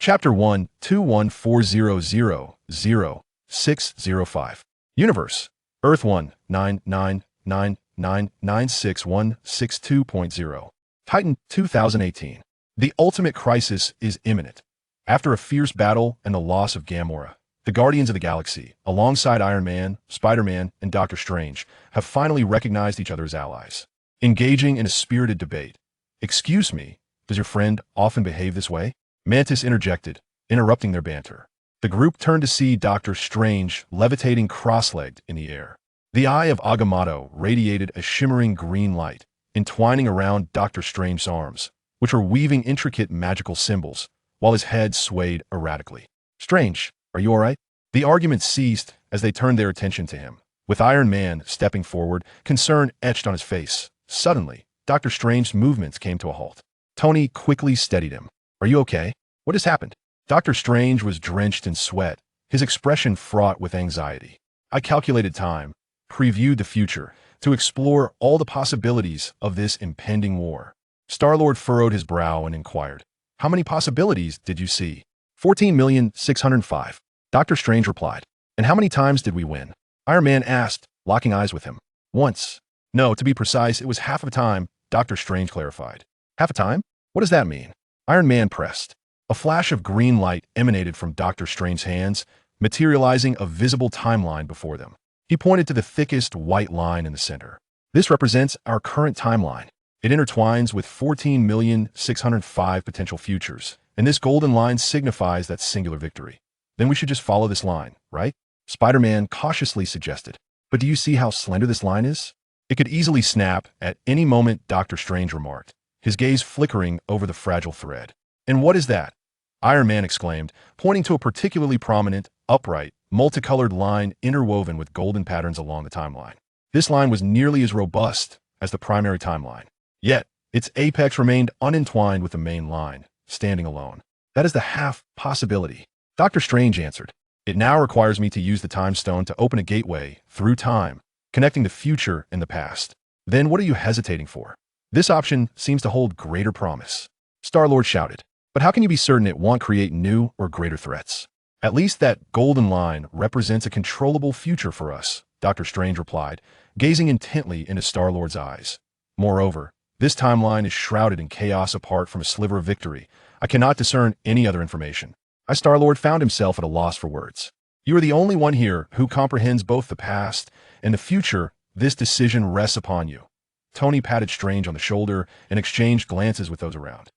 Chapter 1, 214000605. Universe. Earth 1, 99999966162.0. Titan 2018. The ultimate crisis is imminent. After a fierce battle and the loss of Gamora, the Guardians of the Galaxy, alongside Iron Man, Spider-Man, and Doctor Strange, have finally recognized each other as allies, engaging in a spirited debate. "Excuse me, does your friend often behave this way?" Mantis interjected, interrupting their banter. The group turned to see Doctor Strange levitating cross-legged in the air. The eye of Agamotto radiated a shimmering green light, entwining around Doctor Strange's arms, which were weaving intricate magical symbols, while his head swayed erratically. "Strange, are you all right?" The argument ceased as they turned their attention to him, with Iron Man stepping forward, concern etched on his face. Suddenly, Doctor Strange's movements came to a halt. Tony quickly steadied him. "Are you okay? What has happened?" Doctor Strange was drenched in sweat, his expression fraught with anxiety. "I calculated time, previewed the future, to explore all the possibilities of this impending war." Star-Lord furrowed his brow and inquired, "How many possibilities did you see?" 14,605. Dr. Strange replied. "And how many times did we win?" Iron Man asked, locking eyes with him. "Once. No, to be precise, it was half a time," Dr. Strange clarified. "Half a time? What does that mean?" Iron Man pressed. A flash of green light emanated from Doctor Strange's hands, materializing a visible timeline before them. He pointed to the thickest white line in the center. "This represents our current timeline. It intertwines with 14,605 potential futures, and this golden line signifies that singular victory. Then we should just follow this line, right?" Spider-Man cautiously suggested. "But do you see how slender this line is? It could easily snap at any moment," Doctor Strange remarked, his gaze flickering over the fragile thread. "And what is that?" Iron Man exclaimed, pointing to a particularly prominent, upright, multicolored line interwoven with golden patterns along the timeline. This line was nearly as robust as the primary timeline. Yet, its apex remained unentwined with the main line, standing alone. "That is the half possibility," Doctor Strange answered. "It now requires me to use the time stone to open a gateway through time, connecting the future and the past. Then what are you hesitating for? This option seems to hold greater promise." Star-Lord shouted. "But how can you be certain it won't create new or greater threats?" "At least that golden line represents a controllable future for us," Doctor Strange replied, gazing intently into Star-Lord's eyes. "Moreover, this timeline is shrouded in chaos apart from a sliver of victory. I cannot discern any other information." Star-Lord found himself at a loss for words. "You are the only one here who comprehends both the past and the future. This decision rests upon you." Tony patted Strange on the shoulder and exchanged glances with those around.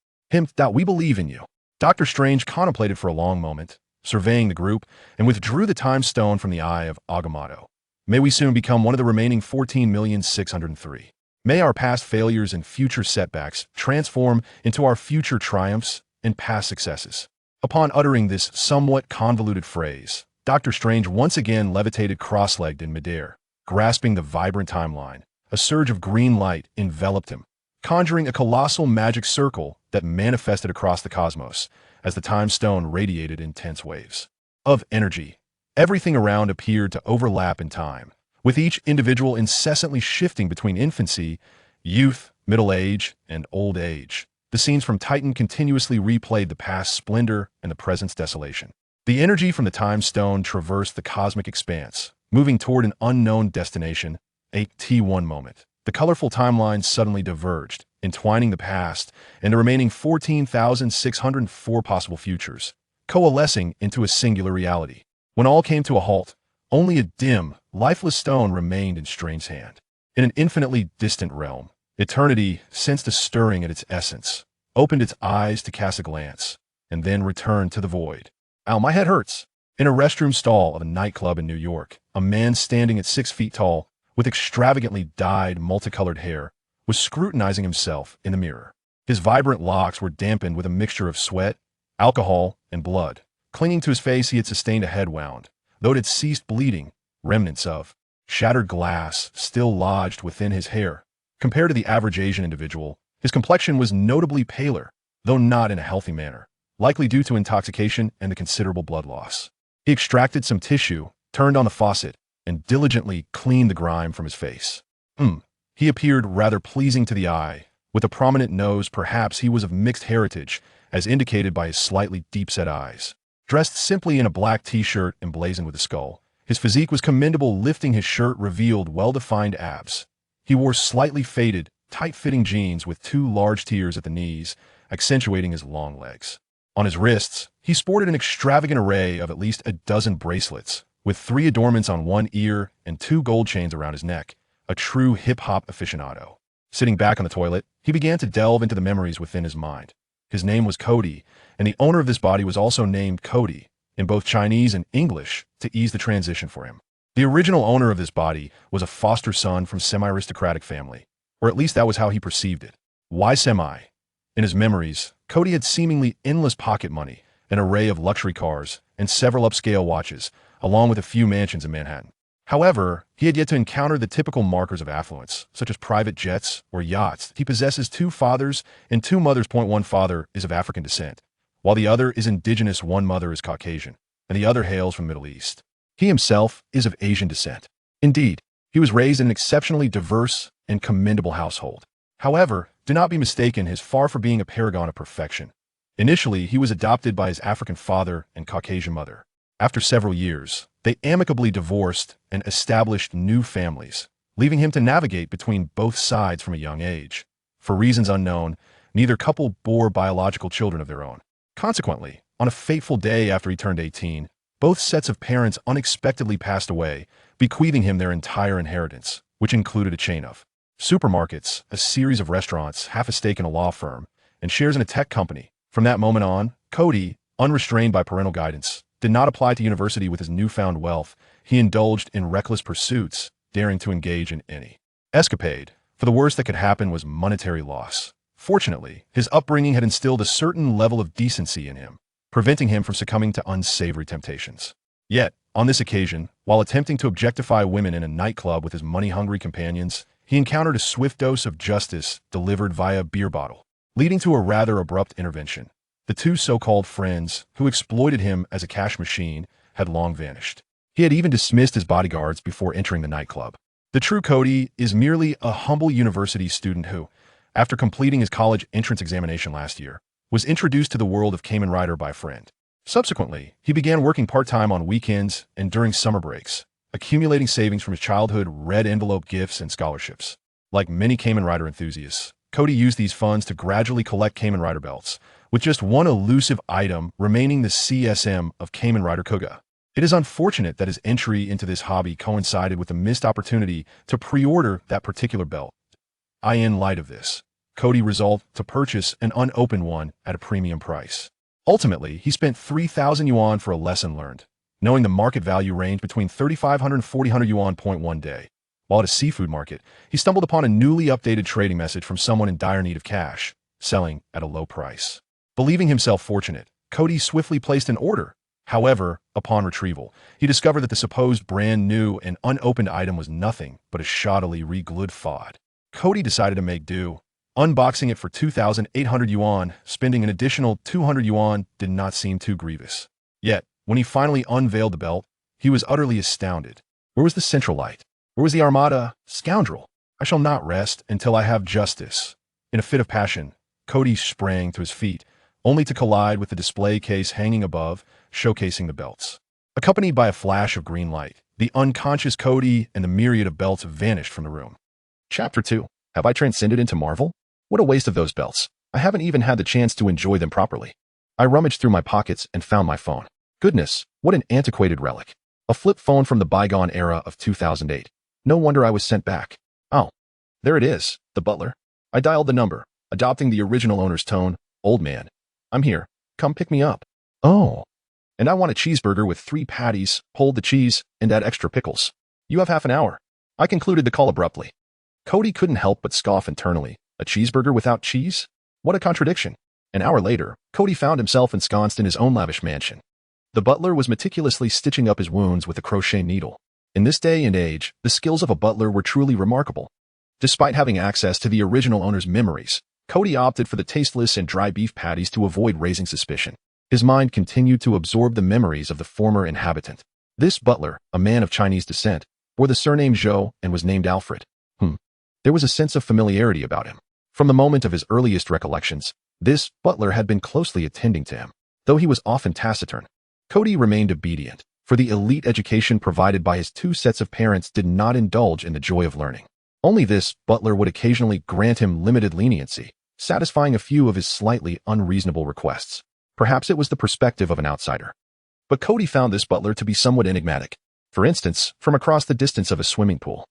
We believe in you." Doctor Strange contemplated for a long moment, surveying the group, and withdrew the time stone from the eye of Agamotto. "May we soon become one of the remaining 14,603. May our past failures and future setbacks transform into our future triumphs and past successes." Upon uttering this somewhat convoluted phrase, Doctor Strange once again levitated cross-legged in midair, grasping the vibrant timeline. A surge of green light enveloped him, conjuring a colossal magic circle that manifested across the cosmos as the time stone radiated intense waves of energy. Everything around appeared to overlap in time, with each individual incessantly shifting between infancy, youth, middle age, and old age. The scenes from Titan continuously replayed the past splendor and the present's desolation. The energy from the time stone traversed the cosmic expanse, moving toward an unknown destination, a T1 moment. The colorful timeline suddenly diverged, entwining the past and the remaining 14,604 possible futures, coalescing into a singular reality. When all came to a halt, only a dim, lifeless stone remained in Strange's hand. In an infinitely distant realm, eternity sensed a stirring at its essence, opened its eyes to cast a glance, and then returned to the void. "Ow, my head hurts." In a restroom stall of a nightclub in New York, a man standing at 6 feet tall, with extravagantly dyed, multicolored hair, was scrutinizing himself in the mirror. His vibrant locks were dampened with a mixture of sweat, alcohol, and blood. Clinging to his face, he had sustained a head wound, though it had ceased bleeding. Remnants of shattered glass still lodged within his hair. Compared to the average Asian individual, his complexion was notably paler, though not in a healthy manner, likely due to intoxication and the considerable blood loss. He extracted some tissue, turned on the faucet, and diligently cleaned the grime from his face. He appeared rather pleasing to the eye. With a prominent nose, perhaps he was of mixed heritage, as indicated by his slightly deep-set eyes. Dressed simply in a black t-shirt emblazoned with a skull, his physique was commendable. Lifting his shirt revealed well-defined abs. He wore slightly faded, tight-fitting jeans with 2 large tears at the knees, accentuating his long legs. On his wrists, he sported an extravagant array of at least a dozen bracelets, with 3 adornments on one ear and 2 gold chains around his neck, a true hip-hop aficionado. Sitting back on the toilet, he began to delve into the memories within his mind. His name was Kody, and the owner of this body was also named Kody, in both Chinese and English, to ease the transition for him. The original owner of this body was a foster son from semi-aristocratic family, or at least that was how he perceived it. Why semi? In his memories, Kody had seemingly endless pocket money, an array of luxury cars, and several upscale watches, along with a few mansions in Manhattan. However, he had yet to encounter the typical markers of affluence, such as private jets or yachts. He possesses 2 fathers and 2 mothers. One father is of African descent, while the other is indigenous. One mother is Caucasian, and the other hails from the Middle East. He himself is of Asian descent. Indeed, he was raised in an exceptionally diverse and commendable household. However, do not be mistaken, he is far from being a paragon of perfection. Initially, he was adopted by his African father and Caucasian mother. After several years, they amicably divorced and established new families, leaving him to navigate between both sides from a young age. For reasons unknown, neither couple bore biological children of their own. Consequently, on a fateful day after he turned 18, both sets of parents unexpectedly passed away, bequeathing him their entire inheritance, which included a chain of supermarkets, a series of restaurants, half a stake in a law firm, and shares in a tech company. From that moment on, Kody, unrestrained by parental guidance, did not apply to university with his newfound wealth. He indulged in reckless pursuits, daring to engage in any escapade, for the worst that could happen was monetary loss. Fortunately, his upbringing had instilled a certain level of decency in him, preventing him from succumbing to unsavory temptations. Yet, on this occasion, while attempting to objectify women in a nightclub with his money-hungry companions, he encountered a swift dose of justice delivered via a beer bottle, leading to a rather abrupt intervention. The 2 so-called friends, who exploited him as a cash machine, had long vanished. He had even dismissed his bodyguards before entering the nightclub. The true Kody is merely a humble university student who, after completing his college entrance examination last year, was introduced to the world of Kamen Rider by a friend. Subsequently, he began working part-time on weekends and during summer breaks, accumulating savings from his childhood red envelope gifts and scholarships. Like many Kamen Rider enthusiasts, Kody used these funds to gradually collect Kamen Rider belts, with just one elusive item remaining, the CSM of Kamen Rider Kuga. It is unfortunate that his entry into this hobby coincided with a missed opportunity to pre-order that particular belt. In light of this, Kody resolved to purchase an unopened one at a premium price. Ultimately, he spent 3,000 yuan for a lesson learned, knowing the market value ranged between 3,500 and 4,000 yuan. One day, while at a seafood market, he stumbled upon a newly updated trading message from someone in dire need of cash, selling at a low price. Believing himself fortunate, Kody swiftly placed an order. However, upon retrieval, he discovered that the supposed brand new and unopened item was nothing but a shoddily re-glued FOD. Kody decided to make do. Unboxing it for 2,800 yuan, spending an additional 200 yuan did not seem too grievous. Yet, when he finally unveiled the belt, he was utterly astounded. Where was the central light? Where was the armada? Scoundrel! I shall not rest until I have justice. In a fit of passion, Kody sprang to his feet, only to collide with the display case hanging above, showcasing the belts. Accompanied by a flash of green light, the unconscious Kody and the myriad of belts vanished from the room. Chapter 2. Have I transcended into Marvel? What a waste of those belts. I haven't even had the chance to enjoy them properly. I rummaged through my pockets and found my phone. Goodness, what an antiquated relic. A flip phone from the bygone era of 2008. No wonder I was sent back. Oh, there it is, the butler. I dialed the number, adopting the original owner's tone. Old man, I'm here. Come pick me up. Oh. And I want a cheeseburger with 3 patties, hold the cheese, and add extra pickles. You have half an hour. I concluded the call abruptly. Kody couldn't help but scoff internally. A cheeseburger without cheese? What a contradiction. An hour later, Kody found himself ensconced in his own lavish mansion. The butler was meticulously stitching up his wounds with a crochet needle. In this day and age, the skills of a butler were truly remarkable. Despite having access to the original owner's memories, Kody opted for the tasteless and dry beef patties to avoid raising suspicion. His mind continued to absorb the memories of the former inhabitant. This butler, a man of Chinese descent, bore the surname Zhou and was named Alfred. There was a sense of familiarity about him. From the moment of his earliest recollections, This butler had been closely attending to him. Though he was often taciturn, Kody remained obedient, for the elite education provided by his two sets of parents did not indulge in the joy of learning. Only this butler would occasionally grant him limited leniency, satisfying a few of his slightly unreasonable requests. Perhaps it was the perspective of an outsider. But Kody found this butler to be somewhat enigmatic. For instance, from across the distance of a swimming pool,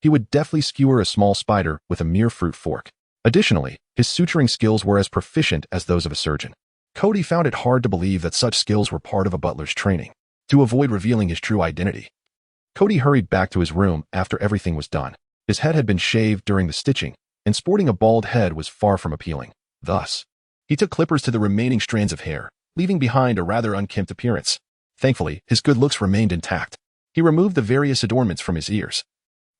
he would deftly skewer a small spider with a mere fruit fork. Additionally, his suturing skills were as proficient as those of a surgeon. Kody found it hard to believe that such skills were part of a butler's training. To avoid revealing his true identity, Kody hurried back to his room after everything was done. His head had been shaved during the stitching, and sporting a bald head was far from appealing. Thus, he took clippers to the remaining strands of hair, leaving behind a rather unkempt appearance. Thankfully, his good looks remained intact. He removed the various adornments from his ears,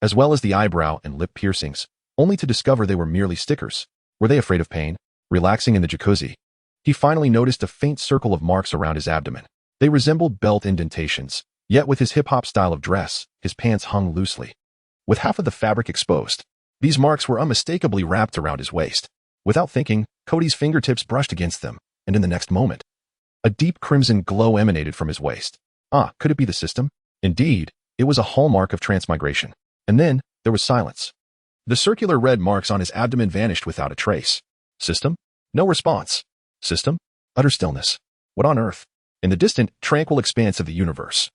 as well as the eyebrow and lip piercings, only to discover they were merely stickers. Were they afraid of pain? Relaxing in the jacuzzi, he finally noticed a faint circle of marks around his abdomen. They resembled belt indentations, yet with his hip-hop style of dress, his pants hung loosely, with half of the fabric exposed. These marks were unmistakably wrapped around his waist. Without thinking, Kody's fingertips brushed against them, and in the next moment, a deep crimson glow emanated from his waist. Ah, could it be the system? Indeed, it was a hallmark of transmigration. And then, there was silence. The circular red marks on his abdomen vanished without a trace. System? No response. System? Utter stillness. What on earth? In the distant, tranquil expanse of the universe,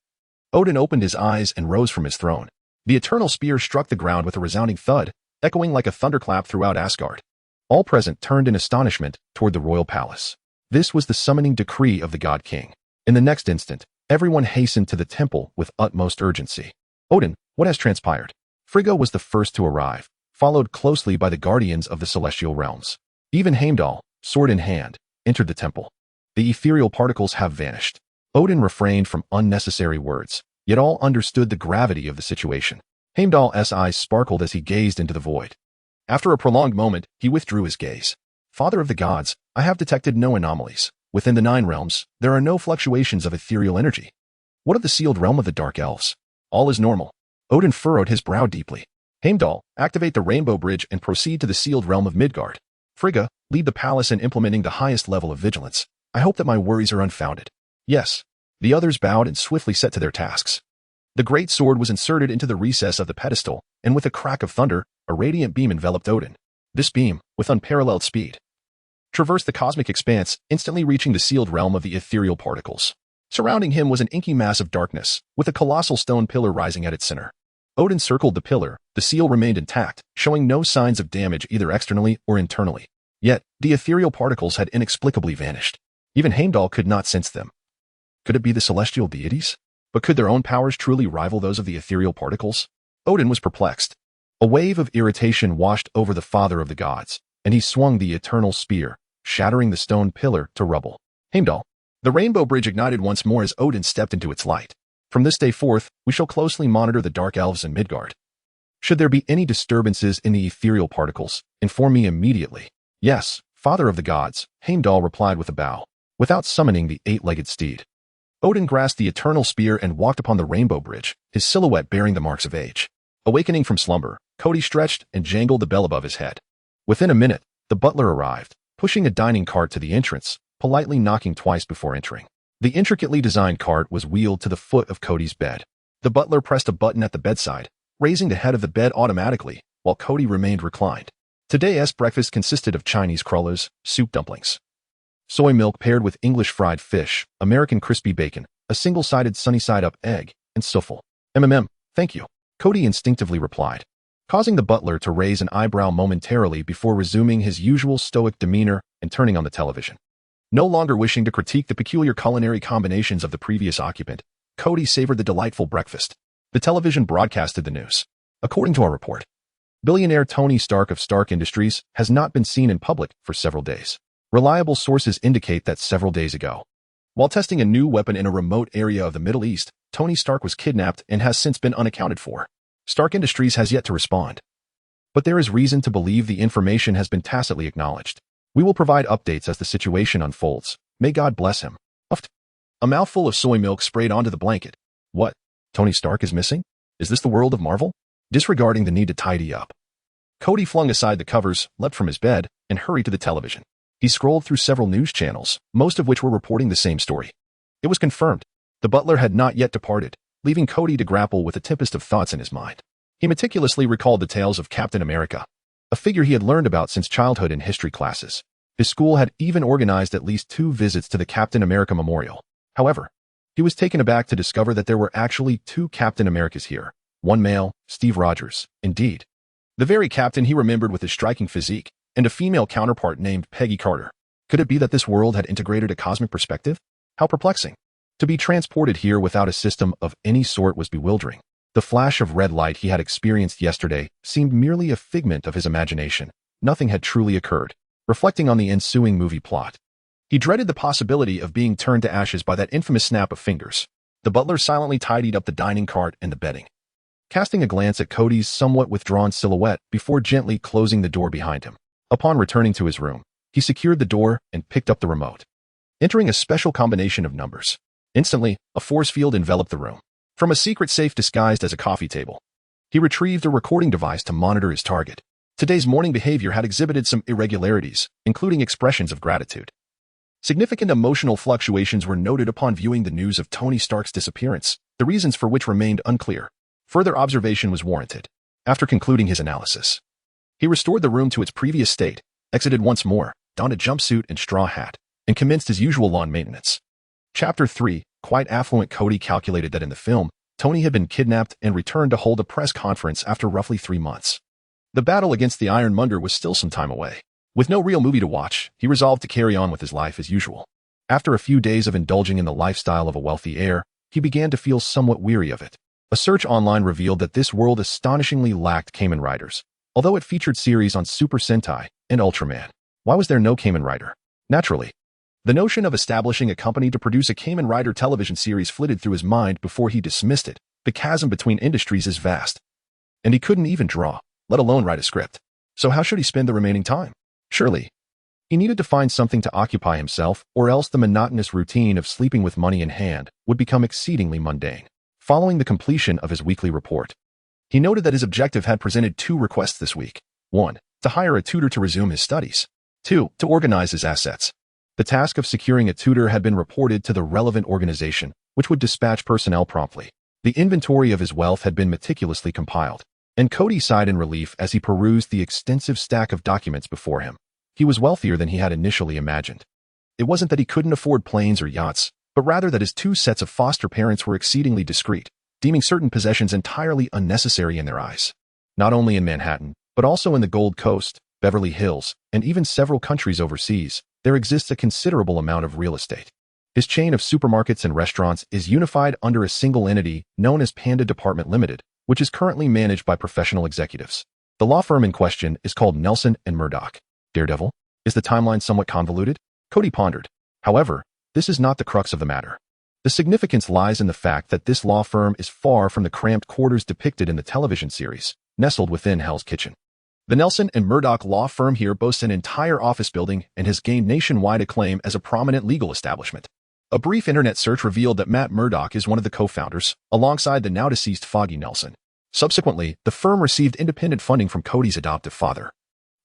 Odin opened his eyes and rose from his throne. The eternal spear struck the ground with a resounding thud, echoing like a thunderclap throughout Asgard. All present turned in astonishment toward the royal palace. This was the summoning decree of the God King. In the next instant, everyone hastened to the temple with utmost urgency. Odin, what has transpired? Frigga was the first to arrive, followed closely by the guardians of the celestial realms. Even Heimdall, sword in hand, entered the temple. The ethereal particles have vanished. Odin refrained from unnecessary words, yet all understood the gravity of the situation. Heimdall's eyes sparkled as he gazed into the void. After a prolonged moment, he withdrew his gaze. Father of the gods, I have detected no anomalies. Within the 9 realms, there are no fluctuations of ethereal energy. What of the sealed realm of the dark elves? All is normal. Odin furrowed his brow deeply. Heimdall, activate the rainbow bridge and proceed to the sealed realm of Midgard. Frigga, lead the palace in implementing the highest level of vigilance. I hope that my worries are unfounded. Yes. The others bowed and swiftly set to their tasks. The great sword was inserted into the recess of the pedestal, and with a crack of thunder, a radiant beam enveloped Odin. This beam, with unparalleled speed, traversed the cosmic expanse, instantly reaching the sealed realm of the ethereal particles. Surrounding him was an inky mass of darkness, with a colossal stone pillar rising at its center. Odin circled the pillar. The seal remained intact, showing no signs of damage either externally or internally. Yet, the ethereal particles had inexplicably vanished. Even Heimdall could not sense them. Could it be the celestial deities? But could their own powers truly rival those of the ethereal particles? Odin was perplexed. A wave of irritation washed over the father of the gods, and he swung the eternal spear, shattering the stone pillar to rubble. Heimdall. The rainbow bridge ignited once more as Odin stepped into its light. From this day forth, we shall closely monitor the dark elves in Midgard. Should there be any disturbances in the ethereal particles, inform me immediately. Yes, father of the gods, Heimdall replied with a bow. Without summoning the 8-legged steed, Odin grasped the eternal spear and walked upon the rainbow bridge, his silhouette bearing the marks of age. Awakening from slumber, Kody stretched and jangled the bell above his head. Within a minute, the butler arrived, pushing a dining cart to the entrance, politely knocking twice before entering. The intricately designed cart was wheeled to the foot of Kody's bed. The butler pressed a button at the bedside, raising the head of the bed automatically, while Kody remained reclined. Today's breakfast consisted of Chinese crullers, soup dumplings, soy milk paired with English fried fish, American crispy bacon, a single-sided sunny-side-up egg, and souffle. Thank you, Kody instinctively replied, causing the butler to raise an eyebrow momentarily before resuming his usual stoic demeanor and turning on the television. No longer wishing to critique the peculiar culinary combinations of the previous occupant, Kody savored the delightful breakfast. The television broadcasted the news. According to our report, billionaire Tony Stark of Stark Industries has not been seen in public for several days. Reliable sources indicate that several days ago, while testing a new weapon in a remote area of the Middle East, Tony Stark was kidnapped and has since been unaccounted for. Stark Industries has yet to respond, but there is reason to believe the information has been tacitly acknowledged. We will provide updates as the situation unfolds. May God bless him. Uffed. A mouthful of soy milk sprayed onto the blanket. What? Tony Stark is missing? Is this the world of Marvel? Disregarding the need to tidy up, Kody flung aside the covers, leapt from his bed, and hurried to the television. He scrolled through several news channels, most of which were reporting the same story. It was confirmed. The butler had not yet departed, leaving Kody to grapple with a tempest of thoughts in his mind. He meticulously recalled the tales of Captain America, a figure he had learned about since childhood in history classes. His school had even organized at least 2 visits to the Captain America Memorial. However, he was taken aback to discover that there were actually 2 Captain Americas here. One male, Steve Rogers, indeed. The very captain he remembered with his striking physique, and a female counterpart named Peggy Carter. Could it be that this world had integrated a cosmic perspective? How perplexing. To be transported here without a system of any sort was bewildering. The flash of red light he had experienced yesterday seemed merely a figment of his imagination. Nothing had truly occurred. Reflecting on the ensuing movie plot, he dreaded the possibility of being turned to ashes by that infamous snap of fingers. The butler silently tidied up the dining cart and the bedding, casting a glance at Kody's somewhat withdrawn silhouette before gently closing the door behind him. Upon returning to his room, he secured the door and picked up the remote, entering a special combination of numbers. Instantly, a force field enveloped the room. From a secret safe disguised as a coffee table, he retrieved a recording device to monitor his target. Today's morning behavior had exhibited some irregularities, including expressions of gratitude. Significant emotional fluctuations were noted upon viewing the news of Tony Stark's disappearance, the reasons for which remained unclear. Further observation was warranted. After concluding his analysis, he restored the room to its previous state, exited once more, donned a jumpsuit and straw hat, and commenced his usual lawn maintenance. Chapter 3. Quite affluent. Kody calculated that in the film, Tony had been kidnapped and returned to hold a press conference after roughly 3 months. The battle against the Ironmonger was still some time away. With no real movie to watch, he resolved to carry on with his life as usual. After a few days of indulging in the lifestyle of a wealthy heir, he began to feel somewhat weary of it. A search online revealed that this world astonishingly lacked Kamen Riders, although it featured series on Super Sentai and Ultraman. Why was there no Kamen Rider? Naturally, the notion of establishing a company to produce a Kamen Rider television series flitted through his mind before he dismissed it. The chasm between industries is vast, and he couldn't even draw, let alone write a script. So how should he spend the remaining time? Surely, he needed to find something to occupy himself, or else the monotonous routine of sleeping with money in hand would become exceedingly mundane. Following the completion of his weekly report, he noted that his objective had presented 2 requests this week. 1. To hire a tutor to resume his studies. 2. To organize his assets. The task of securing a tutor had been reported to the relevant organization, which would dispatch personnel promptly. The inventory of his wealth had been meticulously compiled, and Kody sighed in relief as he perused the extensive stack of documents before him. He was wealthier than he had initially imagined. It wasn't that he couldn't afford planes or yachts, but rather that his 2 sets of foster parents were exceedingly discreet, deeming certain possessions entirely unnecessary in their eyes. Not only in Manhattan, but also in the Gold Coast, Beverly Hills, and even several countries overseas, there exists a considerable amount of real estate. His chain of supermarkets and restaurants is unified under a single entity known as Panda Department Limited, which is currently managed by professional executives. The law firm in question is called Nelson and Murdoch. Daredevil? Is the timeline somewhat convoluted? Kody pondered. However, this is not the crux of the matter. The significance lies in the fact that this law firm is far from the cramped quarters depicted in the television series, nestled within Hell's Kitchen. The Nelson and Murdoch law firm here boasts an entire office building and has gained nationwide acclaim as a prominent legal establishment. A brief internet search revealed that Matt Murdoch is one of the co-founders, alongside the now-deceased Foggy Nelson. Subsequently, the firm received independent funding from Kody's adoptive father,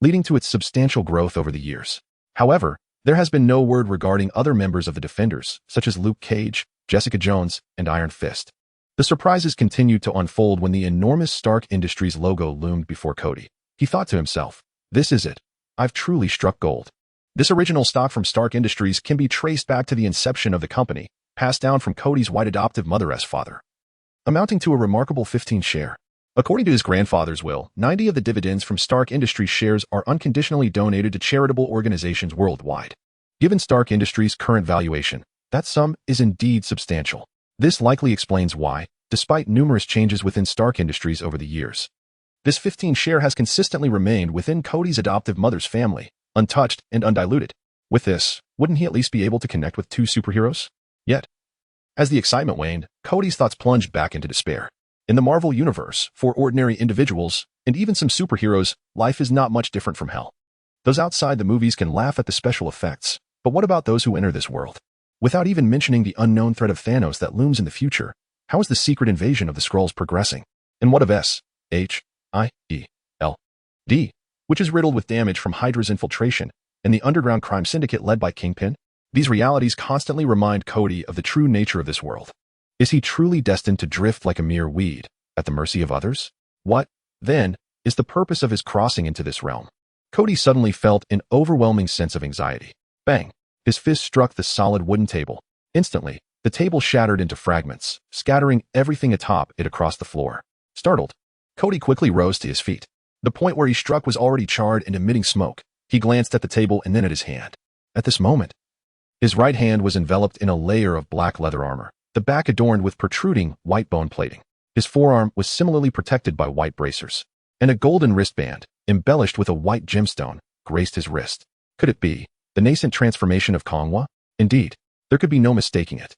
leading to its substantial growth over the years. However, there has been no word regarding other members of the Defenders, such as Luke Cage, Jessica Jones, and Iron Fist. The surprises continued to unfold when the enormous Stark Industries logo loomed before Kody. He thought to himself, this is it. I've truly struck gold. This original stock from Stark Industries can be traced back to the inception of the company, passed down from Kody's white adoptive mother's father, amounting to a remarkable 15 share. According to his grandfather's will, 90 of the dividends from Stark Industries shares are unconditionally donated to charitable organizations worldwide. Given Stark Industries' current valuation, that sum is indeed substantial. This likely explains why, despite numerous changes within Stark Industries over the years, this 15 share has consistently remained within Kody's adoptive mother's family, untouched and undiluted. With this, wouldn't he at least be able to connect with 2 superheroes? Yet, as the excitement waned, Kody's thoughts plunged back into despair. In the Marvel Universe, for ordinary individuals, and even some superheroes, life is not much different from hell. Those outside the movies can laugh at the special effects, but what about those who enter this world? Without even mentioning the unknown threat of Thanos that looms in the future, how is the secret invasion of the Skrulls progressing? And what of S.H.I.E.L.D., which is riddled with damage from Hydra's infiltration, and the underground crime syndicate led by Kingpin? These realities constantly remind Kody of the true nature of this world. Is he truly destined to drift like a mere weed, at the mercy of others? What, then, is the purpose of his crossing into this realm? Kody suddenly felt an overwhelming sense of anxiety. Bang! His fist struck the solid wooden table. Instantly, the table shattered into fragments, scattering everything atop it across the floor. Startled, Kody quickly rose to his feet. The point where he struck was already charred and emitting smoke. He glanced at the table and then at his hand. At this moment, his right hand was enveloped in a layer of black leather armor, the back adorned with protruding white bone plating. His forearm was similarly protected by white bracers, and a golden wristband, embellished with a white gemstone, graced his wrist. Could it be the nascent transformation of Kongwa? Indeed, there could be no mistaking it.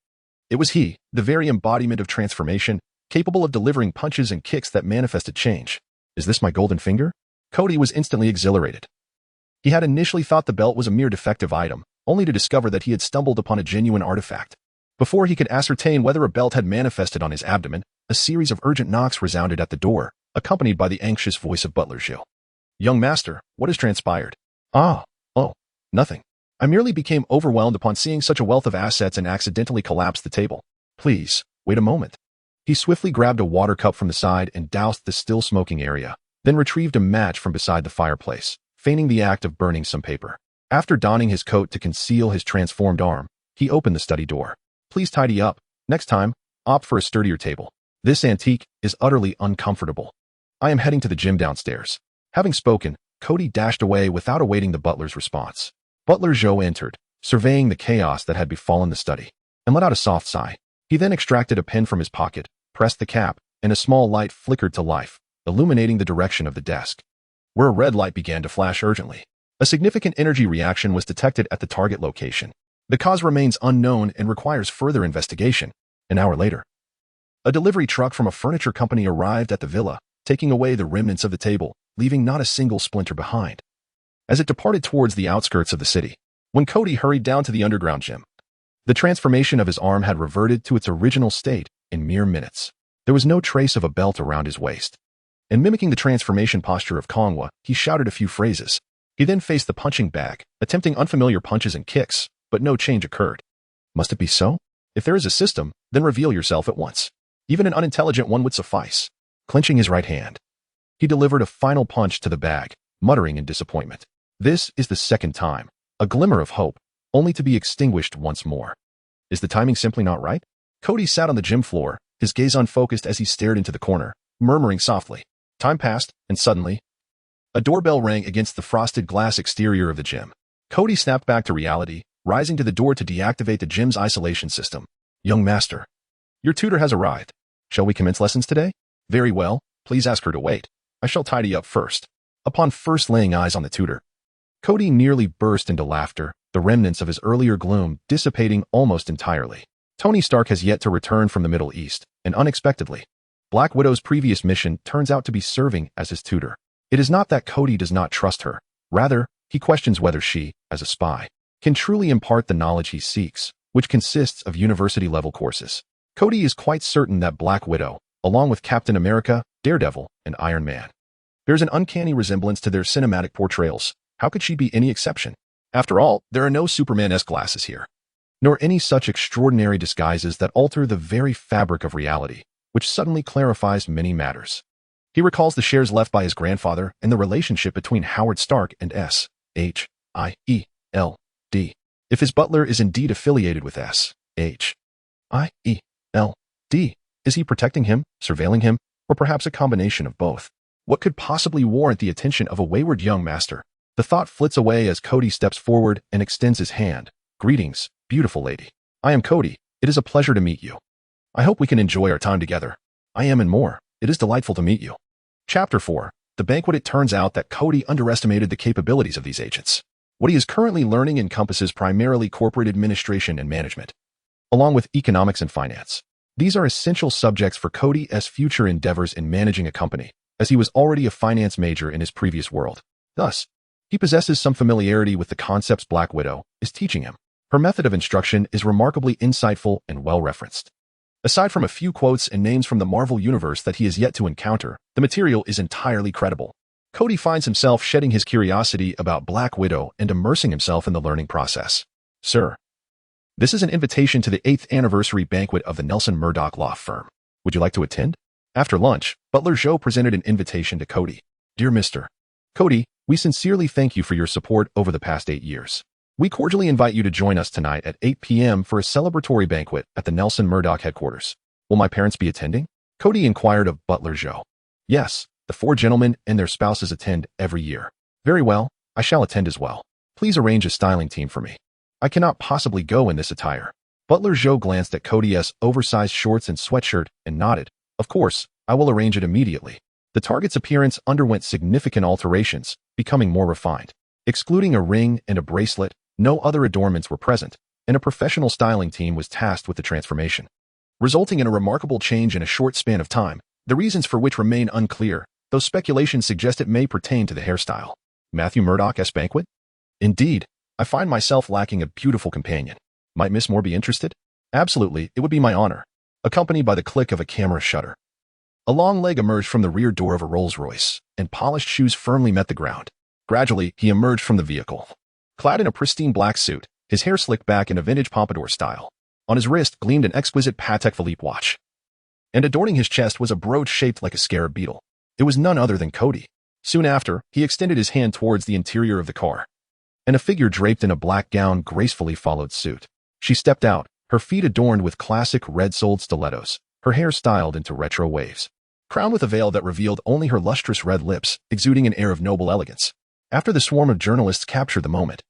It was he, the very embodiment of transformation, capable of delivering punches and kicks that manifested change. Is this my golden finger? Kody was instantly exhilarated. He had initially thought the belt was a mere defective item, only to discover that he had stumbled upon a genuine artifact. Before he could ascertain whether a belt had manifested on his abdomen, a series of urgent knocks resounded at the door, accompanied by the anxious voice of Butler Gil. Young master, what has transpired? Nothing. I merely became overwhelmed upon seeing such a wealth of assets and accidentally collapsed the table. Please, wait a moment. He swiftly grabbed a water cup from the side and doused the still smoking area, then retrieved a match from beside the fireplace, feigning the act of burning some paper. After donning his coat to conceal his transformed arm, he opened the study door. Please tidy up. Next time, opt for a sturdier table. This antique is utterly uncomfortable. I am heading to the gym downstairs. Having spoken, Kody dashed away without awaiting the butler's response. Butler Joe entered, surveying the chaos that had befallen the study, and let out a soft sigh. He then extracted a pen from his pocket, pressed the cap, and a small light flickered to life, illuminating the direction of the desk, where a red light began to flash urgently. A significant energy reaction was detected at the target location. The cause remains unknown and requires further investigation. An hour later, a delivery truck from a furniture company arrived at the villa, taking away the remnants of the table, leaving not a single splinter behind. As it departed towards the outskirts of the city, when Kody hurried down to the underground gym, the transformation of his arm had reverted to its original state in mere minutes. There was no trace of a belt around his waist. And mimicking the transformation posture of Kongwa, he shouted a few phrases. He then faced the punching bag, attempting unfamiliar punches and kicks, but no change occurred. Must it be so? If there is a system, then reveal yourself at once. Even an unintelligent one would suffice. Clenching his right hand, he delivered a final punch to the bag, muttering in disappointment. This is the second time. A glimmer of hope, only to be extinguished once more. Is the timing simply not right? Kody sat on the gym floor, his gaze unfocused as he stared into the corner, murmuring softly. Time passed, and suddenly, a doorbell rang against the frosted glass exterior of the gym. Kody snapped back to reality, rising to the door to deactivate the gym's isolation system. Young master, your tutor has arrived. Shall we commence lessons today? Very well, please ask her to wait. I shall tidy up first. Upon first laying eyes on the tutor, Kody nearly burst into laughter, the remnants of his earlier gloom dissipating almost entirely. Tony Stark has yet to return from the Middle East, and unexpectedly, Black Widow's previous mission turns out to be serving as his tutor. It is not that Kody does not trust her. Rather, he questions whether she, as a spy, can truly impart the knowledge he seeks, which consists of university-level courses. Kody is quite certain that Black Widow, along with Captain America, Daredevil, and Iron Man, bears an uncanny resemblance to their cinematic portrayals. How could she be any exception? After all, there are no Superman-esque glasses here, nor any such extraordinary disguises that alter the very fabric of reality, which suddenly clarifies many matters. He recalls the shares left by his grandfather and the relationship between Howard Stark and S.H.I.E.L.D. If his butler is indeed affiliated with S.H.I.E.L.D., is he protecting him, surveilling him, or perhaps a combination of both? What could possibly warrant the attention of a wayward young master? The thought flits away as Kody steps forward and extends his hand. Greetings, beautiful lady. I am Kody. It is a pleasure to meet you. I hope we can enjoy our time together. I am and more. It is delightful to meet you. Chapter 4. The Banquet. It turns out that Kody underestimated the capabilities of these agents. What he is currently learning encompasses primarily corporate administration and management, along with economics and finance. These are essential subjects for Kody's future endeavors in managing a company, as he was already a finance major in his previous world. Thus, he possesses some familiarity with the concepts Black Widow is teaching him. Her method of instruction is remarkably insightful and well-referenced. Aside from a few quotes and names from the Marvel Universe that he has yet to encounter, the material is entirely credible. Kody finds himself shedding his curiosity about Black Widow and immersing himself in the learning process. Sir, this is an invitation to the 8th anniversary banquet of the Nelson Murdoch law firm. Would you like to attend? After lunch, Butler Joe presented an invitation to Kody. Dear Mr. Kody, we sincerely thank you for your support over the past 8 years. We cordially invite you to join us tonight at 8 p.m. for a celebratory banquet at the Nelson Murdoch headquarters. Will my parents be attending? Kody inquired of Butler Joe. Yes, the 4 gentlemen and their spouses attend every year. Very well, I shall attend as well. Please arrange a styling team for me. I cannot possibly go in this attire. Butler Joe glanced at Kody's oversized shorts and sweatshirt and nodded. Of course, I will arrange it immediately. The target's appearance underwent significant alterations, becoming more refined. Excluding a ring and a bracelet, no other adornments were present, and a professional styling team was tasked with the transformation. Resulting in a remarkable change in a short span of time, the reasons for which remain unclear, though speculations suggest it may pertain to the hairstyle. Matthew Murdoch's banquet? Indeed, I find myself lacking a beautiful companion. Might Miss Moore be interested? Absolutely, it would be my honor. Accompanied by the click of a camera shutter. A long leg emerged from the rear door of a Rolls-Royce, and polished shoes firmly met the ground. Gradually, he emerged from the vehicle. Clad in a pristine black suit, his hair slicked back in a vintage pompadour style. On his wrist gleamed an exquisite Patek Philippe watch. And adorning his chest was a brooch shaped like a scarab beetle. It was none other than Kody. Soon after, he extended his hand towards the interior of the car. And a figure draped in a black gown gracefully followed suit. She stepped out, her feet adorned with classic red-soled stilettos, her hair styled into retro waves. Crowned with a veil that revealed only her lustrous red lips, exuding an air of noble elegance. After the swarm of journalists captured the moment,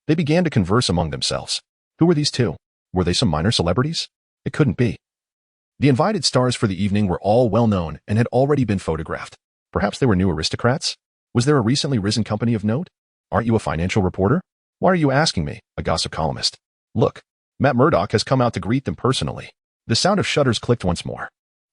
they began to converse among themselves. Who were these two? Were they some minor celebrities? It couldn't be. The invited stars for the evening were all well-known and had already been photographed. Perhaps they were new aristocrats? Was there a recently risen company of note? Aren't you a financial reporter? Why are you asking me, a gossip columnist? Look, Matt Murdoch has come out to greet them personally. The sound of shutters clicked once more.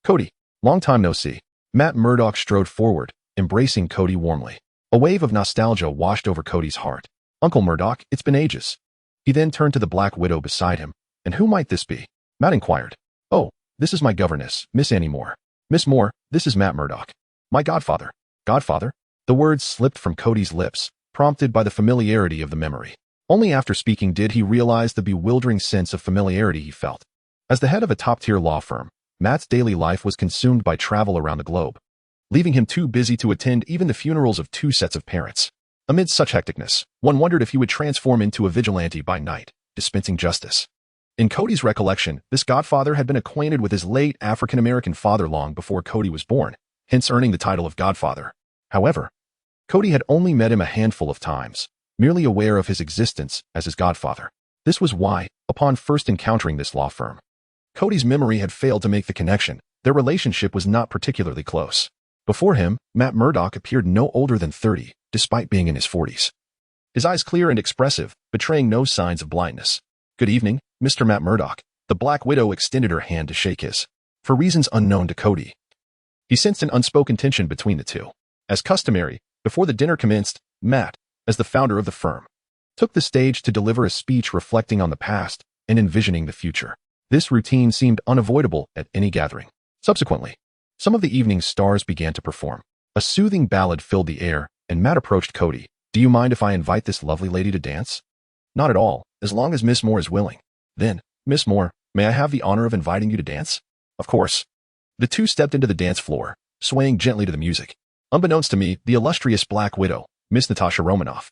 Kody, long time no see. Matt Murdoch strode forward, embracing Kody warmly. A wave of nostalgia washed over Kody's heart. Uncle Murdoch, it's been ages. He then turned to the Black Widow beside him. And who might this be? Matt inquired. Oh, this is my governess, Miss Annie Moore. Miss Moore, this is Matt Murdoch. My godfather. Godfather? The words slipped from Kody's lips, prompted by the familiarity of the memory. Only after speaking did he realize the bewildering sense of familiarity he felt. As the head of a top-tier law firm, Matt's daily life was consumed by travel around the globe, leaving him too busy to attend even the funerals of 2 sets of parents. Amid such hecticness, one wondered if he would transform into a vigilante by night, dispensing justice. In Kody's recollection, this godfather had been acquainted with his late African-American father long before Kody was born, hence earning the title of godfather. However, Kody had only met him a handful of times, merely aware of his existence as his godfather. This was why, upon first encountering this law firm, Kody's memory had failed to make the connection. Their relationship was not particularly close. Before him, Matt Murdoch appeared no older than 30, despite being in his 40s. His eyes clear and expressive, betraying no signs of blindness. Good evening, Mr. Matt Murdoch. The Black Widow extended her hand to shake his. For reasons unknown to Kody, he sensed an unspoken tension between the two. As customary, before the dinner commenced, Matt, as the founder of the firm, took the stage to deliver a speech reflecting on the past and envisioning the future. This routine seemed unavoidable at any gathering. Subsequently, some of the evening's stars began to perform. A soothing ballad filled the air, and Matt approached Kody. Do you mind if I invite this lovely lady to dance? Not at all, as long as Miss Moore is willing. Then, Miss Moore, may I have the honor of inviting you to dance? Of course. The two stepped into the dance floor, swaying gently to the music. Unbeknownst to me, the illustrious Black Widow, Miss Natasha Romanoff,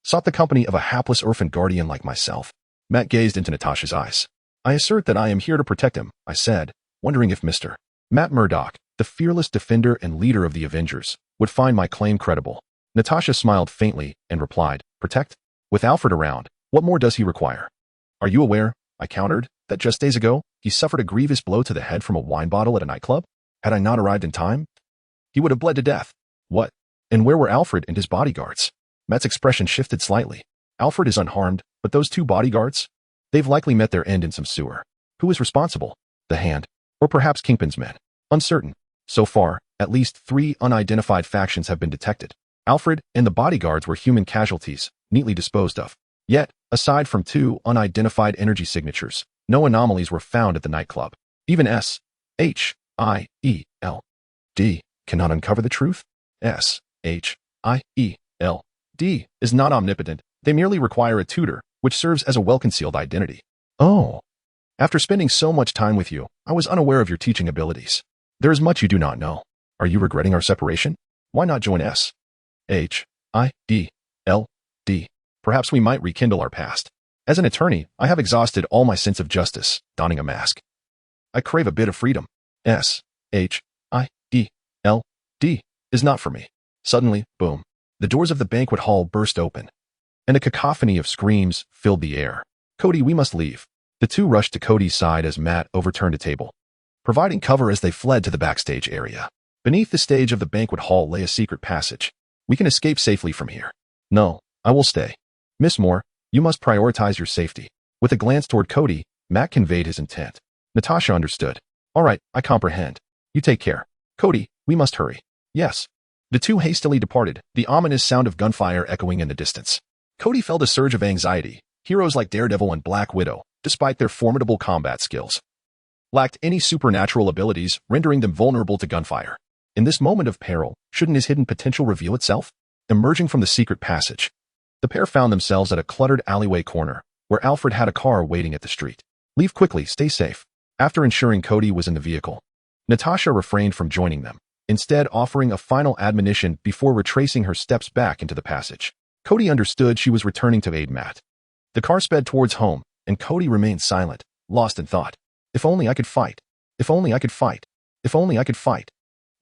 sought the company of a hapless orphan guardian like myself. Matt gazed into Natasha's eyes. I assert that I am here to protect him, I said, wondering if Mr. Matt Murdoch, the fearless defender and leader of the Avengers, would find my claim credible. Natasha smiled faintly and replied, protect? With Alfred around, what more does he require? Are you aware, I countered, that just days ago, he suffered a grievous blow to the head from a wine bottle at a nightclub? Had I not arrived in time, he would have bled to death. What? And where were Alfred and his bodyguards? Matt's expression shifted slightly. Alfred is unharmed, but those 2 bodyguards? They've likely met their end in some sewer. Who is responsible? The Hand. Or perhaps Kingpin's men. Uncertain. So far, at least 3 unidentified factions have been detected. Alfred and the bodyguards were human casualties, neatly disposed of. Yet, aside from 2 unidentified energy signatures, no anomalies were found at the nightclub. Even S.H.I.E.L.D. cannot uncover the truth? S. is not omnipotent. They merely require a tutor, which serves as a well-concealed identity. Oh. After spending so much time with you, I was unaware of your teaching abilities. There is much you do not know. Are you regretting our separation? Why not join S-H-I-D-L-D? Perhaps we might rekindle our past. As an attorney, I have exhausted all my sense of justice, donning a mask. I crave a bit of freedom. S-H-I-D-L-D is not for me. Suddenly, boom, the doors of the banquet hall burst open, and a cacophony of screams filled the air. Kody, we must leave. The two rushed to Kody's side as Matt overturned a table, providing cover as they fled to the backstage area. Beneath the stage of the banquet hall lay a secret passage. We can escape safely from here. No, I will stay. Miss Moore, you must prioritize your safety. With a glance toward Kody, Matt conveyed his intent. Natasha understood. All right, I comprehend. You take care. Kody, we must hurry. Yes. The two hastily departed, the ominous sound of gunfire echoing in the distance. Kody felt a surge of anxiety. Heroes like Daredevil and Black Widow, despite their formidable combat skills, lacked any supernatural abilities, rendering them vulnerable to gunfire. In this moment of peril, shouldn't his hidden potential reveal itself? Emerging from the secret passage, the pair found themselves at a cluttered alleyway corner, where Alfred had a car waiting at the street. Leave quickly, stay safe. After ensuring Kody was in the vehicle, Natasha refrained from joining them, instead offering a final admonition before retracing her steps back into the passage. Kody understood she was returning to aid Matt. The car sped towards home, and Kody remained silent, lost in thought. If only I could fight. If only I could fight. If only I could fight.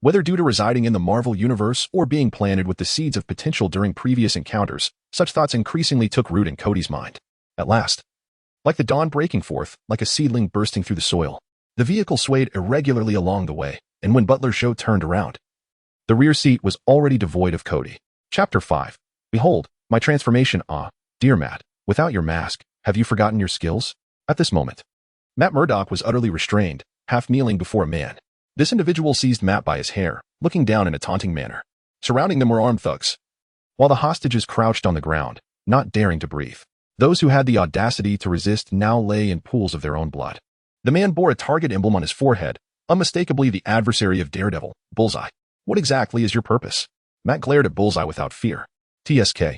Whether due to residing in the Marvel Universe or being planted with the seeds of potential during previous encounters, such thoughts increasingly took root in Kody's mind. At last, like the dawn breaking forth, like a seedling bursting through the soil, the vehicle swayed irregularly along the way, and when Butler Show turned around, the rear seat was already devoid of Kody. Chapter 5. Behold, my transformation. Ah, dear Matt, without your mask, have you forgotten your skills? At this moment, Matt Murdock was utterly restrained, half kneeling before a man. This individual seized Matt by his hair, looking down in a taunting manner. Surrounding them were armed thugs, while the hostages crouched on the ground, not daring to breathe. Those who had the audacity to resist now lay in pools of their own blood. The man bore a target emblem on his forehead, unmistakably the adversary of Daredevil, Bullseye. What exactly is your purpose? Matt glared at Bullseye without fear. TSK.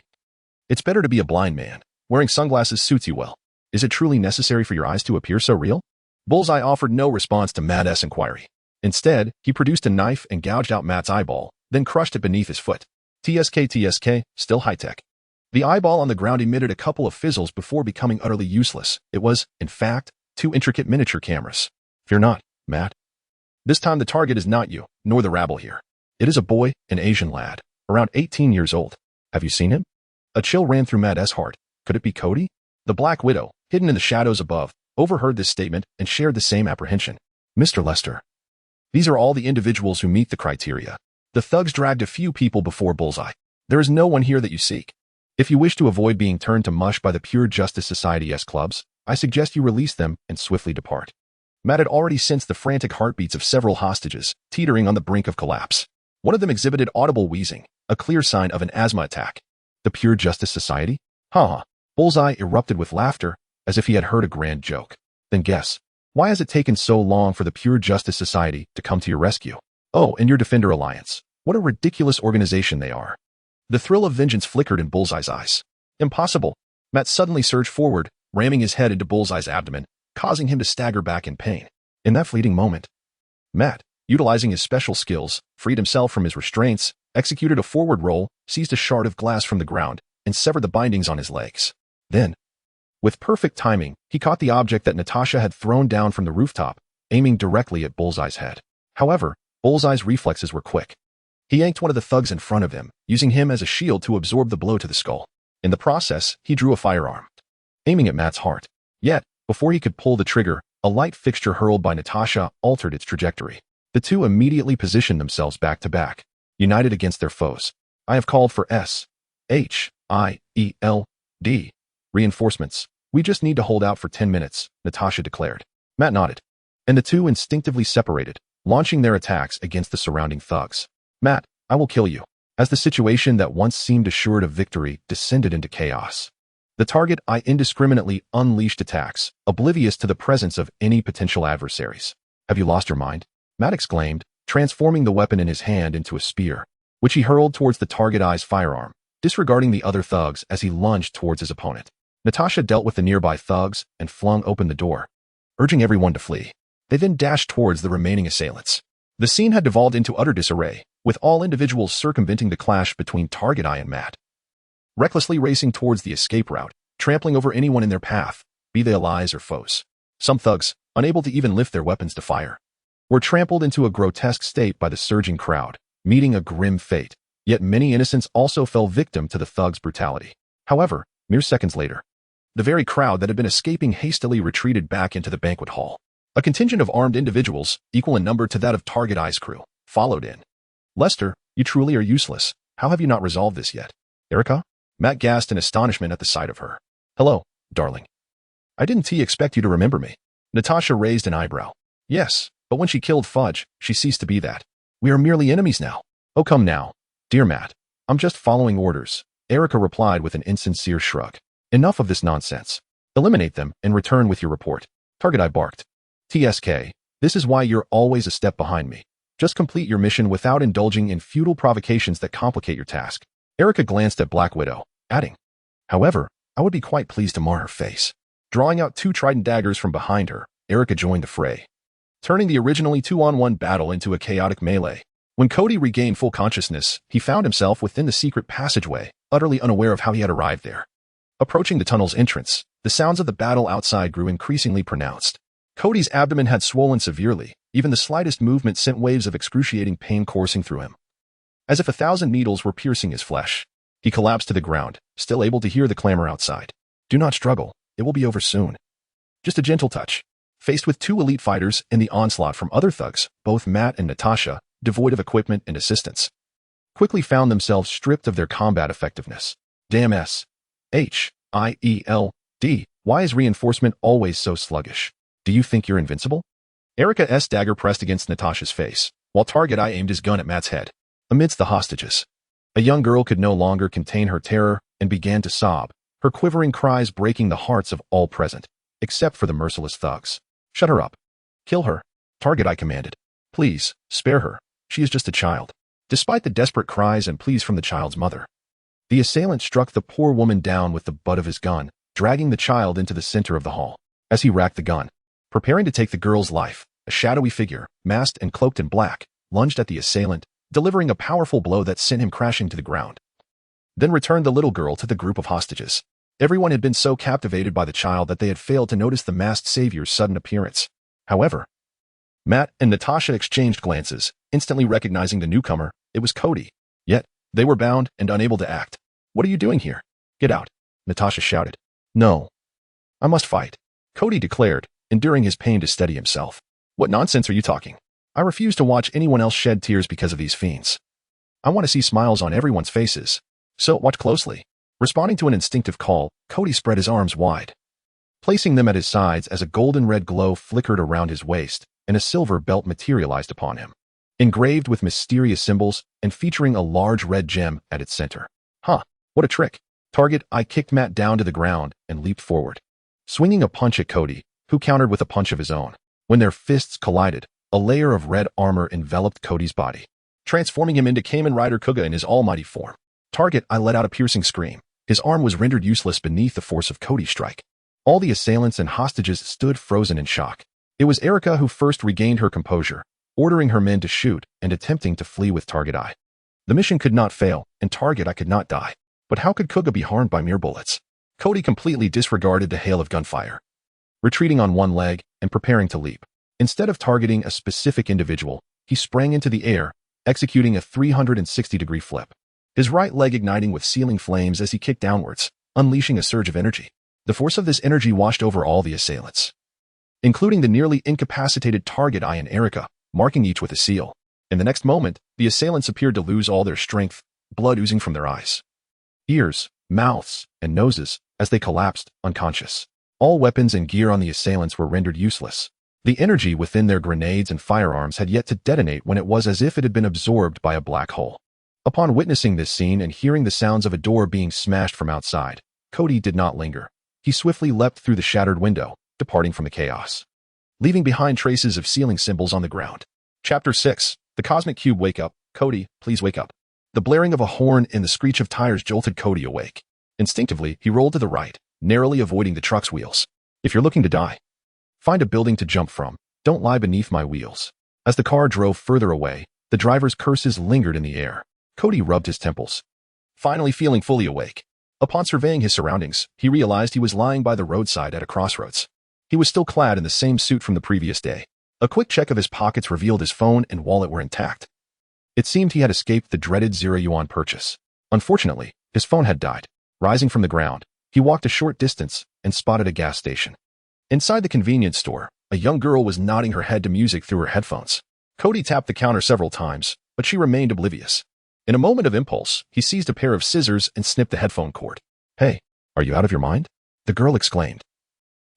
It's better to be a blind man. Wearing sunglasses suits you well. Is it truly necessary for your eyes to appear so real? Bullseye offered no response to Matt's inquiry. Instead, he produced a knife and gouged out Matt's eyeball, then crushed it beneath his foot. TSK, still high-tech. The eyeball on the ground emitted a couple of fizzles before becoming utterly useless. It was, in fact, two intricate miniature cameras. Fear not, Matt. This time the target is not you, nor the rabble here. It is a boy, an Asian lad, around 18 years old. Have you seen him? A chill ran through Matt's heart. Could it be Kody? The Black Widow, hidden in the shadows above, overheard this statement and shared the same apprehension. Mr. Lester. These are all the individuals who meet the criteria. The thugs dragged a few people before Bullseye. There is no one here that you seek. If you wish to avoid being turned to mush by the Pure Justice Society's clubs, I suggest you release them and swiftly depart. Matt had already sensed the frantic heartbeats of several hostages, teetering on the brink of collapse. One of them exhibited audible wheezing, a clear sign of an asthma attack. The Pure Justice Society? Ha! Bullseye erupted with laughter, as if he had heard a grand joke. Then guess, why has it taken so long for the Pure Justice Society to come to your rescue? Oh, and your Defender Alliance. What a ridiculous organization they are. The thrill of vengeance flickered in Bullseye's eyes. Impossible. Matt suddenly surged forward, ramming his head into Bullseye's abdomen, causing him to stagger back in pain. In that fleeting moment, Matt, utilizing his special skills, freed himself from his restraints, executed a forward roll, seized a shard of glass from the ground, and severed the bindings on his legs. Then, with perfect timing, he caught the object that Natasha had thrown down from the rooftop, aiming directly at Bullseye's head. However, Bullseye's reflexes were quick. He yanked one of the thugs in front of him, using him as a shield to absorb the blow to the skull. In the process, he drew a firearm, aiming at Matt's heart. Yet, before he could pull the trigger, a light fixture hurled by Natasha altered its trajectory. The two immediately positioned themselves back to back, united against their foes. I have called for S-H-I-E-L-D. Reinforcements. We just need to hold out for 10 minutes, Natasha declared. Matt nodded, and the two instinctively separated, launching their attacks against the surrounding thugs. Matt, I will kill you. As the situation that once seemed assured of victory descended into chaos, the target eye indiscriminately unleashed attacks, oblivious to the presence of any potential adversaries. Have you lost your mind? Matt exclaimed, transforming the weapon in his hand into a spear. which he hurled towards the target eye's firearm, disregarding the other thugs as he lunged towards his opponent. Natasha dealt with the nearby thugs and flung open the door, urging everyone to flee. They then dashed towards the remaining assailants. The scene had devolved into utter disarray, with all individuals circumventing the clash between Target Eye and Matt, recklessly racing towards the escape route, trampling over anyone in their path, be they allies or foes. Some thugs, unable to even lift their weapons to fire, were trampled into a grotesque state by the surging crowd, meeting a grim fate. Yet many innocents also fell victim to the thugs' brutality. However, mere seconds later, the very crowd that had been escaping hastily retreated back into the banquet hall. A contingent of armed individuals, equal in number to that of Target Eye's crew, followed in. Lester, you truly are useless. How have you not resolved this yet? Erica? Matt gasped in astonishment at the sight of her. Hello, darling. I didn't expect you to remember me. Natasha raised an eyebrow. Yes, but when she killed Fudge, she ceased to be that. We are merely enemies now. Oh, come now. Dear Matt, I'm just following orders, Erica replied with an insincere shrug. Enough of this nonsense. Eliminate them and return with your report. Target Eye barked. TSK, this is why you're always a step behind me. Just complete your mission without indulging in futile provocations that complicate your task. Erica glanced at Black Widow, adding, however, I would be quite pleased to mar her face. Drawing out 2 trident daggers from behind her, Erica joined the fray, turning the originally 2-on-1 battle into a chaotic melee. When Kody regained full consciousness, he found himself within the secret passageway, utterly unaware of how he had arrived there. Approaching the tunnel's entrance, the sounds of the battle outside grew increasingly pronounced. Kody's abdomen had swollen severely. Even the slightest movement sent waves of excruciating pain coursing through him, as if 1,000 needles were piercing his flesh. He collapsed to the ground, still able to hear the clamor outside. Do not struggle. It will be over soon. Just a gentle touch. Faced with 2 elite fighters and the onslaught from other thugs, both Matt and Natasha, devoid of equipment and assistance, quickly found themselves stripped of their combat effectiveness. Damn S.H.I.E.L.D. Why is reinforcement always so sluggish? Do you think you're invincible? Erica's dagger pressed against Natasha's face, while Target Eye aimed his gun at Matt's head. Amidst the hostages, a young girl could no longer contain her terror and began to sob, her quivering cries breaking the hearts of all present, except for the merciless thugs. Shut her up. Kill her, Target Eye commanded. Please, spare her. She is just a child. Despite the desperate cries and pleas from the child's mother, the assailant struck the poor woman down with the butt of his gun, dragging the child into the center of the hall. As he racked the gun, preparing to take the girl's life, a shadowy figure, masked and cloaked in black, lunged at the assailant, delivering a powerful blow that sent him crashing to the ground. Then returned the little girl to the group of hostages. Everyone had been so captivated by the child that they had failed to notice the masked savior's sudden appearance. However, Matt and Natasha exchanged glances, instantly recognizing the newcomer. It was Kody. Yet, they were bound and unable to act. What are you doing here? Get out, Natasha shouted. No. I must fight, Kody declared, enduring his pain to steady himself. What nonsense are you talking? I refuse to watch anyone else shed tears because of these fiends. I want to see smiles on everyone's faces. So watch closely. Responding to an instinctive call, Kody spread his arms wide, placing them at his sides as a golden red glow flickered around his waist and a silver belt materialized upon him, engraved with mysterious symbols and featuring a large red gem at its center. Huh, what a trick. Target Eye kicked Matt down to the ground and leaped forward, swinging a punch at Kody, who countered with a punch of his own. When their fists collided, a layer of red armor enveloped Kody's body, transforming him into Kamen Rider Kuga in his almighty form. Target Eye let out a piercing scream. His arm was rendered useless beneath the force of Kody's strike. All the assailants and hostages stood frozen in shock. It was Erica who first regained her composure, ordering her men to shoot and attempting to flee with Target Eye. The mission could not fail, and Target Eye could not die. But how could Kuga be harmed by mere bullets? Kody completely disregarded the hail of gunfire, retreating on one leg and preparing to leap. Instead of targeting a specific individual, he sprang into the air, executing a 360-degree flip, his right leg igniting with searing flames as he kicked downwards, unleashing a surge of energy. The force of this energy washed over all the assailants, including the nearly incapacitated Target Eye and Erica, marking each with a seal. In the next moment, the assailants appeared to lose all their strength, blood oozing from their eyes, ears, mouths, and noses as they collapsed, unconscious. All weapons and gear on the assailants were rendered useless. The energy within their grenades and firearms had yet to detonate when it was as if it had been absorbed by a black hole. Upon witnessing this scene and hearing the sounds of a door being smashed from outside, Kody did not linger. He swiftly leapt through the shattered window, departing from the chaos, leaving behind traces of sealing symbols on the ground. Chapter 6. The Cosmic Cube. Wake up. Kody, please wake up. The blaring of a horn and the screech of tires jolted Kody awake. Instinctively, he rolled to the right, narrowly avoiding the truck's wheels. If you're looking to die, find a building to jump from. Don't lie beneath my wheels. As the car drove further away, the driver's curses lingered in the air. Kody rubbed his temples, finally feeling fully awake. Upon surveying his surroundings, he realized he was lying by the roadside at a crossroads. He was still clad in the same suit from the previous day. A quick check of his pockets revealed his phone and wallet were intact. It seemed he had escaped the dreaded 0 yuan purchase. Unfortunately, his phone had died. Rising from the ground, he walked a short distance and spotted a gas station. Inside the convenience store, a young girl was nodding her head to music through her headphones. Kody tapped the counter several times, but she remained oblivious. In a moment of impulse, he seized a pair of scissors and snipped the headphone cord. "Hey, are you out of your mind?" the girl exclaimed,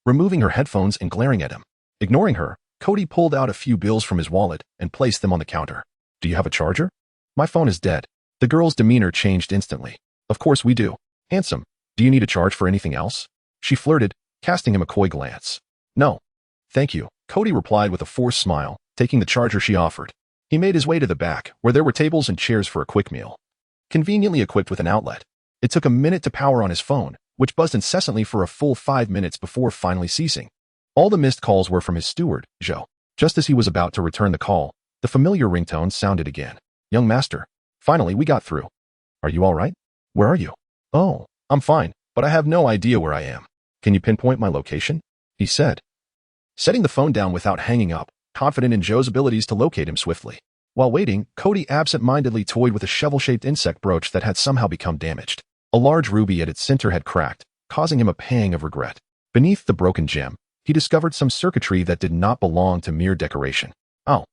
removing her headphones and glaring at him. Ignoring her, Kody pulled out a few bills from his wallet and placed them on the counter. "Do you have a charger?" "My phone is dead." The girl's demeanor changed instantly. "Of course we do. Handsome, do you need a charge for anything else?" she flirted, casting him a coy glance. "No. Thank you," Kody replied with a forced smile, taking the charger she offered. He made his way to the back, where there were tables and chairs for a quick meal, conveniently equipped with an outlet. It took a minute to power on his phone, which buzzed incessantly for a full 5 minutes before finally ceasing. All the missed calls were from his steward, Joe. Just as he was about to return the call, the familiar ringtone sounded again. "Young master, finally we got through. Are you all right? Where are you?" "Oh, I'm fine, but I have no idea where I am. Can you pinpoint my location?" he said, setting the phone down without hanging up, confident in Joe's abilities to locate him swiftly. While waiting, Kody absent-mindedly toyed with a shovel-shaped insect brooch that had somehow become damaged. A large ruby at its center had cracked, causing him a pang of regret. Beneath the broken gem, he discovered some circuitry that did not belong to mere decoration. Oh,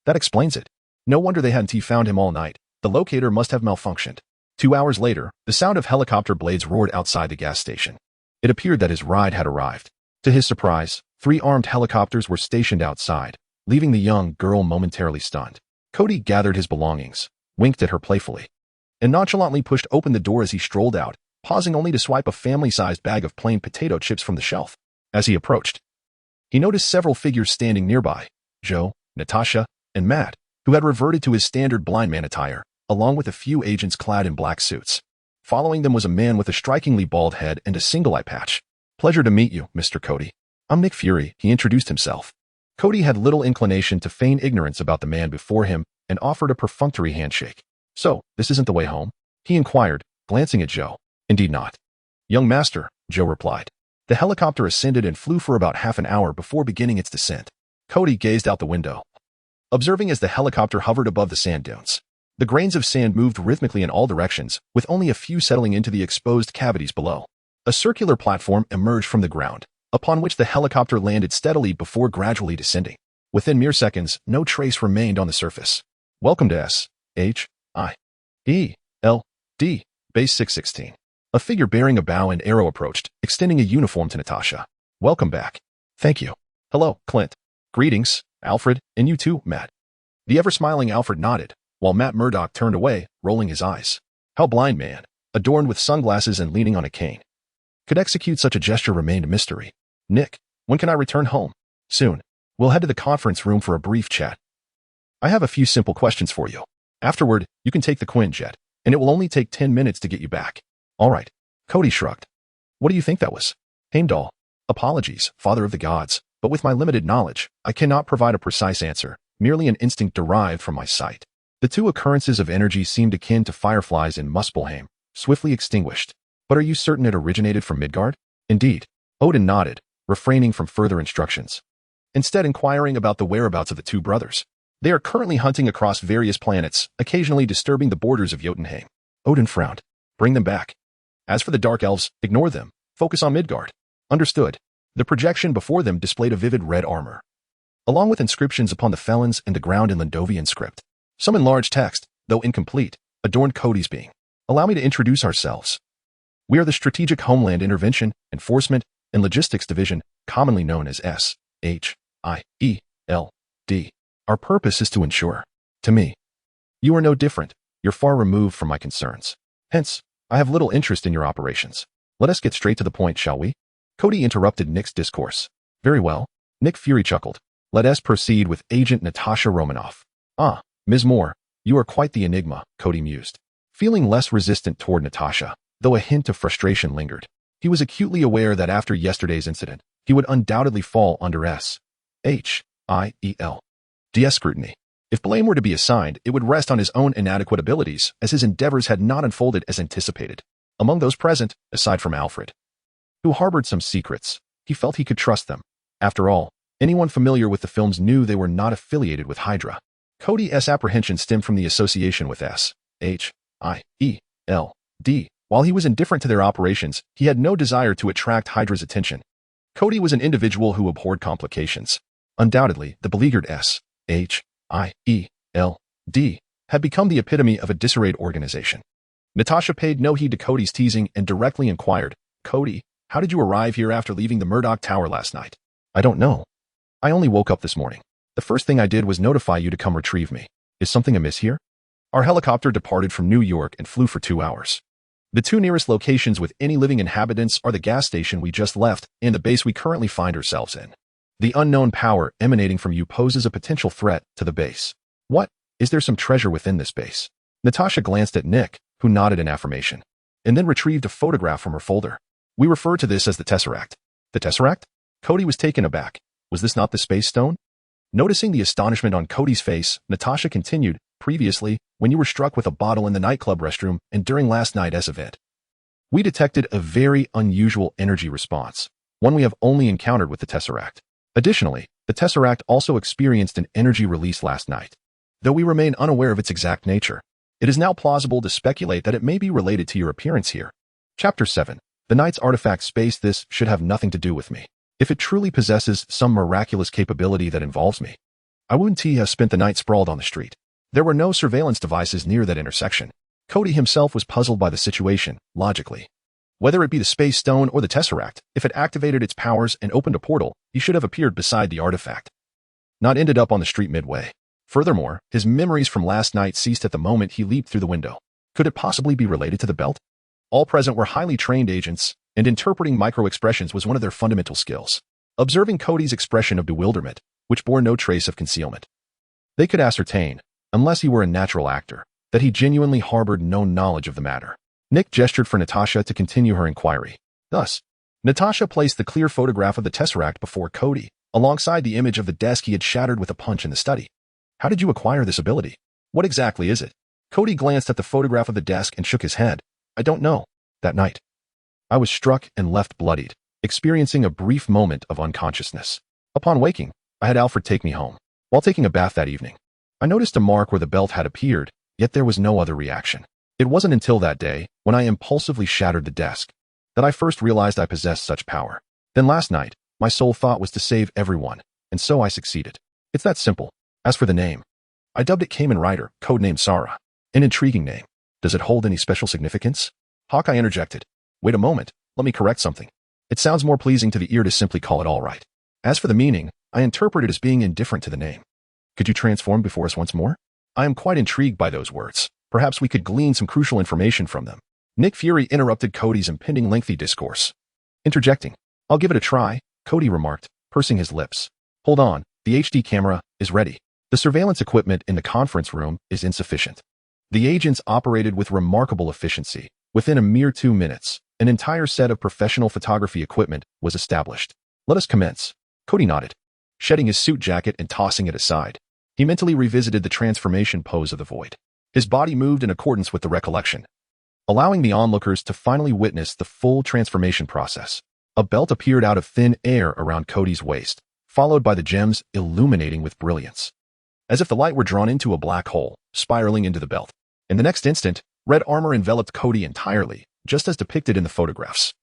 that explains it. No wonder they hadn't found him all night. The locator must have malfunctioned. 2 hours later, the sound of helicopter blades roared outside the gas station. It appeared that his ride had arrived. To his surprise, 3 armed helicopters were stationed outside, leaving the young girl momentarily stunned. Kody gathered his belongings, winked at her playfully, and nonchalantly pushed open the door as he strolled out, pausing only to swipe a family-sized bag of plain potato chips from the shelf. As he approached, he noticed several figures standing nearby: Joe, Natasha, and Matt, who had reverted to his standard blind man attire, along with a few agents clad in black suits. Following them was a man with a strikingly bald head and a single eye patch. "Pleasure to meet you, Mr. Kody. I'm Nick Fury," he introduced himself. Kody had little inclination to feign ignorance about the man before him and offered a perfunctory handshake. "So, this isn't the way home?" he inquired, glancing at Joe. "Indeed not, young master," Joe replied. The helicopter ascended and flew for about half an hour before beginning its descent. Kody gazed out the window, observing as the helicopter hovered above the sand dunes. The grains of sand moved rhythmically in all directions, with only a few settling into the exposed cavities below. A circular platform emerged from the ground, upon which the helicopter landed steadily before gradually descending. Within mere seconds, no trace remained on the surface. "Welcome to S.H.I.E.L.D. Base 616. A figure bearing a bow and arrow approached, extending a uniform to Natasha. "Welcome back." "Thank you." "Hello, Clint." "Greetings, Alfred, and you too, Matt." The ever-smiling Alfred nodded, while Matt Murdock turned away, rolling his eyes. How blind man, adorned with sunglasses and leaning on a cane, could execute such a gesture remained a mystery. "Nick, when can I return home?" "Soon. We'll head to the conference room for a brief chat. I have a few simple questions for you. Afterward, you can take the Quinjet, and it will only take 10 minutes to get you back." "All right." Kody shrugged. "What do you think that was?" "Heimdall. Apologies, father of the gods, but with my limited knowledge, I cannot provide a precise answer, merely an instinct derived from my sight." The two occurrences of energy seemed akin to fireflies in Muspelheim, swiftly extinguished. "But are you certain it originated from Midgard?" "Indeed." Odin nodded, refraining from further instructions, instead inquiring about the whereabouts of the two brothers. "They are currently hunting across various planets, occasionally disturbing the borders of Jotunheim." Odin frowned. "Bring them back. As for the Dark Elves, ignore them. Focus on Midgard." "Understood." The projection before them displayed a vivid red armor, along with inscriptions upon the felons and the ground in Lindovian script. Some in large text, though incomplete, adorned Kody's being. "Allow me to introduce ourselves. We are the Strategic Homeland Intervention, Enforcement, and Logistics Division, commonly known as S.H.I.E.L.D. Our purpose is to ensure, to me, you are no different. You're far removed from my concerns. Hence, I have little interest in your operations. Let us get straight to the point, shall we?" Kody interrupted Nick's discourse. "Very well." Nick Fury chuckled. "Let us proceed with Agent Natasha Romanoff." "Ah, Ms. Moore, you are quite the enigma," Kody mused. feeling less resistant toward Natasha, though a hint of frustration lingered. He was acutely aware that after yesterday's incident, he would undoubtedly fall under S.H.I.E.L.D.'s scrutiny. If blame were to be assigned, it would rest on his own inadequate abilities, as his endeavors had not unfolded as anticipated. Among those present, aside from Alfred, who harbored some secrets, he felt he could trust them. After all, anyone familiar with the films knew they were not affiliated with Hydra. Kody's apprehension stemmed from the association with S.H.I.E.L.D. While he was indifferent to their operations, he had no desire to attract Hydra's attention. Kody was an individual who abhorred complications. Undoubtedly, the beleaguered S.H.I.E.L.D. had become the epitome of a disarrayed organization. Natasha paid no heed to Kody's teasing and directly inquired, "Kody, how did you arrive here after leaving the Murdoch Tower last night?" "I don't know. I only woke up this morning. The first thing I did was notify you to come retrieve me. Is something amiss here?" Our helicopter departed from New York and flew for 2 hours. The two nearest locations with any living inhabitants are the gas station we just left and the base we currently find ourselves in. The unknown power emanating from you poses a potential threat to the base. What? Is there some treasure within this base? Natasha glanced at Nick, who nodded in affirmation, and then retrieved a photograph from her folder. We refer to this as the Tesseract. The Tesseract? Kody was taken aback. Was this not the Space Stone? Noticing the astonishment on Kody's face, Natasha continued, "Previously, when you were struck with a bottle in the nightclub restroom and during last night's event, we detected a very unusual energy response, one we have only encountered with the Tesseract. Additionally, the Tesseract also experienced an energy release last night. Though we remain unaware of its exact nature, it is now plausible to speculate that it may be related to your appearance here." Chapter 7. The Knight's Artifact Space. This should have nothing to do with me. If it truly possesses some miraculous capability that involves me, I wouldn't have spent the night sprawled on the street. There were no surveillance devices near that intersection. Kody himself was puzzled by the situation, logically. Whether it be the Space Stone or the Tesseract, if it activated its powers and opened a portal, he should have appeared beside the artifact, not ended up on the street midway. Furthermore, his memories from last night ceased at the moment he leaped through the window. Could it possibly be related to the belt? All present were highly trained agents, and interpreting micro-expressions was one of their fundamental skills. Observing Kody's expression of bewilderment, which bore no trace of concealment, they could ascertain, unless he were a natural actor, that he genuinely harbored no knowledge of the matter. Nick gestured for Natasha to continue her inquiry. Thus, Natasha placed the clear photograph of the Tesseract before Kody, alongside the image of the desk he had shattered with a punch in the study. "How did you acquire this ability? What exactly is it?" Kody glanced at the photograph of the desk and shook his head. "I don't know. That night, I was struck and left bloodied, experiencing a brief moment of unconsciousness. Upon waking, I had Alfred take me home. While taking a bath that evening, I noticed a mark where the belt had appeared, yet there was no other reaction. It wasn't until that day, when I impulsively shattered the desk, that I first realized I possessed such power. Then last night, my sole thought was to save everyone, and so I succeeded. It's that simple. As for the name, I dubbed it Kamen Rider, codenamed Sarah. An intriguing name. Does it hold any special significance?" Hawkeye interjected. "Wait a moment, let me correct something. It sounds more pleasing to the ear to simply call it All Right. As for the meaning, I interpret it as being indifferent to the name. Could you transform before us once more? I am quite intrigued by those words. Perhaps we could glean some crucial information from them." Nick Fury interrupted Kody's impending lengthy discourse. Interjecting, "I'll give it a try," Kody remarked, pursing his lips. "Hold on, the HD camera is ready. The surveillance equipment in the conference room is insufficient." The agents operated with remarkable efficiency. Within a mere 2 minutes, an entire set of professional photography equipment was established. "Let us commence." Kody nodded, shedding his suit jacket and tossing it aside. He mentally revisited the transformation pose of the void. His body moved in accordance with the recollection, allowing the onlookers to finally witness the full transformation process. A belt appeared out of thin air around Kody's waist, followed by the gems illuminating with brilliance, as if the light were drawn into a black hole, spiraling into the belt. In the next instant, red armor enveloped Kody entirely, just as depicted in the photographs.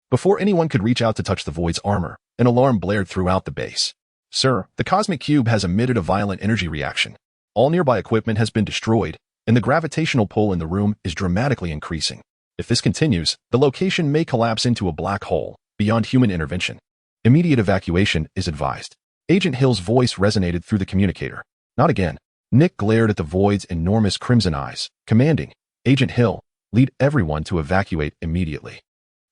Before anyone could reach out to touch the void's armor, an alarm blared throughout the base. "Sir, the cosmic cube has emitted a violent energy reaction. All nearby equipment has been destroyed, and the gravitational pull in the room is dramatically increasing. If this continues, the location may collapse into a black hole, beyond human intervention. Immediate evacuation is advised." Agent Hill's voice resonated through the communicator. "Not again." Nick glared at the void's enormous crimson eyes, commanding, "Agent Hill, lead everyone to evacuate immediately.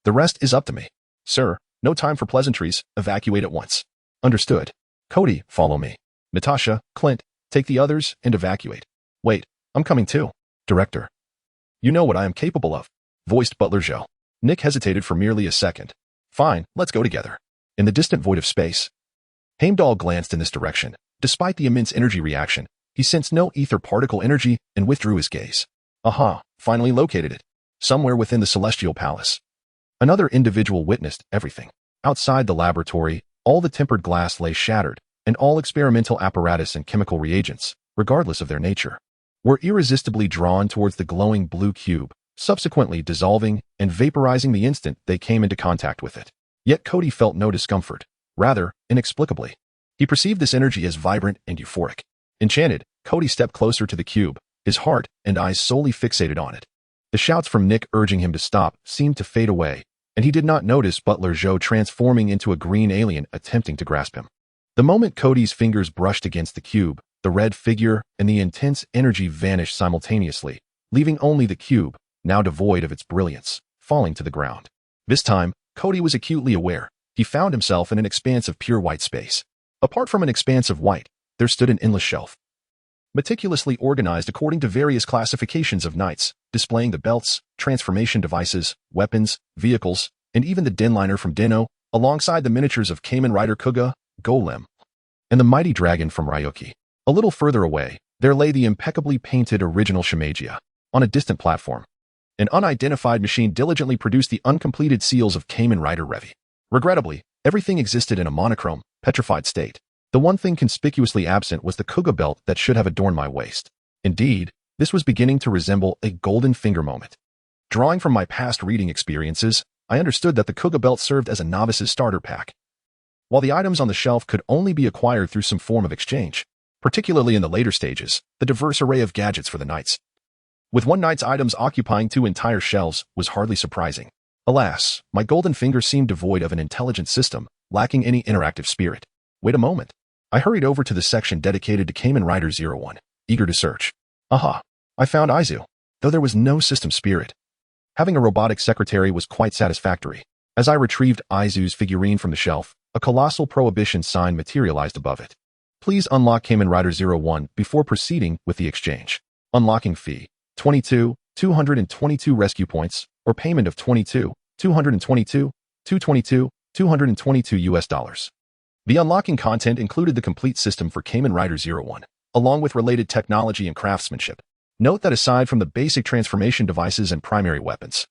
The rest is up to me." "Sir, no time for pleasantries. Evacuate at once." "Understood. Kody, follow me. Natasha, Clint, take the others and evacuate." "Wait, I'm coming too." "Director." You know what I am capable of, voiced Butler Joe. Nick hesitated for merely a second. Fine, let's go together. In the distant void of space. Heimdall glanced in this direction. Despite the immense energy reaction, he sensed no ether particle energy and withdrew his gaze. Aha, finally located it. Somewhere within the Celestial Palace. Another individual witnessed everything. Outside the laboratory, all the tempered glass lay shattered, and all experimental apparatus and chemical reagents, regardless of their nature, were irresistibly drawn towards the glowing blue cube, subsequently dissolving and vaporizing the instant they came into contact with it. Yet Kody felt no discomfort. Rather, inexplicably, he perceived this energy as vibrant and euphoric. Enchanted, Kody stepped closer to the cube, his heart and eyes solely fixated on it. The shouts from Nick urging him to stop seemed to fade away, and he did not notice Butler Joe transforming into a green alien attempting to grasp him. The moment Kody's fingers brushed against the cube, the red figure and the intense energy vanished simultaneously, leaving only the cube, now devoid of its brilliance, falling to the ground. This time, Kody was acutely aware. He found himself in an expanse of pure white space. Apart from an expanse of white, there stood an endless shelf, meticulously organized according to various classifications of knights, displaying the belts, transformation devices, weapons, vehicles, and even the denliner from Deno, alongside the miniatures of Kamen Rider Kuga, Golem, and the mighty dragon from Ryuki. A little further away, there lay the impeccably painted original Shimagia. On a distant platform, an unidentified machine diligently produced the uncompleted seals of Kamen Rider Revi. Regrettably, everything existed in a monochrome, petrified state. The one thing conspicuously absent was the Kuga belt that should have adorned my waist. Indeed, this was beginning to resemble a golden finger moment. Drawing from my past reading experiences, I understood that the Kuga belt served as a novice's starter pack, while the items on the shelf could only be acquired through some form of exchange, particularly in the later stages. The diverse array of gadgets for the knights, with one knight's items occupying 2 entire shelves, was hardly surprising. Alas, my golden finger seemed devoid of an intelligent system, lacking any interactive spirit. Wait a moment. I hurried over to the section dedicated to Kamen Rider 01, eager to search. Aha! I found Aizu, though there was no system spirit. Having a robotic secretary was quite satisfactory. As I retrieved Aizu's figurine from the shelf, a colossal prohibition sign materialized above it. Please unlock Kamen Rider 01 before proceeding with the exchange. Unlocking fee, 222 rescue points, or payment of 222 US dollars. The unlocking content included the complete system for Kamen Rider 01, along with related technology and craftsmanship. Note that aside from the basic transformation devices and primary weapons,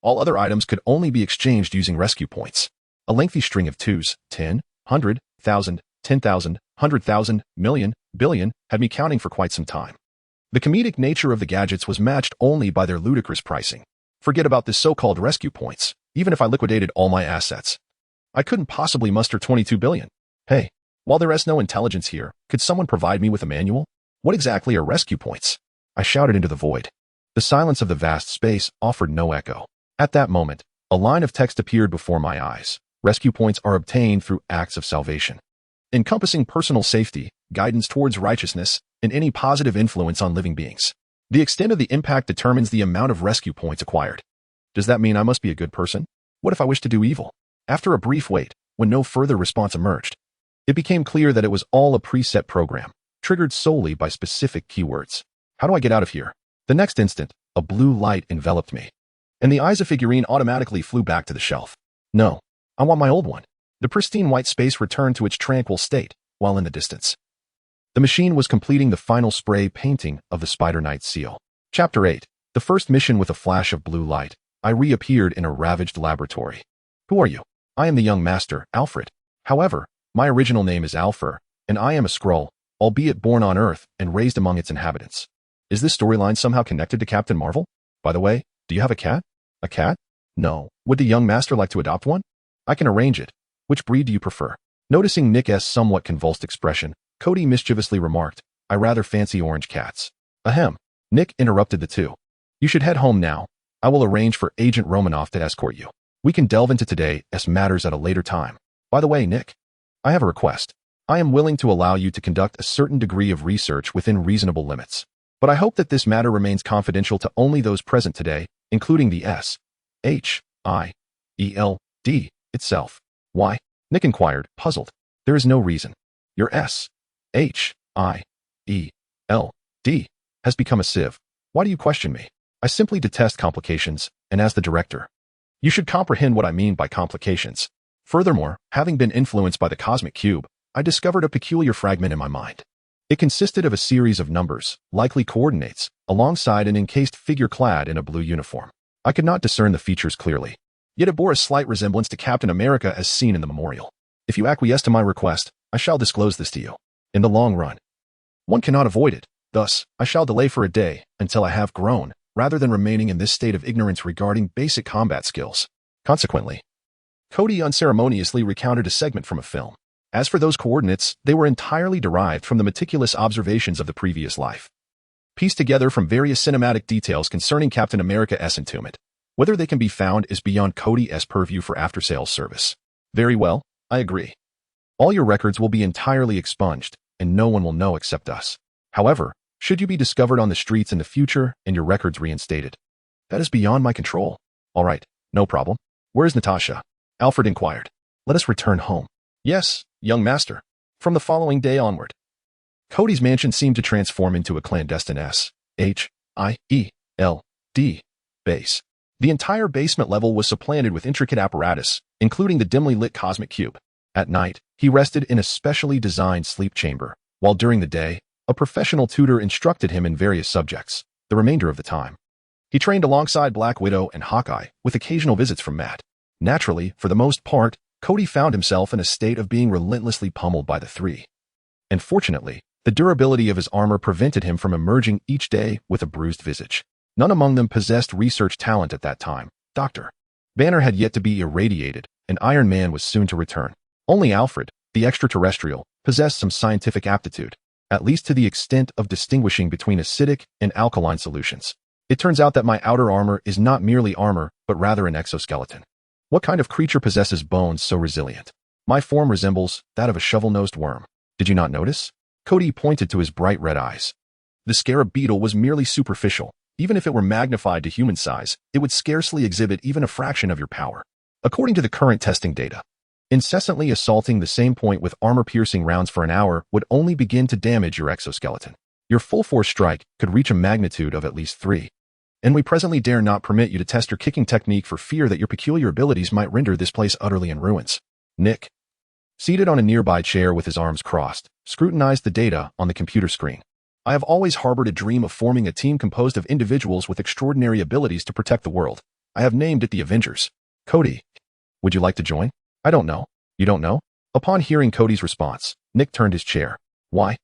all other items could only be exchanged using rescue points. A lengthy string of 2s, 10, 100, 1,000, 10,000, 100,000, million, billion had me counting for quite some time. The comedic nature of the gadgets was matched only by their ludicrous pricing. Forget about this so-called rescue points. Even if I liquidated all my assets, I couldn't possibly muster 22 billion. Hey, while there is no intelligence here, could someone provide me with a manual? What exactly are rescue points? I shouted into the void. The silence of the vast space offered no echo. At that moment, a line of text appeared before my eyes. Rescue points are obtained through acts of salvation, encompassing personal safety, guidance towards righteousness, and any positive influence on living beings. The extent of the impact determines the amount of rescue points acquired. Does that mean I must be a good person? What if I wish to do evil? After a brief wait, when no further response emerged, it became clear that it was all a preset program, triggered solely by specific keywords. How do I get out of here? The next instant, a blue light enveloped me, and the Aizu figurine automatically flew back to the shelf. No, I want my old one. The pristine white space returned to its tranquil state, while in the distance, the machine was completing the final spray painting of the Spider Knight seal. Chapter 8. The first mission. With a flash of blue light, I reappeared in a ravaged laboratory. Who are you? I am the young master, Alfred. However, my original name is Alfer, and I am a Skrull, albeit born on Earth and raised among its inhabitants. Is this storyline somehow connected to Captain Marvel? By the way, do you have a cat? A cat? No. Would the young master like to adopt one? I can arrange it. Which breed do you prefer? Noticing Nick's somewhat convulsed expression, Kody mischievously remarked, I rather fancy orange cats. Ahem. Nick interrupted the two. You should head home now. I will arrange for Agent Romanoff to escort you. We can delve into today's matters at a later time. By the way, Nick, I have a request. I am willing to allow you to conduct a certain degree of research within reasonable limits, but I hope that this matter remains confidential to only those present today, including the S.H.I.E.L.D. itself. Why? Nick inquired, puzzled. There is no reason. Your S.H.I.E.L.D. has become a sieve. Why do you question me? I simply detest complications, and as the director, you should comprehend what I mean by complications. Furthermore, having been influenced by the cosmic cube, I discovered a peculiar fragment in my mind. It consisted of a series of numbers, likely coordinates, alongside an encased figure clad in a blue uniform. I could not discern the features clearly, yet it bore a slight resemblance to Captain America as seen in the memorial. If you acquiesce to my request, I shall disclose this to you. In the long run, one cannot avoid it. Thus, I shall delay for a day until I have grown, rather than remaining in this state of ignorance regarding basic combat skills. Consequently, Kody unceremoniously recounted a segment from a film. As for those coordinates, they were entirely derived from the meticulous observations of the previous life, pieced together from various cinematic details concerning Captain America's entombment. Whether they can be found is beyond Kody's purview for after-sales service. Very well, I agree. All your records will be entirely expunged, and no one will know except us. However, should you be discovered on the streets in the future and your records reinstated, that is beyond my control. All right, no problem. Where is Natasha? Alfred inquired. Let us return home. Yes, young master. From the following day onward. Kody's mansion seemed to transform into a clandestine S-H-I-E-L-D base. The entire basement level was supplanted with intricate apparatus, including the dimly lit cosmic cube. At night, he rested in a specially designed sleep chamber, while during the day, a professional tutor instructed him in various subjects. The remainder of the time, he trained alongside Black Widow and Hawkeye, with occasional visits from Matt. Naturally, for the most part, Kody found himself in a state of being relentlessly pummeled by the three. And fortunately, the durability of his armor prevented him from emerging each day with a bruised visage. None among them possessed research talent at that time. Dr. Banner had yet to be irradiated, and Iron Man was soon to return. Only Alfred, the extraterrestrial, possessed some scientific aptitude, at least to the extent of distinguishing between acidic and alkaline solutions. It turns out that my outer armor is not merely armor, but rather an exoskeleton. What kind of creature possesses bones so resilient? My form resembles that of a shovel-nosed worm. Did you not notice? Kody pointed to his bright red eyes. The scarab beetle was merely superficial. Even if it were magnified to human size, it would scarcely exhibit even a fraction of your power. According to the current testing data, incessantly assaulting the same point with armor-piercing rounds for an hour would only begin to damage your exoskeleton. Your full-force strike could reach a magnitude of at least 3. And we presently dare not permit you to test your kicking technique for fear that your peculiar abilities might render this place utterly in ruins. Nick, seated on a nearby chair with his arms crossed, scrutinized the data on the computer screen. I have always harbored a dream of forming a team composed of individuals with extraordinary abilities to protect the world. I have named it the Avengers. Kody, would you like to join? I don't know. You don't know? Upon hearing Kody's response, Nick turned his chair. Why?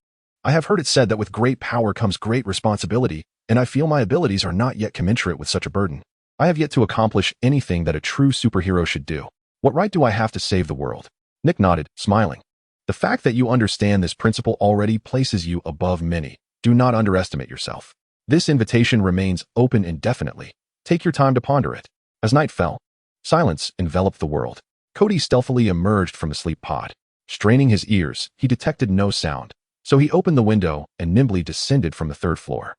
I have heard it said that with great power comes great responsibility, and I feel my abilities are not yet commensurate with such a burden. I have yet to accomplish anything that a true superhero should do. What right do I have to save the world? Nick nodded, smiling. The fact that you understand this principle already places you above many. Do not underestimate yourself. This invitation remains open indefinitely. Take your time to ponder it. As night fell, silence enveloped the world. Kody stealthily emerged from the sleep pod. Straining his ears, he detected no sound, so he opened the window and nimbly descended from the 3rd floor.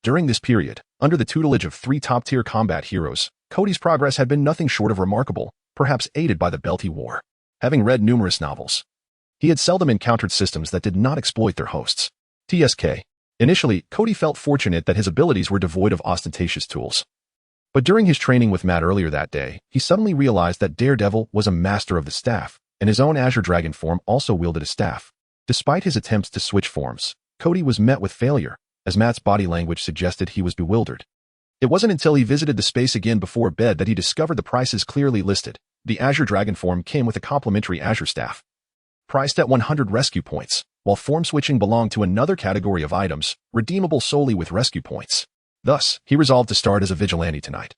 During this period, under the tutelage of 3 top-tier combat heroes, Kody's progress had been nothing short of remarkable, perhaps aided by the belt he wore. Having read numerous novels, he had seldom encountered systems that did not exploit their hosts. TSK. Initially, Kody felt fortunate that his abilities were devoid of ostentatious tools. But during his training with Matt earlier that day, he suddenly realized that Daredevil was a master of the staff, and his own Azure Dragon form also wielded a staff. Despite his attempts to switch forms, Kody was met with failure, as Matt's body language suggested he was bewildered. It wasn't until he visited the space again before bed that he discovered the prices clearly listed. The Azure Dragon form came with a complimentary Azure staff, priced at 100 rescue points, while form switching belonged to another category of items, redeemable solely with rescue points. Thus, he resolved to start as a vigilante tonight.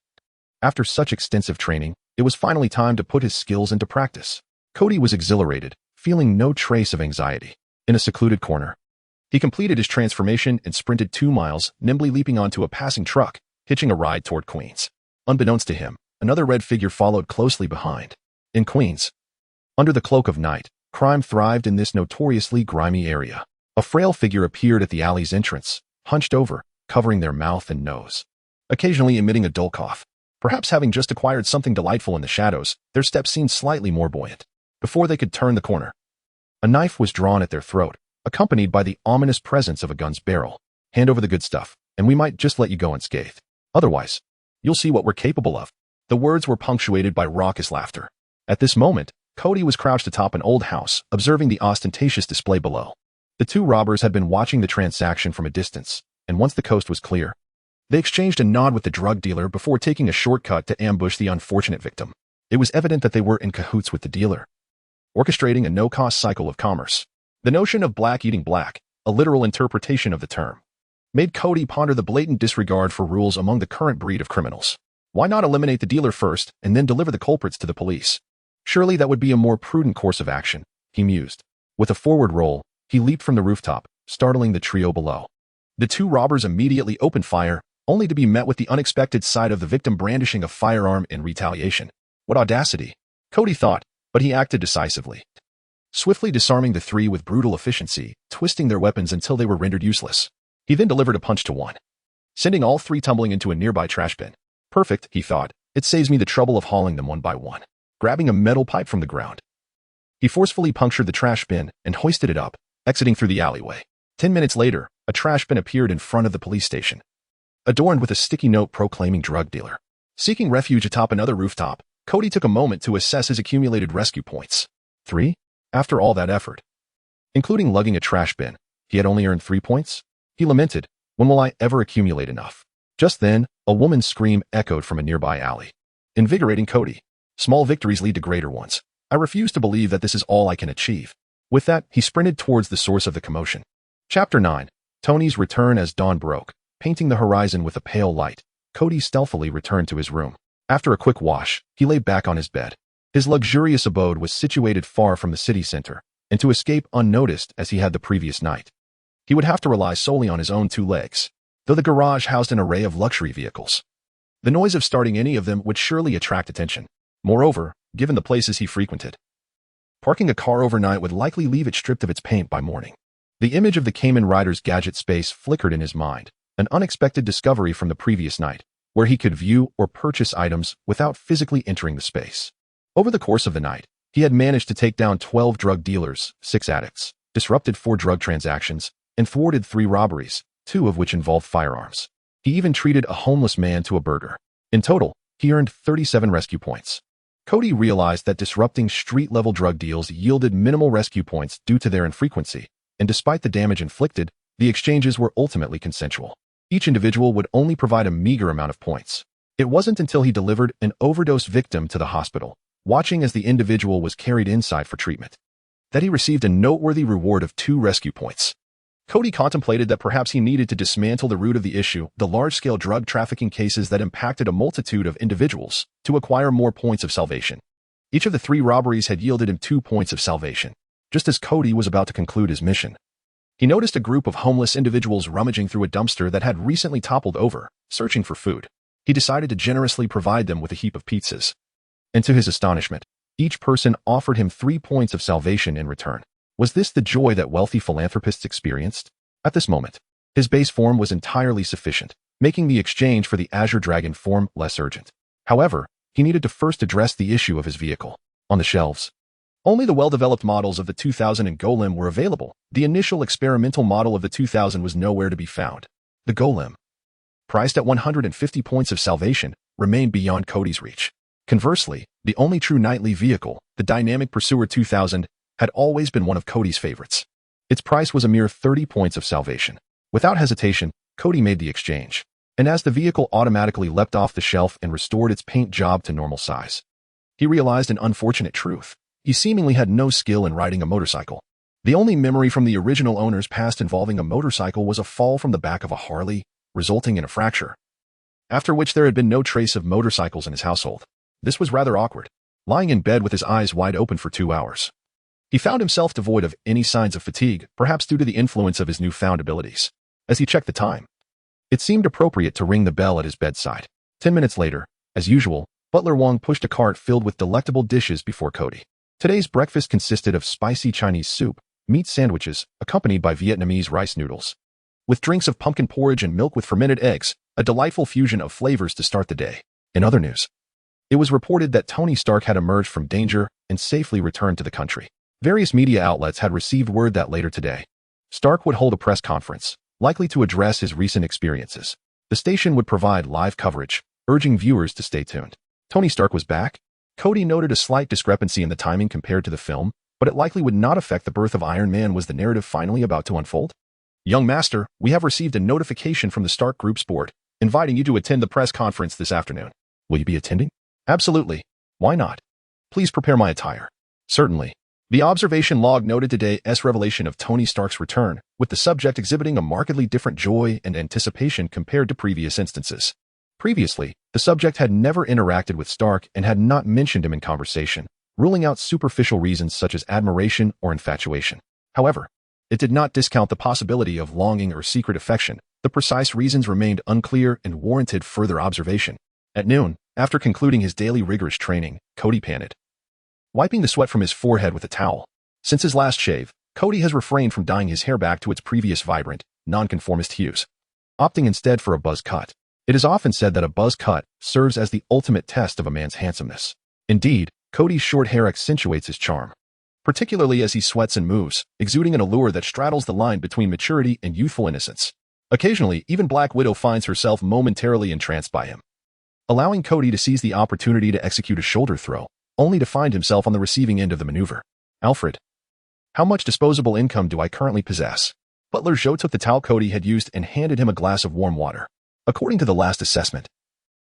After such extensive training, it was finally time to put his skills into practice. Kody was exhilarated, feeling no trace of anxiety. In a secluded corner, he completed his transformation and sprinted 2 miles, nimbly leaping onto a passing truck, hitching a ride toward Queens. Unbeknownst to him, another red figure followed closely behind. In Queens, under the cloak of night, crime thrived in this notoriously grimy area. A frail figure appeared at the alley's entrance, hunched over, covering their mouth and nose, occasionally emitting a dull cough. Perhaps having just acquired something delightful in the shadows, their steps seemed slightly more buoyant. Before they could turn the corner, a knife was drawn at their throat, accompanied by the ominous presence of a gun's barrel. Hand over the good stuff, and we might just let you go unscathed. Otherwise, you'll see what we're capable of. The words were punctuated by raucous laughter. At this moment, Kody was crouched atop an old house, observing the ostentatious display below. The two robbers had been watching the transaction from a distance, and once the coast was clear, they exchanged a nod with the drug dealer before taking a shortcut to ambush the unfortunate victim. It was evident that they were in cahoots with the dealer, orchestrating a no-cost cycle of commerce. The notion of black eating black, a literal interpretation of the term, made Kody ponder the blatant disregard for rules among the current breed of criminals. Why not eliminate the dealer first and then deliver the culprits to the police? Surely that would be a more prudent course of action, he mused. With a forward roll, he leaped from the rooftop, startling the trio below. The two robbers immediately opened fire, only to be met with the unexpected sight of the victim brandishing a firearm in retaliation. What audacity, Kody thought, but he acted decisively, swiftly disarming the three with brutal efficiency, twisting their weapons until they were rendered useless. He then delivered a punch to one, sending all three tumbling into a nearby trash bin. Perfect, he thought. It saves me the trouble of hauling them one by one. Grabbing a metal pipe from the ground, he forcefully punctured the trash bin and hoisted it up, exiting through the alleyway. 10 minutes later, a trash bin appeared in front of the police station, adorned with a sticky note proclaiming drug dealer. Seeking refuge atop another rooftop, Kody took a moment to assess his accumulated rescue points. 3? After all that effort, including lugging a trash bin, he had only earned 3 points? He lamented, when will I ever accumulate enough? Just then, a woman's scream echoed from a nearby alley. Invigorating Kody. Small victories lead to greater ones. I refuse to believe that this is all I can achieve. With that, he sprinted towards the source of the commotion. Chapter 9. Tony's return. As dawn broke, painting the horizon with a pale light, Kody stealthily returned to his room. After a quick wash, he lay back on his bed. His luxurious abode was situated far from the city center, and to escape unnoticed as he had the previous night, he would have to rely solely on his own 2 legs, though the garage housed an array of luxury vehicles. The noise of starting any of them would surely attract attention. Moreover, given the places he frequented, parking a car overnight would likely leave it stripped of its paint by morning. The image of the Kamen Rider's gadget space flickered in his mind, an unexpected discovery from the previous night, where he could view or purchase items without physically entering the space. Over the course of the night, he had managed to take down 12 drug dealers, 6 addicts, disrupted 4 drug transactions, and thwarted 3 robberies, 2 of which involved firearms. He even treated a homeless man to a burger. In total, he earned 37 rescue points. Kody realized that disrupting street-level drug deals yielded minimal rescue points due to their infrequency, and despite the damage inflicted, the exchanges were ultimately consensual. Each individual would only provide a meager amount of points. It wasn't until he delivered an overdose victim to the hospital, watching as the individual was carried inside for treatment, that he received a noteworthy reward of 2 rescue points. Kody contemplated that perhaps he needed to dismantle the root of the issue, the large-scale drug trafficking cases that impacted a multitude of individuals, to acquire more points of salvation. Each of the 3 robberies had yielded him 2 points of salvation. Just as Kody was about to conclude his mission, he noticed a group of homeless individuals rummaging through a dumpster that had recently toppled over, searching for food. He decided to generously provide them with a heap of pizzas. And to his astonishment, each person offered him 3 points of salvation in return. Was this the joy that wealthy philanthropists experienced? At this moment, his base form was entirely sufficient, making the exchange for the Azure Dragon form less urgent. However, he needed to first address the issue of his vehicle. On the shelves, only the well-developed models of the 2000 and Golem were available. The initial experimental model of the 2000 was nowhere to be found. The Golem, priced at 150 points of salvation, remained beyond Kody's reach. Conversely, the only true knightly vehicle, the Dynamic Pursuer 2000, had always been one of Kody's favorites. Its price was a mere 30 points of salvation. Without hesitation, Kody made the exchange, and as the vehicle automatically leapt off the shelf and restored its paint job to normal size, he realized an unfortunate truth. He seemingly had no skill in riding a motorcycle. The only memory from the original owner's past involving a motorcycle was a fall from the back of a Harley, resulting in a fracture, after which there had been no trace of motorcycles in his household. This was rather awkward. Lying in bed with his eyes wide open for 2 hours, he found himself devoid of any signs of fatigue, perhaps due to the influence of his newfound abilities. As he checked the time, it seemed appropriate to ring the bell at his bedside. 10 minutes later, as usual, Butler Wong pushed a cart filled with delectable dishes before Kody. Today's breakfast consisted of spicy Chinese soup, meat sandwiches, accompanied by Vietnamese rice noodles, with drinks of pumpkin porridge and milk with fermented eggs, a delightful fusion of flavors to start the day. In other news, it was reported that Tony Stark had emerged from danger and safely returned to the country. Various media outlets had received word that later today, Stark would hold a press conference, likely to address his recent experiences. The station would provide live coverage, urging viewers to stay tuned. Tony Stark was back? Kody noted a slight discrepancy in the timing compared to the film, but it likely would not affect the birth of Iron Man. Was the narrative finally about to unfold? Young Master, we have received a notification from the Stark Group's board, inviting you to attend the press conference this afternoon. Will you be attending? Absolutely. Why not? Please prepare my attire. Certainly. The observation log noted today's revelation of Tony Stark's return, with the subject exhibiting a markedly different joy and anticipation compared to previous instances. Previously, the subject had never interacted with Stark and had not mentioned him in conversation, ruling out superficial reasons such as admiration or infatuation. However, it did not discount the possibility of longing or secret affection. The precise reasons remained unclear and warranted further observation. At noon, after concluding his daily rigorous training, Kody panted, wiping the sweat from his forehead with a towel. Since his last shave, Kody has refrained from dyeing his hair back to its previous vibrant, nonconformist hues, opting instead for a buzz cut. It is often said that a buzz cut serves as the ultimate test of a man's handsomeness. Indeed, Kody's short hair accentuates his charm, particularly as he sweats and moves, exuding an allure that straddles the line between maturity and youthful innocence. Occasionally, even Black Widow finds herself momentarily entranced by him, allowing Kody to seize the opportunity to execute a shoulder throw, only to find himself on the receiving end of the maneuver. Alfred, how much disposable income do I currently possess? Butler Joe took the towel Kody had used and handed him a glass of warm water. According to the last assessment,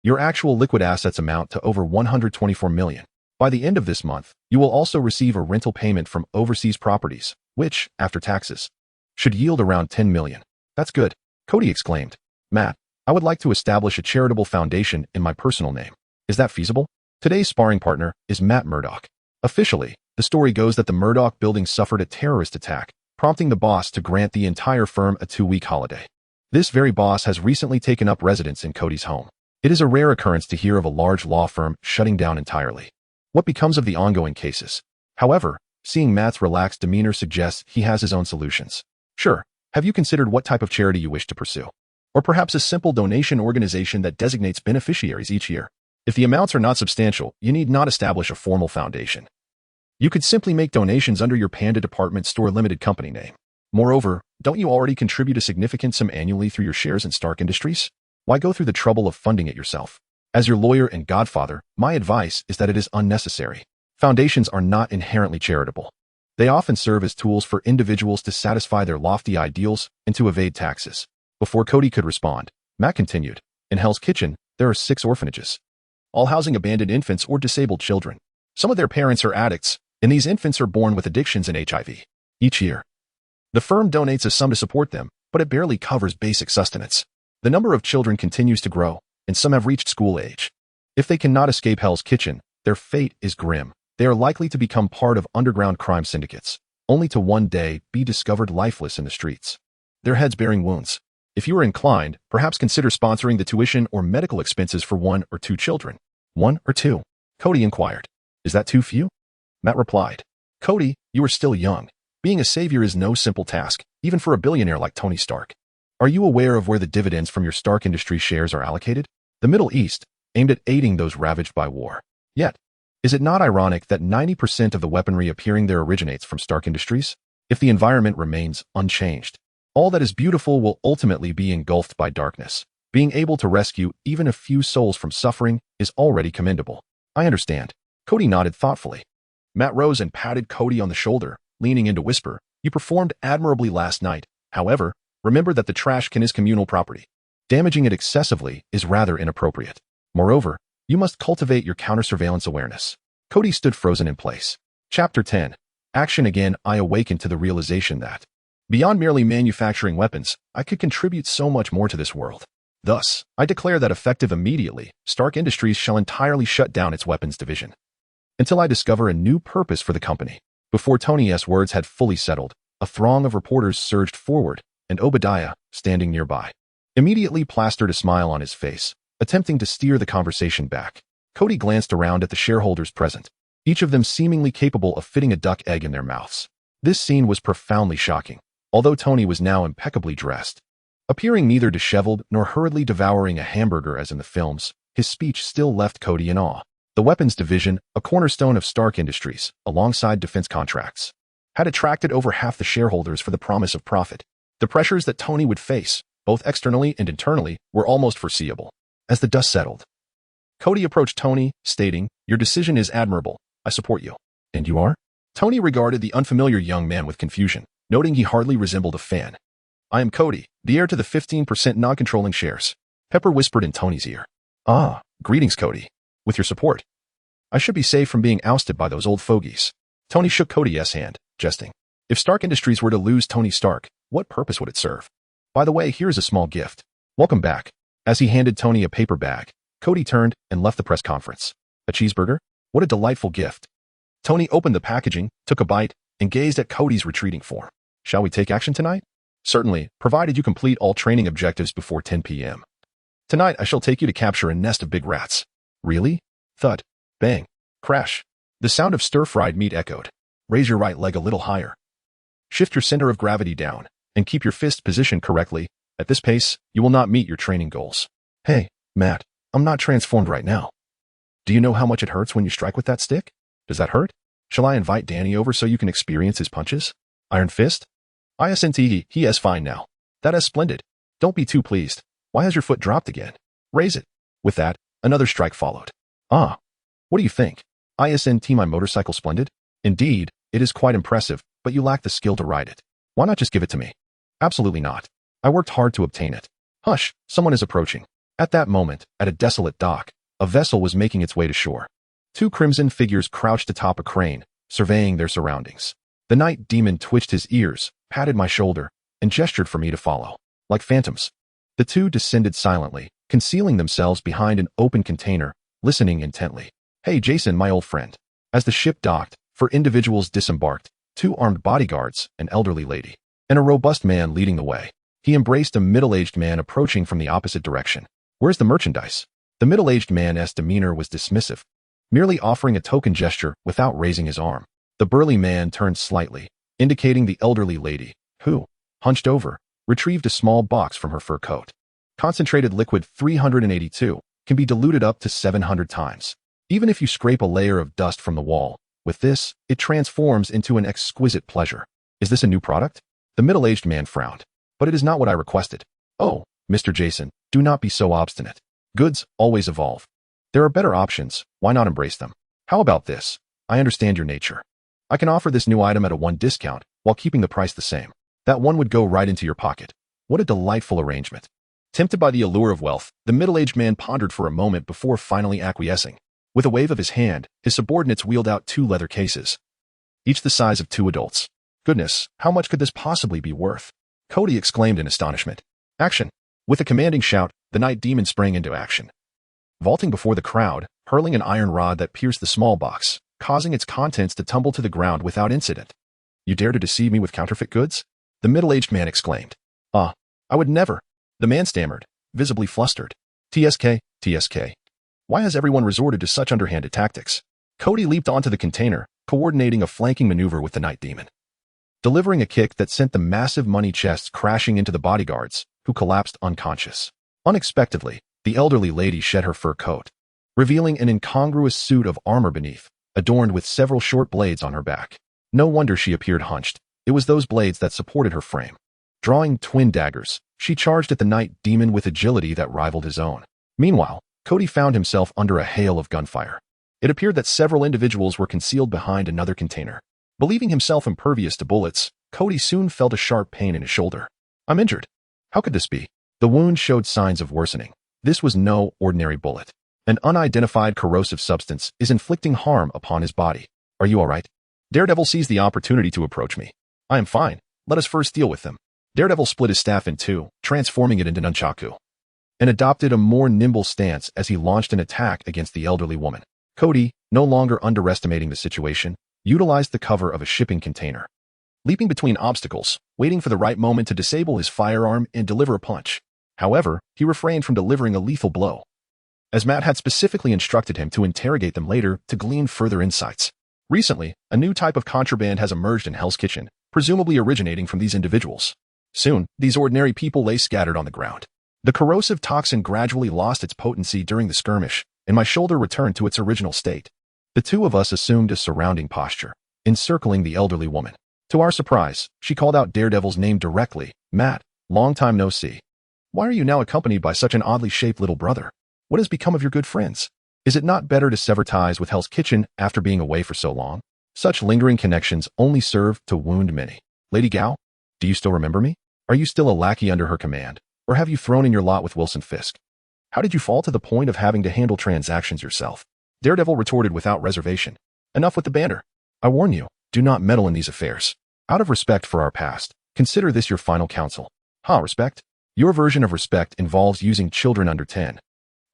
your actual liquid assets amount to over 124 million. By the end of this month, you will also receive a rental payment from overseas properties, which, after taxes, should yield around 10 million. That's good, Kody exclaimed. Matt, I would like to establish a charitable foundation in my personal name. Is that feasible? Today's sparring partner is Matt Murdock. Officially, the story goes that the Murdock building suffered a terrorist attack, prompting the boss to grant the entire firm a 2-week holiday. This very boss has recently taken up residence in Kody's home. It is a rare occurrence to hear of a large law firm shutting down entirely. What becomes of the ongoing cases? However, seeing Matt's relaxed demeanor suggests he has his own solutions. Sure, have you considered what type of charity you wish to pursue? Or perhaps a simple donation organization that designates beneficiaries each year? If the amounts are not substantial, you need not establish a formal foundation. You could simply make donations under your Panda Department Store Limited company name. Moreover, don't you already contribute a significant sum annually through your shares in Stark Industries? Why go through the trouble of funding it yourself? As your lawyer and godfather, my advice is that it is unnecessary. Foundations are not inherently charitable. They often serve as tools for individuals to satisfy their lofty ideals and to evade taxes. Before Kody could respond, Matt continued, in Hell's Kitchen, there are 6 orphanages, all housing abandoned infants or disabled children. Some of their parents are addicts, and these infants are born with addictions and HIV. Each year, the firm donates a sum to support them, but it barely covers basic sustenance. The number of children continues to grow, and some have reached school age. If they cannot escape Hell's Kitchen, their fate is grim. They are likely to become part of underground crime syndicates, only to one day be discovered lifeless in the streets, their heads bearing wounds. If you are inclined, perhaps consider sponsoring the tuition or medical expenses for 1 or 2 children. 1 or 2? Kody inquired. Is that too few? Matt replied. Kody, you are still young. Being a savior is no simple task, even for a billionaire like Tony Stark. Are you aware of where the dividends from your Stark Industries shares are allocated? The Middle East, aimed at aiding those ravaged by war. Yet, is it not ironic that 90% of the weaponry appearing there originates from Stark Industries? If the environment remains unchanged, all that is beautiful will ultimately be engulfed by darkness. Being able to rescue even a few souls from suffering is already commendable. I understand. Kody nodded thoughtfully. Matt rose and patted Kody on the shoulder, leaning in to whisper, you performed admirably last night. However, remember that the trash can is communal property. Damaging it excessively is rather inappropriate. Moreover, you must cultivate your counter-surveillance awareness. Kody stood frozen in place. Chapter 10. Action again. I awakened to the realization that, beyond merely manufacturing weapons, I could contribute so much more to this world. Thus, I declare that effective immediately, Stark Industries shall entirely shut down its weapons division, until I discover a new purpose for the company. Before Tony's words had fully settled, a throng of reporters surged forward, and Obadiah, standing nearby, immediately plastered a smile on his face, attempting to steer the conversation back. Kody glanced around at the shareholders present, each of them seemingly capable of fitting a duck egg in their mouths. This scene was profoundly shocking, although Tony was now impeccably dressed. Appearing neither disheveled nor hurriedly devouring a hamburger as in the films, his speech still left Kody in awe. The weapons division, a cornerstone of Stark Industries, alongside defense contracts, had attracted over half the shareholders for the promise of profit. The pressures that Tony would face, both externally and internally, were almost foreseeable. As the dust settled, Kody approached Tony, stating, "Your decision is admirable. I support you." "And you are?" Tony regarded the unfamiliar young man with confusion, noting he hardly resembled a fan. "I am Kody, the heir to the 15% non-controlling shares," Pepper whispered in Tony's ear. "Ah, greetings, Kody. With your support, I should be safe from being ousted by those old fogies." Tony shook Kody's hand, jesting. If Stark Industries were to lose Tony Stark, what purpose would it serve? "By the way, here is a small gift. Welcome back." As he handed Tony a paper bag, Kody turned and left the press conference. "A cheeseburger? What a delightful gift." Tony opened the packaging, took a bite, and gazed at Kody's retreating form. "Shall we take action tonight?" "Certainly, provided you complete all training objectives before 10 p.m. Tonight I shall take you to capture a nest of big rats." "Really?" Thud. Bang. Crash. The sound of stir-fried meat echoed. "Raise your right leg a little higher. Shift your center of gravity down, and keep your fist positioned correctly. At this pace, you will not meet your training goals." "Hey, Matt, I'm not transformed right now." "Do you know how much it hurts when you strike with that stick? Does that hurt? Shall I invite Danny over so you can experience his punches?" "Iron Fist?" "Isn't he is fine now." "That is splendid. Don't be too pleased. Why has your foot dropped again? Raise it." With that, another strike followed. "Ah. What do you think? Isn't my motorcycle splendid?" "Indeed, it is quite impressive, but you lack the skill to ride it. Why not just give it to me?" "Absolutely not. I worked hard to obtain it." "Hush, someone is approaching." At that moment, at a desolate dock, a vessel was making its way to shore. Two crimson figures crouched atop a crane, surveying their surroundings. The night demon twitched his ears, patted my shoulder, and gestured for me to follow. Like phantoms, the two descended silently, concealing themselves behind an open container, listening intently. "Hey, Jason, my old friend." As the ship docked, 4 individuals disembarked, 2 armed bodyguards, an elderly lady, and a robust man leading the way. He embraced a middle-aged man approaching from the opposite direction. "Where's the merchandise?" The middle-aged man's demeanor was dismissive, merely offering a token gesture without raising his arm. The burly man turned slightly, indicating the elderly lady, who, hunched over, retrieved a small box from her fur coat. Concentrated liquid 382 can be diluted up to 700 times. Even if you scrape a layer of dust from the wall, with this, it transforms into an exquisite pleasure. "Is this a new product?" The middle-aged man frowned. "But it is not what I requested." "Oh, Mr. Jason, do not be so obstinate. Goods always evolve. There are better options, why not embrace them? How about this? I understand your nature. I can offer this new item at a 1 discount, while keeping the price the same. That 1 would go right into your pocket." What a delightful arrangement. Tempted by the allure of wealth, the middle-aged man pondered for a moment before finally acquiescing. With a wave of his hand, his subordinates wheeled out 2 leather cases, each the size of 2 adults. "Goodness, how much could this possibly be worth?" Kody exclaimed in astonishment. "Action!" With a commanding shout, the night demon sprang into action. Vaulting before the crowd, hurling an iron rod that pierced the small box, causing its contents to tumble to the ground without incident. "You dare to deceive me with counterfeit goods?" the middle-aged man exclaimed. "Ah, I would never." The man stammered, visibly flustered. TSK. Why has everyone resorted to such underhanded tactics?" Kody leaped onto the container, coordinating a flanking maneuver with the night demon, delivering a kick that sent the massive money chests crashing into the bodyguards, who collapsed unconscious. Unexpectedly, the elderly lady shed her fur coat, revealing an incongruous suit of armor beneath, adorned with several short blades on her back. No wonder she appeared hunched. It was those blades that supported her frame. Drawing twin daggers, she charged at the night demon with agility that rivaled his own. Meanwhile, Kody found himself under a hail of gunfire. It appeared that several individuals were concealed behind another container. Believing himself impervious to bullets, Kody soon felt a sharp pain in his shoulder. "I'm injured. How could this be?" The wound showed signs of worsening. This was no ordinary bullet. An unidentified corrosive substance is inflicting harm upon his body. "Are you all right?" Daredevil seized the opportunity to approach me. "I am fine. Let us first deal with them." Daredevil split his staff in 2, transforming it into nunchaku, and adopted a more nimble stance as he launched an attack against the elderly woman. Kody, no longer underestimating the situation, utilized the cover of a shipping container, leaping between obstacles, waiting for the right moment to disable his firearm and deliver a punch. However, he refrained from delivering a lethal blow, as Matt had specifically instructed him to interrogate them later to glean further insights. Recently, a new type of contraband has emerged in Hell's Kitchen, presumably originating from these individuals. Soon, these ordinary people lay scattered on the ground. The corrosive toxin gradually lost its potency during the skirmish, and my shoulder returned to its original state. The 2 of us assumed a surrounding posture, encircling the elderly woman. To our surprise, she called out Daredevil's name directly. "Matt, long time no see." Why are you now accompanied by such an oddly shaped little brother? What has become of your good friends? Is it not better to sever ties with Hell's Kitchen after being away for so long? Such lingering connections only serve to wound many. Lady Gao, do you still remember me? Are you still a lackey under her command, or have you thrown in your lot with Wilson Fisk? How did you fall to the point of having to handle transactions yourself? Daredevil retorted without reservation. Enough with the banter. I warn you, do not meddle in these affairs. Out of respect for our past, consider this your final counsel. Respect? Your version of respect involves using children under 10.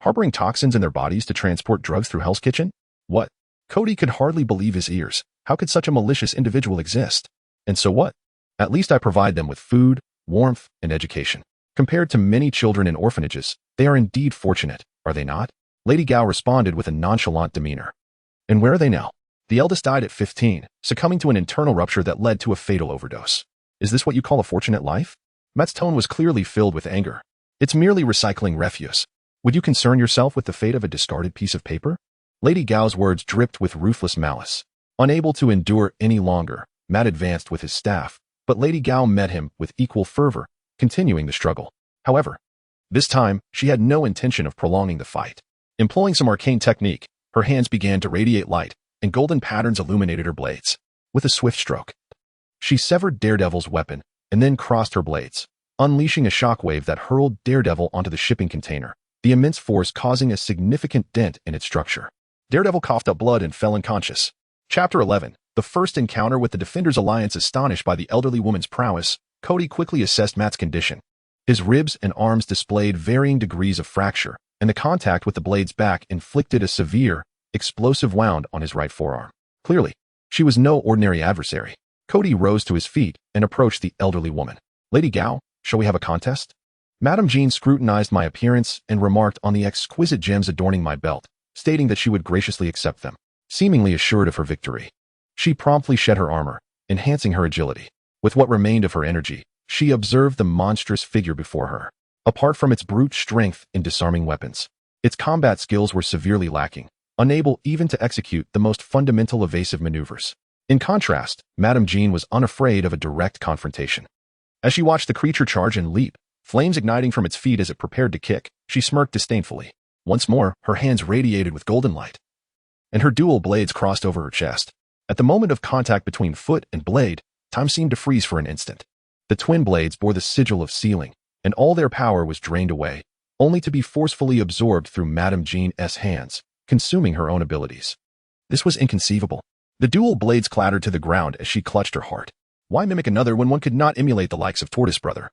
Harboring toxins in their bodies to transport drugs through Hell's Kitchen? What? Kody could hardly believe his ears. How could such a malicious individual exist? And so what? At least I provide them with food, warmth, and education. Compared to many children in orphanages, they are indeed fortunate, are they not? Lady Gao responded with a nonchalant demeanor. And where are they now? The eldest died at 15, succumbing to an internal rupture that led to a fatal overdose. Is this what you call a fortunate life? Matt's tone was clearly filled with anger. It's merely recycling refuse. Would you concern yourself with the fate of a discarded piece of paper? Lady Gao's words dripped with ruthless malice. Unable to endure any longer, Matt advanced with his staff, but Lady Gao met him with equal fervor, continuing the struggle. However, this time, she had no intention of prolonging the fight. Employing some arcane technique, her hands began to radiate light, and golden patterns illuminated her blades. With a swift stroke, she severed Daredevil's weapon, and then crossed her blades, unleashing a shockwave that hurled Daredevil onto the shipping container, the immense force causing a significant dent in its structure. Daredevil coughed up blood and fell unconscious. Chapter 11. The first encounter with the Defenders Alliance. Astonished by the elderly woman's prowess, Kody quickly assessed Matt's condition. His ribs and arms displayed varying degrees of fracture, and the contact with the blade's back inflicted a severe, explosive wound on his right forearm. Clearly, she was no ordinary adversary. Kody rose to his feet and approached the elderly woman. Lady Gao, shall we have a contest? Madame Jean scrutinized my appearance and remarked on the exquisite gems adorning my belt, stating that she would graciously accept them. Seemingly assured of her victory, she promptly shed her armor, enhancing her agility. With what remained of her energy, she observed the monstrous figure before her. Apart from its brute strength in disarming weapons, its combat skills were severely lacking, unable even to execute the most fundamental evasive maneuvers. In contrast, Madame Jean was unafraid of a direct confrontation. As she watched the creature charge and leap, flames igniting from its feet as it prepared to kick, she smirked disdainfully. Once more, her hands radiated with golden light, and her dual blades crossed over her chest. At the moment of contact between foot and blade, time seemed to freeze for an instant. The twin blades bore the sigil of sealing, and all their power was drained away, only to be forcefully absorbed through Madame Jean's hands, consuming her own abilities. This was inconceivable. The dual blades clattered to the ground as she clutched her heart. Why mimic another when one could not emulate the likes of Tortoise Brother?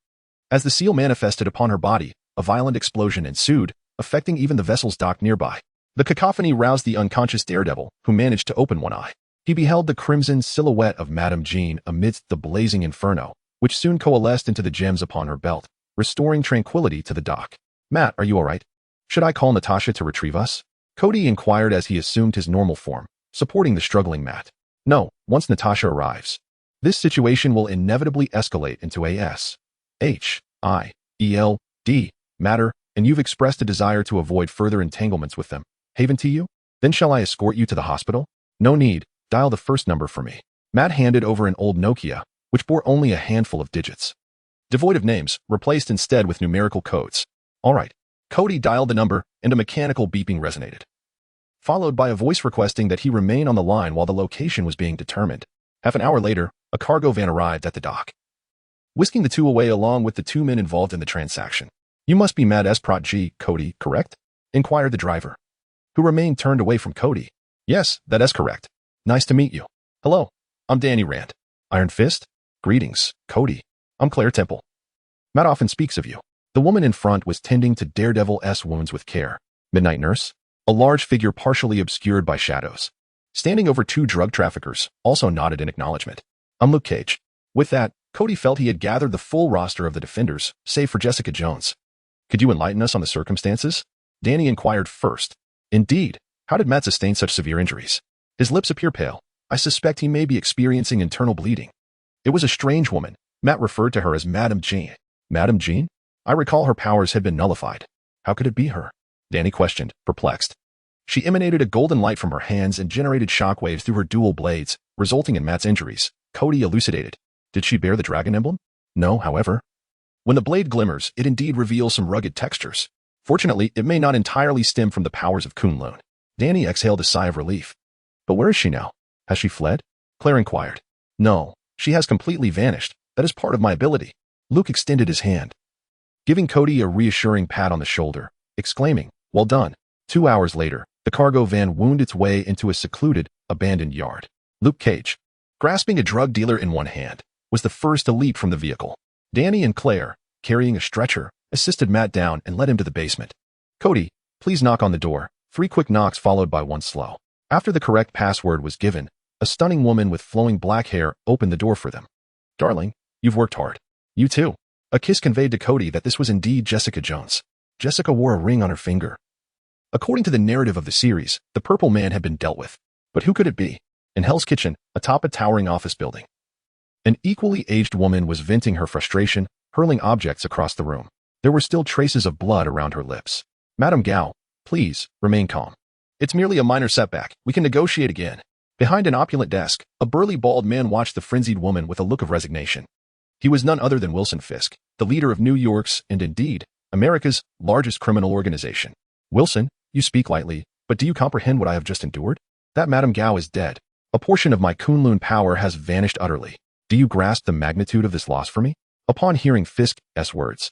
As the seal manifested upon her body, a violent explosion ensued, affecting even the vessels docked nearby. The cacophony roused the unconscious Daredevil, who managed to open one eye. He beheld the crimson silhouette of Madame Jean amidst the blazing inferno, which soon coalesced into the gems upon her belt, restoring tranquility to the dock. Matt, are you all right? Should I call Natasha to retrieve us? Kody inquired as he assumed his normal form, supporting the struggling Matt. No, once Natasha arrives, this situation will inevitably escalate into S-H-I-E-L-D matter, and you've expressed a desire to avoid further entanglements with them. Haven to you? Then shall I escort you to the hospital? No need, dial the first number for me. Matt handed over an old Nokia, which bore only a handful of digits. Devoid of names, replaced instead with numerical codes. All right. Kody dialed the number, and a mechanical beeping resonated, followed by a voice requesting that he remain on the line while the location was being determined. Half an hour later, a cargo van arrived at the dock, whisking the two away along with the two men involved in the transaction. You must be Mad Esprot G, Kody, correct? Inquired the driver, who remained turned away from Kody. Yes, that is correct. Nice to meet you. Hello, I'm Danny Rand. Iron Fist? Greetings, Kody. I'm Claire Temple. Matt often speaks of you. The woman in front was tending to Daredevil's wounds with care. Midnight Nurse? A large figure partially obscured by shadows, standing over two drug traffickers, also nodded in acknowledgement. I'm Luke Cage. With that, Kody felt he had gathered the full roster of the Defenders, save for Jessica Jones. Could you enlighten us on the circumstances? Danny inquired first. Indeed, how did Matt sustain such severe injuries? His lips appear pale. I suspect he may be experiencing internal bleeding. It was a strange woman. Matt referred to her as Madame Jean. Madame Jean? I recall her powers had been nullified. How could it be her? Danny questioned, perplexed. She emanated a golden light from her hands and generated shockwaves through her dual blades, resulting in Matt's injuries. Kody elucidated. Did she bear the dragon emblem? No, however. When the blade glimmers, it indeed reveals some rugged textures. Fortunately, it may not entirely stem from the powers of Kunlun. Danny exhaled a sigh of relief. But where is she now? Has she fled? Claire inquired. No, she has completely vanished. That is part of my ability. Luke extended his hand, giving Kody a reassuring pat on the shoulder, exclaiming, well done. 2 hours later, the cargo van wound its way into a secluded, abandoned yard. Luke Cage, grasping a drug dealer in one hand, was the first to leap from the vehicle. Danny and Claire, carrying a stretcher, assisted Matt down and led him to the basement. Kody, please knock on the door. 3 quick knocks followed by 1 slow. After the correct password was given, a stunning woman with flowing black hair opened the door for them. Darling, you've worked hard. You too. A kiss conveyed to Kody that this was indeed Jessica Jones. Jessica wore a ring on her finger. According to the narrative of the series, the Purple Man had been dealt with. But who could it be? In Hell's Kitchen, atop a towering office building, an equally aged woman was venting her frustration, hurling objects across the room. There were still traces of blood around her lips. Madame Gao, please, remain calm. It's merely a minor setback. We can negotiate again. Behind an opulent desk, a burly bald man watched the frenzied woman with a look of resignation. He was none other than Wilson Fisk, the leader of New York's, and indeed, America's, largest criminal organization. Wilson, you speak lightly, but do you comprehend what I have just endured? That Madame Gao is dead. A portion of my Kunlun power has vanished utterly. Do you grasp the magnitude of this loss for me? Upon hearing Fisk's words,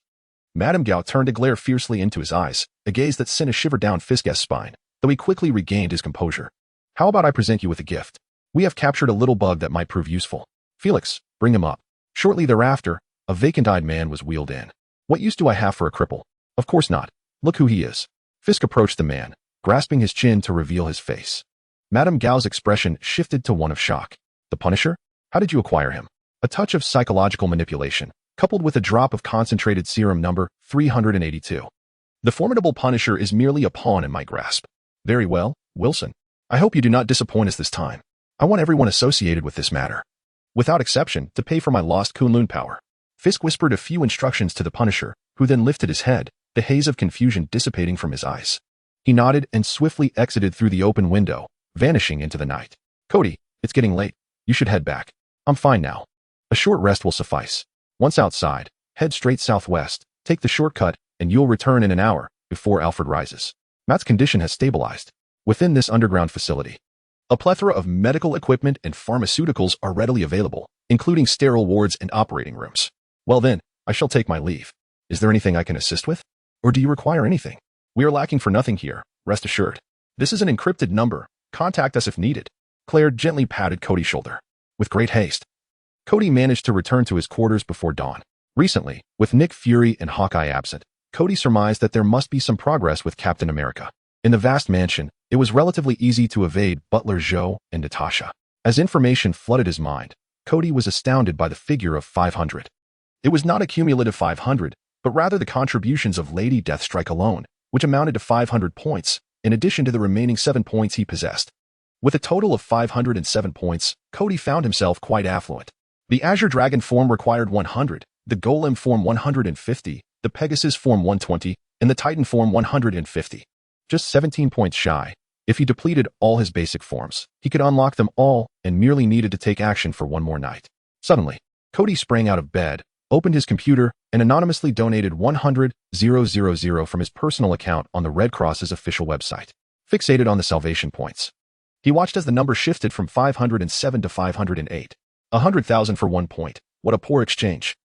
Madame Gao turned to glare fiercely into his eyes, a gaze that sent a shiver down Fisk's spine, though he quickly regained his composure. How about I present you with a gift? We have captured a little bug that might prove useful. Felix, bring him up. Shortly thereafter, a vacant-eyed man was wheeled in. What use do I have for a cripple? Of course not. Look who he is. Fisk approached the man, grasping his chin to reveal his face. Madame Gao's expression shifted to one of shock. The Punisher? How did you acquire him? A touch of psychological manipulation, coupled with a drop of concentrated serum number 382. The formidable Punisher is merely a pawn in my grasp. Very well, Wilson. I hope you do not disappoint us this time. I want everyone associated with this matter, without exception, to pay for my lost Kunlun power. Fisk whispered a few instructions to the Punisher, who then lifted his head, the haze of confusion dissipating from his eyes. He nodded and swiftly exited through the open window, vanishing into the night. Kody, it's getting late. You should head back. I'm fine now. A short rest will suffice. Once outside, head straight southwest, take the shortcut, and you'll return in an hour, before Alfred rises. Matt's condition has stabilized. Within this underground facility, a plethora of medical equipment and pharmaceuticals are readily available, including sterile wards and operating rooms. Well then, I shall take my leave. Is there anything I can assist with? Or do you require anything? We are lacking for nothing here, rest assured. This is an encrypted number. Contact us if needed. Claire gently patted Kody's shoulder. With great haste, Kody managed to return to his quarters before dawn. Recently, with Nick Fury and Hawkeye absent, Kody surmised that there must be some progress with Captain America. In the vast mansion, it was relatively easy to evade Butler Joe and Natasha. As information flooded his mind, Kody was astounded by the figure of 500. It was not a cumulative 500, but rather the contributions of Lady Deathstrike alone, which amounted to 500 points, in addition to the remaining 7 points he possessed. With a total of 507 points, Kody found himself quite affluent. The Azure Dragon form required 100, the Golem form 150, the Pegasus form 120, and the Titan form 150. Just 17 points shy. If he depleted all his basic forms, he could unlock them all and merely needed to take action for one more night. Suddenly, Kody sprang out of bed, opened his computer, and anonymously donated 100,000 from his personal account on the Red Cross's official website. Fixated on the salvation points, he watched as the number shifted from 507 to 508. 100,000 for 1 point. What a poor exchange.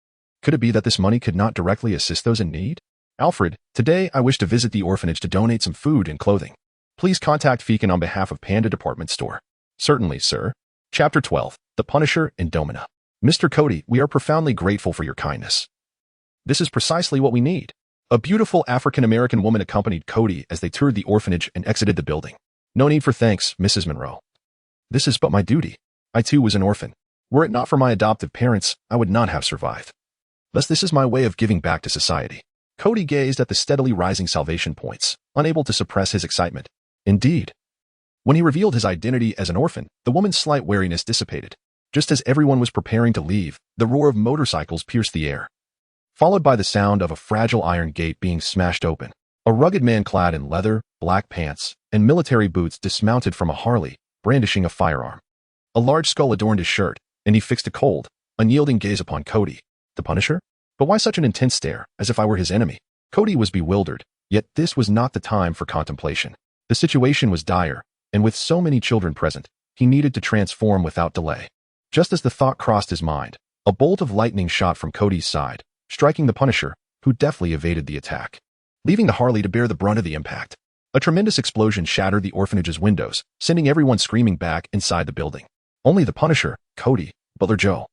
Could it be that this money could not directly assist those in need? Alfred, today I wish to visit the orphanage to donate some food and clothing. Please contact Fekin on behalf of Panda Department Store. Certainly, sir. Chapter 12. The Punisher and Domina. Mr. Kody, we are profoundly grateful for your kindness. This is precisely what we need. A beautiful African-American woman accompanied Kody as they toured the orphanage and exited the building. No need for thanks, Mrs. Monroe. This is but my duty. I too was an orphan. Were it not for my adoptive parents, I would not have survived. Thus this is my way of giving back to society. Kody gazed at the steadily rising salvation points, unable to suppress his excitement. Indeed. When he revealed his identity as an orphan, the woman's slight wariness dissipated. Just as everyone was preparing to leave, the roar of motorcycles pierced the air, followed by the sound of a fragile iron gate being smashed open. A rugged man clad in leather, black pants, and military boots dismounted from a Harley, brandishing a firearm. A large skull adorned his shirt, and he fixed a cold, unyielding gaze upon Kody. The Punisher? But why such an intense stare, as if I were his enemy? Kody was bewildered, yet this was not the time for contemplation. The situation was dire, and with so many children present, he needed to transform without delay. Just as the thought crossed his mind, a bolt of lightning shot from Kody's side, striking the Punisher, who deftly evaded the attack, leaving the Harley to bear the brunt of the impact. A tremendous explosion shattered the orphanage's windows, sending everyone screaming back inside the building. Only the Punisher, Kody, Butler Joe,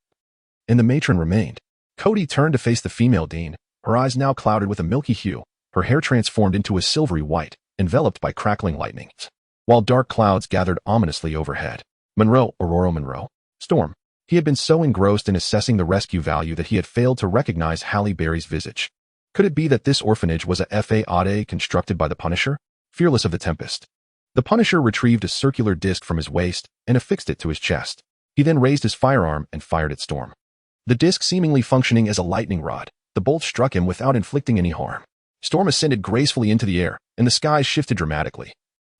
and the matron remained. Kody turned to face the female dean, her eyes now clouded with a milky hue, her hair transformed into a silvery white, enveloped by crackling lightning, while dark clouds gathered ominously overhead. Aurora Monroe. Storm. He had been so engrossed in assessing the rescue value that he had failed to recognize Halle Berry's visage. Could it be that this orphanage was a fa constructed by the Punisher? Fearless of the Tempest. The Punisher retrieved a circular disc from his waist and affixed it to his chest. He then raised his firearm and fired at Storm. The disc seemingly functioning as a lightning rod, the bolt struck him without inflicting any harm. Storm ascended gracefully into the air, and the skies shifted dramatically.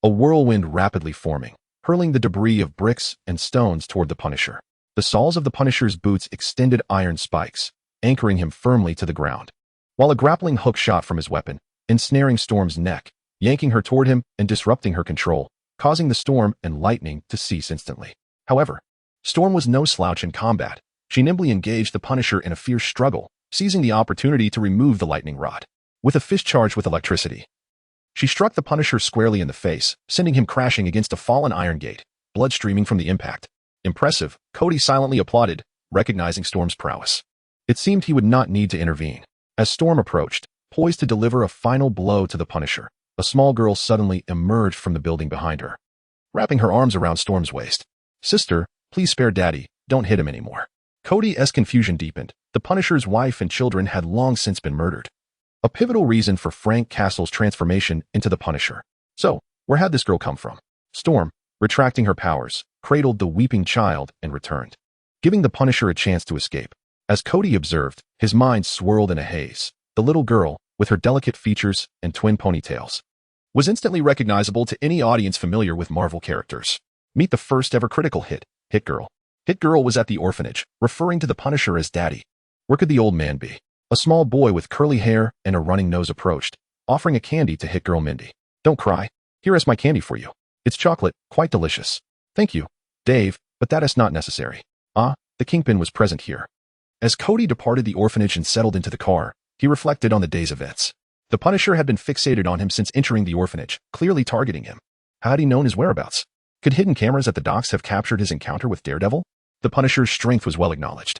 A whirlwind rapidly forming, hurling the debris of bricks and stones toward the Punisher. The soles of the Punisher's boots extended iron spikes, anchoring him firmly to the ground, while a grappling hook shot from his weapon, ensnaring Storm's neck, yanking her toward him and disrupting her control, causing the storm and lightning to cease instantly. However, Storm was no slouch in combat. She nimbly engaged the Punisher in a fierce struggle, seizing the opportunity to remove the lightning rod. With a fist charged with electricity, she struck the Punisher squarely in the face, sending him crashing against a fallen iron gate, blood streaming from the impact. Impressive, Kody silently applauded, recognizing Storm's prowess. It seemed he would not need to intervene. As Storm approached, poised to deliver a final blow to the Punisher, a small girl suddenly emerged from the building behind her, wrapping her arms around Storm's waist. "Sister, please spare Daddy, don't hit him anymore." Kody's confusion deepened. The Punisher's wife and children had long since been murdered. A pivotal reason for Frank Castle's transformation into the Punisher. So, where had this girl come from? Storm, retracting her powers, cradled the weeping child and returned, giving the Punisher a chance to escape. As Kody observed, his mind swirled in a haze. The little girl, with her delicate features and twin ponytails, was instantly recognizable to any audience familiar with Marvel characters. Meet the first ever critical hit, Hit Girl. Hit Girl was at the orphanage, referring to the Punisher as Daddy. Where could the old man be? A small boy with curly hair and a running nose approached, offering a candy to Hit Girl Mindy. "Don't cry. Here is my candy for you. It's chocolate, quite delicious." "Thank you, Dave, but that is not necessary." The Kingpin was present here. As Kody departed the orphanage and settled into the car, he reflected on the day's events. The Punisher had been fixated on him since entering the orphanage, clearly targeting him. How had he known his whereabouts? Could hidden cameras at the docks have captured his encounter with Daredevil? The Punisher's strength was well acknowledged,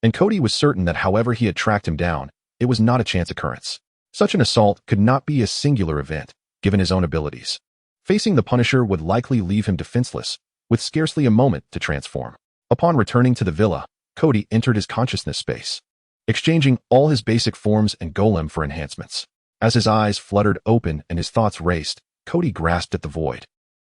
and Kody was certain that however he had tracked him down, it was not a chance occurrence. Such an assault could not be a singular event, given his own abilities. Facing the Punisher would likely leave him defenseless, with scarcely a moment to transform. Upon returning to the villa, Kody entered his consciousness space, exchanging all his basic forms and golem for enhancements. As his eyes fluttered open and his thoughts raced, Kody grasped at the void,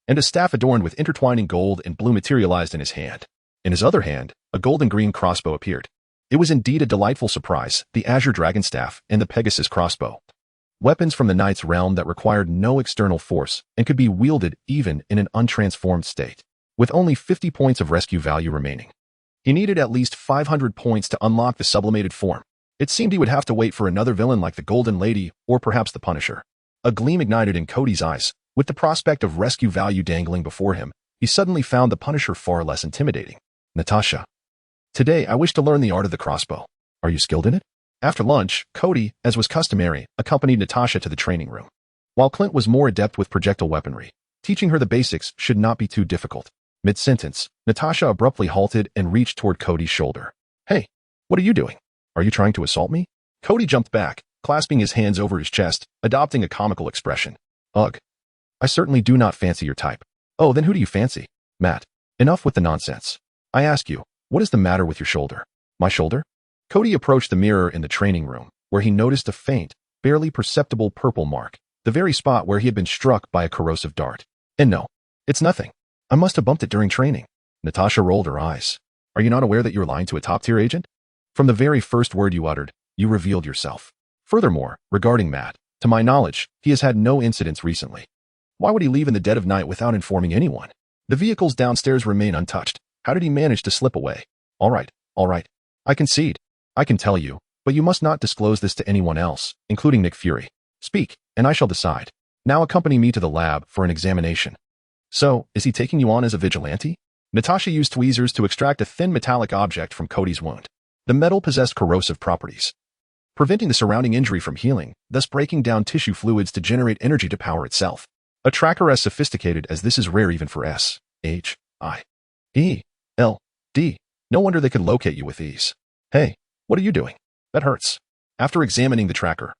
and a staff adorned with intertwining gold and blue materialized in his hand. In his other hand, a golden-green crossbow appeared. It was indeed a delightful surprise, the Azure Dragon Staff and the Pegasus crossbow. Weapons from the Knight's realm that required no external force and could be wielded even in an untransformed state. With only 50 points of rescue value remaining, he needed at least 500 points to unlock the sublimated form. It seemed he would have to wait for another villain like the Golden Lady or perhaps the Punisher. A gleam ignited in Kody's eyes. With the prospect of rescue value dangling before him, he suddenly found the Punisher far less intimidating. "Natasha. Today I wish to learn the art of the crossbow. Are you skilled in it?" After lunch, Kody, as was customary, accompanied Natasha to the training room. While Clint was more adept with projectile weaponry, teaching her the basics should not be too difficult. Mid-sentence, Natasha abruptly halted and reached toward Kody's shoulder. "Hey, what are you doing? Are you trying to assault me?" Kody jumped back, clasping his hands over his chest, adopting a comical expression. "Ugh. I certainly do not fancy your type." "Oh, then who do you fancy?" "Matt. Enough with the nonsense. I ask you, what is the matter with your shoulder?" "My shoulder?" Kody approached the mirror in the training room, where he noticed a faint, barely perceptible purple mark, the very spot where he had been struck by a corrosive dart. "And no, it's nothing. I must have bumped it during training." Natasha rolled her eyes. "Are you not aware that you're lying to a top-tier agent? From the very first word you uttered, you revealed yourself. Furthermore, regarding Matt, to my knowledge, he has had no incidents recently. Why would he leave in the dead of night without informing anyone? The vehicles downstairs remain untouched. How did he manage to slip away?" All right. I concede. I can tell you, But you must not disclose this to anyone else, including Nick Fury. Speak, and I shall decide. Now accompany me to the lab for an examination. So, is he taking you on as a vigilante? Natasha used tweezers to extract a thin metallic object from Kody's wound. The metal possessed corrosive properties, preventing the surrounding injury from healing, thus breaking down tissue fluids to generate energy to power itself. A tracker as sophisticated as this is rare even for S, H, I, E, L, D. No wonder they could locate you with ease. Hey, what are you doing? That hurts. After examining the tracker,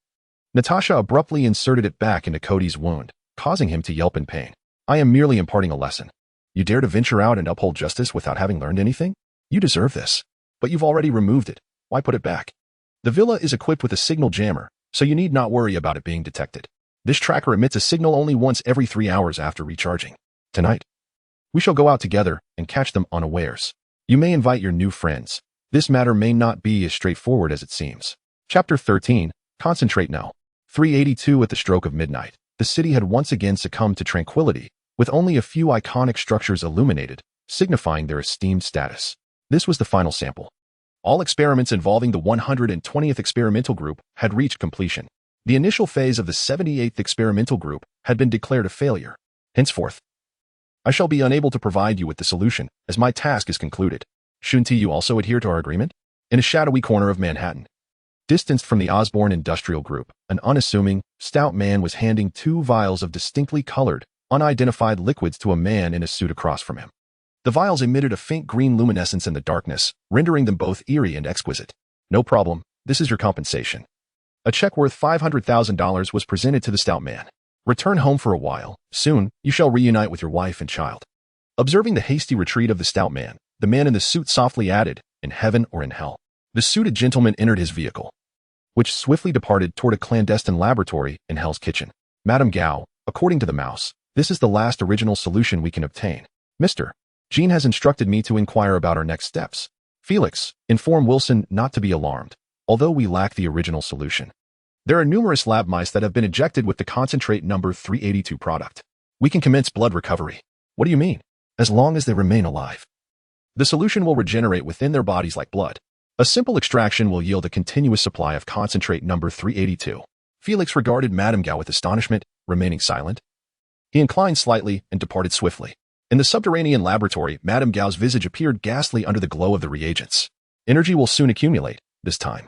Natasha abruptly inserted it back into Kody's wound, causing him to yelp in pain. I am merely imparting a lesson. You dare to venture out and uphold justice without having learned anything? You deserve this. But you've already removed it. Why put it back? The villa is equipped with a signal jammer, so you need not worry about it being detected. This tracker emits a signal only once every 3 hours after recharging. Tonight, we shall go out together and catch them unawares. You may invite your new friends. This matter may not be as straightforward as it seems. Chapter 13. Concentrate now. 382 at the stroke of midnight. The city had once again succumbed to tranquility, with only a few iconic structures illuminated, signifying their esteemed status. This was the final sample. All experiments involving the 120th experimental group had reached completion. The initial phase of the 78th experimental group had been declared a failure. Henceforth, I shall be unable to provide you with the solution, as my task is concluded. Shouldn't you also adhere to our agreement? In a shadowy corner of Manhattan, distanced from the Osborne Industrial Group, an unassuming, stout man was handing 2 vials of distinctly colored, unidentified liquids to a man in a suit across from him. The vials emitted a faint green luminescence in the darkness, rendering them both eerie and exquisite. No problem, this is your compensation. A check worth $500,000 was presented to the stout man. Return home for a while. Soon, you shall reunite with your wife and child. Observing the hasty retreat of the stout man, the man in the suit softly added, in heaven or in hell. The suited gentleman entered his vehicle, which swiftly departed toward a clandestine laboratory in Hell's Kitchen. Madame Gao, according to the mouse, this is the last original solution we can obtain. Mr. Jean has instructed me to inquire about our next steps. Felix, inform Wilson not to be alarmed, although we lack the original solution. There are numerous lab mice that have been ejected with the concentrate number 382 product. We can commence blood recovery. What do you mean? As long as they remain alive. The solution will regenerate within their bodies like blood. A simple extraction will yield a continuous supply of concentrate number 382. Felix regarded Madame Gao with astonishment, remaining silent. He inclined slightly and departed swiftly. In the subterranean laboratory, Madame Gao's visage appeared ghastly under the glow of the reagents. Energy will soon accumulate, this time.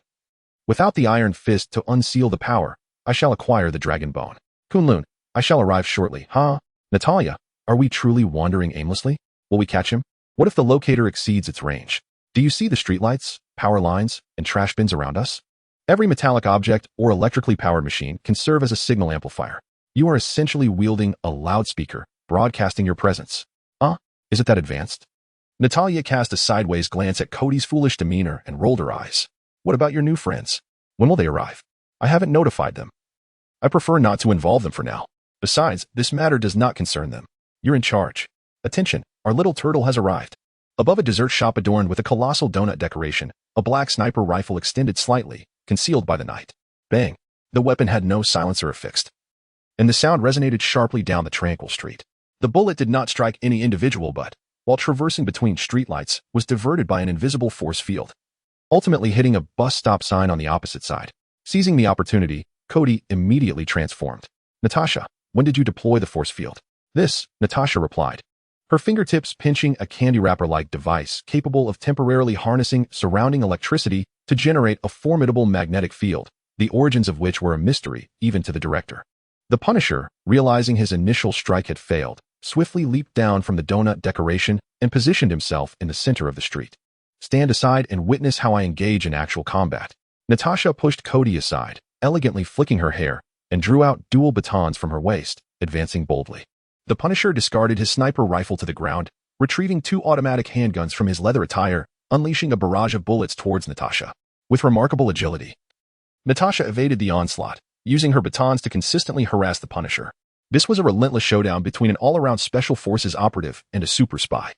Without the iron fist to unseal the power, I shall acquire the dragon bone. Kunlun, I shall arrive shortly. Huh? Natalia, are we truly wandering aimlessly? Will we catch him? What if the locator exceeds its range? Do you see the streetlights, power lines, and trash bins around us? Every metallic object or electrically powered machine can serve as a signal amplifier. You are essentially wielding a loudspeaker, broadcasting your presence. Is it that advanced? Natalia cast a sideways glance at Kody's foolish demeanor and rolled her eyes. What about your new friends? When will they arrive? I haven't notified them. I prefer not to involve them for now. Besides, this matter does not concern them. You're in charge. Attention, our little turtle has arrived. Above a dessert shop adorned with a colossal donut decoration, a black sniper rifle extended slightly, concealed by the night. Bang! The weapon had no silencer affixed, and the sound resonated sharply down the tranquil street. The bullet did not strike any individual but, while traversing between streetlights, was diverted by an invisible force field, ultimately hitting a bus stop sign on the opposite side. Seizing the opportunity, Kody immediately transformed. Natasha, when did you deploy the force field? This, Natasha replied, her fingertips pinching a candy wrapper-like device capable of temporarily harnessing surrounding electricity to generate a formidable magnetic field, the origins of which were a mystery even to the director. The Punisher, realizing his initial strike had failed, swiftly leaped down from the donut decoration and positioned himself in the center of the street. Stand aside and witness how I engage in actual combat. Natasha pushed Kody aside, elegantly flicking her hair, and drew out dual batons from her waist, advancing boldly. The Punisher discarded his sniper rifle to the ground, retrieving 2 automatic handguns from his leather attire, unleashing a barrage of bullets towards Natasha. With remarkable agility, Natasha evaded the onslaught, using her batons to consistently harass the Punisher. This was a relentless showdown between an all-around Special Forces operative and a super spy.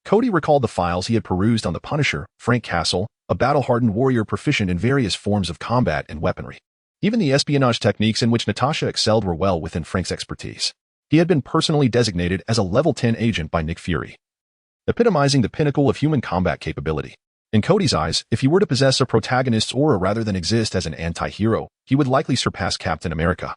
Kody recalled the files he had perused on the Punisher, Frank Castle, a battle-hardened warrior proficient in various forms of combat and weaponry. Even the espionage techniques in which Natasha excelled were well within Frank's expertise. He had been personally designated as a level 10 agent by Nick Fury, epitomizing the pinnacle of human combat capability. In Kody's eyes, if he were to possess a protagonist's aura rather than exist as an anti-hero, he would likely surpass Captain America,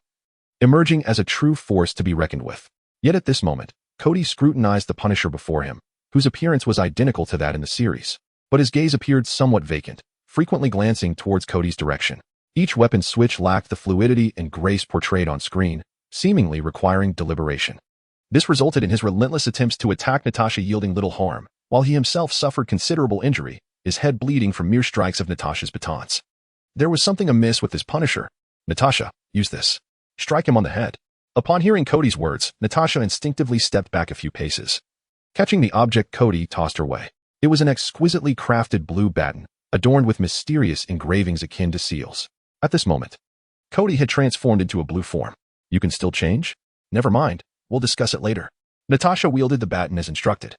emerging as a true force to be reckoned with. Yet at this moment, Kody scrutinized the Punisher before him, whose appearance was identical to that in the series. But his gaze appeared somewhat vacant, frequently glancing towards Kody's direction. Each weapon switch lacked the fluidity and grace portrayed on screen, seemingly requiring deliberation. This resulted in his relentless attempts to attack Natasha yielding little harm, while he himself suffered considerable injury, his head bleeding from mere strikes of Natasha's batons. There was something amiss with his Punisher. Natasha, use this. Strike him on the head. Upon hearing Kody's words, Natasha instinctively stepped back a few paces. Catching the object, Kody tossed her way. It was an exquisitely crafted blue baton, adorned with mysterious engravings akin to seals. At this moment, Kody had transformed into a blue form. You can still change? Never mind, we'll discuss it later. Natasha wielded the baton as instructed,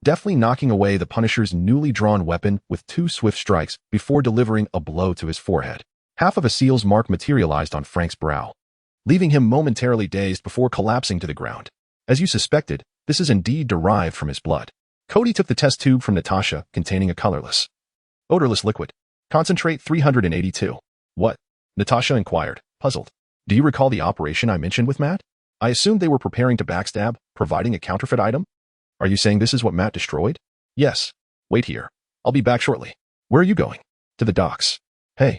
deftly knocking away the Punisher's newly drawn weapon with 2 swift strikes before delivering a blow to his forehead. Half of a seal's mark materialized on Frank's brow, leaving him momentarily dazed before collapsing to the ground. As you suspected, this is indeed derived from his blood. Kody took the test tube from Natasha, containing a colorless, odorless liquid. Concentrate 382. What? Natasha inquired, puzzled. Do you recall the operation I mentioned with Matt? I assumed they were preparing to backstab, providing a counterfeit item? Are you saying this is what Matt destroyed? Yes. Wait here. I'll be back shortly. Where are you going? To the docks. Hey.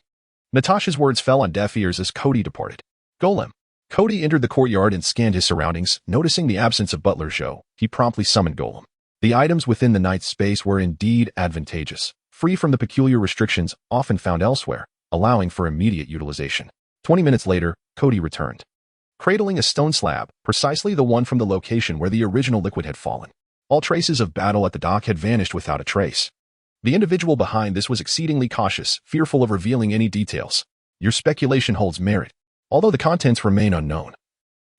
Natasha's words fell on deaf ears as Kody departed. Golem. Kody entered the courtyard and scanned his surroundings. Noticing the absence of Butler Joe, he promptly summoned Golem. The items within the knight's space were indeed advantageous, free from the peculiar restrictions often found elsewhere, allowing for immediate utilization. 20 minutes later, Kody returned, cradling a stone slab, precisely the one from the location where the original liquid had fallen. All traces of battle at the dock had vanished without a trace. The individual behind this was exceedingly cautious, fearful of revealing any details. Your speculation holds merit, although the contents remain unknown.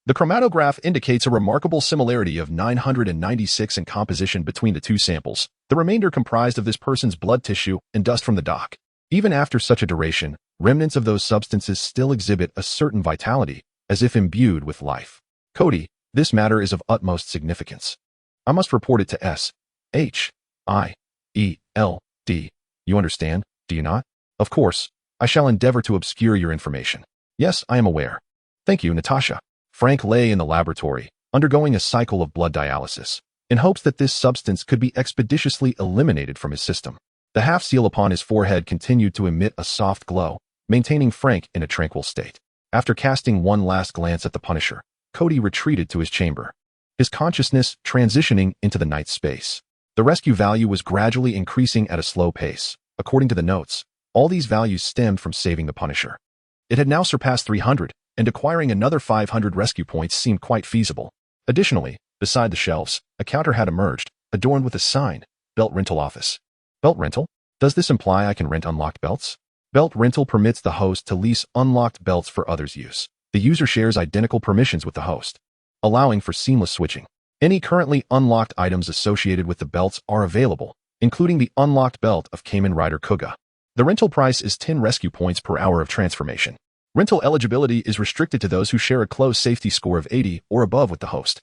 The chromatograph indicates a remarkable similarity of 996 in composition between the 2 samples, the remainder comprised of this person's blood tissue and dust from the dock. Even after such a duration, remnants of those substances still exhibit a certain vitality, as if imbued with life. Kody, this matter is of utmost significance. I must report it to S.H.I.E.L.D. You understand, do you not? Of course, I shall endeavor to obscure your information. Yes, I am aware. Thank you, Natasha. Frank lay in the laboratory, undergoing a cycle of blood dialysis, in hopes that this substance could be expeditiously eliminated from his system. The half-seal upon his forehead continued to emit a soft glow, maintaining Frank in a tranquil state. After casting one last glance at the Punisher, Kody retreated to his chamber, his consciousness transitioning into the night space. The rescue value was gradually increasing at a slow pace. According to the notes, all these values stemmed from saving the Punisher. It had now surpassed 300, and acquiring another 500 rescue points seemed quite feasible. Additionally, beside the shelves, a counter had emerged, adorned with a sign, Belt Rental Office. Belt rental? Does this imply I can rent unlocked belts? Belt rental permits the host to lease unlocked belts for others' use. The user shares identical permissions with the host, allowing for seamless switching. Any currently unlocked items associated with the belts are available, including the unlocked belt of Kamen Rider Kuga. The rental price is 10 rescue points per hour of transformation. Rental eligibility is restricted to those who share a close safety score of 80 or above with the host.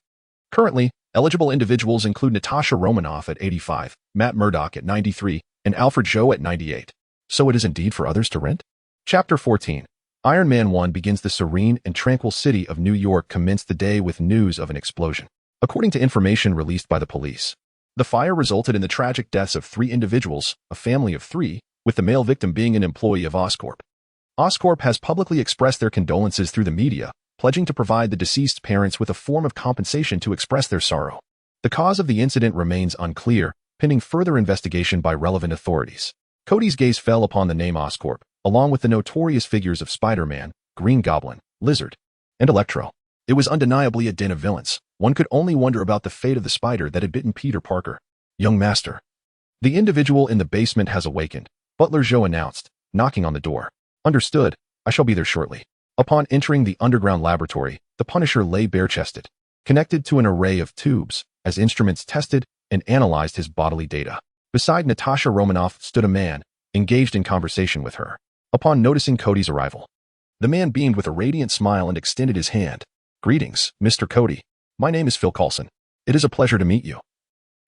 Currently, eligible individuals include Natasha Romanoff at 85, Matt Murdock at 93, and Alfred Joe at 98. So it is indeed for others to rent? Chapter 14. Iron Man 1 begins. The serene and tranquil city of New York commenced the day with news of an explosion. According to information released by the police, the fire resulted in the tragic deaths of 3 individuals, a family of 3, with the male victim being an employee of Oscorp. Oscorp has publicly expressed their condolences through the media, pledging to provide the deceased parents with a form of compensation to express their sorrow. The cause of the incident remains unclear, pending further investigation by relevant authorities. Kody's gaze fell upon the name Oscorp, along with the notorious figures of Spider-Man, Green Goblin, Lizard, and Electro. It was undeniably a den of villains. One could only wonder about the fate of the spider that had bitten Peter Parker. Young master. The individual in the basement has awakened, Butler Joe announced, knocking on the door. Understood, I shall be there shortly. Upon entering the underground laboratory, the Punisher lay bare-chested, connected to an array of tubes, as instruments tested and analyzed his bodily data. Beside Natasha Romanoff stood a man, engaged in conversation with her. Upon noticing Kody's arrival, the man beamed with a radiant smile and extended his hand. Greetings, Mr. Kody. My name is Phil Coulson. It is a pleasure to meet you,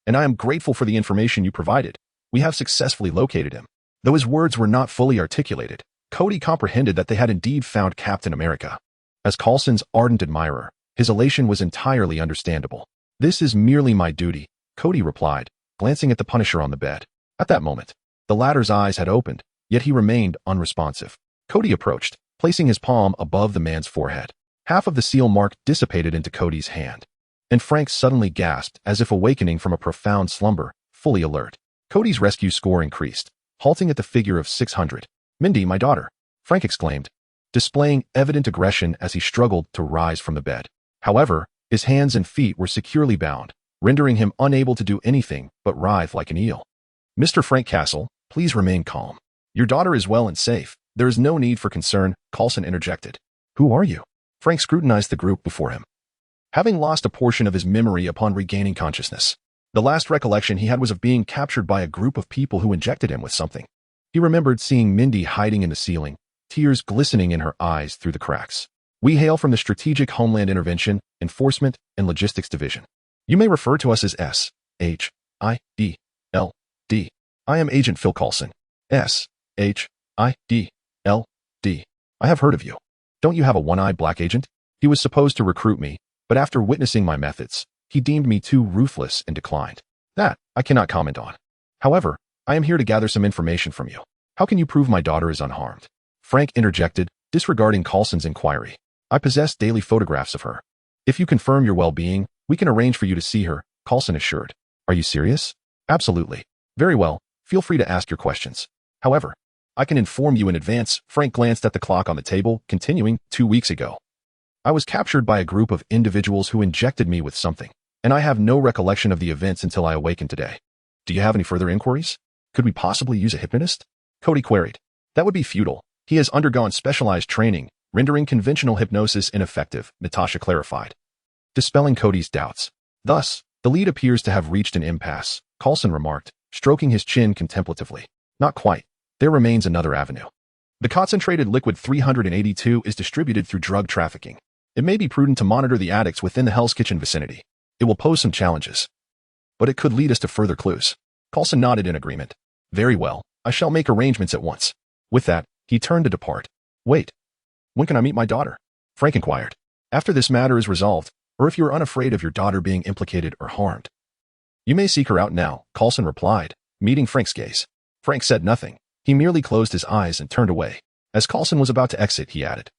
and I am grateful for the information you provided. We have successfully located him. Though his words were not fully articulated, Kody comprehended that they had indeed found Captain America. As Coulson's ardent admirer, his elation was entirely understandable. "This is merely my duty," Kody replied, glancing at the Punisher on the bed. At that moment, the latter's eyes had opened, yet he remained unresponsive. Kody approached, placing his palm above the man's forehead. Half of the seal mark dissipated into Cody's hand, and Frank suddenly gasped as if awakening from a profound slumber, fully alert. Cody's rescue score increased, halting at the figure of 600. "Mindy, my daughter," Frank exclaimed, displaying evident aggression as he struggled to rise from the bed. However, his hands and feet were securely bound, rendering him unable to do anything but writhe like an eel. "Mr. Frank Castle, please remain calm. Your daughter is well and safe. There is no need for concern," Coulson interjected. "Who are you?" Frank scrutinized the group before him. Having lost a portion of his memory upon regaining consciousness, the last recollection he had was of being captured by a group of people who injected him with something. He remembered seeing Mindy hiding in the ceiling, tears glistening in her eyes through the cracks. "We hail from the Strategic Homeland Intervention, Enforcement, and Logistics Division. You may refer to us as S.H.I.D.L.D. I am Agent Phil Coulson. S.H.I.D.L.D. I have heard of you. Don't you have a one-eyed black agent? He was supposed to recruit me, but after witnessing my methods, he deemed me too ruthless and declined. That I cannot comment on. However, I am here to gather some information from you. How can you prove my daughter is unharmed?" Frank interjected, disregarding Coulson's inquiry. "I possess daily photographs of her. If you confirm your well-being, we can arrange for you to see her," Coulson assured. "Are you serious?" "Absolutely." "Very well, feel free to ask your questions. However, I can inform you in advance." Frank glanced at the clock on the table, continuing, 2 weeks ago. "I was captured by a group of individuals who injected me with something, and I have no recollection of the events until I awakened today. Do you have any further inquiries? Could we possibly use a hypnotist?" Kody queried. "That would be futile. He has undergone specialized training, rendering conventional hypnosis ineffective," Natasha clarified, dispelling Cody's doubts. "Thus, the lead appears to have reached an impasse," Coulson remarked, stroking his chin contemplatively. "Not quite. There remains another avenue. The concentrated liquid 382 is distributed through drug trafficking. It may be prudent to monitor the addicts within the Hell's Kitchen vicinity. It will pose some challenges, but it could lead us to further clues." Coulson nodded in agreement. "Very well, I shall make arrangements at once." With that, he turned to depart. "Wait. When can I meet my daughter?" Frank inquired. "After this matter is resolved, or if you are unafraid of your daughter being implicated or harmed. You may seek her out now," Coulson replied, meeting Frank's gaze. Frank said nothing. He merely closed his eyes and turned away. As Coulson was about to exit, he added,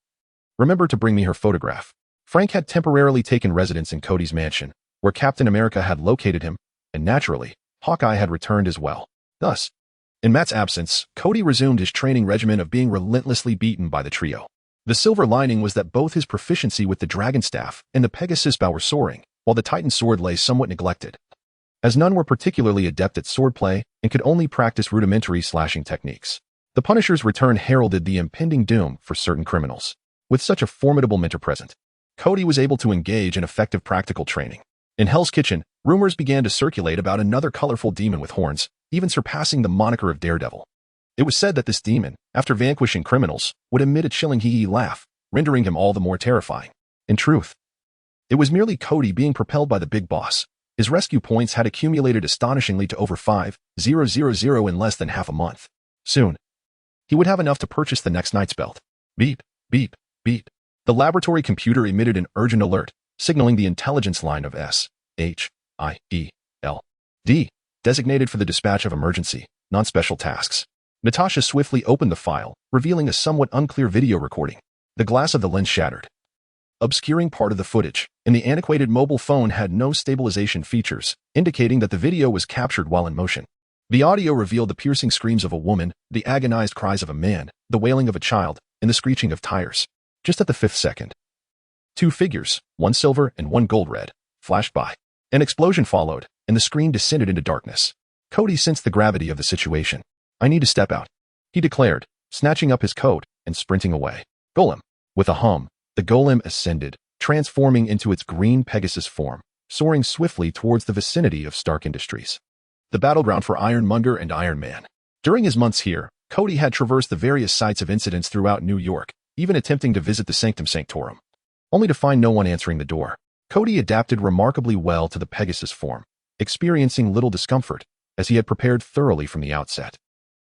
"Remember to bring me her photograph." Frank had temporarily taken residence in Cody's mansion, where Captain America had located him, and naturally, Hawkeye had returned as well. Thus, in Matt's absence, Kody resumed his training regimen of being relentlessly beaten by the trio. The silver lining was that both his proficiency with the dragon staff and the Pegasus bow were soaring, while the Titan sword lay somewhat neglected, as none were particularly adept at swordplay and could only practice rudimentary slashing techniques. The Punisher's return heralded the impending doom for certain criminals. With such a formidable mentor present, Kody was able to engage in effective practical training. In Hell's Kitchen, rumors began to circulate about another colorful demon with horns, even surpassing the moniker of Daredevil. It was said that this demon, after vanquishing criminals, would emit a chilling hee-hee laugh, rendering him all the more terrifying. In truth, it was merely Kody being propelled by the big boss. His rescue points had accumulated astonishingly to over 5,000 in less than half a month. Soon, he would have enough to purchase the next Knight's Belt. Beep, beep, beep. The laboratory computer emitted an urgent alert, signaling the intelligence line of S.H.I.D.L.D., designated for the dispatch of emergency, non-special tasks. Natasha swiftly opened the file, revealing a somewhat unclear video recording. The glass of the lens shattered, obscuring part of the footage, and the antiquated mobile phone had no stabilization features, indicating that the video was captured while in motion. The audio revealed the piercing screams of a woman, the agonized cries of a man, the wailing of a child, and the screeching of tires. Just at the 5th second, 2 figures, one silver and one gold red, flashed by. An explosion followed, and the screen descended into darkness. Kody sensed the gravity of the situation. "I need to step out," he declared, snatching up his coat and sprinting away. Golem. With a hum, the golem ascended, transforming into its green Pegasus form, soaring swiftly towards the vicinity of Stark Industries, the battleground for Iron Munder and Iron Man. During his months here, Kody had traversed the various sites of incidents throughout New York, even attempting to visit the Sanctum Sanctorum, only to find no one answering the door. Kody adapted remarkably well to the Pegasus form, experiencing little discomfort, as he had prepared thoroughly from the outset,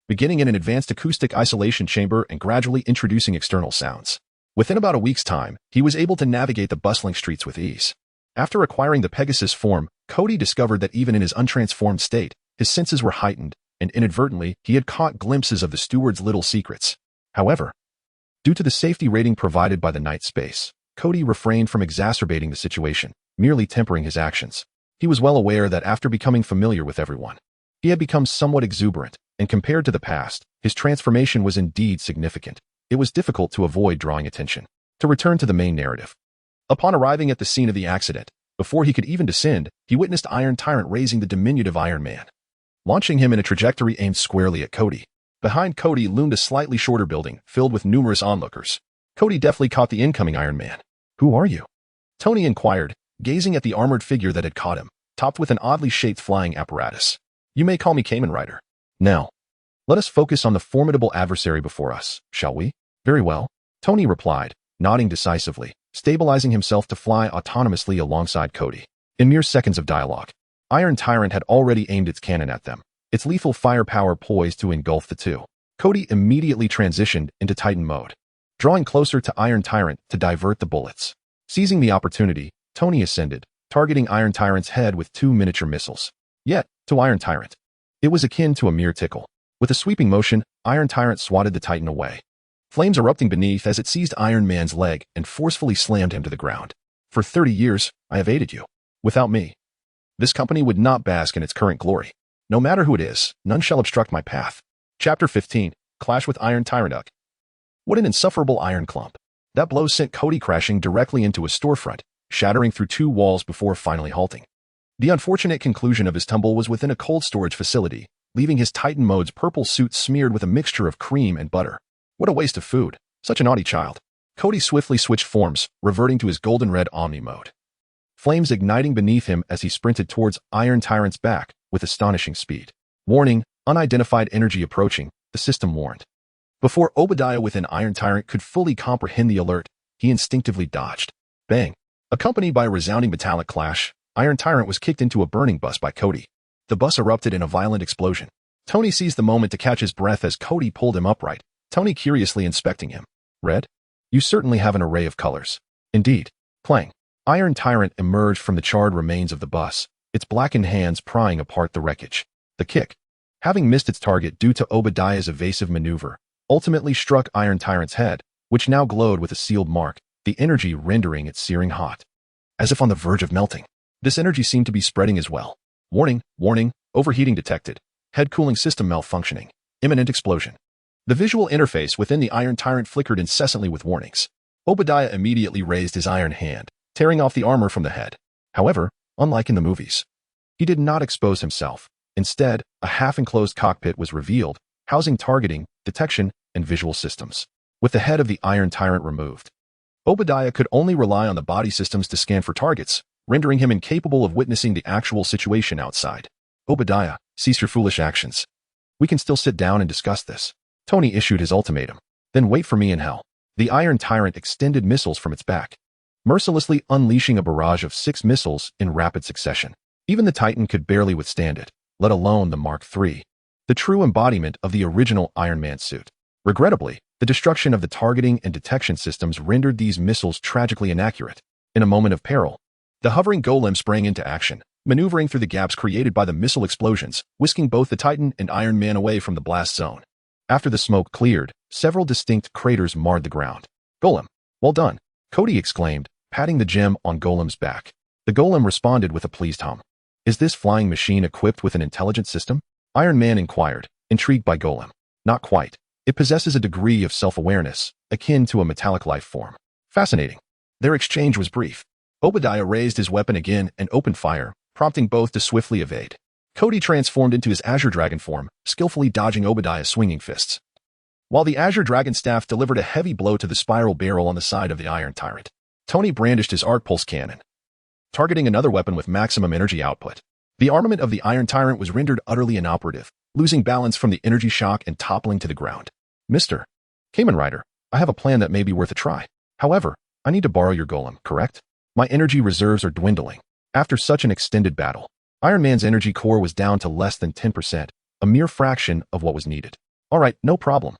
beginning in an advanced acoustic isolation chamber and gradually introducing external sounds. Within about a week's time, he was able to navigate the bustling streets with ease. After acquiring the Pegasus form, Kody discovered that even in his untransformed state, his senses were heightened, and inadvertently, he had caught glimpses of the steward's little secrets. However, due to the safety rating provided by the night space, Kody refrained from exacerbating the situation, merely tempering his actions. He was well aware that after becoming familiar with everyone, he had become somewhat exuberant, and compared to the past, his transformation was indeed significant. It was difficult to avoid drawing attention. To return to the main narrative. Upon arriving at the scene of the accident, before he could even descend, he witnessed Iron Tyrant raising the diminutive Iron Man, launching him in a trajectory aimed squarely at Kody. Behind Kody loomed a slightly shorter building, filled with numerous onlookers. Kody deftly caught the incoming Iron Man. "Who are you?" Tony inquired, gazing at the armored figure that had caught him, topped with an oddly shaped flying apparatus. "You may call me Kamen Rider. Now, let us focus on the formidable adversary before us, shall we?" "Very well," Tony replied, nodding decisively, stabilizing himself to fly autonomously alongside Kody. In mere seconds of dialogue, Iron Tyrant had already aimed its cannon at them, its lethal firepower poised to engulf the two. Kody immediately transitioned into Titan mode, drawing closer to Iron Tyrant to divert the bullets. Seizing the opportunity, Tony ascended, targeting Iron Tyrant's head with 2 miniature missiles. Yet, to Iron Tyrant, it was akin to a mere tickle. With a sweeping motion, Iron Tyrant swatted the Titan away, flames erupting beneath as it seized Iron Man's leg and forcefully slammed him to the ground. "For 30 years, I have aided you. Without me, this company would not bask in its current glory. No matter who it is, none shall obstruct my path." Chapter 15, Clash with Iron Tyrant. Ugh. What an insufferable iron clump. That blow sent Kody crashing directly into a storefront, shattering through 2 walls before finally halting. The unfortunate conclusion of his tumble was within a cold storage facility, leaving his Titan mode's purple suit smeared with a mixture of cream and butter. What a waste of food. Such a naughty child. Kody swiftly switched forms, reverting to his golden red Omni mode, flames igniting beneath him as he sprinted towards Iron Tyrant's back with astonishing speed. "Warning, unidentified energy approaching," the system warned. Before Obadiah within Iron Tyrant could fully comprehend the alert, he instinctively dodged. Bang! Accompanied by a resounding metallic clash, Iron Tyrant was kicked into a burning bus by Kody. The bus erupted in a violent explosion. Tony seized the moment to catch his breath as Kody pulled him upright, Tony curiously inspecting him. "Red? You certainly have an array of colors." "Indeed." Clang. Iron Tyrant emerged from the charred remains of the bus, its blackened hands prying apart the wreckage. The kick, having missed its target due to Obadiah's evasive maneuver, ultimately struck Iron Tyrant's head, which now glowed with a sealed mark, the energy rendering it searing hot, as if on the verge of melting. This energy seemed to be spreading as well. Warning, warning, overheating detected. Head cooling system malfunctioning. Imminent explosion. The visual interface within the Iron Tyrant flickered incessantly with warnings. Obadiah immediately raised his iron hand, tearing off the armor from the head. However, unlike in the movies, he did not expose himself. Instead, a half-enclosed cockpit was revealed, housing targeting, detection, and visual systems. With the head of the Iron Tyrant removed, Obadiah could only rely on the body systems to scan for targets, rendering him incapable of witnessing the actual situation outside. "Obadiah, cease your foolish actions. We can still sit down and discuss this." Tony issued his ultimatum. "Then wait for me in hell." The Iron Tyrant extended missiles from its back, mercilessly unleashing a barrage of 6 missiles in rapid succession. Even the Titan could barely withstand it, let alone the Mark III, the true embodiment of the original Iron Man suit. Regrettably, the destruction of the targeting and detection systems rendered these missiles tragically inaccurate. In a moment of peril, the hovering golem sprang into action, maneuvering through the gaps created by the missile explosions, whisking both the Titan and Iron Man away from the blast zone. After the smoke cleared, several distinct craters marred the ground. "Golem, well done," Kody exclaimed, patting the gem on Golem's back. The Golem responded with a pleased hum. "Is this flying machine equipped with an intelligent system?" Iron Man inquired, intrigued by Golem. "Not quite. It possesses a degree of self-awareness, akin to a metallic life form." "Fascinating." Their exchange was brief. Obadiah raised his weapon again and opened fire, prompting both to swiftly evade. Kody transformed into his Azure Dragon form, skillfully dodging Obadiah's swinging fists, while the Azure Dragon staff delivered a heavy blow to the spiral barrel on the side of the Iron Tyrant. Tony brandished his arc pulse cannon, targeting another weapon with maximum energy output. The armament of the Iron Tyrant was rendered utterly inoperative, losing balance from the energy shock and toppling to the ground. "Mr. Kamen Rider, I have a plan that may be worth a try. However, I need to borrow your golem, correct? My energy reserves are dwindling." After such an extended battle, Iron Man's energy core was down to less than 10%, a mere fraction of what was needed. All right, no problem.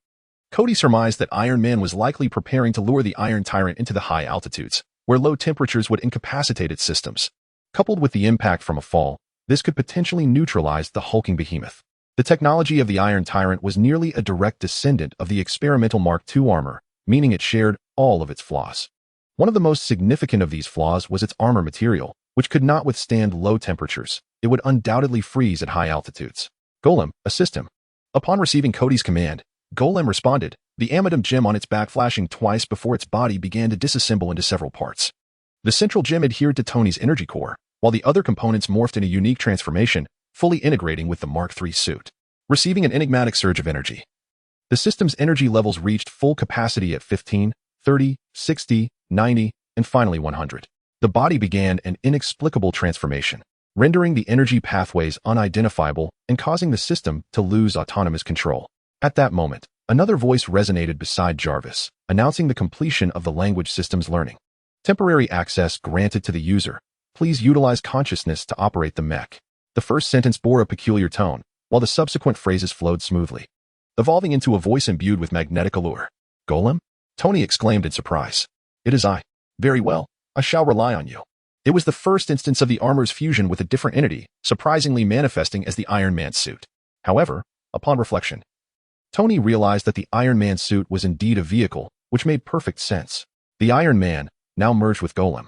Kody surmised that Iron Man was likely preparing to lure the Iron Tyrant into the high altitudes, where low temperatures would incapacitate its systems. Coupled with the impact from a fall, this could potentially neutralize the hulking behemoth. The technology of the Iron Tyrant was nearly a direct descendant of the experimental Mark II armor, meaning it shared all of its flaws. One of the most significant of these flaws was its armor material, which could not withstand low temperatures. It would undoubtedly freeze at high altitudes. Golem, assist him. Upon receiving Kody's command, Golem responded, the amethyst gem on its back flashing twice before its body began to disassemble into several parts. The central gem adhered to Tony's energy core, while the other components morphed in a unique transformation, fully integrating with the Mark III suit. Receiving an enigmatic surge of energy. The system's energy levels reached full capacity at 15, 30, 60, 90, and finally 100. The body began an inexplicable transformation, rendering the energy pathways unidentifiable and causing the system to lose autonomous control. At that moment, another voice resonated beside Jarvis, announcing the completion of the language system's learning. Temporary access granted to the user. Please utilize consciousness to operate the mech. The first sentence bore a peculiar tone, while the subsequent phrases flowed smoothly, evolving into a voice imbued with magnetic allure. Golem? Tony exclaimed in surprise. It is I. Very well, I shall rely on you. It was the first instance of the armor's fusion with a different entity, surprisingly manifesting as the Iron Man suit. However, upon reflection, Tony realized that the Iron Man suit was indeed a vehicle, which made perfect sense. The Iron Man, now merged with Golem,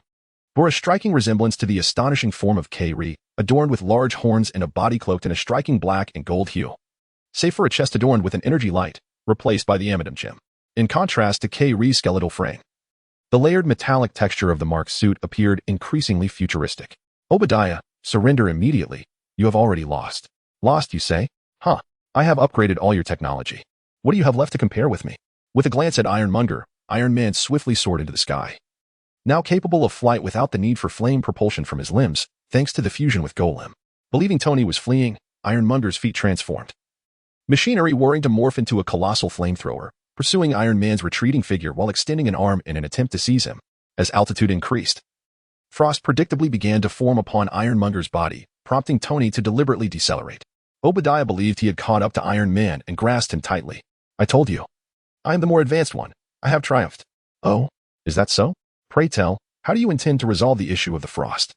bore a striking resemblance to the astonishing form of Kody, adorned with large horns and a body cloaked in a striking black and gold hue, save for a chest adorned with an energy light, replaced by the amethyst gem. In contrast to Kody's skeletal frame, the layered metallic texture of the Mark suit appeared increasingly futuristic. Obadiah, surrender immediately. You have already lost. Lost, you say? Huh. I have upgraded all your technology. What do you have left to compare with me? With a glance at Ironmonger, Iron Man swiftly soared into the sky. Now capable of flight without the need for flame propulsion from his limbs, thanks to the fusion with Golem. Believing Tony was fleeing, Ironmonger's feet transformed. Machinery whirring to morph into a colossal flamethrower, pursuing Iron Man's retreating figure while extending an arm in an attempt to seize him. As altitude increased, frost predictably began to form upon Ironmonger's body, prompting Tony to deliberately decelerate. Obadiah believed he had caught up to Iron Man and grasped him tightly. I told you. I am the more advanced one. I have triumphed. Oh, is that so? Pray tell, how do you intend to resolve the issue of the frost?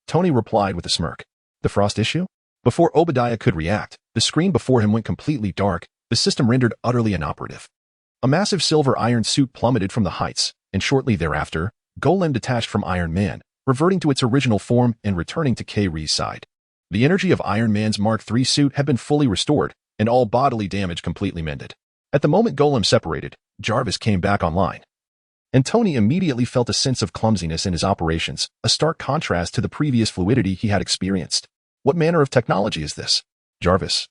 Tony replied with a smirk. The frost issue? Before Obadiah could react, the screen before him went completely dark, the system rendered utterly inoperative. A massive silver iron suit plummeted from the heights, and shortly thereafter, Golem detached from Iron Man, reverting to its original form and returning to Kody's side. The energy of Iron Man's Mark III suit had been fully restored, and all bodily damage completely mended. At the moment Golem separated, Jarvis came back online. And Tony immediately felt a sense of clumsiness in his operations, a stark contrast to the previous fluidity he had experienced. What manner of technology is this? Jarvis.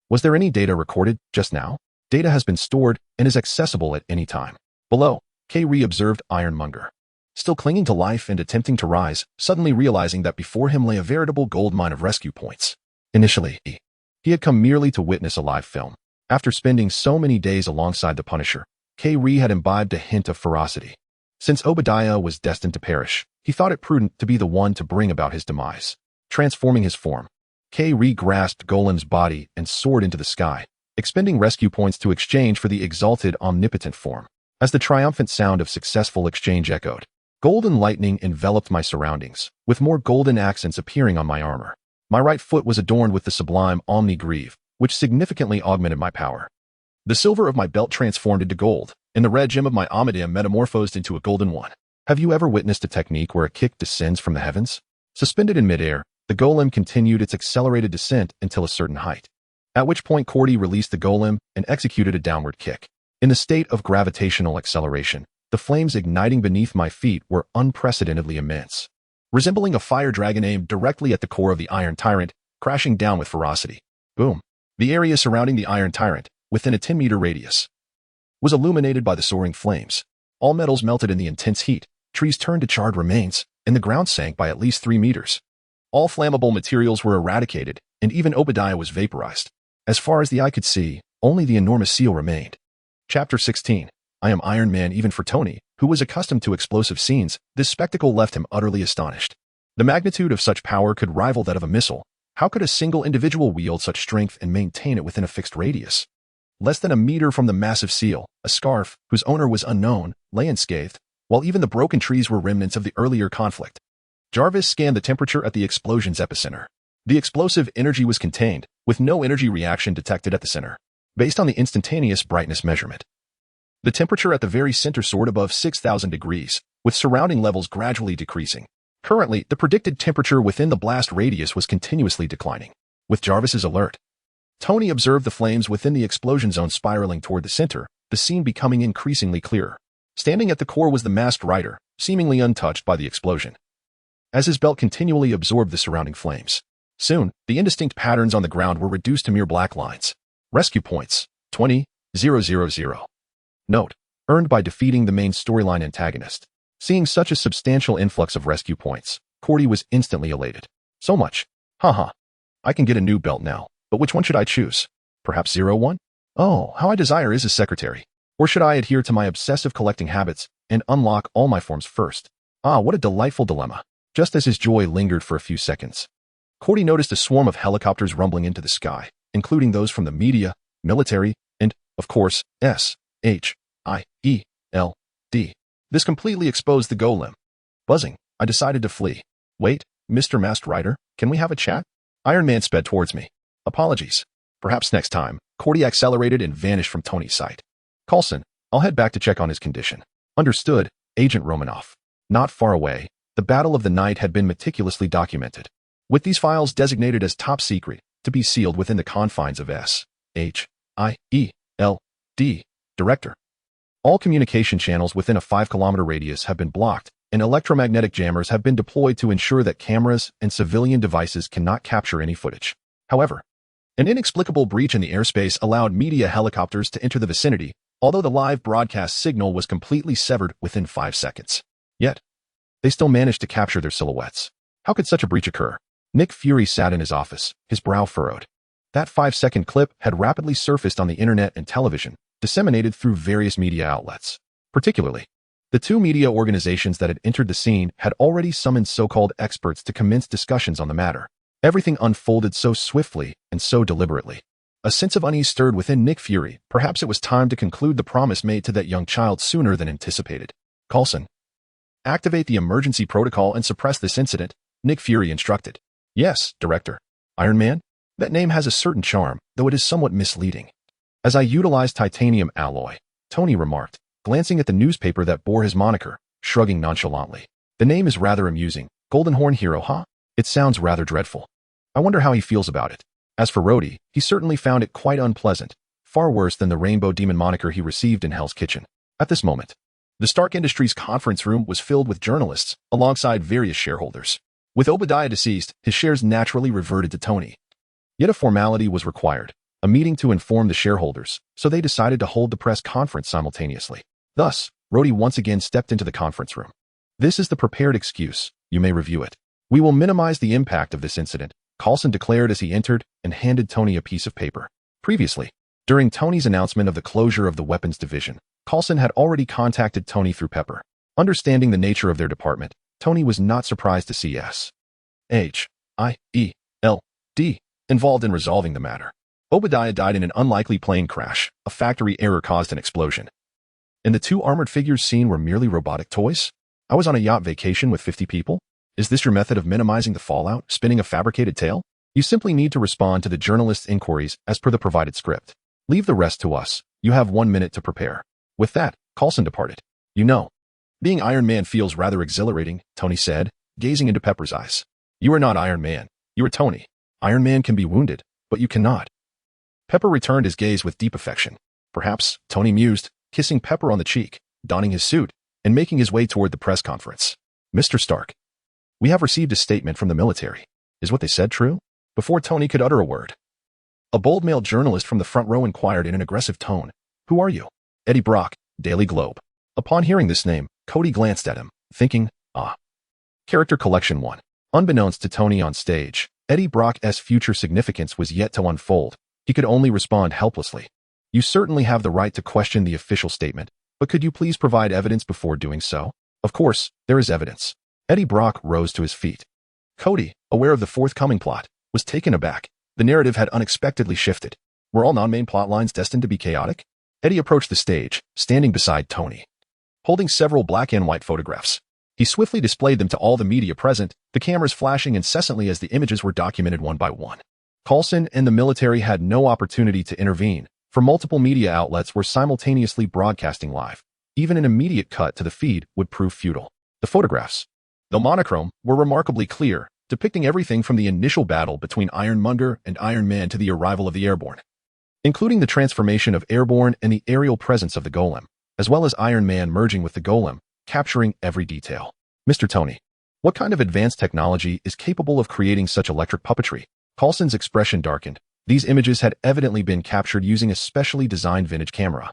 Was there any data recorded just now? Data has been stored and is accessible at any time. Below, Kody observed Ironmonger, still clinging to life and attempting to rise, suddenly realizing that before him lay a veritable goldmine of rescue points. Initially, he had come merely to witness a live film. After spending so many days alongside the Punisher, Kody had imbibed a hint of ferocity. Since Obadiah was destined to perish, he thought it prudent to be the one to bring about his demise. Transforming his form, Kody grasped Golem's body and soared into the sky, expending rescue points to exchange for the exalted omnipotent form. As the triumphant sound of successful exchange echoed, golden lightning enveloped my surroundings, with more golden accents appearing on my armor. My right foot was adorned with the sublime Omni-Greave, which significantly augmented my power. The silver of my belt transformed into gold, and the red gem of my Amadim metamorphosed into a golden one. Have you ever witnessed a technique where a kick descends from the heavens? Suspended in midair, the golem continued its accelerated descent until a certain height, at which point Kody released the golem and executed a downward kick. In the state of gravitational acceleration, the flames igniting beneath my feet were unprecedentedly immense, resembling a fire dragon aimed directly at the core of the Iron Tyrant, crashing down with ferocity. Boom. The area surrounding the Iron Tyrant, within a 10-meter radius, was illuminated by the soaring flames. All metals melted in the intense heat, trees turned to charred remains, and the ground sank by at least 3 meters. All flammable materials were eradicated, and even Obadiah was vaporized. As far as the eye could see, only the enormous seal remained. Chapter 16. I am Iron Man. Even for Tony, who was accustomed to explosive scenes, this spectacle left him utterly astonished. The magnitude of such power could rival that of a missile, How could a single individual wield such strength and maintain it within a fixed radius? Less than a meter from the massive seal, a scarf, whose owner was unknown, lay unscathed, while even the broken trees were remnants of the earlier conflict. Jarvis scanned the temperature at the explosion's epicenter. The explosive energy was contained, with no energy reaction detected at the center, based on the instantaneous brightness measurement. The temperature at the very center soared above 6,000 degrees, with surrounding levels gradually decreasing. Currently, the predicted temperature within the blast radius was continuously declining. With Jarvis's alert, Tony observed the flames within the explosion zone spiraling toward the center, the scene becoming increasingly clearer. Standing at the core was the masked rider, seemingly untouched by the explosion, as his belt continually absorbed the surrounding flames. Soon, the indistinct patterns on the ground were reduced to mere black lines. Rescue points, 20,000. Note, earned by defeating the main storyline antagonist. Seeing such a substantial influx of rescue points, Kody was instantly elated. So much. Haha. I can get a new belt now, but which one should I choose? Perhaps 01? Oh, how I desire is a secretary. Or should I adhere to my obsessive collecting habits and unlock all my forms first? Ah, what a delightful dilemma. Just as his joy lingered for a few seconds, Kody noticed a swarm of helicopters rumbling into the sky, including those from the media, military, and, of course, S-H-I-E-L-D. This completely exposed the golem. Buzzing, I decided to flee. Wait, Mr. Masked Rider, can we have a chat? Iron Man sped towards me. Apologies. Perhaps next time. Kody accelerated and vanished from Tony's sight. Coulson, I'll head back to check on his condition. Understood, Agent Romanoff. Not far away, the Battle of the Night had been meticulously documented, with these files designated as top secret, to be sealed within the confines of S-H-I-E-L-D. Director. All communication channels within a 5-kilometer radius have been blocked, and electromagnetic jammers have been deployed to ensure that cameras and civilian devices cannot capture any footage. However, an inexplicable breach in the airspace allowed media helicopters to enter the vicinity, although the live broadcast signal was completely severed within 5 seconds. Yet, they still managed to capture their silhouettes. How could such a breach occur? Nick Fury sat in his office, his brow furrowed. That 5-second clip had rapidly surfaced on the internet and television, disseminated through various media outlets. Particularly, the 2 media organizations that had entered the scene had already summoned so-called experts to commence discussions on the matter. Everything unfolded so swiftly and so deliberately. A sense of unease stirred within Nick Fury. Perhaps it was time to conclude the promise made to that young child sooner than anticipated. Coulson, activate the emergency protocol and suppress this incident, Nick Fury instructed. Yes, Director. Iron Man? That name has a certain charm, though it is somewhat misleading. As I utilize titanium alloy, Tony remarked, glancing at the newspaper that bore his moniker, shrugging nonchalantly. The name is rather amusing. Golden Horn Hero, huh? It sounds rather dreadful. I wonder how he feels about it. As for Rhodey, he certainly found it quite unpleasant, far worse than the Rainbow Demon moniker he received in Hell's Kitchen. At this moment, the Stark Industries conference room was filled with journalists, alongside various shareholders. With Obadiah deceased, his shares naturally reverted to Tony. Yet a formality was required, a meeting to inform the shareholders, so they decided to hold the press conference simultaneously. Thus, Rhodey once again stepped into the conference room. This is the prepared excuse. You may review it. We will minimize the impact of this incident, Coulson declared as he entered and handed Tony a piece of paper. Previously, during Tony's announcement of the closure of the weapons division, Coulson had already contacted Tony through Pepper. Understanding the nature of their department, Tony was not surprised to see S-H-I-E-L-D involved in resolving the matter. Obadiah died in an unlikely plane crash. A factory error caused an explosion. And the 2 armored figures seen were merely robotic toys? I was on a yacht vacation with 50 people? Is this your method of minimizing the fallout, spinning a fabricated tale? You simply need to respond to the journalists' inquiries as per the provided script. Leave the rest to us. You have 1 minute to prepare. With that, Coulson departed. You know, being Iron Man feels rather exhilarating, Tony said, gazing into Pepper's eyes. You are not Iron Man. You are Tony. Iron Man can be wounded, but you cannot. Pepper returned his gaze with deep affection. Perhaps, Tony mused, kissing Pepper on the cheek, donning his suit, and making his way toward the press conference. Mr. Stark, we have received a statement from the military. Is what they said true? Before Tony could utter a word, a bold male journalist from the front row inquired in an aggressive tone. Who are you? Eddie Brock, Daily Globe. Upon hearing this name, Kody glanced at him, thinking, Character Collection 1. Unbeknownst to Tony on stage, Eddie Brock's future significance was yet to unfold. He could only respond helplessly. You certainly have the right to question the official statement, but could you please provide evidence before doing so? Of course, there is evidence. Eddie Brock rose to his feet. Kody, aware of the forthcoming plot, was taken aback. The narrative had unexpectedly shifted. Were all non-main plot lines destined to be chaotic? Eddie approached the stage, standing beside Tony, holding several black and white photographs. He swiftly displayed them to all the media present, the cameras flashing incessantly as the images were documented one by one. Coulson and the military had no opportunity to intervene, for multiple media outlets were simultaneously broadcasting live. Even an immediate cut to the feed would prove futile. The photographs, though monochrome, were remarkably clear, depicting everything from the initial battle between Ironmonger and Iron Man to the arrival of the Airborne, including the transformation of Airborne and the aerial presence of the Golem, as well as Iron Man merging with the Golem, capturing every detail. Mr. Tony, what kind of advanced technology is capable of creating such electric puppetry? Coulson's expression darkened. These images had evidently been captured using a specially designed vintage camera,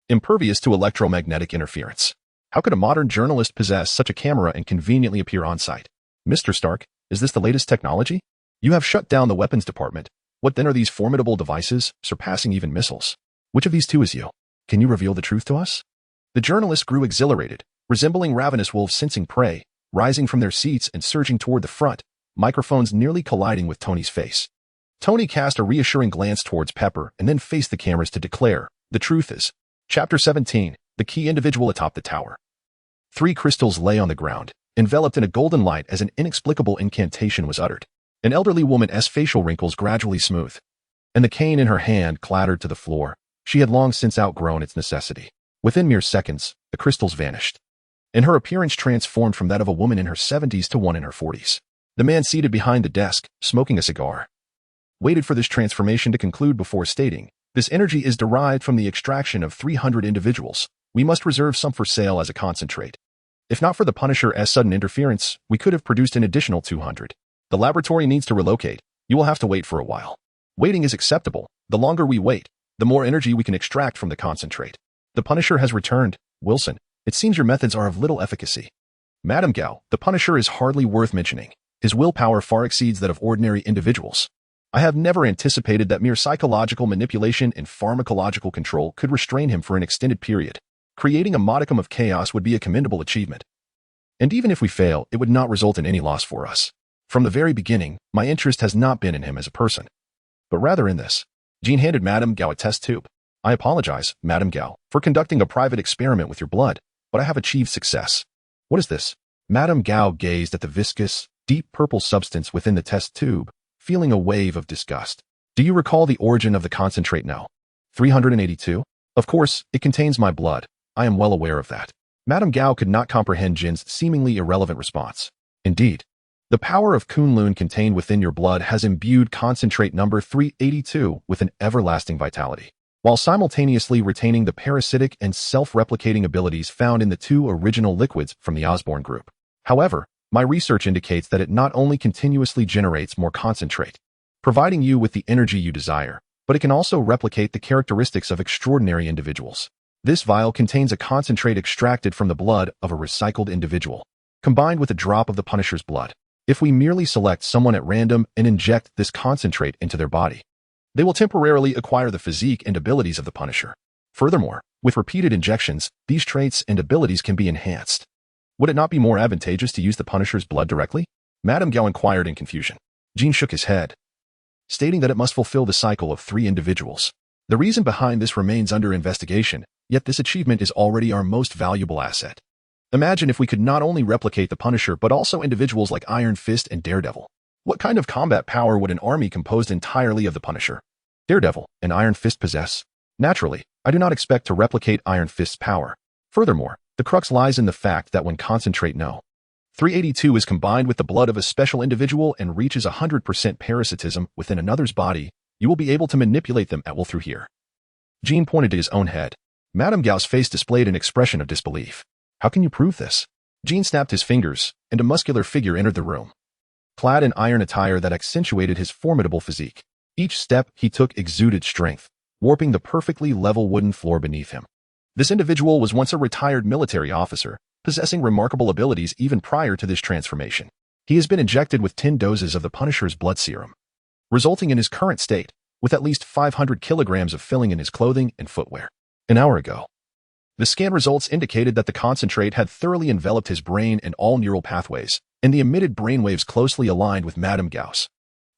impervious to electromagnetic interference. How could a modern journalist possess such a camera and conveniently appear on site? Mr. Stark, is this the latest technology? You have shut down the weapons department. What then are these formidable devices, surpassing even missiles? Which of these two is you? Can you reveal the truth to us? The journalists grew exhilarated, resembling ravenous wolves sensing prey, rising from their seats and surging toward the front, microphones nearly colliding with Tony's face. Tony cast a reassuring glance towards Pepper and then faced the cameras to declare, the truth is. Chapter 17, the key individual atop the tower. 3 crystals lay on the ground, enveloped in a golden light as an inexplicable incantation was uttered. An elderly woman's facial wrinkles gradually smoothed, and the cane in her hand clattered to the floor. She had long since outgrown its necessity. Within mere seconds, the crystals vanished, and her appearance transformed from that of a woman in her 70s to one in her 40s. The man seated behind the desk, smoking a cigar, waited for this transformation to conclude before stating, this energy is derived from the extraction of 300 individuals. We must reserve some for sale as a concentrate. If not for the Punisher's sudden interference, we could have produced an additional 200. The laboratory needs to relocate. You will have to wait for a while. Waiting is acceptable. The longer we wait, the more energy we can extract from the concentrate. The Punisher has returned. Wilson, it seems your methods are of little efficacy. Madame Gao, the Punisher is hardly worth mentioning. His willpower far exceeds that of ordinary individuals. I have never anticipated that mere psychological manipulation and pharmacological control could restrain him for an extended period. Creating a modicum of chaos would be a commendable achievement. And even if we fail, it would not result in any loss for us. From the very beginning, my interest has not been in him as a person, but rather in this. Jean handed Madame Gao a test tube. I apologize, Madame Gao, for conducting a private experiment with your blood, but I have achieved success. What is this? Madame Gao gazed at the viscous, deep purple substance within the test tube, feeling a wave of disgust. Do you recall the origin of the concentrate now? 382? Of course, it contains my blood. I am well aware of that. Madame Gao could not comprehend Jin's seemingly irrelevant response. Indeed, the power of Kunlun contained within your blood has imbued concentrate number 382 with an everlasting vitality, while simultaneously retaining the parasitic and self-replicating abilities found in the 2 original liquids from the Osborne group. However, my research indicates that it not only continuously generates more concentrate, providing you with the energy you desire, but it can also replicate the characteristics of extraordinary individuals. This vial contains a concentrate extracted from the blood of a recycled individual, combined with a drop of the Punisher's blood. If we merely select someone at random and inject this concentrate into their body, they will temporarily acquire the physique and abilities of the Punisher. Furthermore, with repeated injections, these traits and abilities can be enhanced. Would it not be more advantageous to use the Punisher's blood directly? Madame Gao inquired in confusion. Jean shook his head, stating that it must fulfill the cycle of 3 individuals. The reason behind this remains under investigation, yet this achievement is already our most valuable asset. Imagine if we could not only replicate the Punisher but also individuals like Iron Fist and Daredevil. What kind of combat power would an army composed entirely of the Punisher, Daredevil, and Iron Fist possess? Naturally, I do not expect to replicate Iron Fist's power. Furthermore, the crux lies in the fact that when concentrate No. 382 is combined with the blood of a special individual and reaches 100% parasitism within another's body, you will be able to manipulate them at will through here. Jean pointed to his own head. Madame Gao's face displayed an expression of disbelief. How can you prove this? Jean snapped his fingers, and a muscular figure entered the room, clad in iron attire that accentuated his formidable physique. Each step he took exuded strength, warping the perfectly level wooden floor beneath him. This individual was once a retired military officer, possessing remarkable abilities even prior to this transformation. He has been injected with 10 doses of the Punisher's blood serum, resulting in his current state, with at least 500 kilograms of filling in his clothing and footwear. An hour ago, the scan results indicated that the concentrate had thoroughly enveloped his brain and all neural pathways, and the emitted brainwaves closely aligned with Madame Gao's.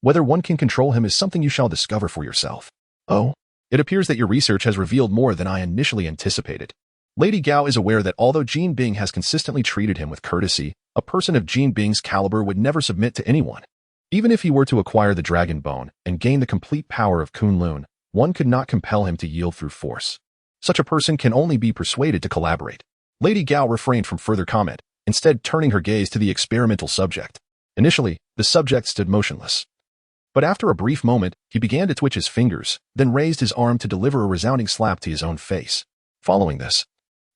Whether one can control him is something you shall discover for yourself. Oh, it appears that your research has revealed more than I initially anticipated. Lady Gao is aware that although Jean Bing has consistently treated him with courtesy, a person of Jean Bing's caliber would never submit to anyone. Even if he were to acquire the Dragon Bone and gain the complete power of Kunlun, one could not compel him to yield through force. Such a person can only be persuaded to collaborate. Lady Gao refrained from further comment, instead turning her gaze to the experimental subject. Initially, the subject stood motionless. But after a brief moment, he began to twitch his fingers, then raised his arm to deliver a resounding slap to his own face. Following this,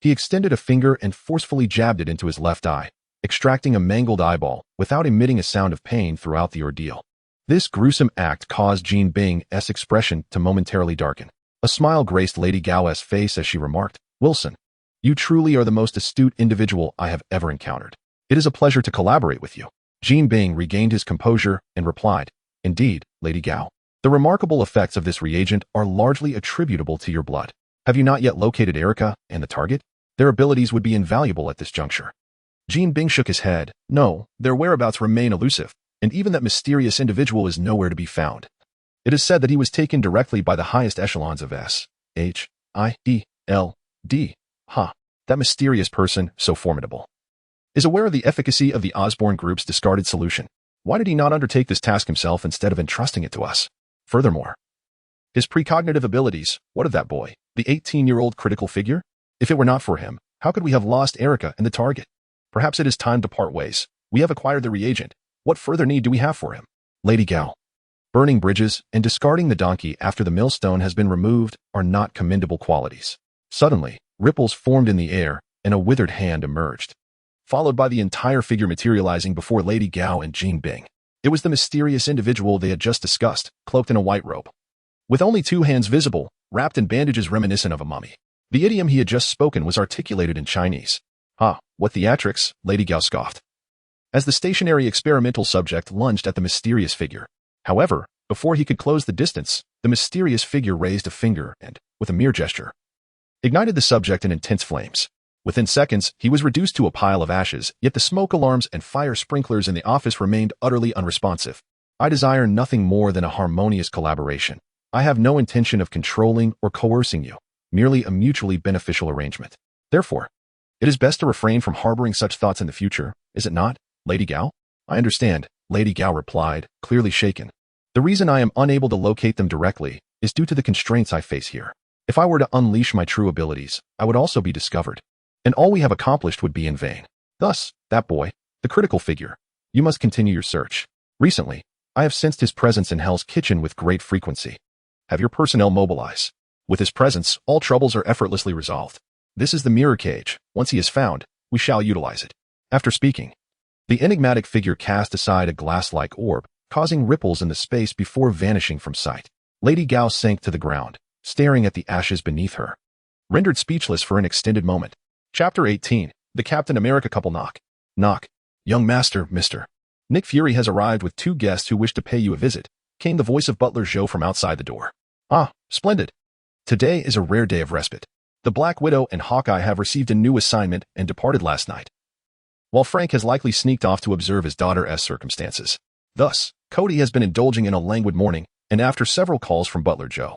he extended a finger and forcefully jabbed it into his left eye, extracting a mangled eyeball without emitting a sound of pain throughout the ordeal. This gruesome act caused Jean Bing's expression to momentarily darken. A smile graced Lady Gao's face as she remarked, "Wilson, you truly are the most astute individual I have ever encountered. It is a pleasure to collaborate with you." Jean Bing regained his composure and replied, "Indeed, Lady Gao. The remarkable effects of this reagent are largely attributable to your blood. Have you not yet located Erica and the target? Their abilities would be invaluable at this juncture." Jean Bing shook his head. "No, their whereabouts remain elusive, and even that mysterious individual is nowhere to be found. It is said that he was taken directly by the highest echelons of S.H.I.E.L.D. That mysterious person, so formidable, is aware of the efficacy of the Osborne Group's discarded solution. Why did he not undertake this task himself instead of entrusting it to us? Furthermore, his precognitive abilities, what of that boy, the 18-year-old critical figure? If it were not for him, how could we have lost Erica and the target? Perhaps it is time to part ways. We have acquired the reagent. What further need do we have for him?" Lady Gao. Burning bridges and discarding the donkey after the millstone has been removed are not commendable qualities. Suddenly, ripples formed in the air, and a withered hand emerged, followed by the entire figure materializing before Lady Gao and Jean Bing. It was the mysterious individual they had just discussed, cloaked in a white robe, with only two hands visible, wrapped in bandages reminiscent of a mummy. The idiom he had just spoken was articulated in Chinese. What theatrics, Lady Gao scoffed, as the stationary experimental subject lunged at the mysterious figure. However, before he could close the distance, the mysterious figure raised a finger and, with a mere gesture, ignited the subject in intense flames. Within seconds, he was reduced to a pile of ashes, yet the smoke alarms and fire sprinklers in the office remained utterly unresponsive. I desire nothing more than a harmonious collaboration. I have no intention of controlling or coercing you, merely a mutually beneficial arrangement. Therefore, it is best to refrain from harboring such thoughts in the future, is it not, Lady Gao? "I understand," Lady Gao replied, clearly shaken. "The reason I am unable to locate them directly is due to the constraints I face here. If I were to unleash my true abilities, I would also be discovered, and all we have accomplished would be in vain. Thus, that boy, the critical figure, you must continue your search. Recently, I have sensed his presence in Hell's Kitchen with great frequency. Have your personnel mobilize. With his presence, all troubles are effortlessly resolved. This is the mirror cage. Once he is found, we shall utilize it." After speaking, the enigmatic figure cast aside a glass-like orb, causing ripples in the space before vanishing from sight. Lady Gao sank to the ground, staring at the ashes beneath her, rendered speechless for an extended moment. Chapter 18. The Captain America Couple Knock. Knock. "Young master, Mr. Nick Fury has arrived with two guests who wish to pay you a visit," came the voice of Butler Zhou from outside the door. Splendid. Today is a rare day of respite. The Black Widow and Hawkeye have received a new assignment and departed last night, while Frank has likely sneaked off to observe his daughter's circumstances. Thus, Kody has been indulging in a languid morning, and after several calls from Butler Zhou,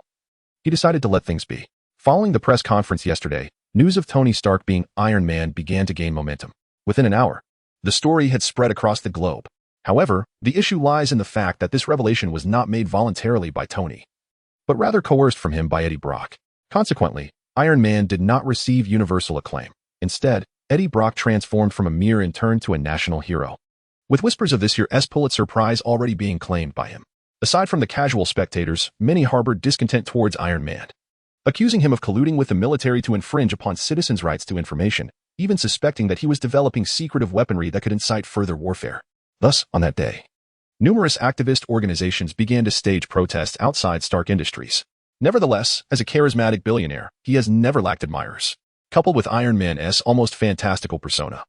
he decided to let things be. Following the press conference yesterday, news of Tony Stark being Iron Man began to gain momentum. Within an hour, the story had spread across the globe. However, the issue lies in the fact that this revelation was not made voluntarily by Tony, but rather coerced from him by Eddie Brock. Consequently, Iron Man did not receive universal acclaim. Instead, Eddie Brock transformed from a mere intern to a national hero, with whispers of this year's Pulitzer Prize already being claimed by him. Aside from the casual spectators, many harbored discontent towards Iron Man, accusing him of colluding with the military to infringe upon citizens' rights to information, even suspecting that he was developing secretive weaponry that could incite further warfare. Thus, on that day, numerous activist organizations began to stage protests outside Stark Industries. Nevertheless, as a charismatic billionaire, he has never lacked admirers. Coupled with Iron Man's almost fantastical persona,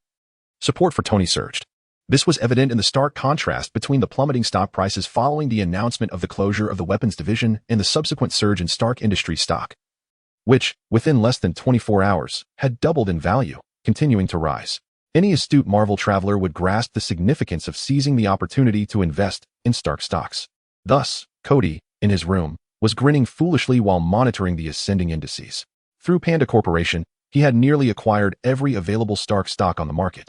support for Tony surged. This was evident in the stark contrast between the plummeting stock prices following the announcement of the closure of the weapons division and the subsequent surge in Stark Industries stock, which, within less than 24 hours, had doubled in value, continuing to rise. Any astute Marvel traveler would grasp the significance of seizing the opportunity to invest in Stark stocks. Thus, Kody, in his room, was grinning foolishly while monitoring the ascending indices. Through Panda Corporation, he had nearly acquired every available Stark stock on the market,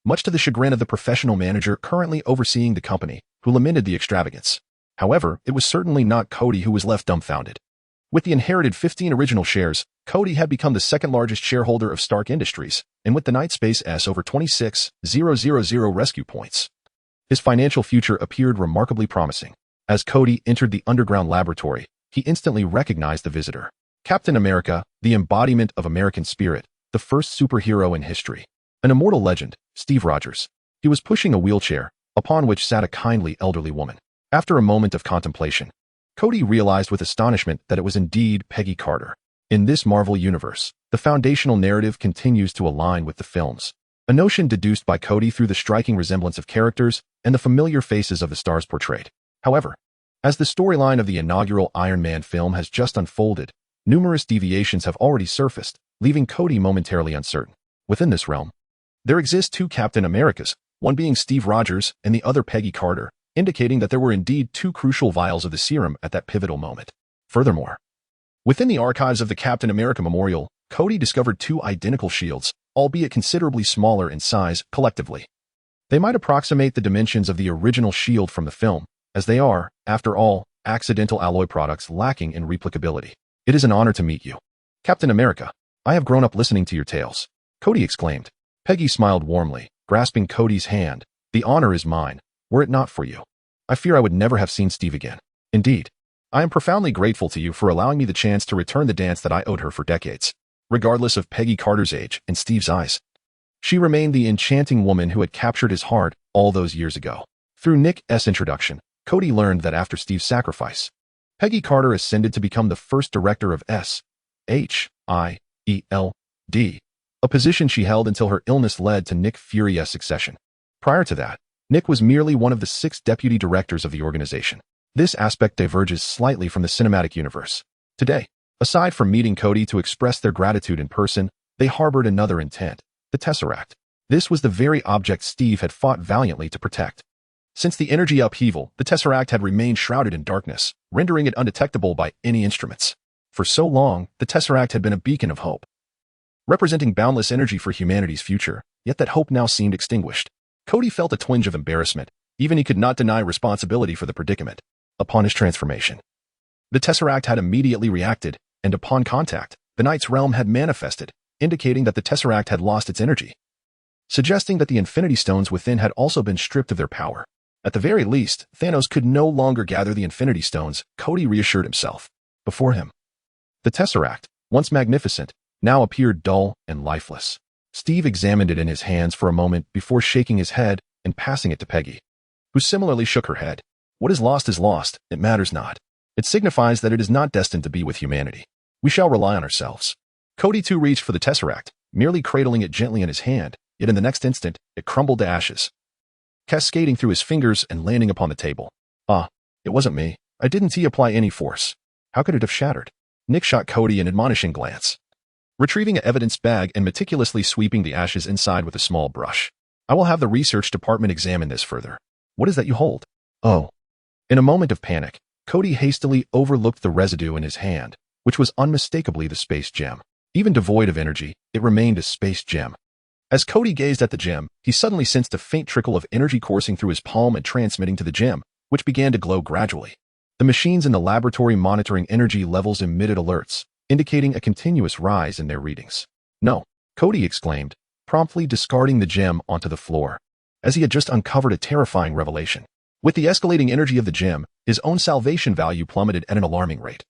much to the chagrin of the professional manager currently overseeing the company, who lamented the extravagance. However, it was certainly not Kody who was left dumbfounded. With the inherited 15 original shares, Kody had become the second-largest shareholder of Stark Industries, and with the Nightspace S over 26,000 rescue points, his financial future appeared remarkably promising. As Kody entered the underground laboratory, he instantly recognized the visitor. Captain America, the embodiment of American spirit, the first superhero in history. An immortal legend, Steve Rogers. He was pushing a wheelchair, upon which sat a kindly elderly woman. After a moment of contemplation, Kody realized with astonishment that it was indeed Peggy Carter. In this Marvel universe, the foundational narrative continues to align with the films, a notion deduced by Kody through the striking resemblance of characters and the familiar faces of the stars portrayed. However, as the storyline of the inaugural Iron Man film has just unfolded, numerous deviations have already surfaced, leaving Kody momentarily uncertain. Within this realm, there exist two Captain Americas, one being Steve Rogers and the other Peggy Carter, indicating that there were indeed two crucial vials of the serum at that pivotal moment. Furthermore, within the archives of the Captain America Memorial, Kody discovered two identical shields, albeit considerably smaller in size collectively. They might approximate the dimensions of the original shield from the film, as they are, after all, accidental alloy products lacking in replicability. It is an honor to meet you. Captain America, I have grown up listening to your tales, Kody exclaimed. Peggy smiled warmly, grasping Kody's hand. The honor is mine. Were it not for you, I fear I would never have seen Steve again. Indeed, I am profoundly grateful to you for allowing me the chance to return the dance that I owed her for decades. Regardless of Peggy Carter's age in Steve's eyes, she remained the enchanting woman who had captured his heart all those years ago. Through Nick's introduction, Kody learned that after Steve's sacrifice, Peggy Carter ascended to become the first director of SHIELD, a position she held until her illness led to Nick Fury's succession. Prior to that, Nick was merely one of the 6 deputy directors of the organization. This aspect diverges slightly from the cinematic universe. Today, aside from meeting Kody to express their gratitude in person, they harbored another intent, the Tesseract. This was the very object Steve had fought valiantly to protect. Since the energy upheaval, the Tesseract had remained shrouded in darkness, rendering it undetectable by any instruments. For so long, the Tesseract had been a beacon of hope, representing boundless energy for humanity's future, yet that hope now seemed extinguished. Kody felt a twinge of embarrassment, even he could not deny responsibility for the predicament. Upon his transformation, the Tesseract had immediately reacted, and upon contact, the Knight's realm had manifested, indicating that the Tesseract had lost its energy, suggesting that the Infinity Stones within had also been stripped of their power. At the very least, Thanos could no longer gather the Infinity Stones, Kody reassured himself. Before him, the Tesseract, once magnificent, now appeared dull and lifeless. Steve examined it in his hands for a moment before shaking his head and passing it to Peggy, who similarly shook her head. What is lost, it matters not. It signifies that it is not destined to be with humanity. We shall rely on ourselves. Kody too reached for the Tesseract, merely cradling it gently in his hand, yet in the next instant, it crumbled to ashes, cascading through his fingers and landing upon the table. It wasn't me. I didn't apply any force. How could it have shattered? Nick shot Kody an admonishing glance, retrieving an evidence bag and meticulously sweeping the ashes inside with a small brush. I will have the research department examine this further. What is that you hold? Oh. In a moment of panic, Kody hastily overlooked the residue in his hand, which was unmistakably the space gem. Even devoid of energy, it remained a space gem. As Kody gazed at the gem, he suddenly sensed a faint trickle of energy coursing through his palm and transmitting to the gem, which began to glow gradually. The machines in the laboratory monitoring energy levels emitted alerts, indicating a continuous rise in their readings. No, Kody exclaimed, promptly discarding the gem onto the floor, as he had just uncovered a terrifying revelation. With the escalating energy of the gem, his own salvation value plummeted at an alarming rate,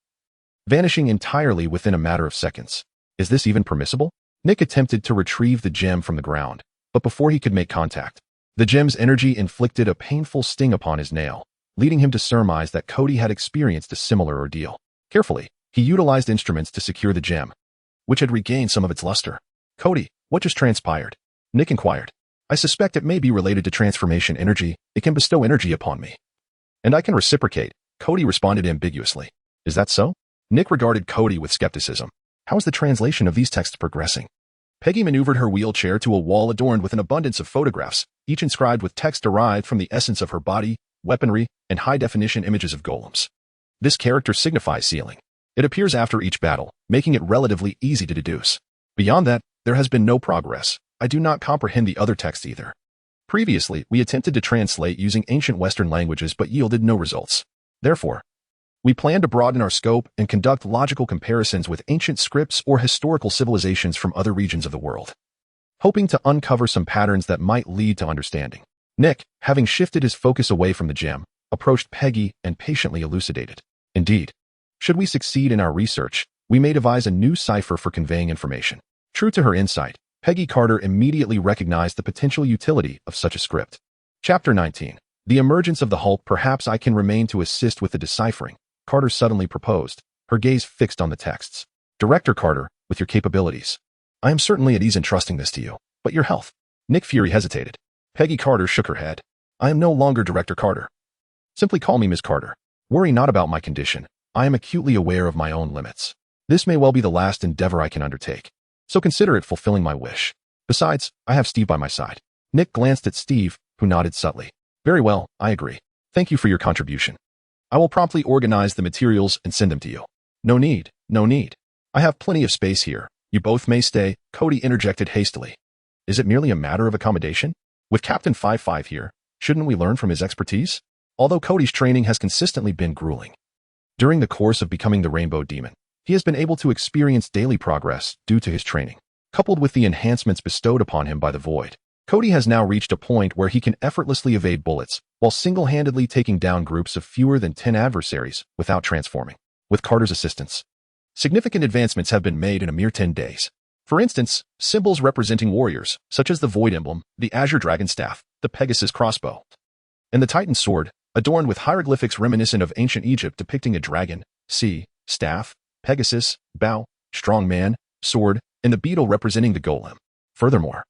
vanishing entirely within a matter of seconds. Is this even permissible? Nick attempted to retrieve the gem from the ground, but before he could make contact, the gem's energy inflicted a painful sting upon his nail, leading him to surmise that Kody had experienced a similar ordeal. Carefully, he utilized instruments to secure the gem, which had regained some of its luster. Kody, what just transpired? Nick inquired. I suspect it may be related to transformation energy. It can bestow energy upon me, and I can reciprocate, Kody responded ambiguously. Is that so? Nick regarded Kody with skepticism. How is the translation of these texts progressing? Peggy maneuvered her wheelchair to a wall adorned with an abundance of photographs, each inscribed with text derived from the essence of her body, weaponry, and high-definition images of golems. This character signifies sealing. It appears after each battle, making it relatively easy to deduce. Beyond that, there has been no progress. I do not comprehend the other text either. Previously, we attempted to translate using ancient Western languages but yielded no results. Therefore, we plan to broaden our scope and conduct logical comparisons with ancient scripts or historical civilizations from other regions of the world, hoping to uncover some patterns that might lead to understanding. Nick, having shifted his focus away from the gem, approached Peggy and patiently elucidated. Indeed, should we succeed in our research, we may devise a new cipher for conveying information. True to her insight, Peggy Carter immediately recognized the potential utility of such a script. Chapter 19. The emergence of the Hulk. Perhaps I can remain to assist with the deciphering, Carter suddenly proposed, her gaze fixed on the texts. Director Carter, with your capabilities, I am certainly at ease in trusting this to you, but your health. Nick Fury hesitated. Peggy Carter shook her head. I am no longer Director Carter. Simply call me Ms. Carter. Worry not about my condition. I am acutely aware of my own limits. This may well be the last endeavor I can undertake, so consider it fulfilling my wish. Besides, I have Steve by my side. Nick glanced at Steve, who nodded subtly. Very well, I agree. Thank you for your contribution. I will promptly organize the materials and send them to you. No need, no need. I have plenty of space here. You both may stay, Kody interjected hastily. Is it merely a matter of accommodation? With Captain 55 here, shouldn't we learn from his expertise? Although Kody's training has consistently been grueling. During the course of becoming the Rainbow Demon, he has been able to experience daily progress due to his training. Coupled with the enhancements bestowed upon him by the Void, Kody has now reached a point where he can effortlessly evade bullets while single-handedly taking down groups of fewer than 10 adversaries without transforming. With Carter's assistance, significant advancements have been made in a mere 10 days. For instance, symbols representing warriors, such as the Void Emblem, the Azure Dragon Staff, the Pegasus Crossbow, and the Titan Sword, adorned with hieroglyphics reminiscent of ancient Egypt depicting a dragon, sea, staff, Pegasus, bow, strong man, sword, and the beetle representing the golem. Furthermore,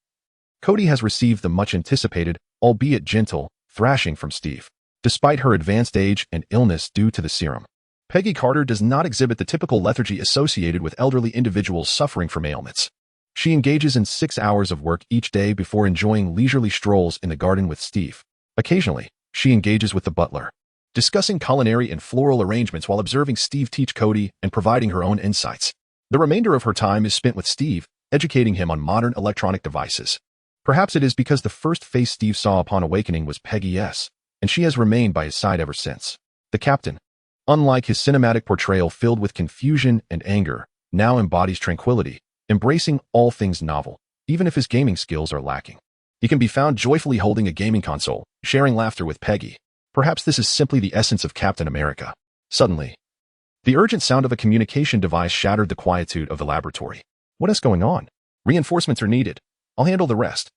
Kody has received the much-anticipated, albeit gentle, thrashing from Steve. Despite her advanced age and illness due to the serum, Peggy Carter does not exhibit the typical lethargy associated with elderly individuals suffering from ailments. She engages in 6 hours of work each day before enjoying leisurely strolls in the garden with Steve. Occasionally, she engages with the butler, discussing culinary and floral arrangements while observing Steve teach Kody and providing her own insights. The remainder of her time is spent with Steve, educating him on modern electronic devices. Perhaps it is because the first face Steve saw upon awakening was Peggy S., and she has remained by his side ever since. The captain, unlike his cinematic portrayal filled with confusion and anger, now embodies tranquility, embracing all things novel, even if his gaming skills are lacking. He can be found joyfully holding a gaming console, sharing laughter with Peggy. Perhaps this is simply the essence of Captain America. Suddenly, the urgent sound of a communication device shattered the quietude of the laboratory. What is going on? Reinforcements are needed. I'll handle the rest.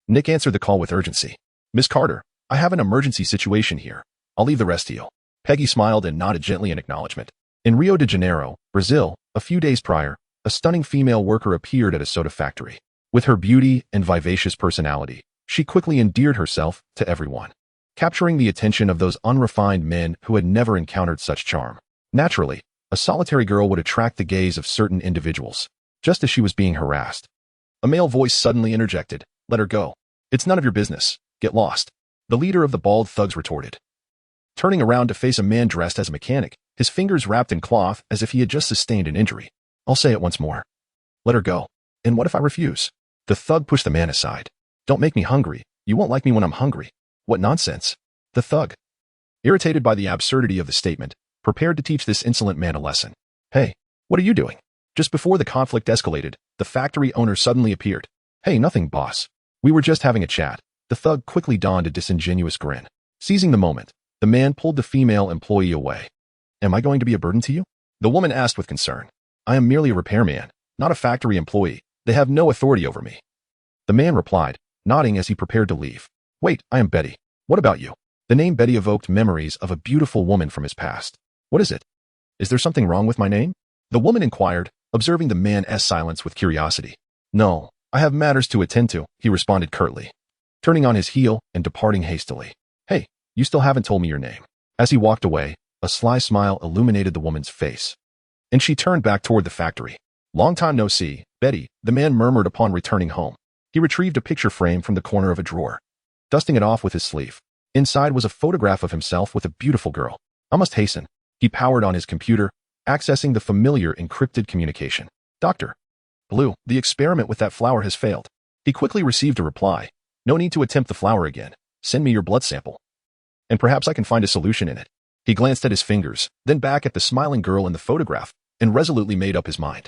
Nick answered the call with urgency. Miss Carter, I have an emergency situation here. I'll leave the rest to you. Peggy smiled and nodded gently in acknowledgement. In Rio de Janeiro, Brazil, a few days prior, a stunning female worker appeared at a soda factory. With her beauty and vivacious personality, she quickly endeared herself to everyone, capturing the attention of those unrefined men who had never encountered such charm. Naturally, a solitary girl would attract the gaze of certain individuals, just as she was being harassed. A male voice suddenly interjected, "Let her go. It's none of your business. Get lost." The leader of the bald thugs retorted, turning around to face a man dressed as a mechanic, his fingers wrapped in cloth as if he had just sustained an injury. I'll say it once more. Let her go. And what if I refuse? The thug pushed the man aside. Don't make me hungry. You won't like me when I'm hungry. What nonsense. The thug, irritated by the absurdity of the statement, prepared to teach this insolent man a lesson. Hey, what are you doing? Just before the conflict escalated, the factory owner suddenly appeared. Hey, nothing, boss. We were just having a chat. The thug quickly donned a disingenuous grin. Seizing the moment, the man pulled the female employee away. Am I going to be a burden to you? The woman asked with concern. I am merely a repairman, not a factory employee. They have no authority over me. The man replied, nodding as he prepared to leave. Wait, I am Betty. What about you? The name Betty evoked memories of a beautiful woman from his past. What is it? Is there something wrong with my name? The woman inquired, observing the man's silence with curiosity. No, I have matters to attend to, he responded curtly, turning on his heel and departing hastily. Hey, you still haven't told me your name. As he walked away, a sly smile illuminated the woman's face, and she turned back toward the factory. Long time no see, Betty, the man murmured upon returning home. He retrieved a picture frame from the corner of a drawer, dusting it off with his sleeve. Inside was a photograph of himself with a beautiful girl. I must hasten. He powered on his computer, accessing the familiar encrypted communication. Dr. Blue, the experiment with that flower has failed. He quickly received a reply. No need to attempt the flower again. Send me your blood sample. And perhaps I can find a solution in it. He glanced at his fingers, then back at the smiling girl in the photograph, and resolutely made up his mind.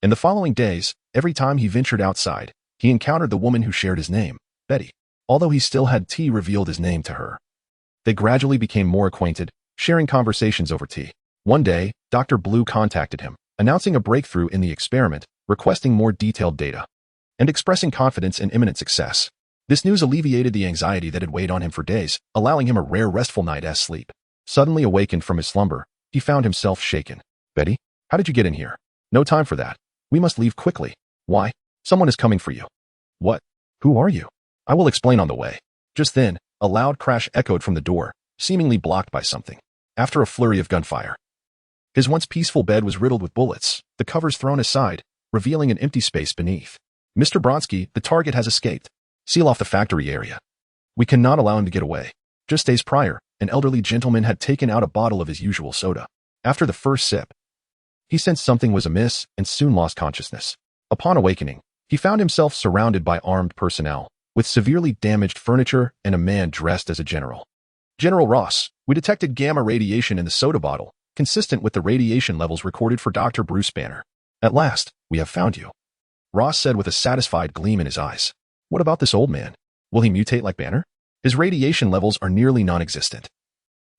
In the following days, every time he ventured outside, he encountered the woman who shared his name, Betty. Although he still had tea revealed his name to her. They gradually became more acquainted, sharing conversations over tea. One day, Dr. Blue contacted him, announcing a breakthrough in the experiment, requesting more detailed data, and expressing confidence in imminent success. This news alleviated the anxiety that had weighed on him for days, allowing him a rare restful night's sleep. Suddenly awakened from his slumber, he found himself shaken. Betty, how did you get in here? No time for that. We must leave quickly. Why? Someone is coming for you. What? Who are you? I will explain on the way. Just then, a loud crash echoed from the door, seemingly blocked by something. After a flurry of gunfire, his once peaceful bed was riddled with bullets, the covers thrown aside, revealing an empty space beneath. Mr. Bronsky, the target has escaped. Seal off the factory area. We cannot allow him to get away. Just days prior, an elderly gentleman had taken out a bottle of his usual soda. After the first sip, he sensed something was amiss and soon lost consciousness. Upon awakening, he found himself surrounded by armed personnel, with severely damaged furniture and a man dressed as a general. General Ross, we detected gamma radiation in the soda bottle, consistent with the radiation levels recorded for Dr. Bruce Banner. At last, we have found you. Ross said with a satisfied gleam in his eyes. What about this old man? Will he mutate like Banner? His radiation levels are nearly non-existent.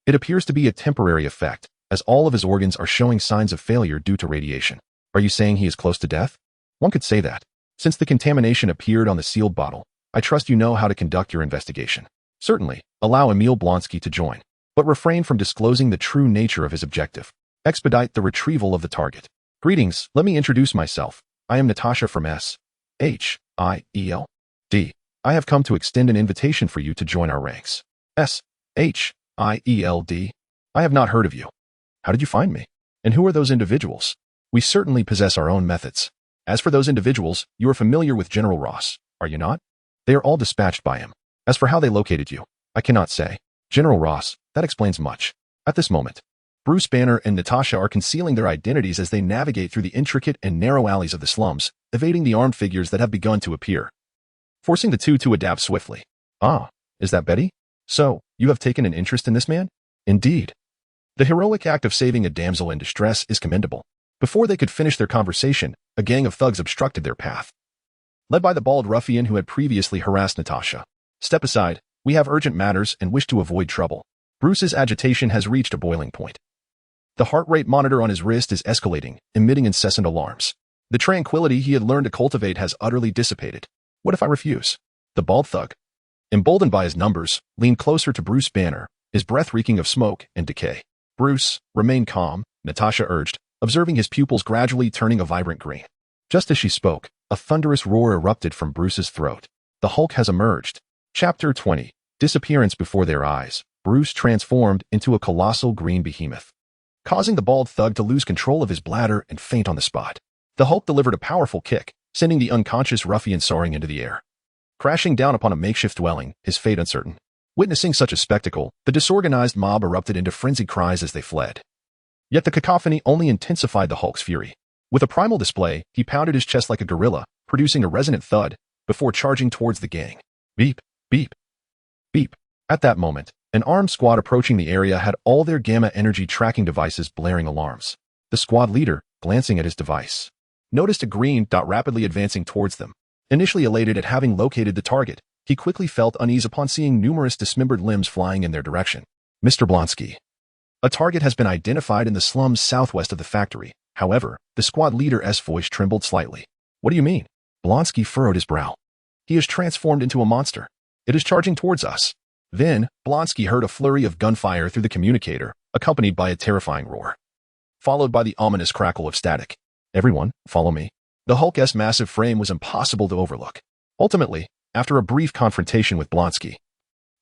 It appears to be a temporary effect, as all of his organs are showing signs of failure due to radiation. Are you saying he is close to death? One could say that. Since the contamination appeared on the sealed bottle, I trust you know how to conduct your investigation. Certainly, allow Emil Blonsky to join, but refrain from disclosing the true nature of his objective. Expedite the retrieval of the target. Greetings, let me introduce myself. I am Natasha from S.H.I.E.L.D. I have come to extend an invitation for you to join our ranks. S.H.I.E.L.D. I have not heard of you. How did you find me? And who are those individuals? We certainly possess our own methods. As for those individuals, you are familiar with General Ross, are you not? They are all dispatched by him. As for how they located you, I cannot say. General Ross, that explains much. At this moment, Bruce Banner and Natasha are concealing their identities as they navigate through the intricate and narrow alleys of the slums, evading the armed figures that have begun to appear, forcing the two to adapt swiftly. Ah, is that Betty? So, you have taken an interest in this man? Indeed. The heroic act of saving a damsel in distress is commendable. Before they could finish their conversation, a gang of thugs obstructed their path, led by the bald ruffian who had previously harassed Natasha. Step aside, we have urgent matters and wish to avoid trouble. Bruce's agitation has reached a boiling point. The heart rate monitor on his wrist is escalating, emitting incessant alarms. The tranquility he had learned to cultivate has utterly dissipated. What if I refuse? The bald thug, emboldened by his numbers, leaned closer to Bruce Banner, his breath reeking of smoke and decay. Bruce, remain calm, Natasha urged, observing his pupils gradually turning a vibrant green. Just as she spoke, a thunderous roar erupted from Bruce's throat. The Hulk has emerged. Chapter 20. Disappearance before their eyes. Bruce transformed into a colossal green behemoth, causing the bald thug to lose control of his bladder and faint on the spot. The Hulk delivered a powerful kick, sending the unconscious ruffian soaring into the air, crashing down upon a makeshift dwelling, his fate uncertain. Witnessing such a spectacle, the disorganized mob erupted into frenzied cries as they fled. Yet the cacophony only intensified the Hulk's fury. With a primal display, he pounded his chest like a gorilla, producing a resonant thud, before charging towards the gang. Beep, beep, beep. At that moment, an armed squad approaching the area had all their gamma energy tracking devices blaring alarms. The squad leader, glancing at his device, noticed a green dot rapidly advancing towards them. Initially elated at having located the target, he quickly felt unease upon seeing numerous dismembered limbs flying in their direction. Mr. Blonsky. A target has been identified in the slums southwest of the factory. However, the squad leader's voice trembled slightly. What do you mean? Blonsky furrowed his brow. He is transformed into a monster. It is charging towards us. Then, Blonsky heard a flurry of gunfire through the communicator, accompanied by a terrifying roar, followed by the ominous crackle of static. Everyone, follow me. The Hulk's massive frame was impossible to overlook. Ultimately, after a brief confrontation with Blonsky,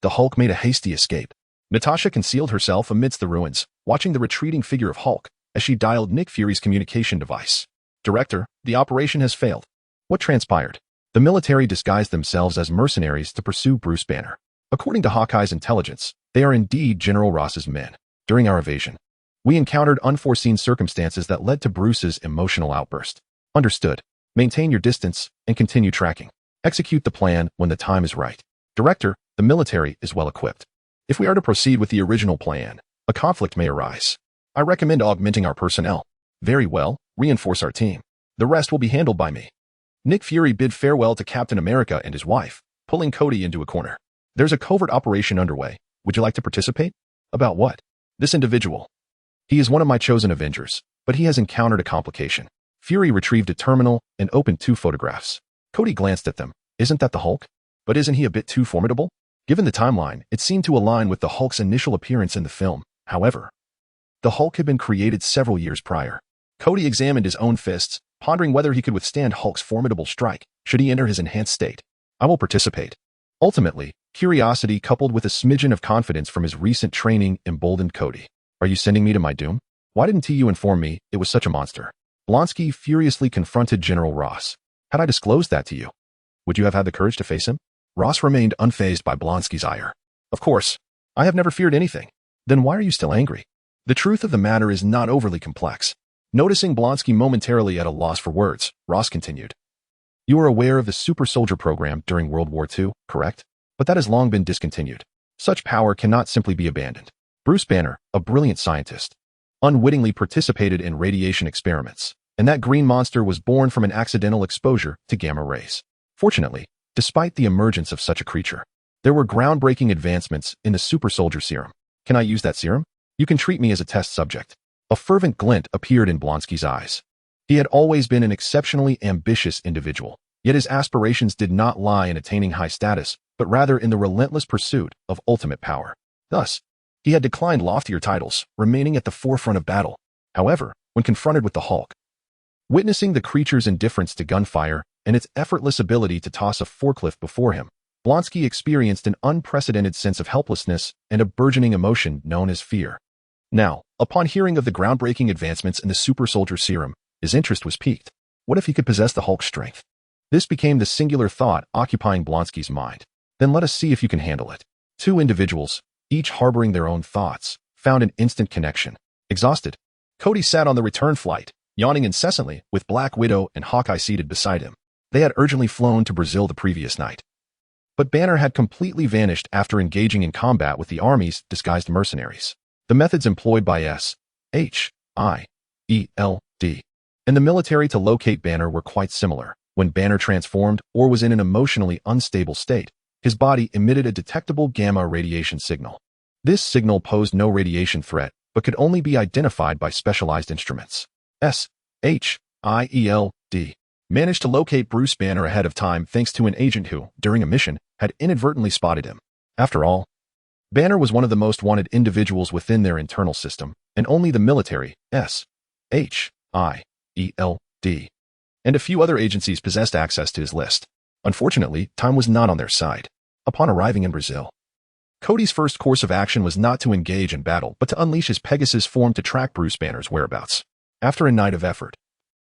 the Hulk made a hasty escape. Natasha concealed herself amidst the ruins, watching the retreating figure of Hulk as she dialed Nick Fury's communication device. Director, the operation has failed. What transpired? The military disguised themselves as mercenaries to pursue Bruce Banner. According to Hawkeye's intelligence, they are indeed General Ross's men. During our evasion, we encountered unforeseen circumstances that led to Bruce's emotional outburst. Understood. Maintain your distance and continue tracking. Execute the plan when the time is right. Director, the military is well equipped. If we are to proceed with the original plan, a conflict may arise. I recommend augmenting our personnel. Very well, reinforce our team. The rest will be handled by me. Nick Fury bid farewell to Captain America and his wife, pulling Kody into a corner. There's a covert operation underway. Would you like to participate? About what? This individual. He is one of my chosen Avengers, but he has encountered a complication. Fury retrieved a terminal and opened 2 photographs. Kody glanced at them. Isn't that the Hulk? But isn't he a bit too formidable? Given the timeline, it seemed to align with the Hulk's initial appearance in the film. However, the Hulk had been created several years prior. Kody examined his own fists, pondering whether he could withstand Hulk's formidable strike should he enter his enhanced state. I will participate. Ultimately, curiosity coupled with a smidgen of confidence from his recent training emboldened Kody. Are you sending me to my doom? Why didn't you inform me it was such a monster? Blonsky furiously confronted General Ross. Had I disclosed that to you, would you have had the courage to face him? Ross remained unfazed by Blonsky's ire. Of course, I have never feared anything. Then why are you still angry? The truth of the matter is not overly complex. Noticing Blonsky momentarily at a loss for words, Ross continued. You are aware of the super soldier program during World War II, correct? But that has long been discontinued. Such power cannot simply be abandoned. Bruce Banner, a brilliant scientist, unwittingly participated in radiation experiments, and that green monster was born from an accidental exposure to gamma rays. Fortunately, despite the emergence of such a creature, there were groundbreaking advancements in the super soldier serum. Can I use that serum? You can treat me as a test subject. A fervent glint appeared in Blonsky's eyes. He had always been an exceptionally ambitious individual, yet his aspirations did not lie in attaining high status, but rather in the relentless pursuit of ultimate power. Thus, he had declined loftier titles, remaining at the forefront of battle. However, when confronted with the Hulk, witnessing the creature's indifference to gunfire and its effortless ability to toss a forklift before him, Blonsky experienced an unprecedented sense of helplessness and a burgeoning emotion known as fear. Now, upon hearing of the groundbreaking advancements in the super soldier serum, his interest was piqued. What if he could possess the Hulk's strength? This became the singular thought occupying Blonsky's mind. Then let us see if you can handle it. 2 individuals, each harboring their own thoughts, found an instant connection. Exhausted, Kody sat on the return flight, yawning incessantly, with Black Widow and Hawkeye seated beside him. They had urgently flown to Brazil the previous night. But Banner had completely vanished after engaging in combat with the army's disguised mercenaries. The methods employed by SHIELD and the military to locate Banner were quite similar. When Banner transformed or was in an emotionally unstable state, his body emitted a detectable gamma radiation signal. This signal posed no radiation threat, but could only be identified by specialized instruments. SHIELD managed to locate Bruce Banner ahead of time thanks to an agent who, during a mission, had inadvertently spotted him. After all, Banner was one of the most wanted individuals within their internal system, and only the military, SHIELD, and a few other agencies possessed access to his list. Unfortunately, time was not on their side. Upon arriving in Brazil, Kody's first course of action was not to engage in battle, but to unleash his Pegasus form to track Bruce Banner's whereabouts. After a night of effort,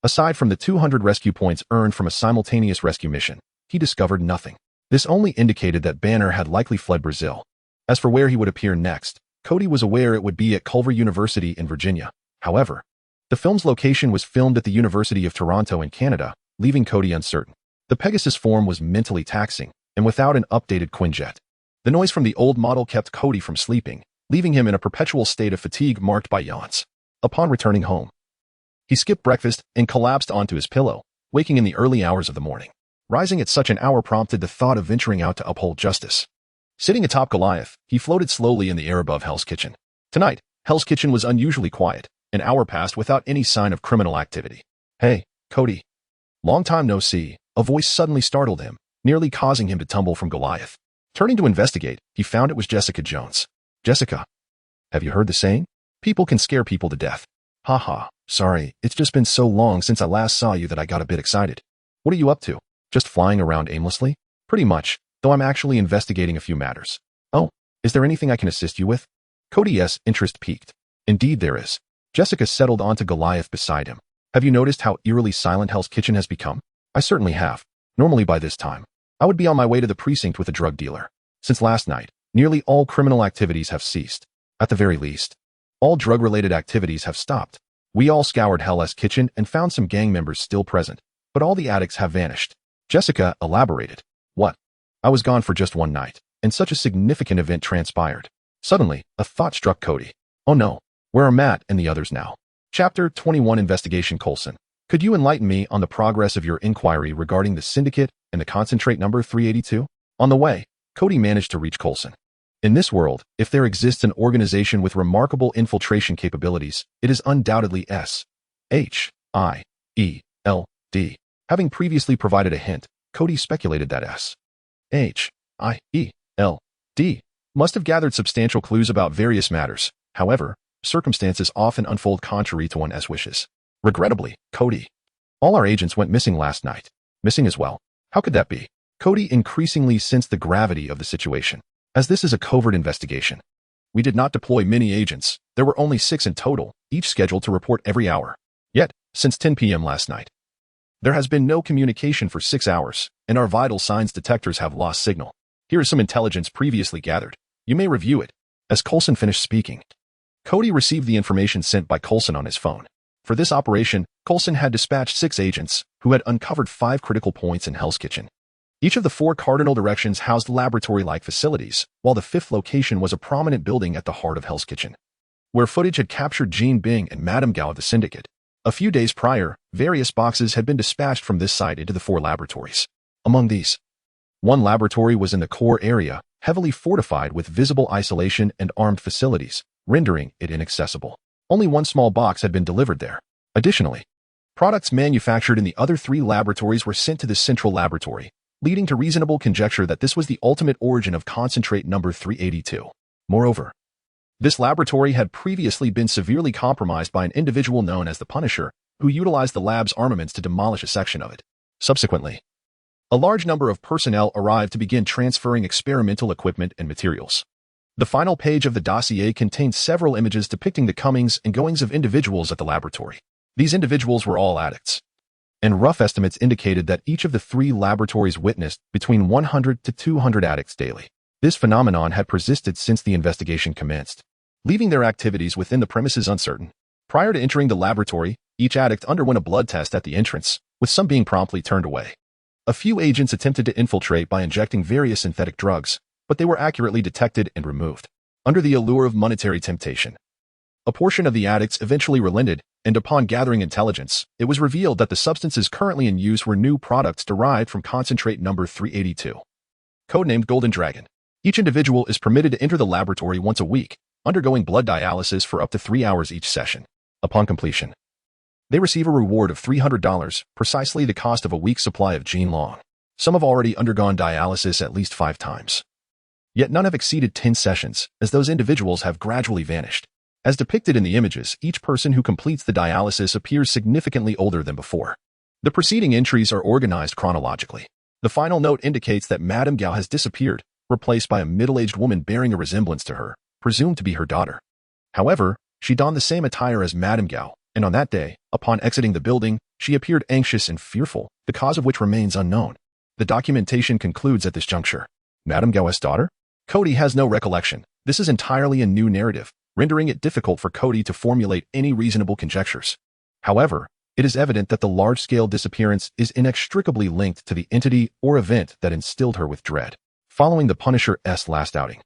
aside from the 200 rescue points earned from a simultaneous rescue mission, he discovered nothing. This only indicated that Banner had likely fled Brazil. As for where he would appear next, Kody was aware it would be at Culver University in Virginia. However, the film's location was filmed at the University of Toronto in Canada, leaving Kody uncertain. The Pegasus form was mentally taxing, and without an updated Quinjet, the noise from the old model kept Kody from sleeping, leaving him in a perpetual state of fatigue marked by yawns. Upon returning home, he skipped breakfast and collapsed onto his pillow, waking in the early hours of the morning. Rising at such an hour prompted the thought of venturing out to uphold justice. Sitting atop Goliath, he floated slowly in the air above Hell's Kitchen. Tonight, Hell's Kitchen was unusually quiet. An hour passed without any sign of criminal activity. Hey, Kody. Long time no see. A voice suddenly startled him, nearly causing him to tumble from Goliath. Turning to investigate, he found it was Jessica Jones. Jessica, have you heard the saying? People can scare people to death. Haha, sorry, it's just been so long since I last saw you that I got a bit excited. What are you up to? Just flying around aimlessly? Pretty much, though I'm actually investigating a few matters. Oh, is there anything I can assist you with? Kody's interest piqued. Indeed there is. Jessica settled onto Goliath beside him. Have you noticed how eerily silent Hell's Kitchen has become? I certainly have. Normally by this time, I would be on my way to the precinct with a drug dealer. Since last night, nearly all criminal activities have ceased. At the very least, all drug-related activities have stopped. We all scoured Hell's kitchen and found some gang members still present, but all the addicts have vanished. Jessica elaborated. What? I was gone for just one night, and such a significant event transpired. Suddenly, a thought struck Kody. Oh no, where are Matt and the others now? Chapter 21 Investigation. Coulson, could you enlighten me on the progress of your inquiry regarding the syndicate and the concentrate number 382? On the way, Kody managed to reach Coulson. In this world, if there exists an organization with remarkable infiltration capabilities, it is undoubtedly S-H-I-E-L-D. Having previously provided a hint, Kody speculated that S-H-I-E-L-D must have gathered substantial clues about various matters. However, circumstances often unfold contrary to one's wishes. Regrettably, Kody, all our agents went missing last night. Missing as well? How could that be? Kody increasingly sensed the gravity of the situation. As this is a covert investigation, we did not deploy many agents. There were only 6 in total, each scheduled to report every hour. Yet, since 10 p.m. last night, there has been no communication for 6 hours, and our vital signs detectors have lost signal. Here is some intelligence previously gathered. You may review it. As Coulson finished speaking, Kody received the information sent by Coulson on his phone. For this operation, Coulson had dispatched 6 agents who had uncovered 5 critical points in Hell's Kitchen. Each of the 4 cardinal directions housed laboratory-like facilities, while the 5th location was a prominent building at the heart of Hell's Kitchen, where footage had captured Jean Bing and Madame Gao of the Syndicate. A few days prior, various boxes had been dispatched from this site into the 4 laboratories. Among these, one laboratory was in the core area, heavily fortified with visible isolation and armed facilities, rendering it inaccessible. Only one small box had been delivered there. Additionally, products manufactured in the other 3 laboratories were sent to the central laboratory, leading to reasonable conjecture that this was the ultimate origin of concentrate number 382. Moreover, this laboratory had previously been severely compromised by an individual known as the Punisher, who utilized the lab's armaments to demolish a section of it. Subsequently, a large number of personnel arrived to begin transferring experimental equipment and materials. The final page of the dossier contained several images depicting the comings and goings of individuals at the laboratory. These individuals were all addicts, and rough estimates indicated that each of the 3 laboratories witnessed between 100 to 200 addicts daily. This phenomenon had persisted since the investigation commenced, leaving their activities within the premises uncertain. Prior to entering the laboratory, each addict underwent a blood test at the entrance, with some being promptly turned away. A few agents attempted to infiltrate by injecting various synthetic drugs, but they were accurately detected and removed. Under the allure of monetary temptation, a portion of the addicts eventually relented, and upon gathering intelligence, it was revealed that the substances currently in use were new products derived from concentrate number 382. Codenamed Golden Dragon. Each individual is permitted to enter the laboratory once a week, undergoing blood dialysis for up to 3 hours each session. Upon completion, they receive a reward of $300, precisely the cost of a week's supply of Gene Long. Some have already undergone dialysis at least 5 times. Yet none have exceeded 10 sessions, as those individuals have gradually vanished. As depicted in the images, each person who completes the dialysis appears significantly older than before. The preceding entries are organized chronologically. The final note indicates that Madame Gao has disappeared, replaced by a middle-aged woman bearing a resemblance to her, presumed to be her daughter. However, she donned the same attire as Madame Gao, and on that day, upon exiting the building, she appeared anxious and fearful, the cause of which remains unknown. The documentation concludes at this juncture. Madame Gao's daughter? Kody has no recollection. This is entirely a new narrative, rendering it difficult for Kody to formulate any reasonable conjectures. However, it is evident that the large-scale disappearance is inextricably linked to the entity or event that instilled her with dread. Following the Punisher's last outing,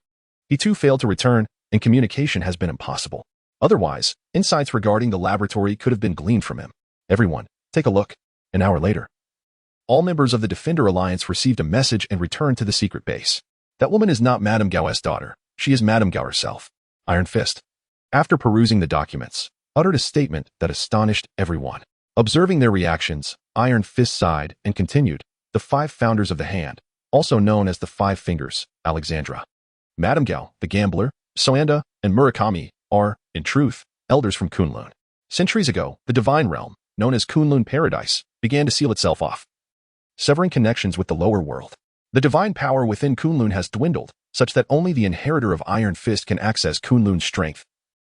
he too failed to return, and communication has been impossible. Otherwise, insights regarding the laboratory could have been gleaned from him. Everyone, take a look. An hour later, all members of the Defender Alliance received a message and returned to the secret base. That woman is not Madame Gao's daughter. She is Madame Gao herself. Iron Fist, after perusing the documents, uttered a statement that astonished everyone. Observing their reactions, Iron Fist sighed and continued. The 5 founders of the Hand, also known as the 5 Fingers, Alexandra, Madame Gao, the Gambler, Soanda, and Murakami, are, in truth, elders from Kunlun. Centuries ago, the Divine Realm, known as Kunlun Paradise, began to seal itself off, severing connections with the lower world. The divine power within Kunlun has dwindled, such that only the inheritor of Iron Fist can access Kunlun's strength,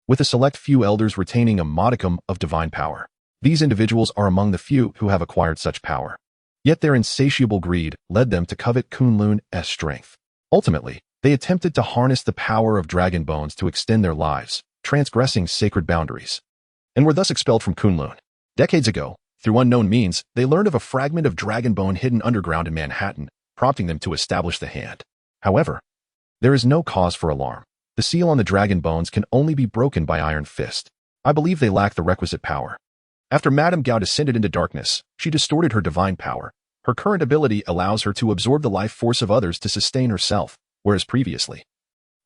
with a select few elders retaining a modicum of divine power. These individuals are among the few who have acquired such power. Yet their insatiable greed led them to covet Kunlun's strength. Ultimately, They attempted to harness the power of dragon bones to extend their lives, transgressing sacred boundaries, and were thus expelled from Kunlun. Decades ago, through unknown means, they learned of a fragment of dragon bone hidden underground in Manhattan, prompting them to establish the hand. However, there is no cause for alarm. The seal on the dragon bones can only be broken by Iron Fist. I believe they lack the requisite power. After Madame Gao descended into darkness, she distorted her divine power. Her current ability allows her to absorb the life force of others to sustain herself, whereas previously,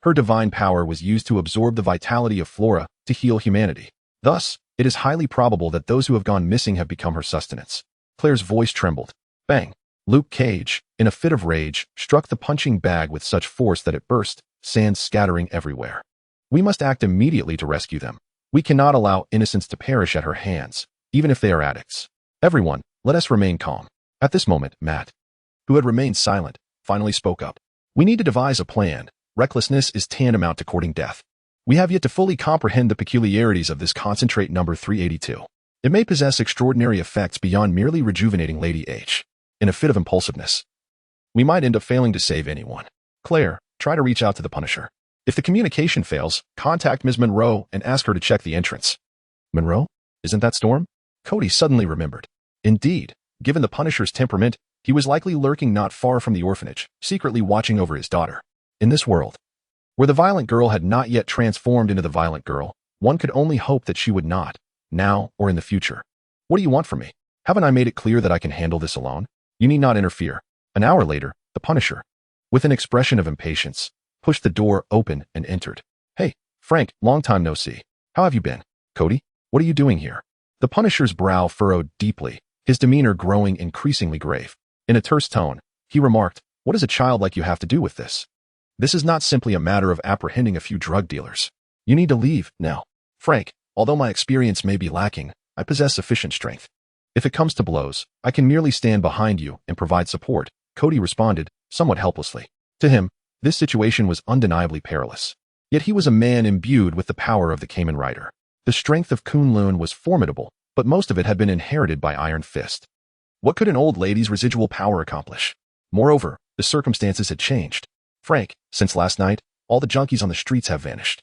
her divine power was used to absorb the vitality of Flora to heal humanity. Thus, it is highly probable that those who have gone missing have become her sustenance. Claire's voice trembled. Bang! Luke Cage, in a fit of rage, struck the punching bag with such force that it burst, sand scattering everywhere. We must act immediately to rescue them. We cannot allow innocents to perish at her hands, even if they are addicts. Everyone, let us remain calm. At this moment, Matt, who had remained silent, finally spoke up. We need to devise a plan. Recklessness is tantamount to courting death. We have yet to fully comprehend the peculiarities of this concentrate number 382. It may possess extraordinary effects beyond merely rejuvenating Lady H. In a fit of impulsiveness, we might end up failing to save anyone. Claire, try to reach out to the Punisher. If the communication fails, contact Ms. Monroe and ask her to check the entrance. Monroe? Isn't that Storm? Kody suddenly remembered. Indeed, given the Punisher's temperament, he was likely lurking not far from the orphanage, secretly watching over his daughter. In this world, where the violent girl had not yet transformed into the violent girl, one could only hope that she would not, now or in the future. What do you want from me? Haven't I made it clear that I can handle this alone? You need not interfere. An hour later, the Punisher, with an expression of impatience, pushed the door open and entered. Hey, Frank, long time no see. How have you been? Kody, what are you doing here? The Punisher's brow furrowed deeply, his demeanor growing increasingly grave. In a terse tone, he remarked, what does a child like you have to do with this? This is not simply a matter of apprehending a few drug dealers. You need to leave now. Frank, although my experience may be lacking, I possess sufficient strength. If it comes to blows, I can merely stand behind you and provide support, Kody responded, somewhat helplessly. To him, this situation was undeniably perilous. Yet he was a man imbued with the power of the Kamen Rider. The strength of Kunlun was formidable, but most of it had been inherited by Iron Fist. What could an old lady's residual power accomplish? Moreover, the circumstances had changed. Frank, since last night, all the junkies on the streets have vanished.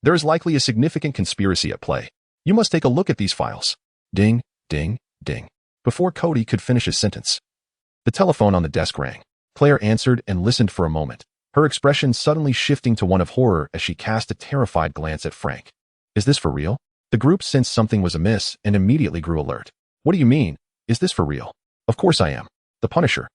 There is likely a significant conspiracy at play. You must take a look at these files. Ding, ding, ding. Before Kody could finish his sentence, the telephone on the desk rang. Claire answered and listened for a moment, her expression suddenly shifting to one of horror as she cast a terrified glance at Frank. Is this for real? The group sensed something was amiss and immediately grew alert. What do you mean? Is this for real? Of course I am. The Punisher,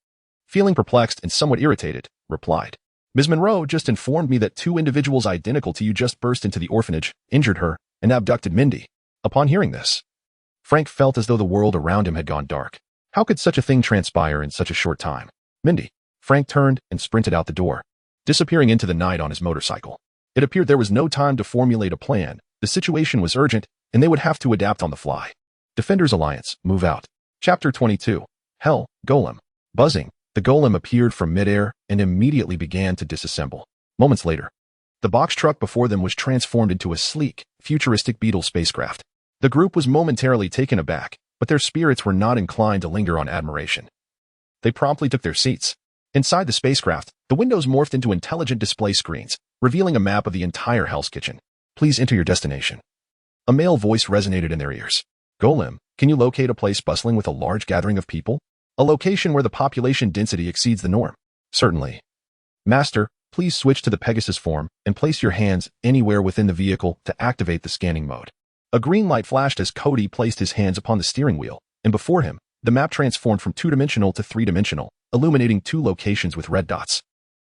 feeling perplexed and somewhat irritated, replied. Ms. Monroe just informed me that two individuals identical to you just burst into the orphanage, injured her, and abducted Mindy. Upon hearing this, Frank felt as though the world around him had gone dark. How could such a thing transpire in such a short time? Mindy. Frank turned and sprinted out the door, disappearing into the night on his motorcycle. It appeared there was no time to formulate a plan. The situation was urgent, and they would have to adapt on the fly. Defenders Alliance, move out. Chapter 22. Hell, Golem. Buzzing, the golem appeared from midair and immediately began to disassemble. Moments later, the box truck before them was transformed into a sleek, futuristic Beetle spacecraft. The group was momentarily taken aback, but their spirits were not inclined to linger on admiration. They promptly took their seats. Inside the spacecraft, the windows morphed into intelligent display screens, revealing a map of the entire Hell's Kitchen. Please enter your destination. A male voice resonated in their ears. Golem, can you locate a place bustling with a large gathering of people? A location where the population density exceeds the norm. Certainly. Master, please switch to the Pegasus form and place your hands anywhere within the vehicle to activate the scanning mode. A green light flashed as Kody placed his hands upon the steering wheel, and before him, the map transformed from two-dimensional to three-dimensional, illuminating two locations with red dots.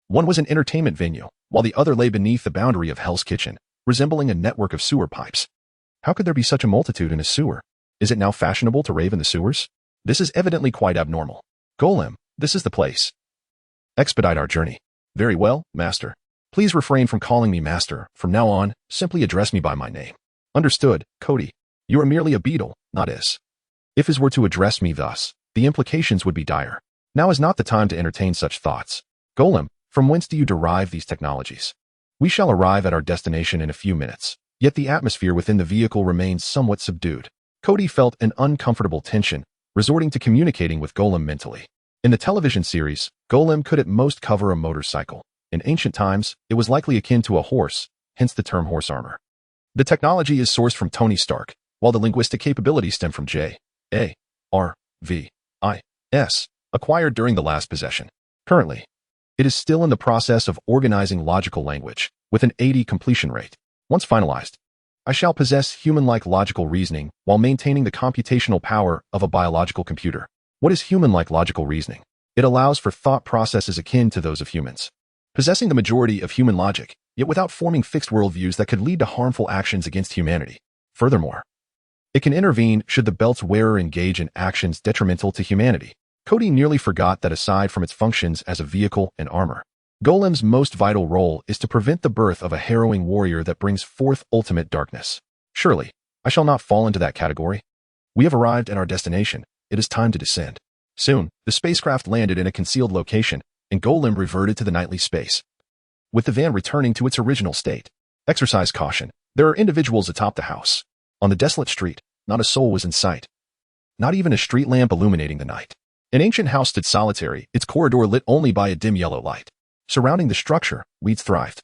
One was an entertainment venue, while the other lay beneath the boundary of Hell's Kitchen, resembling a network of sewer pipes. How could there be such a multitude in a sewer? Is it now fashionable to rave in the sewers? This is evidently quite abnormal. Golem, this is the place. Expedite our journey. Very well, Master. Please refrain from calling me Master. From now on, simply address me by my name. Understood, Kody. You are merely a beetle, not Is. If Is were to address me thus, the implications would be dire. Now is not the time to entertain such thoughts. Golem, from whence do you derive these technologies? We shall arrive at our destination in a few minutes, yet the atmosphere within the vehicle remains somewhat subdued. Kody felt an uncomfortable tension, resorting to communicating with Golem mentally. In the television series, Golem could at most cover a motorcycle. In ancient times, it was likely akin to a horse, hence the term horse armor. The technology is sourced from Tony Stark, while the linguistic capabilities stem from J.A.R.V.I.S., acquired during the last possession. Currently, it is still in the process of organizing logical language, with an 80 completion rate. Once finalized, I shall possess human-like logical reasoning while maintaining the computational power of a biological computer. What is human-like logical reasoning? It allows for thought processes akin to those of humans, possessing the majority of human logic, yet without forming fixed worldviews that could lead to harmful actions against humanity. Furthermore, it can intervene should the belt's wearer engage in actions detrimental to humanity. Kody nearly forgot that aside from its functions as a vehicle and armor, Golem's most vital role is to prevent the birth of a harrowing warrior that brings forth ultimate darkness. Surely, I shall not fall into that category. We have arrived at our destination. It is time to descend. Soon, the spacecraft landed in a concealed location, and Golem reverted to the nightly space, with the van returning to its original state. Exercise caution. There are individuals atop the house. On the desolate street, not a soul was in sight. Not even a street lamp illuminating the night. An ancient house stood solitary, its corridor lit only by a dim yellow light. Surrounding the structure, weeds thrived,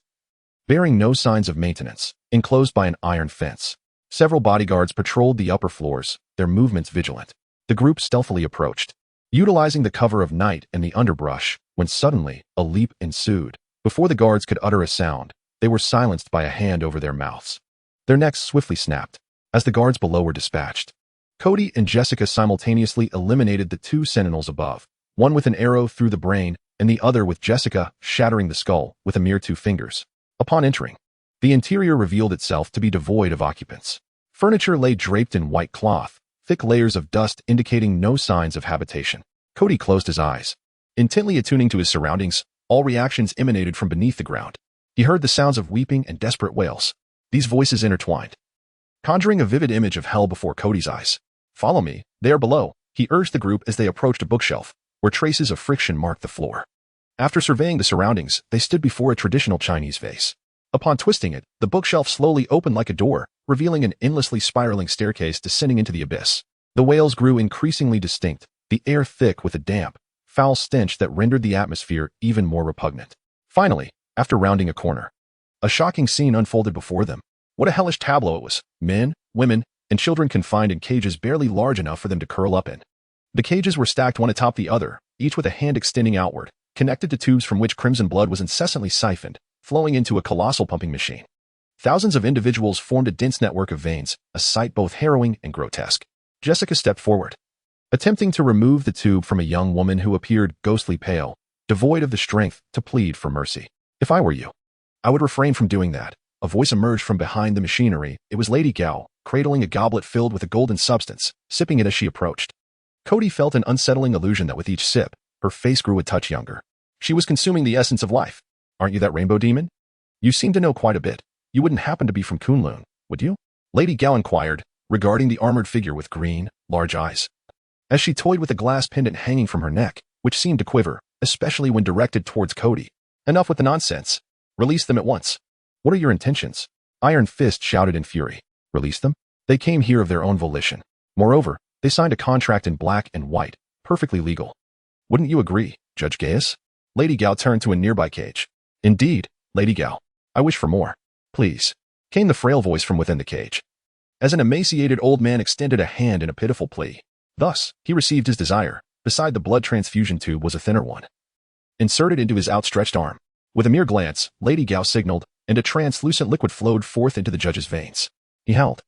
bearing no signs of maintenance, enclosed by an iron fence. Several bodyguards patrolled the upper floors, their movements vigilant. The group stealthily approached, utilizing the cover of night and the underbrush, when suddenly, a leap ensued. Before the guards could utter a sound, they were silenced by a hand over their mouths. Their necks swiftly snapped, as the guards below were dispatched. Kody and Jessica simultaneously eliminated the two sentinels above, one with an arrow through the brain, and the other with Jessica shattering the skull with a mere 2 fingers. Upon entering, the interior revealed itself to be devoid of occupants. Furniture lay draped in white cloth, thick layers of dust indicating no signs of habitation. Kody closed his eyes, intently attuning to his surroundings. All reactions emanated from beneath the ground. He heard the sounds of weeping and desperate wails. These voices intertwined, conjuring a vivid image of hell before Kody's eyes. "Follow me, they are below," he urged the group as they approached a bookshelf, where traces of friction marked the floor. After surveying the surroundings, they stood before a traditional Chinese vase. Upon twisting it, the bookshelf slowly opened like a door, revealing an endlessly spiraling staircase descending into the abyss. The wails grew increasingly distinct, the air thick with a damp, foul stench that rendered the atmosphere even more repugnant. Finally, after rounding a corner, a shocking scene unfolded before them. What a hellish tableau it was. Men, women, and children confined in cages barely large enough for them to curl up in. The cages were stacked one atop the other, each with a hand extending outward, connected to tubes from which crimson blood was incessantly siphoned, flowing into a colossal pumping machine. Thousands of individuals formed a dense network of veins, a sight both harrowing and grotesque. Jessica stepped forward, attempting to remove the tube from a young woman who appeared ghostly pale, devoid of the strength to plead for mercy. "If I were you, I would refrain from doing that." A voice emerged from behind the machinery. It was Lady Gao, cradling a goblet filled with a golden substance, sipping it as she approached. Kody felt an unsettling illusion that with each sip, her face grew a touch younger. She was consuming the essence of life. "Aren't you that rainbow demon? You seem to know quite a bit. You wouldn't happen to be from Kunlun, would you?" Lady Gao inquired, regarding the armored figure with green, large eyes, as she toyed with a glass pendant hanging from her neck, which seemed to quiver, especially when directed towards Kody. "Enough with the nonsense. Release them at once." "What are your intentions?" Iron Fist shouted in fury. "Release them? They came here of their own volition. Moreover, they signed a contract in black and white, perfectly legal. Wouldn't you agree, Judge Gaius?" Lady Gao turned to a nearby cage. "Indeed, Lady Gao. I wish for more. Please," came the frail voice from within the cage, as an emaciated old man extended a hand in a pitiful plea. Thus, he received his desire. Beside the blood transfusion tube was a thinner one, inserted into his outstretched arm. With a mere glance, Lady Gao signaled, and a translucent liquid flowed forth into the judge's veins. He held,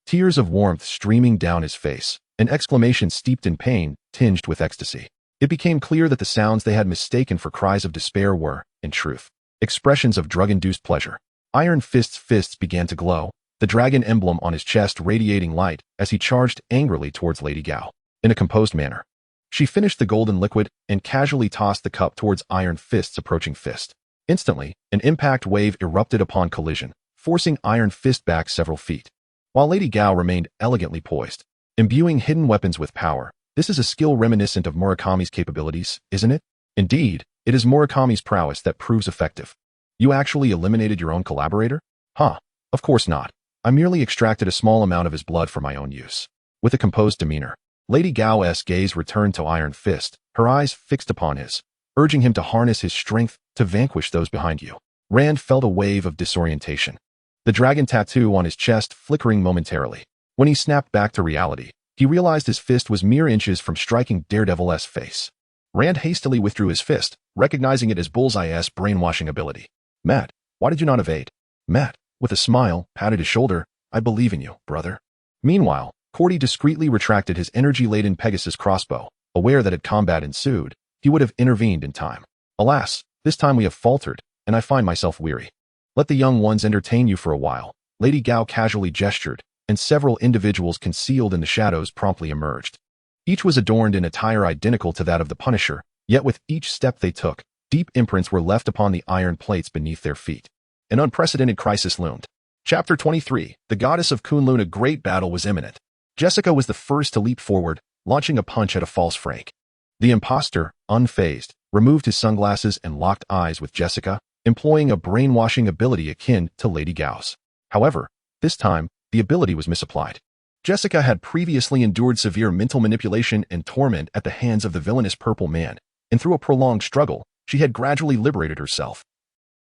tears of warmth streaming down his face, an exclamation steeped in pain, tinged with ecstasy. It became clear that the sounds they had mistaken for cries of despair were, in truth, expressions of drug-induced pleasure. Iron Fist's fists began to glow, the dragon emblem on his chest radiating light as he charged angrily towards Lady Gao. In a composed manner, she finished the golden liquid and casually tossed the cup towards Iron Fist's approaching fist. Instantly, an impact wave erupted upon collision, forcing Iron Fist back several feet, while Lady Gao remained elegantly poised, imbuing hidden weapons with power. This is a skill reminiscent of Murakami's capabilities, isn't it? Indeed, it is Murakami's prowess that proves effective. You actually eliminated your own collaborator? Huh, of course not. I merely extracted a small amount of his blood for my own use. With a composed demeanor, Lady Gao's gaze returned to Iron Fist, her eyes fixed upon his. urging him to harness his strength to vanquish those behind you. Rand felt a wave of disorientation, the dragon tattoo on his chest flickering momentarily. When he snapped back to reality, he realized his fist was mere inches from striking Daredevil's face. Rand hastily withdrew his fist, recognizing it as Bullseye's brainwashing ability. "Matt, why did you not evade?" Matt, with a smile, patted his shoulder. "I believe in you, brother." Meanwhile, Kody discreetly retracted his energy-laden Pegasus crossbow. Aware that had combat ensued, he would have intervened in time. "Alas, this time we have faltered, and I find myself weary. Let the young ones entertain you for a while." Lady Gao casually gestured, and several individuals concealed in the shadows promptly emerged. Each was adorned in attire identical to that of the Punisher, yet with each step they took, deep imprints were left upon the iron plates beneath their feet. An unprecedented crisis loomed. Chapter 23, The Goddess of Kunlun. A great battle was imminent. Jessica was the first to leap forward, launching a punch at a false Frank. The imposter, unfazed, removed his sunglasses and locked eyes with Jessica, employing a brainwashing ability akin to Lady Gao's. However, this time, the ability was misapplied. Jessica had previously endured severe mental manipulation and torment at the hands of the villainous Purple Man, and through a prolonged struggle, she had gradually liberated herself,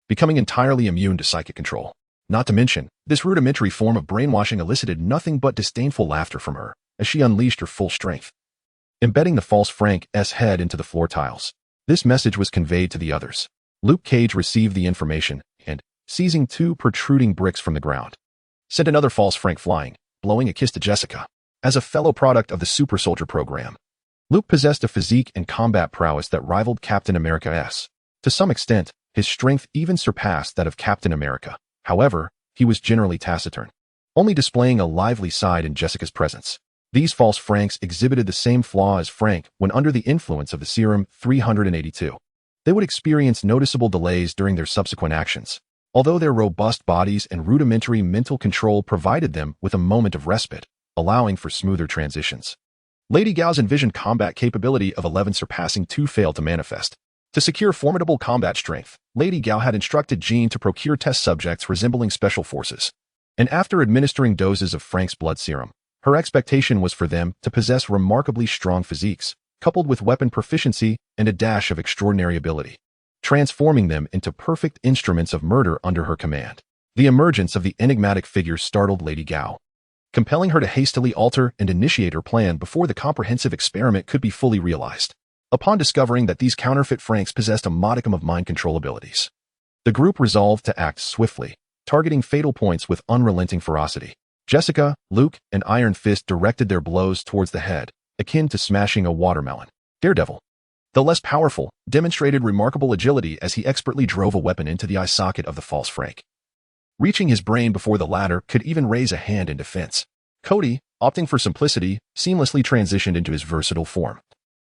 becoming entirely immune to psychic control. Not to mention, this rudimentary form of brainwashing elicited nothing but disdainful laughter from her as she unleashed her full strength, embedding the false Frank's head into the floor tiles. This message was conveyed to the others. Luke Cage received the information and, seizing two protruding bricks from the ground, sent another false Frank flying, blowing a kiss to Jessica. As a fellow product of the Super Soldier program, Luke possessed a physique and combat prowess that rivaled Captain America's. To some extent, his strength even surpassed that of Captain America. However, he was generally taciturn, only displaying a lively side in Jessica's presence. These false Franks exhibited the same flaw as Frank when under the influence of the serum 382. They would experience noticeable delays during their subsequent actions, although their robust bodies and rudimentary mental control provided them with a moment of respite, allowing for smoother transitions. Lady Gao's envisioned combat capability of 11 surpassing 2 failed to manifest. To secure formidable combat strength, Lady Gao had instructed Jean to procure test subjects resembling special forces. And after administering doses of Frank's blood serum, her expectation was for them to possess remarkably strong physiques, coupled with weapon proficiency and a dash of extraordinary ability, transforming them into perfect instruments of murder under her command. The emergence of the enigmatic figure startled Lady Gao, compelling her to hastily alter and initiate her plan before the comprehensive experiment could be fully realized. Upon discovering that these counterfeit Franks possessed a modicum of mind control abilities, the group resolved to act swiftly, targeting fatal points with unrelenting ferocity. Jessica, Luke, and Iron Fist directed their blows towards the head, akin to smashing a watermelon. Daredevil, though less powerful, demonstrated remarkable agility as he expertly drove a weapon into the eye socket of the false Frank, reaching his brain before the latter could even raise a hand in defense. Kody, opting for simplicity, seamlessly transitioned into his versatile form,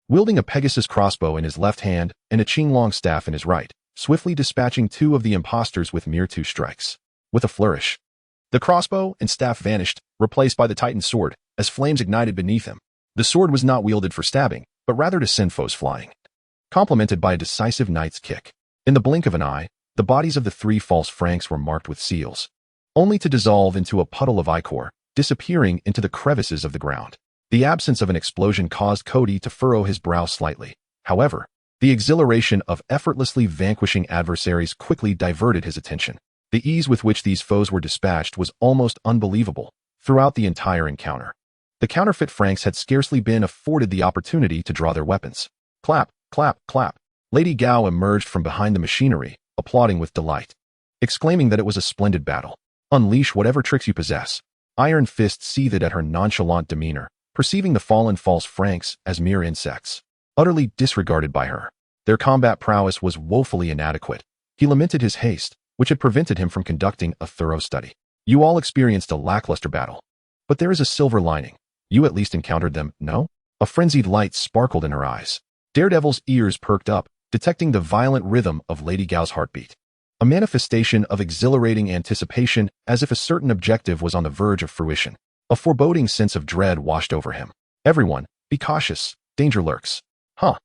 wielding a Pegasus crossbow in his left hand and a Qinglong staff in his right, swiftly dispatching 2 of the imposters with mere 2 strikes. With a flourish, the crossbow and staff vanished, replaced by the Titan's sword, as flames ignited beneath him. The sword was not wielded for stabbing, but rather to send foes flying, complemented by a decisive knight's kick. In the blink of an eye, the bodies of the 3 false Franks were marked with seals, only to dissolve into a puddle of ichor, disappearing into the crevices of the ground. The absence of an explosion caused Kody to furrow his brow slightly. However, the exhilaration of effortlessly vanquishing adversaries quickly diverted his attention. The ease with which these foes were dispatched was almost unbelievable throughout the entire encounter. The counterfeit Franks had scarcely been afforded the opportunity to draw their weapons. Clap, clap, clap. Lady Gao emerged from behind the machinery, applauding with delight, exclaiming that it was a splendid battle. Unleash whatever tricks you possess. Iron Fist seethed at her nonchalant demeanor, perceiving the fallen false Franks as mere insects, utterly disregarded by her. Their combat prowess was woefully inadequate. He lamented his haste, which had prevented him from conducting a thorough study. You all experienced a lackluster battle, but there is a silver lining. You at least encountered them, no? A frenzied light sparkled in her eyes. Daredevil's ears perked up, detecting the violent rhythm of Lady Gao's heartbeat, a manifestation of exhilarating anticipation as if a certain objective was on the verge of fruition. A foreboding sense of dread washed over him. Everyone, be cautious, danger lurks. Huh.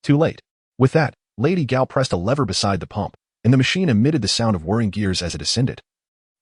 Too late. With that, Lady Gao pressed a lever beside the pump, and the machine emitted the sound of whirring gears as it ascended,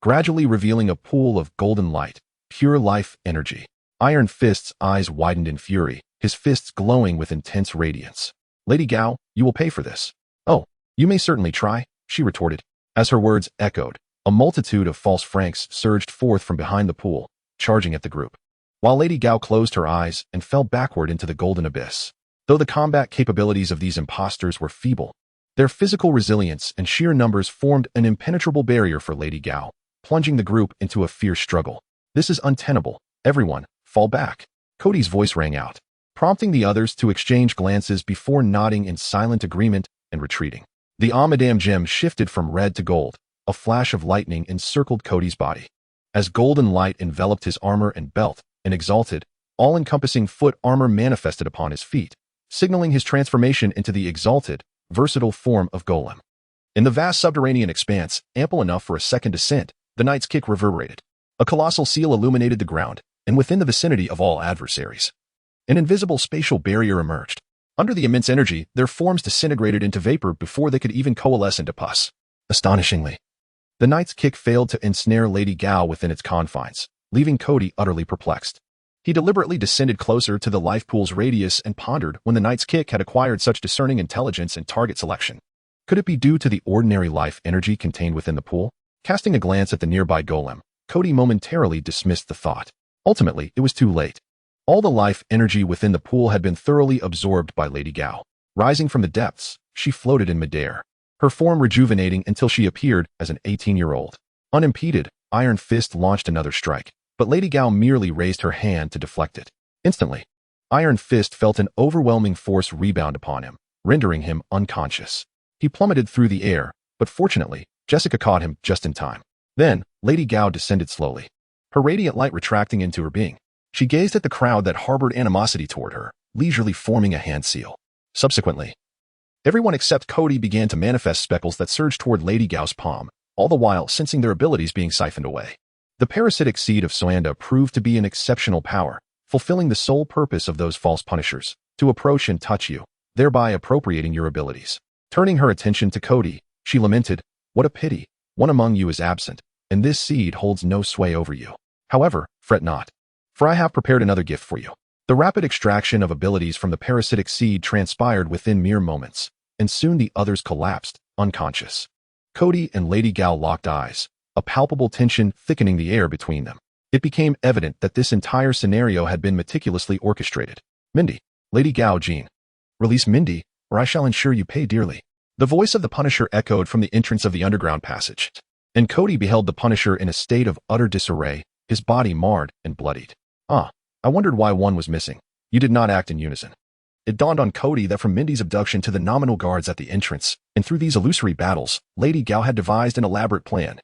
gradually revealing a pool of golden light, pure life energy. Iron Fist's eyes widened in fury, his fists glowing with intense radiance. Lady Gao, you will pay for this. Oh, you may certainly try, she retorted. As her words echoed, a multitude of false francs surged forth from behind the pool, charging at the group. While Lady Gao closed her eyes and fell backward into the golden abyss. Though the combat capabilities of these impostors were feeble, their physical resilience and sheer numbers formed an impenetrable barrier for Lady Gao, plunging the group into a fierce struggle. This is untenable. Everyone, fall back. Kody's voice rang out, prompting the others to exchange glances before nodding in silent agreement and retreating. The Amadam gem shifted from red to gold. A flash of lightning encircled Kody's body. As golden light enveloped his armor and belt, an exalted, all-encompassing foot armor manifested upon his feet, signaling his transformation into the exalted, versatile form of Golem. In the vast subterranean expanse, ample enough for a second descent, the knight's kick reverberated. A colossal seal illuminated the ground, and within the vicinity of all adversaries, an invisible spatial barrier emerged. Under the immense energy, their forms disintegrated into vapor before they could even coalesce into pus. Astonishingly, the knight's kick failed to ensnare Lady Gao within its confines, leaving Kody utterly perplexed. He deliberately descended closer to the life pool's radius and pondered when the knight's kick had acquired such discerning intelligence and target selection. Could it be due to the ordinary life energy contained within the pool? Casting a glance at the nearby golem, Kody momentarily dismissed the thought. Ultimately, it was too late. All the life energy within the pool had been thoroughly absorbed by Lady Gao. Rising from the depths, she floated in midair, her form rejuvenating until she appeared as an 18-year-old. Unimpeded, Iron Fist launched another strike, but Lady Gao merely raised her hand to deflect it. Instantly, Iron Fist felt an overwhelming force rebound upon him, rendering him unconscious. He plummeted through the air, but fortunately, Jessica caught him just in time. Then, Lady Gao descended slowly, her radiant light retracting into her being. She gazed at the crowd that harbored animosity toward her, leisurely forming a hand seal. Subsequently, everyone except Kody began to manifest speckles that surged toward Lady Gao's palm, all the while sensing their abilities being siphoned away. The parasitic seed of Soanda proved to be an exceptional power, fulfilling the sole purpose of those false punishers, to approach and touch you, thereby appropriating your abilities. Turning her attention to Kody, she lamented, "What a pity, one among you is absent, and this seed holds no sway over you. However, fret not, for I have prepared another gift for you." The rapid extraction of abilities from the parasitic seed transpired within mere moments, and soon the others collapsed, unconscious. Kody and Lady Gao locked eyes, a palpable tension thickening the air between them. It became evident that this entire scenario had been meticulously orchestrated. "Mindy, Lady Gao, Jean. Release Mindy, or I shall ensure you pay dearly." The voice of the Punisher echoed from the entrance of the underground passage, and Kody beheld the Punisher in a state of utter disarray, his body marred and bloodied. "Ah, I wondered why one was missing. You did not act in unison." It dawned on Kody that from Mindy's abduction to the nominal guards at the entrance, and through these illusory battles, Lady Gao had devised an elaborate plan.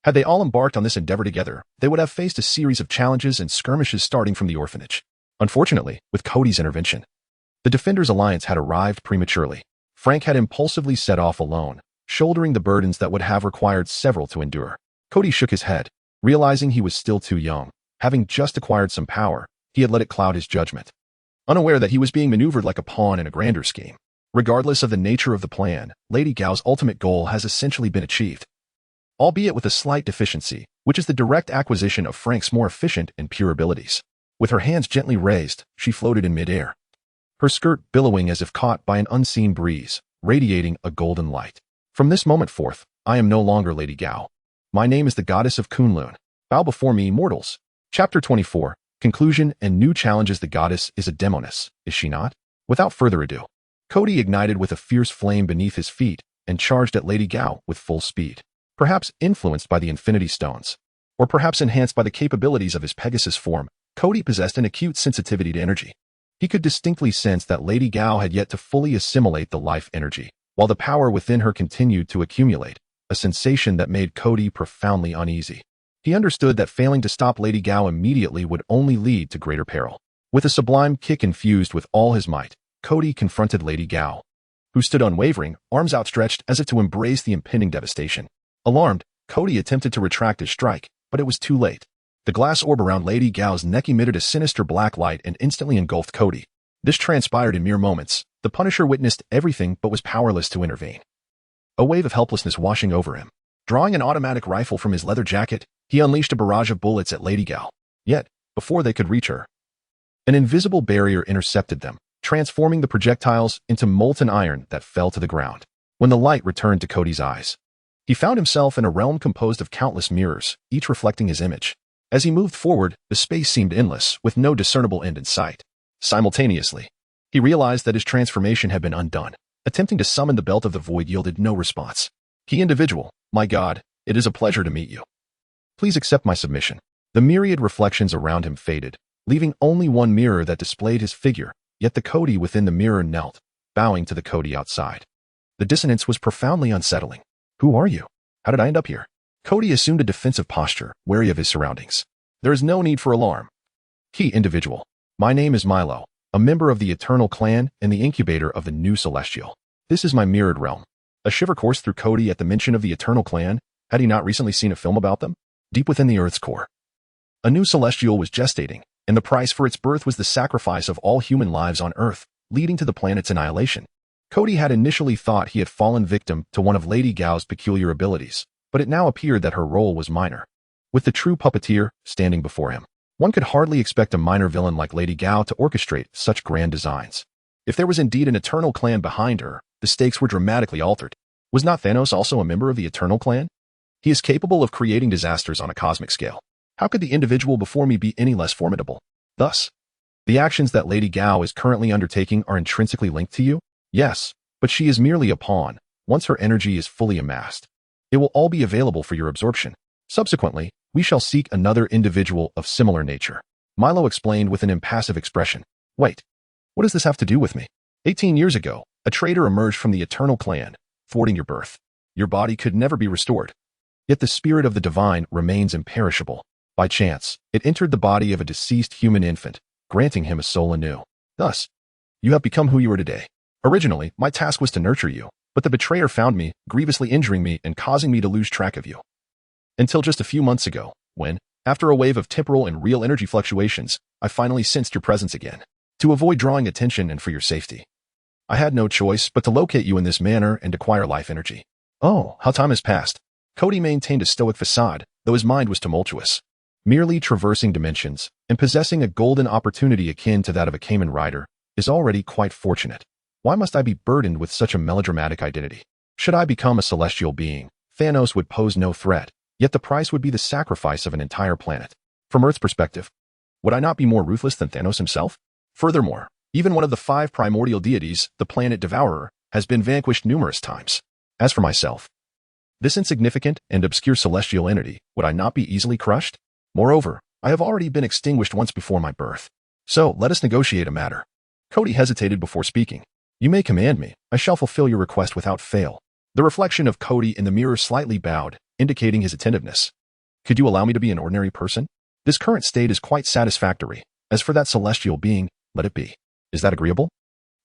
Had they all embarked on this endeavor together, they would have faced a series of challenges and skirmishes starting from the orphanage. Unfortunately, with Kody's intervention, the Defenders' Alliance had arrived prematurely. Frank had impulsively set off alone, shouldering the burdens that would have required several to endure. Kody shook his head, realizing he was still too young. Having just acquired some power, he had let it cloud his judgment, unaware that he was being maneuvered like a pawn in a grander scheme. Regardless of the nature of the plan, Lady Gao's ultimate goal has essentially been achieved, albeit with a slight deficiency, which is the direct acquisition of Frank's more efficient and pure abilities. With her hands gently raised, she floated in midair, her skirt billowing as if caught by an unseen breeze, radiating a golden light. "From this moment forth, I am no longer Lady Gao. My name is the Goddess of Kunlun. Bow before me, mortals." Chapter 24, Conclusion and New Challenges. The goddess is a demoness, is she not? Without further ado, Kody ignited with a fierce flame beneath his feet and charged at Lady Gao with full speed. Perhaps influenced by the Infinity Stones, or perhaps enhanced by the capabilities of his Pegasus form, Kody possessed an acute sensitivity to energy. He could distinctly sense that Lady Gao had yet to fully assimilate the life energy, while the power within her continued to accumulate, a sensation that made Kody profoundly uneasy. He understood that failing to stop Lady Gao immediately would only lead to greater peril. With a sublime kick infused with all his might, Kody confronted Lady Gao, who stood unwavering, arms outstretched as if to embrace the impending devastation. Alarmed, Kody attempted to retract his strike, but it was too late. The glass orb around Lady Gao's neck emitted a sinister black light and instantly engulfed Kody. This transpired in mere moments. The Punisher witnessed everything but was powerless to intervene, a wave of helplessness washing over him. Drawing an automatic rifle from his leather jacket, he unleashed a barrage of bullets at Lady Gao. Yet, before they could reach her, an invisible barrier intercepted them, transforming the projectiles into molten iron that fell to the ground. When the light returned to Kody's eyes, he found himself in a realm composed of countless mirrors, each reflecting his image. As he moved forward, the space seemed endless, with no discernible end in sight. Simultaneously, he realized that his transformation had been undone. Attempting to summon the belt of the void yielded no response. Key individual, my God, it is a pleasure to meet you. Please accept my submission. The myriad reflections around him faded, leaving only one mirror that displayed his figure, yet the Kody within the mirror knelt, bowing to the Kody outside. The dissonance was profoundly unsettling. Who are you? How did I end up here? Kody assumed a defensive posture, wary of his surroundings. There is no need for alarm. Key individual, my name is Milo, a member of the Eternal Clan and the incubator of the New Celestial. This is my mirrored realm. A shiver coursed through Kody at the mention of the Eternal Clan. Had he not recently seen a film about them? Deep within the Earth's core, a new Celestial was gestating, and the price for its birth was the sacrifice of all human lives on Earth, leading to the planet's annihilation. Kody had initially thought he had fallen victim to one of Lady Gao's peculiar abilities, but it now appeared that her role was minor. With the true puppeteer standing before him, one could hardly expect a minor villain like Lady Gao to orchestrate such grand designs. If there was indeed an Eternal Clan behind her, the stakes were dramatically altered. Was not Thanos also a member of the Eternal Clan? He is capable of creating disasters on a cosmic scale. How could the individual before me be any less formidable? Thus, the actions that Lady Gao is currently undertaking are intrinsically linked to you? Yes, but she is merely a pawn. Once her energy is fully amassed, it will all be available for your absorption. Subsequently, we shall seek another individual of similar nature. Milo explained with an impassive expression. Wait, what does this have to do with me? 18 years ago, a traitor emerged from the Eternal Clan, thwarting your birth. Your body could never be restored. Yet the spirit of the divine remains imperishable. By chance, it entered the body of a deceased human infant, granting him a soul anew. Thus, you have become who you are today. Originally, my task was to nurture you, but the betrayer found me, grievously injuring me and causing me to lose track of you. Until just a few months ago, when, after a wave of temporal and real energy fluctuations, I finally sensed your presence again. To avoid drawing attention and for your safety, I had no choice but to locate you in this manner and acquire life energy. Oh, how time has passed. Kody maintained a stoic facade, though his mind was tumultuous. Merely traversing dimensions and possessing a golden opportunity akin to that of a Kamen Rider is already quite fortunate. Why must I be burdened with such a melodramatic identity? Should I become a celestial being, Thanos would pose no threat, yet the price would be the sacrifice of an entire planet. From Earth's perspective, would I not be more ruthless than Thanos himself? Furthermore, even one of the 5 primordial deities, the planet Devourer, has been vanquished numerous times. As for myself, this insignificant and obscure celestial entity, would I not be easily crushed? Moreover, I have already been extinguished once before my birth. So, let us negotiate a matter. Kody hesitated before speaking. You may command me. I shall fulfill your request without fail. The reflection of Kody in the mirror slightly bowed, indicating his attentiveness. Could you allow me to be an ordinary person? This current state is quite satisfactory. As for that celestial being, let it be. Is that agreeable?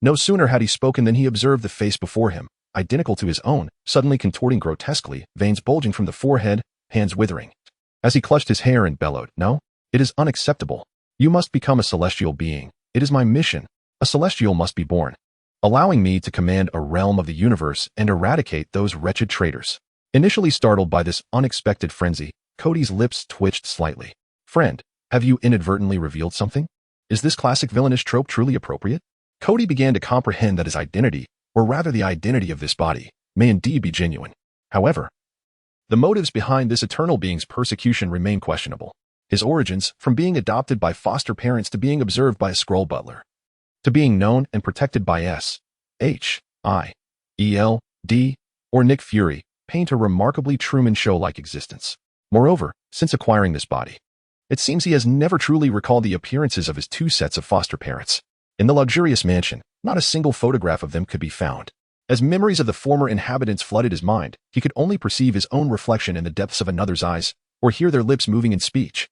No sooner had he spoken than he observed the face before him, identical to his own, suddenly contorting grotesquely, veins bulging from the forehead, hands withering. As he clutched his hair and bellowed, No, it is unacceptable. You must become a celestial being. It is my mission. A celestial must be born, allowing me to command a realm of the universe and eradicate those wretched traitors. Initially startled by this unexpected frenzy, Kody's lips twitched slightly. Friend, have you inadvertently revealed something? Is this classic villainous trope truly appropriate? Kody began to comprehend that his identity, or rather the identity of this body, may indeed be genuine. However, the motives behind this eternal being's persecution remain questionable. His origins, from being adopted by foster parents to being observed by a scroll butler, to being known and protected by S.H.I.E.L.D. or Nick Fury, paint a remarkably Truman Show-like existence. Moreover, since acquiring this body, it seems he has never truly recalled the appearances of his 2 sets of foster parents. In the luxurious mansion, not a single photograph of them could be found. As memories of the former inhabitants flooded his mind, he could only perceive his own reflection in the depths of another's eyes, or hear their lips moving in speech.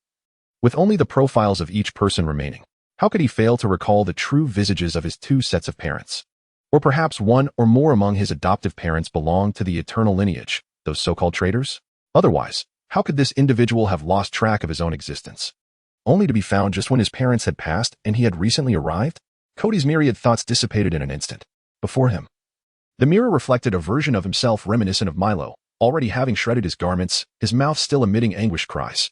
With only the profiles of each person remaining, how could he fail to recall the true visages of his 2 sets of parents? Or perhaps one or more among his adoptive parents belonged to the eternal lineage, those so-called traitors? Otherwise, how could this individual have lost track of his own existence? Only to be found just when his parents had passed and he had recently arrived? Kody's myriad thoughts dissipated in an instant. Before him, the mirror reflected a version of himself reminiscent of Milo, already having shredded his garments, his mouth still emitting anguished cries.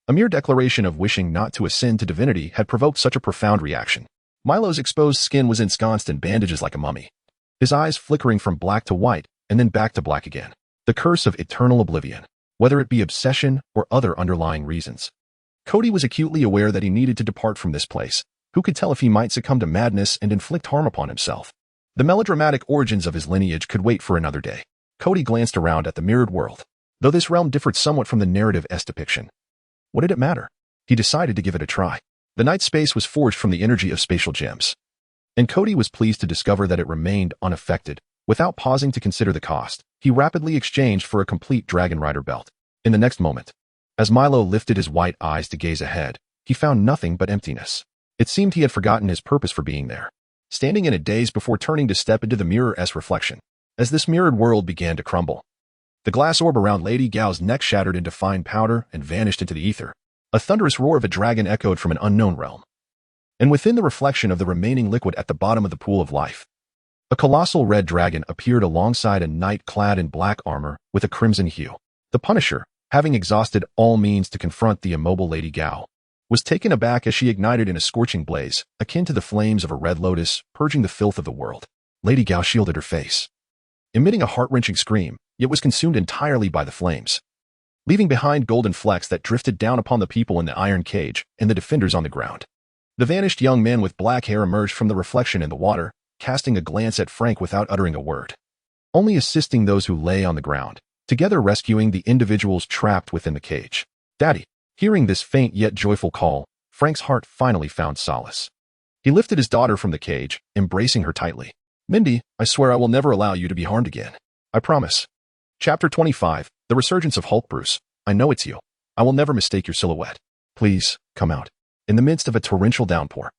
A mere declaration of wishing not to ascend to divinity had provoked such a profound reaction. Milo's exposed skin was ensconced in bandages like a mummy, his eyes flickering from black to white and then back to black again. The curse of eternal oblivion, whether it be obsession or other underlying reasons. Kody was acutely aware that he needed to depart from this place. Who could tell if he might succumb to madness and inflict harm upon himself? The melodramatic origins of his lineage could wait for another day. Kody glanced around at the mirrored world, though this realm differed somewhat from the narrative-esque depiction. What did it matter? He decided to give it a try. The night space was forged from the energy of spatial gems, and Kody was pleased to discover that it remained unaffected. Without pausing to consider the cost, he rapidly exchanged for a complete Dragon Rider belt. In the next moment, as Milo lifted his white eyes to gaze ahead, he found nothing but emptiness. It seemed he had forgotten his purpose for being there, standing in a daze before turning to step into the mirror-esque reflection. As this mirrored world began to crumble, the glass orb around Lady Gao's neck shattered into fine powder and vanished into the ether. A thunderous roar of a dragon echoed from an unknown realm, and within the reflection of the remaining liquid at the bottom of the pool of life, a colossal red dragon appeared alongside a knight clad in black armor with a crimson hue. The Punisher, having exhausted all means to confront the immobile Lady Gao, was taken aback as she ignited in a scorching blaze, akin to the flames of a red lotus, purging the filth of the world. Lady Gao shielded her face, emitting a heart-wrenching scream, yet was consumed entirely by the flames, leaving behind golden flecks that drifted down upon the people in the iron cage and the defenders on the ground. The vanished young man with black hair emerged from the reflection in the water, casting a glance at Frank without uttering a word, only assisting those who lay on the ground, together rescuing the individuals trapped within the cage. Daddy! Hearing this faint yet joyful call, Frank's heart finally found solace. He lifted his daughter from the cage, embracing her tightly. Mindy, I swear I will never allow you to be harmed again. I promise. Chapter 25, The Resurgence of Hulk. Bruce, I know it's you. I will never mistake your silhouette. Please, come out. In the midst of a torrential downpour,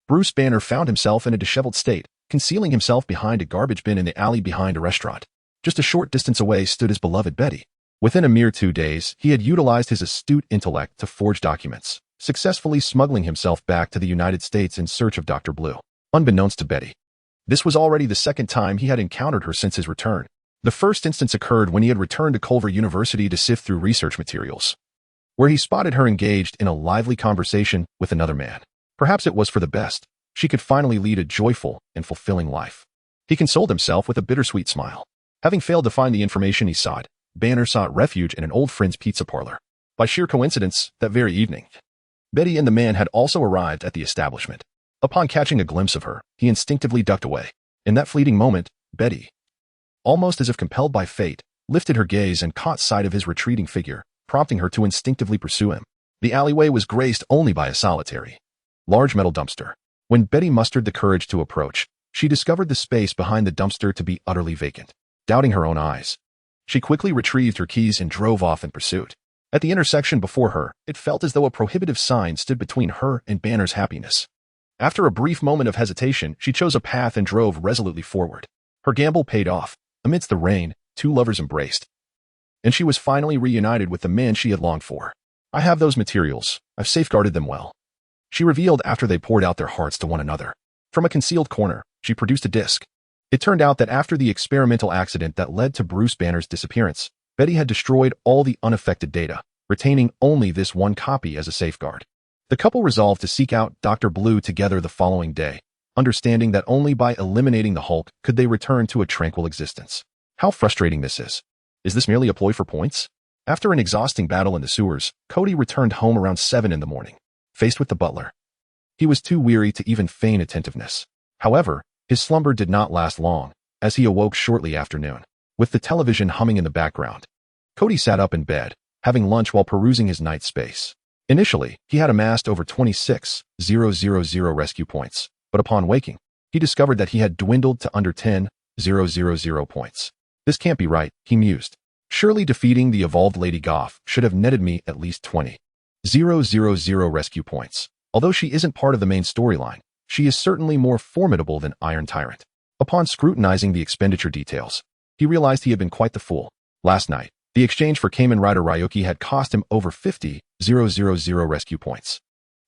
Bruce Banner found himself in a disheveled state, concealing himself behind a garbage bin in the alley behind a restaurant. Just a short distance away stood his beloved Betty. Within a mere 2 days, he had utilized his astute intellect to forge documents, successfully smuggling himself back to the United States in search of Dr. Blue. Unbeknownst to Betty, this was already the second time he had encountered her since his return. The first instance occurred when he had returned to Culver University to sift through research materials, where he spotted her engaged in a lively conversation with another man. Perhaps it was for the best. She could finally lead a joyful and fulfilling life. He consoled himself with a bittersweet smile. Having failed to find the information he sought, Banner sought refuge in an old friend's pizza parlor. By sheer coincidence, that very evening, Betty and the man had also arrived at the establishment. Upon catching a glimpse of her, he instinctively ducked away. In that fleeting moment, Betty, almost as if compelled by fate, lifted her gaze and caught sight of his retreating figure, prompting her to instinctively pursue him. The alleyway was graced only by a solitary, large metal dumpster. When Betty mustered the courage to approach, she discovered the space behind the dumpster to be utterly vacant. Doubting her own eyes, she quickly retrieved her keys and drove off in pursuit. At the intersection before her, it felt as though a prohibitive sign stood between her and Banner's happiness. After a brief moment of hesitation, she chose a path and drove resolutely forward. Her gamble paid off. Amidst the rain, 2 lovers embraced, and she was finally reunited with the man she had longed for. I have those materials. I've safeguarded them well, she revealed after they poured out their hearts to one another. From a concealed corner, she produced a disc. It turned out that after the experimental accident that led to Bruce Banner's disappearance, Betty had destroyed all the unaffected data, retaining only this one copy as a safeguard. The couple resolved to seek out Dr. Blue together the following day, understanding that only by eliminating the Hulk could they return to a tranquil existence. How frustrating this is. Is this merely a ploy for points? After an exhausting battle in the sewers, Kody returned home around 7 in the morning. Faced with the butler, he was too weary to even feign attentiveness. However, his slumber did not last long, as he awoke shortly after noon, with the television humming in the background. Kody sat up in bed, having lunch while perusing his night space. Initially, he had amassed over 26,000 rescue points, but upon waking, he discovered that he had dwindled to under 10,000 points. This can't be right, he mused. Surely defeating the evolved Lady Goff should have netted me at least 20,000 rescue points. Although she isn't part of the main storyline, she is certainly more formidable than Iron Tyrant. Upon scrutinizing the expenditure details, he realized he had been quite the fool. Last night, the exchange for Kamen Rider Ryuki had cost him over 50,000 rescue points.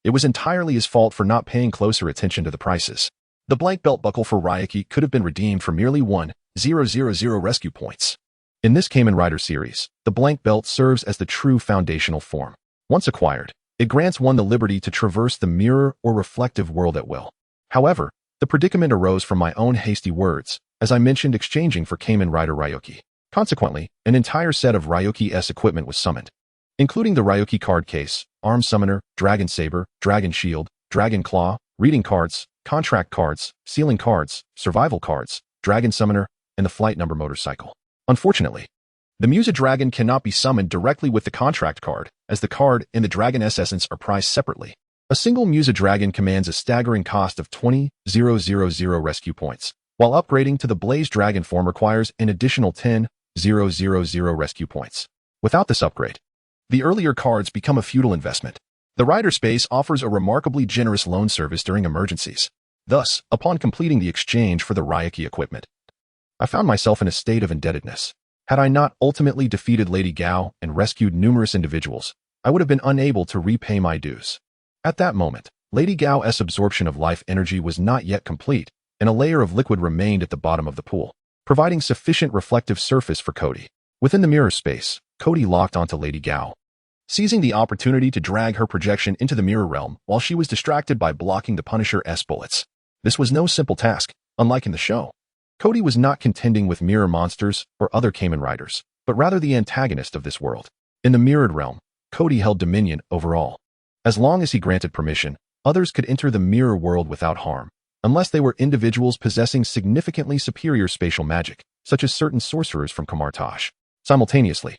It was entirely his fault for not paying closer attention to the prices. The blank belt buckle for Ryuki could have been redeemed for merely 1,000 rescue points. In this Kamen Rider series, the blank belt serves as the true foundational form. Once acquired, it grants one the liberty to traverse the mirror or reflective world at will. However, the predicament arose from my own hasty words, as I mentioned exchanging for Kamen Rider Ryoki. Consequently, an entire set of Ryoki-S equipment was summoned, including the Ryoki card case, Arm Summoner, Dragon Saber, Dragon Shield, Dragon Claw, Reading Cards, Contract Cards, Sealing Cards, Survival Cards, Dragon Summoner, and the Flight Number Motorcycle. Unfortunately, the Musa Dragon cannot be summoned directly with the contract card, as the card and the Dragon S Essence are priced separately. A single Musa Dragon commands a staggering cost of 20,000 rescue points, while upgrading to the Blaze Dragon form requires an additional 10,000 rescue points. Without this upgrade, the earlier cards become a futile investment. The Rider Space offers a remarkably generous loan service during emergencies. Thus, upon completing the exchange for the Ryoki equipment, I found myself in a state of indebtedness. Had I not ultimately defeated Lady Gao and rescued numerous individuals, I would have been unable to repay my dues. At that moment, Lady Gao's absorption of life energy was not yet complete, and a layer of liquid remained at the bottom of the pool, providing sufficient reflective surface for Kody. Within the mirror space, Kody locked onto Lady Gao, seizing the opportunity to drag her projection into the mirror realm while she was distracted by blocking the Punisher's bullets. This was no simple task, unlike in the show. Kody was not contending with mirror monsters or other Kamen Riders, but rather the antagonist of this world. In the mirrored realm, Kody held dominion over all. As long as he granted permission, others could enter the mirror world without harm, unless they were individuals possessing significantly superior spatial magic, such as certain sorcerers from Kamartaj. Simultaneously,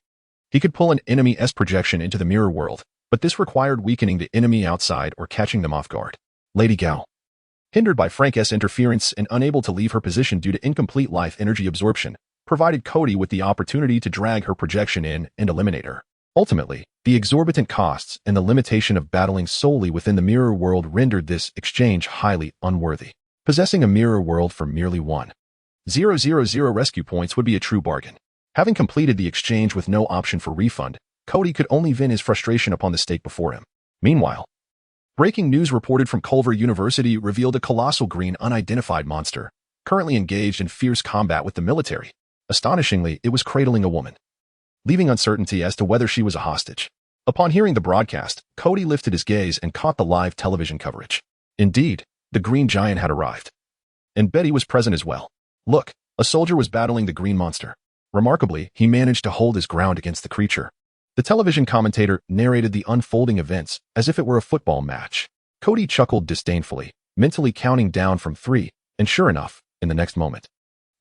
he could pull an enemy's projection into the mirror world, but this required weakening the enemy outside or catching them off guard. Lady Gao, hindered by Frank's interference and unable to leave her position due to incomplete life energy absorption, provided Kody with the opportunity to drag her projection in and eliminate her. Ultimately, the exorbitant costs and the limitation of battling solely within the mirror world rendered this exchange highly unworthy. Possessing a mirror world for merely 1,000 rescue points would be a true bargain. Having completed the exchange with no option for refund, Kody could only vent his frustration upon the stake before him. Meanwhile, breaking news reported from Culver University revealed a colossal green unidentified monster, currently engaged in fierce combat with the military. Astonishingly, it was cradling a woman, leaving uncertainty as to whether she was a hostage. Upon hearing the broadcast, Kody lifted his gaze and caught the live television coverage. Indeed, the green giant had arrived. And Betty was present as well. Look, a soldier was battling the green monster. Remarkably, he managed to hold his ground against the creature. The television commentator narrated the unfolding events as if it were a football match. Kody chuckled disdainfully, mentally counting down from 3, and sure enough, in the next moment,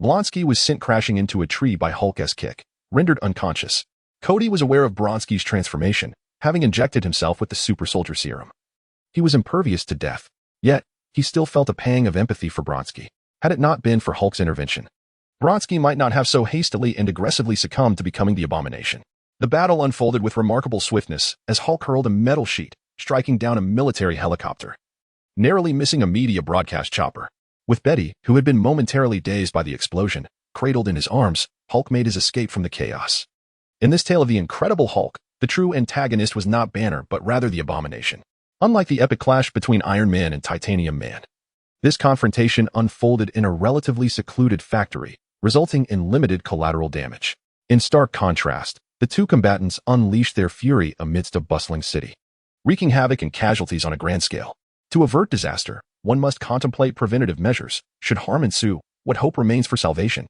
Blonsky was sent crashing into a tree by Hulk's kick, rendered unconscious. Kody was aware of Bronsky's transformation, having injected himself with the super soldier serum. He was impervious to death, yet he still felt a pang of empathy for Bronsky. Had it not been for Hulk's intervention, Bronsky might not have so hastily and aggressively succumbed to becoming the abomination. The battle unfolded with remarkable swiftness as Hulk hurled a metal sheet, striking down a military helicopter, narrowly missing a media broadcast chopper. With Betty, who had been momentarily dazed by the explosion, cradled in his arms, Hulk made his escape from the chaos. In this tale of the Incredible Hulk, the true antagonist was not Banner but rather the Abomination. Unlike the epic clash between Iron Man and Titanium Man, this confrontation unfolded in a relatively secluded factory, resulting in limited collateral damage. In stark contrast, the two combatants unleashed their fury amidst a bustling city, wreaking havoc and casualties on a grand scale. To avert disaster, one must contemplate preventative measures. Should harm ensue, what hope remains for salvation?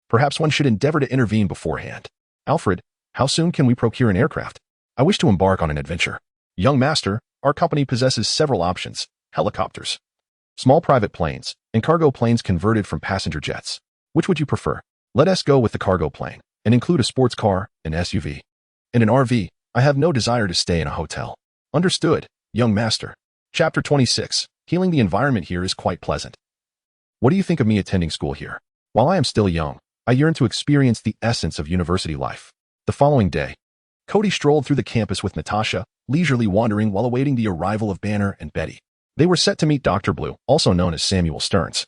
Perhaps one should endeavor to intervene beforehand. Alfred, how soon can we procure an aircraft? I wish to embark on an adventure. Young master, our company possesses several options: helicopters, small private planes, and cargo planes converted from passenger jets. Which would you prefer? Let us go with the cargo plane, and include a sports car, an SUV, and an RV. I have no desire to stay in a hotel. Understood, young master. Chapter 26. Healing the environment here is quite pleasant. What do you think of me attending school here? While I am still young, I yearn to experience the essence of university life. The following day, Kody strolled through the campus with Natasha, leisurely wandering while awaiting the arrival of Banner and Betty. They were set to meet Dr. Blue, also known as Samuel Stearns,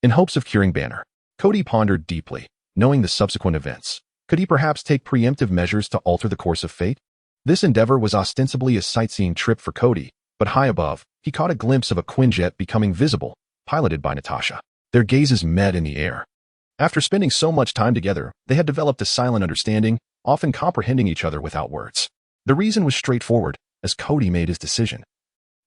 in hopes of curing Banner. Kody pondered deeply, knowing the subsequent events. Could he perhaps take preemptive measures to alter the course of fate? This endeavor was ostensibly a sightseeing trip for Kody, but high above, he caught a glimpse of a Quinjet becoming visible, piloted by Natasha. Their gazes met in the air. After spending so much time together, they had developed a silent understanding, often comprehending each other without words. The reason was straightforward, as Kody made his decision.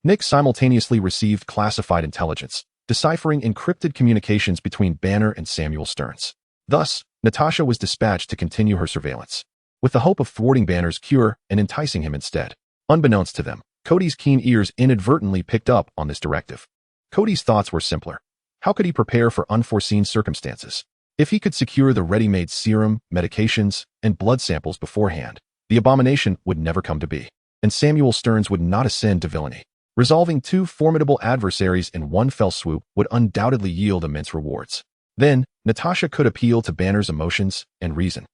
Nick simultaneously received classified intelligence, deciphering encrypted communications between Banner and Samuel Stearns. Thus, Natasha was dispatched to continue her surveillance, with the hope of thwarting Banner's cure and enticing him instead. Unbeknownst to them, Kody's keen ears inadvertently picked up on this directive. Kody's thoughts were simpler. How could he prepare for unforeseen circumstances? If he could secure the ready-made serum, medications, and blood samples beforehand, the abomination would never come to be, and Samuel Stearns would not ascend to villainy. Resolving two formidable adversaries in one fell swoop would undoubtedly yield immense rewards. Then, Natasha could appeal to Banner's emotions and reason,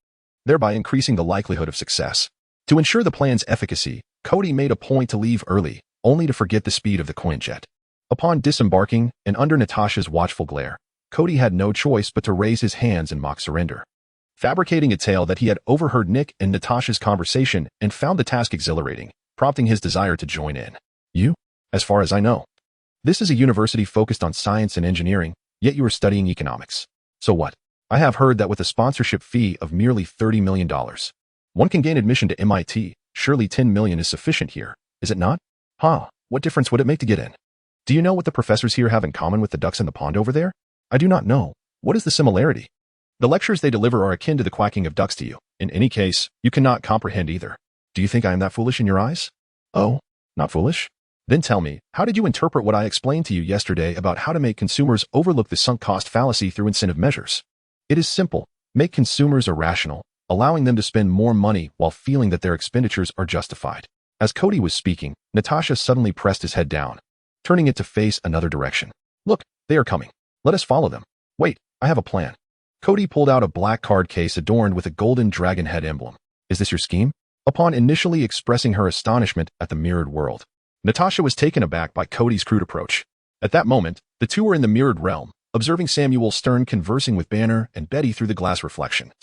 thereby increasing the likelihood of success. To ensure the plan's efficacy, Kody made a point to leave early, only to forget the speed of the coin jet. Upon disembarking, and under Natasha's watchful glare, Kody had no choice but to raise his hands in mock surrender. Fabricating a tale that he had overheard Nick and Natasha's conversation and found the task exhilarating, prompting his desire to join in. You? As far as I know. This is a university focused on science and engineering, yet you are studying economics. So what? I have heard that with a sponsorship fee of merely $30 million, one can gain admission to MIT. Surely $10 million is sufficient here, is it not? What difference would it make to get in? Do you know what the professors here have in common with the ducks in the pond over there? I do not know. What is the similarity? The lectures they deliver are akin to the quacking of ducks to you. In any case, you cannot comprehend either. Do you think I am that foolish in your eyes? Oh, not foolish? Then tell me, how did you interpret what I explained to you yesterday about how to make consumers overlook the sunk cost fallacy through incentive measures? It is simple. Make consumers irrational, allowing them to spend more money while feeling that their expenditures are justified. As Kody was speaking, Natasha suddenly pressed his head down, turning it to face another direction. Look, they are coming. Let us follow them. Wait, I have a plan. Kody pulled out a black card case adorned with a golden dragon head emblem. Is this your scheme? Upon initially expressing her astonishment at the mirrored world, Natasha was taken aback by Kody's crude approach. At that moment, the two were in the mirrored realm, observing Samuel Stearns conversing with Banner and Betty through the glass reflection,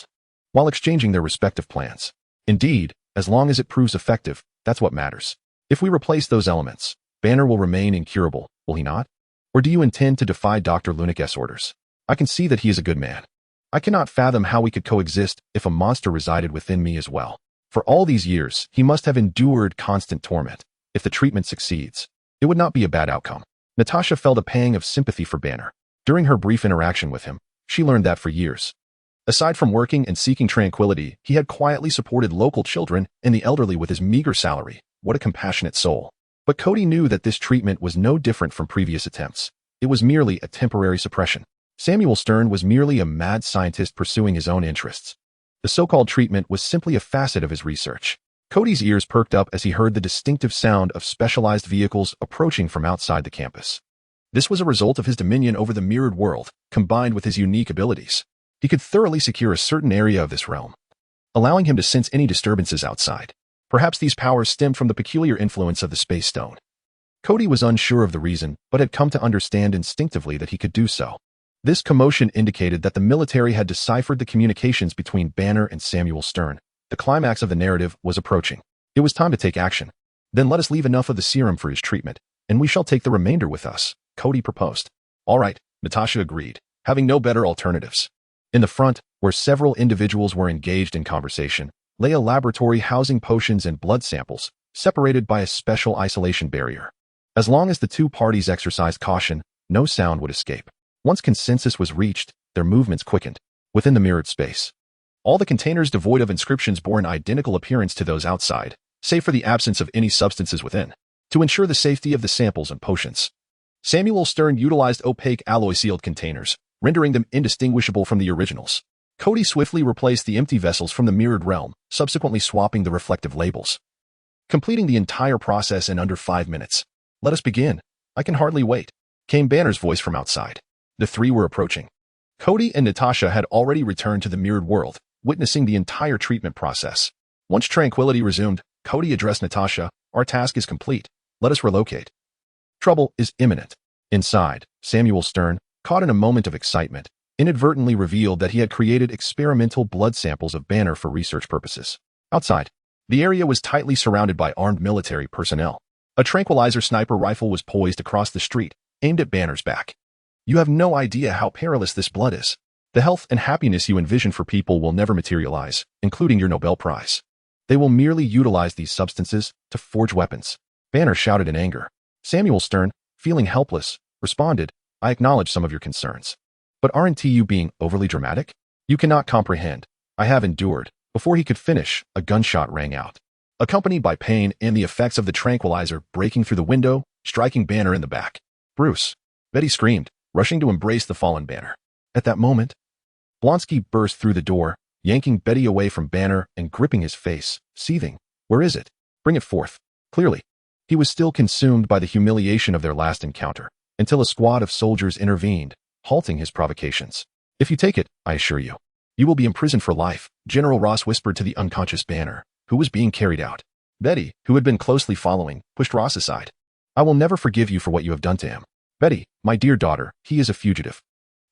while exchanging their respective plans. Indeed, as long as it proves effective, that's what matters. If we replace those elements, Banner will remain incurable, will he not? Or do you intend to defy Dr. Lunik's orders? I can see that he is a good man. I cannot fathom how we could coexist if a monster resided within me as well. For all these years, he must have endured constant torment. If the treatment succeeds, it would not be a bad outcome. Natasha felt a pang of sympathy for Banner. During her brief interaction with him, she learned that for years, aside from working and seeking tranquility, he had quietly supported local children and the elderly with his meager salary. What a compassionate soul. But Kody knew that this treatment was no different from previous attempts. It was merely a temporary suppression. Samuel Stearns was merely a mad scientist pursuing his own interests. The so-called treatment was simply a facet of his research. Kody's ears perked up as he heard the distinctive sound of specialized vehicles approaching from outside the campus. This was a result of his dominion over the mirrored world, combined with his unique abilities. He could thoroughly secure a certain area of this realm, allowing him to sense any disturbances outside. Perhaps these powers stemmed from the peculiar influence of the space stone. Kody was unsure of the reason, but had come to understand instinctively that he could do so. This commotion indicated that the military had deciphered the communications between Banner and Samuel Stearns. The climax of the narrative was approaching. It was time to take action. Then let us leave enough of the serum for his treatment, and we shall take the remainder with us, Kody proposed. All right, Natasha agreed, having no better alternatives. In the front, where several individuals were engaged in conversation, lay a laboratory housing potions and blood samples, separated by a special isolation barrier. As long as the two parties exercised caution, no sound would escape. Once consensus was reached, their movements quickened. Within the mirrored space, all the containers devoid of inscriptions bore an identical appearance to those outside, save for the absence of any substances within. To ensure the safety of the samples and potions, Samuel Stearns utilized opaque alloy-sealed containers, rendering them indistinguishable from the originals. Kody swiftly replaced the empty vessels from the mirrored realm, subsequently swapping the reflective labels, completing the entire process in under 5 minutes. Let us begin. I can hardly wait, came Banner's voice from outside. The three were approaching. Kody and Natasha had already returned to the mirrored world, witnessing the entire treatment process. Once tranquility resumed, Kody addressed Natasha. Our task is complete. Let us relocate. Trouble is imminent. Inside, Samuel Stearns, caught in a moment of excitement, inadvertently revealed that he had created experimental blood samples of Banner for research purposes. Outside, the area was tightly surrounded by armed military personnel. A tranquilizer sniper rifle was poised across the street, aimed at Banner's back. You have no idea how perilous this blood is. The health and happiness you envision for people will never materialize, including your Nobel Prize. They will merely utilize these substances to forge weapons. Banner shouted in anger. Samuel Stearns, feeling helpless, responded, I acknowledge some of your concerns. But aren't you being overly dramatic? You cannot comprehend. I have endured. Before he could finish, a gunshot rang out, accompanied by pain and the effects of the tranquilizer breaking through the window, striking Banner in the back. Bruce! Betty screamed, rushing to embrace the fallen Banner. At that moment, Blonsky burst through the door, yanking Betty away from Banner and gripping his face, seething. Where is it? Bring it forth. Clearly, he was still consumed by the humiliation of their last encounter, until a squad of soldiers intervened, halting his provocations. If you take it, I assure you, you will be imprisoned for life, General Ross whispered to the unconscious Banner, who was being carried out. Betty, who had been closely following, pushed Ross aside. I will never forgive you for what you have done to him. Betty, my dear daughter, he is a fugitive.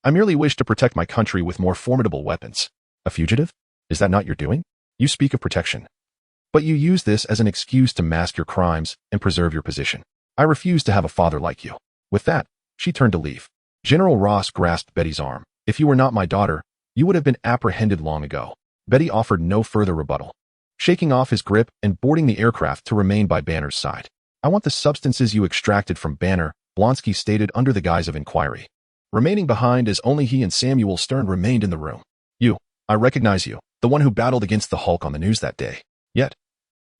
I merely wish to protect my country with more formidable weapons. A fugitive? Is that not your doing? You speak of protection. But you use this as an excuse to mask your crimes and preserve your position. I refuse to have a father like you. With that, she turned to leave. General Ross grasped Betty's arm. If you were not my daughter, you would have been apprehended long ago. Betty offered no further rebuttal, shaking off his grip and boarding the aircraft to remain by Banner's side. I want the substances you extracted from Banner, Blonsky stated under the guise of inquiry. Remaining behind as only he and Samuel Stern remained in the room. I recognize you, the one who battled against the Hulk on the news that day. Yet,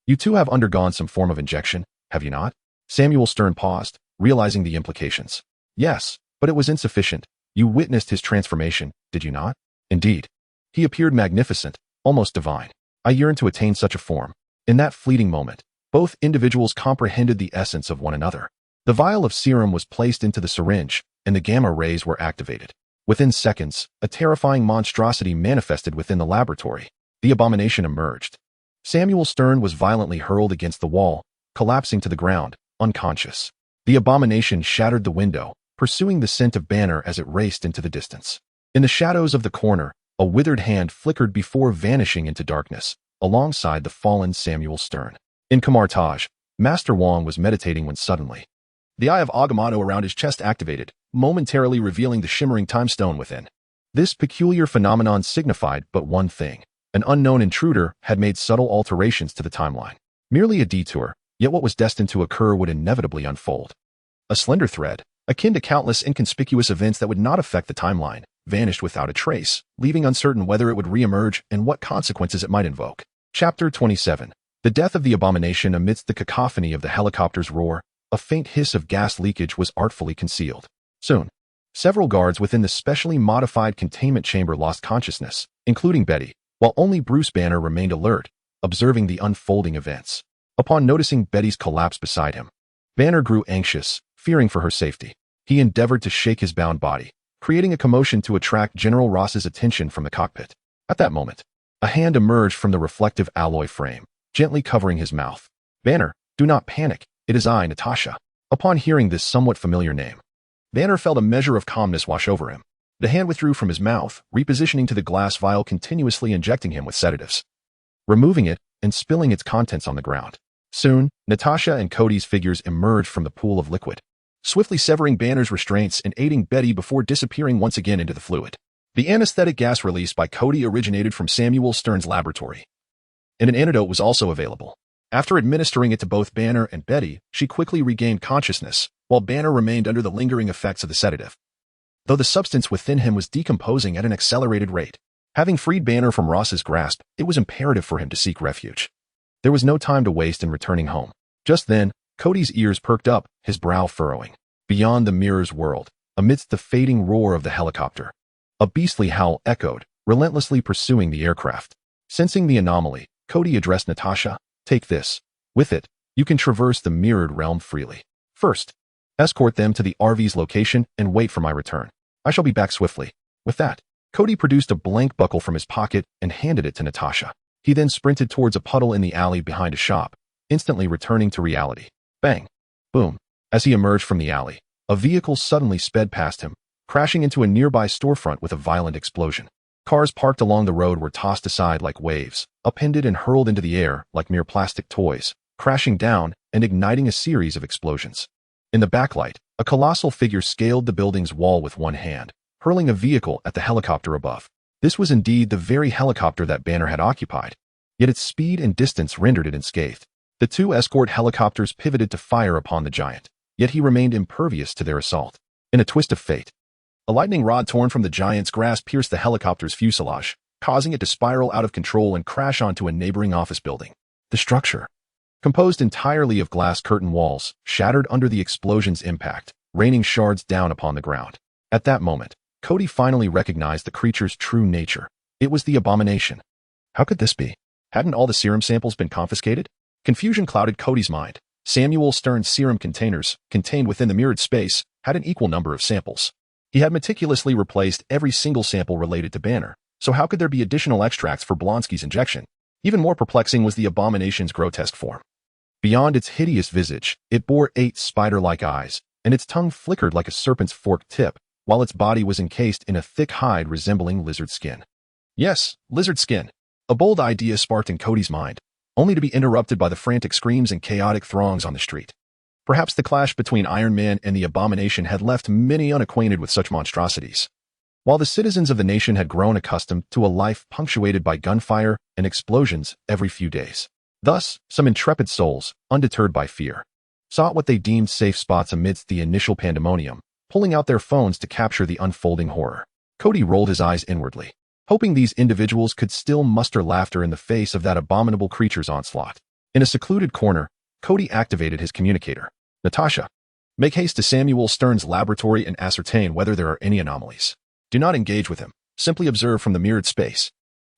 you two have undergone some form of injection, have you not? Samuel Stern paused, realizing the implications. Yes, but it was insufficient. You witnessed his transformation, did you not? Indeed. He appeared magnificent, almost divine. I yearned to attain such a form. In that fleeting moment, both individuals comprehended the essence of one another. The vial of serum was placed into the syringe, and the gamma rays were activated. Within seconds, a terrifying monstrosity manifested within the laboratory. The abomination emerged. Samuel Stern was violently hurled against the wall, collapsing to the ground, unconscious. The abomination shattered the window, pursuing the scent of Banner as it raced into the distance. In the shadows of the corner, a withered hand flickered before vanishing into darkness, alongside the fallen Samuel Stern. In Kamartage, Master Wong was meditating when suddenly, the eye of Agamotto around his chest activated, momentarily revealing the shimmering time stone within. This peculiar phenomenon signified but one thing. An unknown intruder had made subtle alterations to the timeline. Merely a detour, yet what was destined to occur would inevitably unfold. A slender thread, akin to countless inconspicuous events that would not affect the timeline, vanished without a trace, leaving uncertain whether it would reemerge and what consequences it might invoke. Chapter 27. The death of the abomination. Amidst the cacophony of the helicopter's roar, a faint hiss of gas leakage was artfully concealed. Soon, several guards within the specially modified containment chamber lost consciousness, including Betty, while only Bruce Banner remained alert, observing the unfolding events. Upon noticing Betty's collapse beside him, Banner grew anxious, fearing for her safety. He endeavored to shake his bound body, creating a commotion to attract General Ross's attention from the cockpit. At that moment, a hand emerged from the reflective alloy frame, gently covering his mouth. Banner, do not panic. It is I, Natasha. Upon hearing this somewhat familiar name, Banner felt a measure of calmness wash over him. The hand withdrew from his mouth, repositioning to the glass vial, continuously injecting him with sedatives, removing it and spilling its contents on the ground. Soon, Natasha and Kody's figures emerged from the pool of liquid, swiftly severing Banner's restraints and aiding Betty before disappearing once again into the fluid. The anesthetic gas released by Kody originated from Samuel Stern's laboratory, and an antidote was also available. After administering it to both Banner and Betty, she quickly regained consciousness, while Banner remained under the lingering effects of the sedative, though the substance within him was decomposing at an accelerated rate. Having freed Banner from Ross's grasp, it was imperative for him to seek refuge. There was no time to waste in returning home. Just then, Kody's ears perked up, his brow furrowing. Beyond the mirror's world, amidst the fading roar of the helicopter, a beastly howl echoed, relentlessly pursuing the aircraft. Sensing the anomaly, Kody addressed Natasha. Take this. With it, you can traverse the mirrored realm freely. First, escort them to the RV's location and wait for my return. I shall be back swiftly. With that, Kody produced a blank buckle from his pocket and handed it to Natasha. He then sprinted towards a puddle in the alley behind a shop, instantly returning to reality. Bang! Boom! As he emerged from the alley, a vehicle suddenly sped past him, crashing into a nearby storefront with a violent explosion. Cars parked along the road were tossed aside like waves, upended and hurled into the air like mere plastic toys, crashing down and igniting a series of explosions. In the backlight, a colossal figure scaled the building's wall with one hand, hurling a vehicle at the helicopter above. This was indeed the very helicopter that Banner had occupied, yet its speed and distance rendered it unscathed. The two escort helicopters pivoted to fire upon the giant, yet he remained impervious to their assault. In a twist of fate, a lightning rod torn from the giant's grasp pierced the helicopter's fuselage, causing it to spiral out of control and crash onto a neighboring office building. The structure, composed entirely of glass curtain walls, shattered under the explosion's impact, raining shards down upon the ground. At that moment, Kody finally recognized the creature's true nature. It was the abomination. How could this be? Hadn't all the serum samples been confiscated? Confusion clouded Kody's mind. Samuel Stern's serum containers, contained within the mirrored space, had an equal number of samples. He had meticulously replaced every single sample related to Banner, so how could there be additional extracts for Blonsky's injection? Even more perplexing was the abomination's grotesque form. Beyond its hideous visage, it bore 8 spider-like eyes, and its tongue flickered like a serpent's forked tip, while its body was encased in a thick hide resembling lizard skin. Yes, lizard skin. A bold idea sparked in Kody's mind, only to be interrupted by the frantic screams and chaotic throngs on the street. Perhaps the clash between Iron Man and the abomination had left many unacquainted with such monstrosities. While the citizens of the nation had grown accustomed to a life punctuated by gunfire and explosions every few days. Thus, some intrepid souls, undeterred by fear, sought what they deemed safe spots amidst the initial pandemonium, pulling out their phones to capture the unfolding horror. Kody rolled his eyes inwardly, hoping these individuals could still muster laughter in the face of that abominable creature's onslaught. In a secluded corner, Kody activated his communicator. Natasha, make haste to Samuel Stern's laboratory and ascertain whether there are any anomalies. Do not engage with him. Simply observe from the mirrored space.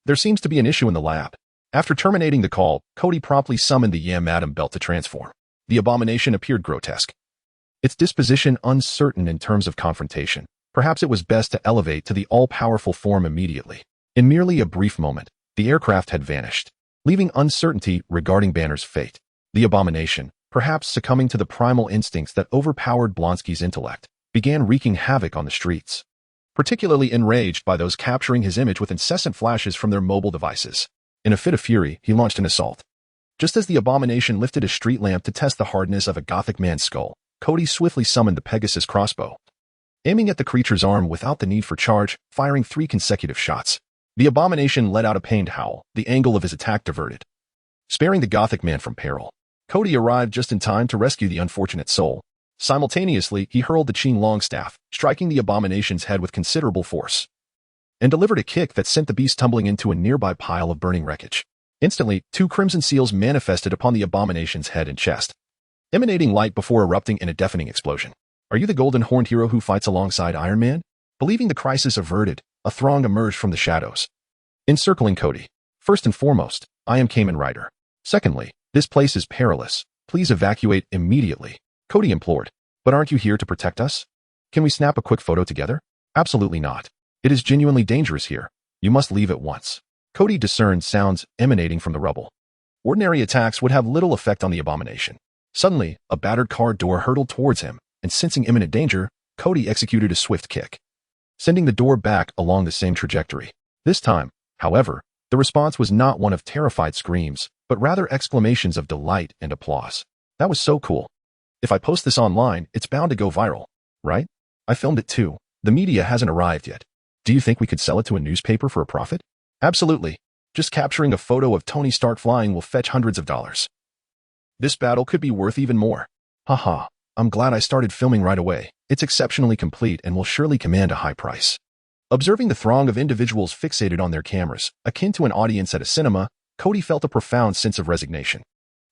There seems to be an issue in the lab. After terminating the call, Kody promptly summoned the Yam Atom Belt to transform. The abomination appeared grotesque, its disposition uncertain in terms of confrontation. Perhaps it was best to elevate to the all-powerful form immediately. In merely a brief moment, the aircraft had vanished, leaving uncertainty regarding Banner's fate. The abomination, perhaps succumbing to the primal instincts that overpowered Blonsky's intellect, began wreaking havoc on the streets. Particularly enraged by those capturing his image with incessant flashes from their mobile devices. In a fit of fury, he launched an assault. Just as the abomination lifted a street lamp to test the hardness of a Gothic man's skull, Kody swiftly summoned the Pegasus crossbow, aiming at the creature's arm without the need for charge, firing 3 consecutive shots. The abomination let out a pained howl, the angle of his attack diverted, sparing the Gothic man from peril. Kody arrived just in time to rescue the unfortunate soul. Simultaneously, he hurled the Qing longstaff, striking the abomination's head with considerable force, and delivered a kick that sent the beast tumbling into a nearby pile of burning wreckage. Instantly, 2 crimson seals manifested upon the abomination's head and chest, emanating light before erupting in a deafening explosion. Are you the golden horned hero who fights alongside Iron Man? Believing the crisis averted, a throng emerged from the shadows, encircling Kody. First and foremost, I am Kamen Rider. Secondly, this place is perilous. Please evacuate immediately, Kody implored. But aren't you here to protect us? Can we snap a quick photo together? Absolutely not. It is genuinely dangerous here. You must leave at once. Kody discerned sounds emanating from the rubble. Ordinary attacks would have little effect on the abomination. Suddenly, a battered car door hurtled towards him, and sensing imminent danger, Kody executed a swift kick, sending the door back along the same trajectory. This time, however, the response was not one of terrified screams, but rather exclamations of delight and applause. That was so cool. If I post this online, it's bound to go viral, right? I filmed it too. The media hasn't arrived yet. Do you think we could sell it to a newspaper for a profit? Absolutely. Just capturing a photo of Tony Stark flying will fetch hundreds of dollars. This battle could be worth even more. Haha, I'm glad I started filming right away. It's exceptionally complete and will surely command a high price. Observing the throng of individuals fixated on their cameras, akin to an audience at a cinema, Kody felt a profound sense of resignation.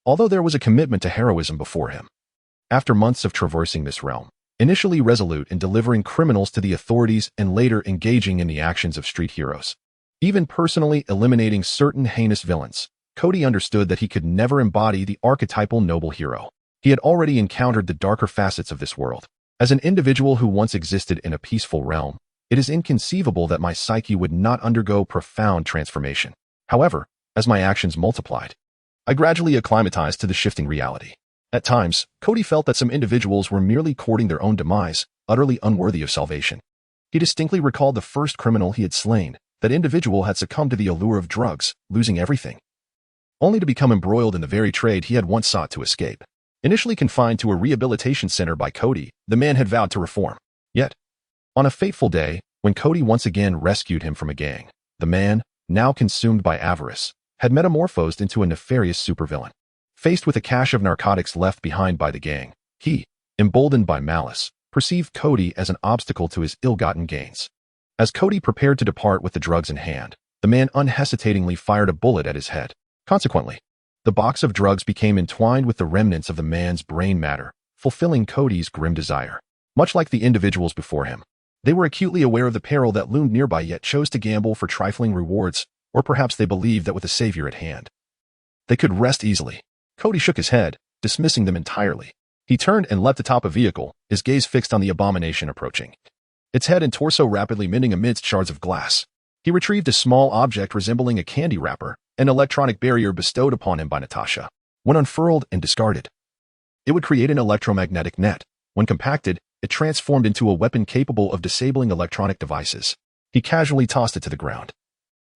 Although there was a commitment to heroism before him. After months of traversing this realm, initially resolute in delivering criminals to the authorities and later engaging in the actions of street heroes, even personally eliminating certain heinous villains, Kody understood that he could never embody the archetypal noble hero. He had already encountered the darker facets of this world. As an individual who once existed in a peaceful realm, it is inconceivable that my psyche would not undergo profound transformation. However, as my actions multiplied, I gradually acclimatized to the shifting reality. At times, Kody felt that some individuals were merely courting their own demise, utterly unworthy of salvation. He distinctly recalled the first criminal he had slain. That individual had succumbed to the allure of drugs, losing everything, only to become embroiled in the very trade he had once sought to escape. Initially confined to a rehabilitation center by Kody, the man had vowed to reform. Yet, on a fateful day, when Kody once again rescued him from a gang, the man, now consumed by avarice, had metamorphosed into a nefarious supervillain. Faced with a cache of narcotics left behind by the gang, he, emboldened by malice, perceived Kody as an obstacle to his ill-gotten gains. As Kody prepared to depart with the drugs in hand, the man unhesitatingly fired a bullet at his head. Consequently, the box of drugs became entwined with the remnants of the man's brain matter, fulfilling Kody's grim desire. Much like the individuals before him, they were acutely aware of the peril that loomed nearby yet chose to gamble for trifling rewards, or perhaps they believed that with a savior at hand, they could rest easily. Kody shook his head, dismissing them entirely. He turned and leapt atop a vehicle, his gaze fixed on the abomination approaching. Its head and torso rapidly mending amidst shards of glass. He retrieved a small object resembling a candy wrapper, an electronic barrier bestowed upon him by Natasha. When unfurled and discarded, it would create an electromagnetic net. When compacted, it transformed into a weapon capable of disabling electronic devices. He casually tossed it to the ground.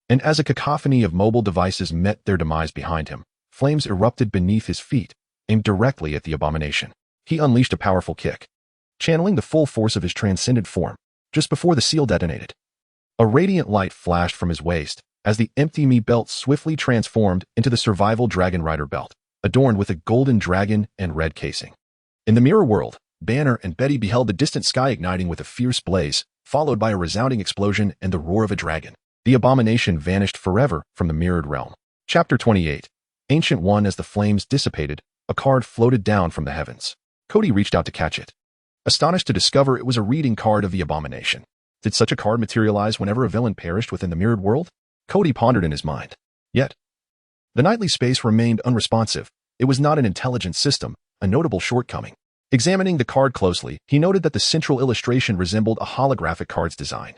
And as a cacophony of mobile devices met their demise behind him, flames erupted beneath his feet, aimed directly at the abomination. He unleashed a powerful kick, channeling the full force of his transcendent form. Just before the seal detonated, a radiant light flashed from his waist as the empty me belt swiftly transformed into the survival Dragon Rider belt, adorned with a golden dragon and red casing. In the mirror world, Banner and Betty beheld the distant sky igniting with a fierce blaze, followed by a resounding explosion and the roar of a dragon. The abomination vanished forever from the mirrored realm. Chapter 28. Ancient One. As the flames dissipated, a card floated down from the heavens. Kody reached out to catch it, astonished to discover it was a reading card of the abomination. Did such a card materialize whenever a villain perished within the mirrored world? Kody pondered in his mind. Yet, the nightly space remained unresponsive. It was not an intelligent system, a notable shortcoming. Examining the card closely, he noted that the central illustration resembled a holographic card's design,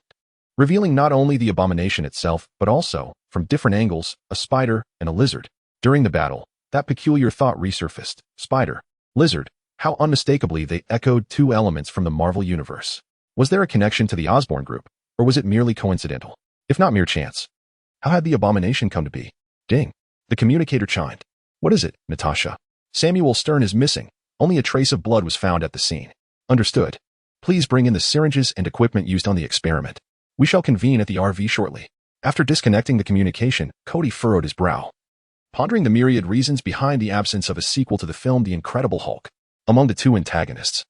revealing not only the abomination itself, but also, from different angles, a spider and a lizard. During the battle, that peculiar thought resurfaced. Spider, lizard, how unmistakably they echoed two elements from the Marvel Universe. Was there a connection to the Osborn group, or was it merely coincidental? If not mere chance, how had the abomination come to be? Ding. The communicator chimed. What is it, Natasha? Samuel Stern is missing. Only a trace of blood was found at the scene. Understood. Please bring in the syringes and equipment used on the experiment. We shall convene at the RV shortly. After disconnecting the communication, Kody furrowed his brow, pondering the myriad reasons behind the absence of a sequel to the film The Incredible Hulk. Among the two antagonists,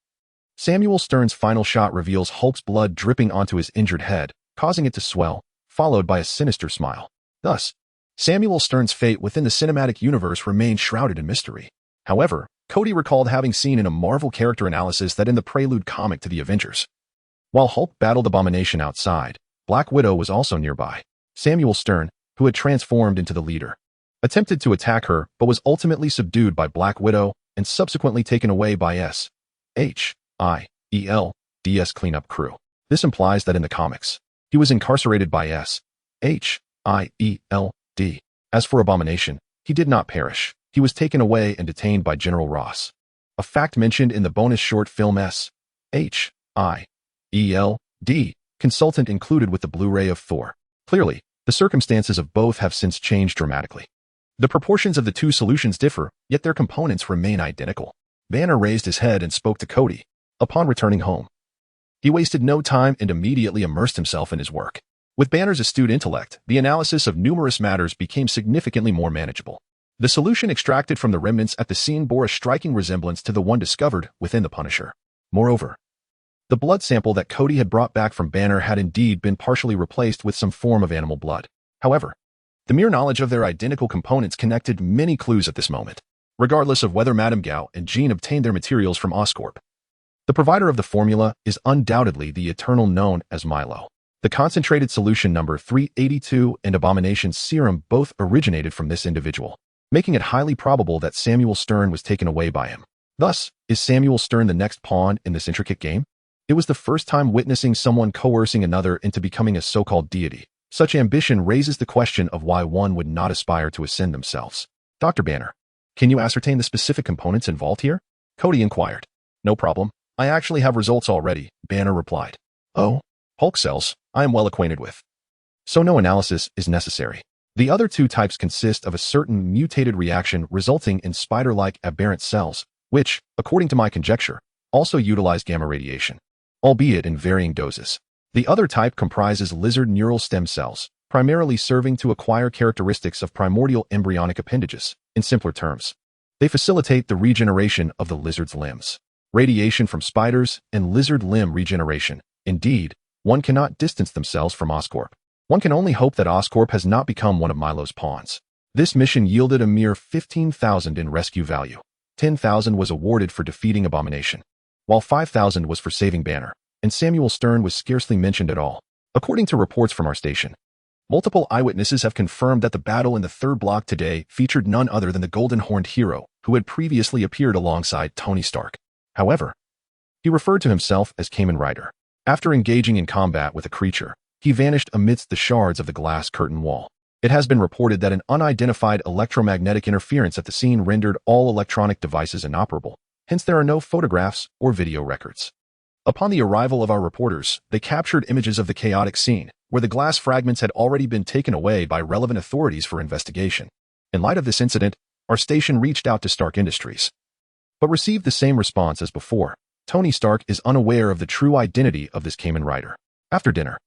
Samuel Stern's final shot reveals Hulk's blood dripping onto his injured head, causing it to swell, followed by a sinister smile. Thus, Samuel Stern's fate within the cinematic universe remained shrouded in mystery. However, Kody recalled having seen in a Marvel character analysis that in the prelude comic to the Avengers, while Hulk battled Abomination outside, Black Widow was also nearby. Samuel Stern, who had transformed into the leader, attempted to attack her but was ultimately subdued by Black Widow and subsequently taken away by S.H.I.E.L.D.'s cleanup crew. This implies that in the comics, he was incarcerated by S.H.I.E.L.D. As for Abomination, he did not perish. He was taken away and detained by General Ross, a fact mentioned in the bonus short film S.H.I.E.L.D. consultant included with the Blu-ray of Thor. Clearly, the circumstances of both have since changed dramatically. The proportions of the two solutions differ, yet their components remain identical. Banner raised his head and spoke to Kody. Upon returning home, he wasted no time and immediately immersed himself in his work. With Banner's astute intellect, the analysis of numerous matters became significantly more manageable. The solution extracted from the remnants at the scene bore a striking resemblance to the one discovered within the Punisher. Moreover, the blood sample that Kody had brought back from Banner had indeed been partially replaced with some form of animal blood. However, the mere knowledge of their identical components connected many clues at this moment, regardless of whether Madame Gao and Jean obtained their materials from Oscorp. The provider of the formula is undoubtedly the Eternal known as Milo. The concentrated solution number 382 and Abomination's serum both originated from this individual, making it highly probable that Samuel Stern was taken away by him. Thus, is Samuel Stern the next pawn in this intricate game? It was the first time witnessing someone coercing another into becoming a so-called deity. Such ambition raises the question of why one would not aspire to ascend themselves. Dr. Banner, can you ascertain the specific components involved here? Kody inquired. No problem. I actually have results already, Banner replied. Oh, Hulk cells, I am well acquainted with. So no analysis is necessary. The other two types consist of a certain mutated reaction resulting in spider-like aberrant cells, which, according to my conjecture, also utilize gamma radiation, albeit in varying doses. The other type comprises lizard neural stem cells, primarily serving to acquire characteristics of primordial embryonic appendages. In simpler terms, they facilitate the regeneration of the lizard's limbs. radiation from spiders, and lizard limb regeneration. Indeed, one cannot distance themselves from Oscorp. One can only hope that Oscorp has not become one of Milo's pawns. This mission yielded a mere 15,000 in rescue value. 10,000 was awarded for defeating Abomination, while 5,000 was for saving Banner, and Samuel Stern was scarcely mentioned at all. According to reports from our station, multiple eyewitnesses have confirmed that the battle in the third block today featured none other than the golden-horned hero who had previously appeared alongside Tony Stark. However, he referred to himself as Kamen Rider. After engaging in combat with a creature, he vanished amidst the shards of the glass curtain wall. It has been reported that an unidentified electromagnetic interference at the scene rendered all electronic devices inoperable. Hence, there are no photographs or video records. Upon the arrival of our reporters, they captured images of the chaotic scene, where the glass fragments had already been taken away by relevant authorities for investigation. In light of this incident, our station reached out to Stark Industries, but received the same response as before. Tony Stark is unaware of the true identity of this Kamen Rider. After dinner,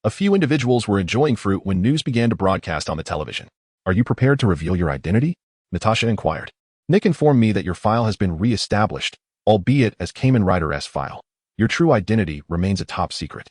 a few individuals were enjoying fruit when news began to broadcast on the television. "Are you prepared to reveal your identity?" Natasha inquired. "Nick informed me that your file has been re-established, albeit as Kamen Rider S file. Your true identity remains a top secret."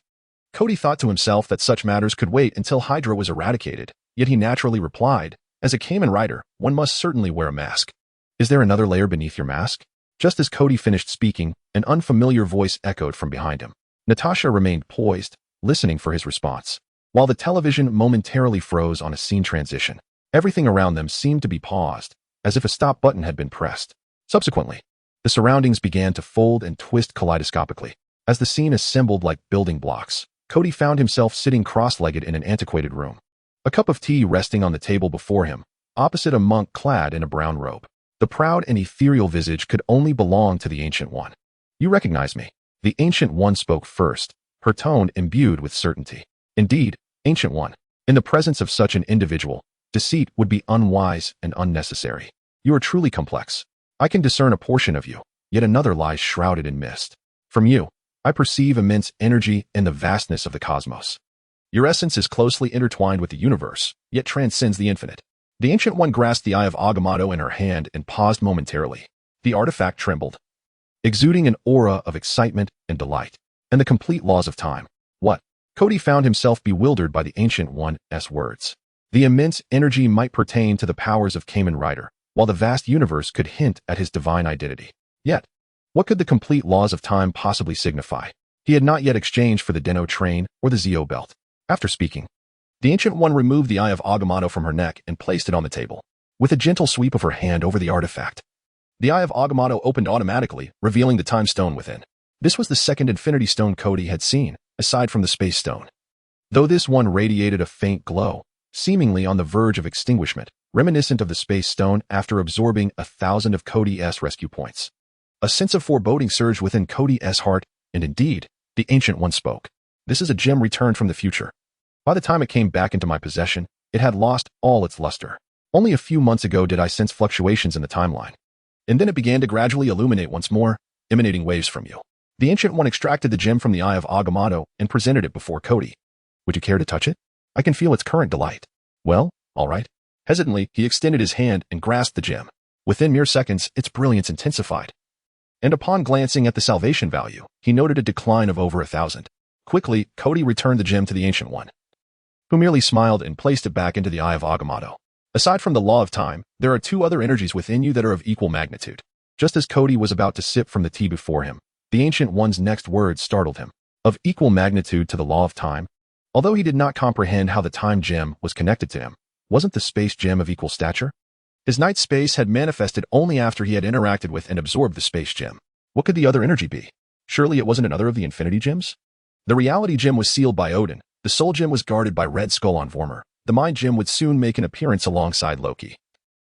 Kody thought to himself that such matters could wait until Hydra was eradicated, yet he naturally replied, "As a Kamen Rider, one must certainly wear a mask. Is there another layer beneath your mask?" Just as Kody finished speaking, an unfamiliar voice echoed from behind him. Natasha remained poised, listening for his response. While the television momentarily froze on a scene transition, everything around them seemed to be paused, as if a stop button had been pressed. Subsequently, the surroundings began to fold and twist kaleidoscopically. As the scene assembled like building blocks, Kody found himself sitting cross-legged in an antiquated room. A cup of tea resting on the table before him, opposite a monk clad in a brown robe. The proud and ethereal visage could only belong to the Ancient One. "You recognize me." The Ancient One spoke first, her tone imbued with certainty. "Indeed, Ancient One, in the presence of such an individual, deceit would be unwise and unnecessary. You are truly complex. I can discern a portion of you, yet another lies shrouded in mist. From you, I perceive immense energy and the vastness of the cosmos. Your essence is closely intertwined with the universe, yet transcends the infinite." The Ancient One grasped the Eye of Agamotto in her hand and paused momentarily. The artifact trembled, exuding an aura of excitement and delight. "And the complete laws of time." What? Kody found himself bewildered by the Ancient One's words. The immense energy might pertain to the powers of Kamen Rider, while the vast universe could hint at his divine identity. Yet, what could the complete laws of time possibly signify? He had not yet exchanged for the Deno train or the Zeo belt. After speaking, the Ancient One removed the Eye of Agamotto from her neck and placed it on the table. With a gentle sweep of her hand over the artifact, the Eye of Agamotto opened automatically, revealing the Time Stone within. This was the second Infinity Stone Kody had seen, aside from the Space Stone. Though this one radiated a faint glow, seemingly on the verge of extinguishment, reminiscent of the Space Stone after absorbing 1,000 of Kody's rescue points. A sense of foreboding surged within Kody's heart, and indeed, the Ancient One spoke. "This is a gem returned from the future. By the time it came back into my possession, it had lost all its luster. Only a few months ago did I sense fluctuations in the timeline. And then it began to gradually illuminate once more, emanating waves from you." The Ancient One extracted the gem from the Eye of Agamotto and presented it before Kody. "Would you care to touch it? I can feel its current delight." "Well, all right." Hesitantly, he extended his hand and grasped the gem. Within mere seconds, its brilliance intensified. And upon glancing at the salvation value, he noted a decline of over 1,000. Quickly, Kody returned the gem to the Ancient One, who merely smiled and placed it back into the Eye of Agamotto. "Aside from the law of time, there are two other energies within you that are of equal magnitude." Just as Kody was about to sip from the tea before him, the Ancient One's next words startled him. Of equal magnitude to the law of time? Although he did not comprehend how the time gem was connected to him, wasn't the space gem of equal stature? His night space had manifested only after he had interacted with and absorbed the space gem. What could the other energy be? Surely it wasn't another of the Infinity Gems? The Reality Gem was sealed by Odin. The Soul Gem was guarded by Red Skull on Vormir. The Mind Gem would soon make an appearance alongside Loki.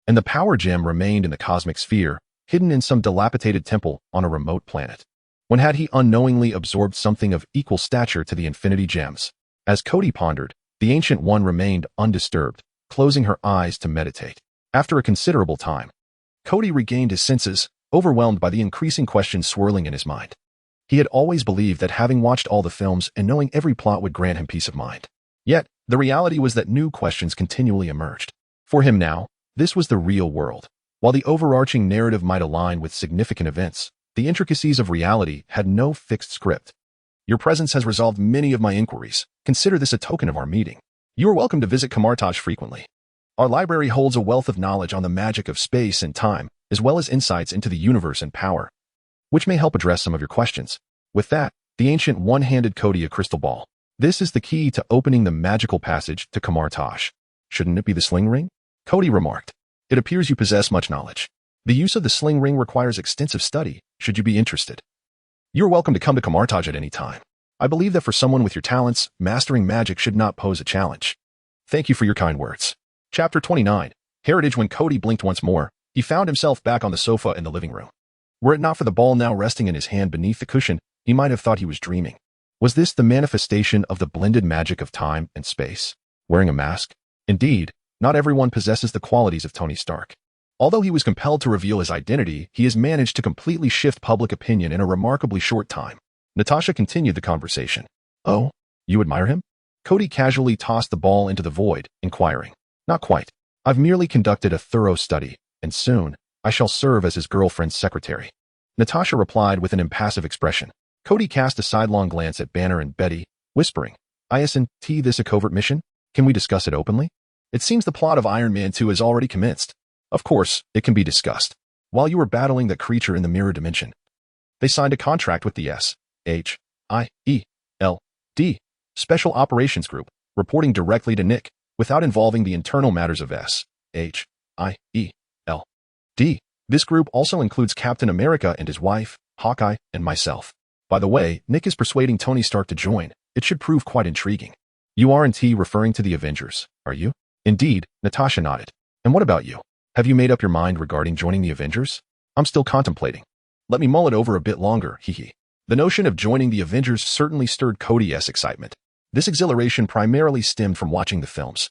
And the Power Gem remained in the cosmic sphere, hidden in some dilapidated temple on a remote planet. When had he unknowingly absorbed something of equal stature to the Infinity Gems? As Kody pondered, the Ancient One remained undisturbed, closing her eyes to meditate. After a considerable time, Kody regained his senses, overwhelmed by the increasing questions swirling in his mind. He had always believed that having watched all the films and knowing every plot would grant him peace of mind. Yet, the reality was that new questions continually emerged. For him now, this was the real world. While the overarching narrative might align with significant events, The intricacies of reality had no fixed script. Your presence has resolved many of my inquiries. Consider this a token of our meeting. You are welcome to visit Kamartaj frequently. Our library holds a wealth of knowledge on the magic of space and time, as well as insights into the universe and power, which may help address some of your questions. With that, the ancient one handed Kody a crystal ball. This is the key to opening the magical passage to Kamartaj. Shouldn't it be the sling ring? Kody remarked. It appears you possess much knowledge. The use of the sling ring requires extensive study, should you be interested. You are welcome to come to Kamartaj at any time. I believe that for someone with your talents, mastering magic should not pose a challenge. Thank you for your kind words. Chapter 29. Heritage. When Kody blinked once more, he found himself back on the sofa in the living room. Were it not for the ball now resting in his hand beneath the cushion, he might have thought he was dreaming. Was this the manifestation of the blended magic of time and space? Wearing a mask? Indeed, not everyone possesses the qualities of Tony Stark. Although he was compelled to reveal his identity, he has managed to completely shift public opinion in a remarkably short time. Natasha continued the conversation. Oh, you admire him? Kody casually tossed the ball into the void, inquiring. Not quite. I've merely conducted a thorough study, and soon, I shall serve as his girlfriend's secretary. Natasha replied with an impassive expression. Kody cast a sidelong glance at Banner and Betty, whispering, Isn't this a covert mission? Can we discuss it openly? It seems the plot of Iron Man 2 has already commenced. Of course, it can be discussed. While you were battling that creature in the mirror dimension, they signed a contract with the S.H.I.E.L.D. Special Operations Group, reporting directly to Nick, without involving the internal matters of S.H.I.E.L.D. This group also includes Captain America and his wife, Hawkeye, and myself. By the way, Nick is persuading Tony Stark to join. It should prove quite intriguing. You aren't referring to the Avengers, are you? Indeed, Natasha nodded. And what about you? Have you made up your mind regarding joining the Avengers? I'm still contemplating. Let me mull it over a bit longer, hehe. The notion of joining the Avengers certainly stirred Kody's excitement. This exhilaration primarily stemmed from watching the films,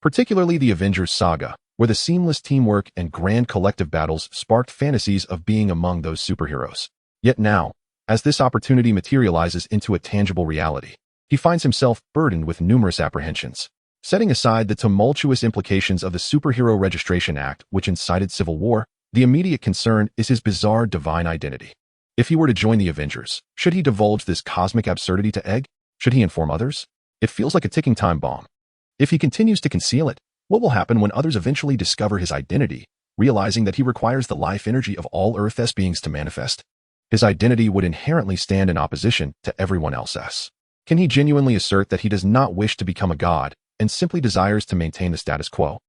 particularly the Avengers saga, where the seamless teamwork and grand collective battles sparked fantasies of being among those superheroes. Yet now, as this opportunity materializes into a tangible reality, he finds himself burdened with numerous apprehensions. Setting aside the tumultuous implications of the Superhero Registration Act, which incited civil war, the immediate concern is his bizarre divine identity. If he were to join the Avengers, should he divulge this cosmic absurdity to Egg? Should he inform others? It feels like a ticking time bomb. If he continues to conceal it, what will happen when others eventually discover his identity, realizing that he requires the life energy of all Earth's beings to manifest? His identity would inherently stand in opposition to everyone else's. Can he genuinely assert that he does not wish to become a god, and simply desires to maintain the status quo?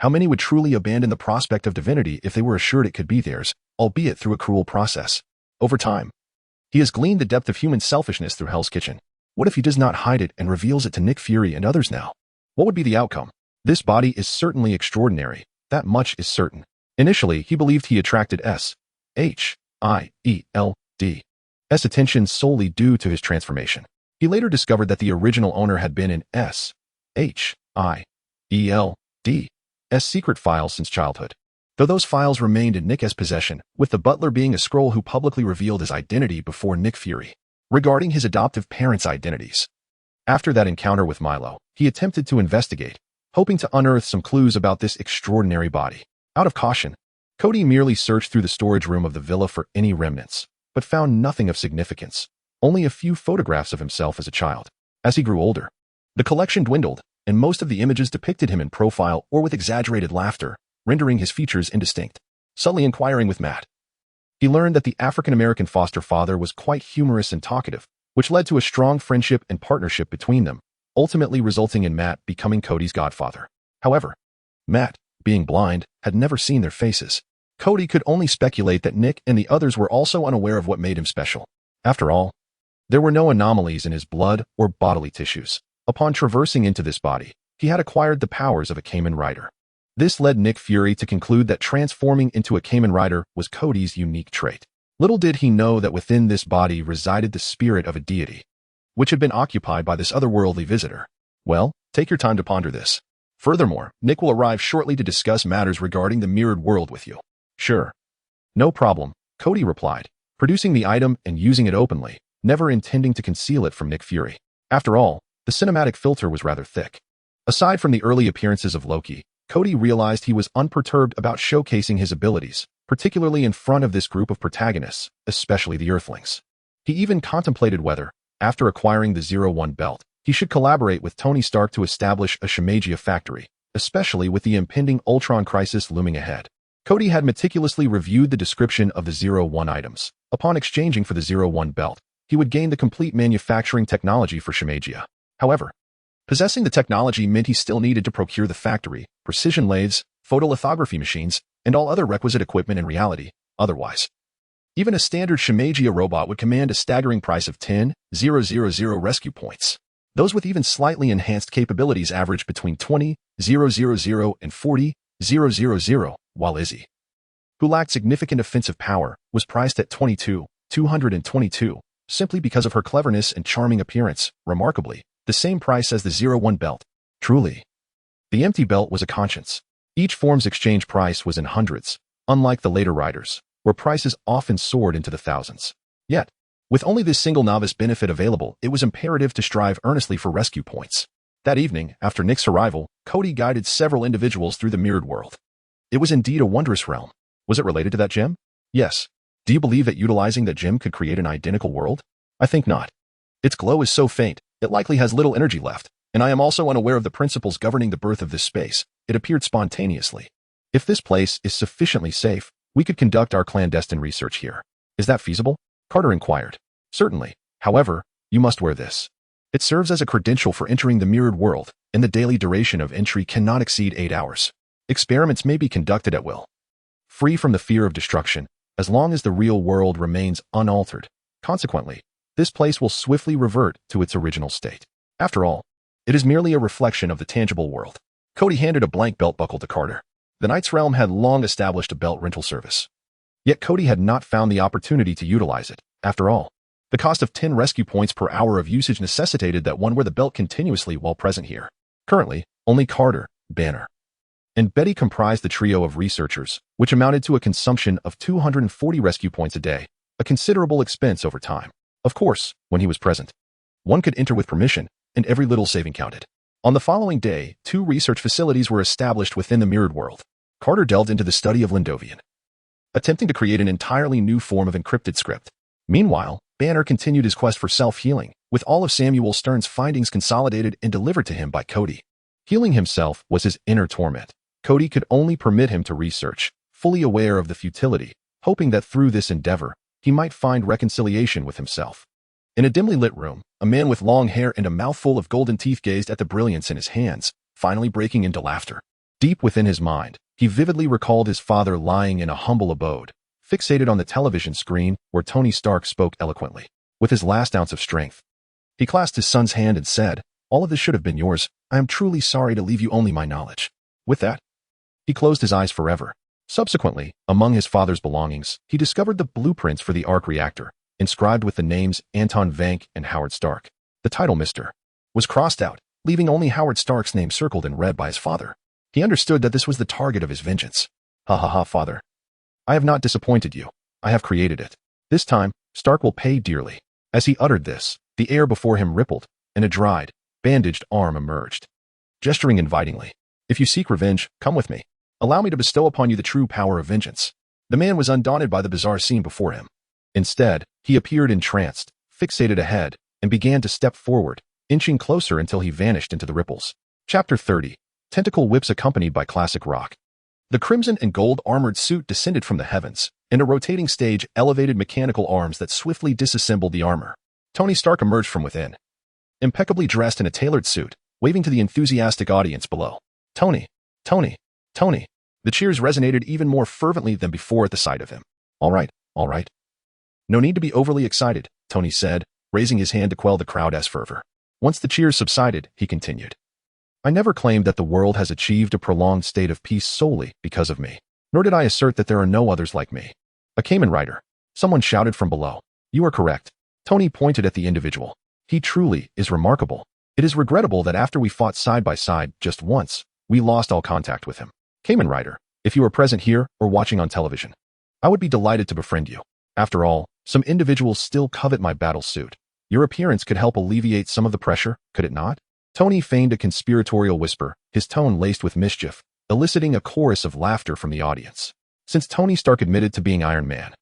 How many would truly abandon the prospect of divinity if they were assured it could be theirs, albeit through a cruel process? Over time, he has gleaned the depth of human selfishness through Hell's Kitchen. What if he does not hide it and reveals it to Nick Fury and others now? What would be the outcome? This body is certainly extraordinary, that much is certain. Initially, he believed he attracted S.H.I.E.L.D.'s attention solely due to his transformation. He later discovered that the original owner had been in S.H.I.E.L.D.'s secret files since childhood. Though those files remained in Nick's possession, with the butler being a Skrull who publicly revealed his identity before Nick Fury, regarding his adoptive parents' identities. After that encounter with Milo, he attempted to investigate, hoping to unearth some clues about this extraordinary body. Out of caution, Kody merely searched through the storage room of the villa for any remnants, but found nothing of significance, only a few photographs of himself as a child. As he grew older, the collection dwindled, and most of the images depicted him in profile or with exaggerated laughter, rendering his features indistinct. Subtly inquiring with Matt, he learned that the African-American foster father was quite humorous and talkative, which led to a strong friendship and partnership between them, ultimately resulting in Matt becoming Kody's godfather. However, Matt, being blind, had never seen their faces. Kody could only speculate that Nick and the others were also unaware of what made him special. After all, there were no anomalies in his blood or bodily tissues. Upon traversing into this body, he had acquired the powers of a Kamen Rider. This led Nick Fury to conclude that transforming into a Kamen Rider was Kody's unique trait. Little did he know that within this body resided the spirit of a deity, which had been occupied by this otherworldly visitor. Well, take your time to ponder this. Furthermore, Nick will arrive shortly to discuss matters regarding the mirrored world with you. Sure. No problem, Kody replied, producing the item and using it openly, never intending to conceal it from Nick Fury. After all, the cinematic filter was rather thick. Aside from the early appearances of Loki, Kody realized he was unperturbed about showcasing his abilities, particularly in front of this group of protagonists, especially the Earthlings. He even contemplated whether, after acquiring the 01 belt, he should collaborate with Tony Stark to establish a Shemagia factory, especially with the impending Ultron crisis looming ahead. Kody had meticulously reviewed the description of the 01 items. Upon exchanging for the 01 belt, he would gain the complete manufacturing technology for Shemagia. However, possessing the technology meant he still needed to procure the factory, precision lathes, photolithography machines, and all other requisite equipment in reality. Otherwise, even a standard Shemagia robot would command a staggering price of 10,000 rescue points. Those with even slightly enhanced capabilities averaged between 20,000 and 40,000, while Izzy, who lacked significant offensive power, was priced at 22,222, simply because of her cleverness and charming appearance, remarkably, the same price as the 01 belt. Truly, the empty belt was a conscience. Each form's exchange price was in hundreds, unlike the later riders, where prices often soared into the thousands. Yet, with only this single novice benefit available, it was imperative to strive earnestly for rescue points. That evening, after Nick's arrival, Kody guided several individuals through the mirrored world. It was indeed a wondrous realm. Was it related to that gem? Yes. Do you believe that utilizing that gem could create an identical world? I think not. Its glow is so faint, it likely has little energy left, and I am also unaware of the principles governing the birth of this space. It appeared spontaneously. If this place is sufficiently safe, we could conduct our clandestine research here. Is that feasible? Carter inquired. Certainly. However, you must wear this. It serves as a credential for entering the mirrored world, and the daily duration of entry cannot exceed 8 hours. Experiments may be conducted at will, free from the fear of destruction, as long as the real world remains unaltered. Consequently, this place will swiftly revert to its original state. After all, it is merely a reflection of the tangible world. Kody handed a blank belt buckle to Carter. The Knight's Realm had long established a belt rental service. Yet Kody had not found the opportunity to utilize it. After all, the cost of 10 rescue points per hour of usage necessitated that one wear the belt continuously while present here. Currently, only Carter, Banner, and Betty comprised the trio of researchers, which amounted to a consumption of 240 rescue points a day, a considerable expense over time. Of course, when he was present, one could enter with permission, and every little saving counted. On the following day, 2 research facilities were established within the mirrored world. Carter delved into the study of Lindovian, attempting to create an entirely new form of encrypted script. Meanwhile, Banner continued his quest for self-healing, with all of Samuel Stern's findings consolidated and delivered to him by Kody. Healing himself was his inner torment. Kody could only permit him to research, fully aware of the futility, hoping that through this endeavor, he might find reconciliation with himself. In a dimly lit room, a man with long hair and a mouthful of golden teeth gazed at the brilliance in his hands, finally breaking into laughter. Deep within his mind, he vividly recalled his father lying in a humble abode, fixated on the television screen where Tony Stark spoke eloquently. With his last ounce of strength, he clasped his son's hand and said, "All of this should have been yours. I am truly sorry to leave you only my knowledge." With that, he closed his eyes forever. Subsequently, among his father's belongings, he discovered the blueprints for the arc reactor, inscribed with the names Anton Vank and Howard Stark. The title Mr. was crossed out, leaving only Howard Stark's name circled in red by his father. He understood that this was the target of his vengeance. "Ha ha ha, father. I have not disappointed you. I have created it. This time, Stark will pay dearly." As he uttered this, the air before him rippled, and a dried, bandaged arm emerged, gesturing invitingly. "If you seek revenge, come with me. Allow me to bestow upon you the true power of vengeance." The man was undaunted by the bizarre scene before him. Instead, he appeared entranced, fixated ahead, and began to step forward, inching closer until he vanished into the ripples. Chapter 30. Tentacle Whips accompanied by classic rock. The crimson and gold armored suit descended from the heavens, and a rotating stage elevated mechanical arms that swiftly disassembled the armor. Tony Stark emerged from within, impeccably dressed in a tailored suit, waving to the enthusiastic audience below. "Tony! Tony! Tony!" The cheers resonated even more fervently than before at the sight of him. All right. No need to be overly excited," Tony said, raising his hand to quell the crowd's fervor. Once the cheers subsided, he continued, "I never claimed that the world has achieved a prolonged state of peace solely because of me. Nor did I assert that there are no others like me. A Kamen Rider." Someone shouted from below. "You are correct." Tony pointed at the individual. "He truly is remarkable. It is regrettable that after we fought side by side just once, we lost all contact with him. Kamen Rider, if you were present here or watching on television, I would be delighted to befriend you. After all, some individuals still covet my battle suit. Your appearance could help alleviate some of the pressure, could it not?" Tony feigned a conspiratorial whisper, his tone laced with mischief, eliciting a chorus of laughter from the audience. since Tony Stark admitted to being Iron Man.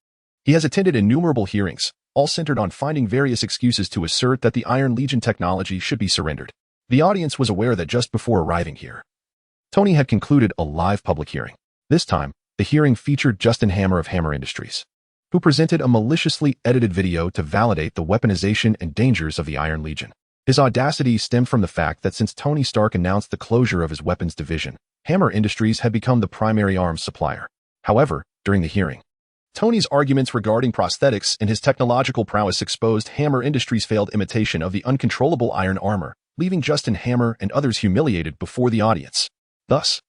He has attended innumerable hearings, all centered on finding various excuses to assert that the Iron Legion technology should be surrendered. The audience was aware that just before arriving here, Tony had concluded a live public hearing. This time, the hearing featured Justin Hammer of Hammer Industries, who presented a maliciously edited video to validate the weaponization and dangers of the Iron Legion. His audacity stemmed from the fact that since Tony Stark announced the closure of his weapons division, Hammer Industries had become the primary arms supplier. However, during the hearing, Tony's arguments regarding prosthetics and his technological prowess exposed Hammer Industries' failed imitation of the uncontrollable iron armor, leaving Justin Hammer and others humiliated before the audience. Thus,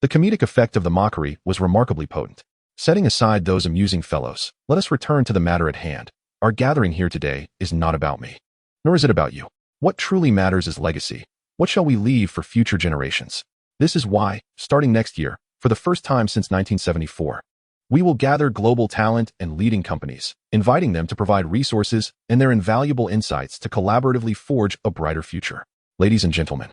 the comedic effect of the mockery was remarkably potent. Setting aside those amusing fellows, let us return to the matter at hand. Our gathering here today is not about me, nor is it about you. What truly matters is legacy. What shall we leave for future generations? This is why, starting next year, for the first time since 1974, we will gather global talent and leading companies, inviting them to provide resources and their invaluable insights to collaboratively forge a brighter future. Ladies and gentlemen,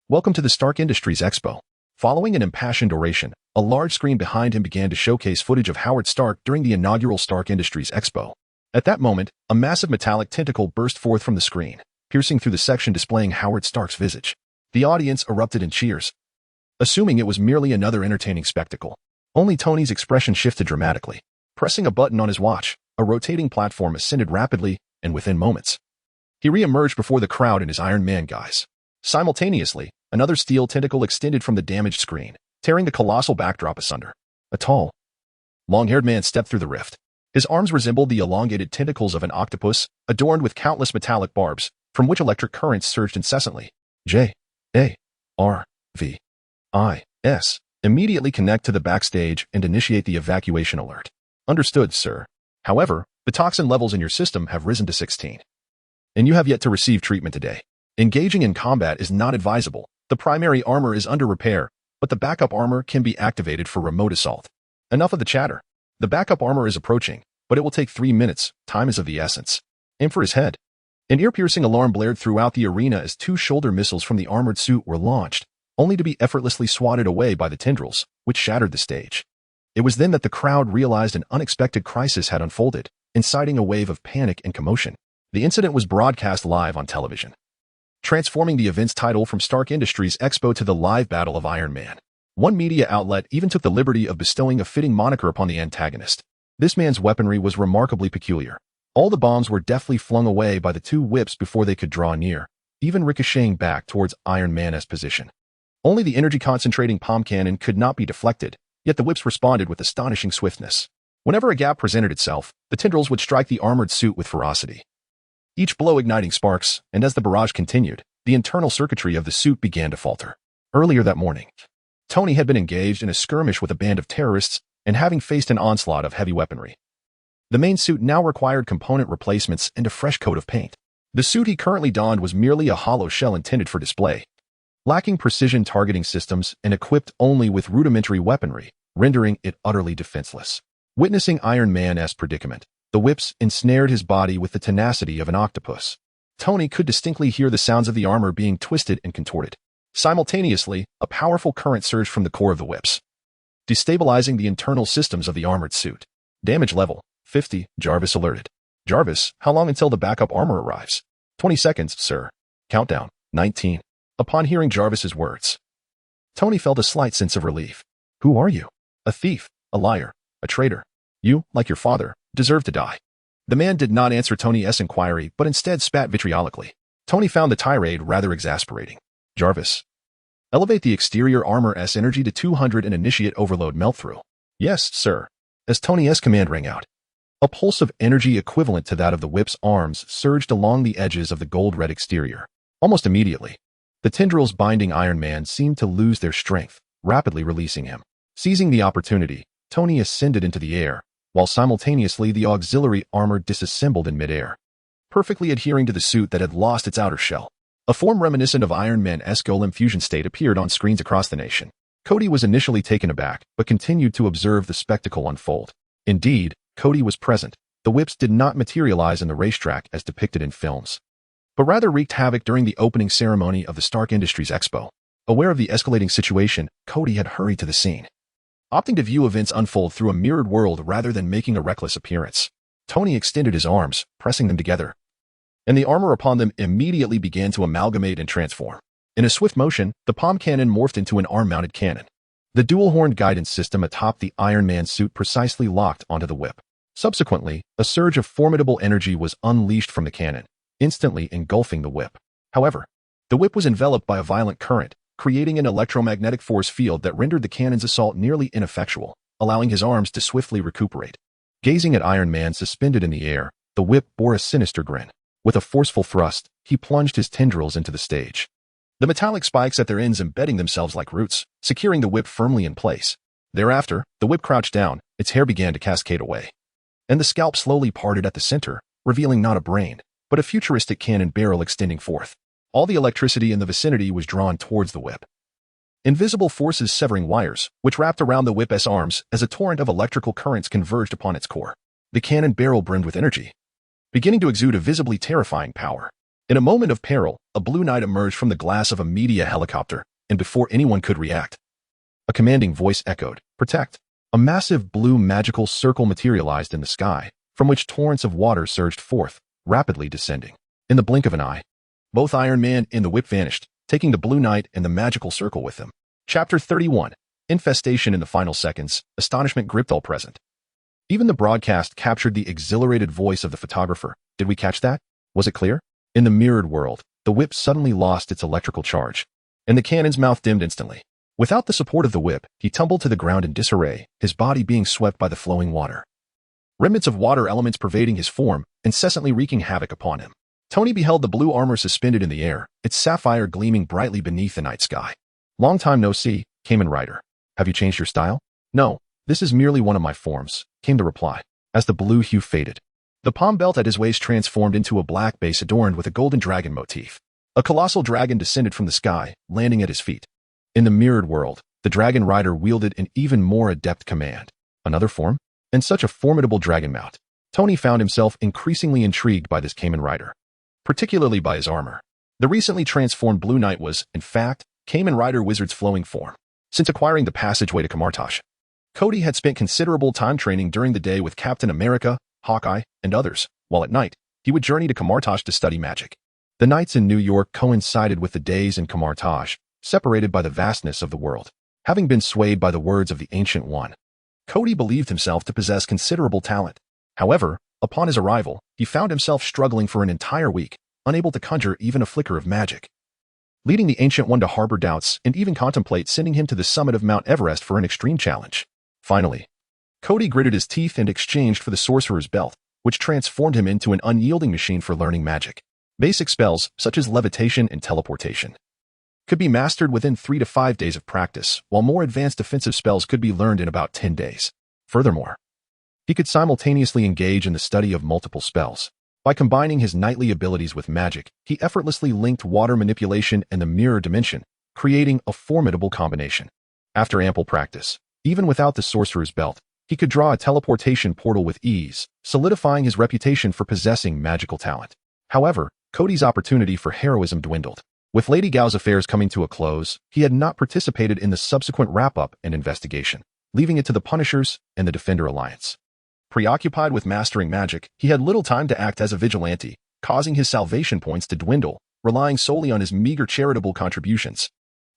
welcome to the Stark Industries Expo. Following an impassioned oration, a large screen behind him began to showcase footage of Howard Stark during the inaugural Stark Industries Expo. At that moment, a massive metallic tentacle burst forth from the screen, piercing through the section displaying Howard Stark's visage. The audience erupted in cheers, assuming it was merely another entertaining spectacle. Only Tony's expression shifted dramatically. Pressing a button on his watch, a rotating platform ascended rapidly, and within moments, he re-emerged before the crowd in his Iron Man guise. Simultaneously, another steel tentacle extended from the damaged screen, tearing the colossal backdrop asunder. A tall, long-haired man stepped through the rift. His arms resembled the elongated tentacles of an octopus, adorned with countless metallic barbs, from which electric currents surged incessantly. J-A-R-V-I-S. Immediately connect to the backstage and initiate the evacuation alert. Understood, sir. However, the toxin levels in your system have risen to 16. And you have yet to receive treatment today. Engaging in combat is not advisable. The primary armor is under repair, but the backup armor can be activated for remote assault. Enough of the chatter. The backup armor is approaching, but it will take 3 minutes. Time is of the essence. Aim for his head. An ear-piercing alarm blared throughout the arena as 2 shoulder missiles from the armored suit were launched, only to be effortlessly swatted away by the tendrils, which shattered the stage. It was then that the crowd realized an unexpected crisis had unfolded, inciting a wave of panic and commotion. The incident was broadcast live on television, transforming the event's title from Stark Industries Expo to the live battle of Iron Man. One media outlet even took the liberty of bestowing a fitting moniker upon the antagonist. This man's weaponry was remarkably peculiar. All the bombs were deftly flung away by the 2 whips before they could draw near, even ricocheting back towards Iron Man's position. Only the energy-concentrating palm cannon could not be deflected, yet the whips responded with astonishing swiftness. Whenever a gap presented itself, the tendrils would strike the armored suit with ferocity, each blow igniting sparks, and as the barrage continued, the internal circuitry of the suit began to falter. Earlier that morning, Tony had been engaged in a skirmish with a band of terrorists and having faced an onslaught of heavy weaponry. The main suit now required component replacements and a fresh coat of paint. The suit he currently donned was merely a hollow shell intended for display, lacking precision targeting systems and equipped only with rudimentary weaponry, rendering it utterly defenseless. Witnessing Iron Man's predicament, the whips ensnared his body with the tenacity of an octopus. Tony could distinctly hear the sounds of the armor being twisted and contorted. Simultaneously, a powerful current surged from the core of the whips, destabilizing the internal systems of the armored suit. Damage level 50, Jarvis alerted. Jarvis, how long until the backup armor arrives? 20 seconds, sir. Countdown, 19. Upon hearing Jarvis's words, Tony felt a slight sense of relief. Who are you? A thief, a liar, a traitor. You, like your father, deserve to die. The man did not answer Tony's inquiry, but instead spat vitriolically. Tony found the tirade rather exasperating. Jarvis, elevate the exterior armor's energy to 200 and initiate overload melt-through. Yes, sir. As Tony's command rang out, a pulse of energy equivalent to that of the whip's arms surged along the edges of the gold-red exterior. Almost immediately, the tendrils binding Iron Man seemed to lose their strength, rapidly releasing him. Seizing the opportunity, Tony ascended into the air, while simultaneously the auxiliary armor disassembled in midair, perfectly adhering to the suit that had lost its outer shell. A form reminiscent of Iron Man's golem fusion state appeared on screens across the nation. Kody was initially taken aback, but continued to observe the spectacle unfold. Indeed, Kody was present. The whips did not materialize in the racetrack as depicted in films, but rather wreaked havoc during the opening ceremony of the Stark Industries Expo. Aware of the escalating situation, Kody had hurried to the scene. opting to view events unfold through a mirrored world rather than making a reckless appearance. Tony extended his arms, pressing them together, and the armor upon them immediately began to amalgamate and transform. In a swift motion, the palm cannon morphed into an arm-mounted cannon. The dual-horned guidance system atop the Iron Man suit precisely locked onto the whip. Subsequently, a surge of formidable energy was unleashed from the cannon, instantly engulfing the whip. However, the whip was enveloped by a violent current, creating an electromagnetic force field that rendered the cannon's assault nearly ineffectual, allowing his arms to swiftly recuperate. Gazing at Iron Man suspended in the air, the whip bore a sinister grin. With a forceful thrust, he plunged his tendrils into the stage, the metallic spikes at their ends embedding themselves like roots, securing the whip firmly in place. Thereafter, the whip crouched down, its hair began to cascade away, and the scalp slowly parted at the center, revealing not a brain, but a futuristic cannon barrel extending forth. All the electricity in the vicinity was drawn towards the whip. Invisible forces severing wires, which wrapped around the whip's arms as a torrent of electrical currents converged upon its core. The cannon barrel brimmed with energy, beginning to exude a visibly terrifying power. In a moment of peril, a blue knight emerged from the glass of a media helicopter, and before anyone could react, a commanding voice echoed, "Protect!" A massive blue magical circle materialized in the sky, from which torrents of water surged forth, rapidly descending. In the blink of an eye, both Iron Man and the whip vanished, taking the blue knight and the magical circle with them. Chapter 31. Infestation. In the final seconds, astonishment gripped all present. Even the broadcast captured the exhilarated voice of the photographer. Did we catch that? Was it clear? In the mirrored world, the whip suddenly lost its electrical charge, and the cannon's mouth dimmed instantly. Without the support of the whip, he tumbled to the ground in disarray, his body being swept by the flowing water. Remnants of water elements pervading his form, incessantly wreaking havoc upon him. Tony beheld the blue armor suspended in the air, its sapphire gleaming brightly beneath the night sky. "Long time no see, Kamen Rider. Have you changed your style?" "No, this is merely one of my forms," came the reply, as the blue hue faded. The palm belt at his waist transformed into a black base adorned with a golden dragon motif. A colossal dragon descended from the sky, landing at his feet. In the mirrored world, the dragon rider wielded an even more adept command. Another form? And such a formidable dragon mount. Tony found himself increasingly intrigued by this Kamen Rider, particularly by his armor. The recently transformed Blue Knight was, in fact, Kamen Rider Wizard's flowing form. Since acquiring the passageway to Kamartaj, Kody had spent considerable time training during the day with Captain America, Hawkeye, and others, while at night, he would journey to Kamartaj to study magic. The nights in New York coincided with the days in Kamartaj, separated by the vastness of the world. Having been swayed by the words of the Ancient One, Kody believed himself to possess considerable talent. However, upon his arrival, he found himself struggling for an entire week, unable to conjure even a flicker of magic, leading the Ancient One to harbor doubts and even contemplate sending him to the summit of Mount Everest for an extreme challenge. Finally, Kody gritted his teeth and exchanged for the Sorcerer's Belt, which transformed him into an unyielding machine for learning magic. Basic spells, such as levitation and teleportation, could be mastered within 3 to 5 days of practice, while more advanced defensive spells could be learned in about 10 days. Furthermore, he could simultaneously engage in the study of multiple spells. By combining his knightly abilities with magic, he effortlessly linked water manipulation and the mirror dimension, creating a formidable combination. After ample practice, even without the Sorcerer's Belt, he could draw a teleportation portal with ease, solidifying his reputation for possessing magical talent. However, Kody's opportunity for heroism dwindled. With Lady Gao's affairs coming to a close, he had not participated in the subsequent wrap-up and investigation, leaving it to the Punishers and the Defender Alliance. Preoccupied with mastering magic, he had little time to act as a vigilante, causing his salvation points to dwindle, relying solely on his meager charitable contributions.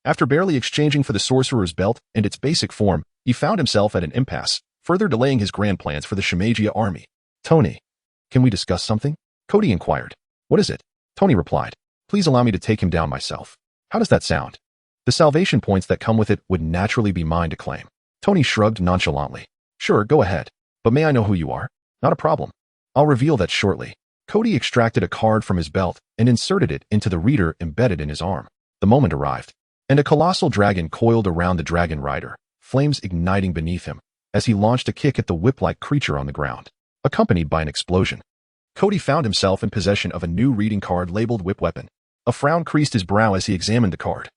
After barely exchanging for the Sorcerer's Belt and its basic form, he found himself at an impasse, further delaying his grand plans for the Shimegia army. "Tony, can we discuss something?" Kody inquired. "What is it?" Tony replied. "Please allow me to take him down myself." "How does that sound?" "The salvation points that come with it would naturally be mine to claim." Tony shrugged nonchalantly. "Sure, go ahead. But may I know who you are?" "Not a problem. I'll reveal that shortly." Kody extracted a card from his belt and inserted it into the reader embedded in his arm. The moment arrived, and a colossal dragon coiled around the dragon rider, flames igniting beneath him, as he launched a kick at the whip-like creature on the ground, accompanied by an explosion. Kody found himself in possession of a new reading card labeled Whip Weapon. A frown creased his brow as he examined the card,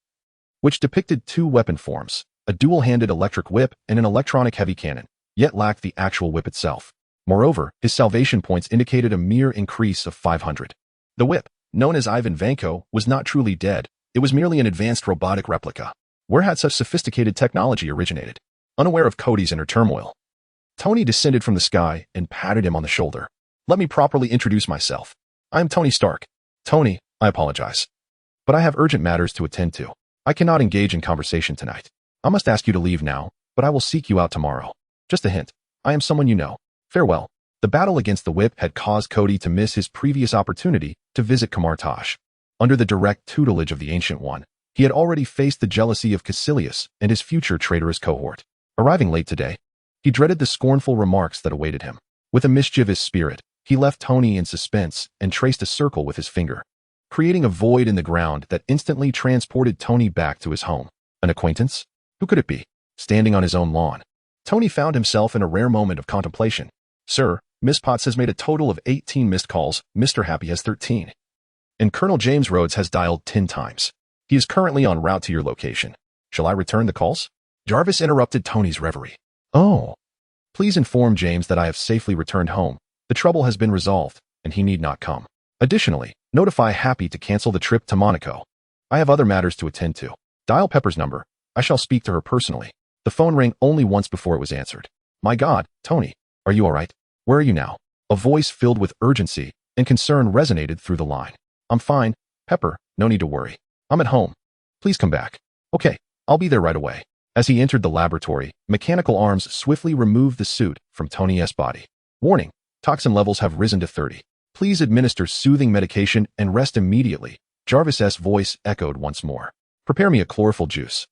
which depicted 2 weapon forms, a dual-handed electric whip and an electronic heavy cannon, yet lacked the actual whip itself. Moreover, his salvation points indicated a mere increase of 500. The whip, known as Ivan Vanko, was not truly dead. It was merely an advanced robotic replica. Where had such sophisticated technology originated? unaware of Kody's inner turmoil. Tony descended from the sky and patted him on the shoulder. Let me properly introduce myself. I am Tony Stark. Tony, I apologize. But I have urgent matters to attend to. I cannot engage in conversation tonight. I must ask you to leave now, but I will seek you out tomorrow. Just a hint. I am someone you know. Farewell. The battle against the whip had caused Kody to miss his previous opportunity to visit Kamartaj. Under the direct tutelage of the Ancient One, he had already faced the jealousy of Caecilius and his future traitorous cohort. Arriving late today, he dreaded the scornful remarks that awaited him. With a mischievous spirit, he left Tony in suspense and traced a circle with his finger, creating a void in the ground that instantly transported Tony back to his home. An acquaintance? Who could it be? Standing on his own lawn, Tony found himself in a rare moment of contemplation. Sir, Miss Potts has made a total of 18 missed calls. Mr. Happy has 13. And Colonel James Rhodes has dialed 10 times. He is currently en route to your location. Shall I return the calls? Jarvis interrupted Tony's reverie. Oh. Please inform James that I have safely returned home. The trouble has been resolved, and he need not come. Additionally, notify Happy to cancel the trip to Monaco. I have other matters to attend to. Dial Pepper's number. I shall speak to her personally. The phone rang only once before it was answered. My God, Tony, are you all right? Where are you now? A voice filled with urgency and concern resonated through the line. I'm fine, Pepper, no need to worry. I'm at home. Please come back. Okay, I'll be there right away. As he entered the laboratory, mechanical arms swiftly removed the suit from Tony's body. Warning, toxin levels have risen to 30. Please administer soothing medication and rest immediately. Jarvis's voice echoed once more. Prepare me a chlorophyll juice.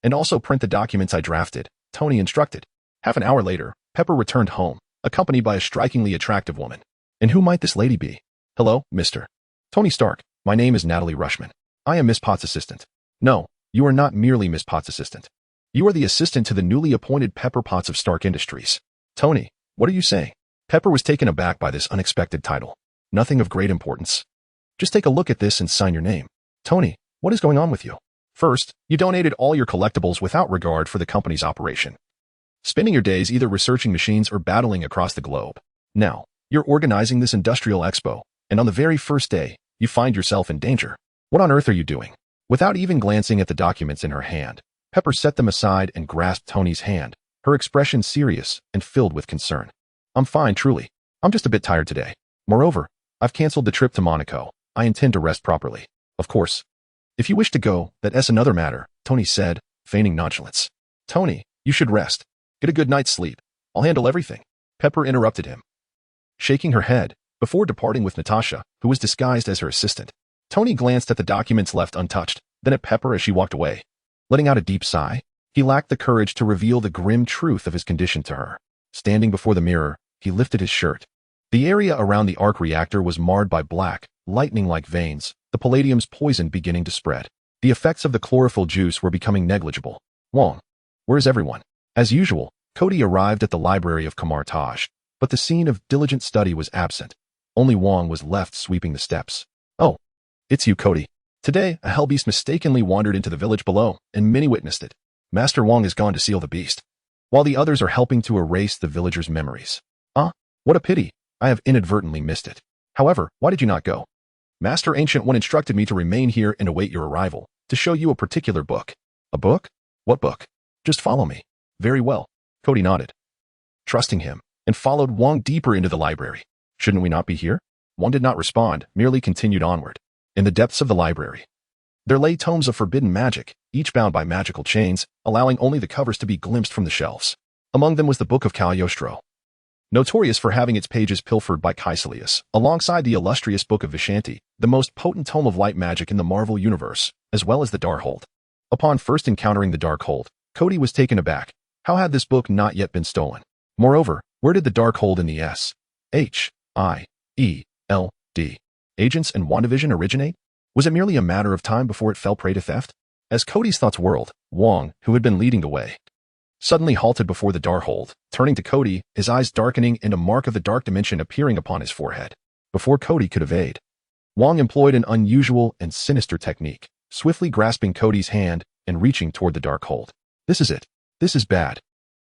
And also print the documents I drafted, Tony instructed. Half an hour later, Pepper returned home, accompanied by a strikingly attractive woman. And who might this lady be? Hello, Mr. Tony Stark. My name is Natalie Rushman. I am Miss Potts' assistant. No, you are not merely Miss Potts' assistant. You are the assistant to the newly appointed Pepper Potts of Stark Industries. Tony, what are you saying? Pepper was taken aback by this unexpected title. Nothing of great importance. Just take a look at this and sign your name. Tony, what is going on with you? First, you donated all your collectibles without regard for the company's operation, spending your days either researching machines or battling across the globe. Now, you're organizing this industrial expo, and on the very first day, you find yourself in danger. What on earth are you doing? Without even glancing at the documents in her hand, Pepper set them aside and grasped Tony's hand, her expression serious and filled with concern. I'm fine, truly. I'm just a bit tired today. Moreover, I've canceled the trip to Monaco. I intend to rest properly. Of course. If you wish to go, that's another matter, Tony said, feigning nonchalance. Tony, you should rest. Get a good night's sleep. I'll handle everything. Pepper interrupted him, shaking her head, before departing with Natasha, who was disguised as her assistant. Tony glanced at the documents left untouched, then at Pepper as she walked away. Letting out a deep sigh, he lacked the courage to reveal the grim truth of his condition to her. Standing before the mirror, he lifted his shirt. The area around the arc reactor was marred by black, lightning-like veins, the palladium's poison beginning to spread. The effects of the chlorophyll juice were becoming negligible. Wong, where is everyone? As usual, Kody arrived at the library of Kamartaj, but the scene of diligent study was absent. Only Wong was left sweeping the steps. Oh, it's you, Kody. Today, a hellbeast mistakenly wandered into the village below, and many witnessed it. Master Wong has gone to seal the beast, while the others are helping to erase the villagers' memories. Ah, what a pity. I have inadvertently missed it. However, why did you not go? Master Ancient One instructed me to remain here and await your arrival, to show you a particular book. A book? What book? Just follow me. Very well. Kody nodded, trusting him, and followed Wong deeper into the library. Shouldn't we not be here? Wong did not respond, merely continued onward. In the depths of the library, there lay tomes of forbidden magic, each bound by magical chains, allowing only the covers to be glimpsed from the shelves. Among them was the Book of Cagliostro, notorious for having its pages pilfered by Caecilius, alongside the illustrious Book of Vishanti, the most potent tome of light magic in the Marvel universe, as well as the Darkhold. Upon first encountering the Darkhold, Kody was taken aback. How had this book not yet been stolen? Moreover, where did the Darkhold in the S.H.I.E.L.D. agents and WandaVision originate? Was it merely a matter of time before it fell prey to theft? As Kody's thoughts whirled, Wong, who had been leading the way, suddenly halted before the Darkhold, turning to Kody, his eyes darkening and a mark of the dark dimension appearing upon his forehead. Before Kody could evade, Wong employed an unusual and sinister technique, swiftly grasping Kody's hand and reaching toward the Darkhold. This is it. This is bad.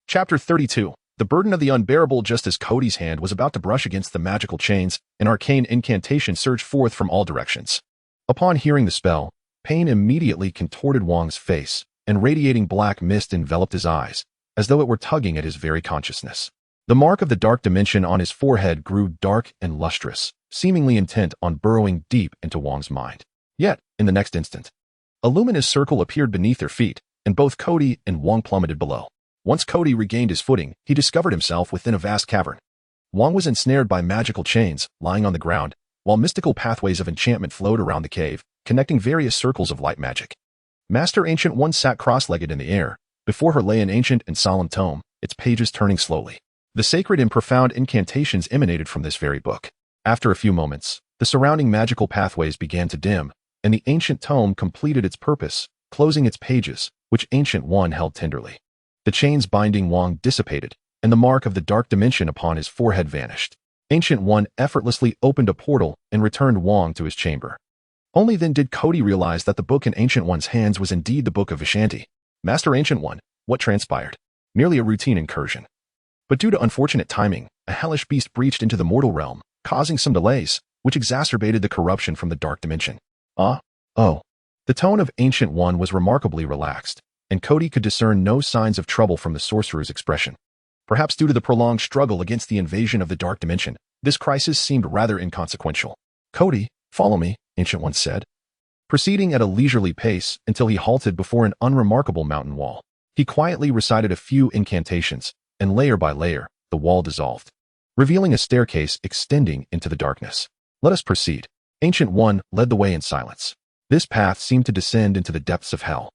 Chapter 32. The burden of the unbearable. Just as Kody's hand was about to brush against the magical chains, an arcane incantation surged forth from all directions. Upon hearing the spell, pain immediately contorted Wong's face, and radiating black mist enveloped his eyes. as though it were tugging at his very consciousness. The mark of the dark dimension on his forehead grew dark and lustrous, seemingly intent on burrowing deep into Wong's mind. Yet, in the next instant, a luminous circle appeared beneath their feet, and both Kody and Wong plummeted below. Once Kody regained his footing, he discovered himself within a vast cavern. Wong was ensnared by magical chains, lying on the ground, while mystical pathways of enchantment flowed around the cave, connecting various circles of light magic. Master Ancient One sat cross-legged in the air. Before her lay an ancient and solemn tome, its pages turning slowly. The sacred and profound incantations emanated from this very book. After a few moments, the surrounding magical pathways began to dim, and the ancient tome completed its purpose, closing its pages, which Ancient One held tenderly. The chains binding Wong dissipated, and the mark of the dark dimension upon his forehead vanished. Ancient One effortlessly opened a portal and returned Wong to his chamber. Only then did Kody realize that the book in Ancient One's hands was indeed the Book of Vishanti. Master Ancient One, what transpired? Merely a routine incursion. But due to unfortunate timing, a hellish beast breached into the mortal realm, causing some delays, which exacerbated the corruption from the dark dimension. Oh. The tone of Ancient One was remarkably relaxed, and Kody could discern no signs of trouble from the sorcerer's expression. Perhaps due to the prolonged struggle against the invasion of the dark dimension, this crisis seemed rather inconsequential. Kody, follow me, Ancient One said, proceeding at a leisurely pace until he halted before an unremarkable mountain wall. He quietly recited a few incantations, and layer by layer, the wall dissolved, revealing a staircase extending into the darkness. Let us proceed. Ancient One led the way in silence. This path seemed to descend into the depths of hell,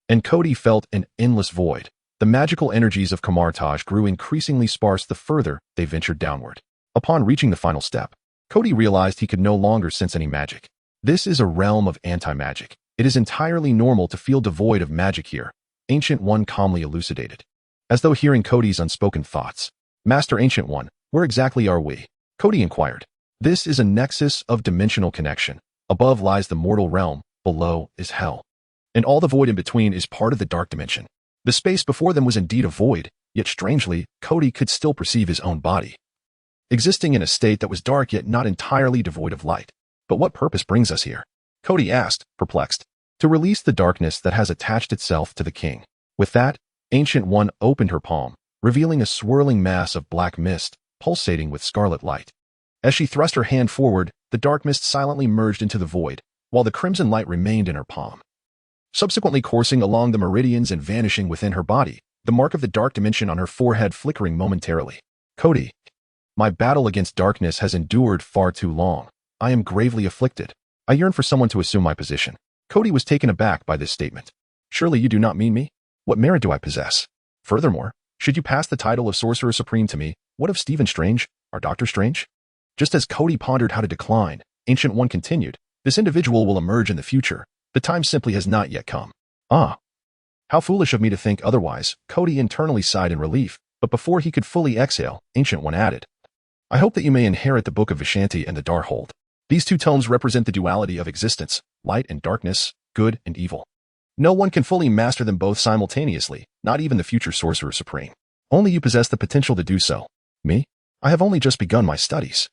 and Kody felt an endless void. The magical energies of Kamartaj grew increasingly sparse the further they ventured downward. Upon reaching the final step, Kody realized he could no longer sense any magic. This is a realm of anti-magic. It is entirely normal to feel devoid of magic here, Ancient One calmly elucidated, as though hearing Kody's unspoken thoughts. Master Ancient One, where exactly are we? Kody inquired. This is a nexus of dimensional connection. Above lies the mortal realm, below is hell. And all the void in between is part of the dark dimension. The space before them was indeed a void, yet strangely, Kody could still perceive his own body, existing in a state that was dark yet not entirely devoid of light. But what purpose brings us here? Kody asked, perplexed. To release the darkness that has attached itself to the king. With that, Ancient One opened her palm, revealing a swirling mass of black mist, pulsating with scarlet light. As she thrust her hand forward, the dark mist silently merged into the void, while the crimson light remained in her palm, subsequently coursing along the meridians and vanishing within her body, the mark of the dark dimension on her forehead flickering momentarily. Kody, my battle against darkness has endured far too long. I am gravely afflicted. I yearn for someone to assume my position. Kody was taken aback by this statement. Surely you do not mean me? What merit do I possess? Furthermore, should you pass the title of Sorcerer Supreme to me, what of Stephen Strange, or Doctor Strange? Just as Kody pondered how to decline, Ancient One continued, this individual will emerge in the future. The time simply has not yet come. Ah. How foolish of me to think otherwise, Kody internally sighed in relief, but before he could fully exhale, Ancient One added, I hope that you may inherit the Book of Vishanti and the Darkhold. These two tomes represent the duality of existence, light and darkness, good and evil. No one can fully master them both simultaneously, not even the future Sorcerer Supreme. Only you possess the potential to do so. Me? I have only just begun my studies.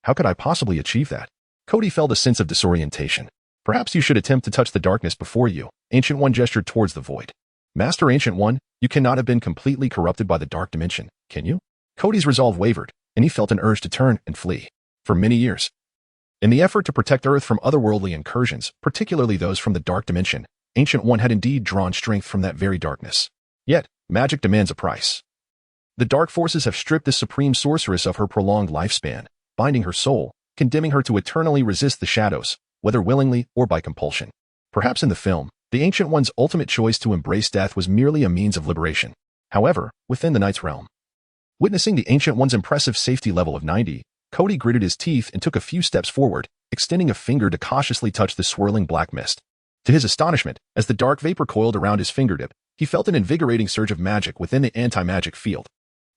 How could I possibly achieve that? Kody felt a sense of disorientation. Perhaps you should attempt to touch the darkness before you. Ancient One gestured towards the void. Master Ancient One, you cannot have been completely corrupted by the dark dimension, can you? Kody's resolve wavered, and he felt an urge to turn and flee. For many years, in the effort to protect Earth from otherworldly incursions, particularly those from the dark dimension, Ancient One had indeed drawn strength from that very darkness. Yet, magic demands a price. The dark forces have stripped this supreme sorceress of her prolonged lifespan, binding her soul, condemning her to eternally resist the shadows, whether willingly or by compulsion. Perhaps in the film, the Ancient One's ultimate choice to embrace death was merely a means of liberation. However, within the Knight's realm, witnessing the Ancient One's impressive safety level of 90, Kody gritted his teeth and took a few steps forward, extending a finger to cautiously touch the swirling black mist. To his astonishment, as the dark vapor coiled around his fingertip, he felt an invigorating surge of magic within the anti-magic field.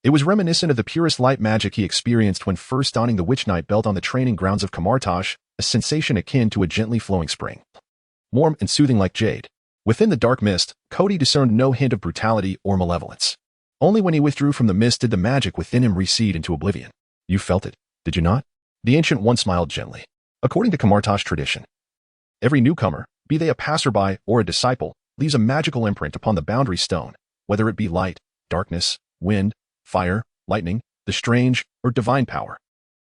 It was reminiscent of the purest light magic he experienced when first donning the Witch Knight belt on the training grounds of Kamartaj, a sensation akin to a gently flowing spring, warm and soothing like jade. Within the dark mist, Kody discerned no hint of brutality or malevolence. Only when he withdrew from the mist did the magic within him recede into oblivion. You felt it, did you not? The Ancient One smiled gently. According to Kamartaj tradition, every newcomer, be they a passerby or a disciple, leaves a magical imprint upon the boundary stone, whether it be light, darkness, wind, fire, lightning, the strange, or divine power.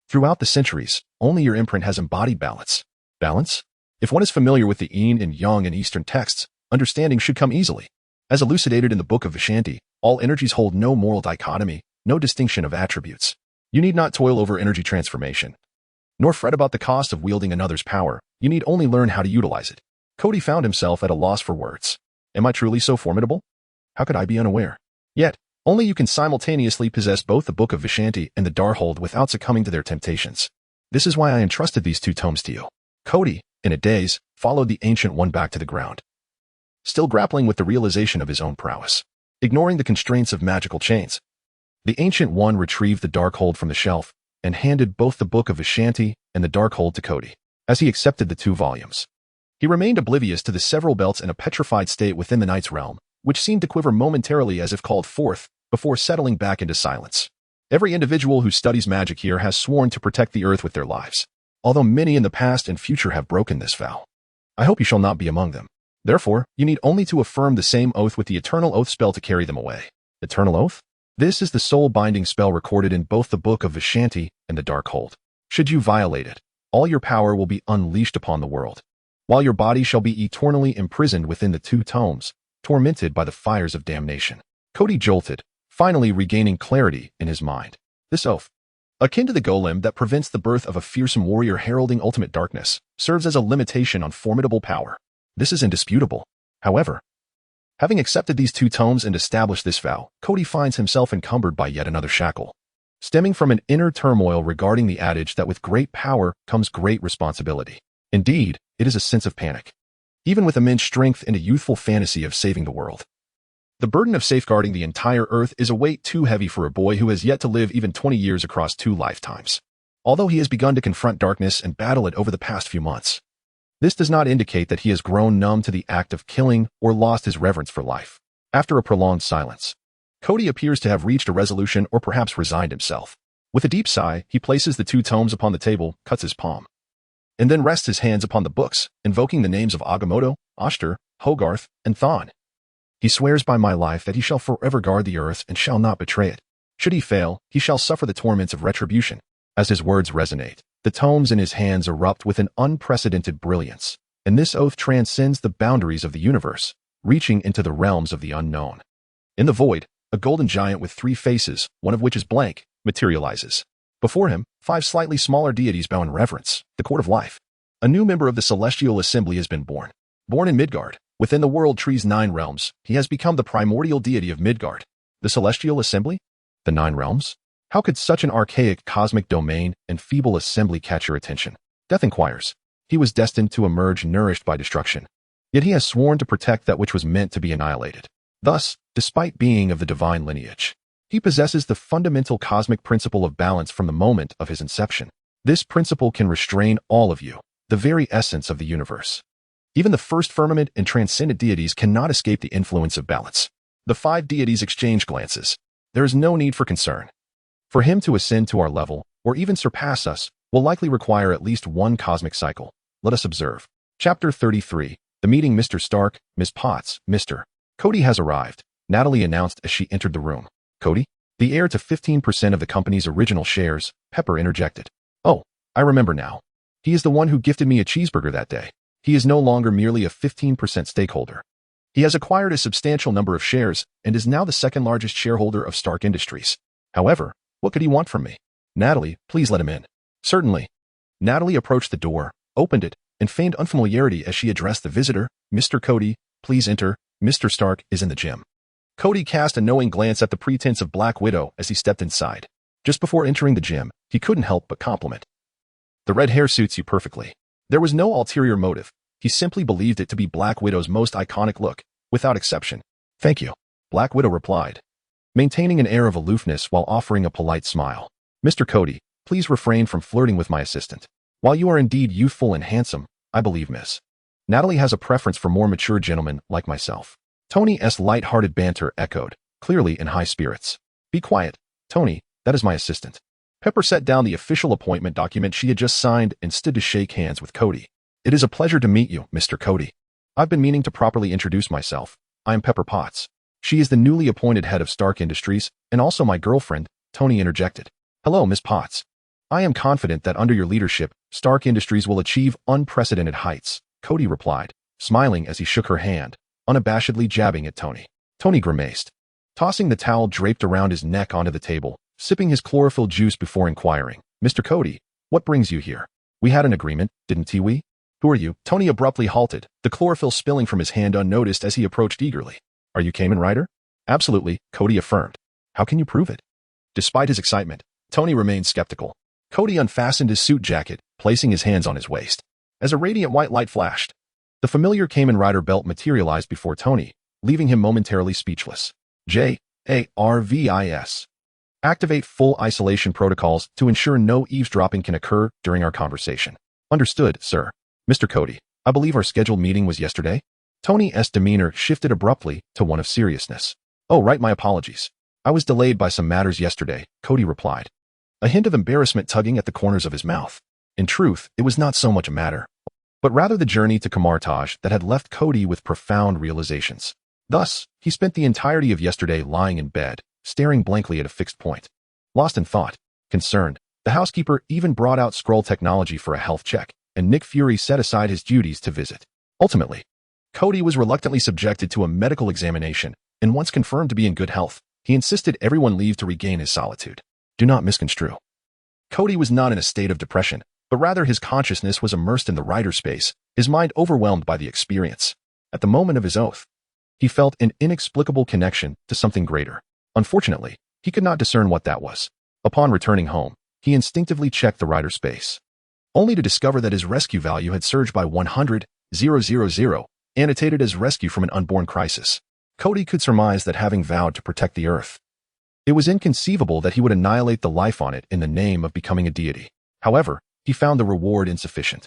Throughout the centuries, only your imprint has embodied balance. Balance? If one is familiar with the yin and yang in Eastern texts, understanding should come easily. As elucidated in the Book of Vishanti, all energies hold no moral dichotomy, no distinction of attributes. You need not toil over energy transformation, nor fret about the cost of wielding another's power. You need only learn how to utilize it. Kody found himself at a loss for words. Am I truly so formidable? How could I be unaware? Yet, only you can simultaneously possess both the Book of Vishanti and the Darkhold without succumbing to their temptations. This is why I entrusted these two tomes to you. Kody, in a daze, followed the Ancient One back to the ground, still grappling with the realization of his own prowess. Ignoring the constraints of magical chains, the Ancient One retrieved the Darkhold from the shelf and handed both the Book of Vishanti and the Darkhold to Kody. As he accepted the two volumes, he remained oblivious to the several belts in a petrified state within the Knight's realm, which seemed to quiver momentarily as if called forth, before settling back into silence. Every individual who studies magic here has sworn to protect the earth with their lives, although many in the past and future have broken this vow. I hope you shall not be among them. Therefore, you need only to affirm the same oath with the Eternal Oath spell to carry them away. Eternal Oath? This is the soul-binding spell recorded in both the Book of Vishanti and the Darkhold. Should you violate it, all your power will be unleashed upon the world, while your body shall be eternally imprisoned within the two tomes, tormented by the fires of damnation. Kody jolted, finally regaining clarity in his mind. This oath, akin to the golem that prevents the birth of a fearsome warrior heralding ultimate darkness, serves as a limitation on formidable power. This is indisputable. However, having accepted these two tomes and established this vow, Kody finds himself encumbered by yet another shackle, stemming from an inner turmoil regarding the adage that with great power comes great responsibility. Indeed, it is a sense of panic, even with immense strength and a youthful fantasy of saving the world. The burden of safeguarding the entire earth is a weight too heavy for a boy who has yet to live even 20 years across 2 lifetimes. Although he has begun to confront darkness and battle it over the past few months, this does not indicate that he has grown numb to the act of killing or lost his reverence for life. After a prolonged silence, Kody appears to have reached a resolution or perhaps resigned himself. With a deep sigh, he places the two tomes upon the table, cuts his palm, and then rests his hands upon the books, invoking the names of Agamotto, Oshter, Hogarth, and Thon. He swears by my life that he shall forever guard the earth and shall not betray it. Should he fail, he shall suffer the torments of retribution. As his words resonate, the tomes in his hands erupt with an unprecedented brilliance, and this oath transcends the boundaries of the universe, reaching into the realms of the unknown. In the void, a golden giant with 3 faces, one of which is blank, materializes. Before him, 5 slightly smaller deities bow in reverence, the Court of Life. A new member of the Celestial Assembly has been born. Born in Midgard, within the World Tree's 9 realms, he has become the primordial deity of Midgard. The Celestial Assembly? The 9 realms? How could such an archaic cosmic domain and feeble assembly catch your attention? Death inquires. He was destined to emerge nourished by destruction. Yet he has sworn to protect that which was meant to be annihilated. Thus, despite being of the divine lineage, he possesses the fundamental cosmic principle of balance from the moment of his inception. This principle can restrain all of you, the very essence of the universe. Even the first firmament and transcendent deities cannot escape the influence of balance. The 5 deities exchange glances. There is no need for concern. For him to ascend to our level, or even surpass us, will likely require at least 1 cosmic cycle. Let us observe. Chapter 33. The meeting. Mr. Stark, Ms. Potts, Mr. Kody has arrived, Natalie announced as she entered the room. Kody? The heir to 15% of the company's original shares, Pepper interjected. Oh, I remember now. He is the one who gifted me a cheeseburger that day. He is no longer merely a 15% stakeholder. He has acquired a substantial number of shares and is now the 2nd largest shareholder of Stark Industries. However, what could he want from me? Natalie, please let him in. Certainly. Natalie approached the door, opened it, and feigned unfamiliarity as she addressed the visitor. Mr. Kody, please enter. Mr. Stark is in the gym. Kody cast a knowing glance at the pretense of Black Widow as he stepped inside. Just before entering the gym, he couldn't help but compliment. The red hair suits you perfectly. There was no ulterior motive. He simply believed it to be Black Widow's most iconic look, without exception. Thank you, Black Widow replied, maintaining an air of aloofness while offering a polite smile. Mr. Kody, please refrain from flirting with my assistant. While you are indeed youthful and handsome, I believe Miss Natalie has a preference for more mature gentlemen like myself. Tony's light-hearted banter echoed, clearly in high spirits. Be quiet, Tony, that is my assistant. Pepper set down the official appointment document she had just signed and stood to shake hands with Kody. It is a pleasure to meet you, Mr. Kody. I've been meaning to properly introduce myself. I am Pepper Potts. She is the newly appointed head of Stark Industries, and also my girlfriend, Tony interjected. Hello, Miss Potts. I am confident that under your leadership, Stark Industries will achieve unprecedented heights, Kody replied, smiling as he shook her hand, unabashedly jabbing at Tony. Tony grimaced, tossing the towel draped around his neck onto the table, sipping his chlorophyll juice before inquiring, Mr. Kody, what brings you here? We had an agreement, didn't we? Who are you? Tony abruptly halted, the chlorophyll spilling from his hand unnoticed as he approached eagerly. Are you Kamen Rider? Absolutely, Kody affirmed. How can you prove it? Despite his excitement, Tony remained skeptical. Kody unfastened his suit jacket, placing his hands on his waist. As a radiant white light flashed, the familiar Kamen Rider belt materialized before Tony, leaving him momentarily speechless. JARVIS. Activate full isolation protocols to ensure no eavesdropping can occur during our conversation. Understood, sir. Mr. Kody, I believe our scheduled meeting was yesterday? Tony's demeanor shifted abruptly to one of seriousness. Oh, right, my apologies. I was delayed by some matters yesterday, Kody replied, a hint of embarrassment tugging at the corners of his mouth. In truth, it was not so much a matter, but rather the journey to Kamartaj that had left Kody with profound realizations. Thus, he spent the entirety of yesterday lying in bed, staring blankly at a fixed point. Lost in thought, concerned, the housekeeper even brought out scroll technology for a health check, and Nick Fury set aside his duties to visit. Ultimately, Kody was reluctantly subjected to a medical examination, and once confirmed to be in good health, he insisted everyone leave to regain his solitude. Do not misconstrue. Kody was not in a state of depression, but rather his consciousness was immersed in the Rider space, his mind overwhelmed by the experience. At the moment of his oath, he felt an inexplicable connection to something greater. Unfortunately, he could not discern what that was. Upon returning home, he instinctively checked the Rider space, only to discover that his rescue value had surged by 100,000, annotated as rescue from an unborn crisis. Kody could surmise that having vowed to protect the Earth, it was inconceivable that he would annihilate the life on it in the name of becoming a deity. However, he found the reward insufficient.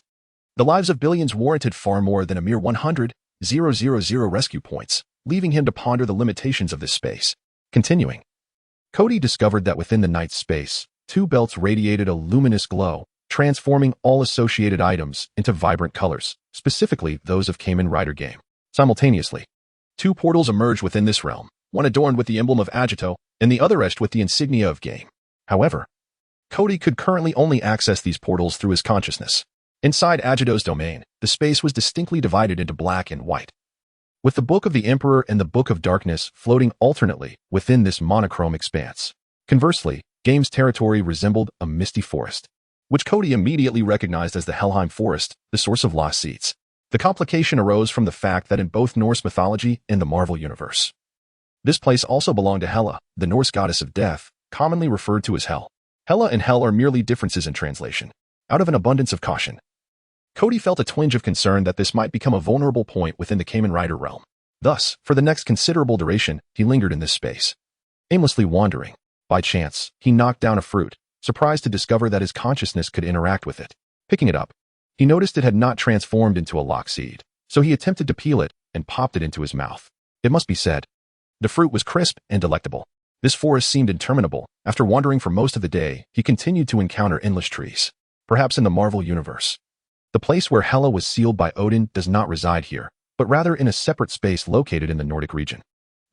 The lives of billions warranted far more than a mere 100,000 rescue points, leaving him to ponder the limitations of this space. Continuing, Kody discovered that within the night's space, two belts radiated a luminous glow, transforming all associated items into vibrant colors, specifically those of Kamen Rider game. Simultaneously, two portals emerged within this realm, one adorned with the emblem of Agito, and the other etched with the insignia of game. However, Kody could currently only access these portals through his consciousness. Inside Agito's domain, the space was distinctly divided into black and white, with the Book of the Emperor and the Book of Darkness floating alternately within this monochrome expanse. Conversely, game's territory resembled a misty forest, which Kody immediately recognized as the Helheim Forest, the source of lost seeds. The complication arose from the fact that in both Norse mythology and the Marvel Universe, this place also belonged to Hela, the Norse goddess of death, commonly referred to as Hel. Hela and Hel are merely differences in translation. Out of an abundance of caution, Kody felt a twinge of concern that this might become a vulnerable point within the Kamen Rider realm. Thus, for the next considerable duration, he lingered in this space, aimlessly wandering. By chance, he knocked down a fruit, surprised to discover that his consciousness could interact with it. Picking it up, he noticed it had not transformed into a lock seed, so he attempted to peel it and popped it into his mouth. It must be said, the fruit was crisp and delectable. This forest seemed interminable. After wandering for most of the day, he continued to encounter endless trees. Perhaps in the Marvel Universe, the place where Hela was sealed by Odin does not reside here, but rather in a separate space located in the Nordic region.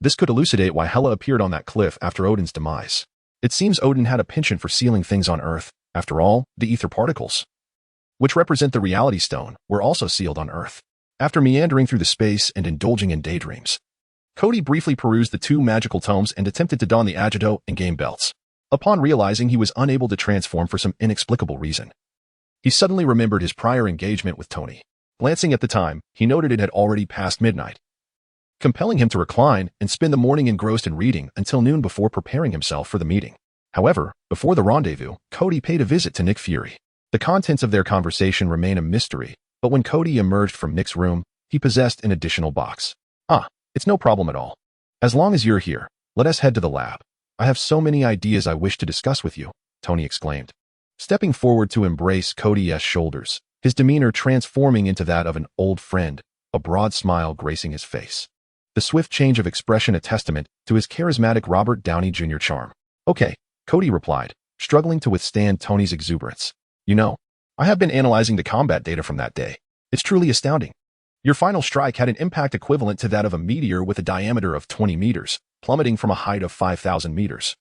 This could elucidate why Hela appeared on that cliff after Odin's demise. It seems Odin had a penchant for sealing things on Earth. After all, the ether particles, which represent the reality stone, were also sealed on Earth. After meandering through the space and indulging in daydreams, Kody briefly perused the two magical tomes and attempted to don the Agito and game belts. Upon realizing he was unable to transform for some inexplicable reason, he suddenly remembered his prior engagement with Tony. Glancing at the time, he noted it had already passed midnight, compelling him to recline and spend the morning engrossed in reading until noon before preparing himself for the meeting. However, before the rendezvous, Kody paid a visit to Nick Fury. The contents of their conversation remain a mystery, but when Kody emerged from Nick's room, he possessed an additional box. It's no problem at all. As long as you're here, let us head to the lab. I have so many ideas I wish to discuss with you, Tony exclaimed, stepping forward to embrace Kody's shoulders, his demeanor transforming into that of an old friend, a broad smile gracing his face. The swift change of expression a testament to his charismatic Robert Downey Jr. charm. Okay, Kody replied, struggling to withstand Tony's exuberance. You know, I have been analyzing the combat data from that day. It's truly astounding. Your final strike had an impact equivalent to that of a meteor with a diameter of 20 meters, plummeting from a height of 5,000 meters,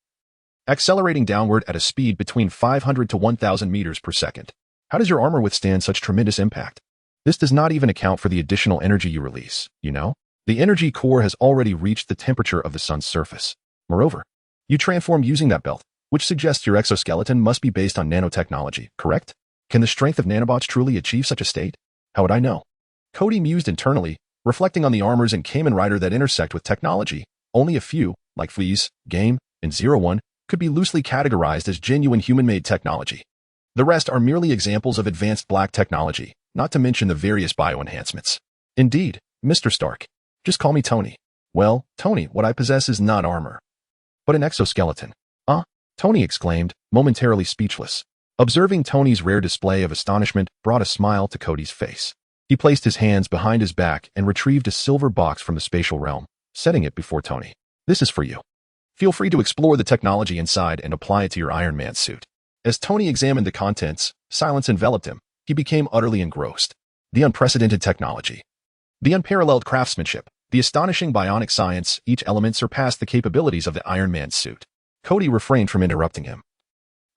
accelerating downward at a speed between 500 to 1,000 meters per second. How does your armor withstand such tremendous impact? This does not even account for the additional energy you release, you know? The energy core has already reached the temperature of the sun's surface. Moreover, you transform using that belt, which suggests your exoskeleton must be based on nanotechnology, correct? Can the strength of nanobots truly achieve such a state? How would I know? Kody mused internally, reflecting on the armors in Kamen Rider that intersect with technology. Only a few, like Flea's, Game, and 01, could be loosely categorized as genuine human-made technology. The rest are merely examples of advanced black technology, not to mention the various bioenhancements. Indeed, Mr. Stark. Just call me Tony. Well, Tony, what I possess is not armor, but an exoskeleton. Tony exclaimed, momentarily speechless. Observing Tony's rare display of astonishment brought a smile to Kody's face. He placed his hands behind his back and retrieved a silver box from the spatial realm, setting it before Tony. This is for you. Feel free to explore the technology inside and apply it to your Iron Man suit. As Tony examined the contents, silence enveloped him. He became utterly engrossed. The unprecedented technology, the unparalleled craftsmanship, the astonishing bionic science, each element surpassed the capabilities of the Iron Man suit. Kody refrained from interrupting him,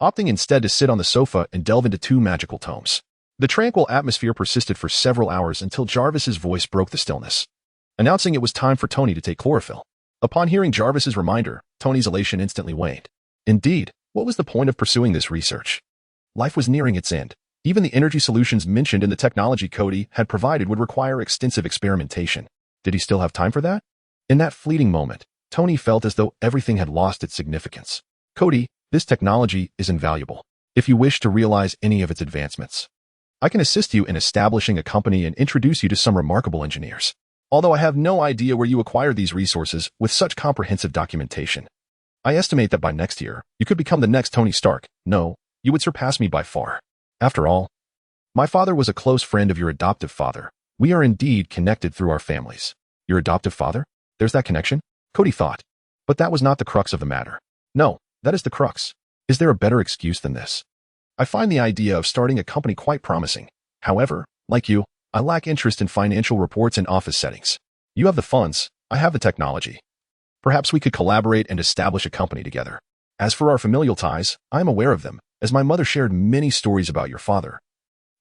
opting instead to sit on the sofa and delve into two magical tomes. The tranquil atmosphere persisted for several hours until Jarvis's voice broke the stillness, announcing it was time for Tony to take chlorophyll. Upon hearing Jarvis's reminder, Tony's elation instantly waned. Indeed, what was the point of pursuing this research? Life was nearing its end. Even the energy solutions mentioned in the technology Kody had provided would require extensive experimentation. Did he still have time for that? In that fleeting moment, Tony felt as though everything had lost its significance. Kody, this technology is invaluable. If you wish to realize any of its advancements, I can assist you in establishing a company and introduce you to some remarkable engineers. Although I have no idea where you acquired these resources with such comprehensive documentation, I estimate that by next year, you could become the next Tony Stark. No, you would surpass me by far. After all, my father was a close friend of your adoptive father. We are indeed connected through our families. Your adoptive father? There's that connection? Kody thought. But that was not the crux of the matter. No, that is the crux. Is there a better excuse than this? I find the idea of starting a company quite promising. However, like you, I lack interest in financial reports and office settings. You have the funds, I have the technology. Perhaps we could collaborate and establish a company together. As for our familial ties, I am aware of them, as my mother shared many stories about your father,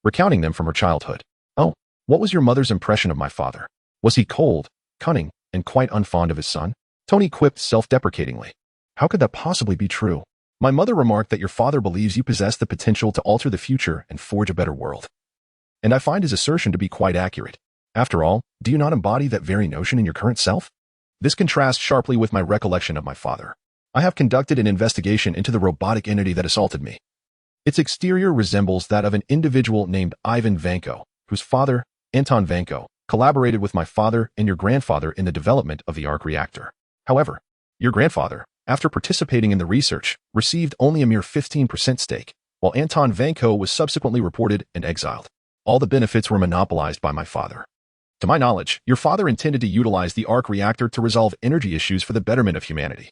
recounting them from her childhood. Oh, what was your mother's impression of my father? Was he cold, cunning, and quite unfond of his son? Tony quipped self-deprecatingly. How could that possibly be true? My mother remarked that your father believes you possess the potential to alter the future and forge a better world. And I find his assertion to be quite accurate. After all, do you not embody that very notion in your current self? This contrasts sharply with my recollection of my father. I have conducted an investigation into the robotic entity that assaulted me. Its exterior resembles that of an individual named Ivan Vanko, whose father, Anton Vanko, collaborated with my father and your grandfather in the development of the arc reactor. However, your grandfather, after participating in the research, received only a mere 15% stake, while Anton Vanko was subsequently reported and exiled. All the benefits were monopolized by my father. To my knowledge, your father intended to utilize the arc reactor to resolve energy issues for the betterment of humanity,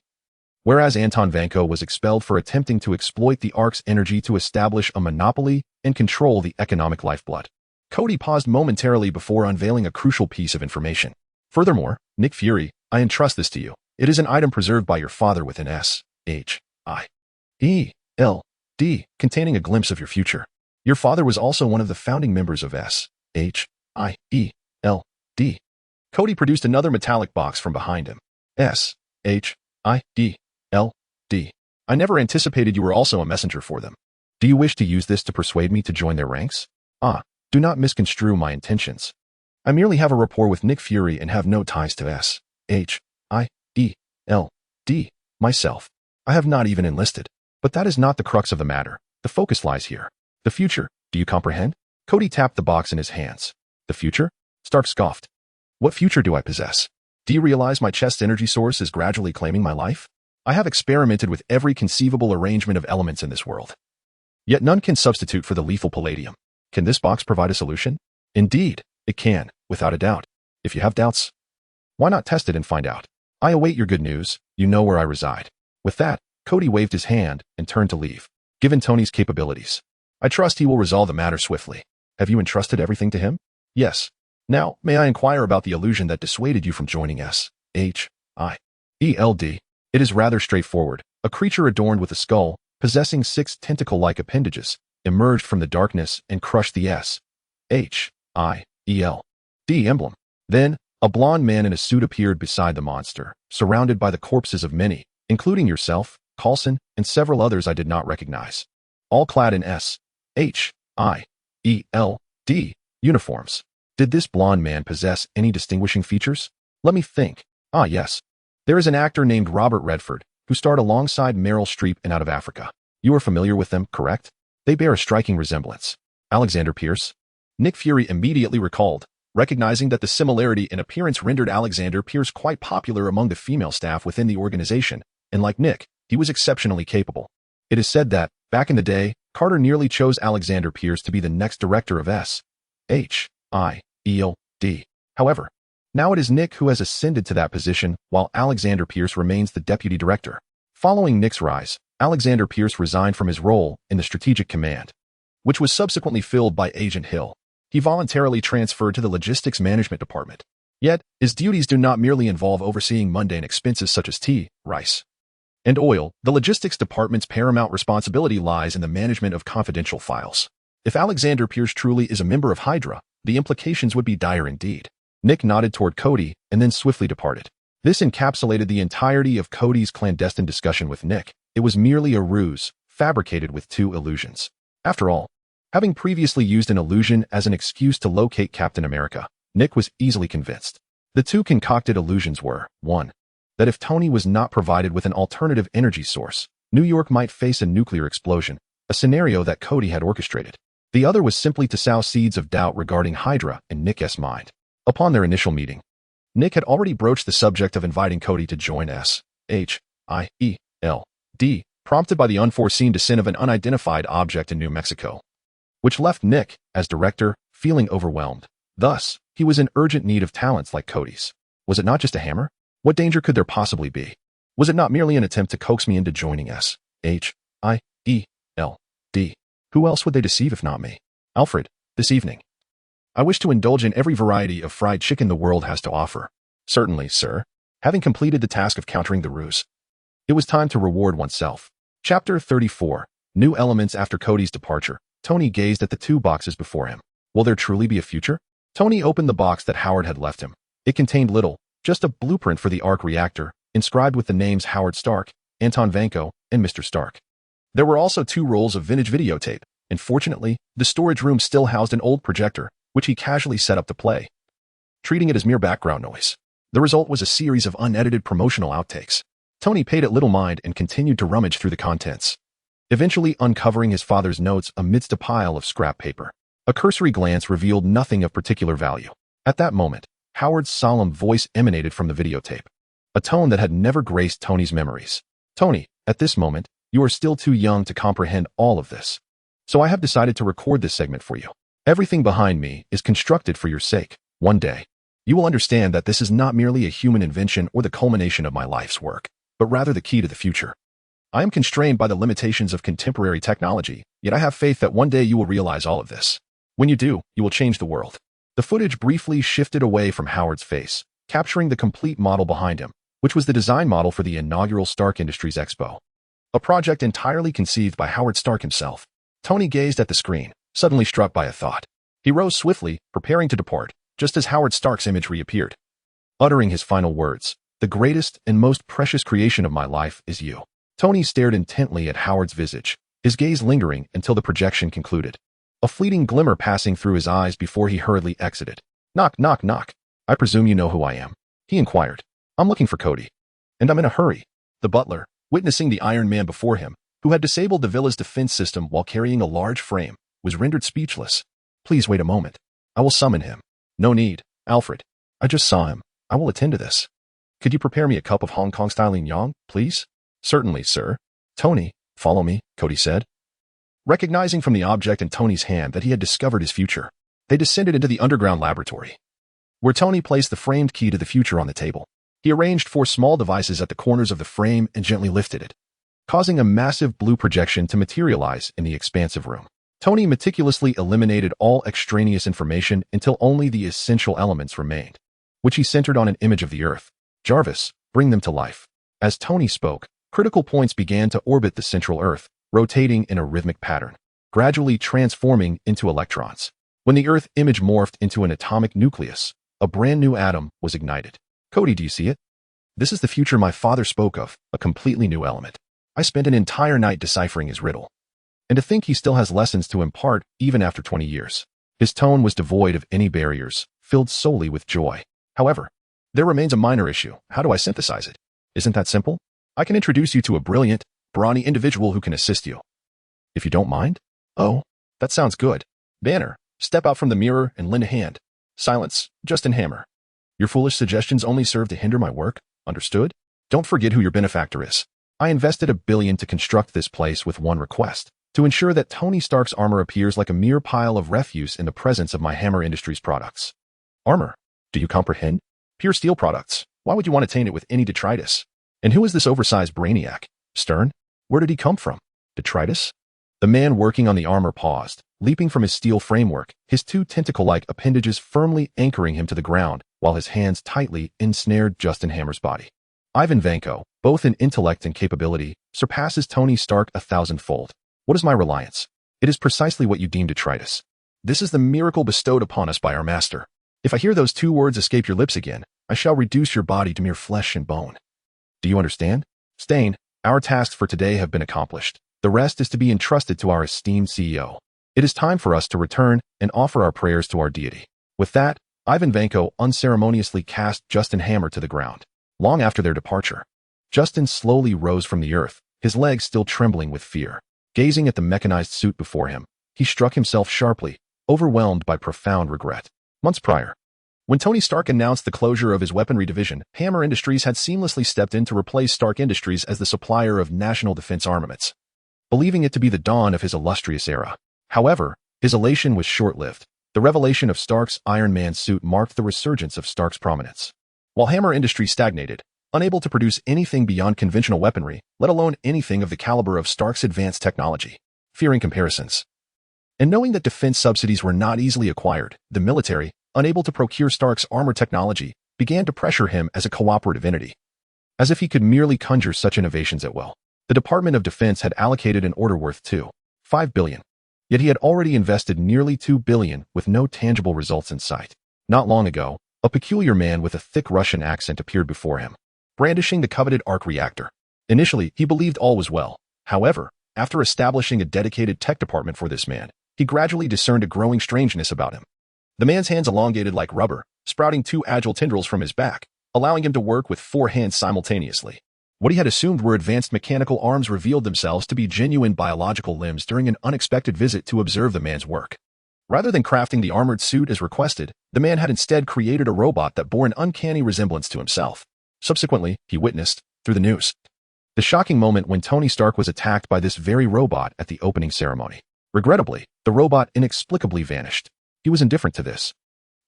whereas Anton Vanko was expelled for attempting to exploit the arc's energy to establish a monopoly and control the economic lifeblood. Kody paused momentarily before unveiling a crucial piece of information. Furthermore, Nick Fury, I entrust this to you. It is an item preserved by your father with an S-H-I-E-L-D, containing a glimpse of your future. Your father was also one of the founding members of S-H-I-E-L-D. Kody produced another metallic box from behind him. S-H-I-E-L-D. I never anticipated you were also a messenger for them. Do you wish to use this to persuade me to join their ranks? Do not misconstrue my intentions. I merely have a rapport with Nick Fury and have no ties to S-H-I-E-L-D myself. I have not even enlisted. But that is not the crux of the matter. The focus lies here. The future, do you comprehend? Kody tapped the box in his hands. The future? Stark scoffed. What future do I possess? Do you realize my chest's energy source is gradually claiming my life? I have experimented with every conceivable arrangement of elements in this world. Yet none can substitute for the lethal palladium. Can this box provide a solution? Indeed, it can, without a doubt. If you have doubts, why not test it and find out? I await your good news. You know where I reside. With that, Kody waved his hand and turned to leave. Given Tony's capabilities, I trust he will resolve the matter swiftly. Have you entrusted everything to him? Yes. Now, may I inquire about the illusion that dissuaded you from joining SHIELD? It is rather straightforward. A creature adorned with a skull, possessing 6 tentacle-like appendages, emerged from the darkness and crushed the SHIELD emblem. Then, a blond man in a suit appeared beside the monster, surrounded by the corpses of many, including yourself, Coulson, and several others I did not recognize, all clad in SHIELD uniforms. Did this blond man possess any distinguishing features? Let me think. Ah, yes. There is an actor named Robert Redford, who starred alongside Meryl Streep in Out of Africa. You are familiar with them, correct? They bear a striking resemblance. Alexander Pierce? Nick Fury immediately recalled, recognizing that the similarity in appearance rendered Alexander Pierce quite popular among the female staff within the organization, and like Nick, he was exceptionally capable. It is said that, back in the day, Carter nearly chose Alexander Pierce to be the next director of SHIELD. However, now it is Nick who has ascended to that position, while Alexander Pierce remains the deputy director. Following Nick's rise, Alexander Pierce resigned from his role in the Strategic Command, which was subsequently filled by Agent Hill. He voluntarily transferred to the Logistics Management Department. Yet, his duties do not merely involve overseeing mundane expenses such as tea, rice, and oil. The Logistics Department's paramount responsibility lies in the management of confidential files. If Alexander Pierce truly is a member of Hydra, the implications would be dire indeed. Nick nodded toward Kody and then swiftly departed. This encapsulated the entirety of Kody's clandestine discussion with Nick. It was merely a ruse, fabricated with 2 illusions. After all, having previously used an illusion as an excuse to locate Captain America, Nick was easily convinced. The 2 concocted illusions were, 1. That if Tony was not provided with an alternative energy source, New York might face a nuclear explosion, a scenario that Kody had orchestrated. The other was simply to sow seeds of doubt regarding Hydra in Nick's mind. Upon their initial meeting, Nick had already broached the subject of inviting Kody to join SHIELD, prompted by the unforeseen descent of an unidentified object in New Mexico, which left Nick, as director, feeling overwhelmed. Thus, he was in urgent need of talents like Kody's. Was it not just a hammer? What danger could there possibly be? Was it not merely an attempt to coax me into joining SHIELD? Who else would they deceive if not me? Alfred, this evening, I wish to indulge in every variety of fried chicken the world has to offer. Certainly, sir. Having completed the task of countering the ruse, it was time to reward oneself. Chapter 34. New elements after Kody's departure. Tony gazed at the 2 boxes before him. Will there truly be a future? Tony opened the box that Howard had left him. It contained little, just a blueprint for the arc reactor, inscribed with the names Howard Stark, Anton Vanko, and Mr. Stark. There were also 2 rolls of vintage videotape, and fortunately, the storage room still housed an old projector, which he casually set up to play, treating it as mere background noise. The result was a series of unedited promotional outtakes. Tony paid it little mind and continued to rummage through the contents, eventually uncovering his father's notes amidst a pile of scrap paper. A cursory glance revealed nothing of particular value. At that moment, Howard's solemn voice emanated from the videotape, a tone that had never graced Tony's memories. Tony, at this moment, you are still too young to comprehend all of this. So I have decided to record this segment for you. Everything behind me is constructed for your sake. One day, you will understand that this is not merely a human invention or the culmination of my life's work, but rather the key to the future. I am constrained by the limitations of contemporary technology, yet I have faith that one day you will realize all of this. When you do, you will change the world. The footage briefly shifted away from Howard's face, capturing the complete model behind him, which was the design model for the inaugural Stark Industries Expo, a project entirely conceived by Howard Stark himself. Tony gazed at the screen, suddenly struck by a thought. He rose swiftly, preparing to depart, just as Howard Stark's image reappeared. Uttering his final words, "The greatest and most precious creation of my life is you." Tony stared intently at Howard's visage, his gaze lingering until the projection concluded, a fleeting glimmer passing through his eyes before he hurriedly exited. "Knock, knock, knock. I presume you know who I am?" he inquired. "I'm looking for Kody, and I'm in a hurry." The butler, witnessing the Iron Man before him, who had disabled the villa's defense system while carrying a large frame, was rendered speechless. "Please wait a moment. I will summon him." "No need, Alfred. I just saw him. I will attend to this. Could you prepare me a cup of Hong Kong-style yin yang, please?" "Certainly, sir." "Tony, follow me," Kody said. Recognizing from the object in Tony's hand that he had discovered his future, they descended into the underground laboratory, where Tony placed the framed key to the future on the table. He arranged 4 small devices at the corners of the frame and gently lifted it, causing a massive blue projection to materialize in the expansive room. Tony meticulously eliminated all extraneous information until only the essential elements remained, which he centered on an image of the Earth. Jarvis, bring them to life. As Tony spoke, critical points began to orbit the central Earth, rotating in a rhythmic pattern, gradually transforming into electrons. When the Earth image morphed into an atomic nucleus, a brand new atom was ignited. Kody, do you see it? This is the future my father spoke of, a completely new element. I spent an entire night deciphering his riddle. And to think he still has lessons to impart even after 20 years. His tone was devoid of any barriers, filled solely with joy. However, there remains a minor issue. How do I synthesize it? Isn't that simple? I can introduce you to a brilliant, brawny individual who can assist you. If you don't mind? Oh, that sounds good. Banner, step out from the mirror and lend a hand. Silence, Justin Hammer. Your foolish suggestions only serve to hinder my work, understood? Don't forget who your benefactor is. I invested $1 billion to construct this place with one request, to ensure that Tony Stark's armor appears like a mere pile of refuse in the presence of my Hammer Industries products. Armor? Do you comprehend? Pure steel products. Why would you want to taint it with any detritus? And who is this oversized brainiac? Stern? Where did he come from? Detritus? The man working on the armor paused, leaping from his steel framework, his two tentacle-like appendages firmly anchoring him to the ground, while his hands tightly ensnared Justin Hammer's body. Ivan Vanko, both in intellect and capability, surpasses Tony Stark 1,000-fold. What is my reliance? It is precisely what you deem detritus. This is the miracle bestowed upon us by our master. If I hear those two words escape your lips again, I shall reduce your body to mere flesh and bone. Do you understand? Stain, our tasks for today have been accomplished. The rest is to be entrusted to our esteemed CEO. It is time for us to return and offer our prayers to our deity. With that, Ivan Vanko unceremoniously cast Justin Hammer to the ground. Long after their departure, Justin slowly rose from the earth, his legs still trembling with fear. Gazing at the mechanized suit before him, he struck himself sharply, overwhelmed by profound regret. Months prior, when Tony Stark announced the closure of his weaponry division, Hammer Industries had seamlessly stepped in to replace Stark Industries as the supplier of national defense armaments, believing it to be the dawn of his illustrious era. However, his elation was short-lived. The revelation of Stark's Iron Man suit marked the resurgence of Stark's prominence. While Hammer Industries stagnated, unable to produce anything beyond conventional weaponry, let alone anything of the caliber of Stark's advanced technology, fearing comparisons. And knowing that defense subsidies were not easily acquired, the military, unable to procure Stark's armor technology, began to pressure him as a cooperative entity. As if he could merely conjure such innovations at will. The Department of Defense had allocated an order worth $2.5 billion. Yet he had already invested nearly $2 billion with no tangible results in sight. Not long ago, a peculiar man with a thick Russian accent appeared before him, brandishing the coveted arc reactor. Initially, he believed all was well. However, after establishing a dedicated tech department for this man, he gradually discerned a growing strangeness about him. The man's hands elongated like rubber, sprouting two agile tendrils from his back, allowing him to work with 4 hands simultaneously. What he had assumed were advanced mechanical arms revealed themselves to be genuine biological limbs during an unexpected visit to observe the man's work. Rather than crafting the armored suit as requested, the man had instead created a robot that bore an uncanny resemblance to himself. Subsequently, he witnessed, through the news, the shocking moment when Tony Stark was attacked by this very robot at the opening ceremony. Regrettably, the robot inexplicably vanished. He was indifferent to this.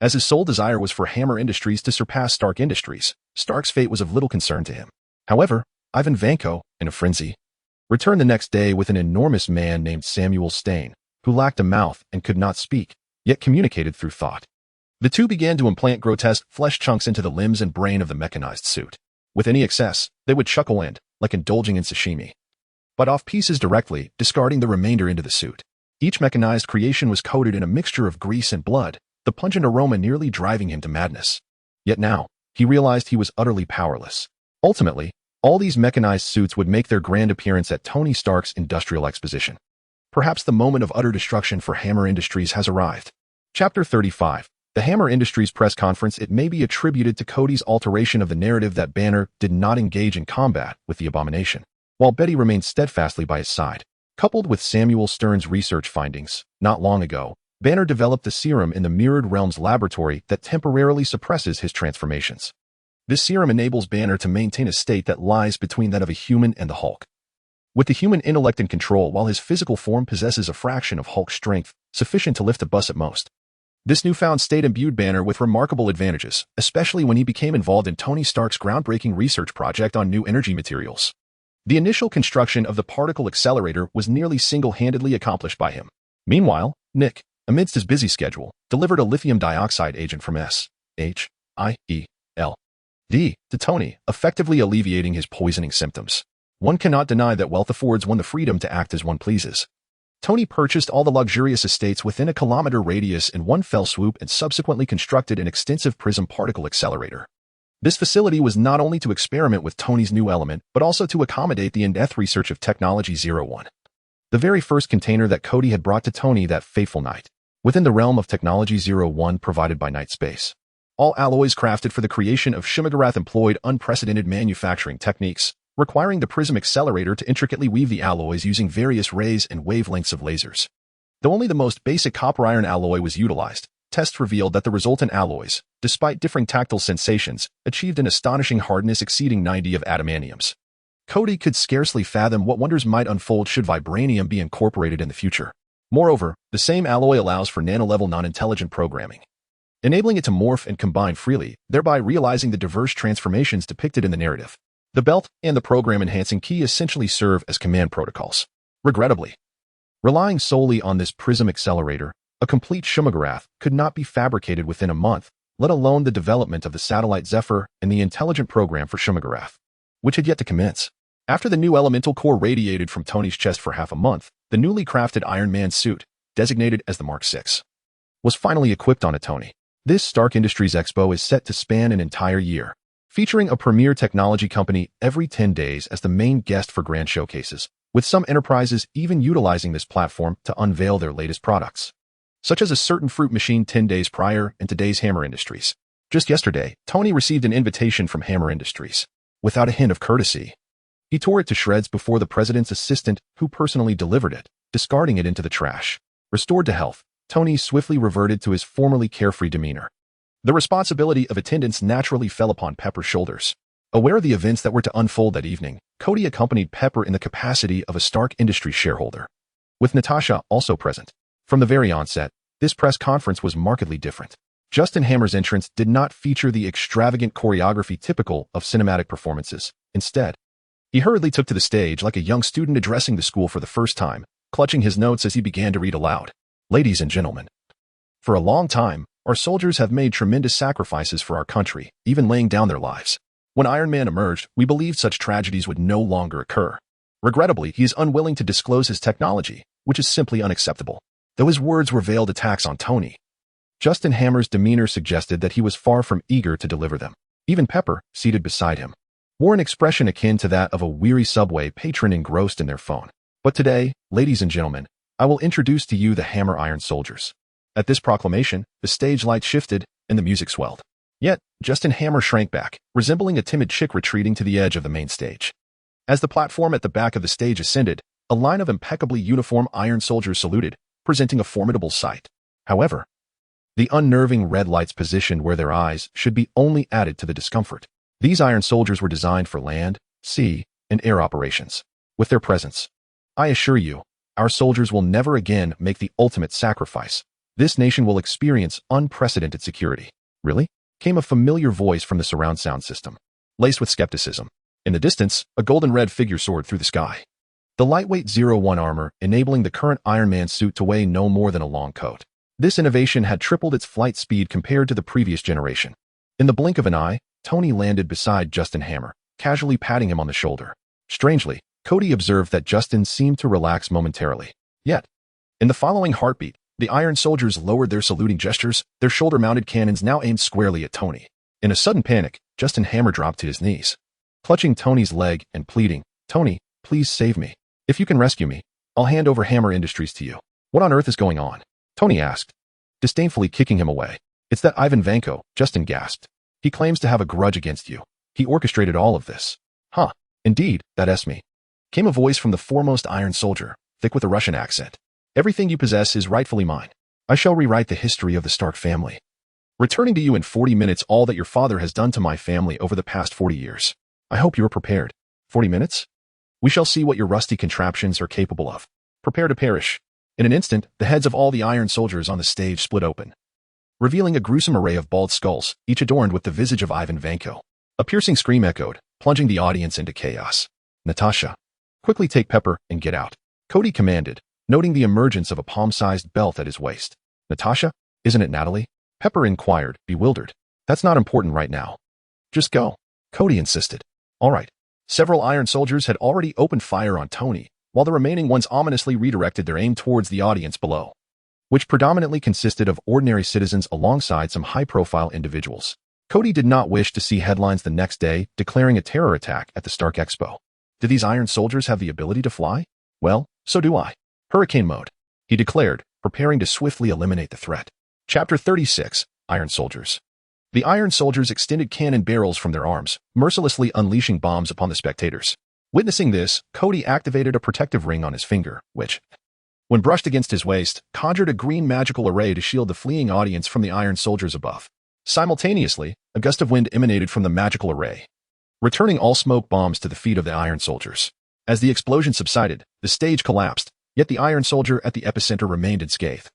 As his sole desire was for Hammer Industries to surpass Stark Industries, Stark's fate was of little concern to him. However, Ivan Vanko, in a frenzy, returned the next day with an enormous man named Samuel Stain, who lacked a mouth and could not speak, yet communicated through thought. The two began to implant grotesque flesh chunks into the limbs and brain of the mechanized suit. With any excess, they would chuckle and, like indulging in sashimi, bite off pieces directly, discarding the remainder into the suit. Each mechanized creation was coated in a mixture of grease and blood, the pungent aroma nearly driving him to madness. Yet now, he realized he was utterly powerless. Ultimately, all these mechanized suits would make their grand appearance at Tony Stark's industrial exposition. Perhaps the moment of utter destruction for Hammer Industries has arrived. Chapter 35. The Hammer Industries press conference. It may be attributed to Kody's alteration of the narrative that Banner did not engage in combat with the abomination, while Betty remained steadfastly by his side. Coupled with Samuel Stern's research findings, not long ago, Banner developed the serum in the Mirrored Realms laboratory that temporarily suppresses his transformations. This serum enables Banner to maintain a state that lies between that of a human and the Hulk. With the human intellect in control while his physical form possesses a fraction of Hulk's strength, sufficient to lift a bus at most. This newfound state imbued Banner with remarkable advantages, especially when he became involved in Tony Stark's groundbreaking research project on new energy materials. The initial construction of the particle accelerator was nearly single-handedly accomplished by him. Meanwhile, Nick, amidst his busy schedule, delivered a lithium dioxide agent from S.H.I.E.L.D. to Tony, effectively alleviating his poisoning symptoms. One cannot deny that wealth affords one the freedom to act as one pleases. Tony purchased all the luxurious estates within a kilometer radius in one fell swoop and subsequently constructed an extensive prism particle accelerator. This facility was not only to experiment with Tony's new element, but also to accommodate the in-depth research of Technology 01, the very first container that Kody had brought to Tony that fateful night, within the realm of Technology 01 provided by Night Space. All alloys crafted for the creation of Shimagarath employed unprecedented manufacturing techniques, requiring the prism accelerator to intricately weave the alloys using various rays and wavelengths of lasers. Though only the most basic copper-iron alloy was utilized, tests revealed that the resultant alloys, despite differing tactile sensations, achieved an astonishing hardness exceeding 90 of adamantiums. Kody could scarcely fathom what wonders might unfold should vibranium be incorporated in the future. Moreover, the same alloy allows for nano-level non-intelligent programming, enabling it to morph and combine freely, thereby realizing the diverse transformations depicted in the narrative. The belt and the program-enhancing key essentially serve as command protocols. Regrettably, relying solely on this prism accelerator, a complete Shimagarath could not be fabricated within a month, let alone the development of the satellite Zephyr and the intelligent program for Shimagarath, which had yet to commence. After the new elemental core radiated from Tony's chest for half a month, the newly crafted Iron Man suit, designated as the Mark VI, was finally equipped on a Tony. This Stark Industries Expo is set to span an entire year, featuring a premier technology company every 10 days as the main guest for grand showcases, with some enterprises even utilizing this platform to unveil their latest products, such as a certain fruit machine 10 days prior in today's Hammer Industries. Just yesterday, Tony received an invitation from Hammer Industries. Without a hint of courtesy, he tore it to shreds before the president's assistant, who personally delivered it, discarding it into the trash. Restored to health, Tony swiftly reverted to his formerly carefree demeanor. The responsibility of attendance naturally fell upon Pepper's shoulders. Aware of the events that were to unfold that evening, Kody accompanied Pepper in the capacity of a Stark Industries shareholder, with Natasha also present. From the very onset, this press conference was markedly different. Justin Hammer's entrance did not feature the extravagant choreography typical of cinematic performances. Instead, he hurriedly took to the stage like a young student addressing the school for the first time, clutching his notes as he began to read aloud. Ladies and gentlemen, for a long time, our soldiers have made tremendous sacrifices for our country, even laying down their lives. When Iron Man emerged, we believed such tragedies would no longer occur. Regrettably, he is unwilling to disclose his technology, which is simply unacceptable. Though his words were veiled attacks on Tony, Justin Hammer's demeanor suggested that he was far from eager to deliver them. Even Pepper, seated beside him, wore an expression akin to that of a weary subway patron engrossed in their phone. But today, ladies and gentlemen, I will introduce to you the Hammer Iron Soldiers. At this proclamation, the stage lights shifted and the music swelled. Yet, Justin Hammer shrank back, resembling a timid chick retreating to the edge of the main stage. As the platform at the back of the stage ascended, a line of impeccably uniformed Iron Soldiers saluted, presenting a formidable sight. However, the unnerving red lights positioned where their eyes should be only added to the discomfort. These Iron Soldiers were designed for land, sea, and air operations. With their presence, I assure you, our soldiers will never again make the ultimate sacrifice. This nation will experience unprecedented security. Really? Came a familiar voice from the surround sound system, laced with skepticism. In the distance, a golden red figure soared through the sky. The lightweight 01 armor, enabling the current Iron Man suit to weigh no more than a long coat. This innovation had tripled its flight speed compared to the previous generation. In the blink of an eye, Tony landed beside Justin Hammer, casually patting him on the shoulder. Strangely, Kody observed that Justin seemed to relax momentarily. Yet, in the following heartbeat, the Iron Soldiers lowered their saluting gestures, their shoulder-mounted cannons now aimed squarely at Tony. In a sudden panic, Justin Hammer dropped to his knees, clutching Tony's leg and pleading, "Tony, please save me. If you can rescue me, I'll hand over Hammer Industries to you." "What on earth is going on?" Tony asked, disdainfully kicking him away. "It's that Ivan Vanko," Justin gasped. "He claims to have a grudge against you. He orchestrated all of this." "Huh, indeed, that's me," came a voice from the foremost Iron Soldier, thick with a Russian accent. "Everything you possess is rightfully mine. I shall rewrite the history of the Stark family, returning to you in 40 minutes all that your father has done to my family over the past 40 years. I hope you are prepared." 40 minutes? We shall see what your rusty contraptions are capable of. Prepare to perish. In an instant, the heads of all the Iron Soldiers on the stage split open, revealing a gruesome array of bald skulls, each adorned with the visage of Ivan Vanko. A piercing scream echoed, plunging the audience into chaos. "Natasha, quickly take Pepper and get out," Kody commanded, noting the emergence of a palm-sized belt at his waist. Natasha? Isn't it Natalie? Pepper inquired, bewildered. That's not important right now. Just go, Kody insisted. All right. Several Iron Soldiers had already opened fire on Tony, while the remaining ones ominously redirected their aim towards the audience below, which predominantly consisted of ordinary citizens alongside some high-profile individuals. Kody did not wish to see headlines the next day declaring a terror attack at the Stark Expo. Do these Iron Soldiers have the ability to fly? Well, so do I. Hurricane mode, he declared, preparing to swiftly eliminate the threat. Chapter 36, Iron Soldiers. The Iron Soldiers extended cannon barrels from their arms, mercilessly unleashing bombs upon the spectators. Witnessing this, Kody activated a protective ring on his finger, which, when brushed against his waist, conjured a green magical array to shield the fleeing audience from the Iron Soldiers above. Simultaneously, a gust of wind emanated from the magical array, returning all smoke bombs to the feet of the Iron Soldiers. As the explosion subsided, the stage collapsed, yet the Iron Soldier at the epicenter remained unscathed,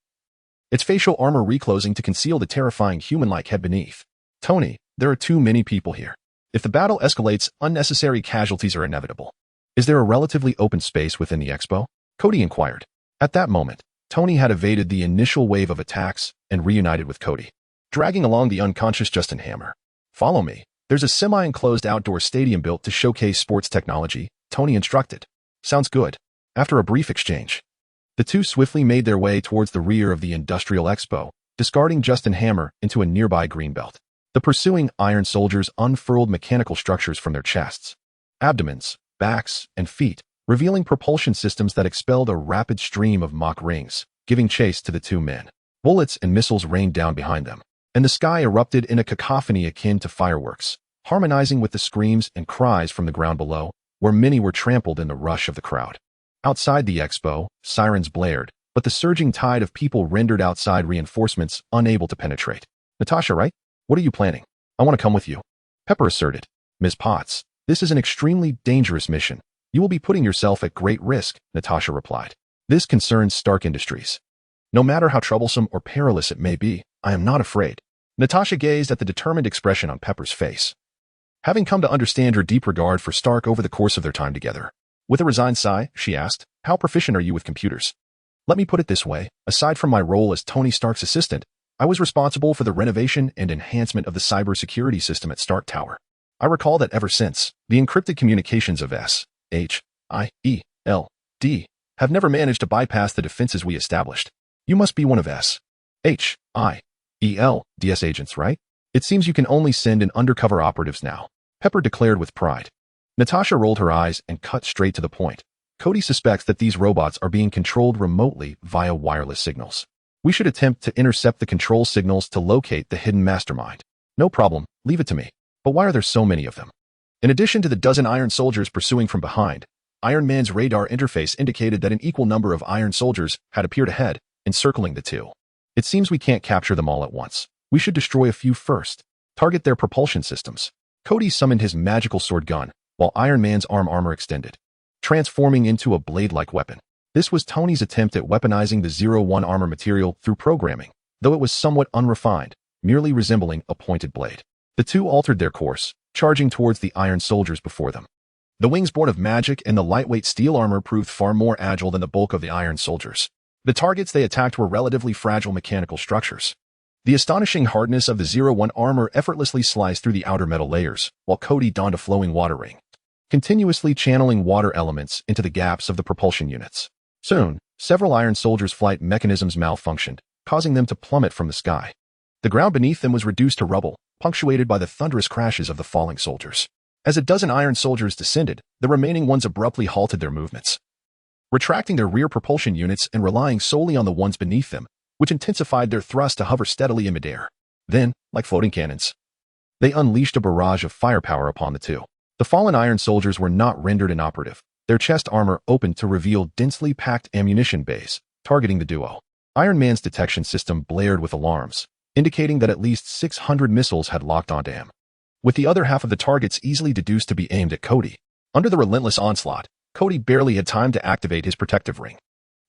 its facial armor reclosing to conceal the terrifying human-like head beneath. Tony, there are too many people here. If the battle escalates, unnecessary casualties are inevitable. Is there a relatively open space within the expo? Kody inquired. At that moment, Tony had evaded the initial wave of attacks and reunited with Kody, dragging along the unconscious Justin Hammer. Follow me. There's a semi-enclosed outdoor stadium built to showcase sports technology, Tony instructed. Sounds good. After a brief exchange, the two swiftly made their way towards the rear of the Industrial Expo, discarding Justin Hammer into a nearby greenbelt. The pursuing Iron Soldiers unfurled mechanical structures from their chests, abdomens, backs, and feet, revealing propulsion systems that expelled a rapid stream of mock rings, giving chase to the two men. Bullets and missiles rained down behind them, and the sky erupted in a cacophony akin to fireworks, harmonizing with the screams and cries from the ground below, where many were trampled in the rush of the crowd. Outside the expo, sirens blared, but the surging tide of people rendered outside reinforcements unable to penetrate. Natasha, right? What are you planning? I want to come with you, Pepper asserted. Ms. Potts, this is an extremely dangerous mission. You will be putting yourself at great risk, Natasha replied. This concerns Stark Industries. No matter how troublesome or perilous it may be, I am not afraid. Natasha gazed at the determined expression on Pepper's face, having come to understand her deep regard for Stark over the course of their time together. With a resigned sigh, she asked, how proficient are you with computers? Let me put it this way, aside from my role as Tony Stark's assistant, I was responsible for the renovation and enhancement of the cybersecurity system at Stark Tower. I recall that ever since, the encrypted communications of SHIELD have never managed to bypass the defenses we established. You must be one of SHIELD's agents, right? It seems you can only send in undercover operatives now, Pepper declared with pride. Natasha rolled her eyes and cut straight to the point. Kody suspects that these robots are being controlled remotely via wireless signals. We should attempt to intercept the control signals to locate the hidden mastermind. No problem, leave it to me. But why are there so many of them? In addition to the dozen Iron Soldiers pursuing from behind, Iron Man's radar interface indicated that an equal number of Iron Soldiers had appeared ahead, encircling the two. It seems we can't capture them all at once. We should destroy a few first. Target their propulsion systems. Kody summoned his magical sword gun, while Iron Man's armor extended, transforming into a blade-like weapon. This was Tony's attempt at weaponizing the 01 armor material through programming, though it was somewhat unrefined, merely resembling a pointed blade. The two altered their course, charging towards the Iron Soldiers before them. The wings born of magic and the lightweight steel armor proved far more agile than the bulk of the Iron Soldiers. The targets they attacked were relatively fragile mechanical structures. The astonishing hardness of the 01 armor effortlessly sliced through the outer metal layers, while Kody donned a flowing water ring, continuously channeling water elements into the gaps of the propulsion units. Soon, several Iron Soldiers' flight mechanisms malfunctioned, causing them to plummet from the sky. The ground beneath them was reduced to rubble, punctuated by the thunderous crashes of the falling soldiers. As a dozen Iron Soldiers descended, the remaining ones abruptly halted their movements, retracting their rear propulsion units and relying solely on the ones beneath them, which intensified their thrust to hover steadily in midair. Then, like floating cannons, they unleashed a barrage of firepower upon the two. The fallen Iron Soldiers were not rendered inoperative. Their chest armor opened to reveal densely packed ammunition bays, targeting the duo. Iron Man's detection system blared with alarms, indicating that at least 600 missiles had locked onto him, with the other half of the targets easily deduced to be aimed at Kody. Under the relentless onslaught, Kody barely had time to activate his protective ring.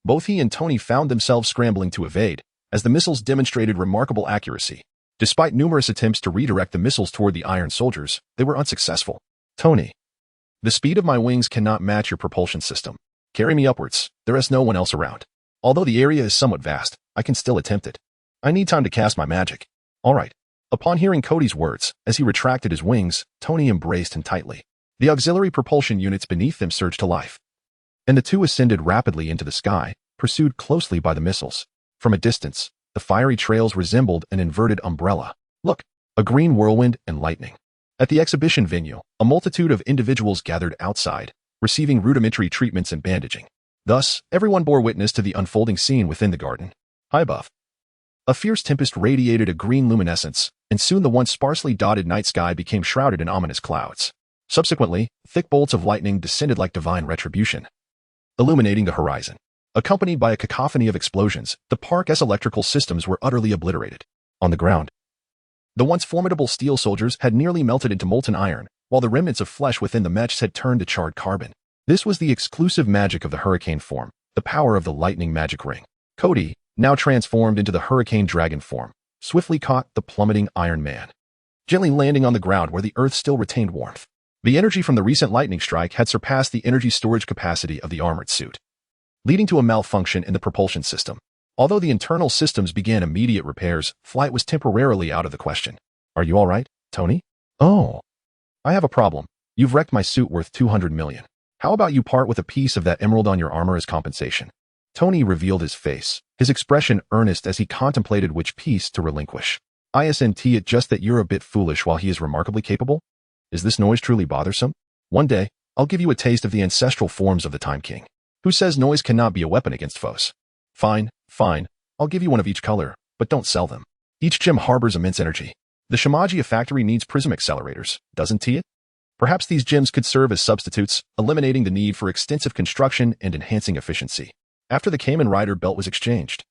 Both he and Tony found themselves scrambling to evade, as the missiles demonstrated remarkable accuracy. Despite numerous attempts to redirect the missiles toward the Iron Soldiers, they were unsuccessful. Tony, the speed of my wings cannot match your propulsion system. Carry me upwards. There is no one else around. Although the area is somewhat vast, I can still attempt it. I need time to cast my magic. All right. Upon hearing Kody's words, as he retracted his wings, Tony embraced him tightly. The auxiliary propulsion units beneath them surged to life, and the two ascended rapidly into the sky, pursued closely by the missiles. From a distance, the fiery trails resembled an inverted umbrella. Look, a green whirlwind and lightning. At the exhibition venue, a multitude of individuals gathered outside, receiving rudimentary treatments and bandaging. Thus, everyone bore witness to the unfolding scene within the garden. High above, a fierce tempest radiated a green luminescence, and soon the once sparsely dotted night sky became shrouded in ominous clouds. Subsequently, thick bolts of lightning descended like divine retribution, illuminating the horizon. Accompanied by a cacophony of explosions, the park's electrical systems were utterly obliterated. On the ground, the once formidable steel soldiers had nearly melted into molten iron, while the remnants of flesh within the mechs had turned to charred carbon. This was the exclusive magic of the hurricane form, the power of the lightning magic ring. Kody, now transformed into the hurricane dragon form, swiftly caught the plummeting Iron Man, gently landing on the ground where the earth still retained warmth. The energy from the recent lightning strike had surpassed the energy storage capacity of the armored suit, leading to a malfunction in the propulsion system. Although the internal systems began immediate repairs, flight was temporarily out of the question. Are you all right, Tony? Oh, I have a problem. You've wrecked my suit worth 200 million. How about you part with a piece of that emerald on your armor as compensation? Tony revealed his face, his expression earnest as he contemplated which piece to relinquish. Isn't it just that you're a bit foolish while he is remarkably capable? Is this noise truly bothersome? One day, I'll give you a taste of the ancestral forms of the Time King. Who says noise cannot be a weapon against foes? Fine, I'll give you one of each color, but don't sell them. Each gem harbors immense energy. The Shimagia factory needs prism accelerators, doesn't it? Perhaps these gems could serve as substitutes, eliminating the need for extensive construction and enhancing efficiency. After the Kamen Rider belt was exchanged,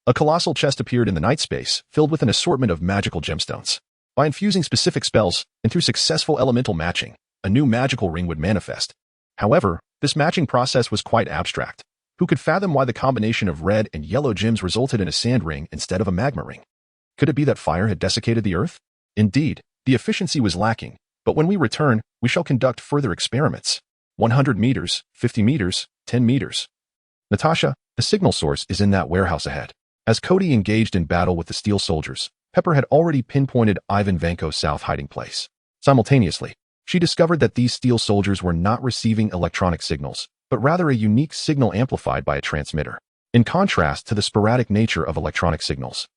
a colossal chest appeared in the night space, filled with an assortment of magical gemstones. By infusing specific spells, and through successful elemental matching, a new magical ring would manifest. However, this matching process was quite abstract. Who could fathom why the combination of red and yellow gems resulted in a sand ring instead of a magma ring? Could it be that fire had desiccated the earth? Indeed, the efficiency was lacking, but when we return, we shall conduct further experiments. 100 meters, 50 meters, 10 meters. Natasha, the signal source is in that warehouse ahead. As Kody engaged in battle with the steel soldiers, Pepper had already pinpointed Ivan Vanko's south hiding place. Simultaneously, she discovered that these steel soldiers were not receiving electronic signals, but rather a unique signal amplified by a transmitter. In contrast to the sporadic nature of electronic signals,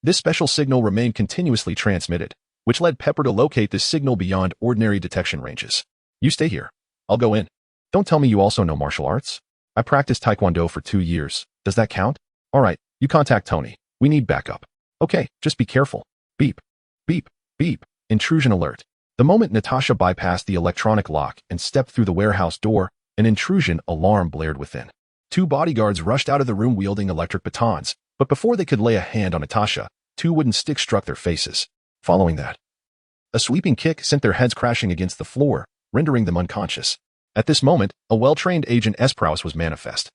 this special signal remained continuously transmitted, which led Pepper to locate this signal beyond ordinary detection ranges. You stay here. I'll go in. Don't tell me you also know martial arts. I practiced Taekwondo for 2 years. Does that count? All right, you contact Tony. We need backup. Okay, just be careful. Beep, beep, beep. Intrusion alert. The moment Natasha bypassed the electronic lock and stepped through the warehouse door, an intrusion alarm blared within. 2 bodyguards rushed out of the room wielding electric batons, but before they could lay a hand on Natasha, 2 wooden sticks struck their faces. Following that, a sweeping kick sent their heads crashing against the floor, rendering them unconscious. At this moment, a well-trained Agent Espraus was manifest.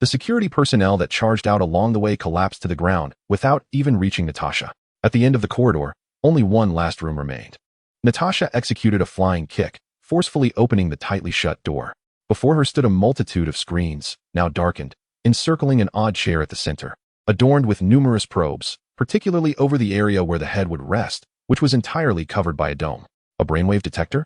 The security personnel that charged out along the way collapsed to the ground without even reaching Natasha. At the end of the corridor, only one last room remained. Natasha executed a flying kick, forcefully opening the tightly shut door. Before her stood a multitude of screens, now darkened, encircling an odd chair at the center, adorned with numerous probes, particularly over the area where the head would rest, which was entirely covered by a dome. A brainwave detector?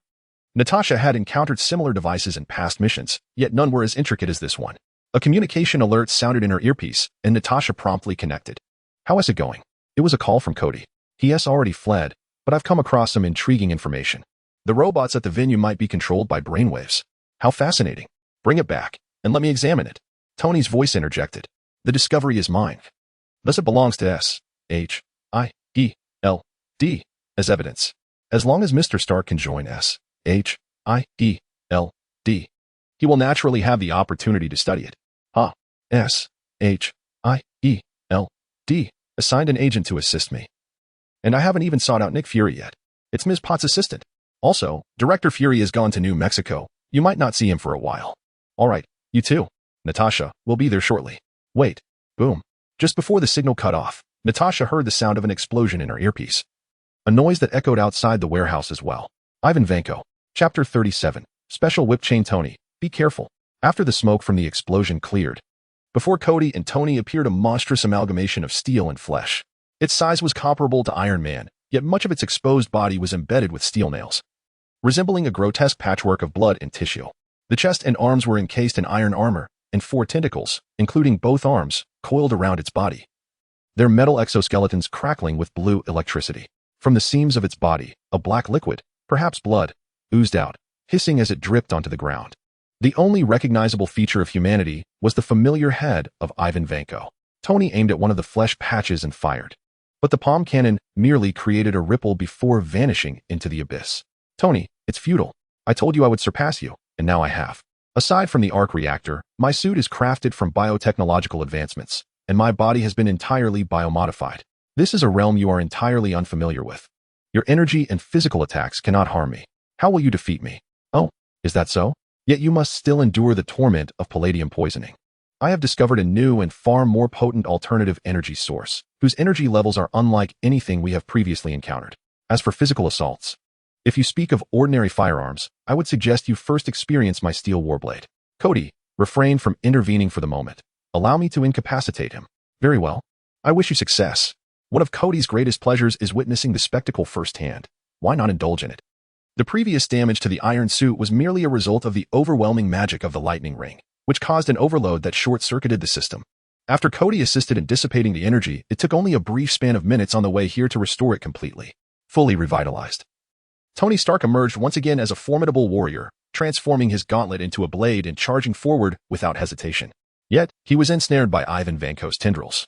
Natasha had encountered similar devices in past missions, yet none were as intricate as this one. A communication alert sounded in her earpiece, and Natasha promptly connected. How is it going? It was a call from Kody. He has already fled, but I've come across some intriguing information. The robots at the venue might be controlled by brainwaves. How fascinating. Bring it back, and let me examine it. Tony's voice interjected. The discovery is mine. Thus it belongs to S.H.I.E.L.D. as evidence. As long as Mr. Stark can join S.H.I.E.L.D., he will naturally have the opportunity to study it. S.H.I.E.L.D. assigned an agent to assist me. And I haven't even sought out Nick Fury yet. It's Ms. Potts' assistant. Also, Director Fury has gone to New Mexico. You might not see him for a while. All right, you too. Natasha, we'll be there shortly. Wait. Boom. Just before the signal cut off, Natasha heard the sound of an explosion in her earpiece. A noise that echoed outside the warehouse as well. Ivan Vanko. Chapter 37. Special Whip Chain Tony. Be careful. After the smoke from the explosion cleared, Before Kody and Tony appeared a monstrous amalgamation of steel and flesh. Its size was comparable to Iron Man, yet much of its exposed body was embedded with steel nails, resembling a grotesque patchwork of blood and tissue. The chest and arms were encased in iron armor, and 4 tentacles, including both arms, coiled around its body, their metal exoskeletons crackling with blue electricity. From the seams of its body, a black liquid, perhaps blood, oozed out, hissing as it dripped onto the ground. The only recognizable feature of humanity was the familiar head of Ivan Vanko. Tony aimed at one of the flesh patches and fired, but the palm cannon merely created a ripple before vanishing into the abyss. Tony, it's futile. I told you I would surpass you, and now I have. Aside from the arc reactor, my suit is crafted from biotechnological advancements, and my body has been entirely biomodified. This is a realm you are entirely unfamiliar with. Your energy and physical attacks cannot harm me. How will you defeat me? Oh, is that so? Yet you must still endure the torment of palladium poisoning. I have discovered a new and far more potent alternative energy source, whose energy levels are unlike anything we have previously encountered. As for physical assaults, if you speak of ordinary firearms, I would suggest you first experience my steel warblade. Kody, refrain from intervening for the moment. Allow me to incapacitate him. Very well. I wish you success. One of Kody's greatest pleasures is witnessing the spectacle firsthand. Why not indulge in it? The previous damage to the iron suit was merely a result of the overwhelming magic of the lightning ring, which caused an overload that short-circuited the system. After Kody assisted in dissipating the energy, it took only a brief span of minutes on the way here to restore it completely, fully revitalized. Tony Stark emerged once again as a formidable warrior, transforming his gauntlet into a blade and charging forward without hesitation. Yet, he was ensnared by Ivan Vanko's tendrils,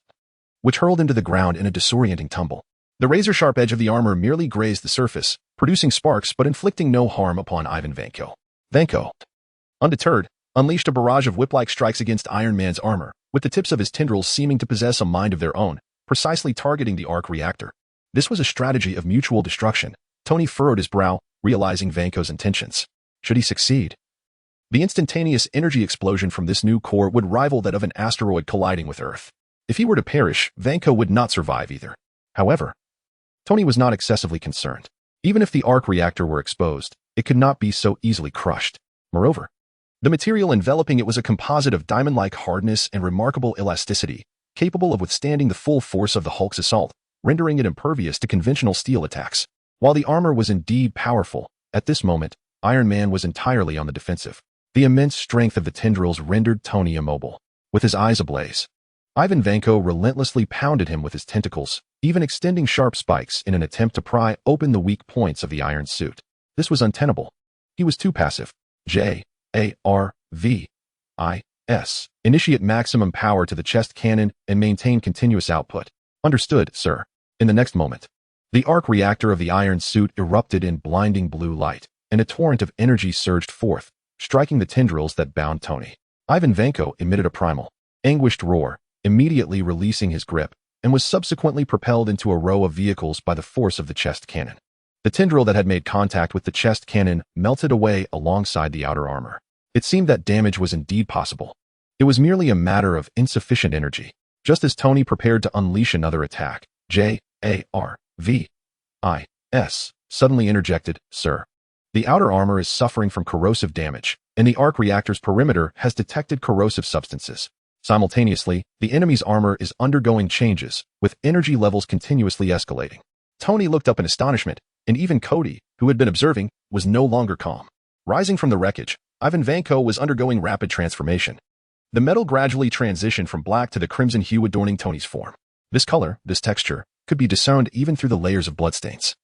which hurled him to the ground in a disorienting tumble. The razor-sharp edge of the armor merely grazed the surface, producing sparks but inflicting no harm upon Ivan Vanko. Vanko, undeterred, unleashed a barrage of whip-like strikes against Iron Man's armor, with the tips of his tendrils seeming to possess a mind of their own, precisely targeting the arc reactor. This was a strategy of mutual destruction. Tony furrowed his brow, realizing Vanko's intentions. Should he succeed, the instantaneous energy explosion from this new core would rival that of an asteroid colliding with Earth. If he were to perish, Vanko would not survive either. However, Tony was not excessively concerned. Even if the arc reactor were exposed, it could not be so easily crushed. Moreover, the material enveloping it was a composite of diamond-like hardness and remarkable elasticity, capable of withstanding the full force of the Hulk's assault, rendering it impervious to conventional steel attacks. While the armor was indeed powerful, at this moment, Iron Man was entirely on the defensive. The immense strength of the tendrils rendered Tony immobile. With his eyes ablaze, Ivan Vanko relentlessly pounded him with his tentacles, even extending sharp spikes in an attempt to pry open the weak points of the iron suit. This was untenable. He was too passive. J-A-R-V-I-S. Initiate maximum power to the chest cannon and maintain continuous output. Understood, sir. In the next moment, the arc reactor of the iron suit erupted in blinding blue light, and a torrent of energy surged forth, striking the tendrils that bound Tony. Ivan Vanko emitted a primal, anguished roar, immediately releasing his grip, and was subsequently propelled into a row of vehicles by the force of the chest cannon. The tendril that had made contact with the chest cannon melted away alongside the outer armor. It seemed that damage was indeed possible. It was merely a matter of insufficient energy. Just as Tony prepared to unleash another attack, J-A-R-V-I-S suddenly interjected, "Sir, the outer armor is suffering from corrosive damage, and the arc reactor's perimeter has detected corrosive substances. Simultaneously, the enemy's armor is undergoing changes, with energy levels continuously escalating." Tony looked up in astonishment, and even Kody, who had been observing, was no longer calm. Rising from the wreckage, Ivan Vanko was undergoing rapid transformation. The metal gradually transitioned from black to the crimson hue adorning Tony's form. This color, this texture, could be discerned even through the layers of bloodstains,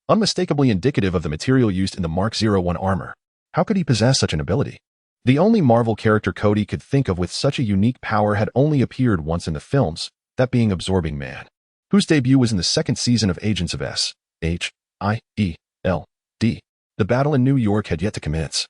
unmistakably indicative of the material used in the Mark 01 armor. How could he possess such an ability? The only Marvel character Kody could think of with such a unique power had only appeared once in the films, that being Absorbing Man, whose debut was in the second season of Agents of S.H.I.E.L.D. The battle in New York had yet to commence.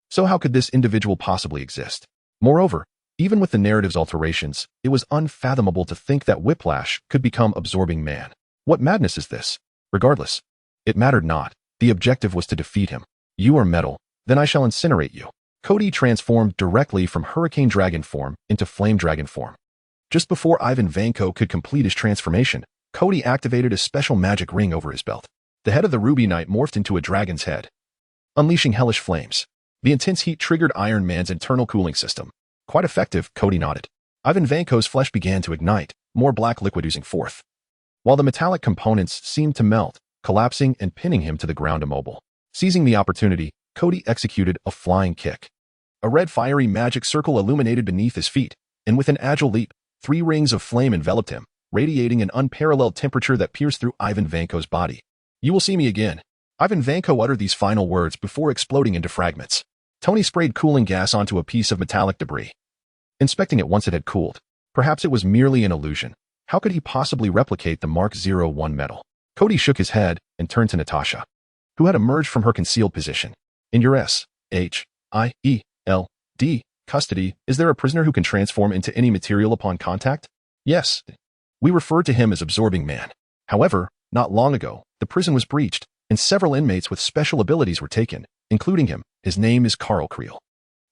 So how could this individual possibly exist? Moreover, even with the narrative's alterations, it was unfathomable to think that Whiplash could become Absorbing Man. What madness is this? Regardless, it mattered not. The objective was to defeat him. You are metal, then I shall incinerate you. Kody transformed directly from Hurricane Dragon form into Flame Dragon form. Just before Ivan Vanko could complete his transformation, Kody activated a special magic ring over his belt. The head of the Ruby Knight morphed into a dragon's head, unleashing hellish flames. The intense heat triggered Iron Man's internal cooling system. Quite effective, Kody nodded. Ivan Vanko's flesh began to ignite, more black liquid oozing forth, while the metallic components seemed to melt, collapsing and pinning him to the ground immobile. Seizing the opportunity, Kody executed a flying kick. A red fiery magic circle illuminated beneath his feet, and with an agile leap, 3 rings of flame enveloped him, radiating an unparalleled temperature that pierced through Ivan Vanko's body. "You will see me again." Ivan Vanko uttered these final words before exploding into fragments. Tony sprayed cooling gas onto a piece of metallic debris. Inspecting it once it had cooled. Perhaps it was merely an illusion. How could he possibly replicate the Mark 01 metal? Kody shook his head and turned to Natasha, who had emerged from her concealed position. "In your S-H-I-E-L-D custody, is there a prisoner who can transform into any material upon contact?" "Yes. We referred to him as Absorbing Man. However, not long ago, the prison was breached, and several inmates with special abilities were taken, including him. His name is Karl Creel.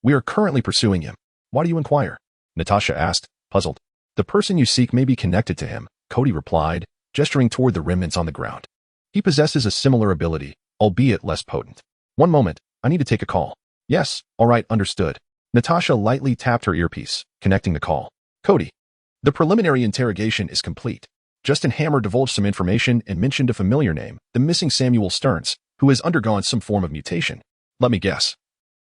We are currently pursuing him." "Why do you inquire?" Natasha asked, puzzled. "The person you seek may be connected to him," Kody replied, gesturing toward the remnants on the ground. "He possesses a similar ability, albeit less potent." "One moment, I need to take a call." "Yes, all right, understood." Natasha lightly tapped her earpiece, connecting the call. "Kody, the preliminary interrogation is complete. Justin Hammer divulged some information and mentioned a familiar name, the missing Samuel Stearns, who has undergone some form of mutation. Let me guess.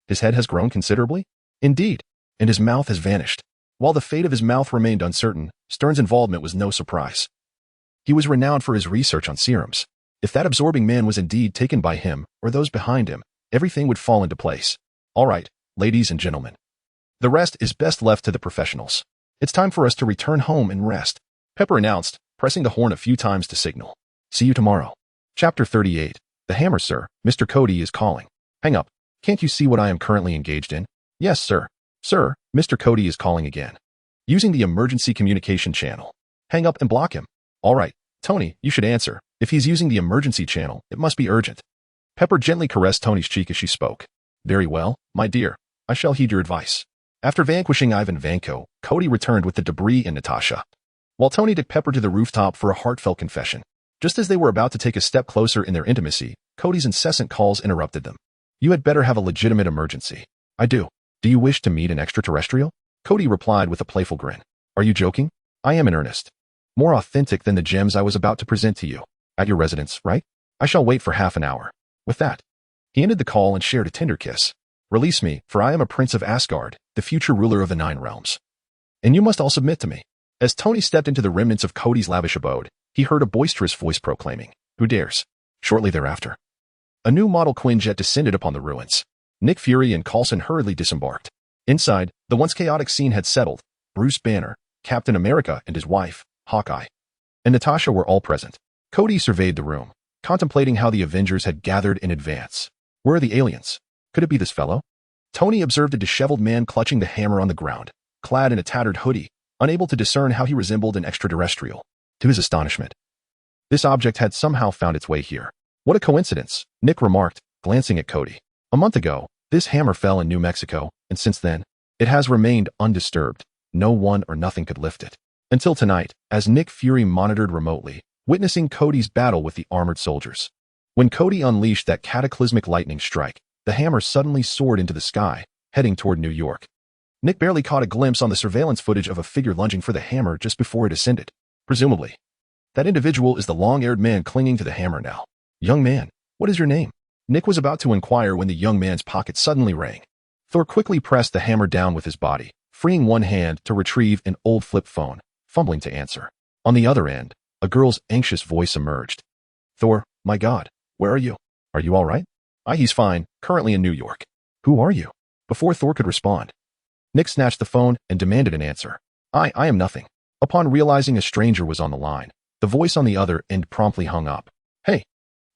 His head has grown considerably?" "Indeed, and his mouth has vanished." While the fate of his mouth remained uncertain, Stearns' involvement was no surprise. He was renowned for his research on serums. If that Absorbing Man was indeed taken by him or those behind him, everything would fall into place. "All right, ladies and gentlemen. The rest is best left to the professionals. It's time for us to return home and rest," Pepper announced, pressing the horn a few times to signal. "See you tomorrow." Chapter 38. "The hammer, sir. Mr. Kody is calling." "Hang up. Can't you see what I am currently engaged in?" "Yes, sir." "Sir, Mr. Kody is calling again. Using the emergency communication channel." "Hang up and block him." "All right, Tony, you should answer. If he's using the emergency channel, it must be urgent." Pepper gently caressed Tony's cheek as she spoke. "Very well, my dear. I shall heed your advice." After vanquishing Ivan Vanko, Kody returned with the debris and Natasha, while Tony took Pepper to the rooftop for a heartfelt confession. Just as they were about to take a step closer in their intimacy, Cody's incessant calls interrupted them. "You had better have a legitimate emergency." "I do. Do you wish to meet an extraterrestrial?" Kody replied with a playful grin. "Are you joking?" "I am in earnest. More authentic than the gems I was about to present to you. At your residence, right? I shall wait for half an hour." With that, he ended the call and shared a tender kiss. "Release me, for I am a prince of Asgard, the future ruler of the 9 realms. And you must all submit to me." As Tony stepped into the remnants of Cody's lavish abode, he heard a boisterous voice proclaiming, "Who dares?" Shortly thereafter, a new model Quinjet descended upon the ruins. Nick Fury and Coulson hurriedly disembarked. Inside, the once chaotic scene had settled. Bruce Banner, Captain America and his wife, Hawkeye, and Natasha were all present. Kody surveyed the room, contemplating how the Avengers had gathered in advance. Where are the aliens? Could it be this fellow? Tony observed a disheveled man clutching the hammer on the ground, clad in a tattered hoodie, unable to discern how he resembled an extraterrestrial. To his astonishment, this object had somehow found its way here. "What a coincidence," Nick remarked, glancing at Kody. "A month ago, this hammer fell in New Mexico, and since then, it has remained undisturbed. No one or nothing could lift it. Until tonight, as Nick Fury monitored remotely, witnessing Cody's battle with the armored soldiers. When Kody unleashed that cataclysmic lightning strike, the hammer suddenly soared into the sky, heading toward New York. Nick barely caught a glimpse on the surveillance footage of a figure lunging for the hammer just before it ascended. Presumably, that individual is the long-haired man clinging to the hammer now. "Young man, what is your name?" Nick was about to inquire when the young man's pocket suddenly rang. Thor quickly pressed the hammer down with his body, freeing one hand to retrieve an old flip phone, fumbling to answer. On the other end, a girl's anxious voice emerged. "Thor, my God, where are you? Are you all right?" He's fine, currently in New York." "Who are you?" Before Thor could respond, Nick snatched the phone and demanded an answer. I am nothing." Upon realizing a stranger was on the line, the voice on the other end promptly hung up. "Hey,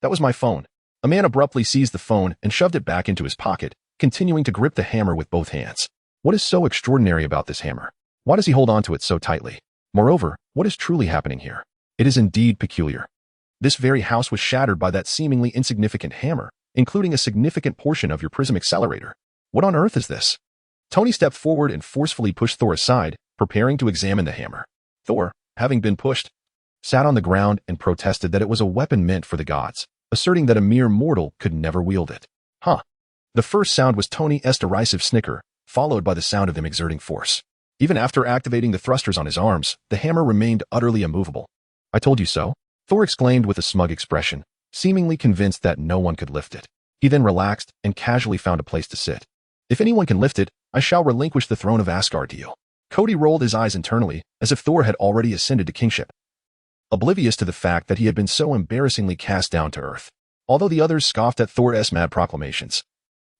that was my phone." A man abruptly seized the phone and shoved it back into his pocket, continuing to grip the hammer with both hands. What is so extraordinary about this hammer? Why does he hold on to it so tightly? Moreover, what is truly happening here? It is indeed peculiar. This very house was shattered by that seemingly insignificant hammer, including a significant portion of your prism accelerator. What on earth is this? Tony stepped forward and forcefully pushed Thor aside, preparing to examine the hammer. Thor, having been pushed, sat on the ground and protested that it was a weapon meant for the gods, asserting that a mere mortal could never wield it. Huh. The first sound was Tony's derisive snicker, followed by the sound of him exerting force. Even after activating the thrusters on his arms, the hammer remained utterly immovable. "I told you so," Thor exclaimed with a smug expression, seemingly convinced that no one could lift it. He then relaxed and casually found a place to sit. "If anyone can lift it, I shall relinquish the throne of Asgard to you." Kody rolled his eyes internally, as if Thor had already ascended to kingship, oblivious to the fact that he had been so embarrassingly cast down to earth. Although the others scoffed at Thor's mad proclamations,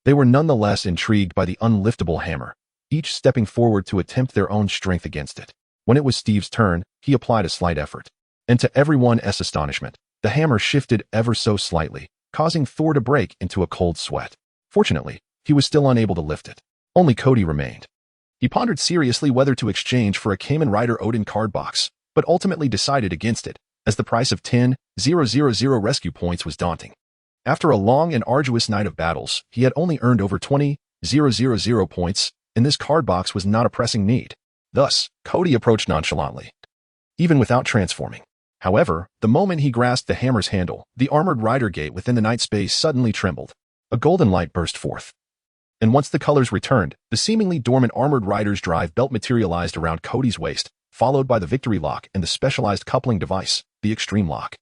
they were nonetheless intrigued by the unliftable hammer, each stepping forward to attempt their own strength against it. When it was Steve's turn, he applied a slight effort, and to everyone's astonishment, the hammer shifted ever so slightly, causing Thor to break into a cold sweat. Fortunately, he was still unable to lift it. Only Kody remained. He pondered seriously whether to exchange for a Kamen Rider Odin card box, but ultimately decided against it, as the price of 10,000 rescue points was daunting. After a long and arduous night of battles, he had only earned over 20,000 points, and this card box was not a pressing need. Thus, Kody approached nonchalantly, even without transforming. However, the moment he grasped the hammer's handle, the armored rider gate within the night space suddenly trembled. A golden light burst forth. And once the colors returned, the seemingly dormant armored rider's drive belt materialized around Kody's waist, followed by the victory lock and the specialized coupling device, the extreme lock.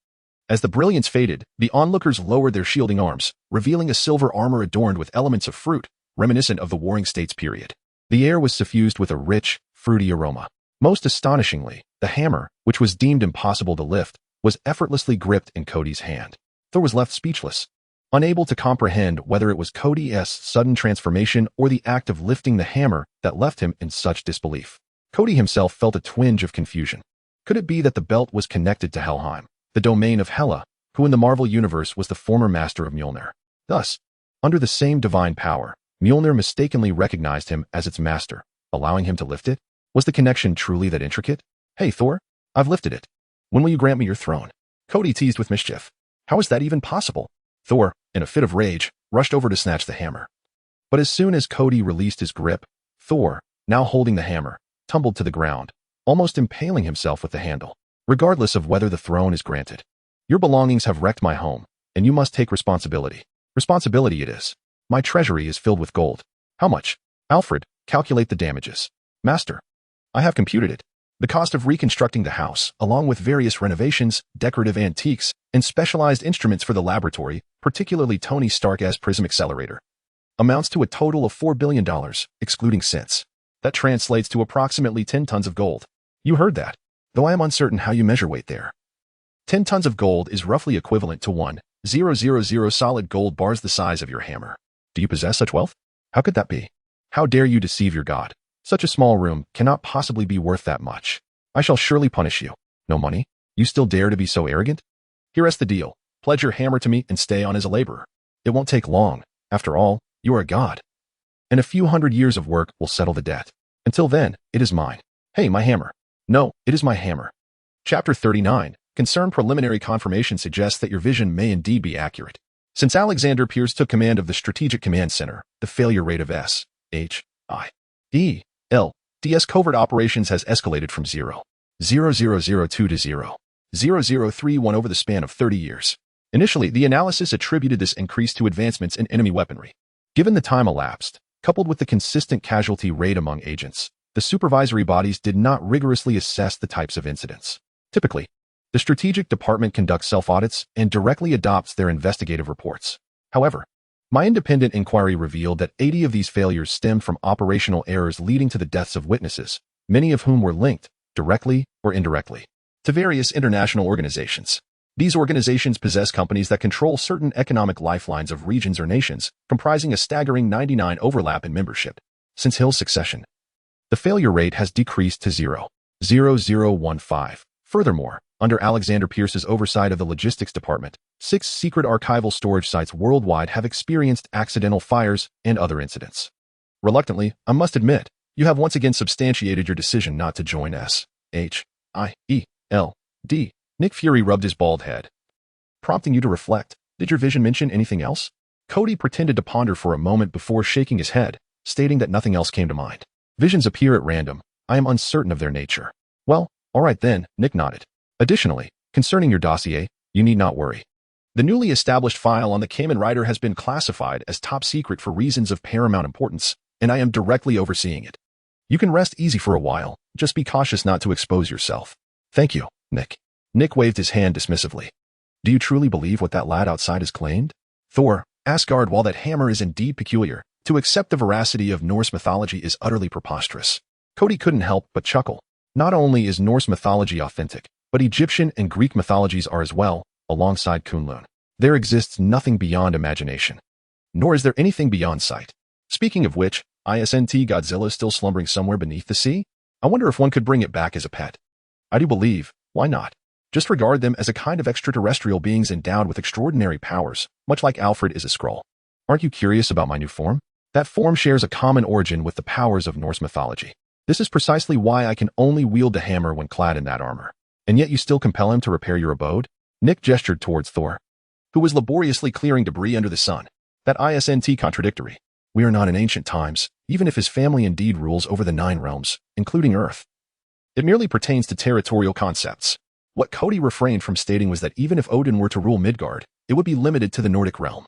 As the brilliance faded, the onlookers lowered their shielding arms, revealing a silver armor adorned with elements of fruit, reminiscent of the Warring States period. The air was suffused with a rich, fruity aroma. Most astonishingly, the hammer, which was deemed impossible to lift, was effortlessly gripped in Kody's hand. Thor was left speechless, unable to comprehend whether it was Kody's sudden transformation or the act of lifting the hammer that left him in such disbelief. Kody himself felt a twinge of confusion. Could it be that the belt was connected to Helheim, the domain of Hela, who in the Marvel Universe was the former master of Mjolnir? Thus, under the same divine power, Mjolnir mistakenly recognized him as its master, allowing him to lift it? Was the connection truly that intricate? "Hey, Thor, I've lifted it. When will you grant me your throne?" Kody teased with mischief. How is that even possible? Thor, in a fit of rage, rushed over to snatch the hammer. But as soon as Kody released his grip, Thor, now holding the hammer, tumbled to the ground, almost impaling himself with the handle. "Regardless of whether the throne is granted, your belongings have wrecked my home, and you must take responsibility." "Responsibility it is. My treasury is filled with gold." "How much?" "Alfred, calculate the damages." "Master, I have computed it. The cost of reconstructing the house, along with various renovations, decorative antiques, and specialized instruments for the laboratory, particularly Tony Stark's prism accelerator, amounts to a total of $4 billion, excluding cents. That translates to approximately 10 tons of gold." "You heard that, though I am uncertain how you measure weight there." 10 tons of gold is roughly equivalent to 1,000 solid gold bars the size of your hammer. Do you possess such wealth? How could that be? How dare you deceive your god? Such a small room cannot possibly be worth that much. I shall surely punish you. No money? You still dare to be so arrogant? Here's the deal. Pledge your hammer to me and stay on as a laborer. It won't take long. After all, you are a god. And a few hundred years of work will settle the debt. Until then, it is mine. Hey, my hammer. No, it is my hammer. Chapter 39. Concerned preliminary confirmation suggests that your vision may indeed be accurate. Since Alexander Pierce took command of the Strategic Command Center, the failure rate of SHIELD's covert operations has escalated from 0.0002 to 0.0031 over the span of 30 years. Initially, the analysis attributed this increase to advancements in enemy weaponry. Given the time elapsed, coupled with the consistent casualty rate among agents, the supervisory bodies did not rigorously assess the types of incidents. Typically, the Strategic Department conducts self-audits and directly adopts their investigative reports. However, my independent inquiry revealed that 80 of these failures stemmed from operational errors leading to the deaths of witnesses, many of whom were linked, directly or indirectly, to various international organizations. These organizations possess companies that control certain economic lifelines of regions or nations, comprising a staggering 99 overlap in membership. Since Hill's succession, the failure rate has decreased to 0.0015. Furthermore, under Alexander Pierce's oversight of the Logistics Department, 6 secret archival storage sites worldwide have experienced accidental fires and other incidents. Reluctantly, I must admit, you have once again substantiated your decision not to join SHIELD. Nick Fury rubbed his bald head, prompting you to reflect. Did your vision mention anything else? Kody pretended to ponder for a moment before shaking his head, stating that nothing else came to mind. Visions appear at random. I am uncertain of their nature. Well, all right then, Nick nodded. Additionally, concerning your dossier, you need not worry. The newly established file on the Kamen Rider has been classified as top secret for reasons of paramount importance, and I am directly overseeing it. You can rest easy for a while, just be cautious not to expose yourself. Thank you, Nick. Nick waved his hand dismissively. Do you truly believe what that lad outside has claimed? Thor, Asgard, while that hammer is indeed peculiar, to accept the veracity of Norse mythology is utterly preposterous. Kody couldn't help but chuckle. Not only is Norse mythology authentic, but Egyptian and Greek mythologies are as well, alongside Kunlun. There exists nothing beyond imagination. Nor is there anything beyond sight. Speaking of which, isn't Godzilla still slumbering somewhere beneath the sea? I wonder if one could bring it back as a pet. I do believe, why not? Just regard them as a kind of extraterrestrial beings endowed with extraordinary powers, much like Alfred is a Skrull. Aren't you curious about my new form? That form shares a common origin with the powers of Norse mythology. This is precisely why I can only wield the hammer when clad in that armor. And yet you still compel him to repair your abode? Nick gestured towards Thor, who was laboriously clearing debris under the sun. That isn't contradictory. We are not in ancient times, even if his family indeed rules over the 9 realms, including Earth. It merely pertains to territorial concepts. What Kody refrained from stating was that even if Odin were to rule Midgard, it would be limited to the Nordic realm.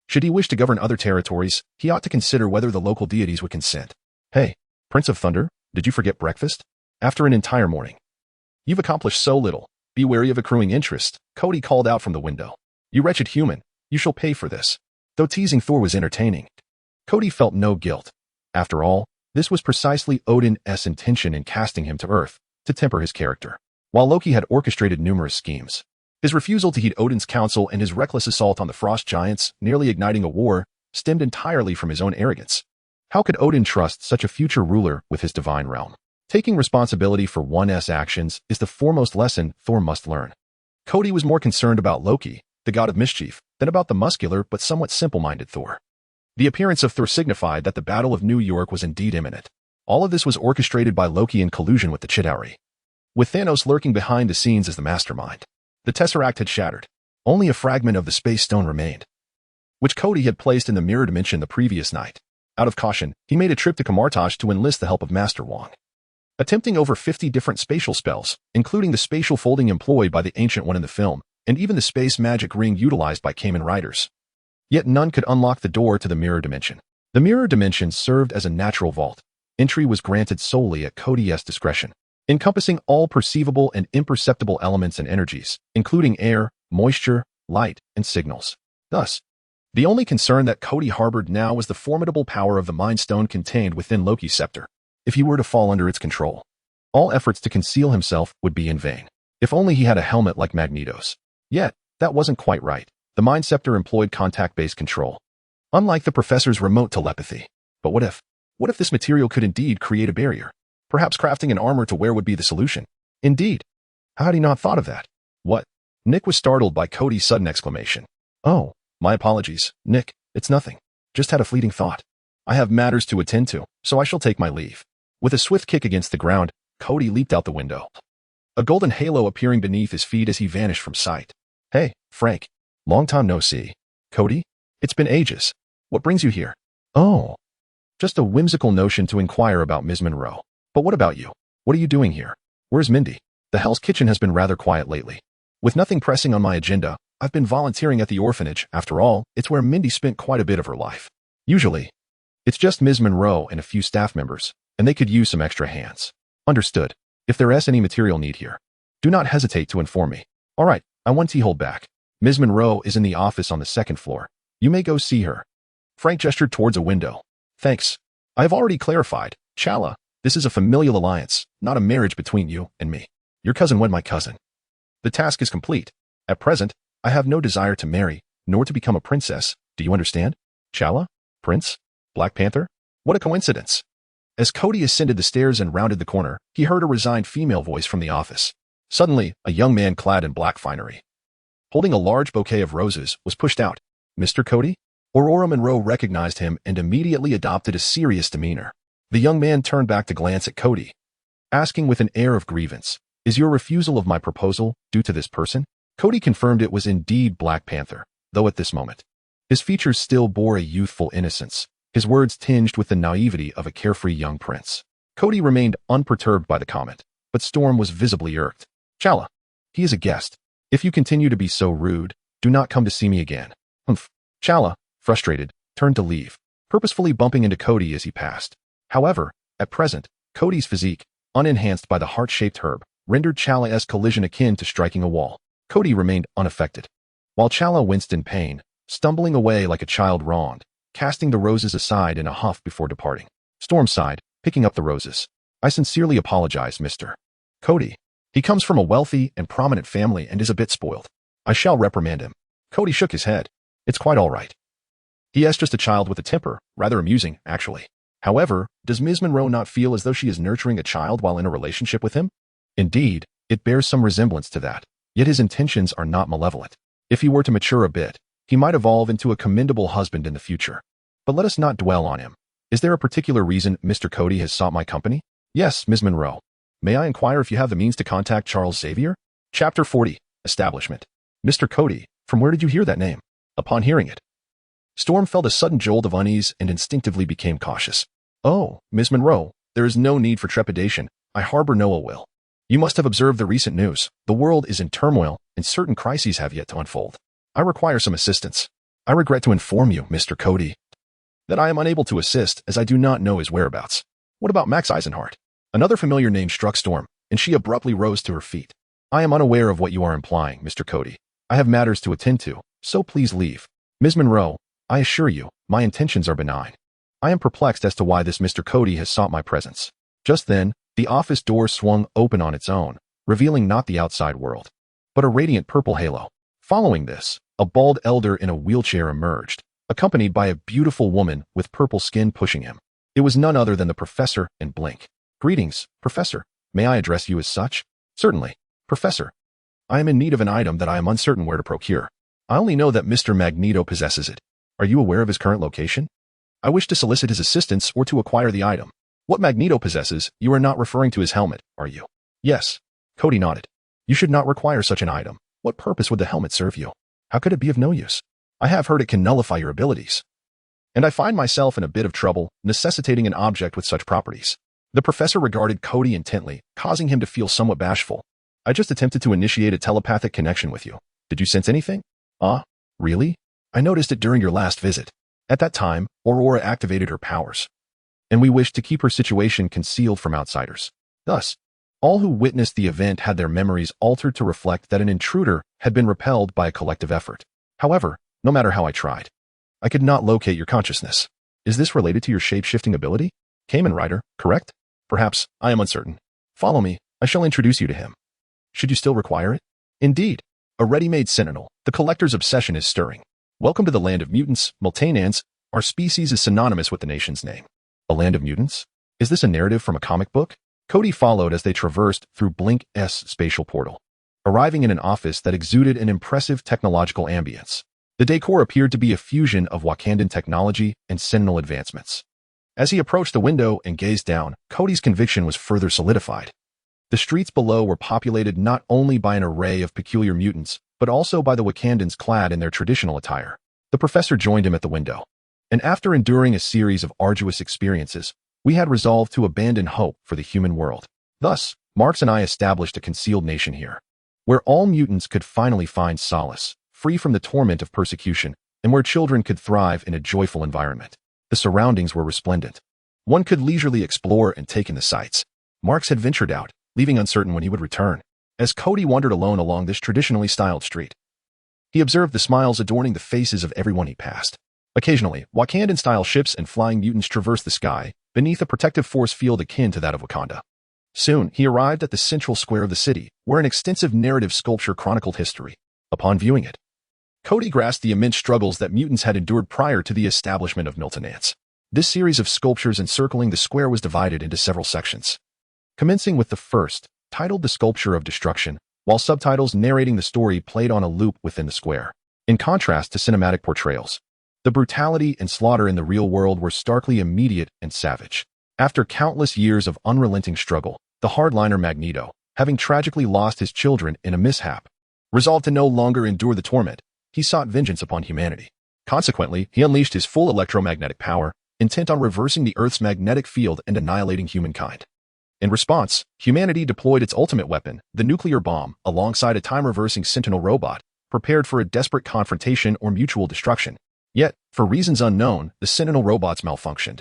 Should he wish to govern other territories, he ought to consider whether the local deities would consent. Hey, Prince of Thunder, did you forget breakfast? After an entire morning. You've accomplished so little. Be wary of accruing interest, Kody called out from the window. You wretched human, you shall pay for this. Though teasing Thor was entertaining, Kody felt no guilt. After all, this was precisely Odin's intention in casting him to Earth, to temper his character. While Loki had orchestrated numerous schemes, his refusal to heed Odin's counsel and his reckless assault on the frost giants, nearly igniting a war, stemmed entirely from his own arrogance. How could Odin trust such a future ruler with his divine realm? Taking responsibility for one's actions is the foremost lesson Thor must learn. Kody was more concerned about Loki, the god of mischief, than about the muscular but somewhat simple-minded Thor. The appearance of Thor signified that the Battle of New York was indeed imminent. All of this was orchestrated by Loki in collusion with the Chitauri, with Thanos lurking behind the scenes as the mastermind. The Tesseract had shattered. Only a fragment of the Space Stone remained, which Kody had placed in the mirror dimension the previous night. Out of caution, he made a trip to Kamartash to enlist the help of Master Wong, attempting over 50 different spatial spells, including the spatial folding employed by the Ancient One in the film, and even the space magic ring utilized by Kamen Riders. Yet none could unlock the door to the mirror dimension. The mirror dimension served as a natural vault. Entry was granted solely at Kody's discretion, encompassing all perceivable and imperceptible elements and energies, including air, moisture, light, and signals. Thus, the only concern that Kody harbored now was the formidable power of the Mind Stone contained within Loki's scepter. If he were to fall under its control, all efforts to conceal himself would be in vain. If only he had a helmet like Magneto's. Yet, that wasn't quite right. The Mind Scepter employed contact-based control, unlike the professor's remote telepathy. But what if this material could indeed create a barrier? Perhaps crafting an armor to wear would be the solution. Indeed. How had he not thought of that? What? Nick was startled by Kody's sudden exclamation. Oh, my apologies, Nick, it's nothing. Just had a fleeting thought. I have matters to attend to, so I shall take my leave. With a swift kick against the ground, Kody leaped out the window, a golden halo appearing beneath his feet as he vanished from sight. Hey, Frank. Long time no see. Kody? It's been ages. What brings you here? Oh. Just a whimsical notion to inquire about Ms. Monroe. But what about you? What are you doing here? Where's Mindy? The Hell's Kitchen has been rather quiet lately. With nothing pressing on my agenda, I've been volunteering at the orphanage. After all, it's where Mindy spent quite a bit of her life. Usually, it's just Ms. Monroe and a few staff members, and they could use some extra hands. Understood. If there is any material need here, do not hesitate to inform me. All right, I want to hold back. Ms. Monroe is in the office on the 2nd floor. You may go see her. Frank gestured towards a window. Thanks. I have already clarified, Chala, this is a familial alliance, not a marriage between you and me. Your cousin wed my cousin. The task is complete. At present, I have no desire to marry, nor to become a princess. Do you understand? Chala? Prince? Black Panther? What a coincidence. As Kody ascended the stairs and rounded the corner, he heard a resigned female voice from the office. Suddenly, a young man clad in black finery, holding a large bouquet of roses, was pushed out. Mr. Kody? Aurora Monroe recognized him and immediately adopted a serious demeanor. The young man turned back to glance at Kody, asking with an air of grievance, is your refusal of my proposal due to this person? Kody confirmed it was indeed Black Panther, though at this moment, his features still bore a youthful innocence, his words tinged with the naivety of a carefree young prince. Kody remained unperturbed by the comment, but Storm was visibly irked. Chala, he is a guest. If you continue to be so rude, do not come to see me again. Humph. Chala, frustrated, turned to leave, purposefully bumping into Kody as he passed. However, at present, Kody's physique, unenhanced by the heart-shaped herb, rendered Chala's collision akin to striking a wall. Kody remained unaffected, while Chala winced in pain, stumbling away like a child wronged, casting the roses aside in a huff before departing. Storm sighed, picking up the roses. I sincerely apologize, Mr. Kody. He comes from a wealthy and prominent family and is a bit spoiled. I shall reprimand him. Kody shook his head. It's quite all right. He is just a child with a temper, rather amusing, actually. However, does Ms. Monroe not feel as though she is nurturing a child while in a relationship with him? Indeed, it bears some resemblance to that, yet his intentions are not malevolent. If he were to mature a bit, he might evolve into a commendable husband in the future. But let us not dwell on him. Is there a particular reason Mr. Kody has sought my company? Yes, Ms. Monroe. May I inquire if you have the means to contact Charles Xavier? Chapter 40. Establishment. Mr. Kody, from where did you hear that name? Upon hearing it, Storm felt a sudden jolt of unease and instinctively became cautious. Oh, Ms. Monroe, there is no need for trepidation. I harbor no ill will. You must have observed the recent news. The world is in turmoil, and certain crises have yet to unfold. I require some assistance. I regret to inform you, Mr. Kody, that I am unable to assist as I do not know his whereabouts. What about Max Eisenhart? Another familiar name struck Storm, and she abruptly rose to her feet. I am unaware of what you are implying, Mr. Kody. I have matters to attend to, so please leave. Ms. Monroe, I assure you, my intentions are benign. I am perplexed as to why this Mr. Kody has sought my presence. Just then, the office door swung open on its own, revealing not the outside world, but a radiant purple halo. Following this, a bald elder in a wheelchair emerged, accompanied by a beautiful woman with purple skin pushing him. It was none other than the professor and Blink. Greetings, Professor. May I address you as such? Certainly, Professor. I am in need of an item that I am uncertain where to procure. I only know that Mr. Magneto possesses it. Are you aware of his current location? I wish to solicit his assistance or to acquire the item. What Magneto possesses, you are not referring to his helmet, are you? Yes. Kody nodded. You should not require such an item. What purpose would the helmet serve you? How could it be of no use? I have heard it can nullify your abilities. And I find myself in a bit of trouble necessitating an object with such properties. The professor regarded Kody intently, causing him to feel somewhat bashful. I just attempted to initiate a telepathic connection with you. Did you sense anything? Really? I noticed it during your last visit. At that time, Aurora activated her powers, and we wished to keep her situation concealed from outsiders. Thus, all who witnessed the event had their memories altered to reflect that an intruder had been repelled by a collective effort. However, no matter how I tried, I could not locate your consciousness. Is this related to your shape-shifting ability? Kamen Rider, correct? Perhaps, I am uncertain. Follow me, I shall introduce you to him. Should you still require it? Indeed. A ready-made sentinel, the collector's obsession is stirring. Welcome to the land of mutants, Multanans. Our species is synonymous with the nation's name. A land of mutants? Is this a narrative from a comic book? Kody followed as they traversed through Blink's spatial portal, arriving in an office that exuded an impressive technological ambience. The decor appeared to be a fusion of Wakandan technology and Sentinel advancements. As he approached the window and gazed down, Kody's conviction was further solidified. The streets below were populated not only by an array of peculiar mutants, but also by the Wakandans clad in their traditional attire. The professor joined him at the window, and after enduring a series of arduous experiences, we had resolved to abandon hope for the human world. Thus, Marx and I established a concealed nation here, where all mutants could finally find solace, free from the torment of persecution, and where children could thrive in a joyful environment. The surroundings were resplendent. One could leisurely explore and take in the sights. Marx had ventured out, leaving uncertain when he would return. As Kody wandered alone along this traditionally styled street, he observed the smiles adorning the faces of everyone he passed. Occasionally, Wakandan-style ships and flying mutants traversed the sky, beneath a protective force field akin to that of Wakanda. Soon, he arrived at the central square of the city, where an extensive narrative sculpture chronicled history. Upon viewing it, Kody grasped the immense struggles that mutants had endured prior to the establishment of Miltonance. This series of sculptures encircling the square was divided into several sections, commencing with the first, titled The Sculpture of Destruction, while subtitles narrating the story played on a loop within the square. In contrast to cinematic portrayals, the brutality and slaughter in the real world were starkly immediate and savage. After countless years of unrelenting struggle, the hardliner Magneto, having tragically lost his children in a mishap, resolved to no longer endure the torment. He sought vengeance upon humanity. Consequently, he unleashed his full electromagnetic power, intent on reversing the Earth's magnetic field and annihilating humankind. In response, humanity deployed its ultimate weapon, the nuclear bomb, alongside a time-reversing Sentinel robot, prepared for a desperate confrontation or mutual destruction. Yet, for reasons unknown, the Sentinel robots malfunctioned,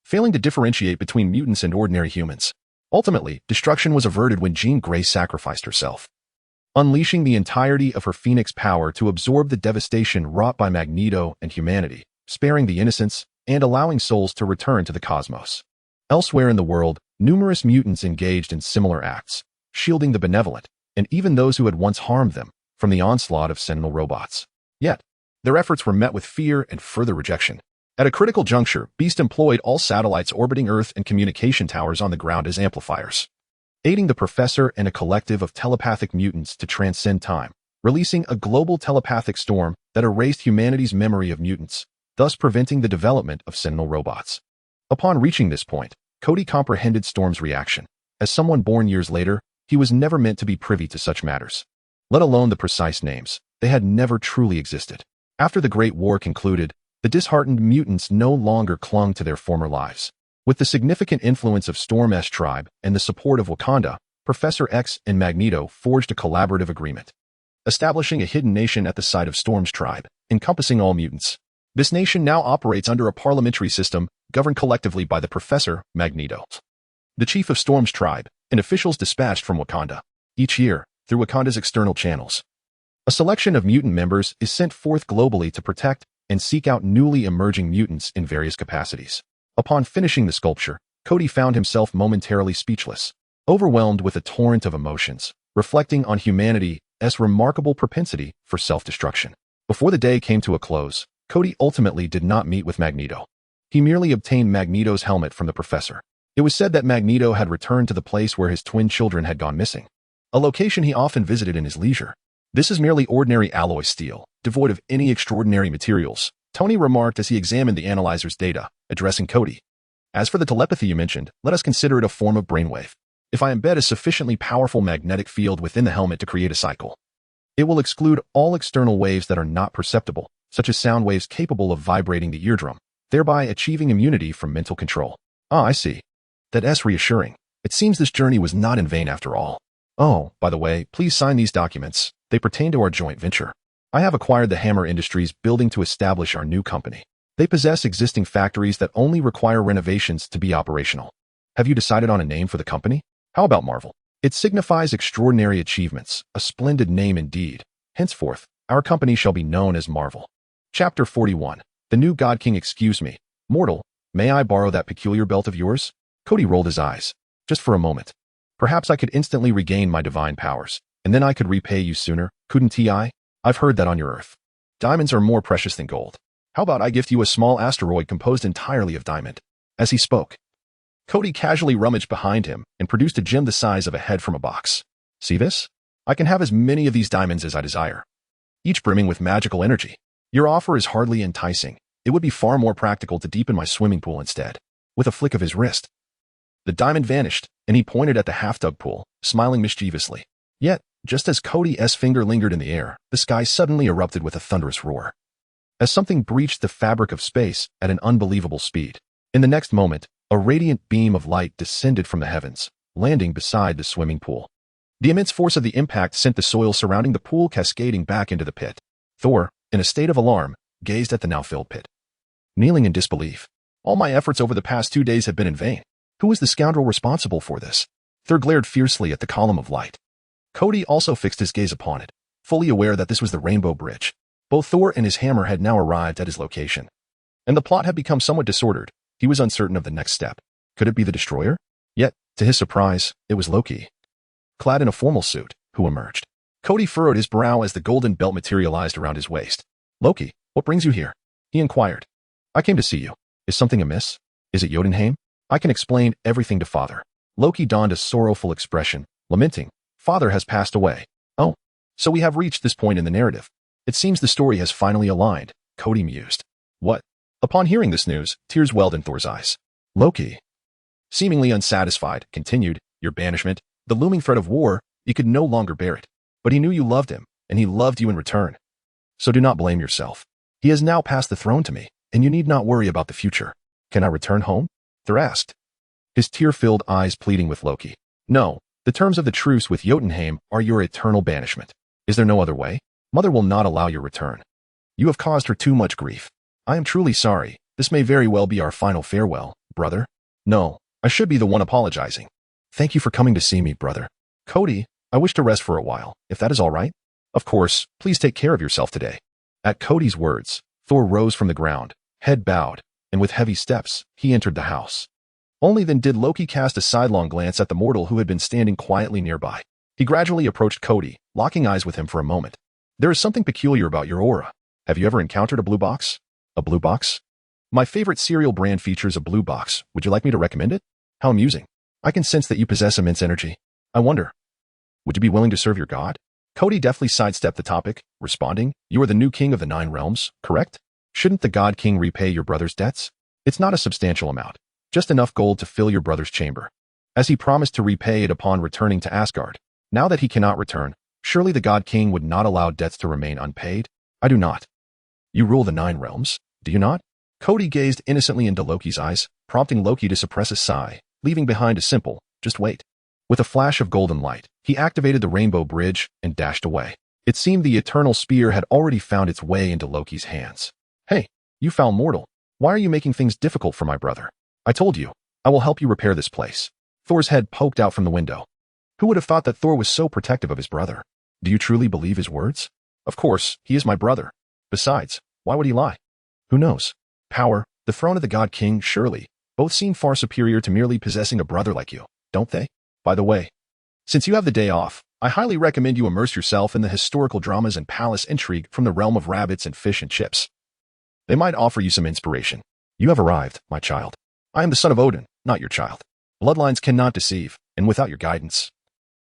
failing to differentiate between mutants and ordinary humans. Ultimately, destruction was averted when Jean Grey sacrificed herself, unleashing the entirety of her Phoenix power to absorb the devastation wrought by Magneto and humanity, sparing the innocents and allowing souls to return to the cosmos. Elsewhere in the world, numerous mutants engaged in similar acts, shielding the benevolent, and even those who had once harmed them, from the onslaught of Sentinel robots. Yet, their efforts were met with fear and further rejection. At a critical juncture, Beast employed all satellites orbiting Earth and communication towers on the ground as amplifiers, aiding the Professor and a collective of telepathic mutants to transcend time, releasing a global telepathic storm that erased humanity's memory of mutants, thus preventing the development of Sentinel robots. Upon reaching this point, Kody comprehended Storm's reaction. As someone born years later, he was never meant to be privy to such matters, let alone the precise names. They had never truly existed. After the Great War concluded, the disheartened mutants no longer clung to their former lives. With the significant influence of Storm's tribe and the support of Wakanda, Professor X and Magneto forged a collaborative agreement, establishing a hidden nation at the site of Storm's tribe, encompassing all mutants. This nation now operates under a parliamentary system governed collectively by the Professor, Magneto, the chief of Storm's tribe, and officials dispatched from Wakanda. Each year, through Wakanda's external channels, a selection of mutant members is sent forth globally to protect and seek out newly emerging mutants in various capacities. Upon finishing the sculpture, Kody found himself momentarily speechless, overwhelmed with a torrent of emotions, reflecting on humanity's remarkable propensity for self-destruction. Before the day came to a close, Kody ultimately did not meet with Magneto. He merely obtained Magneto's helmet from the Professor. It was said that Magneto had returned to the place where his twin children had gone missing, a location he often visited in his leisure. This is merely ordinary alloy steel, devoid of any extraordinary materials, Tony remarked as he examined the analyzer's data, addressing Kody. As for the telepathy you mentioned, let us consider it a form of brainwave. If I embed a sufficiently powerful magnetic field within the helmet to create a cycle, it will exclude all external waves that are not perceptible, such as sound waves capable of vibrating the eardrum, thereby achieving immunity from mental control. Ah, I see. That's reassuring. It seems this journey was not in vain after all. Oh, by the way, please sign these documents. They pertain to our joint venture. I have acquired the Hammer Industries building to establish our new company. They possess existing factories that only require renovations to be operational. Have you decided on a name for the company? How about Marvel? It signifies extraordinary achievements, a splendid name indeed. Henceforth, our company shall be known as Marvel. Chapter 41. The New God King. Excuse me, mortal, may I borrow that peculiar belt of yours? Kody rolled his eyes. Just for a moment. Perhaps I could instantly regain my divine powers, and then I could repay you sooner, couldn't I? I've heard that on your Earth, diamonds are more precious than gold. How about I gift you a small asteroid composed entirely of diamond? As he spoke, Kody casually rummaged behind him and produced a gem the size of a head from a box. See this? I can have as many of these diamonds as I desire, each brimming with magical energy. Your offer is hardly enticing. It would be far more practical to deepen my swimming pool instead. With a flick of his wrist, the diamond vanished, and he pointed at the half-dug pool, smiling mischievously. Yet, just as Kody's finger lingered in the air, the sky suddenly erupted with a thunderous roar, as something breached the fabric of space at an unbelievable speed. In the next moment, a radiant beam of light descended from the heavens, landing beside the swimming pool. The immense force of the impact sent the soil surrounding the pool cascading back into the pit. Thor, in a state of alarm, gazed at the now-filled pit, kneeling in disbelief. All my efforts over the past 2 days have been in vain. Who is the scoundrel responsible for this? Thor glared fiercely at the column of light. Kody also fixed his gaze upon it, fully aware that this was the Rainbow Bridge. Both Thor and his hammer had now arrived at his location, and the plot had become somewhat disordered. He was uncertain of the next step. Could it be the Destroyer? Yet, to his surprise, it was Loki, clad in a formal suit, who emerged. Kody furrowed his brow as the golden belt materialized around his waist. Loki, what brings you here? He inquired. I came to see you. Is something amiss? Is it Jotunheim? I can explain everything to Father. Loki donned a sorrowful expression, lamenting. Father has passed away. Oh, so we have reached this point in the narrative. It seems the story has finally aligned, Kody mused. What? Upon hearing this news, tears welled in Thor's eyes. Loki, seemingly unsatisfied, continued, your banishment, the looming threat of war, he could no longer bear it. But he knew you loved him, and he loved you in return. So do not blame yourself. He has now passed the throne to me, and you need not worry about the future. Can I return home? Thor asked, his tear-filled eyes pleading with Loki. No, the terms of the truce with Jotunheim are your eternal banishment. Is there no other way? Mother will not allow your return. You have caused her too much grief. I am truly sorry. This may very well be our final farewell, Brother? No, I should be the one apologizing. Thank you for coming to see me, brother. Kody, I wish to rest for a while, if that is all right. Of course, please take care of yourself today. At Kody's words, Thor rose from the ground, head bowed, and with heavy steps, he entered the house. Only then did Loki cast a sidelong glance at the mortal who had been standing quietly nearby. He gradually approached Kody, locking eyes with him for a moment. There is something peculiar about your aura. Have you ever encountered a blue box? A blue box? My favorite cereal brand features a blue box. Would you like me to recommend it? How amusing. I can sense that you possess immense energy. I wonder, would you be willing to serve your god? Kody deftly sidestepped the topic, responding, you are the new king of the 9 realms, correct? Shouldn't the god king repay your brother's debts? It's not a substantial amount, just enough gold to fill your brother's chamber, as he promised to repay it upon returning to Asgard. Now that he cannot return, surely the god king would not allow debts to remain unpaid? I do not. You rule the 9 realms, do you not? Kody gazed innocently into Loki's eyes, prompting Loki to suppress a sigh, leaving behind a simple, just wait. With a flash of golden light, he activated the rainbow bridge and dashed away. It seemed the eternal spear had already found its way into Loki's hands. Hey, you foul mortal. Why are you making things difficult for my brother? I told you, I will help you repair this place. Thor's head poked out from the window. Who would have thought that Thor was so protective of his brother? Do you truly believe his words? Of course, he is my brother. Besides, why would he lie? Who knows? Power, the throne of the God King, surely. Both seem far superior to merely possessing a brother like you, don't they? By the way, since you have the day off, I highly recommend you immerse yourself in the historical dramas and palace intrigue from the realm of rabbits and fish and chips. They might offer you some inspiration. You have arrived, my child. I am the son of Odin, not your child. Bloodlines cannot deceive, and without your guidance,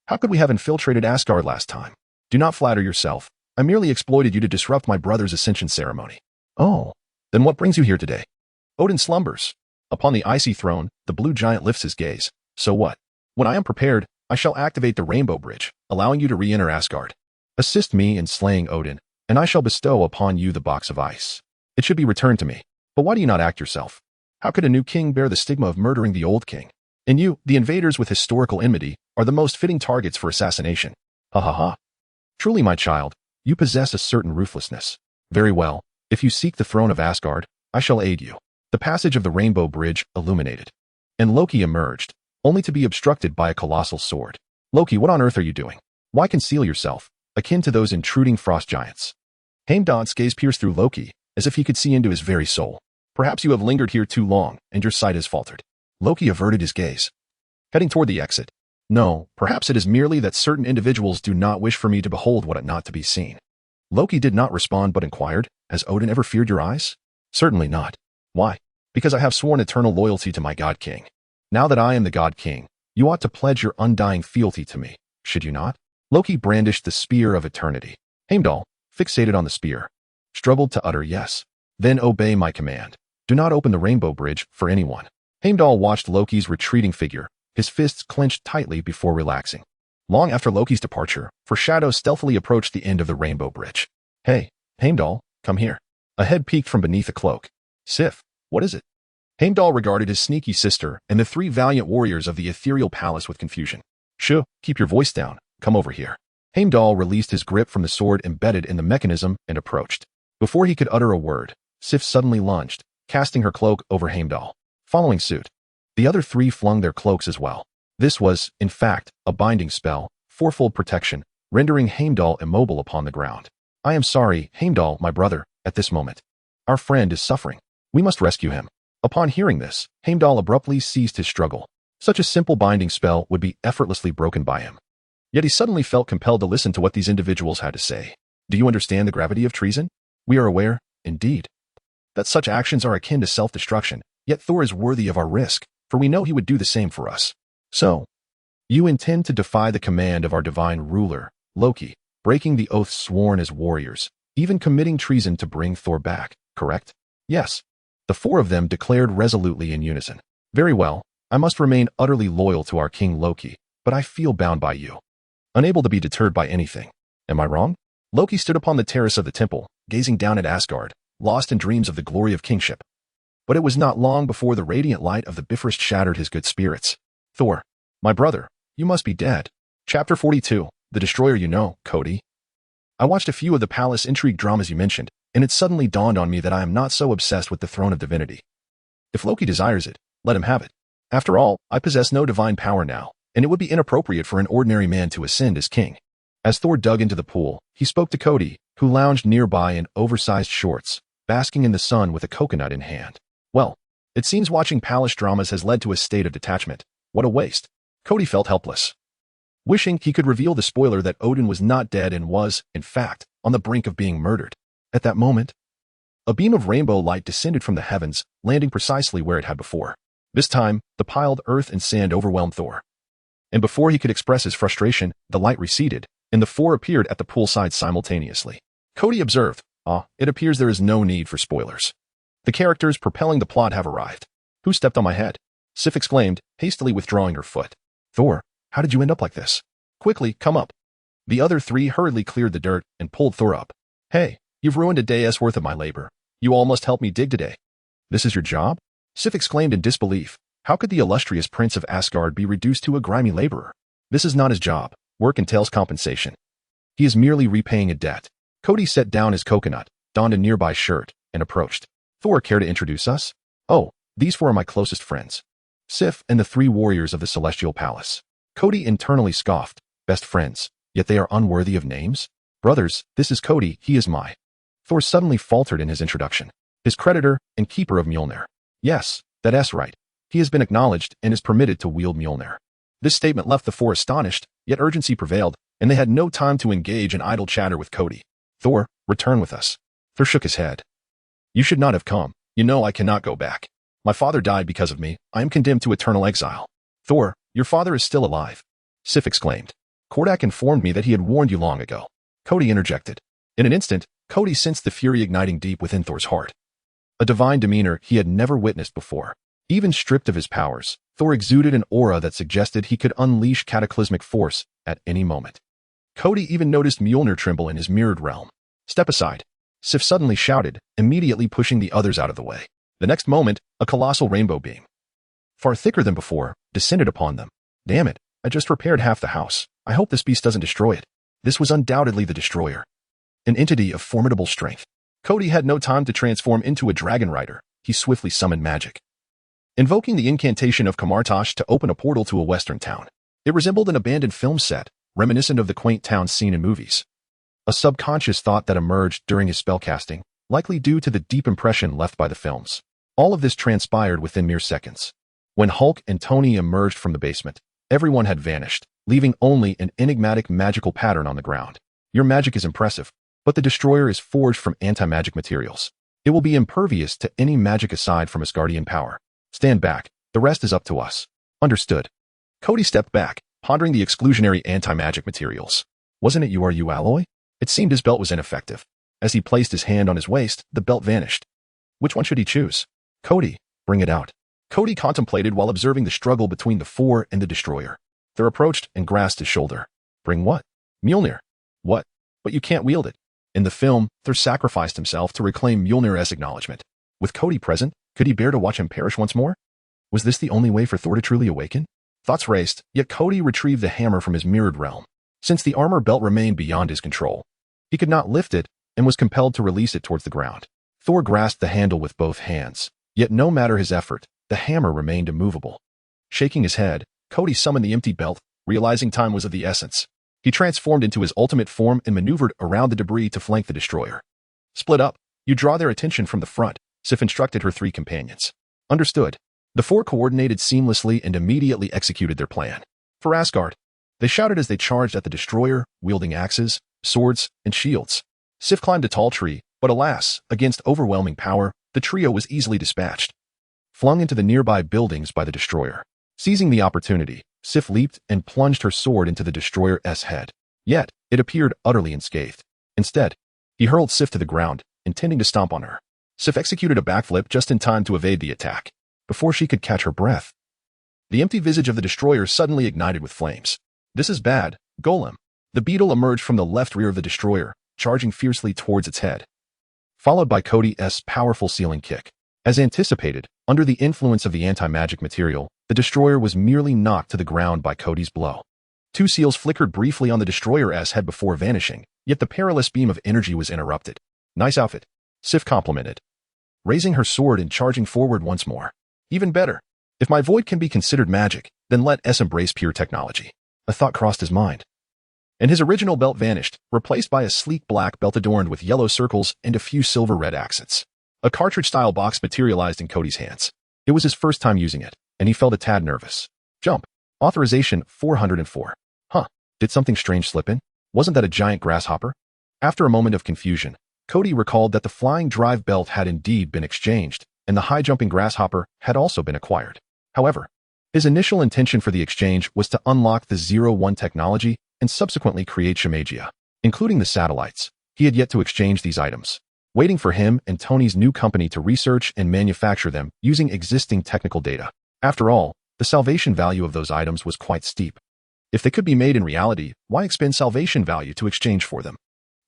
how could we have infiltrated Asgard last time? Do not flatter yourself. I merely exploited you to disrupt my brother's ascension ceremony. Oh, then what brings you here today? Odin slumbers. Upon the icy throne, the blue giant lifts his gaze. So what? When I am prepared, I shall activate the rainbow bridge, allowing you to re-enter Asgard. Assist me in slaying Odin, and I shall bestow upon you the box of ice. It should be returned to me. But why do you not act yourself? How could a new king bear the stigma of murdering the old king? And you, the invaders with historical enmity, are the most fitting targets for assassination. Ha ha ha. Truly, my child, you possess a certain ruthlessness. Very well, if you seek the throne of Asgard, I shall aid you. The passage of the rainbow bridge illuminated, and Loki emerged, only to be obstructed by a colossal sword. Loki, what on earth are you doing? Why conceal yourself, akin to those intruding frost giants? Heimdall's gaze pierced through Loki, as if he could see into his very soul. Perhaps you have lingered here too long, and your sight has faltered. Loki averted his gaze, heading toward the exit. No, perhaps it is merely that certain individuals do not wish for me to behold what ought not to be seen. Loki did not respond but inquired, has Odin ever feared your eyes? Certainly not. Why? Because I have sworn eternal loyalty to my God King. Now that I am the God King, you ought to pledge your undying fealty to me, should you not? Loki brandished the spear of eternity. Heimdall, fixated on the spear, struggled to utter yes. Then obey my command. Do not open the rainbow bridge for anyone. Heimdall watched Loki's retreating figure, his fists clenched tightly before relaxing. Long after Loki's departure, for shadows stealthily approached the end of the rainbow bridge. Hey, Heimdall, come here. A head peeked from beneath a cloak. Sif, what is it? Heimdall regarded his sneaky sister and the 3 valiant warriors of the ethereal palace with confusion. Shoo, keep your voice down. Come over here. Heimdall released his grip from the sword embedded in the mechanism and approached. Before he could utter a word, Sif suddenly lunged, casting her cloak over Heimdall. Following suit, the other 3 flung their cloaks as well. This was, in fact, a binding spell, 4-fold protection, rendering Heimdall immobile upon the ground. I am sorry, Heimdall, my brother, at this moment. Our friend is suffering. We must rescue him. Upon hearing this, Heimdall abruptly ceased his struggle. Such a simple binding spell would be effortlessly broken by him. Yet he suddenly felt compelled to listen to what these individuals had to say. Do you understand the gravity of treason? We are aware, indeed, that such actions are akin to self-destruction, yet Thor is worthy of our risk, for we know he would do the same for us. So, you intend to defy the command of our divine ruler, Loki, breaking the oath sworn as warriors, even committing treason to bring Thor back, correct? Yes. The 4 of them declared resolutely in unison. Very well, I must remain utterly loyal to our king Loki, but I feel bound by you. Unable to be deterred by anything. Am I wrong? Loki stood upon the terrace of the temple, gazing down at Asgard, lost in dreams of the glory of kingship. But it was not long before the radiant light of the Bifrost shattered his good spirits. Thor, my brother, you must be dead. Chapter 42, The Destroyer You Know, Kody. I watched a few of the palace intrigue dramas you mentioned, and it suddenly dawned on me that I am not so obsessed with the throne of divinity. If Loki desires it, Let him have it. After all, I possess no divine power now, and it would be inappropriate for an ordinary man to ascend as king. As Thor dug into the pool, he spoke to Kody, who lounged nearby in oversized shorts, basking in the sun with a coconut in hand. Well, it seems watching palace dramas has led to a state of detachment. What a waste. Kody felt helpless, wishing he could reveal the spoiler that Odin was not dead and was, in fact, on the brink of being murdered. At that moment, a beam of rainbow light descended from the heavens, landing precisely where it had before. This time, the piled earth and sand overwhelmed Thor. And before he could express his frustration, the light receded, and the four appeared at the poolside simultaneously. Kody observed, it appears there is no need for spoilers. The characters propelling the plot have arrived. Who stepped on my head? Sif exclaimed, hastily withdrawing her foot. Thor, how did you end up like this? Quickly, come up. The other three hurriedly cleared the dirt and pulled Thor up. Hey, you've ruined a day's worth of my labor. You all must help me dig today. This is your job? Sif exclaimed in disbelief. How could the illustrious prince of Asgard be reduced to a grimy laborer? This is not his job. Work entails compensation. He is merely repaying a debt. Kody set down his coconut, donned a nearby shirt, and approached. Thor, care to introduce us? Oh, these four are my closest friends. Sif and the three warriors of the Celestial Palace. Kody internally scoffed. Best friends, yet they are unworthy of names? Brothers, this is Kody, he is my. Thor suddenly faltered in his introduction. His creditor and keeper of Mjolnir. Yes, that's right. He has been acknowledged and is permitted to wield Mjolnir. This statement left the four astonished, yet urgency prevailed, and they had no time to engage in idle chatter with Kody. Thor, return with us. Thor shook his head. You should not have come. You know I cannot go back. My father died because of me. I am condemned to eternal exile. Thor, your father is still alive. Sif exclaimed. Kordak informed me that he had warned you long ago. Kody interjected. In an instant, Kody sensed the fury igniting deep within Thor's heart. A divine demeanor he had never witnessed before. Even stripped of his powers, Thor exuded an aura that suggested he could unleash cataclysmic force at any moment. Kody even noticed Mjolnir tremble in his mirrored realm. Step aside. Sif suddenly shouted, immediately pushing the others out of the way. The next moment, a colossal rainbow beam, far thicker than before, descended upon them. Damn it, I just repaired half the house. I hope this beast doesn't destroy it. This was undoubtedly the destroyer. An entity of formidable strength. Kody had no time to transform into a dragon rider. He swiftly summoned magic, invoking the incantation of Kamartosh to open a portal to a western town. It resembled an abandoned film set, reminiscent of the quaint towns seen in movies. A subconscious thought that emerged during his spellcasting, likely due to the deep impression left by the films. All of this transpired within mere seconds. When Hulk and Tony emerged from the basement, everyone had vanished, leaving only an enigmatic magical pattern on the ground. Your magic is impressive, but the destroyer is forged from anti-magic materials. It will be impervious to any magic aside from Asgardian power. Stand back, the rest is up to us. Understood. Kody stepped back, pondering the exclusionary anti-magic materials. Wasn't it URU alloy? It seemed his belt was ineffective. As he placed his hand on his waist, the belt vanished. Which one should he choose? Kody, bring it out. Kody contemplated while observing the struggle between the four and the destroyer. Thor approached and grasped his shoulder. Bring what? Mjolnir. What? But you can't wield it. In the film, Thor sacrificed himself to reclaim Mjolnir as acknowledgement. With Kody present, could he bear to watch him perish once more? Was this the only way for Thor to truly awaken? Thoughts raced, yet Kody retrieved the hammer from his mirrored realm. Since the armor belt remained beyond his control, he could not lift it and was compelled to release it towards the ground. Thor grasped the handle with both hands, yet no matter his effort, the hammer remained immovable. Shaking his head, Kody summoned the empty belt, realizing time was of the essence. He transformed into his ultimate form and maneuvered around the debris to flank the destroyer. Split up. You draw their attention from the front, Sif instructed her three companions. Understood. The four coordinated seamlessly and immediately executed their plan. For Asgard, they shouted as they charged at the destroyer, wielding axes, swords, and shields. Sif climbed a tall tree, but alas, against overwhelming power, the trio was easily dispatched, flung into the nearby buildings by the destroyer. Seizing the opportunity, Sif leaped and plunged her sword into the destroyer's head. Yet, it appeared utterly unscathed. Instead, he hurled Sif to the ground, intending to stomp on her. Sif executed a backflip just in time to evade the attack. Before she could catch her breath, the empty visage of the destroyer suddenly ignited with flames. This is bad, Golem. The beetle emerged from the left rear of the destroyer, charging fiercely towards its head, followed by Kody's powerful ceiling kick. As anticipated, under the influence of the anti-magic material, the destroyer was merely knocked to the ground by Kody's blow. Two seals flickered briefly on the destroyer's head before vanishing, yet the perilous beam of energy was interrupted. Nice outfit, Sif complimented, raising her sword and charging forward once more. Even better. If my void can be considered magic, then let us embrace pure technology. A thought crossed his mind. And his original belt vanished, replaced by a sleek black belt adorned with yellow circles and a few silver-red accents. A cartridge-style box materialized in Kody's hands. It was his first time using it, and he felt a tad nervous. Jump. Authorization 404. Huh. Did something strange slip in? Wasn't that a giant grasshopper? After a moment of confusion, Kody recalled that the flying drive belt had indeed been exchanged, and the high-jumping grasshopper had also been acquired. However, his initial intention for the exchange was to unlock the 01 technology and subsequently create Shemagia. Including the satellites, he had yet to exchange these items, waiting for him and Tony's new company to research and manufacture them using existing technical data. After all, the salvation value of those items was quite steep. If they could be made in reality, why expend salvation value to exchange for them?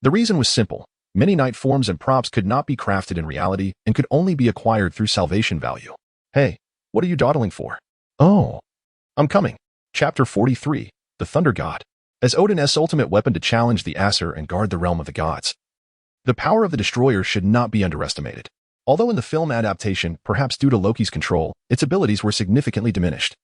The reason was simple. Many knight forms and props could not be crafted in reality and could only be acquired through salvation value. Hey, what are you dawdling for? Oh, I'm coming. Chapter 43, The Thunder God. As Odin's ultimate weapon to challenge the Aesir and guard the realm of the gods. The power of the Destroyer should not be underestimated. Although in the film adaptation, perhaps due to Loki's control, its abilities were significantly diminished.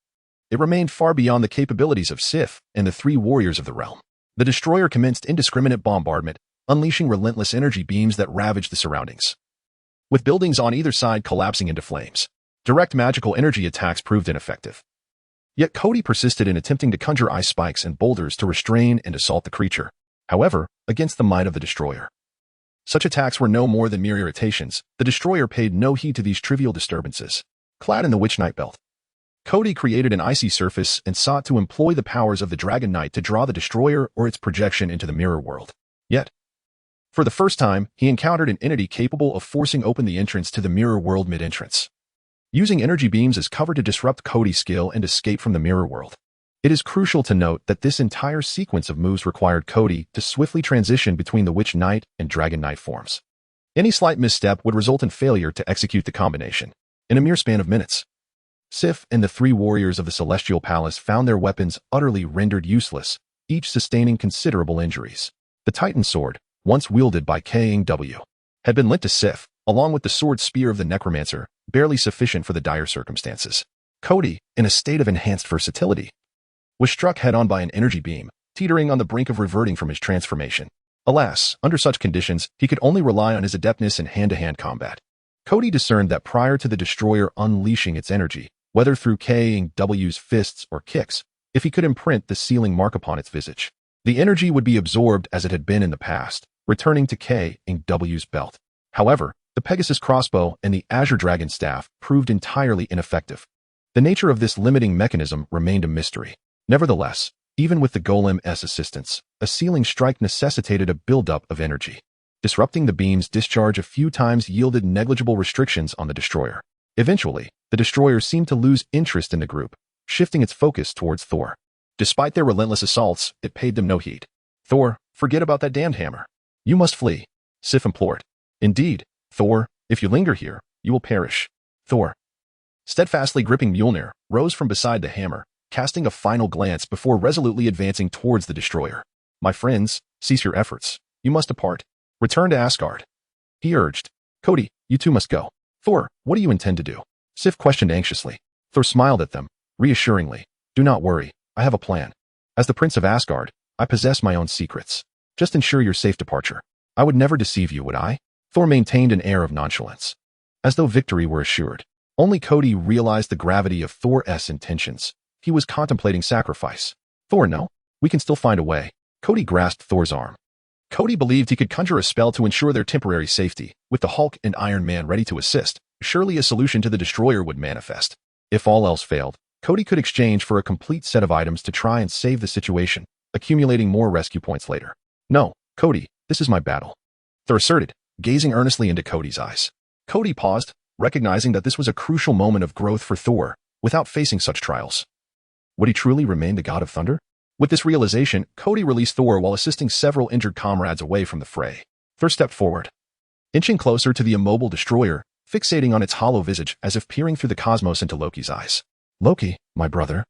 It remained far beyond the capabilities of Sif and the three warriors of the realm. The Destroyer commenced indiscriminate bombardment, unleashing relentless energy beams that ravaged the surroundings. With buildings on either side collapsing into flames, direct magical energy attacks proved ineffective. Yet Kody persisted in attempting to conjure ice spikes and boulders to restrain and assault the creature, however, against the might of the Destroyer. Such attacks were no more than mere irritations. The Destroyer paid no heed to these trivial disturbances. Clad in the Witch Knight belt, Kody created an icy surface and sought to employ the powers of the Dragon Knight to draw the Destroyer or its projection into the mirror world. Yet, for the first time, he encountered an entity capable of forcing open the entrance to the mirror world mid-entrance. Using energy beams as cover to disrupt Kody's skill and escape from the mirror world. It is crucial to note that this entire sequence of moves required Kody to swiftly transition between the Witch Knight and Dragon Knight forms. Any slight misstep would result in failure to execute the combination in a mere span of minutes. Sif and the three warriors of the Celestial Palace found their weapons utterly rendered useless, each sustaining considerable injuries. The Titan sword, once wielded by Kang-W, had been lent to Sif, along with the sword spear of the Necromancer, barely sufficient for the dire circumstances. Kody, in a state of enhanced versatility, was struck head-on by an energy beam, teetering on the brink of reverting from his transformation. Alas, under such conditions, he could only rely on his adeptness in hand-to-hand combat. Kody discerned that prior to the Destroyer unleashing its energy, whether through Kang-W's fists or kicks, if he could imprint the sealing mark upon its visage, the energy would be absorbed as it had been in the past, returning to Kang-W's belt. However, the Pegasus crossbow and the Azure Dragon staff proved entirely ineffective. The nature of this limiting mechanism remained a mystery. Nevertheless, even with the Golem's assistance, a sealing strike necessitated a buildup of energy. Disrupting the beam's discharge a few times yielded negligible restrictions on the Destroyer. Eventually, the Destroyer seemed to lose interest in the group, shifting its focus towards Thor. Despite their relentless assaults, it paid them no heed. Thor, forget about that damned hammer. You must flee, Sif implored. Indeed, Thor, if you linger here, you will perish. Thor, steadfastly gripping Mjolnir, rose from beside the hammer, casting a final glance before resolutely advancing towards the Destroyer. My friends, cease your efforts. You must depart. Return to Asgard. He urged. Kody, you too must go. Thor, what do you intend to do? Sif questioned anxiously. Thor smiled at them, reassuringly. Do not worry, I have a plan. As the Prince of Asgard, I possess my own secrets. Just ensure your safe departure. I would never deceive you, would I? Thor maintained an air of nonchalance, as though victory were assured. Only Kody realized the gravity of Thor's intentions. He was contemplating sacrifice. Thor, no, we can still find a way. Kody grasped Thor's arm. Kody believed he could conjure a spell to ensure their temporary safety. With the Hulk and Iron Man ready to assist, surely a solution to the Destroyer would manifest. If all else failed, Kody could exchange for a complete set of items to try and save the situation, accumulating more rescue points later. No, Kody, this is my battle. Thor asserted, gazing earnestly into Kody's eyes. Kody paused, recognizing that this was a crucial moment of growth for Thor, without facing such trials. Would he truly remain the God of Thunder? With this realization, Kody released Thor while assisting several injured comrades away from the fray. Thor stepped forward, inching closer to the immobile Destroyer, fixating on its hollow visage as if peering through the cosmos into Loki's eyes. Loki, my brother.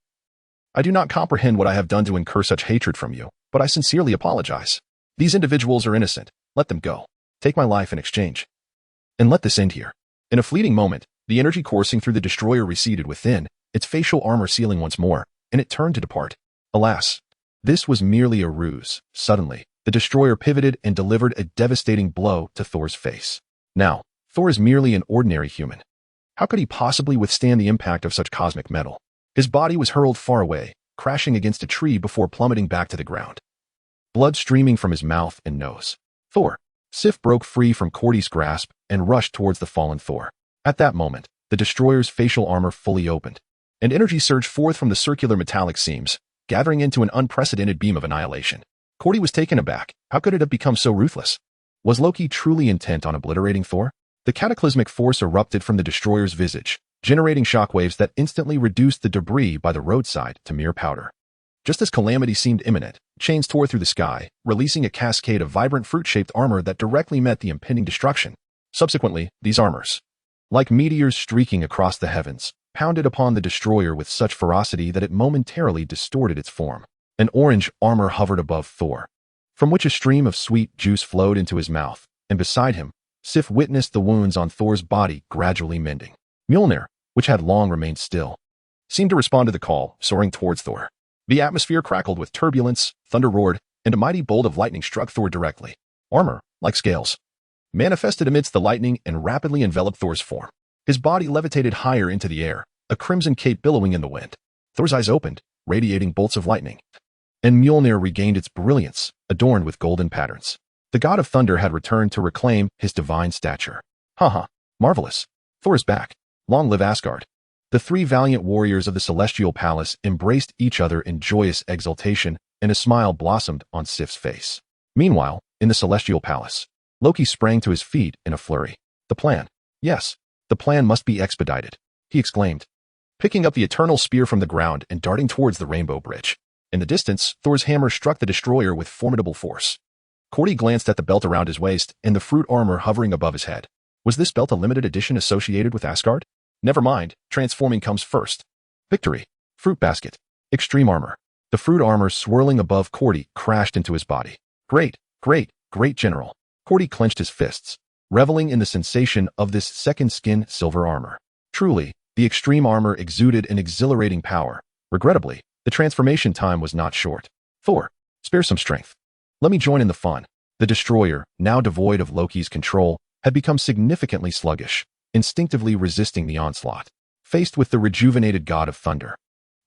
I do not comprehend what I have done to incur such hatred from you, but I sincerely apologize. These individuals are innocent. Let them go. Take my life in exchange. And let this end here. In a fleeting moment, the energy coursing through the Destroyer receded within, its facial armor sealing once more, and it turned to depart. Alas, this was merely a ruse. Suddenly, the destroyer pivoted and delivered a devastating blow to Thor's face. Now, Thor is merely an ordinary human. How could he possibly withstand the impact of such cosmic metal? His body was hurled far away, crashing against a tree before plummeting back to the ground. Blood streaming from his mouth and nose. Thor. Sif broke free from Kody's grasp and rushed towards the fallen Thor. At that moment, the destroyer's facial armor fully opened, and energy surged forth from the circular metallic seams, gathering into an unprecedented beam of annihilation. Kody was taken aback. How could it have become so ruthless? Was Loki truly intent on obliterating Thor? The cataclysmic force erupted from the destroyer's visage, generating shockwaves that instantly reduced the debris by the roadside to mere powder. Just as calamity seemed imminent, chains tore through the sky, releasing a cascade of vibrant fruit-shaped armor that directly met the impending destruction. Subsequently, these armors, like meteors streaking across the heavens, pounded upon the destroyer with such ferocity that it momentarily distorted its form. An orange armor hovered above Thor, from which a stream of sweet juice flowed into his mouth, and beside him, Sif witnessed the wounds on Thor's body gradually mending. Mjolnir, which had long remained still, seemed to respond to the call, soaring towards Thor. The atmosphere crackled with turbulence, thunder roared, and a mighty bolt of lightning struck Thor directly. Armor, like scales, manifested amidst the lightning and rapidly enveloped Thor's form. His body levitated higher into the air, a crimson cape billowing in the wind. Thor's eyes opened, radiating bolts of lightning, and Mjolnir regained its brilliance, adorned with golden patterns. The god of thunder had returned to reclaim his divine stature. Haha, marvelous. Thor is back. Long live Asgard. The three valiant warriors of the Celestial Palace embraced each other in joyous exultation, and a smile blossomed on Sif's face. Meanwhile, in the Celestial Palace, Loki sprang to his feet in a flurry. The plan. Yes, the plan must be expedited, he exclaimed, picking up the eternal spear from the ground and darting towards the Rainbow Bridge. In the distance, Thor's hammer struck the destroyer with formidable force. Kody glanced at the belt around his waist and the fruit armor hovering above his head. Was this belt a limited edition associated with Asgard? Never mind, transforming comes first. Victory. Fruit basket. Extreme armor. The fruit armor swirling above Kody crashed into his body. Great, great, great general. Kody clenched his fists, reveling in the sensation of this second skin silver armor. Truly, the extreme armor exuded an exhilarating power. Regrettably, the transformation time was not short. Thor, spare some strength. Let me join in the fun. The destroyer, now devoid of Loki's control, had become significantly sluggish, instinctively resisting the onslaught. Faced with the rejuvenated god of thunder,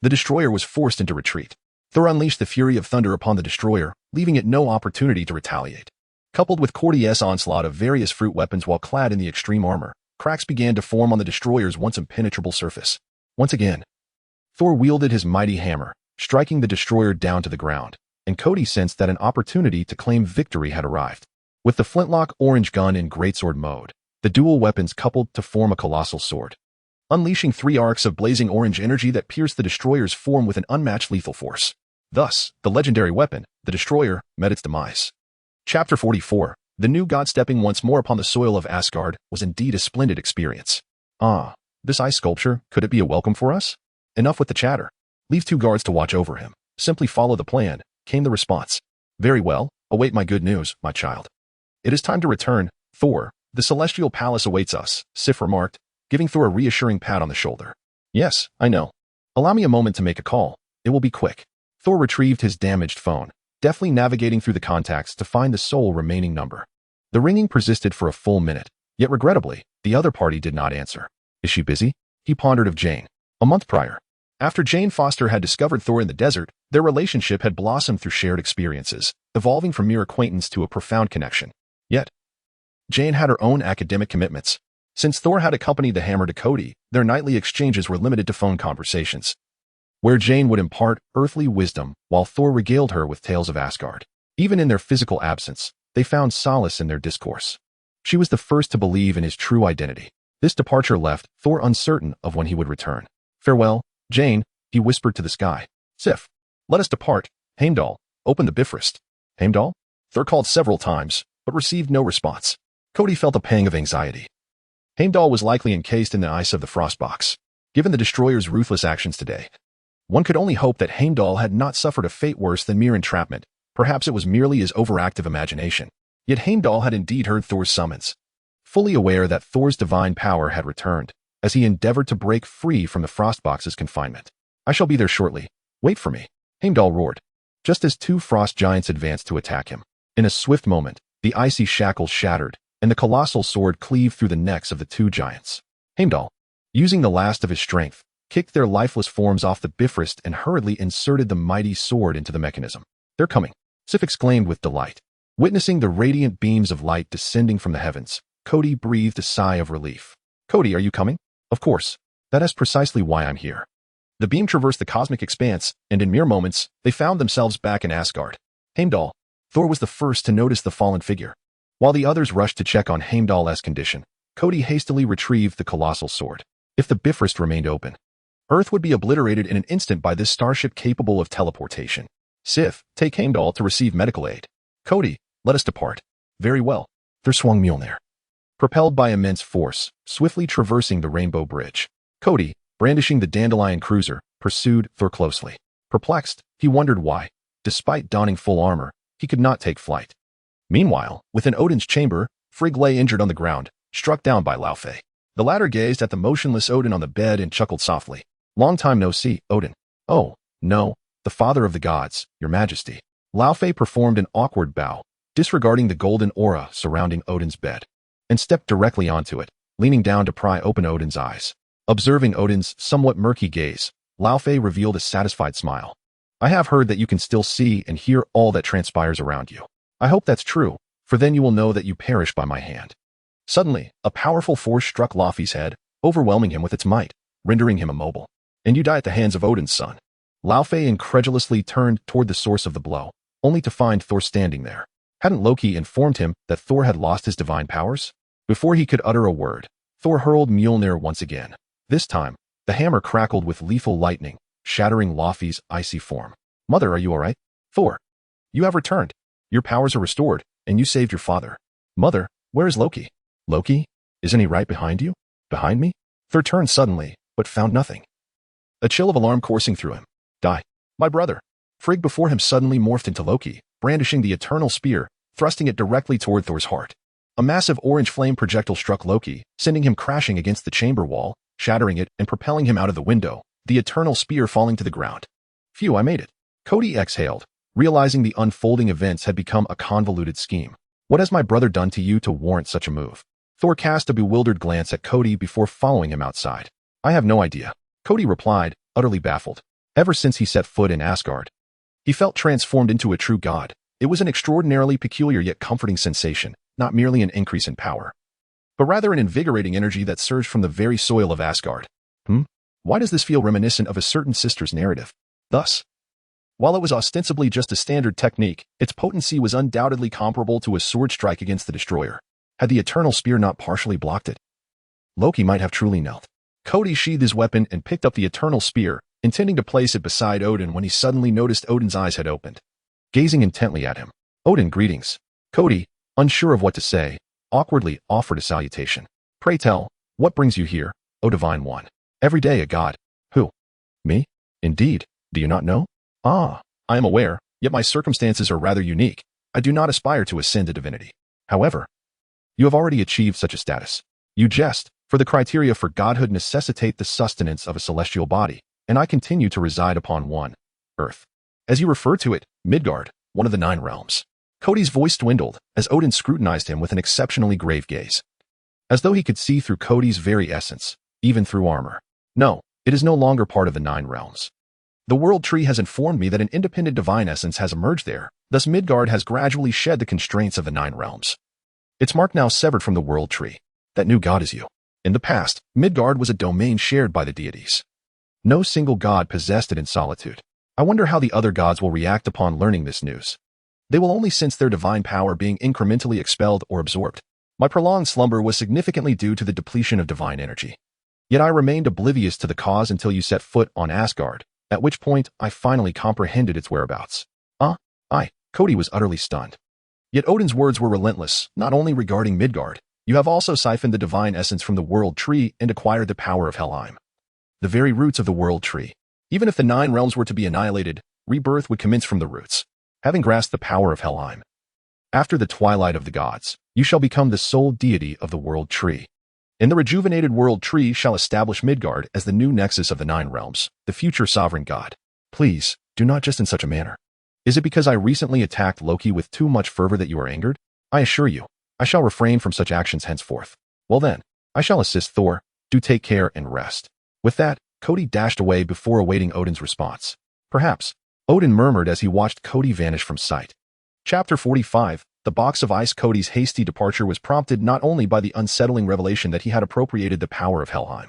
the destroyer was forced into retreat. Thor unleashed the fury of thunder upon the destroyer, leaving it no opportunity to retaliate. Coupled with Kody's onslaught of various fruit weapons while clad in the extreme armor, cracks began to form on the destroyer's once impenetrable surface. Once again, Thor wielded his mighty hammer, striking the destroyer down to the ground, and Kody sensed that an opportunity to claim victory had arrived. With the flintlock orange gun in greatsword mode, the dual weapons coupled to form a colossal sword, unleashing 3 arcs of blazing orange energy that pierced the destroyer's form with an unmatched lethal force. Thus, the legendary weapon, the destroyer, met its demise. Chapter 44. The new god stepping once more upon the soil of Asgard was indeed a splendid experience. Ah, this ice sculpture, could it be a welcome for us? Enough with the chatter. Leave 2 guards to watch over him. Simply follow the plan, came the response. Very well, await my good news, my child. It is time to return, Thor. The Celestial Palace awaits us, Sif remarked, giving Thor a reassuring pat on the shoulder. Yes, I know. Allow me a moment to make a call. It will be quick. Thor retrieved his damaged phone, deftly navigating through the contacts to find the sole remaining number. The ringing persisted for a full minute, yet regrettably, the other party did not answer. Is she busy? He pondered of Jane. A month prior, after Jane Foster had discovered Thor in the desert, their relationship had blossomed through shared experiences, evolving from mere acquaintance to a profound connection. Yet, Jane had her own academic commitments. Since Thor had accompanied the hammer to Kody, their nightly exchanges were limited to phone conversations, where Jane would impart earthly wisdom while Thor regaled her with tales of Asgard. Even in their physical absence, they found solace in their discourse. She was the first to believe in his true identity. This departure left Thor uncertain of when he would return. Farewell, Jane, he whispered to the sky. Sif, let us depart. Heimdall, open the Bifrost. Heimdall? Thor called several times, but received no response. Kody felt a pang of anxiety. Heimdall was likely encased in the ice of the Frostbox. Given the destroyer's ruthless actions today, one could only hope that Heimdall had not suffered a fate worse than mere entrapment. Perhaps it was merely his overactive imagination. Yet Heimdall had indeed heard Thor's summons. Fully aware that Thor's divine power had returned, as he endeavored to break free from the frostbox's confinement. "I shall be there shortly. Wait for me," Heimdall roared, just as two frost giants advanced to attack him. In a swift moment, the icy shackles shattered, and the colossal sword cleaved through the necks of the two giants. Heimdall, using the last of his strength, kicked their lifeless forms off the Bifrost and hurriedly inserted the mighty sword into the mechanism. "They're coming," Sif exclaimed with delight. Witnessing the radiant beams of light descending from the heavens, Kody breathed a sigh of relief. "Kody, are you coming?" "Of course. That is precisely why I'm here." The beam traversed the cosmic expanse, and in mere moments, they found themselves back in Asgard. Heimdall, Thor was the first to notice the fallen figure. While the others rushed to check on Heimdall's condition, Kody hastily retrieved the colossal sword. If the Bifrost remained open, Earth would be obliterated in an instant by this starship capable of teleportation. "Sif, take Heimdall to receive medical aid. Kody, let us depart." "Very well." Thor swung Mjolnir, propelled by immense force, swiftly traversing the Rainbow Bridge. Kody, brandishing the Dandelion Cruiser, pursued Thor closely. Perplexed, he wondered why, despite donning full armor, he could not take flight. Meanwhile, within Odin's chamber, Frigg lay injured on the ground, struck down by Laufey. The latter gazed at the motionless Odin on the bed and chuckled softly. "Long time no see, Odin." "Oh, no, the father of the gods, your majesty." Laufey performed an awkward bow, disregarding the golden aura surrounding Odin's bed, and stepped directly onto it, leaning down to pry open Odin's eyes. Observing Odin's somewhat murky gaze, Laufey revealed a satisfied smile. "I have heard that you can still see and hear all that transpires around you. I hope that's true, for then you will know that you perish by my hand." Suddenly, a powerful force struck Laufey's head, overwhelming him with its might, rendering him immobile. "And you die at the hands of Odin's son." Laufey incredulously turned toward the source of the blow, only to find Thor standing there. Hadn't Loki informed him that Thor had lost his divine powers? Before he could utter a word, Thor hurled Mjolnir once again. This time, the hammer crackled with lethal lightning, shattering Laufey's icy form. "Mother, are you all right?" "Thor, you have returned. Your powers are restored, and you saved your father." "Mother, where is Loki?" "Loki? Isn't he right behind you?" "Behind me?" Thor turned suddenly, but found nothing. A chill of alarm coursing through him. "Die. My brother." Frigg before him suddenly morphed into Loki, brandishing the eternal spear, thrusting it directly toward Thor's heart. A massive orange flame projectile struck Loki, sending him crashing against the chamber wall, shattering it and propelling him out of the window, the eternal spear falling to the ground. "Phew, I made it." Kody exhaled, realizing the unfolding events had become a convoluted scheme. "What has my brother done to you to warrant such a move?" Thor cast a bewildered glance at Kody before following him outside. "I have no idea," Kody replied, utterly baffled. Ever since he set foot in Asgard, he felt transformed into a true god. It was an extraordinarily peculiar yet comforting sensation, not merely an increase in power, but rather an invigorating energy that surged from the very soil of Asgard. Why does this feel reminiscent of a certain sister's narrative? Thus, while it was ostensibly just a standard technique, its potency was undoubtedly comparable to a sword strike against the destroyer. Had the eternal spear not partially blocked it, Loki might have truly knelt. Kody sheathed his weapon and picked up the eternal spear, intending to place it beside Odin when he suddenly noticed Odin's eyes had opened, gazing intently at him. "Odin, greetings." Kody, unsure of what to say, awkwardly offered a salutation. "Pray tell, what brings you here, O Divine One?" "Every day a god." "Who? Me? Indeed. Do you not know?" "Ah, I am aware, yet my circumstances are rather unique. I do not aspire to ascend to divinity. However, you have already achieved such a status." "You jest, for the criteria for godhood necessitate the sustenance of a celestial body, and I continue to reside upon one, Earth. As you refer to it, Midgard, one of the 9 realms." Kody's voice dwindled as Odin scrutinized him with an exceptionally grave gaze, as though he could see through Kody's very essence, even through armor. "No, it is no longer part of the 9 realms. The World Tree has informed me that an independent divine essence has emerged there, thus Midgard has gradually shed the constraints of the 9 realms. Its mark now severed from the World Tree. That new god is you. In the past, Midgard was a domain shared by the deities. No single god possessed it in solitude. I wonder how the other gods will react upon learning this news. They will only sense their divine power being incrementally expelled or absorbed. My prolonged slumber was significantly due to the depletion of divine energy. Yet I remained oblivious to the cause until you set foot on Asgard, at which point I finally comprehended its whereabouts." Kody was utterly stunned. Yet Odin's words were relentless, not only regarding Midgard. "You have also siphoned the divine essence from the World Tree and acquired the power of Helheim, the very roots of the World Tree. Even if the 9 realms were to be annihilated, rebirth would commence from the roots. Having grasped the power of Helheim, after the twilight of the gods, you shall become the sole deity of the World Tree. In the rejuvenated world tree shall establish Midgard as the new nexus of the nine realms, the future sovereign god. Please, do not just in such a manner. Is it because I recently attacked Loki with too much fervor that you are angered? I assure you, I shall refrain from such actions henceforth. Well then, I shall assist Thor. Do take care and rest. With that, Kody dashed away before awaiting Odin's response. Perhaps, Odin murmured as he watched Kody vanish from sight. Chapter 45, The Box of Ice. Kody's hasty departure was prompted not only by the unsettling revelation that he had appropriated the power of Helheim,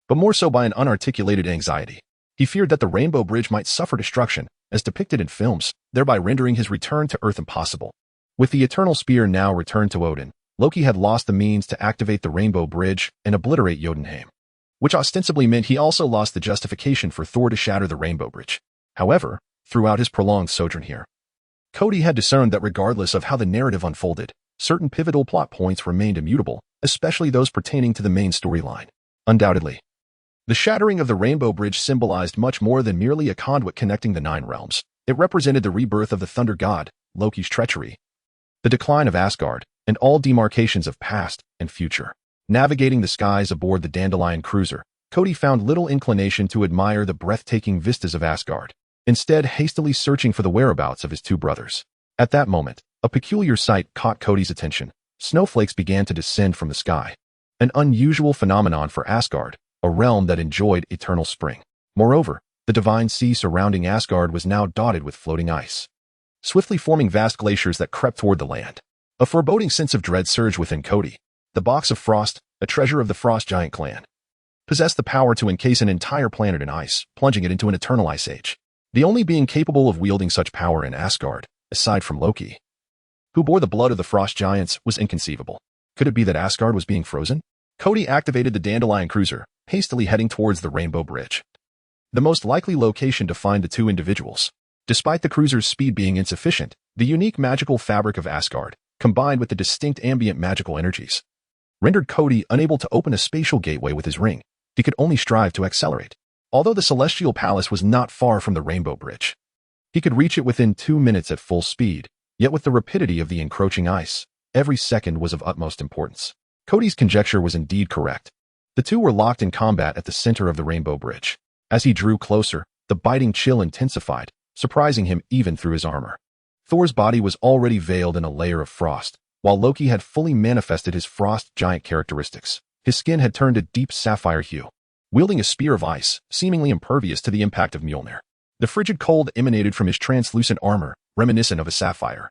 but more so by an unarticulated anxiety. He feared that the Rainbow Bridge might suffer destruction, as depicted in films, thereby rendering his return to Earth impossible. With the Eternal Spear now returned to Odin, Loki had lost the means to activate the Rainbow Bridge and obliterate Jotunheim, which ostensibly meant he also lost the justification for Thor to shatter the Rainbow Bridge. However, throughout his prolonged sojourn here, Kody had discerned that regardless of how the narrative unfolded, certain pivotal plot points remained immutable, especially those pertaining to the main storyline. Undoubtedly, the shattering of the Rainbow Bridge symbolized much more than merely a conduit connecting the nine realms. It represented the rebirth of the Thunder God, Loki's treachery, the decline of Asgard, and all demarcations of past and future. Navigating the skies aboard the Dandelion cruiser, Kody found little inclination to admire the breathtaking vistas of Asgard, instead hastily searching for the whereabouts of his two brothers. At that moment, a peculiar sight caught Kody's attention. Snowflakes began to descend from the sky, an unusual phenomenon for Asgard, a realm that enjoyed eternal spring. Moreover, the divine sea surrounding Asgard was now dotted with floating ice, swiftly forming vast glaciers that crept toward the land. A foreboding sense of dread surged within Kody. The Box of Frost, a treasure of the Frost Giant clan, possessed the power to encase an entire planet in ice, plunging it into an eternal ice age. The only being capable of wielding such power in Asgard, aside from Loki, who bore the blood of the Frost Giants, was inconceivable. Could it be that Asgard was being frozen? Kody activated the Dandelion cruiser, hastily heading towards the Rainbow Bridge, the most likely location to find the two individuals. Despite the cruiser's speed being insufficient, the unique magical fabric of Asgard, combined with the distinct ambient magical energies, rendered Kody unable to open a spatial gateway with his ring. He could only strive to accelerate. Although the Celestial Palace was not far from the Rainbow Bridge, he could reach it within 2 minutes at full speed, yet with the rapidity of the encroaching ice, every second was of utmost importance. Kody's conjecture was indeed correct. The two were locked in combat at the center of the Rainbow Bridge. As he drew closer, the biting chill intensified, surprising him even through his armor. Thor's body was already veiled in a layer of frost, while Loki had fully manifested his frost giant characteristics. His skin had turned a deep sapphire hue, wielding a spear of ice, seemingly impervious to the impact of Mjolnir. The frigid cold emanated from his translucent armor, reminiscent of a sapphire,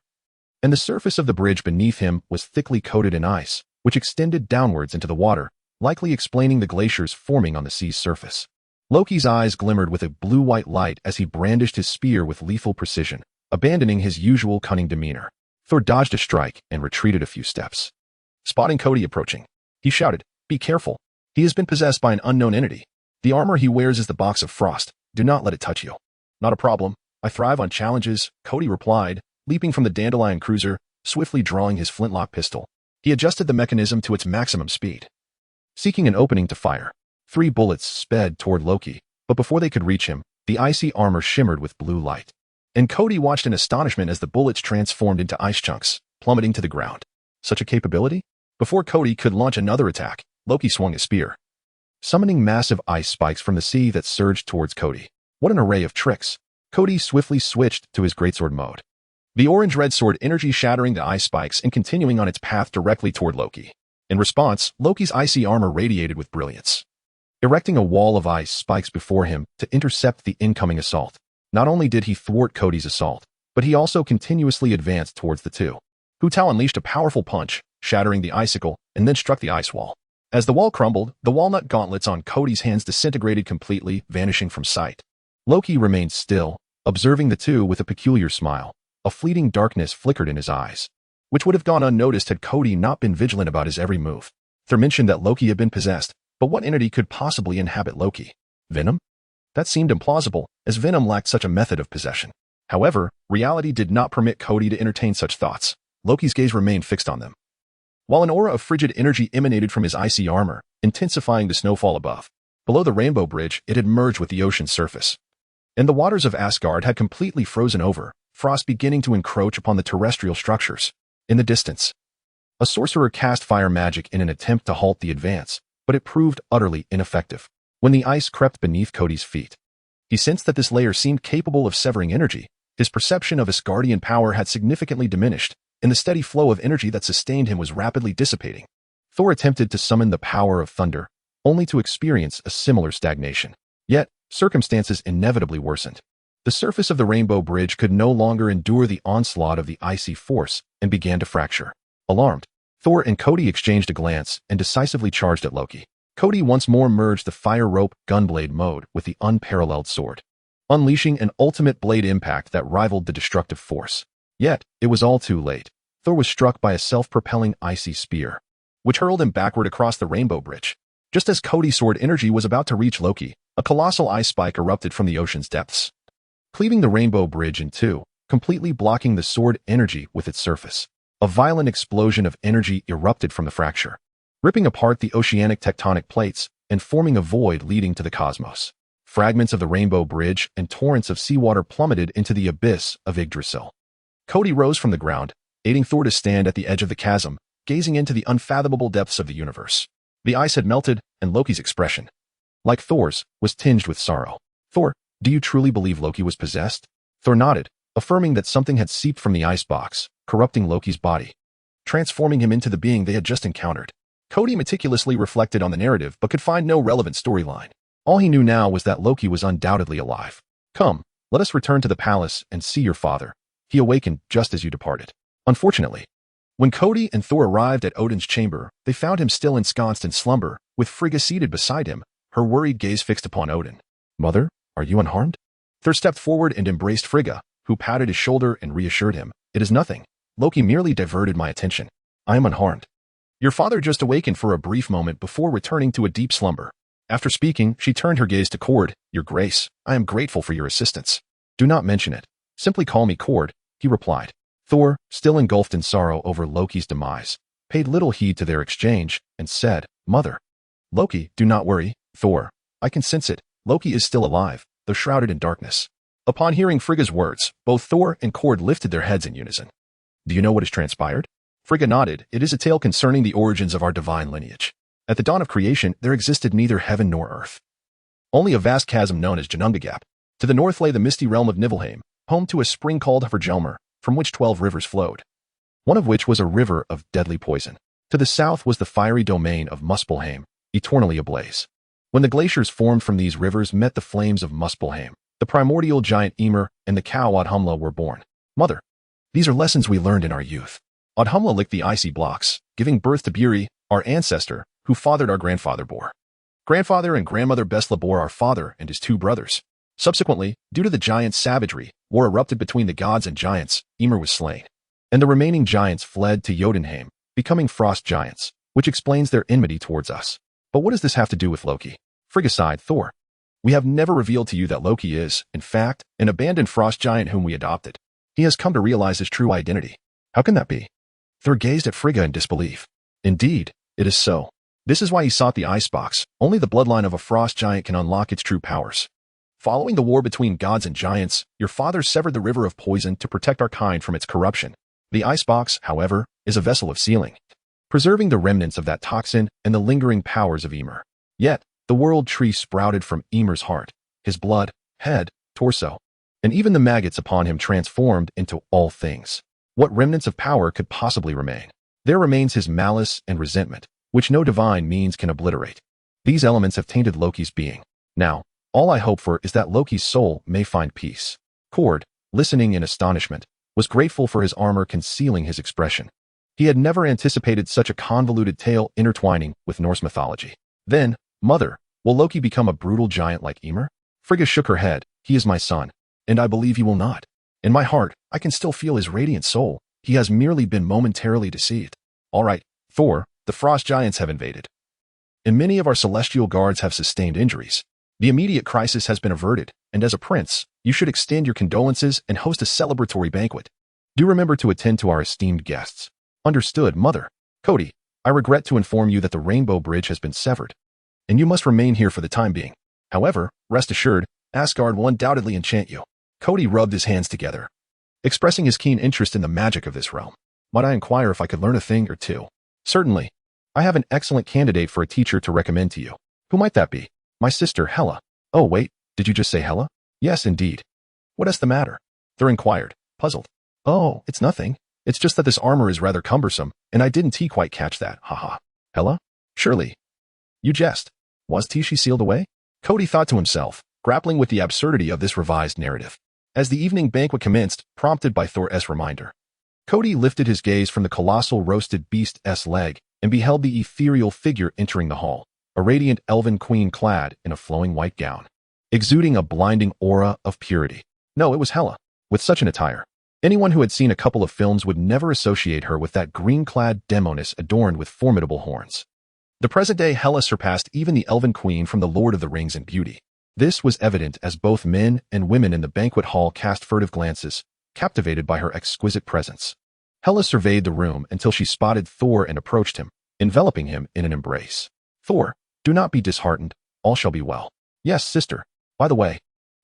and the surface of the bridge beneath him was thickly coated in ice, which extended downwards into the water, likely explaining the glaciers forming on the sea's surface. Loki's eyes glimmered with a blue-white light as he brandished his spear with lethal precision, abandoning his usual cunning demeanor. Thor dodged a strike and retreated a few steps. Spotting Kody approaching, he shouted, "Be careful. He has been possessed by an unknown entity. The armor he wears is the Box of Frost. Do not let it touch you." "Not a problem. I thrive on challenges," Kody replied, leaping from the Dandelion cruiser, swiftly drawing his flintlock pistol. He adjusted the mechanism to its maximum speed, seeking an opening to fire. 3 bullets sped toward Loki, but before they could reach him, the icy armor shimmered with blue light, and Kody watched in astonishment as the bullets transformed into ice chunks, plummeting to the ground. Such a capability? Before Kody could launch another attack, Loki swung his spear, summoning massive ice spikes from the sea that surged towards Kody. What an array of tricks! Kody swiftly switched to his greatsword mode, the orange-red sword energy shattering the ice spikes and continuing on its path directly toward Loki. In response, Loki's icy armor radiated with brilliance, erecting a wall of ice spikes before him to intercept the incoming assault. Not only did he thwart Kody's assault, but he also continuously advanced towards the two. Hu Tao unleashed a powerful punch, shattering the icicle, and then struck the ice wall. As the wall crumbled, the walnut gauntlets on Kody's hands disintegrated completely, vanishing from sight. Loki remained still, observing the two with a peculiar smile. A fleeting darkness flickered in his eyes, which would have gone unnoticed had Kody not been vigilant about his every move. Thor mentioned that Loki had been possessed, but what entity could possibly inhabit Loki? Venom? That seemed implausible, as Venom lacked such a method of possession. However, reality did not permit Kody to entertain such thoughts. Loki's gaze remained fixed on them, while an aura of frigid energy emanated from his icy armor, intensifying the snowfall above. Below the Rainbow Bridge, it had merged with the ocean's surface, and the waters of Asgard had completely frozen over, frost beginning to encroach upon the terrestrial structures. In the distance, A sorcerer cast fire magic in an attempt to halt the advance, but it proved utterly ineffective. When the ice crept beneath Kody's feet, he sensed that this layer seemed capable of severing energy. His perception of Asgardian power had significantly diminished, and the steady flow of energy that sustained him was rapidly dissipating. Thor attempted to summon the power of thunder, only to experience a similar stagnation. Yet, circumstances inevitably worsened. The surface of the Rainbow Bridge could no longer endure the onslaught of the icy force and began to fracture. Alarmed, Thor and Kody exchanged a glance and decisively charged at Loki. Kody once more merged the fire rope gunblade mode with the unparalleled sword, unleashing an ultimate blade impact that rivaled the destructive force. Yet, it was all too late. Thor was struck by a self-propelling icy spear, which hurled him backward across the Rainbow Bridge. Just as Kody's sword energy was about to reach Loki, a colossal ice spike erupted from the ocean's depths, cleaving the Rainbow Bridge in two, completely blocking the sword energy with its surface. A violent explosion of energy erupted from the fracture, ripping apart the oceanic tectonic plates and forming a void leading to the cosmos. Fragments of the Rainbow Bridge and torrents of seawater plummeted into the abyss of Yggdrasil. Kody rose from the ground, aiding Thor to stand at the edge of the chasm, gazing into the unfathomable depths of the universe. The ice had melted, and Loki's expression, like Thor's, was tinged with sorrow. "Thor, do you truly believe Loki was possessed?" Thor nodded, affirming that something had seeped from the icebox, corrupting Loki's body, transforming him into the being they had just encountered. Kody meticulously reflected on the narrative but could find no relevant storyline. All he knew now was that Loki was undoubtedly alive. "Come, let us return to the palace and see your father. He awakened just as you departed." Unfortunately, when Kody and Thor arrived at Odin's chamber, they found him still ensconced in slumber, with Frigga seated beside him, her worried gaze fixed upon Odin. "Mother, are you unharmed?" Thor stepped forward and embraced Frigga, who patted his shoulder and reassured him. "It is nothing. Loki merely diverted my attention. I am unharmed. Your father just awakened for a brief moment before returning to a deep slumber." After speaking, she turned her gaze to Cord. "Your Grace, I am grateful for your assistance." "Do not mention it. Simply call me Cord," he replied. Thor, still engulfed in sorrow over Loki's demise, paid little heed to their exchange and said, "Mother." "Loki, do not worry, Thor. I can sense it. Loki is still alive, though shrouded in darkness." Upon hearing Frigga's words, both Thor and Cord lifted their heads in unison. "Do you know what has transpired?" Frigga nodded. "It is a tale concerning the origins of our divine lineage. At the dawn of creation, there existed neither heaven nor earth, only a vast chasm known as Ginnungagap. To the north lay the misty realm of Niflheim, home to a spring called Hvergelmir, from which 12 rivers flowed, one of which was a river of deadly poison. To the south was the fiery domain of Muspelheim, eternally ablaze. When the glaciers formed from these rivers met the flames of Muspelheim, the primordial giant Ymir and the cow Audhumla were born. "Mother, these are lessons we learned in our youth." Audhumla licked the icy blocks, giving birth to Buri, our ancestor, who fathered our grandfather Bor. Grandfather and grandmother Besla bore our father and his 2 brothers. Subsequently, due to the giants' savagery, war erupted between the gods and giants. Ymir was slain, and the remaining giants fled to Jotunheim, becoming frost giants, which explains their enmity towards us. But what does this have to do with Loki? Frigga sighed. "Thor, we have never revealed to you that Loki is, in fact, an abandoned frost giant whom we adopted. He has come to realize his true identity." "How can that be?" Thor gazed at Frigga in disbelief. "Indeed, it is so. This is why he sought the icebox. Only the bloodline of a frost giant can unlock its true powers. Following the war between gods and giants, your father severed the river of poison to protect our kind from its corruption. The icebox, however, is a vessel of sealing, preserving the remnants of that toxin and the lingering powers of Ymir. Yet, the world tree sprouted from Ymir's heart, his blood, head, torso, and even the maggots upon him transformed into all things. What remnants of power could possibly remain? There remains his malice and resentment, which no divine means can obliterate. These elements have tainted Loki's being. Now, all I hope for is that Loki's soul may find peace." Cord, listening in astonishment, was grateful for his armor concealing his expression. He had never anticipated such a convoluted tale intertwining with Norse mythology. "Then, Mother, will Loki become a brutal giant like Ymir?" Frigga shook her head. "He is my son, and I believe he will not. In my heart, I can still feel his radiant soul. He has merely been momentarily deceived." "All right, Thor, the frost giants have invaded, and many of our celestial guards have sustained injuries. The immediate crisis has been averted, and as a prince, you should extend your condolences and host a celebratory banquet. Do remember to attend to our esteemed guests." "Understood, Mother." "Kody, I regret to inform you that the Rainbow Bridge has been severed, and you must remain here for the time being. However, rest assured, Asgard will undoubtedly enchant you." Kody rubbed his hands together, expressing his keen interest in the magic of this realm. Might I inquire if I could learn a thing or two? Certainly. I have an excellent candidate for a teacher to recommend to you. Who might that be? My sister, Hella. Oh, wait, did you just say Hella? Yes, indeed. What is the matter? Thor inquired, puzzled. Oh, it's nothing. It's just that this armor is rather cumbersome, and I didn't quite catch that, haha. Hella? Surely. You jest. Was she sealed away? Kody thought to himself, grappling with the absurdity of this revised narrative. As the evening banquet commenced, prompted by Thor's reminder, Kody lifted his gaze from the colossal roasted beast's leg and beheld the ethereal figure entering the hall, a radiant elven queen clad in a flowing white gown, exuding a blinding aura of purity. No, it was Hella. With such an attire, anyone who had seen a couple of films would never associate her with that green-clad demoness adorned with formidable horns. The present-day Hella surpassed even the elven queen from the Lord of the Rings in beauty. This was evident as both men and women in the banquet hall cast furtive glances, captivated by her exquisite presence. Hella surveyed the room until she spotted Thor and approached him, enveloping him in an embrace. Thor, do not be disheartened, all shall be well. Yes, sister. By the way,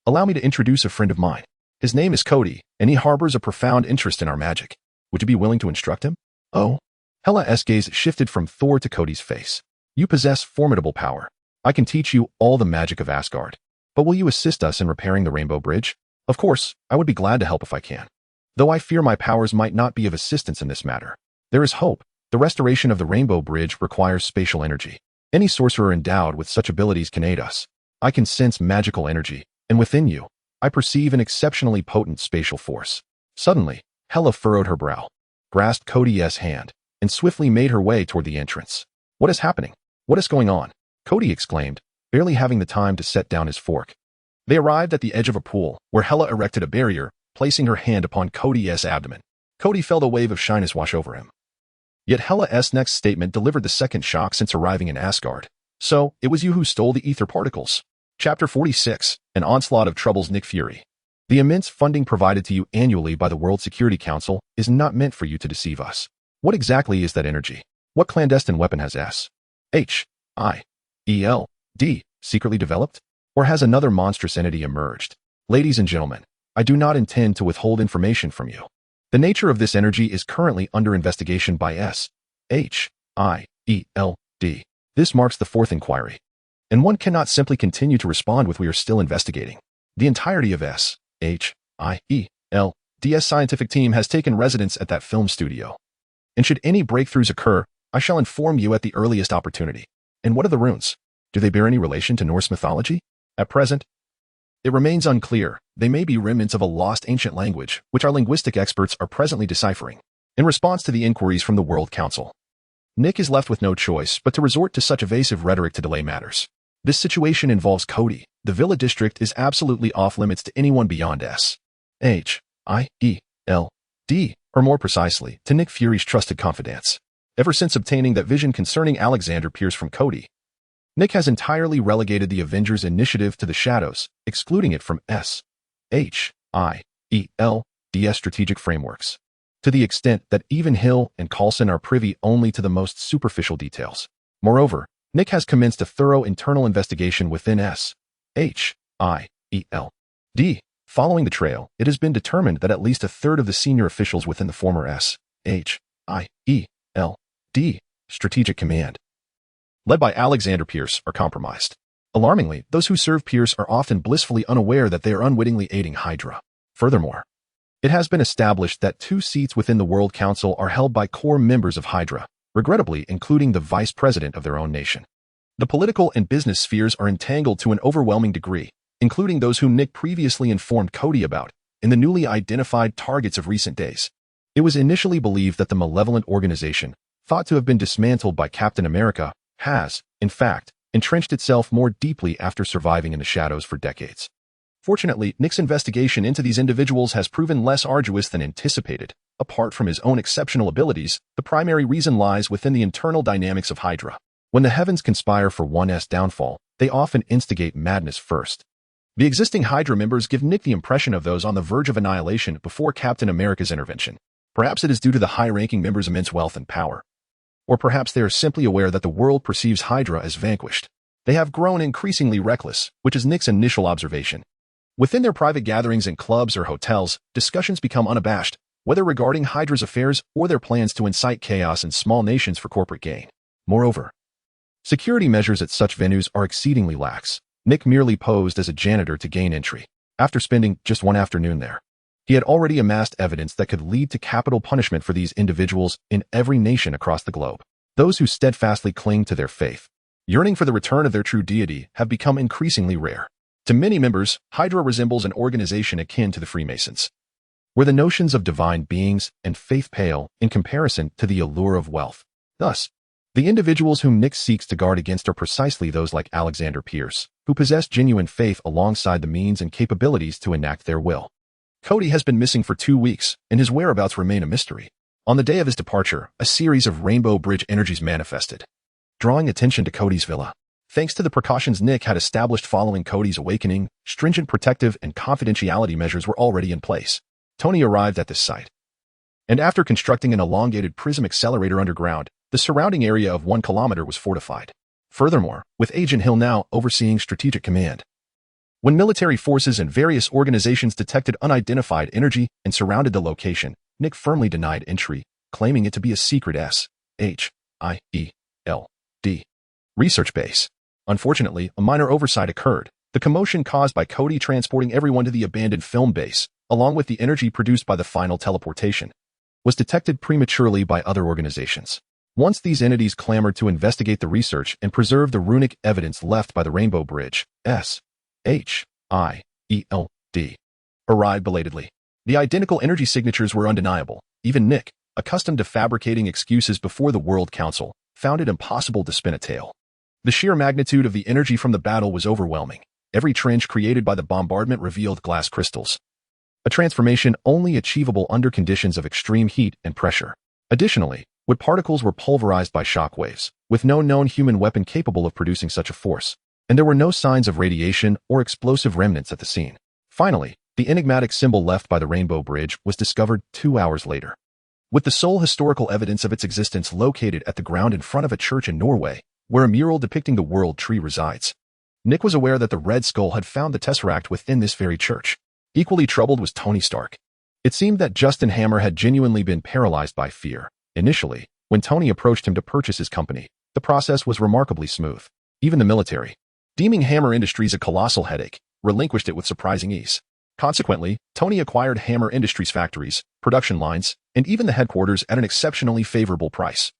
allow me to introduce a friend of mine. His name is Kody, and he harbors a profound interest in our magic. Would you be willing to instruct him? Oh. Hella's gaze shifted from Thor to Kody's face. You possess formidable power. I can teach you all the magic of Asgard. But will you assist us in repairing the Rainbow Bridge? Of course, I would be glad to help if I can. Though I fear my powers might not be of assistance in this matter. There is hope. The restoration of the Rainbow Bridge requires spatial energy. Any sorcerer endowed with such abilities can aid us. I can sense magical energy, and within you, I perceive an exceptionally potent spatial force. Suddenly, Hella furrowed her brow, grasped Kody's hand, and swiftly made her way toward the entrance. What is happening? What is going on? Kody exclaimed, barely having the time to set down his fork. They arrived at the edge of a pool, where Hella erected a barrier, placing her hand upon Kody's abdomen. Kody felt a wave of shyness wash over him. Yet Hella's next statement delivered the second shock since arriving in Asgard. So, it was you who stole the ether particles. Chapter 46, An Onslaught of Trouble's Nick Fury. The immense funding provided to you annually by the World Security Council is not meant for you to deceive us. What exactly is that energy? What clandestine weapon has S.H.I.E.L.D. secretly developed? Or has another monstrous entity emerged? Ladies and gentlemen, I do not intend to withhold information from you. The nature of this energy is currently under investigation by S.H.I.E.L.D. This marks the fourth inquiry. And one cannot simply continue to respond with "we are still investigating." The entirety of S.H.I.E.L.D.'s scientific team has taken residence at that film studio. And should any breakthroughs occur, I shall inform you at the earliest opportunity. And what are the runes? Do they bear any relation to Norse mythology? At present, it remains unclear. They may be remnants of a lost ancient language, which our linguistic experts are presently deciphering. In response to the inquiries from the World Council, Nick is left with no choice but to resort to such evasive rhetoric to delay matters. This situation involves Kody. The Villa District is absolutely off-limits to anyone beyond S.H.I.E.L.D., or more precisely, to Nick Fury's trusted confidants. Ever since obtaining that vision concerning Alexander Pierce from Kody, Nick has entirely relegated the Avengers Initiative to the shadows, excluding it from S.H.I.E.L.D.'s strategic frameworks, to the extent that even Hill and Coulson are privy only to the most superficial details. Moreover, Nick has commenced a thorough internal investigation within S.H.I.E.L.D. Following the trail, it has been determined that at least a third of the senior officials within the former S.H.I.E.L.D. Strategic Command, led by Alexander Pierce, are compromised. Alarmingly, those who serve Pierce are often blissfully unaware that they are unwittingly aiding Hydra. Furthermore, it has been established that 2 seats within the World Council are held by core members of Hydra, regrettably including the vice president of their own nation. The political and business spheres are entangled to an overwhelming degree, including those whom Nick previously informed Kody about, in the newly identified targets of recent days. It was initially believed that the malevolent organization, thought to have been dismantled by Captain America, has, in fact, entrenched itself more deeply after surviving in the shadows for decades. Fortunately, Nick's investigation into these individuals has proven less arduous than anticipated. Apart from his own exceptional abilities, the primary reason lies within the internal dynamics of Hydra. When the heavens conspire for one's downfall, they often instigate madness first. The existing Hydra members give Nick the impression of those on the verge of annihilation before Captain America's intervention. Perhaps it is due to the high-ranking members' immense wealth and power. Or perhaps they are simply aware that the world perceives Hydra as vanquished. They have grown increasingly reckless, which is Nick's initial observation. Within their private gatherings in clubs or hotels, discussions become unabashed, whether regarding Hydra's affairs or their plans to incite chaos in small nations for corporate gain. Moreover, security measures at such venues are exceedingly lax. Nick merely posed as a janitor to gain entry. After spending just one afternoon there, he had already amassed evidence that could lead to capital punishment for these individuals in every nation across the globe. Those who steadfastly cling to their faith, yearning for the return of their true deity, have become increasingly rare. To many members, Hydra resembles an organization akin to the Freemasons, where the notions of divine beings and faith pale in comparison to the allure of wealth. Thus, the individuals whom Nick seeks to guard against are precisely those like Alexander Pierce, who possess genuine faith alongside the means and capabilities to enact their will. Kody has been missing for 2 weeks, and his whereabouts remain a mystery. On the day of his departure, a series of Rainbow Bridge energies manifested, drawing attention to Kody's villa. Thanks to the precautions Nick had established following Kody's awakening, stringent protective and confidentiality measures were already in place. Tony arrived at this site, and after constructing an elongated prism accelerator underground, the surrounding area of 1 kilometer was fortified. Furthermore, with Agent Hill now overseeing strategic command, when military forces and various organizations detected unidentified energy and surrounded the location, Nick firmly denied entry, claiming it to be a secret SHIELD research base. Unfortunately, a minor oversight occurred. The commotion caused by Kody transporting everyone to the abandoned film base, along with the energy produced by the final teleportation, was detected prematurely by other organizations. Once these entities clamored to investigate the research and preserve the runic evidence left by the Rainbow Bridge, SHIELD arrived belatedly. The identical energy signatures were undeniable. Even Nick, accustomed to fabricating excuses before the World Council, found it impossible to spin a tale. The sheer magnitude of the energy from the battle was overwhelming. Every trench created by the bombardment revealed glass crystals, a transformation only achievable under conditions of extreme heat and pressure. Additionally, wood particles were pulverized by shock waves, with no known human weapon capable of producing such a force, and there were no signs of radiation or explosive remnants at the scene. Finally, the enigmatic symbol left by the Rainbow Bridge was discovered 2 hours later, with the sole historical evidence of its existence located at the ground in front of a church in Norway, where a mural depicting the World Tree resides. Nick was aware that the Red Skull had found the Tesseract within this very church. Equally troubled was Tony Stark. It seemed that Justin Hammer had genuinely been paralyzed by fear. Initially, when Tony approached him to purchase his company, the process was remarkably smooth. Even the military, deeming Hammer Industries a colossal headache, relinquished it with surprising ease. Consequently, Tony acquired Hammer Industries factories, production lines, and even the headquarters at an exceptionally favorable price.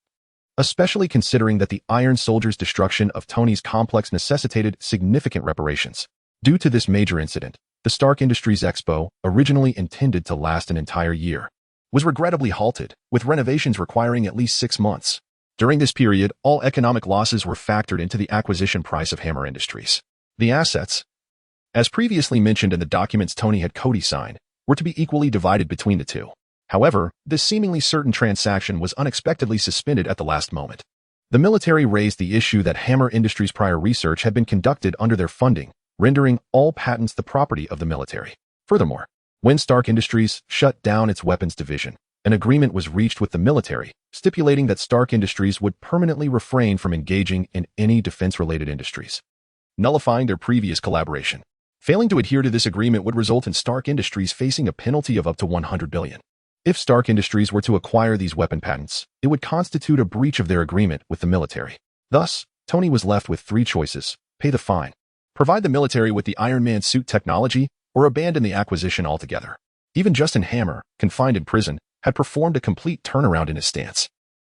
Especially considering that the Iron Soldier's destruction of Tony's complex necessitated significant reparations. Due to this major incident, the Stark Industries Expo, originally intended to last an entire year, was regrettably halted, with renovations requiring at least 6 months. During this period, all economic losses were factored into the acquisition price of Hammer Industries. The assets, as previously mentioned in the documents Tony had Kody sign, were to be equally divided between the two. However, this seemingly certain transaction was unexpectedly suspended at the last moment. The military raised the issue that Hammer Industries' prior research had been conducted under their funding, rendering all patents the property of the military. Furthermore, when Stark Industries shut down its weapons division, an agreement was reached with the military, stipulating that Stark Industries would permanently refrain from engaging in any defense-related industries, nullifying their previous collaboration. Failing to adhere to this agreement would result in Stark Industries facing a penalty of up to $100 billion. If Stark Industries were to acquire these weapon patents, it would constitute a breach of their agreement with the military. Thus, Tony was left with 3 choices: pay the fine, provide the military with the Iron Man suit technology, or abandon the acquisition altogether. Even Justin Hammer, confined in prison, had performed a complete turnaround in his stance.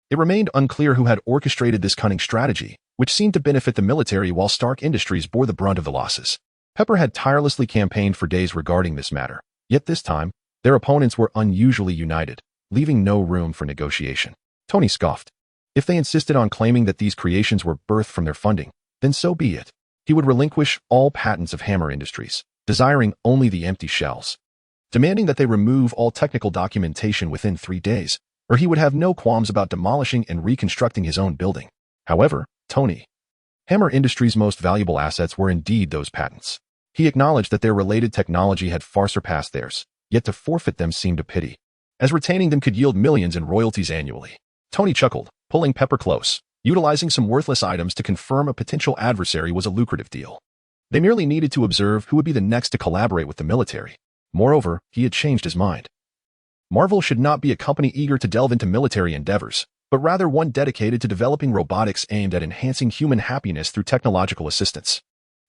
It remained unclear who had orchestrated this cunning strategy, which seemed to benefit the military while Stark Industries bore the brunt of the losses. Pepper had tirelessly campaigned for days regarding this matter, yet this time, their opponents were unusually united, leaving no room for negotiation. Tony scoffed. If they insisted on claiming that these creations were birthed from their funding, then so be it. He would relinquish all patents of Hammer Industries, desiring only the empty shells, demanding that they remove all technical documentation within 3 days, or he would have no qualms about demolishing and reconstructing his own building. However, Hammer Industries' most valuable assets were indeed those patents. He acknowledged that their related technology had far surpassed theirs, yet to forfeit them seemed a pity, as retaining them could yield millions in royalties annually. Tony chuckled, pulling Pepper close. Utilizing some worthless items to confirm a potential adversary was a lucrative deal. They merely needed to observe who would be the next to collaborate with the military. Moreover, he had changed his mind. Marvel should not be a company eager to delve into military endeavors, but rather one dedicated to developing robotics aimed at enhancing human happiness through technological assistance.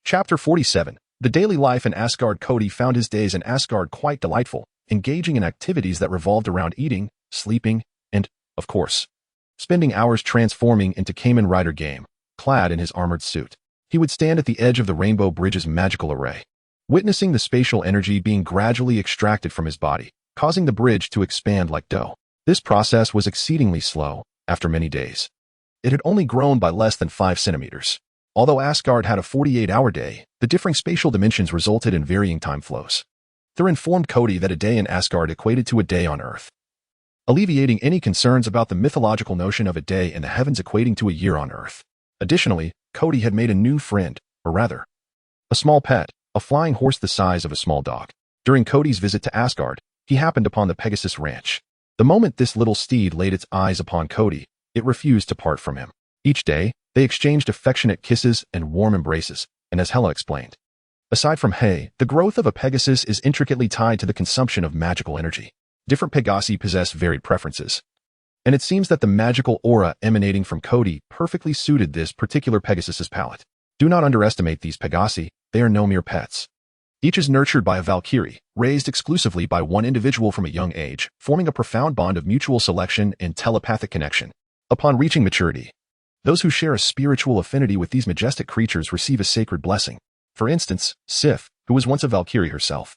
Chapter 47. The daily life in Asgard. Kody found his days in Asgard quite delightful, engaging in activities that revolved around eating, sleeping, and, of course, spending hours transforming into Kamen Rider game, clad in his armored suit. He would stand at the edge of the Rainbow Bridge's magical array, witnessing the spatial energy being gradually extracted from his body, causing the bridge to expand like dough. This process was exceedingly slow. After many days, it had only grown by less than 5 centimeters. Although Asgard had a 48-hour day, the differing spatial dimensions resulted in varying time flows. Thor informed Kody that a day in Asgard equated to a day on Earth, alleviating any concerns about the mythological notion of a day in the heavens equating to a year on Earth. Additionally, Kody had made a new friend, or rather, a small pet, a flying horse the size of a small dog. During Kody's visit to Asgard, he happened upon the Pegasus Ranch. The moment this little steed laid its eyes upon Kody, it refused to part from him. Each day, they exchanged affectionate kisses and warm embraces, and as Hela explained, aside from hay, the growth of a Pegasus is intricately tied to the consumption of magical energy. Different Pegasi possess varied preferences, and it seems that the magical aura emanating from Kody perfectly suited this particular Pegasus's palate. Do not underestimate these Pegasi, they are no mere pets. Each is nurtured by a Valkyrie, raised exclusively by one individual from a young age, forming a profound bond of mutual selection and telepathic connection. Upon reaching maturity, those who share a spiritual affinity with these majestic creatures receive a sacred blessing. For instance, Sif, who was once a Valkyrie herself,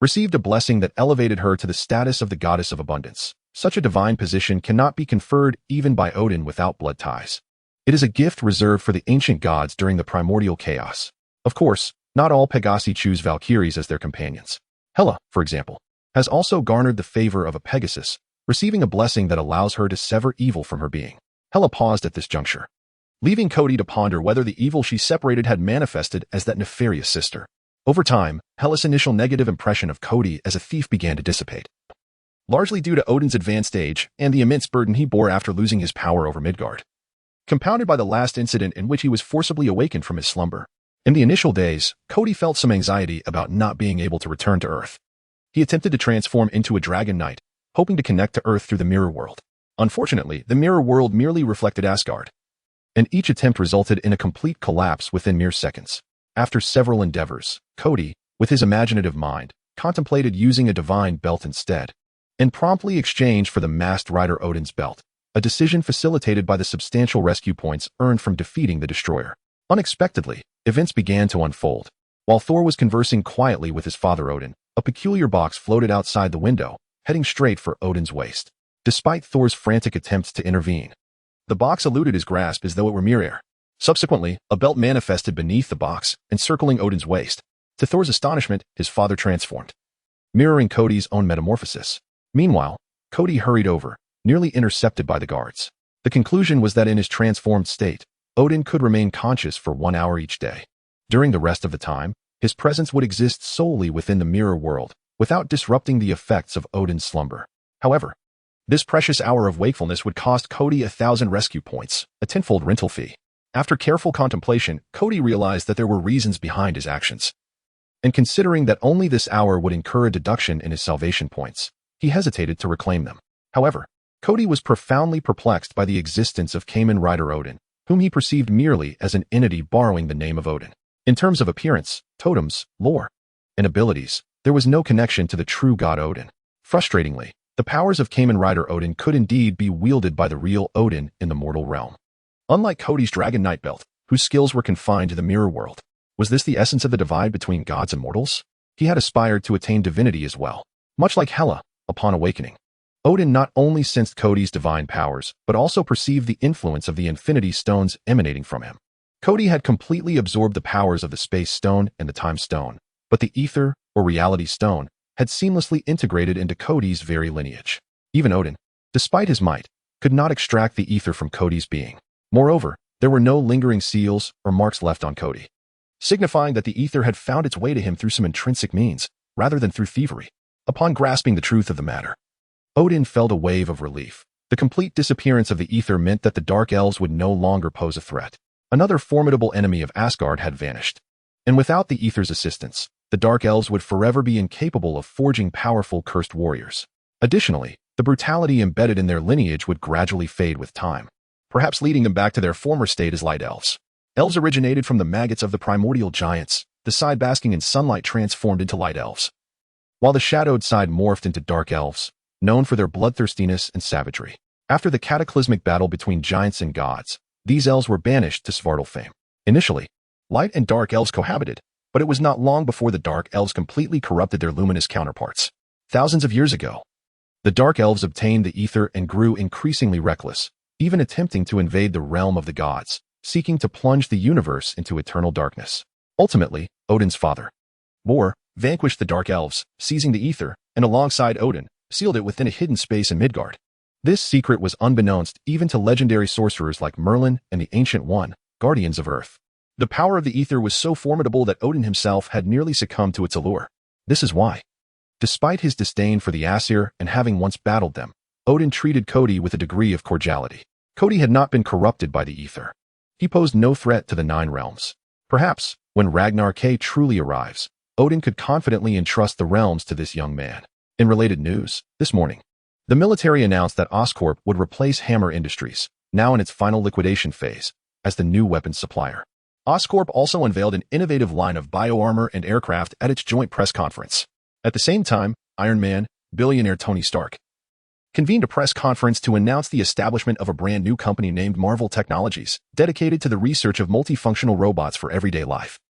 received a blessing that elevated her to the status of the goddess of abundance. Such a divine position cannot be conferred even by Odin without blood ties. It is a gift reserved for the ancient gods during the primordial chaos. Of course, not all Pegasi choose Valkyries as their companions. Hela, for example, has also garnered the favor of a Pegasus, receiving a blessing that allows her to sever evil from her being. Hela paused at this juncture, leaving Kody to ponder whether the evil she separated had manifested as that nefarious sister. Over time, Hela's initial negative impression of Kody as a thief began to dissipate, largely due to Odin's advanced age and the immense burden he bore after losing his power over Midgard, compounded by the last incident in which he was forcibly awakened from his slumber. In the initial days, Kody felt some anxiety about not being able to return to Earth. He attempted to transform into a dragon knight, hoping to connect to Earth through the mirror world. Unfortunately, the mirror world merely reflected Asgard, and each attempt resulted in a complete collapse within mere seconds. After several endeavors, Kody, with his imaginative mind, contemplated using a divine belt instead, and promptly exchanged for the masked rider Odin's belt, a decision facilitated by the substantial rescue points earned from defeating the destroyer. Unexpectedly, events began to unfold. While Thor was conversing quietly with his father Odin, a peculiar box floated outside the window, heading straight for Odin's waist. Despite Thor's frantic attempts to intervene, the box eluded his grasp as though it were mere air. Subsequently, a belt manifested beneath the box, encircling Odin's waist. To Thor's astonishment, his father transformed, mirroring Kody's own metamorphosis. Meanwhile, Kody hurried over, nearly intercepted by the guards. The conclusion was that in his transformed state, Odin could remain conscious for 1 hour each day. During the rest of the time, his presence would exist solely within the mirror world, without disrupting the effects of Odin's slumber. However, this precious hour of wakefulness would cost Kody 1,000 rescue points, a tenfold rental fee. After careful contemplation, Kody realized that there were reasons behind his actions. And considering that only this hour would incur a deduction in his salvation points, he hesitated to reclaim them. However, Kody was profoundly perplexed by the existence of Kamen Rider Odin, whom he perceived merely as an entity borrowing the name of Odin. In terms of appearance, totems, lore, and abilities, there was no connection to the true god Odin. Frustratingly, the powers of Kamen Rider Odin could indeed be wielded by the real Odin in the mortal realm. Unlike Kody's Dragon Knight belt, whose skills were confined to the mirror world, was this the essence of the divide between gods and mortals? He had aspired to attain divinity as well. Much like Hela, upon awakening, Odin not only sensed Kody's divine powers, but also perceived the influence of the Infinity Stones emanating from him. Kody had completely absorbed the powers of the Space Stone and the Time Stone, but the Ether, or Reality Stone, had seamlessly integrated into Kody's very lineage. Even Odin, despite his might, could not extract the Ether from Kody's being. Moreover, there were no lingering seals or marks left on Kody, signifying that the Ether had found its way to him through some intrinsic means, rather than through thievery. Upon grasping the truth of the matter, Odin felt a wave of relief. The complete disappearance of the Ether meant that the Dark Elves would no longer pose a threat. Another formidable enemy of Asgard had vanished, and without the Ether's assistance, the Dark Elves would forever be incapable of forging powerful cursed warriors. Additionally, the brutality embedded in their lineage would gradually fade with time, perhaps leading them back to their former state as light elves. Elves originated from the maggots of the primordial giants, the side basking in sunlight transformed into light elves, while the shadowed side morphed into dark elves, known for their bloodthirstiness and savagery. After the cataclysmic battle between giants and gods, these elves were banished to Svartalfheim fame. Initially, light and dark elves cohabited, but it was not long before the dark elves completely corrupted their luminous counterparts. Thousands of years ago, the dark elves obtained the ether and grew increasingly reckless, even attempting to invade the realm of the gods, seeking to plunge the universe into eternal darkness. Ultimately, Odin's father, Bor, vanquished the dark elves, seizing the ether, and alongside Odin, sealed it within a hidden space in Midgard. This secret was unbeknownst even to legendary sorcerers like Merlin and the Ancient One, guardians of Earth. The power of the ether was so formidable that Odin himself had nearly succumbed to its allure. This is why, despite his disdain for the Aesir and having once battled them, Odin treated Kody with a degree of cordiality. Kody had not been corrupted by the ether. He posed no threat to the Nine Realms. Perhaps, when Ragnar K truly arrives, Odin could confidently entrust the realms to this young man. In related news, this morning, the military announced that Oscorp would replace Hammer Industries, now in its final liquidation phase, as the new weapons supplier. Oscorp also unveiled an innovative line of bioarmor and aircraft at its joint press conference. At the same time, Iron Man, billionaire Tony Stark, convened a press conference to announce the establishment of a brand new company named Marvel Technologies, dedicated to the research of multifunctional robots for everyday life.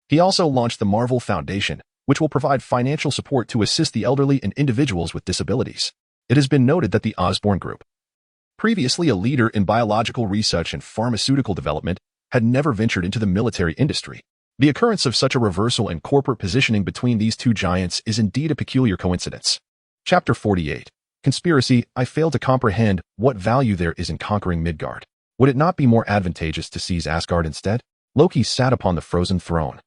He also launched the Marvel Foundation, which will provide financial support to assist the elderly and individuals with disabilities. It has been noted that the Osborne Group, previously a leader in biological research and pharmaceutical development, had never ventured into the military industry. The occurrence of such a reversal in corporate positioning between these two giants is indeed a peculiar coincidence. Chapter 48. Conspiracy. I fail to comprehend what value there is in conquering Midgard. Would it not be more advantageous to seize Asgard instead? Loki sat upon the frozen throne,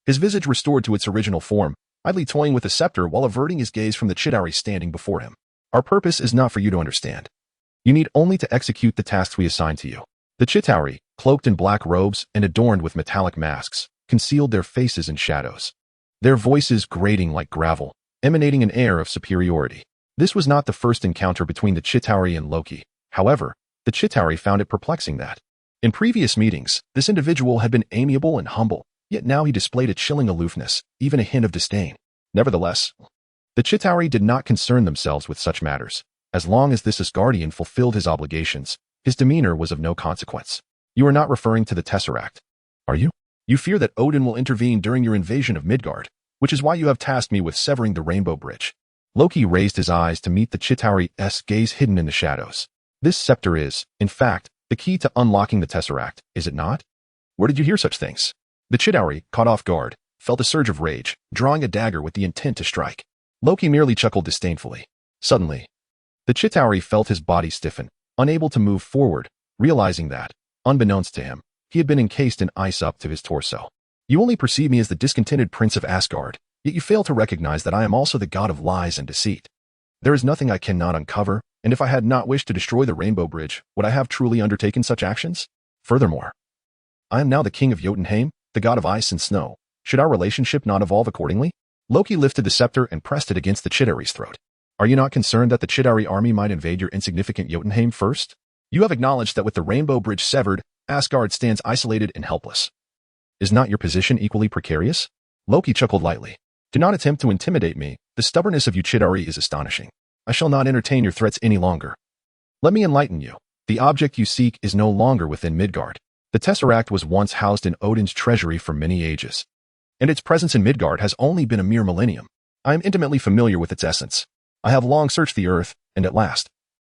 his visage restored to its original form, idly toying with a scepter while averting his gaze from the Chitauri standing before him. Our purpose is not for you to understand. You need only to execute the tasks we assign to you. The Chitauri, cloaked in black robes and adorned with metallic masks, concealed their faces in shadows, their voices grating like gravel, emanating an air of superiority. This was not the first encounter between the Chitauri and Loki. However, the Chitauri found it perplexing that, in previous meetings, this individual had been amiable and humble, yet now he displayed a chilling aloofness, even a hint of disdain. Nevertheless, the Chitauri did not concern themselves with such matters. As long as this Asgardian fulfilled his obligations, his demeanor was of no consequence. You are not referring to the Tesseract, are you? You fear that Odin will intervene during your invasion of Midgard, which is why you have tasked me with severing the Rainbow Bridge. Loki raised his eyes to meet the Chitauri's gaze hidden in the shadows. This scepter is, in fact, the key to unlocking the Tesseract, is it not? Where did you hear such things? The Chitauri, caught off guard, felt a surge of rage, drawing a dagger with the intent to strike. Loki merely chuckled disdainfully. Suddenly, the Chitauri felt his body stiffen, unable to move forward, realizing that, unbeknownst to him, he had been encased in ice up to his torso. You only perceive me as the discontented prince of Asgard, yet you fail to recognize that I am also the god of lies and deceit. There is nothing I cannot uncover, and if I had not wished to destroy the Rainbow Bridge, would I have truly undertaken such actions? Furthermore, I am now the king of Jotunheim, the god of ice and snow. Should our relationship not evolve accordingly? Loki lifted the scepter and pressed it against the Chitauri's throat. Are you not concerned that the Chitauri army might invade your insignificant Jotunheim first? You have acknowledged that with the Rainbow Bridge severed, Asgard stands isolated and helpless. Is not your position equally precarious? Loki chuckled lightly. Do not attempt to intimidate me. The stubbornness of you Chitauri is astonishing. I shall not entertain your threats any longer. Let me enlighten you. The object you seek is no longer within Midgard. The Tesseract was once housed in Odin's treasury for many ages, and its presence in Midgard has only been a mere millennium. I am intimately familiar with its essence. I have long searched the earth, and at last,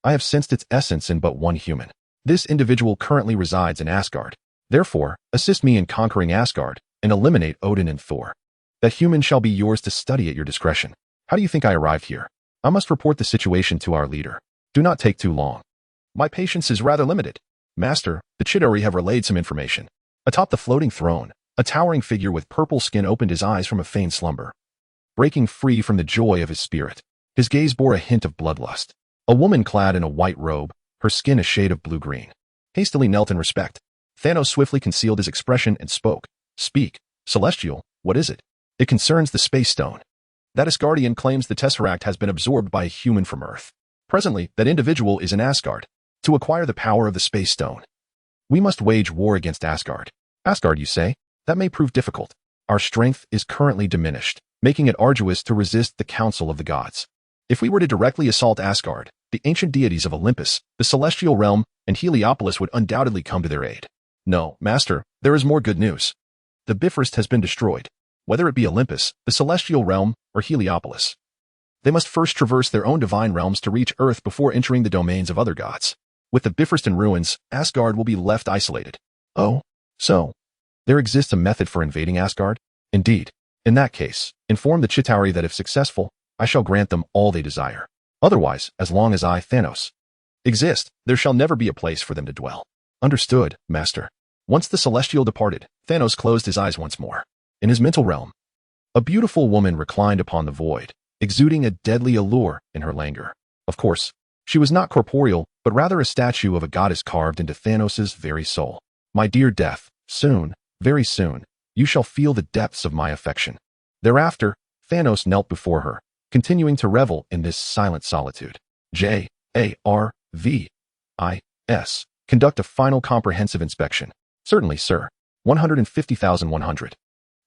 I have sensed its essence in but one human. This individual currently resides in Asgard. Therefore, assist me in conquering Asgard, and eliminate Odin and Thor. That human shall be yours to study at your discretion. How do you think I arrived here? I must report the situation to our leader. Do not take too long. My patience is rather limited. Master, the Chitauri have relayed some information. Atop the floating throne, a towering figure with purple skin opened his eyes from a feigned slumber, breaking free from the joy of his spirit. His gaze bore a hint of bloodlust. A woman clad in a white robe, her skin a shade of blue-green, hastily knelt in respect. Thanos swiftly concealed his expression and spoke. Speak, Celestial, what is it? It concerns the Space Stone. That Asgardian claims the Tesseract has been absorbed by a human from Earth. Presently, that individual is in Asgard. To acquire the power of the Space Stone, we must wage war against Asgard. Asgard, you say? That may prove difficult. Our strength is currently diminished, making it arduous to resist the Council of the Gods. If we were to directly assault Asgard, the ancient deities of Olympus, the Celestial Realm, and Heliopolis would undoubtedly come to their aid. No, Master, there is more good news. The Bifrost has been destroyed. Whether it be Olympus, the Celestial Realm, or Heliopolis, they must first traverse their own divine realms to reach Earth before entering the domains of other gods. With the Bifrost in ruins, Asgard will be left isolated. Oh, so there exists a method for invading Asgard? Indeed. In that case, inform the Chitauri that if successful, I shall grant them all they desire. Otherwise, as long as I, Thanos, exist, there shall never be a place for them to dwell. Understood, Master. Once the Celestial departed, Thanos closed his eyes once more. In his mental realm, a beautiful woman reclined upon the void, exuding a deadly allure in her languor. Of course, she was not corporeal, but rather a statue of a goddess carved into Thanos' very soul. My dear Death, soon, very soon, you shall feel the depths of my affection. Thereafter, Thanos knelt before her, continuing to revel in this silent solitude. J-A-R-V-I-S. Conduct a final comprehensive inspection. Certainly, sir. 150,100.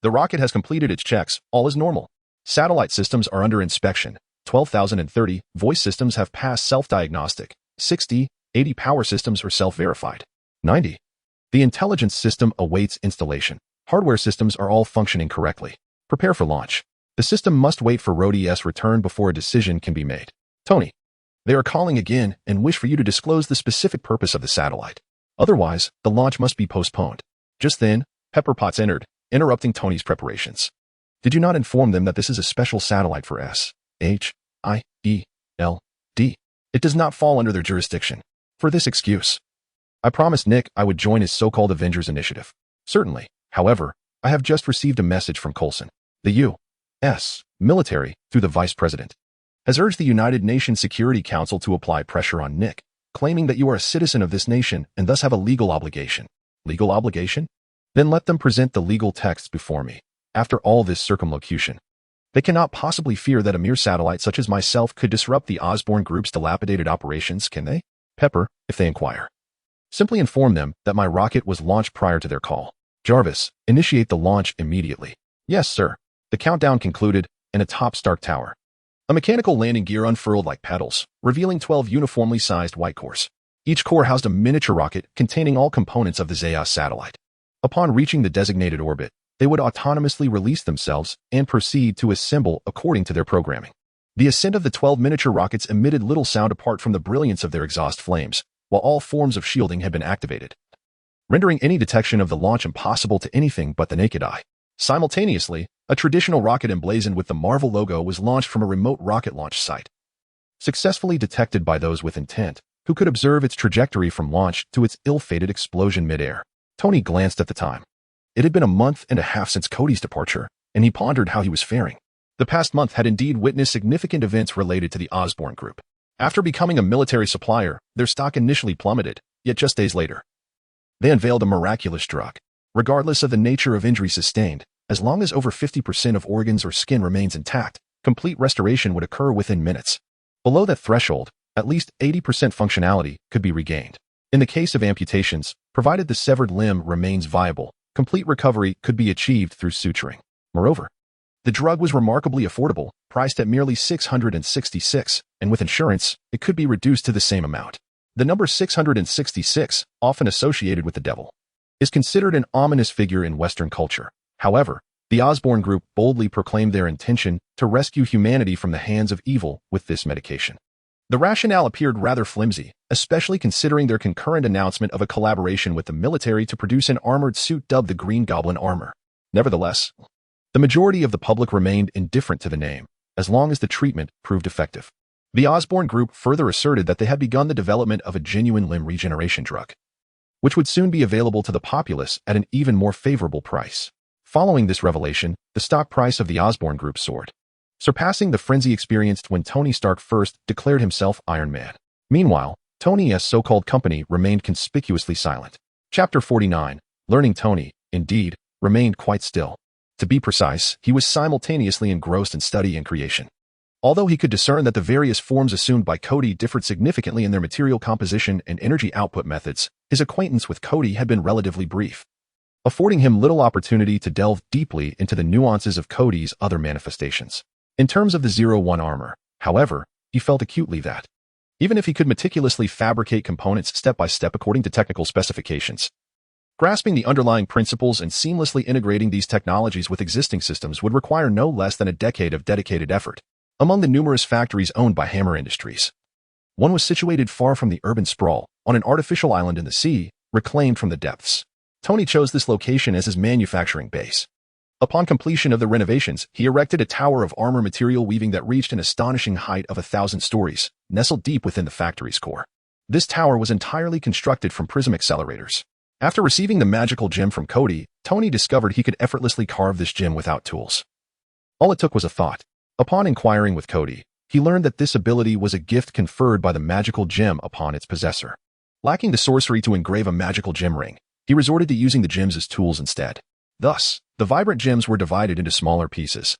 The rocket has completed its checks. All is normal. Satellite systems are under inspection. 12,030. Voice systems have passed self-diagnostic. 60. 80 power systems are self-verified. 90. The intelligence system awaits installation. Hardware systems are all functioning correctly. Prepare for launch. The system must wait for Rhodey's return before a decision can be made. Tony, they are calling again and wish for you to disclose the specific purpose of the satellite. Otherwise, the launch must be postponed. Just then, Pepper Potts entered, interrupting Tony's preparations. Did you not inform them that this is a special satellite for S-H-I-E-L-D? It does not fall under their jurisdiction. For this excuse, I promised Nick I would join his so-called Avengers initiative. Certainly. However, I have just received a message from Coulson. The U.S. military, through the Vice President, has urged the United Nations Security Council to apply pressure on Nick, claiming that you are a citizen of this nation and thus have a legal obligation. Legal obligation? Then let them present the legal texts before me. After all this circumlocution, they cannot possibly fear that a mere satellite such as myself could disrupt the Osborn Group's dilapidated operations, can they? Pepper, if they inquire, simply inform them that my rocket was launched prior to their call. Jarvis, initiate the launch immediately. Yes, sir. The countdown concluded, and atop Stark Tower, a mechanical landing gear unfurled like petals, revealing 12 uniformly sized white cores. Each core housed a miniature rocket containing all components of the Zeus satellite. Upon reaching the designated orbit, they would autonomously release themselves and proceed to assemble according to their programming. The ascent of the 12 miniature rockets emitted little sound apart from the brilliance of their exhaust flames, while all forms of shielding had been activated, rendering any detection of the launch impossible to anything but the naked eye. Simultaneously, a traditional rocket emblazoned with the Marvel logo was launched from a remote rocket launch site, successfully detected by those with intent, who could observe its trajectory from launch to its ill-fated explosion midair. Tony glanced at the time. It had been a month and a half since Kody's departure, and he pondered how he was faring. The past month had indeed witnessed significant events related to the Osborn Group. After becoming a military supplier, their stock initially plummeted, yet just days later, they unveiled a miraculous drug. Regardless of the nature of injury sustained, as long as over 50% of organs or skin remains intact, complete restoration would occur within minutes. Below that threshold, at least 80% functionality could be regained. In the case of amputations, provided the severed limb remains viable, complete recovery could be achieved through suturing. Moreover, the drug was remarkably affordable, priced at merely $666, and with insurance, it could be reduced to the same amount. The number 666, often associated with the devil, is considered an ominous figure in Western culture. However, the Osborn Group boldly proclaimed their intention to rescue humanity from the hands of evil with this medication. The rationale appeared rather flimsy, especially considering their concurrent announcement of a collaboration with the military to produce an armored suit dubbed the Green Goblin Armor. Nevertheless, the majority of the public remained indifferent to the name, as long as the treatment proved effective. The Osborn Group further asserted that they had begun the development of a genuine limb regeneration drug, which would soon be available to the populace at an even more favorable price. Following this revelation, the stock price of the Osborn Group soared, surpassing the frenzy experienced when Tony Stark first declared himself Iron Man. Meanwhile, Tony's so-called company remained conspicuously silent. Chapter 49. Learning Tony, indeed, remained quite still. To be precise, he was simultaneously engrossed in study and creation. Although he could discern that the various forms assumed by Kody differed significantly in their material composition and energy output methods, his acquaintance with Kody had been relatively brief, affording him little opportunity to delve deeply into the nuances of Kody's other manifestations. In terms of the 01 armor, however, he felt acutely that, even if he could meticulously fabricate components step by step according to technical specifications, grasping the underlying principles and seamlessly integrating these technologies with existing systems would require no less than a decade of dedicated effort. Among the numerous factories owned by Hammer Industries, one was situated far from the urban sprawl, on an artificial island in the sea, reclaimed from the depths. Tony chose this location as his manufacturing base. Upon completion of the renovations, he erected a tower of armor material weaving that reached an astonishing height of 1,000 stories, nestled deep within the factory's core. This tower was entirely constructed from prism accelerators. After receiving the magical gem from Kody, Tony discovered he could effortlessly carve this gem without tools. All it took was a thought. Upon inquiring with Kody, he learned that this ability was a gift conferred by the magical gem upon its possessor. Lacking the sorcery to engrave a magical gem ring, he resorted to using the gems as tools instead. Thus, the vibrant gems were divided into smaller pieces,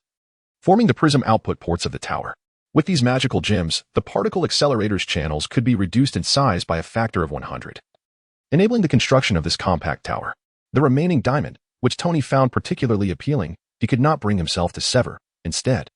forming the prism output ports of the tower. With these magical gems, the particle accelerator's channels could be reduced in size by a factor of 100, enabling the construction of this compact tower. The remaining diamond, which Tony found particularly appealing, he could not bring himself to sever. Instead,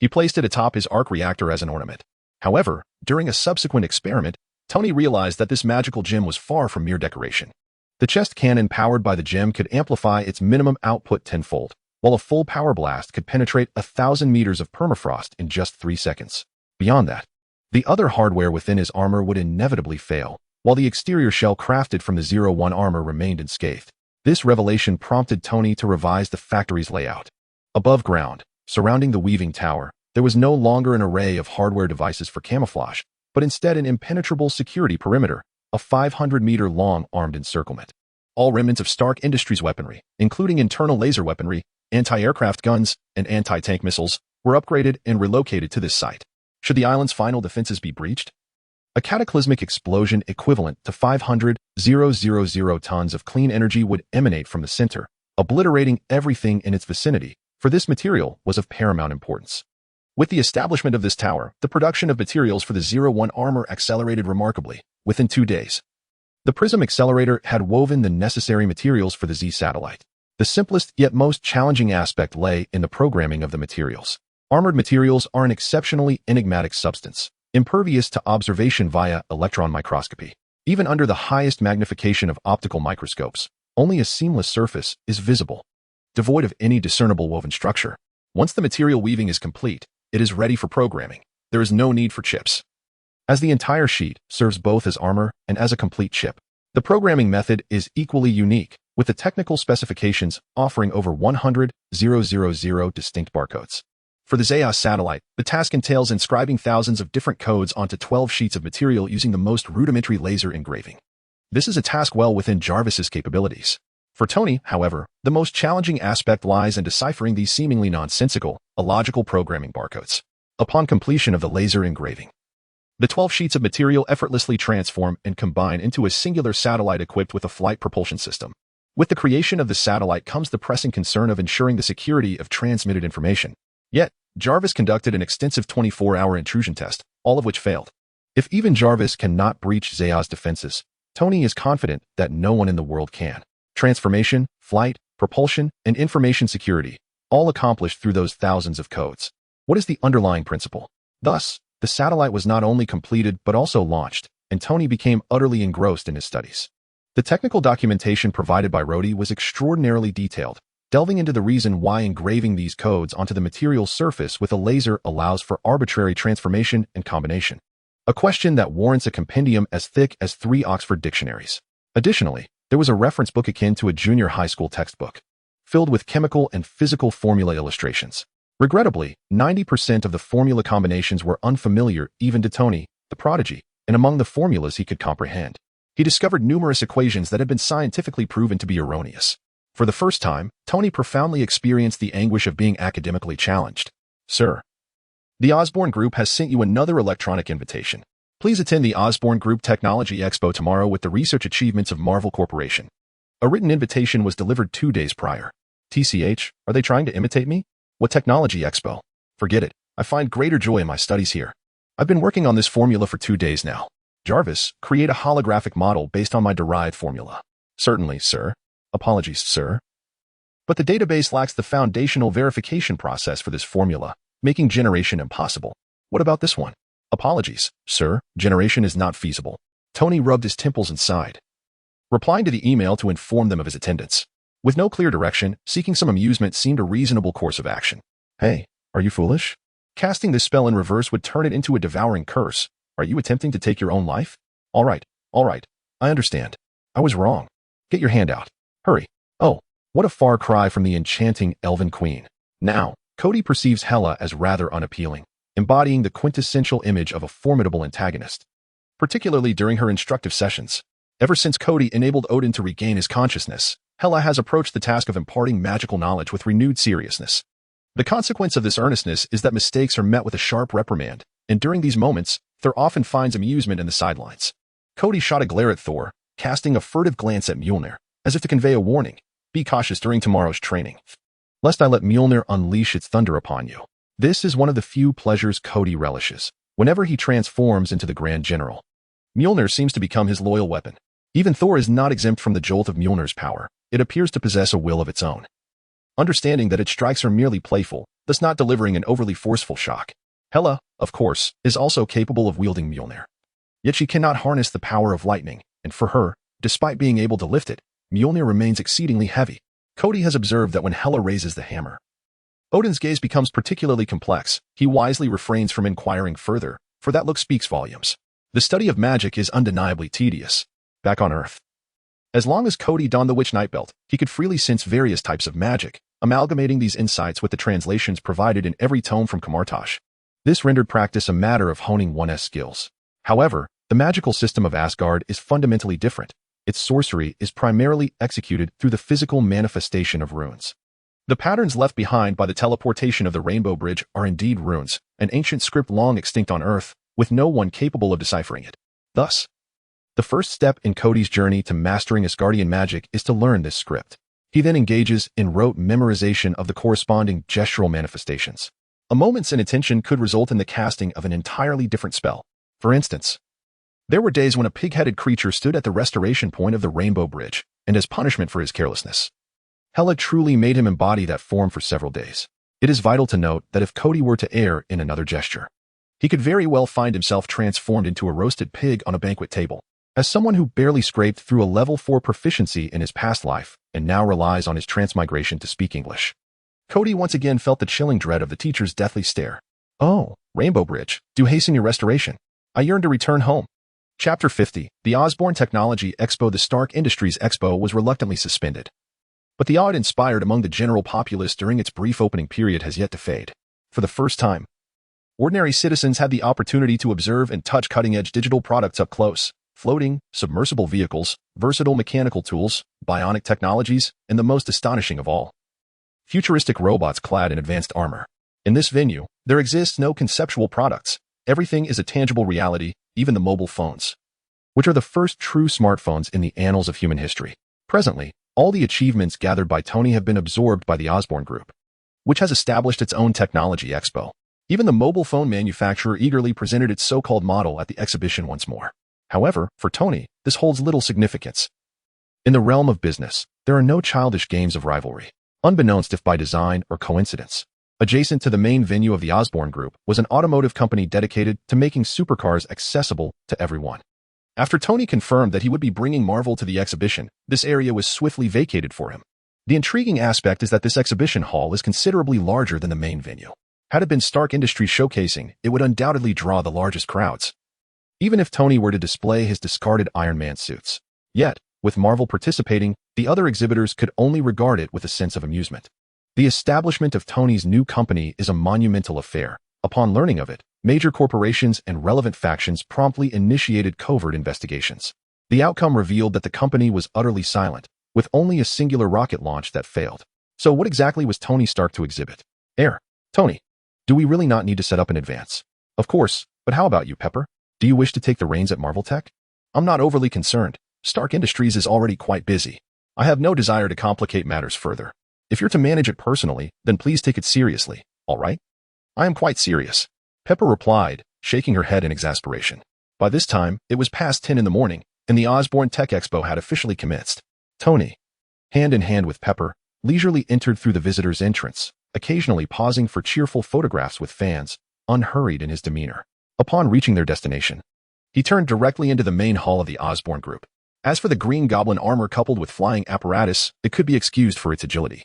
he placed it atop his arc reactor as an ornament. However, during a subsequent experiment, Tony realized that this magical gem was far from mere decoration. The chest cannon powered by the gem could amplify its minimum output tenfold, while a full power blast could penetrate 1,000 meters of permafrost in just 3 seconds. Beyond that, the other hardware within his armor would inevitably fail, while the exterior shell crafted from the 01 armor remained unscathed. This revelation prompted Tony to revise the factory's layout. Above ground, surrounding the weaving tower, there was no longer an array of hardware devices for camouflage, but instead an impenetrable security perimeter, a 500-meter-long armed encirclement. All remnants of Stark Industries weaponry, including internal laser weaponry, anti-aircraft guns, and anti-tank missiles, were upgraded and relocated to this site. Should the island's final defenses be breached, a cataclysmic explosion equivalent to 500,000 tons of clean energy would emanate from the center, obliterating everything in its vicinity, for this material was of paramount importance. With the establishment of this tower, the production of materials for the 01 armor accelerated remarkably. Within 2 days, the prism accelerator had woven the necessary materials for the Z satellite. The simplest yet most challenging aspect lay in the programming of the materials. Armored materials are an exceptionally enigmatic substance, impervious to observation via electron microscopy. Even under the highest magnification of optical microscopes, only a seamless surface is visible, devoid of any discernible woven structure. Once the material weaving is complete, it is ready for programming. There is no need for chips, as the entire sheet serves both as armor and as a complete chip. The programming method is equally unique, with the technical specifications offering over 100,000 distinct barcodes. For the Zeus satellite, the task entails inscribing thousands of different codes onto 12 sheets of material using the most rudimentary laser engraving. This is a task well within Jarvis's capabilities. For Tony, however, the most challenging aspect lies in deciphering these seemingly nonsensical, illogical programming barcodes. Upon completion of the laser engraving, the 12 sheets of material effortlessly transform and combine into a singular satellite equipped with a flight propulsion system. With the creation of the satellite comes the pressing concern of ensuring the security of transmitted information. Yet, Jarvis conducted an extensive 24-hour intrusion test, all of which failed. If even Jarvis cannot breach Zeus' defenses, Tony is confident that no one in the world can. Transformation, flight, propulsion, and information security, all accomplished through those thousands of codes. What is the underlying principle? Thus, the satellite was not only completed but also launched, and Tony became utterly engrossed in his studies. The technical documentation provided by Rhodey was extraordinarily detailed, delving into the reason why engraving these codes onto the material's surface with a laser allows for arbitrary transformation and combination. A question that warrants a compendium as thick as 3 Oxford dictionaries. Additionally, there was a reference book akin to a junior high school textbook, filled with chemical and physical formula illustrations. Regrettably, 90% of the formula combinations were unfamiliar even to Tony, the prodigy, and among the formulas he could comprehend, he discovered numerous equations that had been scientifically proven to be erroneous. For the first time, Tony profoundly experienced the anguish of being academically challenged. Sir, the Osborne Group has sent you another electronic invitation. Please attend the Osborne Group Technology Expo tomorrow with the research achievements of Marvel Corporation. A written invitation was delivered 2 days prior. TCH, are they trying to imitate me? What technology expo? Forget it. I find greater joy in my studies here. I've been working on this formula for 2 days now. Jarvis, create a holographic model based on my derived formula. Certainly, sir. Apologies, sir. But the database lacks the foundational verification process for this formula, making generation impossible. What about this one? Apologies, sir. Generation is not feasible. Tony rubbed his temples and sighed, replying to the email to inform them of his attendance. With no clear direction, seeking some amusement seemed a reasonable course of action. Hey, are you foolish? Casting this spell in reverse would turn it into a devouring curse. Are you attempting to take your own life? All right. I understand. I was wrong. Get your hand out. Hurry. Oh, what a far cry from the enchanting elven queen. Now, Kody perceives Hela as rather unappealing, embodying the quintessential image of a formidable antagonist, particularly during her instructive sessions. Ever since Kody enabled Odin to regain his consciousness, Hela has approached the task of imparting magical knowledge with renewed seriousness. The consequence of this earnestness is that mistakes are met with a sharp reprimand, and during these moments, Thor often finds amusement in the sidelines. Kody shot a glare at Thor, casting a furtive glance at Mjolnir, as if to convey a warning. Be cautious during tomorrow's training, lest I let Mjolnir unleash its thunder upon you. This is one of the few pleasures Kody relishes. Whenever he transforms into the Grand General, Mjolnir seems to become his loyal weapon. Even Thor is not exempt from the jolt of Mjolnir's power. It appears to possess a will of its own, understanding that its strikes are merely playful, thus not delivering an overly forceful shock. Hela, of course, is also capable of wielding Mjolnir. Yet she cannot harness the power of lightning, and for her, despite being able to lift it, Mjolnir remains exceedingly heavy. Kody has observed that when Hela raises the hammer, Odin's gaze becomes particularly complex. He wisely refrains from inquiring further, for that look speaks volumes. The study of magic is undeniably tedious. Back on Earth, as long as Kody donned the Witch Knight belt, he could freely sense various types of magic, amalgamating these insights with the translations provided in every tome from Kamartash. This rendered practice a matter of honing one's skills. However, the magical system of Asgard is fundamentally different. Its sorcery is primarily executed through the physical manifestation of runes. The patterns left behind by the teleportation of the Rainbow Bridge are indeed runes, an ancient script long extinct on Earth, with no one capable of deciphering it. Thus, the first step in Kody's journey to mastering Asgardian magic is to learn this script. He then engages in rote memorization of the corresponding gestural manifestations. A moment's inattention could result in the casting of an entirely different spell. For instance, there were days when a pig-headed creature stood at the restoration point of the Rainbow Bridge, and as punishment for his carelessness, Hela truly made him embody that form for several days. It is vital to note that if Kody were to err in another gesture, he could very well find himself transformed into a roasted pig on a banquet table. As someone who barely scraped through a level 4 proficiency in his past life and now relies on his transmigration to speak English, Kody once again felt the chilling dread of the teacher's deathly stare. Oh, Rainbow Bridge, do hasten your restoration. I yearn to return home. Chapter 50, the Osborne Technology Expo. The Stark Industries Expo was reluctantly suspended, but the awe it inspired among the general populace during its brief opening period has yet to fade. For the first time, ordinary citizens had the opportunity to observe and touch cutting-edge digital products up close. Floating, submersible vehicles, versatile mechanical tools, bionic technologies, and the most astonishing of all, futuristic robots clad in advanced armor. In this venue, there exists no conceptual products. Everything is a tangible reality, even the mobile phones, which are the first true smartphones in the annals of human history. Presently, all the achievements gathered by Tony have been absorbed by the Osborne Group, which has established its own technology expo. Even the mobile phone manufacturer eagerly presented its so-called model at the exhibition once more. However, for Tony, this holds little significance. In the realm of business, there are no childish games of rivalry, unbeknownst if by design or coincidence. Adjacent to the main venue of the Osborne Group was an automotive company dedicated to making supercars accessible to everyone. After Tony confirmed that he would be bringing Marvel to the exhibition, this area was swiftly vacated for him. The intriguing aspect is that this exhibition hall is considerably larger than the main venue. Had it been Stark Industries showcasing, it would undoubtedly draw the largest crowds, even if Tony were to display his discarded Iron Man suits. Yet, with Marvel participating, the other exhibitors could only regard it with a sense of amusement. The establishment of Tony's new company is a monumental affair. Upon learning of it, major corporations and relevant factions promptly initiated covert investigations. The outcome revealed that the company was utterly silent, with only a singular rocket launch that failed. So what exactly was Tony Stark to exhibit? Tony, do we really not need to set up in advance? Of course, but how about you, Pepper? Do you wish to take the reins at Marvel Tech? I'm not overly concerned. Stark Industries is already quite busy. I have no desire to complicate matters further. If you're to manage it personally, then please take it seriously, all right? I am quite serious, Pepper replied, shaking her head in exasperation. By this time, it was past 10 in the morning, and the Osborne Tech Expo had officially commenced. Tony, hand in hand with Pepper, leisurely entered through the visitor's entrance, occasionally pausing for cheerful photographs with fans, unhurried in his demeanor. Upon reaching their destination, he turned directly into the main hall of the Osborne Group. As for the Green Goblin armor coupled with flying apparatus, it could be excused for its agility.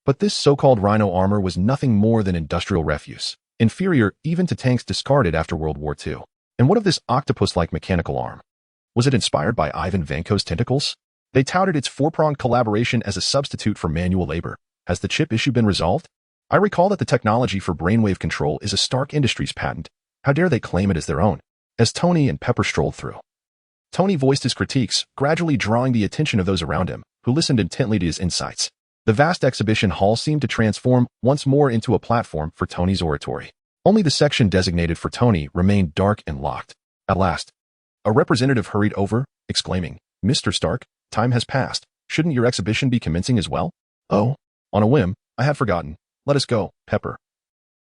But this so-called Rhino armor was nothing more than industrial refuse, inferior even to tanks discarded after World War II. And what of this octopus-like mechanical arm? Was it inspired by Ivan Vanko's tentacles? They touted its four-pronged collaboration as a substitute for manual labor. Has the chip issue been resolved? I recall that the technology for brainwave control is a Stark Industries patent. How dare they claim it as their own? As Tony and Pepper strolled through, Tony voiced his critiques, gradually drawing the attention of those around him, who listened intently to his insights. The vast exhibition hall seemed to transform once more into a platform for Tony's oratory. Only the section designated for Tony remained dark and locked. At last, a representative hurried over, exclaiming, "Mr. Stark, time has passed. Shouldn't your exhibition be commencing as well?" "Oh, on a whim, I had forgotten. Let us go, Pepper,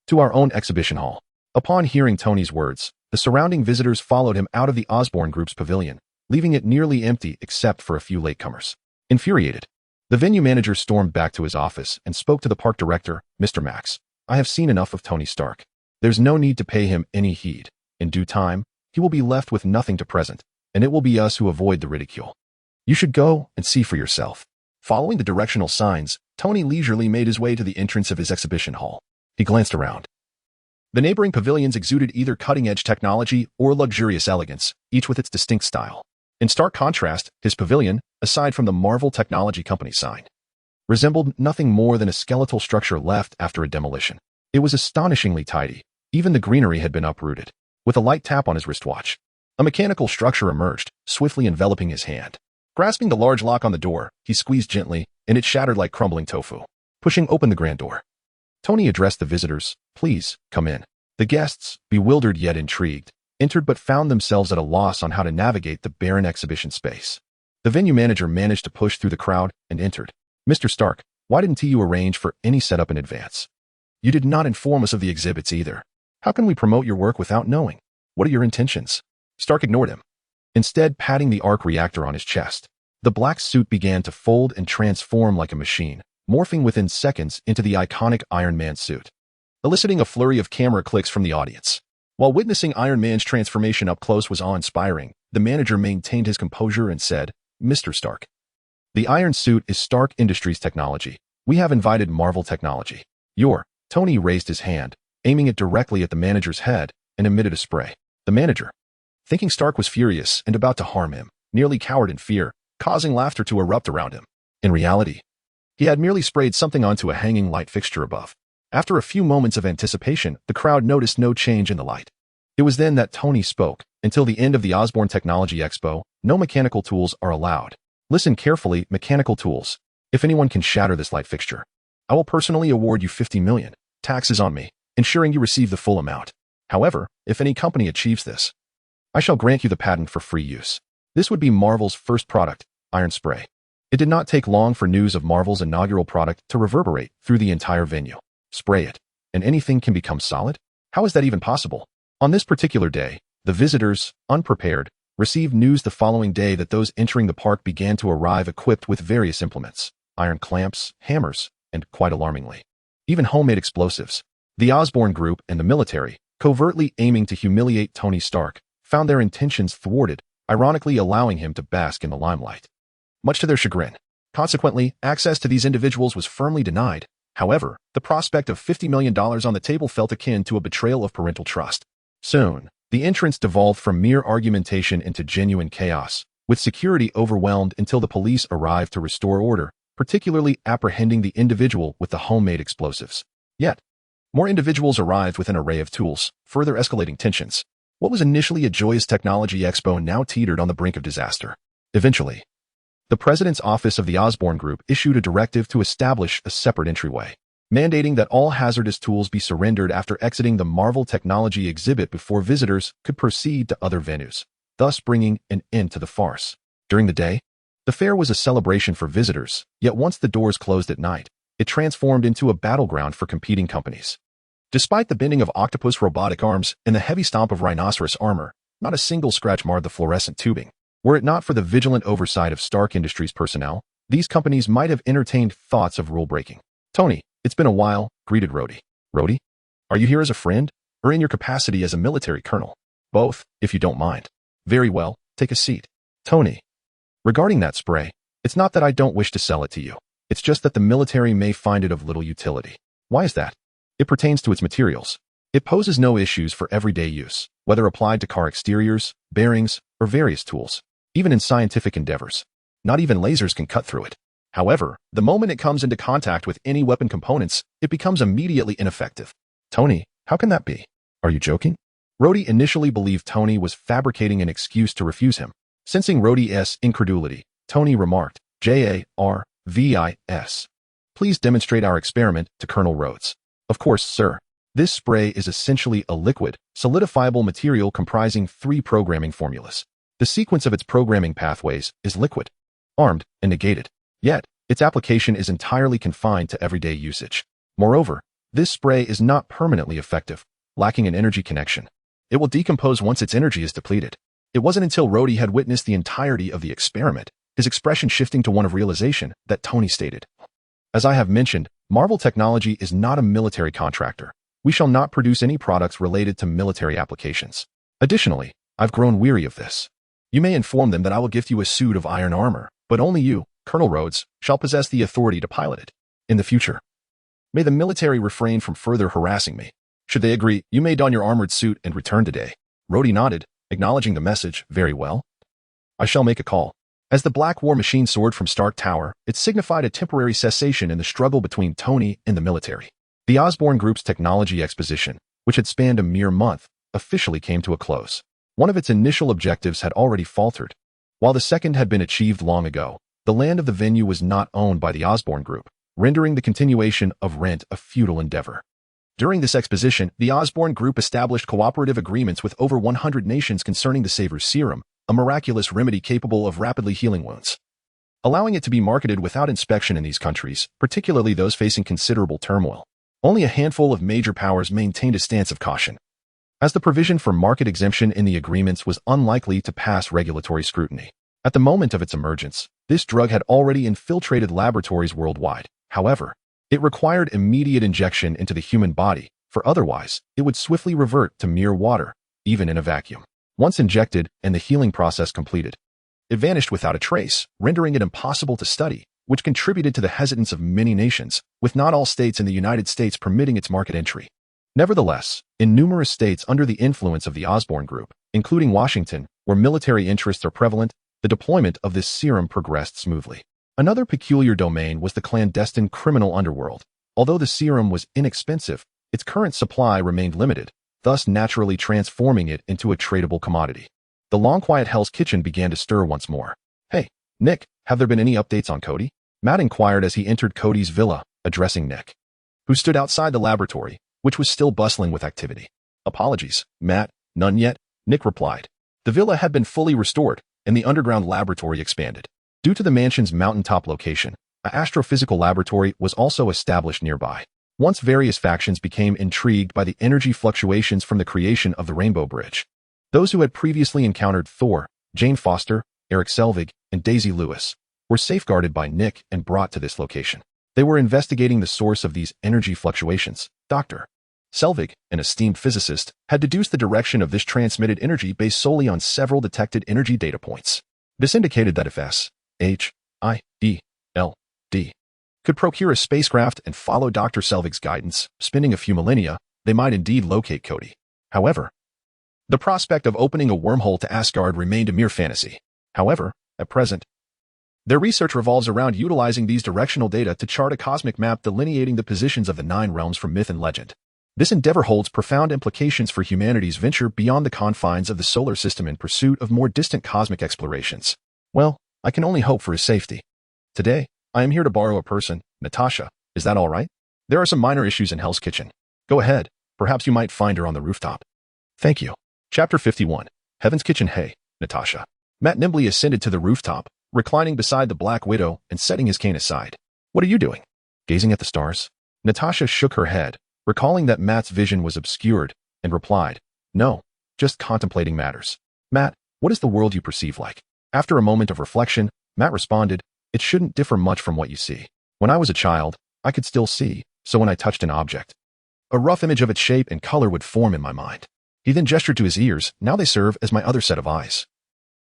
to our own exhibition hall." Upon hearing Tony's words, the surrounding visitors followed him out of the Osborne Group's pavilion, leaving it nearly empty except for a few latecomers. Infuriated, the venue manager stormed back to his office and spoke to the park director, Mr. Max. "I have seen enough of Tony Stark. There's no need to pay him any heed. In due time, he will be left with nothing to present, and it will be us who avoid the ridicule. You should go and see for yourself." Following the directional signs, Tony leisurely made his way to the entrance of his exhibition hall. He glanced around. The neighboring pavilions exuded either cutting-edge technology or luxurious elegance, each with its distinct style. In stark contrast, his pavilion, aside from the Marvel Technology Company sign, resembled nothing more than a skeletal structure left after a demolition. It was astonishingly tidy. Even the greenery had been uprooted. With a light tap on his wristwatch, a mechanical structure emerged, swiftly enveloping his hand. Grasping the large lock on the door, he squeezed gently, and it shattered like crumbling tofu. Pushing open the grand door, Tony addressed the visitors. "Please, come in." The guests, bewildered yet intrigued, entered but found themselves at a loss on how to navigate the barren exhibition space. The venue manager managed to push through the crowd and entered. "Mr. Stark, why didn't you arrange for any setup in advance? You did not inform us of the exhibits either. How can we promote your work without knowing? What are your intentions?" Stark ignored him, instead patting the arc reactor on his chest. The black suit began to fold and transform like a machine, morphing within seconds into the iconic Iron Man suit, eliciting a flurry of camera clicks from the audience. While witnessing Iron Man's transformation up close was awe-inspiring, the manager maintained his composure and said, "Mr. Stark, the Iron Suit is Stark Industries technology. We have invited Marvel Technology. Tony raised his hand, aiming it directly at the manager's head, and emitted a spray. The manager, thinking Stark was furious and about to harm him, nearly cowered in fear, causing laughter to erupt around him. In reality, he had merely sprayed something onto a hanging light fixture above. After a few moments of anticipation, the crowd noticed no change in the light. It was then that Tony spoke. "Until the end of the Osborne Technology Expo, no mechanical tools are allowed. Listen carefully, mechanical tools. If anyone can shatter this light fixture, I will personally award you 50 million. Taxes on me, ensuring you receive the full amount. However, if any company achieves this, I shall grant you the patent for free use." This would be Marvel's first product, Iron Spray. It did not take long for news of Marvel's inaugural product to reverberate through the entire venue. Spray it, and anything can become solid? How is that even possible? On this particular day, the visitors, unprepared, received news the following day that those entering the park began to arrive equipped with various implements, iron clamps, hammers, and, quite alarmingly, even homemade explosives. The Osborne Group and the military, covertly aiming to humiliate Tony Stark, found their intentions thwarted, ironically allowing him to bask in the limelight. Much to their chagrin. Consequently, access to these individuals was firmly denied. However, the prospect of $50 million on the table felt akin to a betrayal of parental trust. Soon, the entrance devolved from mere argumentation into genuine chaos, with security overwhelmed until the police arrived to restore order, particularly apprehending the individual with the homemade explosives. Yet, more individuals arrived with an array of tools, further escalating tensions. What was initially a joyous technology expo now teetered on the brink of disaster. Eventually, the president's office of the Osborne Group issued a directive to establish a separate entryway, mandating that all hazardous tools be surrendered after exiting the Marvel Technology exhibit before visitors could proceed to other venues, thus bringing an end to the farce. During the day, the fair was a celebration for visitors, yet once the doors closed at night, it transformed into a battleground for competing companies. Despite the bending of octopus robotic arms and the heavy stomp of rhinoceros armor, not a single scratch marred the fluorescent tubing. Were it not for the vigilant oversight of Stark Industries personnel, these companies might have entertained thoughts of rule-breaking. "Tony, it's been a while," greeted Rhodey. "Rhodey? Are you here as a friend, or in your capacity as a military colonel?" "Both, if you don't mind." "Very well, take a seat." "Tony, regarding that spray, it's not that I don't wish to sell it to you. It's just that the military may find it of little utility." "Why is that?" "It pertains to its materials. It poses no issues for everyday use, whether applied to car exteriors, bearings, or various tools, even in scientific endeavors. Not even lasers can cut through it. However, the moment it comes into contact with any weapon components, it becomes immediately ineffective." "Tony, how can that be? Are you joking?" Rhodey initially believed Tony was fabricating an excuse to refuse him. Sensing Rhodey's incredulity, Tony remarked, "Jarvis, please demonstrate our experiment to Colonel Rhodes." "Of course, sir." This spray is essentially a liquid, solidifiable material comprising 3 programming formulas. The sequence of its programming pathways is liquid, armed, and negated. Yet, its application is entirely confined to everyday usage. Moreover, this spray is not permanently effective, lacking an energy connection. It will decompose once its energy is depleted. It wasn't until Rhodey had witnessed the entirety of the experiment, his expression shifting to one of realization, that Tony stated, "As I have mentioned, Marvel Technology is not a military contractor. We shall not produce any products related to military applications. Additionally, I've grown weary of this. You may inform them that I will gift you a suit of iron armor, but only you, Colonel Rhodes, shall possess the authority to pilot it. In the future, may the military refrain from further harassing me. Should they agree, you may don your armored suit and return today." Rhodey nodded, acknowledging the message. "Very well. I shall make a call." As the Black War machine soared from Stark Tower, it signified a temporary cessation in the struggle between Tony and the military. The Osborn Group's technology exposition, which had spanned a mere month, officially came to a close. One of its initial objectives had already faltered. While the second had been achieved long ago, the land of the venue was not owned by the Osborn Group, rendering the continuation of Rent a futile endeavor. During this exposition, the Osborn Group established cooperative agreements with over 100 nations concerning the Saver's Serum, a miraculous remedy capable of rapidly healing wounds, allowing it to be marketed without inspection in these countries, particularly those facing considerable turmoil. Only a handful of major powers maintained a stance of caution, as the provision for market exemption in the agreements was unlikely to pass regulatory scrutiny. At the moment of its emergence, this drug had already infiltrated laboratories worldwide. However, it required immediate injection into the human body, for otherwise, it would swiftly revert to mere water, even in a vacuum. Once injected and the healing process completed, it vanished without a trace, rendering it impossible to study, which contributed to the hesitance of many nations, with not all states in the United States permitting its market entry. Nevertheless, in numerous states under the influence of the Osborn Group, including Washington, where military interests are prevalent, the deployment of this serum progressed smoothly. Another peculiar domain was the clandestine criminal underworld. Although the serum was inexpensive, its current supply remained limited, thus naturally transforming it into a tradable commodity. The long-quiet Hell's Kitchen began to stir once more. "Hey, Nick, have there been any updates on Kody?" Matt inquired as he entered Kody's villa, addressing Nick, who stood outside the laboratory, which was still bustling with activity. "Apologies, Matt, none yet," Nick replied. The villa had been fully restored, and the underground laboratory expanded. Due to the mansion's mountaintop location, an astrophysical laboratory was also established nearby. Once various factions became intrigued by the energy fluctuations from the creation of the Rainbow Bridge. Those who had previously encountered Thor, Jane Foster, Eric Selvig, and Daisy Lewis were safeguarded by Nick and brought to this location. They were investigating the source of these energy fluctuations. Dr. Selvig, an esteemed physicist, had deduced the direction of this transmitted energy based solely on several detected energy data points. This indicated that if SHIELD could procure a spacecraft and follow Dr. Selvig's guidance, spending a few millennia, they might indeed locate Kody. However, the prospect of opening a wormhole to Asgard remained a mere fantasy. However, at present, their research revolves around utilizing these directional data to chart a cosmic map delineating the positions of the 9 realms from myth and legend. This endeavor holds profound implications for humanity's venture beyond the confines of the solar system in pursuit of more distant cosmic explorations. Well, I can only hope for his safety. Today, I am here to borrow a person, Natasha. Is that all right? There are some minor issues in Hell's Kitchen. Go ahead. Perhaps you might find her on the rooftop. Thank you. Chapter 51. Heaven's Kitchen. Hey, Natasha. Matt nimbly ascended to the rooftop, reclining beside the Black Widow and setting his cane aside. What are you doing? gazing at the stars? Natasha shook her head, recalling that Matt's vision was obscured, and replied, no, just contemplating matters. Matt, what is the world you perceive like? After a moment of reflection, Matt responded, it shouldn't differ much from what you see. When I was a child, I could still see, so when I touched an object, a rough image of its shape and color would form in my mind. He then gestured to his ears, now they serve as my other set of eyes,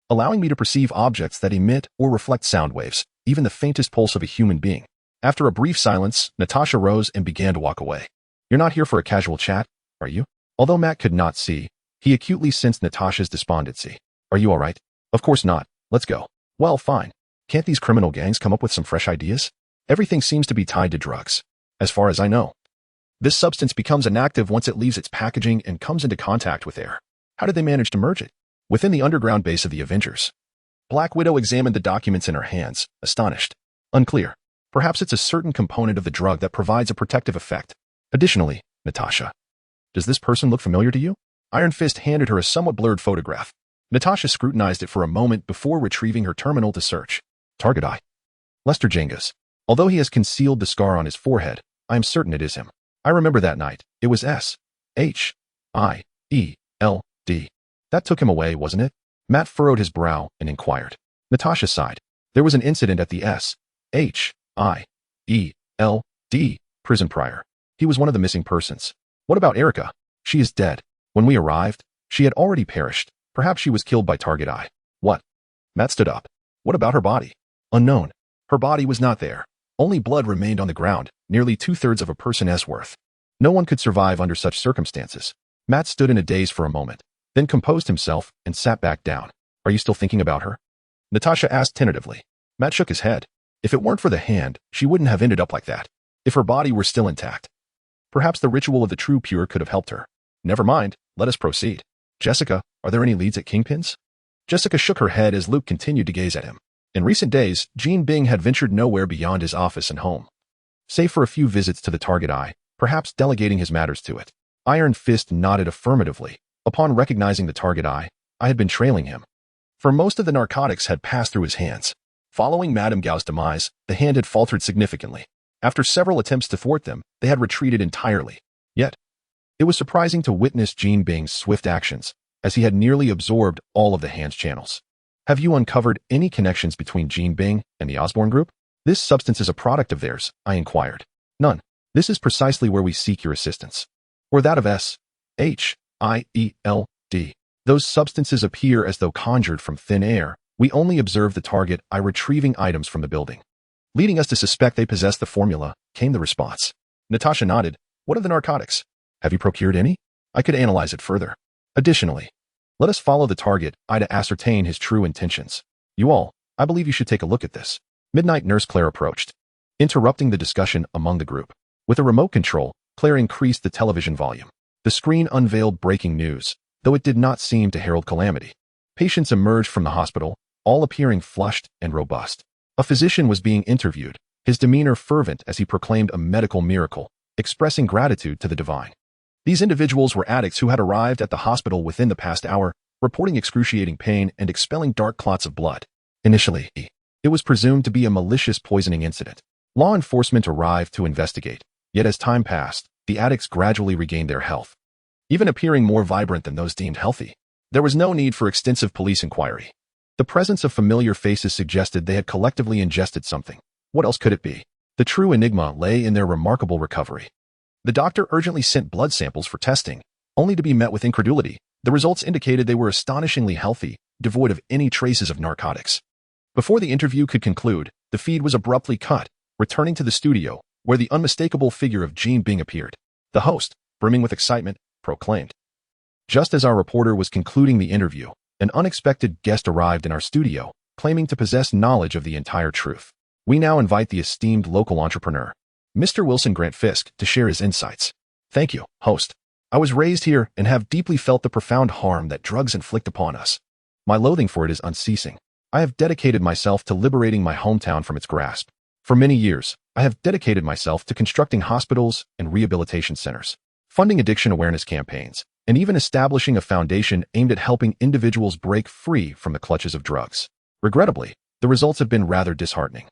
allowing me to perceive objects that emit or reflect sound waves, even the faintest pulse of a human being. After a brief silence, Natasha rose and began to walk away. You're not here for a casual chat, are you? Although Matt could not see, he acutely sensed Natasha's despondency. Are you all right? Of course not. Let's go. Well, fine. Can't these criminal gangs come up with some fresh ideas? Everything seems to be tied to drugs, as far as I know. This substance becomes inactive once it leaves its packaging and comes into contact with air. How did they manage to merge it? Within the underground base of the Avengers. Black Widow examined the documents in her hands, astonished. Unclear. Perhaps it's a certain component of the drug that provides a protective effect. Additionally, Natasha, does this person look familiar to you? Iron Fist handed her a somewhat blurred photograph. Natasha scrutinized it for a moment before retrieving her terminal to search. Target eye. Lester Jengas. Although he has concealed the scar on his forehead, I am certain it is him. I remember that night. It was S-H-I-E-L-D. That took him away, wasn't it? Matt furrowed his brow and inquired. Natasha sighed. There was an incident at the S-H-I-E-L-D prison prior. He was one of the missing persons. What about Erica? She is dead. When we arrived, she had already perished. Perhaps she was killed by Target Eye. What? Matt stood up. What about her body? Unknown. Her body was not there. Only blood remained on the ground, nearly 2/3 of a person's worth. No one could survive under such circumstances. Matt stood in a daze for a moment, then composed himself and sat back down. Are you still thinking about her? Natasha asked tentatively. Matt shook his head. If it weren't for the hand, she wouldn't have ended up like that. If her body were still intact, perhaps the ritual of the true pure could have helped her. Never mind, let us proceed. Jessica, are there any leads at Kingpin's? Jessica shook her head as Luke continued to gaze at him. In recent days, Jean Bing had ventured nowhere beyond his office and home, save for a few visits to the Target Eye, perhaps delegating his matters to it. Iron Fist nodded affirmatively. Upon recognizing the Target Eye, I had been trailing him, for most of the narcotics had passed through his hands. Following Madame Gao's demise, the hand had faltered significantly. After several attempts to thwart them, they had retreated entirely. Yet, it was surprising to witness Jean Bing's swift actions, as he had nearly absorbed all of the hand's channels. Have you uncovered any connections between Jean Bing and the Osborne Group? This substance is a product of theirs, I inquired. None. This is precisely where we seek your assistance. Or that of S-H-I-E-L-D. Those substances appear as though conjured from thin air. We only observe the Target Eye retrieving items from the building, leading us to suspect they possess the formula, came the response. Natasha nodded. What of the narcotics? Have you procured any? I could analyze it further. Additionally, let us follow the Target Eye to ascertain his true intentions. You all, I believe you should take a look at this. Midnight Nurse Claire approached, interrupting the discussion among the group. With a remote control, Claire increased the television volume. The screen unveiled breaking news, though it did not seem to herald calamity. Patients emerged from the hospital, all appearing flushed and robust. A physician was being interviewed, his demeanor fervent as he proclaimed a medical miracle, expressing gratitude to the divine. These individuals were addicts who had arrived at the hospital within the past hour, reporting excruciating pain and expelling dark clots of blood. Initially, it was presumed to be a malicious poisoning incident. Law enforcement arrived to investigate, yet as time passed, the addicts gradually regained their health, even appearing more vibrant than those deemed healthy. There was no need for extensive police inquiry. The presence of familiar faces suggested they had collectively ingested something. What else could it be? The true enigma lay in their remarkable recovery. The doctor urgently sent blood samples for testing, only to be met with incredulity. The results indicated they were astonishingly healthy, devoid of any traces of narcotics. Before the interview could conclude, the feed was abruptly cut, returning to the studio, where the unmistakable figure of Jean Bing appeared. The host, brimming with excitement, proclaimed. Just as our reporter was concluding the interview, an unexpected guest arrived in our studio, claiming to possess knowledge of the entire truth. We now invite the esteemed local entrepreneur, Mr. Wilson Grant Fisk, to share his insights. Thank you, host. I was raised here and have deeply felt the profound harm that drugs inflict upon us. My loathing for it is unceasing. I have dedicated myself to liberating my hometown from its grasp. For many years, I have dedicated myself to constructing hospitals and rehabilitation centers, funding addiction awareness campaigns, and even establishing a foundation aimed at helping individuals break free from the clutches of drugs. Regrettably, the results have been rather disheartening.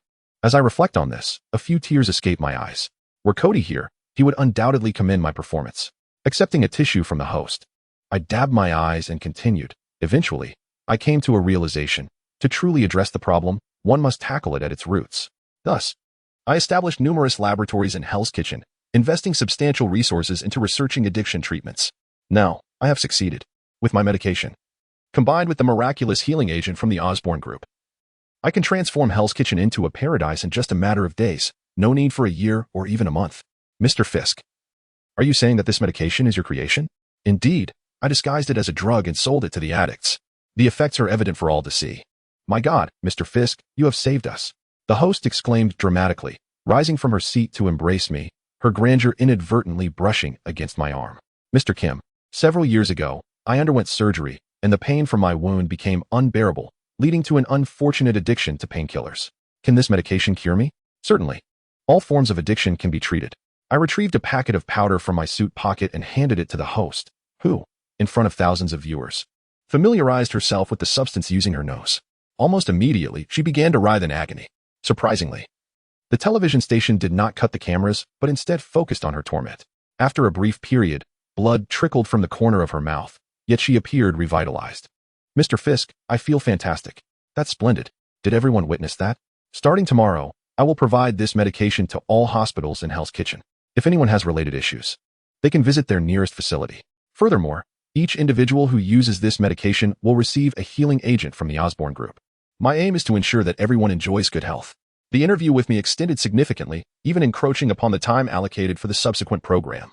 As I reflect on this, a few tears escape my eyes. Were Kody here, he would undoubtedly commend my performance. Accepting a tissue from the host, I dabbed my eyes and continued. Eventually, I came to a realization. To truly address the problem, one must tackle it at its roots. Thus, I established numerous laboratories in Hell's Kitchen, investing substantial resources into researching addiction treatments. Now, I have succeeded. With my medication, combined with the miraculous healing agent from the Osborne Group, I can transform Hell's Kitchen into a paradise in just a matter of days. No need for a year or even a month. Mr. Fisk, are you saying that this medication is your creation? Indeed, I disguised it as a drug and sold it to the addicts. The effects are evident for all to see. My God, Mr. Fisk, you have saved us. The host exclaimed dramatically, rising from her seat to embrace me, her grandeur inadvertently brushing against my arm. Mr. Kim, several years ago, I underwent surgery, and the pain from my wound became unbearable, leading to an unfortunate addiction to painkillers. Can this medication cure me? Certainly. All forms of addiction can be treated. I retrieved a packet of powder from my suit pocket and handed it to the host, who, in front of thousands of viewers, familiarized herself with the substance using her nose. Almost immediately, she began to writhe in agony. Surprisingly, the television station did not cut the cameras, but instead focused on her torment. After a brief period, blood trickled from the corner of her mouth, yet she appeared revitalized. Mr. Fisk, I feel fantastic. That's splendid. Did everyone witness that? Starting tomorrow, I will provide this medication to all hospitals in Hell's Kitchen. If anyone has related issues, they can visit their nearest facility. Furthermore, each individual who uses this medication will receive a healing agent from the Osborne Group. My aim is to ensure that everyone enjoys good health. The interview with me extended significantly, even encroaching upon the time allocated for the subsequent program,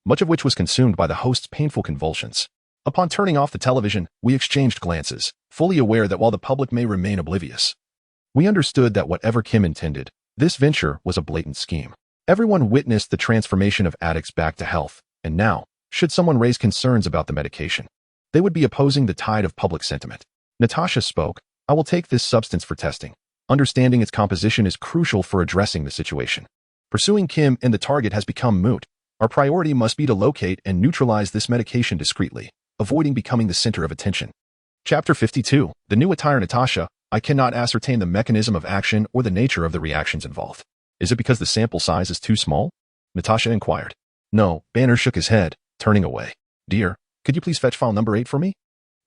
much of which was consumed by the host's painful convulsions. Upon turning off the television, we exchanged glances, fully aware that while the public may remain oblivious, we understood that whatever Kim intended, this venture was a blatant scheme. Everyone witnessed the transformation of addicts back to health, and now, should someone raise concerns about the medication, they would be opposing the tide of public sentiment. Natasha spoke, I will take this substance for testing. Understanding its composition is crucial for addressing the situation. Pursuing Kim and the target has become moot. Our priority must be to locate and neutralize this medication discreetly, avoiding becoming the center of attention. Chapter 52. The new attire. Natasha, I cannot ascertain the mechanism of action or the nature of the reactions involved. Is it because the sample size is too small? Natasha inquired. No, Banner shook his head, turning away. Dear, could you please fetch file number 8 for me?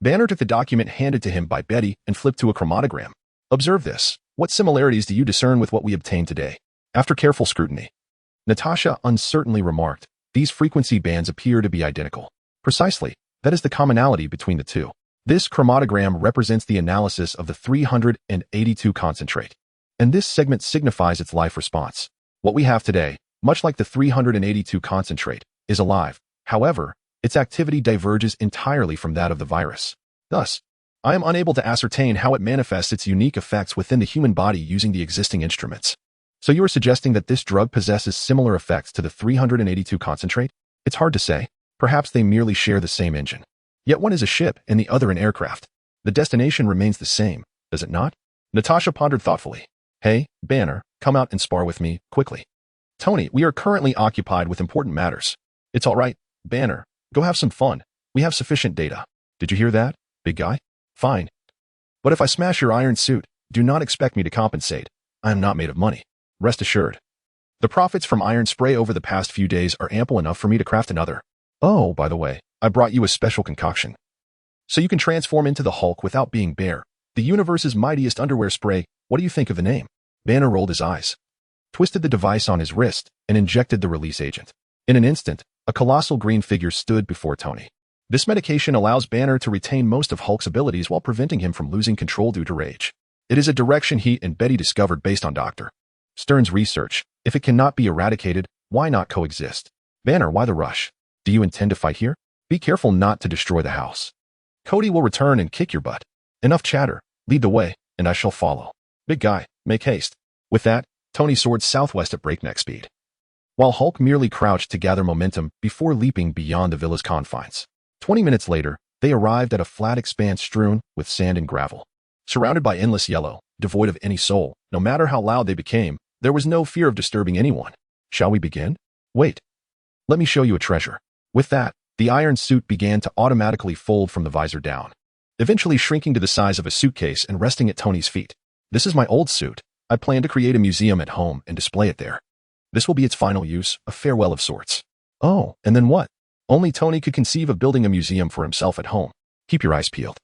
Banner took the document handed to him by Betty and flipped to a chromatogram. Observe this. What similarities do you discern with what we obtained today? After careful scrutiny, Natasha uncertainly remarked, these frequency bands appear to be identical. Precisely, that is the commonality between the two. This chromatogram represents the analysis of the 382 concentrate, and this segment signifies its life response. What we have today, much like the 382 concentrate, is alive. However, its activity diverges entirely from that of the virus. Thus, I am unable to ascertain how it manifests its unique effects within the human body using the existing instruments. So you are suggesting that this drug possesses similar effects to the 382 concentrate? It's hard to say. Perhaps they merely share the same engine. Yet one is a ship and the other an aircraft. The destination remains the same, does it not? Natasha pondered thoughtfully. Hey, Banner, come out and spar with me, quickly. Tony, we are currently occupied with important matters. It's all right, Banner. Go have some fun. We have sufficient data. Did you hear that, big guy? Fine. But if I smash your iron suit, do not expect me to compensate. I am not made of money. Rest assured. The profits from iron spray over the past few days are ample enough for me to craft another. Oh, by the way, I brought you a special concoction. So you can transform into the Hulk without being bare. The universe's mightiest underwear spray. What do you think of the name? Banner rolled his eyes, twisted the device on his wrist, and injected the release agent. In an instant, a colossal green figure stood before Tony. This medication allows Banner to retain most of Hulk's abilities while preventing him from losing control due to rage. It is a direction he and Betty discovered based on Dr. Stern's research. If it cannot be eradicated, why not coexist? Banner, why the rush? Do you intend to fight here? Be careful not to destroy the house. Kody will return and kick your butt. Enough chatter. Lead the way, and I shall follow. Big guy, make haste. With that, Tony soared southwest at breakneck speed, while Hulk merely crouched to gather momentum before leaping beyond the villa's confines. 20 minutes later, they arrived at a flat expanse strewn with sand and gravel. Surrounded by endless yellow, devoid of any soul, no matter how loud they became, there was no fear of disturbing anyone. Shall we begin? Wait. Let me show you a treasure. With that, the iron suit began to automatically fold from the visor down, eventually shrinking to the size of a suitcase and resting at Tony's feet. This is my old suit. I plan to create a museum at home and display it there. This will be its final use, a farewell of sorts. Oh, and then what? Only Tony could conceive of building a museum for himself at home. Keep your eyes peeled.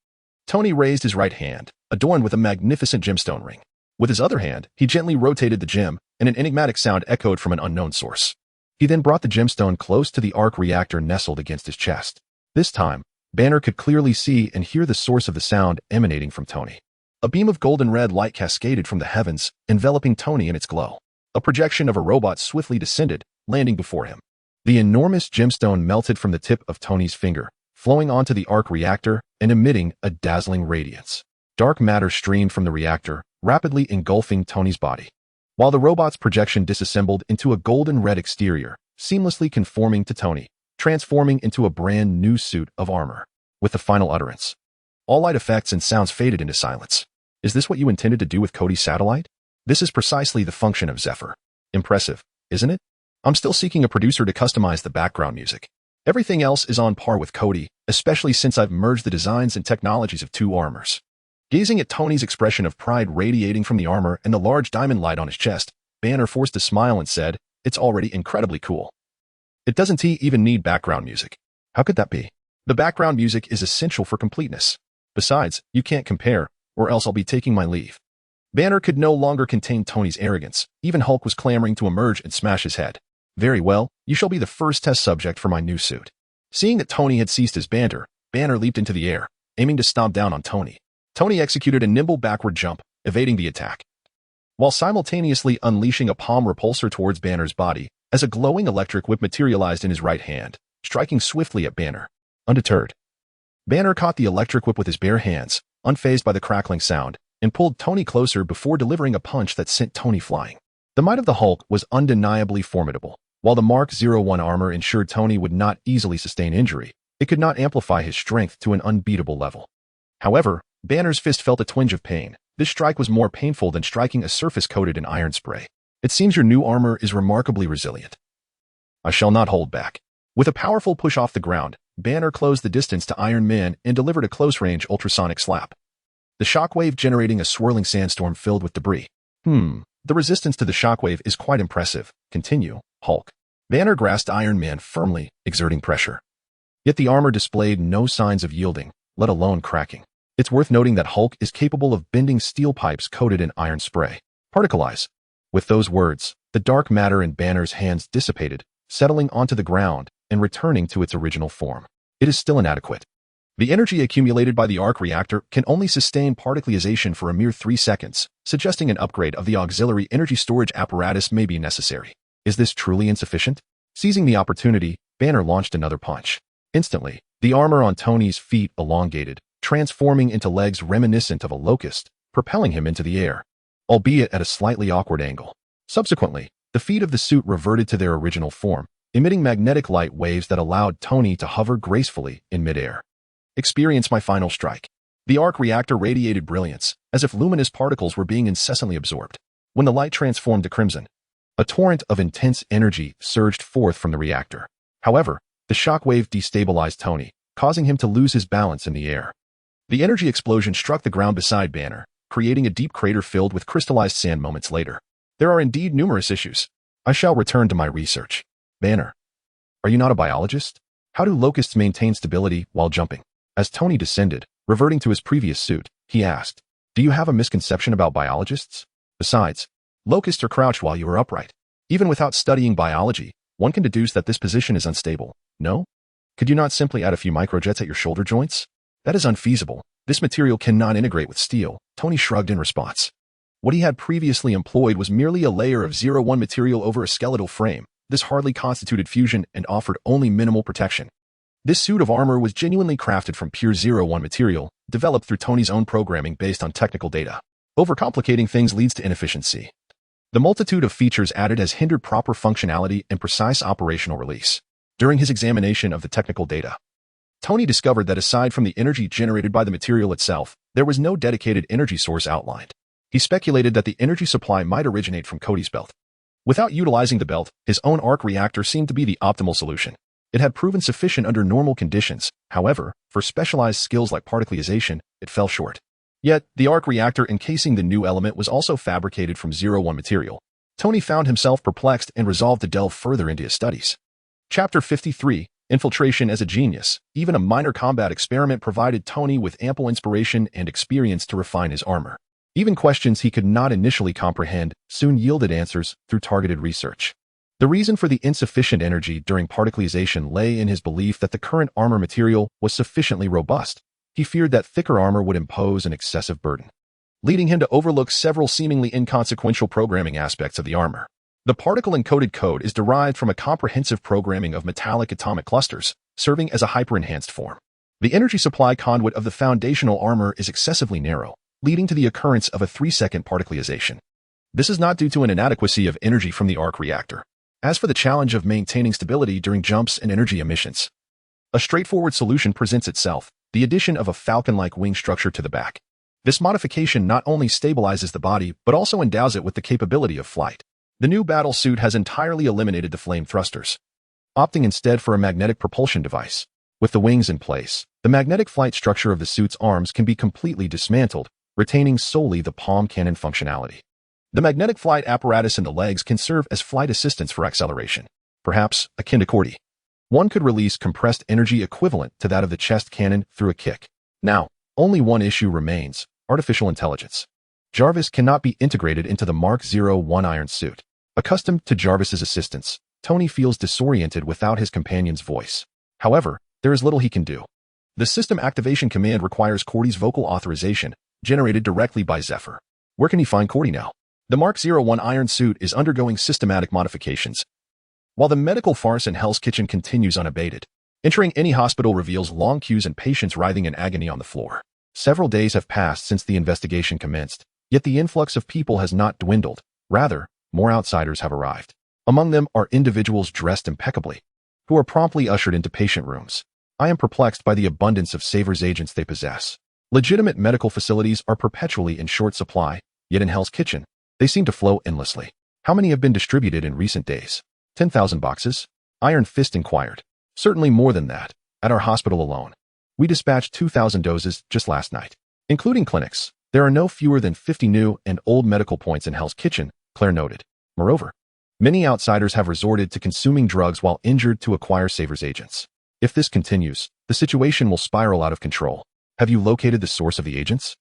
Tony raised his right hand, adorned with a magnificent gemstone ring. With his other hand, he gently rotated the gem, and an enigmatic sound echoed from an unknown source. He then brought the gemstone close to the arc reactor nestled against his chest. This time, Banner could clearly see and hear the source of the sound emanating from Tony. A beam of golden red light cascaded from the heavens, enveloping Tony in its glow. A projection of a robot swiftly descended, landing before him. The enormous gemstone melted from the tip of Tony's finger, flowing onto the arc reactor and emitting a dazzling radiance. Dark matter streamed from the reactor, rapidly engulfing Tony's body, while the robot's projection disassembled into a golden red exterior, seamlessly conforming to Tony, transforming into a brand new suit of armor. With the final utterance, all light effects and sounds faded into silence. Is this what you intended to do with Kody's satellite? This is precisely the function of Zephyr. Impressive, isn't it? I'm still seeking a producer to customize the background music. Everything else is on par with Kody, especially since I've merged the designs and technologies of two armors. Gazing at Tony's expression of pride radiating from the armor and the large diamond light on his chest, Banner forced a smile and said, "It's already incredibly cool. It doesn't even need background music." How could that be? The background music is essential for completeness. Besides, you can't compare, or else I'll be taking my leave. Banner could no longer contain Tony's arrogance. Even Hulk was clamoring to emerge and smash his head. Very well, you shall be the first test subject for my new suit. Seeing that Tony had ceased his banter, Banner leaped into the air, aiming to stomp down on Tony. Tony executed a nimble backward jump, evading the attack, while simultaneously unleashing a palm repulsor towards Banner's body, as a glowing electric whip materialized in his right hand, striking swiftly at Banner. Undeterred, Banner caught the electric whip with his bare hands, unfazed by the crackling sound, and pulled Tony closer before delivering a punch that sent Tony flying. The might of the Hulk was undeniably formidable. While the Mark 01 armor ensured Tony would not easily sustain injury, it could not amplify his strength to an unbeatable level. However, Banner's fist felt a twinge of pain. This strike was more painful than striking a surface coated in iron spray. It seems your new armor is remarkably resilient. I shall not hold back. With a powerful push off the ground, Banner closed the distance to Iron Man and delivered a close-range ultrasonic slap. The shockwave generating a swirling sandstorm filled with debris. The resistance to the shockwave is quite impressive. Continue, Hulk. Banner grasped Iron Man firmly, exerting pressure. Yet the armor displayed no signs of yielding, let alone cracking. It's worth noting that Hulk is capable of bending steel pipes coated in iron spray. Particleize. With those words, the dark matter in Banner's hands dissipated, settling onto the ground and returning to its original form. It is still inadequate. The energy accumulated by the arc reactor can only sustain particleization for a mere 3 seconds, suggesting an upgrade of the auxiliary energy storage apparatus may be necessary. Is this truly insufficient? Seizing the opportunity, Banner launched another punch. Instantly, the armor on Tony's feet elongated, transforming into legs reminiscent of a locust, propelling him into the air, albeit at a slightly awkward angle. Subsequently, the feet of the suit reverted to their original form, emitting magnetic light waves that allowed Tony to hover gracefully in midair. Experience my final strike. The arc reactor radiated brilliance, as if luminous particles were being incessantly absorbed. When the light transformed to crimson, a torrent of intense energy surged forth from the reactor. However, the shockwave destabilized Tony, causing him to lose his balance in the air. The energy explosion struck the ground beside Banner, creating a deep crater filled with crystallized sand moments later. There are indeed numerous issues. I shall return to my research. Banner, are you not a biologist? How do locusts maintain stability while jumping? As Tony descended, reverting to his previous suit, he asked, "Do you have a misconception about biologists? Besides, locusts are crouched while you are upright. Even without studying biology, one can deduce that this position is unstable, no? Could you not simply add a few microjets at your shoulder joints? That is unfeasible. This material cannot integrate with steel." Tony shrugged in response. What he had previously employed was merely a layer of 01 material over a skeletal frame. This hardly constituted fusion and offered only minimal protection. This suit of armor was genuinely crafted from pure 01 material, developed through Tony's own programming based on technical data. Overcomplicating things leads to inefficiency. The multitude of features added has hindered proper functionality and precise operational release. During his examination of the technical data, Tony discovered that aside from the energy generated by the material itself, there was no dedicated energy source outlined. He speculated that the energy supply might originate from Kody's belt. Without utilizing the belt, his own arc reactor seemed to be the optimal solution. It had proven sufficient under normal conditions. However, for specialized skills like particleization, it fell short. Yet, the arc reactor encasing the new element was also fabricated from 01 material. Tony found himself perplexed and resolved to delve further into his studies. Chapter 53, Infiltration as a Genius. Even a minor combat experiment provided Tony with ample inspiration and experience to refine his armor. Even questions he could not initially comprehend soon yielded answers through targeted research. The reason for the insufficient energy during particleization lay in his belief that the current armor material was sufficiently robust. He feared that thicker armor would impose an excessive burden, leading him to overlook several seemingly inconsequential programming aspects of the armor. The particle-encoded code is derived from a comprehensive programming of metallic atomic clusters, serving as a hyper-enhanced form. The energy supply conduit of the foundational armor is excessively narrow, leading to the occurrence of a 3-second particleization. This is not due to an inadequacy of energy from the arc reactor. As for the challenge of maintaining stability during jumps and energy emissions, a straightforward solution presents itself: the addition of a falcon-like wing structure to the back. This modification not only stabilizes the body, but also endows it with the capability of flight. The new battle suit has entirely eliminated the flame thrusters, opting instead for a magnetic propulsion device. With the wings in place, the magnetic flight structure of the suit's arms can be completely dismantled, retaining solely the palm cannon functionality. The magnetic flight apparatus in the legs can serve as flight assistance for acceleration, perhaps akin to Kody. One could release compressed energy equivalent to that of the chest cannon through a kick. Now, only one issue remains: artificial intelligence. Jarvis cannot be integrated into the Mark 01 iron suit. Accustomed to Jarvis's assistance, Tony feels disoriented without his companion's voice. However, there is little he can do. The system activation command requires Kody's vocal authorization, generated directly by Zephyr. Where can he find Kody now? The Mark 01 iron suit is undergoing systematic modifications, while the medical farce in Hell's Kitchen continues unabated. Entering any hospital reveals long queues and patients writhing in agony on the floor. Several days have passed since the investigation commenced, yet the influx of people has not dwindled. Rather, more outsiders have arrived. Among them are individuals dressed impeccably, who are promptly ushered into patient rooms. I am perplexed by the abundance of Savor's agents they possess. Legitimate medical facilities are perpetually in short supply, yet in Hell's Kitchen, they seem to flow endlessly. How many have been distributed in recent days? 10,000 boxes? Iron Fist inquired. Certainly more than that. At our hospital alone, we dispatched 2,000 doses just last night. Including clinics, there are no fewer than 50 new and old medical points in Hell's Kitchen, Claire noted. Moreover, many outsiders have resorted to consuming drugs while injured to acquire Savor's agents. If this continues, the situation will spiral out of control. Have you located the source of the agents?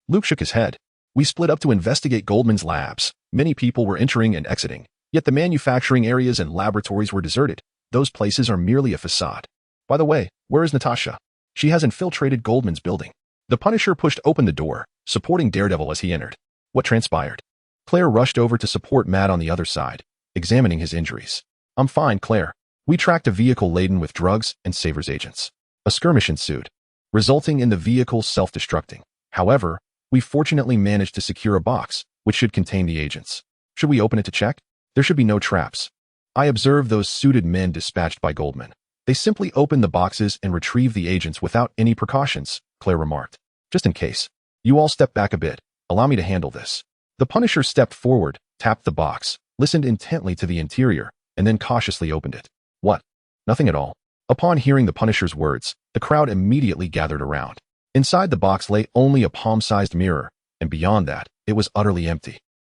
Luke shook his head. We split up to investigate Goldman's labs. Many people were entering and exiting, yet the manufacturing areas and laboratories were deserted. Those places are merely a facade. By the way, where is Natasha? She has infiltrated Goldman's building. The Punisher pushed open the door, supporting Daredevil as he entered. What transpired? Claire rushed over to support Matt on the other side, examining his injuries. I'm fine, Claire. We tracked a vehicle laden with drugs and Savor's agents. A skirmish ensued, resulting in the vehicle self-destructing. However, we fortunately managed to secure a box, which should contain the agents. Should we open it to check? There should be no traps. I observed those suited men dispatched by Goldman. They simply opened the boxes and retrieved the agents without any precautions, Claire remarked. Just in case. You all step back a bit. Allow me to handle this. The Punisher stepped forward, tapped the box, listened intently to the interior, and then cautiously opened it. What? Nothing at all. Upon hearing the Punisher's words, the crowd immediately gathered around. Inside the box lay only a palm-sized mirror, and beyond that, it was utterly empty.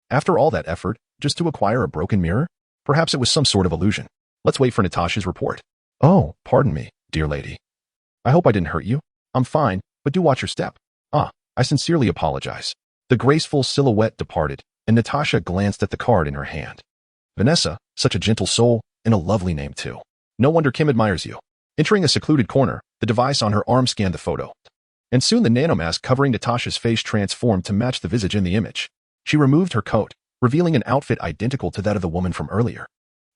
After all that effort, just to acquire a broken mirror? Perhaps it was some sort of illusion. Let's wait for Natasha's report. Oh, pardon me, dear lady. I hope I didn't hurt you. I'm fine, but do watch your step. I sincerely apologize. The graceful silhouette departed, and Natasha glanced at the card in her hand. Vanessa, such a gentle soul, and a lovely name too. No wonder Kim admires you. Entering a secluded corner, the device on her arm scanned the photo. And soon the nanomask covering Natasha's face transformed to match the visage in the image. She removed her coat, revealing an outfit identical to that of the woman from earlier.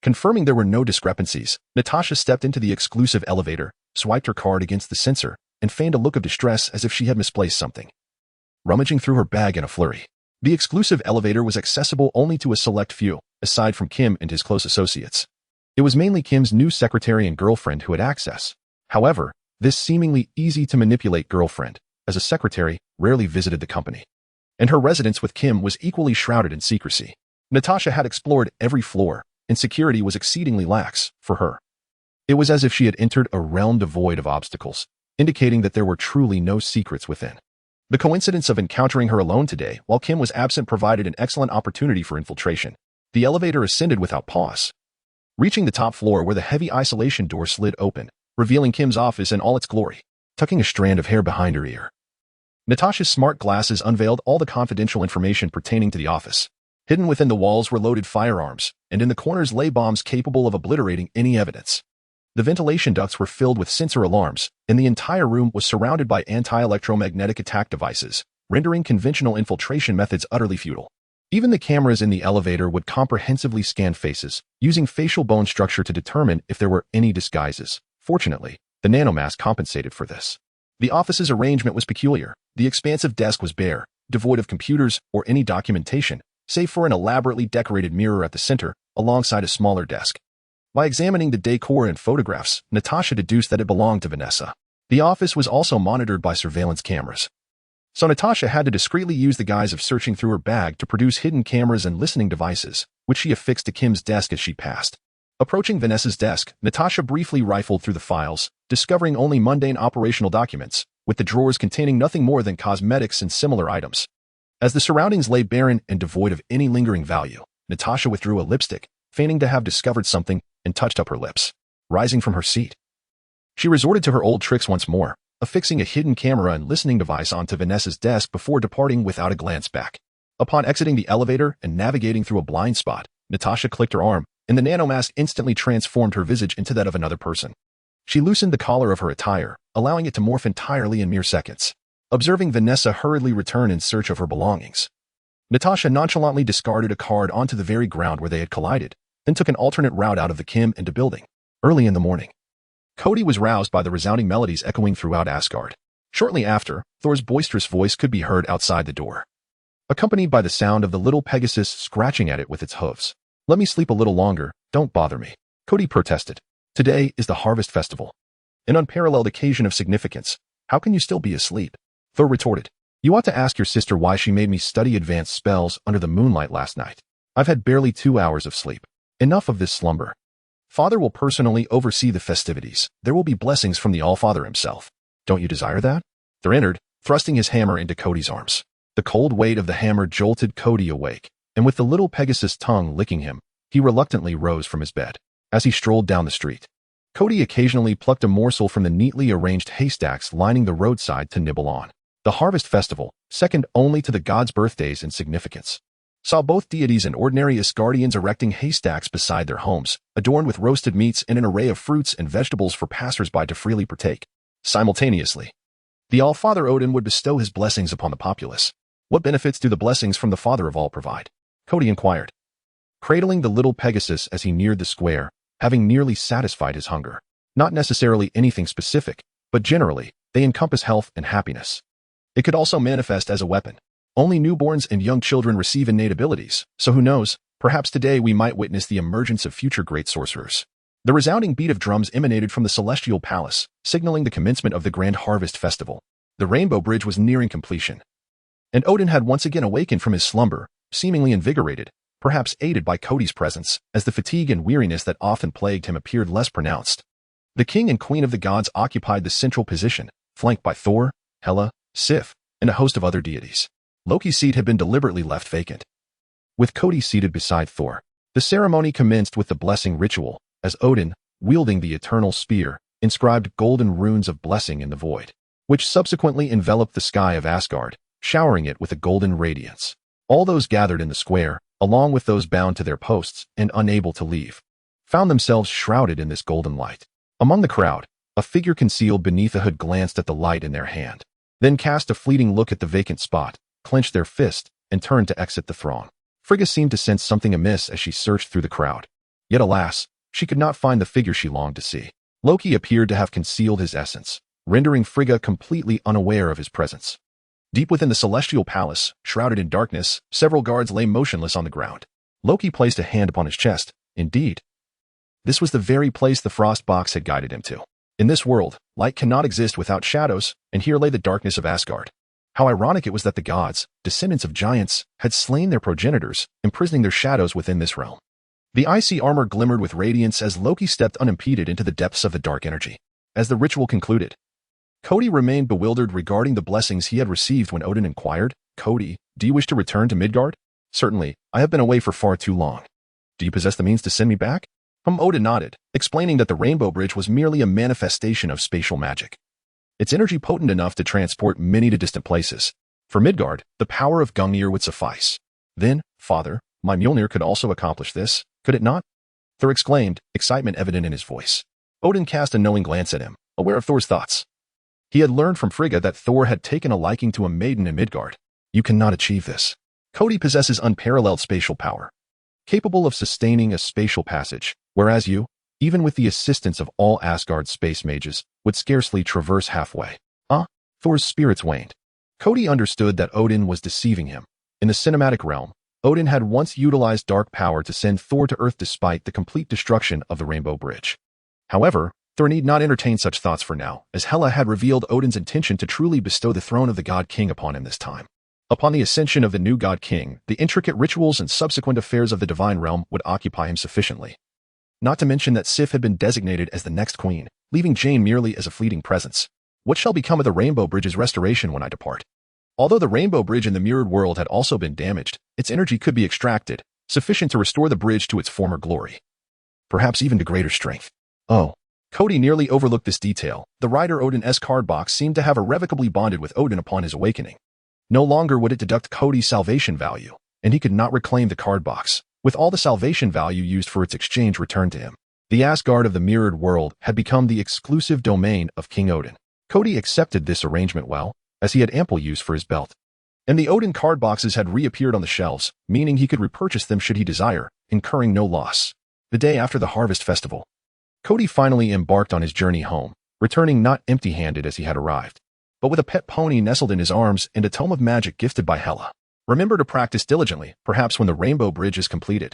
Confirming there were no discrepancies, Natasha stepped into the exclusive elevator, swiped her card against the sensor, and feigned a look of distress as if she had misplaced something. Rummaging through her bag in a flurry, the exclusive elevator was accessible only to a select few, aside from Kim and his close associates. It was mainly Kim's new secretary and girlfriend who had access. However, this seemingly easy-to-manipulate girlfriend, as a secretary, rarely visited the company. And her residence with Kim was equally shrouded in secrecy. Natasha had explored every floor, and security was exceedingly lax for her. It was as if she had entered a realm devoid of obstacles, indicating that there were truly no secrets within. The coincidence of encountering her alone today, while Kim was absent, provided an excellent opportunity for infiltration. The elevator ascended without pause, reaching the top floor where the heavy isolation door slid open, revealing Kim's office in all its glory. Tucking a strand of hair behind her ear, Natasha's smart glasses unveiled all the confidential information pertaining to the office. Hidden within the walls were loaded firearms, and in the corners lay bombs capable of obliterating any evidence. The ventilation ducts were filled with sensor alarms, and the entire room was surrounded by anti-electromagnetic attack devices, rendering conventional infiltration methods utterly futile. Even the cameras in the elevator would comprehensively scan faces, using facial bone structure to determine if there were any disguises. Fortunately, the nanomask compensated for this. The office's arrangement was peculiar. The expansive desk was bare, devoid of computers or any documentation, save for an elaborately decorated mirror at the center, alongside a smaller desk. By examining the decor and photographs, Natasha deduced that it belonged to Vanessa. The office was also monitored by surveillance cameras. So Natasha had to discreetly use the guise of searching through her bag to produce hidden cameras and listening devices, which she affixed to Kim's desk as she passed. Approaching Vanessa's desk, Natasha briefly rifled through the files, discovering only mundane operational documents, with the drawers containing nothing more than cosmetics and similar items. As the surroundings lay barren and devoid of any lingering value, Natasha withdrew a lipstick, feigning to have discovered something, and touched up her lips. Rising from her seat, she resorted to her old tricks once more, affixing a hidden camera and listening device onto Vanessa's desk before departing without a glance back. Upon exiting the elevator and navigating through a blind spot, Natasha clicked her arm, and the nanomask instantly transformed her visage into that of another person. She loosened the collar of her attire, allowing it to morph entirely in mere seconds. Observing Vanessa hurriedly return in search of her belongings, Natasha nonchalantly discarded a card onto the very ground where they had collided, then took an alternate route out of the Kim into building. Early in the morning, Kody was roused by the resounding melodies echoing throughout Asgard. Shortly after, Thor's boisterous voice could be heard outside the door, accompanied by the sound of the little Pegasus scratching at it with its hooves. "Let me sleep a little longer, don't bother me," Kody protested. "Today is the Harvest Festival, an unparalleled occasion of significance. How can you still be asleep?" Thor retorted. "You ought to ask your sister why she made me study advanced spells under the moonlight last night. I've had barely 2 hours of sleep. Enough of this slumber. Father will personally oversee the festivities. There will be blessings from the All-Father himself. Don't you desire that?" Thor entered, thrusting his hammer into Kody's arms. The cold weight of the hammer jolted Kody awake, and with the little Pegasus tongue licking him, he reluctantly rose from his bed. As he strolled down the street, Kody occasionally plucked a morsel from the neatly arranged haystacks lining the roadside to nibble on. The Harvest Festival, second only to the gods' birthdays in significance, saw both deities and ordinary Asgardians erecting haystacks beside their homes, adorned with roasted meats and an array of fruits and vegetables for passers-by to freely partake. Simultaneously, the All-Father Odin would bestow his blessings upon the populace. "What benefits do the blessings from the Father of all provide?" Kody inquired, cradling the little Pegasus as he neared the square, having nearly satisfied his hunger. "Not necessarily anything specific, but generally, they encompass health and happiness. It could also manifest as a weapon. Only newborns and young children receive innate abilities, so who knows, perhaps today we might witness the emergence of future great sorcerers." The resounding beat of drums emanated from the Celestial Palace, signaling the commencement of the Grand Harvest Festival. The Rainbow Bridge was nearing completion, and Odin had once again awakened from his slumber, seemingly invigorated, perhaps aided by Kody's presence, as the fatigue and weariness that often plagued him appeared less pronounced. The king and queen of the gods occupied the central position, flanked by Thor, Hela, Sif, and a host of other deities. Loki's seat had been deliberately left vacant, with Kody seated beside Thor. The ceremony commenced with the blessing ritual, as Odin, wielding the eternal spear, inscribed golden runes of blessing in the void, which subsequently enveloped the sky of Asgard, showering it with a golden radiance. All those gathered in the square, along with those bound to their posts and unable to leave, found themselves shrouded in this golden light. Among the crowd, a figure concealed beneath a hood glanced at the light in their hand, then cast a fleeting look at the vacant spot, clenched their fist, and turned to exit the throng. Frigga seemed to sense something amiss as she searched through the crowd. Yet alas, she could not find the figure she longed to see. Loki appeared to have concealed his essence, rendering Frigga completely unaware of his presence. Deep within the Celestial Palace, shrouded in darkness, several guards lay motionless on the ground. Loki placed a hand upon his chest. Indeed, this was the very place the Frost Box had guided him to. In this world, light cannot exist without shadows, and here lay the darkness of Asgard. How ironic it was that the gods, descendants of giants, had slain their progenitors, imprisoning their shadows within this realm. The icy armor glimmered with radiance as Loki stepped unimpeded into the depths of the dark energy. As the ritual concluded, Kody remained bewildered regarding the blessings he had received when Odin inquired, "Kody, do you wish to return to Midgard?" "Certainly, I have been away for far too long." "Do you possess the means to send me back?" Odin nodded, explaining that the Rainbow Bridge was merely a manifestation of spatial magic. Its energy potent enough to transport many to distant places. For Midgard, the power of Gungnir would suffice. "Then, father, my Mjolnir could also accomplish this, could it not?" Thor exclaimed, excitement evident in his voice. Odin cast a knowing glance at him, aware of Thor's thoughts. He had learned from Frigga that Thor had taken a liking to a maiden in Midgard. "You cannot achieve this. Kody possesses unparalleled spatial power, capable of sustaining a spatial passage, whereas you, even with the assistance of all Asgard's space mages, would scarcely traverse halfway." Thor's spirits waned. Kody understood that Odin was deceiving him. In the cinematic realm, Odin had once utilized dark power to send Thor to Earth despite the complete destruction of the Rainbow Bridge. However, Thor need not entertain such thoughts for now, as Hela had revealed Odin's intention to truly bestow the throne of the God King upon him this time. Upon the ascension of the new God King, the intricate rituals and subsequent affairs of the divine realm would occupy him sufficiently. Not to mention that Sif had been designated as the next queen, leaving Jane merely as a fleeting presence. What shall become of the Rainbow Bridge's restoration when I depart? Although the Rainbow Bridge in the mirrored world had also been damaged, its energy could be extracted, sufficient to restore the bridge to its former glory. Perhaps even to greater strength. Kody nearly overlooked this detail. The Rider Odin's card box seemed to have irrevocably bonded with Odin upon his awakening. No longer would it deduct Kody's salvation value, and he could not reclaim the card box, with all the salvation value used for its exchange returned to him. The Asgard of the mirrored world had become the exclusive domain of King Odin. Kody accepted this arrangement well, as he had ample use for his belt. And the Odin card boxes had reappeared on the shelves, meaning he could repurchase them should he desire, incurring no loss. The day after the Harvest Festival, Kody finally embarked on his journey home, returning not empty-handed as he had arrived, but with a pet pony nestled in his arms and a tome of magic gifted by Hela. "Remember to practice diligently, perhaps when the Rainbow Bridge is completed.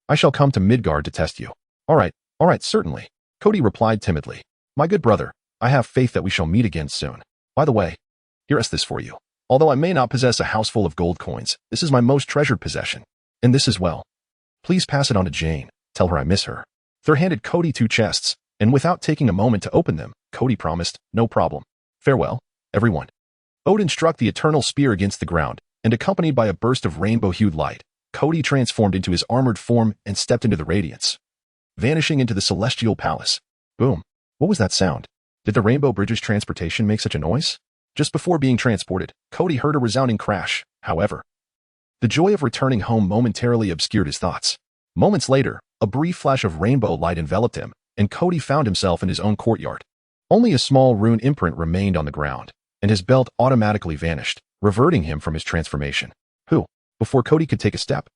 I shall come to Midgard to test you." All right, certainly," Kody replied timidly. "My good brother, I have faith that we shall meet again soon. By the way, here is this for you. Although I may not possess a house full of gold coins, this is my most treasured possession. And this as well. Please pass it on to Jane. Tell her I miss her." Thor handed Kody 2 chests, and without taking a moment to open them, Kody promised, "No problem. Farewell, everyone." Odin struck the eternal spear against the ground, and accompanied by a burst of rainbow-hued light, Kody transformed into his armored form and stepped into the radiance, vanishing into the celestial palace. Boom. What was that sound? Did the Rainbow Bridge's transportation make such a noise? Just before being transported, Kody heard a resounding crash, however. The joy of returning home momentarily obscured his thoughts. Moments later, a brief flash of rainbow light enveloped him, and Kody found himself in his own courtyard. Only a small rune imprint remained on the ground, and his belt automatically vanished, reverting him from his transformation. Who? Before Kody could take a step,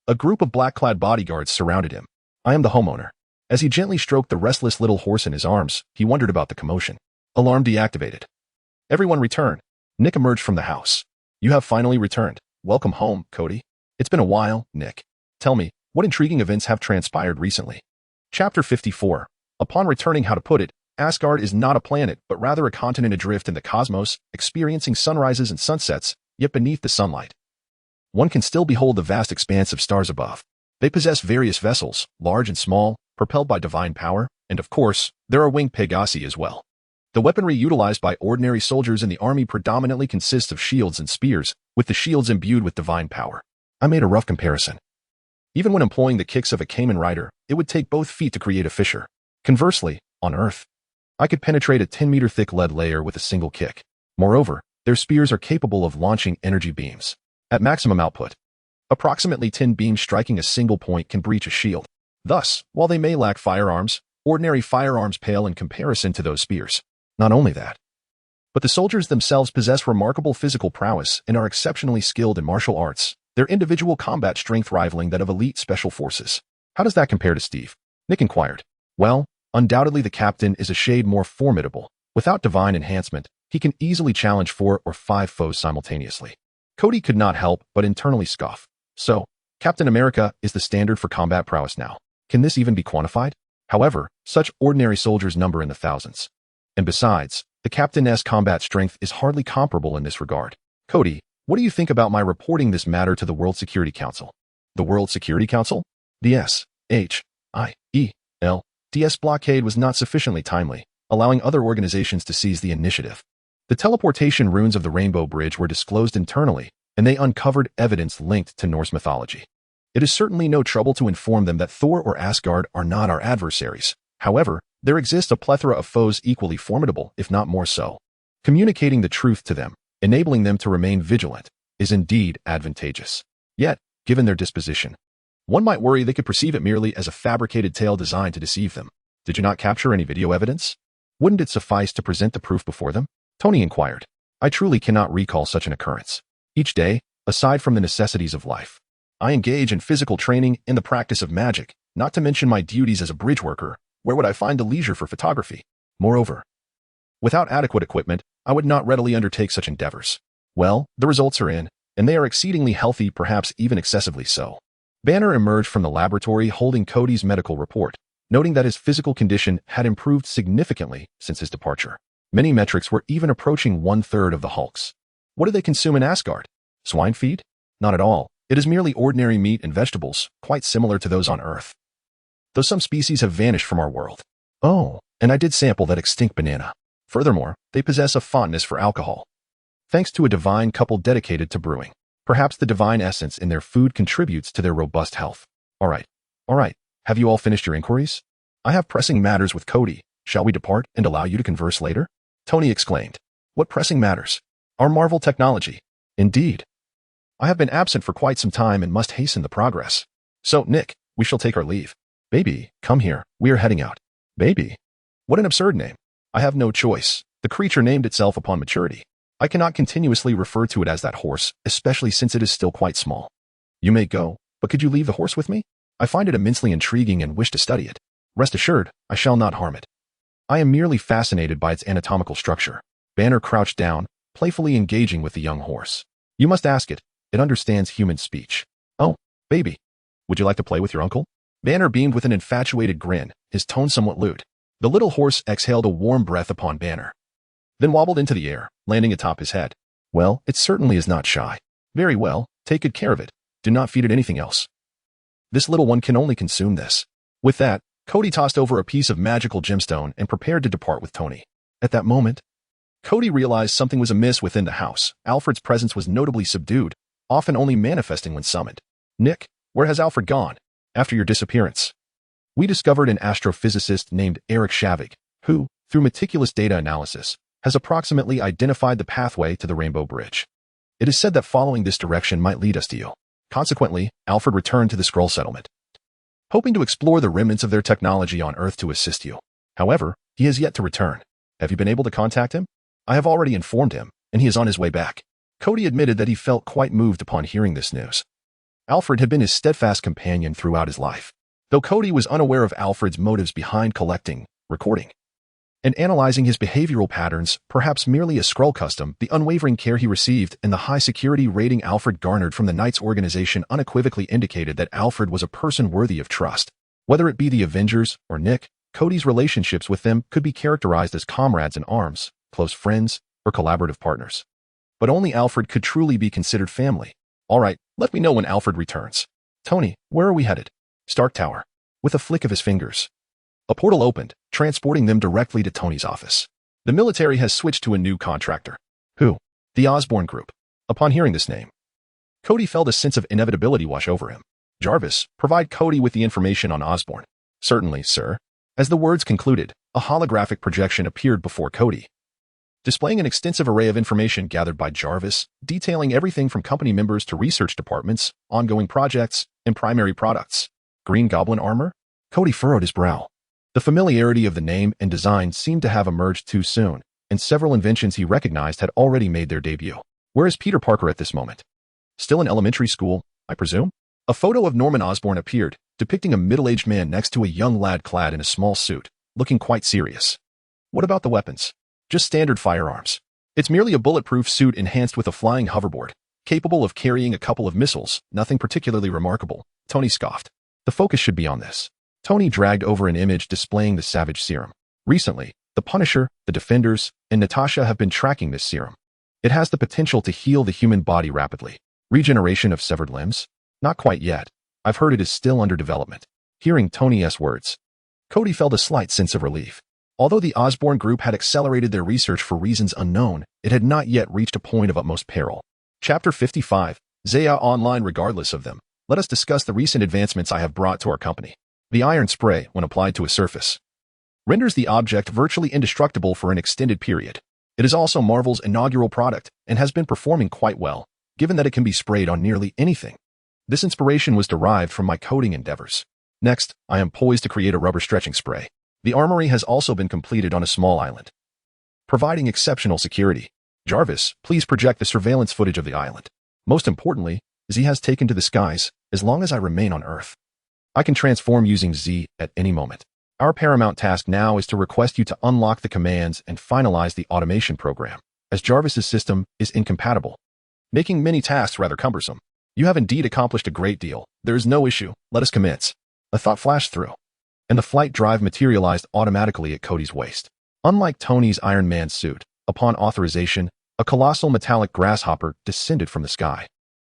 a group of black-clad bodyguards surrounded him. "I am the homeowner." As he gently stroked the restless little horse in his arms, he wondered about the commotion. Alarm deactivated. "Everyone return." Nick emerged from the house. "You have finally returned. Welcome home, Kody." "It's been a while, Nick. Tell me, what intriguing events have transpired recently?" Chapter 54. Upon returning, how to put it, Asgard is not a planet, but rather a continent adrift in the cosmos, experiencing sunrises and sunsets, yet beneath the sunlight, one can still behold the vast expanse of stars above. They possess various vessels, large and small, propelled by divine power, and of course, there are winged Pegasi as well. The weaponry utilized by ordinary soldiers in the army predominantly consists of shields and spears, with the shields imbued with divine power. I made a rough comparison. Even when employing the kicks of a Kamen Rider, it would take both feet to create a fissure. Conversely, on Earth, I could penetrate a 10-meter thick lead layer with a single kick. Moreover, their spears are capable of launching energy beams. At maximum output, approximately 10 beams striking a single point can breach a shield. Thus, while they may lack firearms, ordinary firearms pale in comparison to those spears. Not only that, but the soldiers themselves possess remarkable physical prowess and are exceptionally skilled in martial arts, their individual combat strength rivaling that of elite special forces. How does that compare to Steve? Nick inquired. Well, undoubtedly the captain is a shade more formidable. Without divine enhancement, he can easily challenge 4 or 5 foes simultaneously. Kody could not help but internally scoff. So, Captain America is the standard for combat prowess now. Can this even be quantified? However, such ordinary soldiers number in the thousands. And besides, the captain's combat strength is hardly comparable in this regard. Kody, what do you think about my reporting this matter to the World Security Council? The World Security Council? The SHIELD's blockade was not sufficiently timely. allowing other organizations to seize the initiative. The teleportation runes of the Rainbow Bridge were disclosed internally, and they uncovered evidence linked to Norse mythology. It is certainly no trouble to inform them that Thor or Asgard are not our adversaries. However, there exists a plethora of foes equally formidable, if not more so. Communicating the truth to them, enabling them to remain vigilant, is indeed advantageous. Yet, given their disposition, one might worry they could perceive it merely as a fabricated tale designed to deceive them. Did you not capture any video evidence? Wouldn't it suffice to present the proof before them? Tony inquired. I truly cannot recall such an occurrence. Each day, aside from the necessities of life, I engage in physical training in the practice of magic, not to mention my duties as a bridge worker. Where would I find the leisure for photography? Moreover, without adequate equipment, I would not readily undertake such endeavors. Well, the results are in, and they are exceedingly healthy, perhaps even excessively so. Banner emerged from the laboratory holding Kody's medical report, noting that his physical condition had improved significantly since his departure. Many metrics were even approaching 1/3 of the Hulks. What do they consume in Asgard? Swine feed? Not at all. It is merely ordinary meat and vegetables, quite similar to those on Earth, though some species have vanished from our world. Oh, and I did sample that extinct banana. Furthermore, they possess a fondness for alcohol, thanks to a divine couple dedicated to brewing. Perhaps the divine essence in their food contributes to their robust health. All right. Have you all finished your inquiries? I have pressing matters with Kody. Shall we depart and allow you to converse later? Tony exclaimed. What pressing matters? Our marvel technology. Indeed. I have been absent for quite some time and must hasten the progress. So, Nick, we shall take our leave. Baby, come here. We are heading out. Baby? What an absurd name. I have no choice. The creature named itself upon maturity. I cannot continuously refer to it as that horse, especially since it is still quite small. You may go, but could you leave the horse with me? I find it immensely intriguing and wish to study it. Rest assured, I shall not harm it. I am merely fascinated by its anatomical structure. Banner crouched down, playfully engaging with the young horse. You must ask it. It understands human speech. Oh, baby. Would you like to play with your uncle? Banner beamed with an infatuated grin, his tone somewhat lewd. The little horse exhaled a warm breath upon Banner, then wobbled into the air, landing atop his head. Well, it certainly is not shy. Very well, take good care of it. Do not feed it anything else. This little one can only consume this. With that, Kody tossed over a piece of magical gemstone and prepared to depart with Tony. At that moment, Kody realized something was amiss within the house. Alfred's presence was notably subdued, often only manifesting when summoned. Nick, where has Alfred gone? After your disappearance, we discovered an astrophysicist named Eric Shavig, who, through meticulous data analysis, has approximately identified the pathway to the Rainbow Bridge. It is said that following this direction might lead us to you. Consequently, Alfred returned to the Skrull settlement, hoping to explore the remnants of their technology on Earth to assist you. However, he has yet to return. Have you been able to contact him? I have already informed him, and he is on his way back. Kody admitted that he felt quite moved upon hearing this news. Alfred had been his steadfast companion throughout his life. Though Kody was unaware of Alfred's motives behind collecting, recording, and analyzing his behavioral patterns, perhaps merely a Skrull custom, the unwavering care he received and the high security rating Alfred garnered from the Knights organization unequivocally indicated that Alfred was a person worthy of trust. Whether it be the Avengers or Nick, Kody's relationships with them could be characterized as comrades in arms, close friends, or collaborative partners. But only Alfred could truly be considered family. All right, let me know when Alfred returns. Tony, where are we headed? Stark Tower. With a flick of his fingers, a portal opened, transporting them directly to Tony's office. The military has switched to a new contractor. Who? The Osborn Group. Upon hearing this name, Kody felt a sense of inevitability wash over him. Jarvis, provide Kody with the information on Osborn. Certainly, sir. As the words concluded, a holographic projection appeared before Kody, displaying an extensive array of information gathered by Jarvis, detailing everything from company members to research departments, ongoing projects, and primary products. Green Goblin armor? Kody furrowed his brow. The familiarity of the name and design seemed to have emerged too soon, and several inventions he recognized had already made their debut. Where is Peter Parker at this moment? Still in elementary school, I presume? A photo of Norman Osborn appeared, depicting a middle-aged man next to a young lad clad in a small suit, looking quite serious. What about the weapons? Just standard firearms. It's merely a bulletproof suit enhanced with a flying hoverboard, capable of carrying a couple of missiles, nothing particularly remarkable. Tony scoffed. The focus should be on this. Tony dragged over an image displaying the Savage Serum. Recently, the Punisher, the Defenders, and Natasha have been tracking this serum. It has the potential to heal the human body rapidly. Regeneration of severed limbs? Not quite yet. I've heard it is still under development. Hearing Tony's words, Kody felt a slight sense of relief. Although the Osborne group had accelerated their research for reasons unknown, it had not yet reached a point of utmost peril. Chapter 55. Zaya Online. Regardless of them, let us discuss the recent advancements I have brought to our company. The iron spray, when applied to a surface, renders the object virtually indestructible for an extended period. It is also Marvel's inaugural product and has been performing quite well, given that it can be sprayed on nearly anything. This inspiration was derived from my coding endeavors. Next, I am poised to create a rubber stretching spray. The armory has also been completed on a small island, providing exceptional security. Jarvis, please project the surveillance footage of the island. Most importantly, Z has taken to the skies, as long as I remain on Earth. I can transform using Z at any moment. Our paramount task now is to request you to unlock the commands and finalize the automation program, as Jarvis's system is incompatible, making many tasks rather cumbersome. You have indeed accomplished a great deal. There is no issue. Let us commence. A thought flashed through, and the flight drive materialized automatically at Kody's waist. Unlike Tony's Iron Man suit, upon authorization, a colossal metallic grasshopper descended from the sky,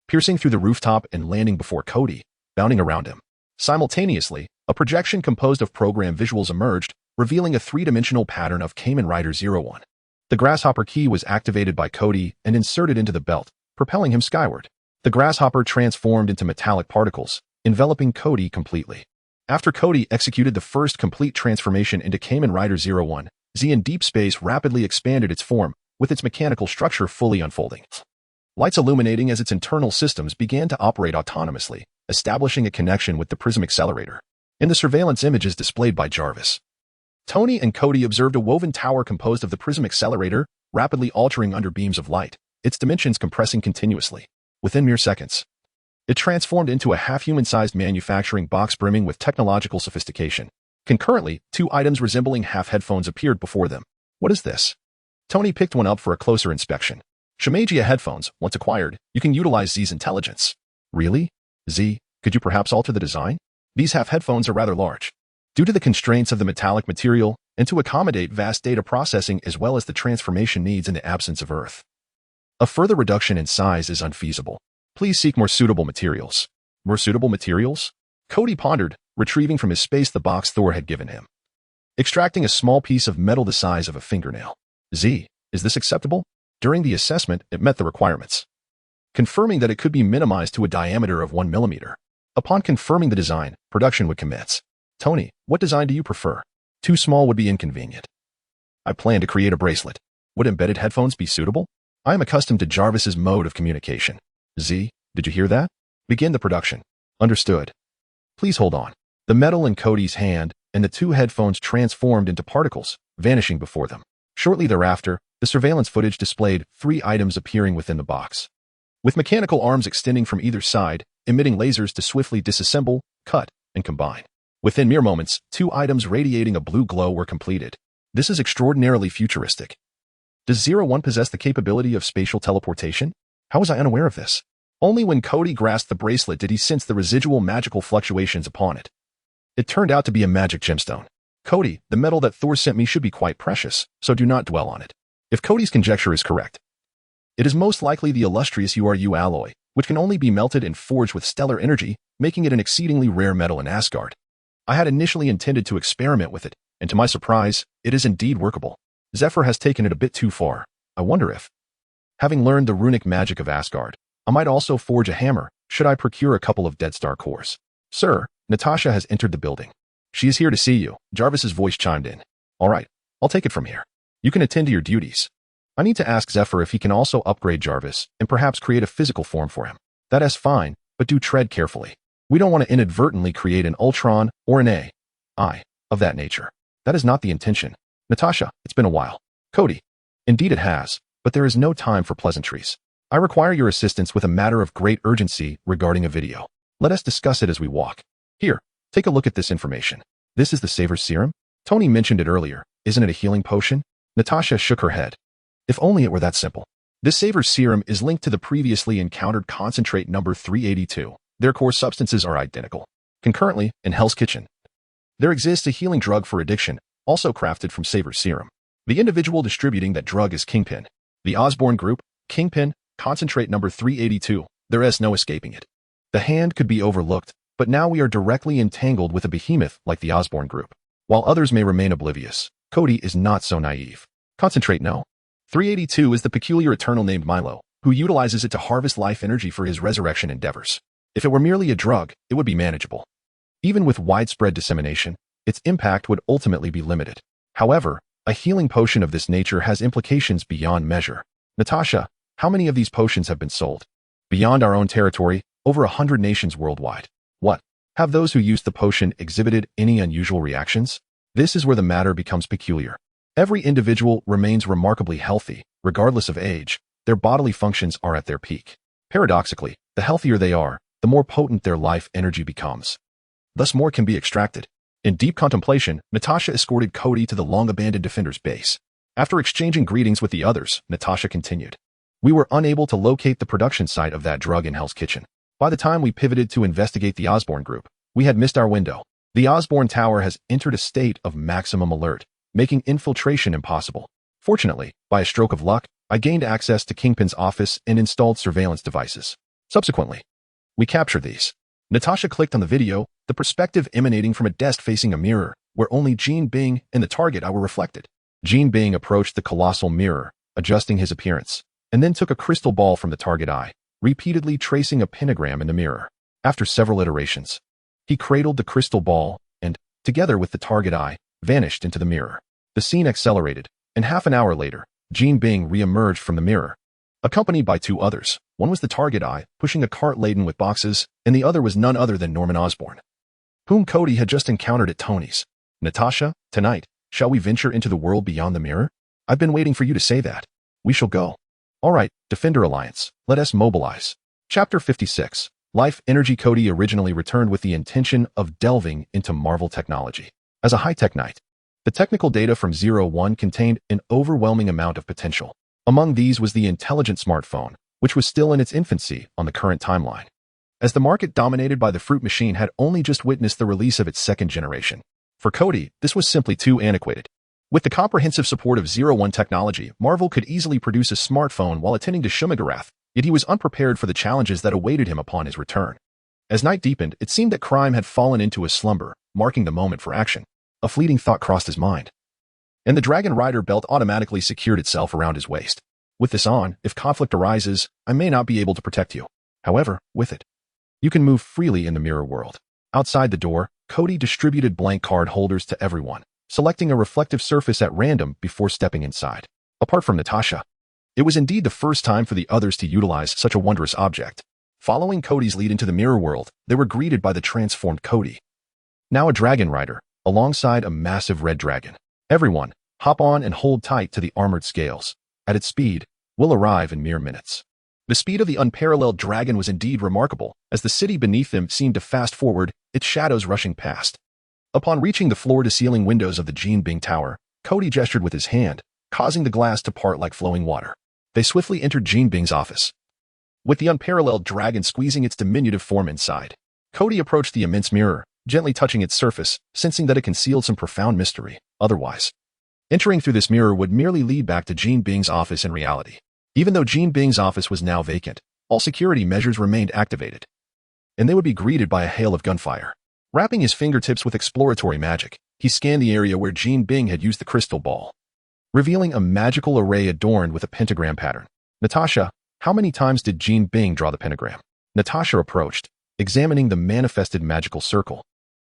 piercing through the rooftop and landing before Kody, bounding around him. Simultaneously, a projection composed of program visuals emerged, revealing a three-dimensional pattern of Kamen Rider 01. The grasshopper key was activated by Kody and inserted into the belt, propelling him skyward. The grasshopper transformed into metallic particles, enveloping Kody completely. After Kody executed the first complete transformation into Kamen Rider 01, Z in deep space rapidly expanded its form, with its mechanical structure fully unfolding. Lights illuminating as its internal systems began to operate autonomously, establishing a connection with the prism accelerator. In the surveillance images displayed by Jarvis, Tony and Kody observed a woven tower composed of the prism accelerator, rapidly altering under beams of light, its dimensions compressing continuously. Within mere seconds, it transformed into a half-human-sized manufacturing box brimming with technological sophistication. Concurrently, two items resembling half-headphones appeared before them. What is this? Tony picked one up for a closer inspection. Shimegia headphones. Once acquired, you can utilize Z's intelligence. Really? Z, could you perhaps alter the design? These half-headphones are rather large, due to the constraints of the metallic material and to accommodate vast data processing as well as the transformation needs in the absence of Earth. A further reduction in size is unfeasible. Please seek more suitable materials. More suitable materials? Kody pondered, retrieving from his space the box Thor had given him, extracting a small piece of metal the size of a fingernail. Z, is this acceptable? During the assessment, it met the requirements, confirming that it could be minimized to a diameter of 1 millimeter. Upon confirming the design, production would commence. Tony, what design do you prefer? Too small would be inconvenient. I plan to create a bracelet. Would embedded headphones be suitable? I am accustomed to Jarvis's mode of communication. Z, did you hear that? Begin the production. Understood. Please hold on. The metal in Kody's hand and the two headphones transformed into particles, vanishing before them. Shortly thereafter, the surveillance footage displayed 3 items appearing within the box, with mechanical arms extending from either side, emitting lasers to swiftly disassemble, cut, and combine. Within mere moments, 2 items radiating a blue glow were completed. This is extraordinarily futuristic. Does 01 possess the capability of spatial teleportation? How was I unaware of this? Only when Kody grasped the bracelet did he sense the residual magical fluctuations upon it. It turned out to be a magic gemstone. Kody, the metal that Thor sent me should be quite precious, so do not dwell on it. If Kody's conjecture is correct, it is most likely the illustrious URU alloy, which can only be melted and forged with stellar energy, making it an exceedingly rare metal in Asgard. I had initially intended to experiment with it, and to my surprise, it is indeed workable. Zephyr has taken it a bit too far. I wonder if, having learned the runic magic of Asgard, I might also forge a hammer, should I procure a couple of Dead Star cores. Sir, Natasha has entered the building. She is here to see you. Jarvis's voice chimed in. All right, I'll take it from here. You can attend to your duties. I need to ask Zephyr if he can also upgrade Jarvis and perhaps create a physical form for him. That is fine, but do tread carefully. We don't want to inadvertently create an Ultron or an AI of that nature. That is not the intention. Natasha, it's been a while. Kody. Indeed it has, but there is no time for pleasantries. I require your assistance with a matter of great urgency regarding a video. Let us discuss it as we walk. Here, take a look at this information. This is the Saver's Serum? Tony mentioned it earlier. Isn't it a healing potion? Natasha shook her head. If only it were that simple. This Saver's Serum is linked to the previously encountered concentrate number 382. Their core substances are identical. Concurrently, in Hell's Kitchen, there exists a healing drug for addiction, also crafted from Saver's Serum. The individual distributing that drug is Kingpin. The Osborne Group, Kingpin, concentrate number 382. There is no escaping it. The hand could be overlooked, but now we are directly entangled with a behemoth like the Osborne Group. While others may remain oblivious, Kody is not so naive. Concentrate no. 382 is the peculiar eternal named Milo, who utilizes it to harvest life energy for his resurrection endeavors. If it were merely a drug, it would be manageable. Even with widespread dissemination, its impact would ultimately be limited. However, a healing potion of this nature has implications beyond measure. Natasha, how many of these potions have been sold? Beyond our own territory, over 100 nations worldwide. What? Have those who used the potion exhibited any unusual reactions? This is where the matter becomes peculiar. Every individual remains remarkably healthy, regardless of age. Their bodily functions are at their peak. Paradoxically, the healthier they are, the more potent their life energy becomes. Thus more can be extracted. In deep contemplation, Natasha escorted Kody to the long-abandoned defender's base. After exchanging greetings with the others, Natasha continued. We were unable to locate the production site of that drug in Hell's Kitchen. By the time we pivoted to investigate the Osborne group, we had missed our window. The Osborne Tower has entered a state of maximum alert, making infiltration impossible. Fortunately, by a stroke of luck, I gained access to Kingpin's office and installed surveillance devices. Subsequently, we captured these. Natasha clicked on the video, the perspective emanating from a desk facing a mirror, where only Jean Bing and the target eye were reflected. Jean Bing approached the colossal mirror, adjusting his appearance, and then took a crystal ball from the target eye, repeatedly tracing a pentagram in the mirror. After several iterations, he cradled the crystal ball and, together with the target eye, vanished into the mirror. The scene accelerated, and half an hour later, Jean Bing re-emerged from the mirror, accompanied by two others. One was the target eye, pushing a cart laden with boxes, and the other was none other than Norman Osborn, whom Kody had just encountered at Tony's. Natasha, tonight, shall we venture into the world beyond the mirror? I've been waiting for you to say that. We shall go. All right, Defender Alliance, let us mobilize. Chapter 56. Life Energy. Kody originally returned with the intention of delving into Marvel technology. As a high-tech knight, the technical data from 01 contained an overwhelming amount of potential. Among these was the intelligent smartphone, which was still in its infancy on the current timeline, as the market dominated by the fruit machine had only just witnessed the release of its second generation. For Kody, this was simply too antiquated. With the comprehensive support of 01 technology, Marvel could easily produce a smartphone while attending to Shumigarath, yet he was unprepared for the challenges that awaited him upon his return. As night deepened, it seemed that crime had fallen into a slumber, marking the moment for action. A fleeting thought crossed his mind, and the Dragon Rider belt automatically secured itself around his waist. With this on, if conflict arises, I may not be able to protect you. However, with it, you can move freely in the mirror world. Outside the door, Kody distributed blank card holders to everyone, selecting a reflective surface at random before stepping inside. Apart from Natasha, it was indeed the first time for the others to utilize such a wondrous object. Following Kody's lead into the mirror world, they were greeted by the transformed Kody, now a Dragon Rider, alongside a massive red dragon. Everyone, hop on and hold tight to the armored scales. At its speed, will arrive in mere minutes. The speed of the unparalleled dragon was indeed remarkable, as the city beneath them seemed to fast forward, its shadows rushing past. Upon reaching the floor-to-ceiling windows of the Jean Bing Tower, Kody gestured with his hand, causing the glass to part like flowing water. They swiftly entered Jean Bing's office, with the unparalleled dragon squeezing its diminutive form inside. Kody approached the immense mirror, gently touching its surface, sensing that it concealed some profound mystery. Otherwise, entering through this mirror would merely lead back to Jean Bing's office in reality. Even though Jean Bing's office was now vacant, all security measures remained activated, and they would be greeted by a hail of gunfire. Wrapping his fingertips with exploratory magic, he scanned the area where Jean Bing had used the crystal ball, revealing a magical array adorned with a pentagram pattern. Natasha, how many times did Jean Bing draw the pentagram? Natasha approached, examining the manifested magical circle.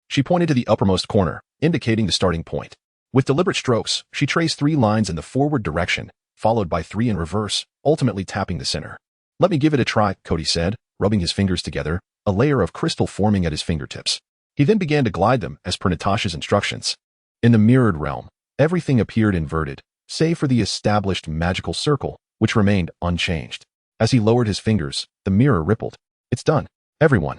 She pointed to the uppermost corner, indicating the starting point. With deliberate strokes, she traced 3 lines in the forward direction, followed by 3 in reverse, ultimately tapping the center. Let me give it a try, Kody said, rubbing his fingers together, a layer of crystal forming at his fingertips. He then began to glide them, as per Natasha's instructions. In the mirrored realm, everything appeared inverted, save for the established magical circle, which remained unchanged. As he lowered his fingers, the mirror rippled. It's done. Everyone,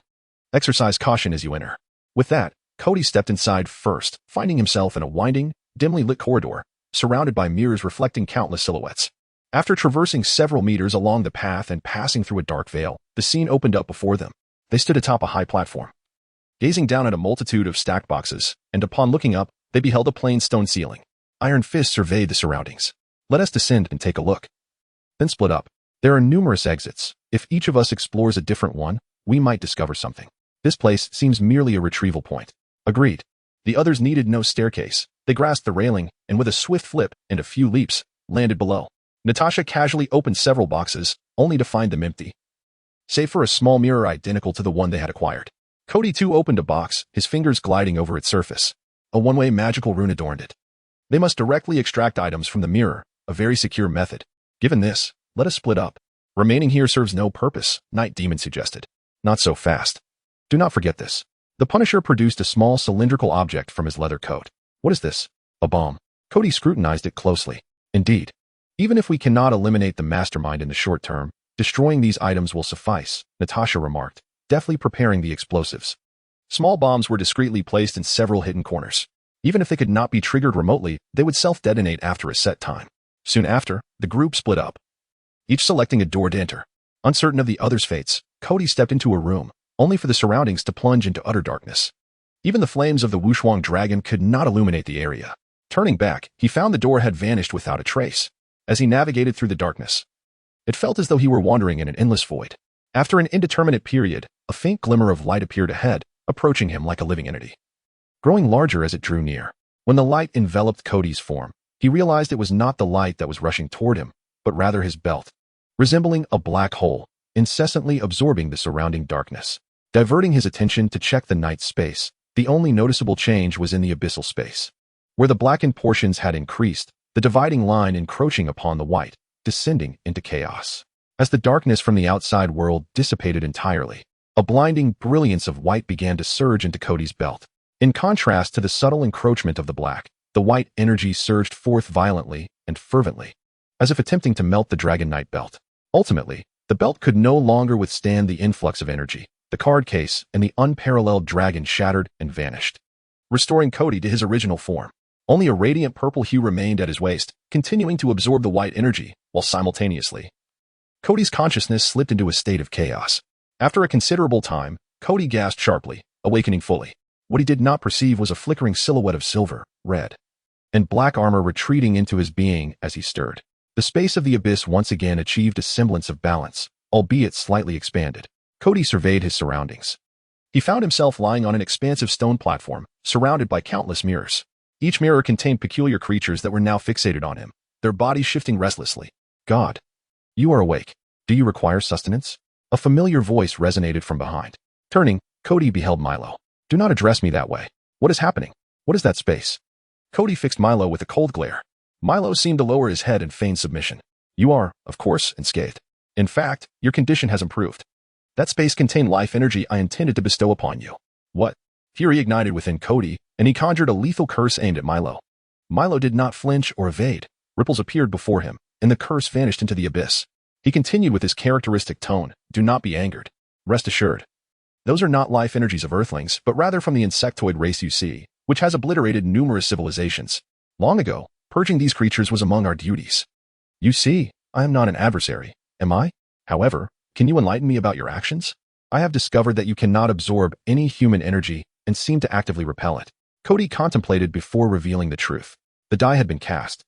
exercise caution as you enter. With that, Kody stepped inside first, finding himself in a winding, dimly lit corridor, surrounded by mirrors reflecting countless silhouettes. After traversing several meters along the path and passing through a dark veil, the scene opened up before them. They stood atop a high platform, gazing down at a multitude of stacked boxes, and upon looking up, they beheld a plain stone ceiling. Iron Fist surveyed the surroundings. Let us descend and take a look, then split up. There are numerous exits. If each of us explores a different one, we might discover something. This place seems merely a retrieval point. Agreed. The others needed no staircase. They grasped the railing, and with a swift flip and a few leaps, landed below. Natasha casually opened several boxes, only to find them empty, save for a small mirror identical to the one they had acquired. Kody too opened a box, his fingers gliding over its surface. A one-way magical rune adorned it. They must directly extract items from the mirror, a very secure method. Given this, let us split up. Remaining here serves no purpose, Night Demon suggested. Not so fast. Do not forget this. The Punisher produced a small cylindrical object from his leather coat. What is this? A bomb. Kody scrutinized it closely. Indeed. Even if we cannot eliminate the mastermind in the short term, destroying these items will suffice, Natasha remarked, deftly preparing the explosives. Small bombs were discreetly placed in several hidden corners. Even if they could not be triggered remotely, they would self-detonate after a set time. Soon after, the group split up, each selecting a door to enter. Uncertain of the other's fates, Kody stepped into a room, only for the surroundings to plunge into utter darkness. Even the flames of the Wushuang dragon could not illuminate the area. Turning back, he found the door had vanished without a trace. As he navigated through the darkness, it felt as though he were wandering in an endless void. After an indeterminate period, a faint glimmer of light appeared ahead, approaching him like a living entity, growing larger as it drew near. When the light enveloped Kody's form, he realized it was not the light that was rushing toward him, but rather his belt, resembling a black hole, incessantly absorbing the surrounding darkness. Diverting his attention to check the night space, the only noticeable change was in the abyssal space. Where the blackened portions had increased, the dividing line encroaching upon the white, descending into chaos. As the darkness from the outside world dissipated entirely, a blinding brilliance of white began to surge into Kody's belt. In contrast to the subtle encroachment of the black, the white energy surged forth violently and fervently, as if attempting to melt the Dragon Knight belt. Ultimately, the belt could no longer withstand the influx of energy. The card case and the unparalleled dragon shattered and vanished, restoring Kody to his original form. Only a radiant purple hue remained at his waist, continuing to absorb the white energy, while simultaneously, Kody's consciousness slipped into a state of chaos. After a considerable time, Kody gasped sharply, awakening fully. What he did not perceive was a flickering silhouette of silver, red, and black armor retreating into his being as he stirred. The space of the abyss once again achieved a semblance of balance, albeit slightly expanded. Kody surveyed his surroundings. He found himself lying on an expansive stone platform, surrounded by countless mirrors. Each mirror contained peculiar creatures that were now fixated on him, their bodies shifting restlessly. God, you are awake. Do you require sustenance? A familiar voice resonated from behind. Turning, Kody beheld Milo. Do not address me that way. What is happening? What is that space? Kody fixed Milo with a cold glare. Milo seemed to lower his head and feign submission. You are, of course, unscathed. In fact, your condition has improved. That space contained life energy I intended to bestow upon you. What? Fury ignited within Kody, and he conjured a lethal curse aimed at Milo. Milo did not flinch or evade. Ripples appeared before him, and the curse vanished into the abyss. He continued with his characteristic tone, do not be angered. Rest assured. Those are not life energies of Earthlings, but rather from the insectoid race you see, which has obliterated numerous civilizations. Long ago, purging these creatures was among our duties. You see, I am not an adversary, am I? However, can you enlighten me about your actions? I have discovered that you cannot absorb any human energy and seem to actively repel it. Kody contemplated before revealing the truth. The die had been cast,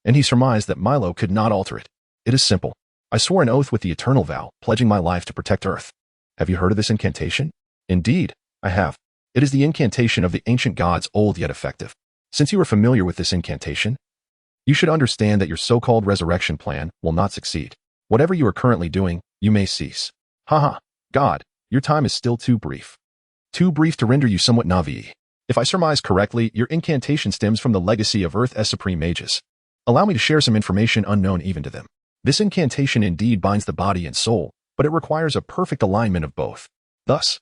and he surmised that Milo could not alter it. It is simple. I swore an oath with the eternal vow, pledging my life to protect Earth. Have you heard of this incantation? Indeed, I have. It is the incantation of the ancient gods, old yet effective. Since you are familiar with this incantation, you should understand that your so-called resurrection plan will not succeed. Whatever you are currently doing, you may cease. Haha, God, your time is still too brief. Too brief to render you somewhat Navi. If I surmise correctly, your incantation stems from the legacy of Earth's supreme mages. Allow me to share some information unknown even to them. This incantation indeed binds the body and soul, but it requires a perfect alignment of both. Thus,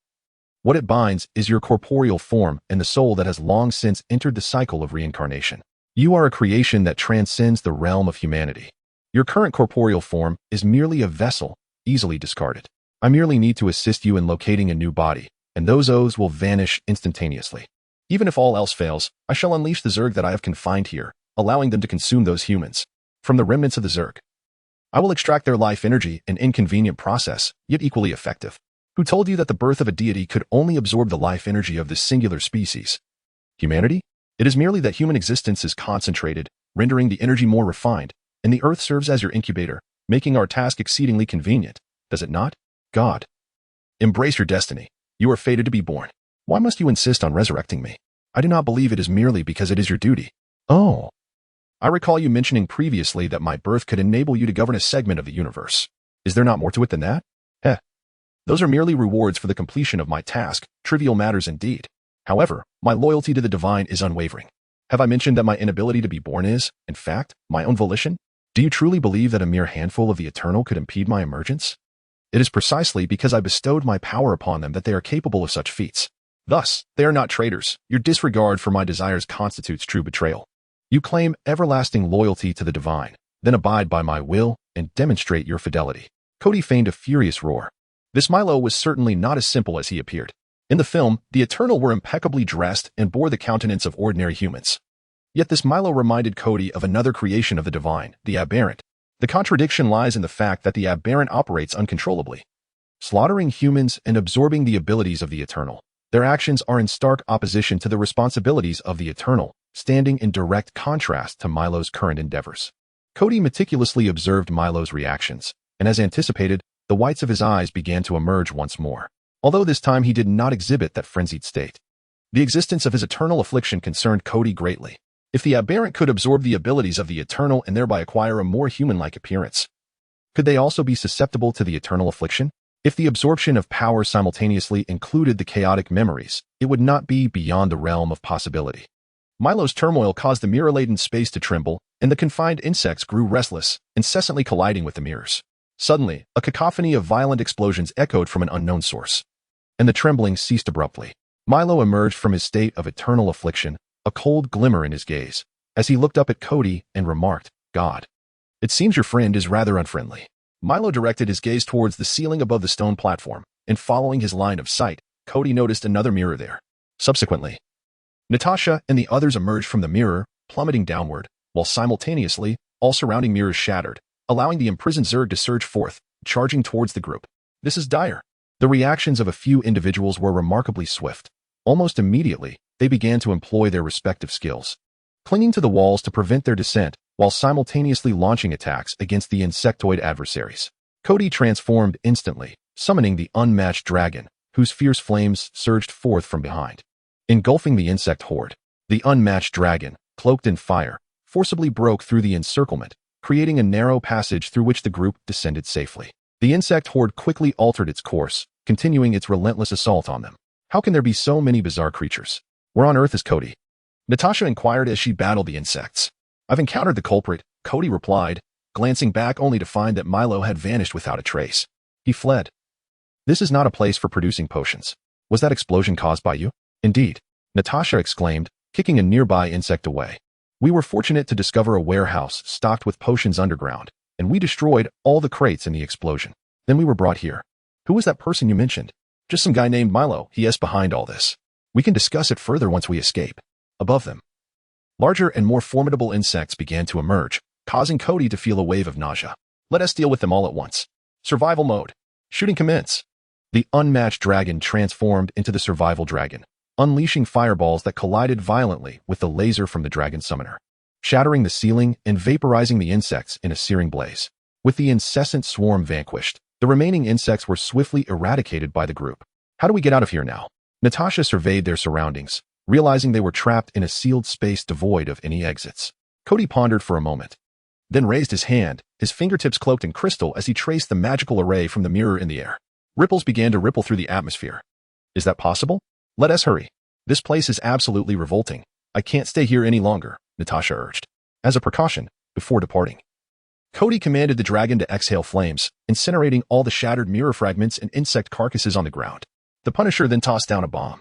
what it binds is your corporeal form and the soul that has long since entered the cycle of reincarnation. You are a creation that transcends the realm of humanity. Your current corporeal form is merely a vessel, easily discarded. I merely need to assist you in locating a new body, and those oaths will vanish instantaneously. Even if all else fails, I shall unleash the Zerg that I have confined here, allowing them to consume those humans. From the remnants of the Zerg, I will extract their life energy, an inconvenient process, yet equally effective. Who told you that the birth of a deity could only absorb the life energy of this singular species? Humanity? It is merely that human existence is concentrated, rendering the energy more refined, and the Earth serves as your incubator, making our task exceedingly convenient. Does it not? God. Embrace your destiny. You are fated to be born. Why must you insist on resurrecting me? I do not believe it is merely because it is your duty. Oh. I recall you mentioning previously that my birth could enable you to govern a segment of the universe. Is there not more to it than that? Eh. Those are merely rewards for the completion of my task, trivial matters indeed. However, my loyalty to the divine is unwavering. Have I mentioned that my inability to be born is, in fact, my own volition? Do you truly believe that a mere handful of the eternal could impede my emergence? It is precisely because I bestowed my power upon them that they are capable of such feats. Thus, they are not traitors. Your disregard for my desires constitutes true betrayal. You claim everlasting loyalty to the divine, then abide by my will and demonstrate your fidelity. Kody feigned a furious roar. This Milo was certainly not as simple as he appeared. In the film, the Eternal were impeccably dressed and bore the countenance of ordinary humans. Yet this Milo reminded Kody of another creation of the divine, the Aberrant. The contradiction lies in the fact that the Aberrant operates uncontrollably, slaughtering humans and absorbing the abilities of the Eternal. Their actions are in stark opposition to the responsibilities of the Eternal, standing in direct contrast to Milo's current endeavors. Kody meticulously observed Milo's reactions, and as anticipated, the whites of his eyes began to emerge once more, although this time he did not exhibit that frenzied state. The existence of his eternal affliction concerned Kody greatly. If the Aberrant could absorb the abilities of the Eternal and thereby acquire a more human-like appearance, could they also be susceptible to the eternal affliction? If the absorption of power simultaneously included the chaotic memories, it would not be beyond the realm of possibility. Milo's turmoil caused the mirror-laden space to tremble, and the confined insects grew restless, incessantly colliding with the mirrors. Suddenly, a cacophony of violent explosions echoed from an unknown source, and the trembling ceased abruptly. Milo emerged from his state of eternal affliction, a cold glimmer in his gaze, as he looked up at Kody and remarked, "God, it seems your friend is rather unfriendly." Milo directed his gaze towards the ceiling above the stone platform, and following his line of sight, Kody noticed another mirror there. Subsequently, Natasha and the others emerged from the mirror, plummeting downward, while simultaneously, all surrounding mirrors shattered, allowing the imprisoned Zerg to surge forth, charging towards the group. This is dire. The reactions of a few individuals were remarkably swift. Almost immediately, they began to employ their respective skills, clinging to the walls to prevent their descent, while simultaneously launching attacks against the insectoid adversaries. Kody transformed instantly, summoning the unmatched dragon, whose fierce flames surged forth from behind. Engulfing the insect horde, the unmatched dragon, cloaked in fire, forcibly broke through the encirclement, creating a narrow passage through which the group descended safely. The insect horde quickly altered its course, continuing its relentless assault on them. How can there be so many bizarre creatures? Where on earth is Kody? Natasha inquired as she battled the insects. I've encountered the culprit, Kody replied, glancing back only to find that Milo had vanished without a trace. He fled. This is not a place for producing potions. Was that explosion caused by you? Indeed, Natasha exclaimed, kicking a nearby insect away. We were fortunate to discover a warehouse stocked with potions underground, and we destroyed all the crates in the explosion. Then we were brought here. Who was that person you mentioned? Just some guy named Milo, he is behind all this. We can discuss it further once we escape. Above them, larger and more formidable insects began to emerge, causing Kody to feel a wave of nausea. Let us deal with them all at once. Survival mode. Shooting commence. The unmatched dragon transformed into the survival dragon, unleashing fireballs that collided violently with the laser from the dragon summoner, shattering the ceiling and vaporizing the insects in a searing blaze. With the incessant swarm vanquished, the remaining insects were swiftly eradicated by the group. How do we get out of here now? Natasha surveyed their surroundings, realizing they were trapped in a sealed space devoid of any exits. Kody pondered for a moment, then raised his hand, his fingertips cloaked in crystal as he traced the magical array from the mirror in the air. Ripples began to ripple through the atmosphere. Is that possible? Let us hurry. This place is absolutely revolting. I can't stay here any longer, Natasha urged. As a precaution, before departing, Kody commanded the dragon to exhale flames, incinerating all the shattered mirror fragments and insect carcasses on the ground. The Punisher then tossed down a bomb,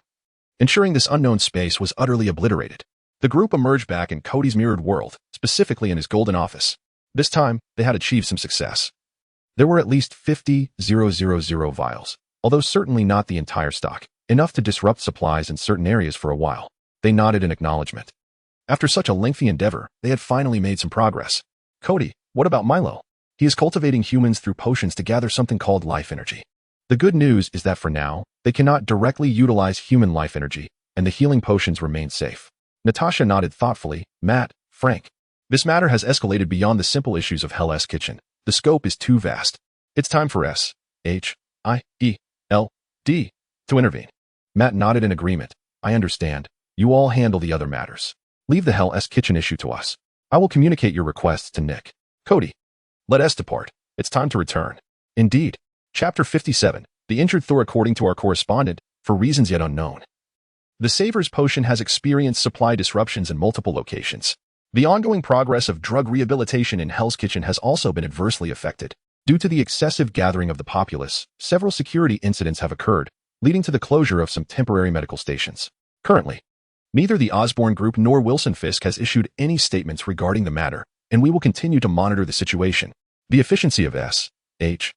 ensuring this unknown space was utterly obliterated. The group emerged back in Kody's mirrored world, specifically in his golden office. This time, they had achieved some success. There were at least 50,000 vials, although certainly not the entire stock, enough to disrupt supplies in certain areas for a while. They nodded in acknowledgement. After such a lengthy endeavor, they had finally made some progress. Kody, what about Milo? He is cultivating humans through potions to gather something called life energy. The good news is that for now, they cannot directly utilize human life energy, and the healing potions remain safe. Natasha nodded thoughtfully. Matt, Frank, this matter has escalated beyond the simple issues of Hell's Kitchen. The scope is too vast. It's time for SHIELD to intervene. Matt nodded in agreement. I understand. You all handle the other matters. Leave the Hell's Kitchen issue to us. I will communicate your requests to Nick. Kody. Let us depart. It's time to return. Indeed. Chapter 57. The injured Thor. According to our correspondent, for reasons yet unknown, the Saver's Potion has experienced supply disruptions in multiple locations. The ongoing progress of drug rehabilitation in Hell's Kitchen has also been adversely affected. Due to the excessive gathering of the populace, several security incidents have occurred, leading to the closure of some temporary medical stations. Currently, neither the Osborne Group nor Wilson Fisk has issued any statements regarding the matter, and we will continue to monitor the situation. The efficiency of SHIDLD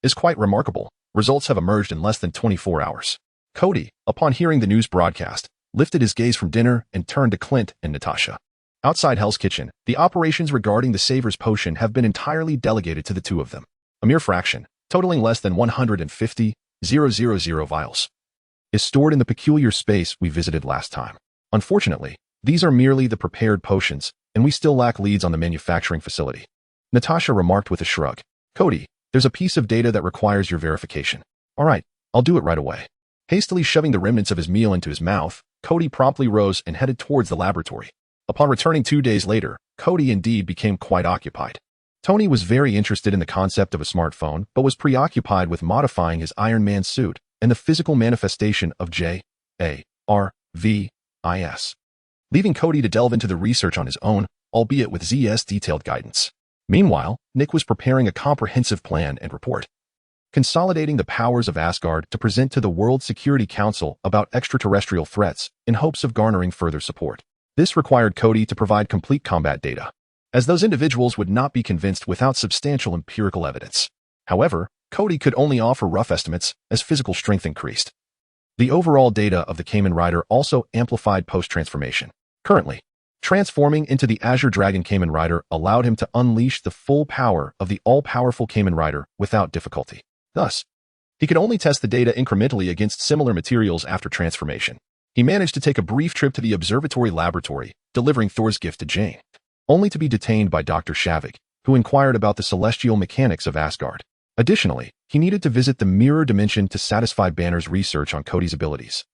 is quite remarkable. Results have emerged in less than 24 hours. Kody, upon hearing the news broadcast, lifted his gaze from dinner and turned to Clint and Natasha. Outside Hell's Kitchen, the operations regarding the Saver's Potion have been entirely delegated to the two of them. A mere fraction, totaling less than 150,000 vials, is stored in the peculiar space we visited last time. Unfortunately, these are merely the prepared potions, and we still lack leads on the manufacturing facility. Natasha remarked with a shrug. Kody, there's a piece of data that requires your verification. All right, I'll do it right away. Hastily shoving the remnants of his meal into his mouth, Kody promptly rose and headed towards the laboratory. Upon returning 2 days later, Kody indeed became quite occupied. Tony was very interested in the concept of a smartphone, but was preoccupied with modifying his Iron Man suit and the physical manifestation of JARVIS, leaving Kody to delve into the research on his own, albeit with ZS detailed guidance. Meanwhile, Nick was preparing a comprehensive plan and report, consolidating the powers of Asgard to present to the World Security Council about extraterrestrial threats in hopes of garnering further support. This required Kody to provide complete combat data, as those individuals would not be convinced without substantial empirical evidence. However, Kody could only offer rough estimates as physical strength increased. The overall data of the Kamen Rider also amplified post-transformation. Currently, transforming into the Azure Dragon Kamen Rider allowed him to unleash the full power of the all-powerful Kamen Rider without difficulty. Thus, he could only test the data incrementally against similar materials after transformation. He managed to take a brief trip to the observatory laboratory, delivering Thor's gift to Jane, only to be detained by Dr. Shavik, who inquired about the celestial mechanics of Asgard. Additionally, he needed to visit the mirror dimension to satisfy Banner's research on Kody's abilities.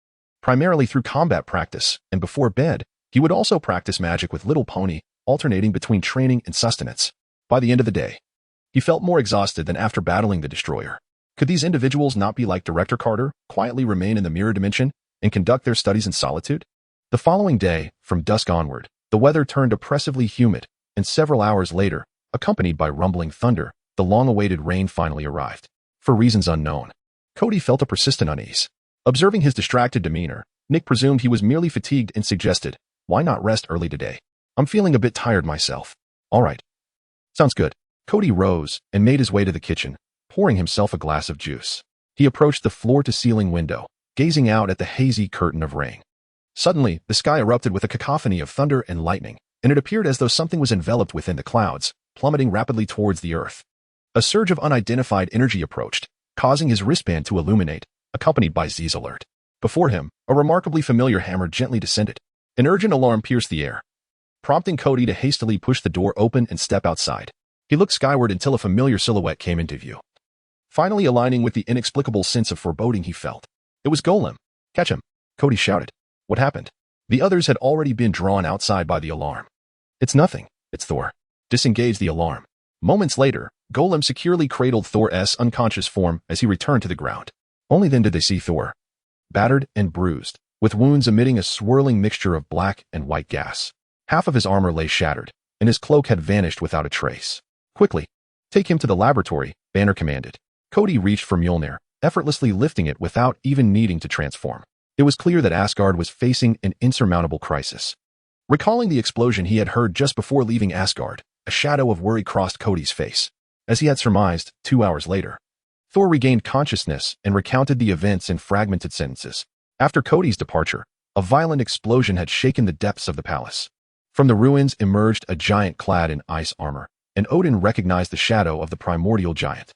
Primarily through combat practice, and before bed, he would also practice magic with Little Pony, alternating between training and sustenance. By the end of the day, he felt more exhausted than after battling the Destroyer. Could these individuals not be like Director Carter, quietly remain in the mirror dimension and conduct their studies in solitude? The following day, from dusk onward, the weather turned oppressively humid, and several hours later, accompanied by rumbling thunder, the long-awaited rain finally arrived. For reasons unknown, Kody felt a persistent unease. Observing his distracted demeanor, Nick presumed he was merely fatigued and suggested, "Why not rest early today? I'm feeling a bit tired myself." "All right. Sounds good." Kody rose and made his way to the kitchen, pouring himself a glass of juice. He approached the floor-to-ceiling window, gazing out at the hazy curtain of rain. Suddenly, the sky erupted with a cacophony of thunder and lightning, and it appeared as though something was enveloped within the clouds, plummeting rapidly towards the earth. A surge of unidentified energy approached, causing his wristband to illuminate, accompanied by Z's alert. Before him, a remarkably familiar hammer gently descended. An urgent alarm pierced the air, prompting Kody to hastily push the door open and step outside. He looked skyward until a familiar silhouette came into view, finally aligning with the inexplicable sense of foreboding he felt. It was Golem. "Catch him," Kody shouted. "What happened?" The others had already been drawn outside by the alarm. "It's nothing. It's Thor." Disengage the alarm. Moments later, Golem securely cradled Thor's unconscious form as he returned to the ground. Only then did they see Thor, battered and bruised, with wounds emitting a swirling mixture of black and white gas. Half of his armor lay shattered, and his cloak had vanished without a trace. "Quickly, take him to the laboratory," Banner commanded. Kody reached for Mjolnir, effortlessly lifting it without even needing to transform. It was clear that Asgard was facing an insurmountable crisis. Recalling the explosion he had heard just before leaving Asgard, a shadow of worry crossed Kody's face. As he had surmised, 2 hours later, Thor regained consciousness and recounted the events in fragmented sentences. After Kody's departure, a violent explosion had shaken the depths of the palace. From the ruins emerged a giant clad in ice armor, and Odin recognized the shadow of the primordial giant.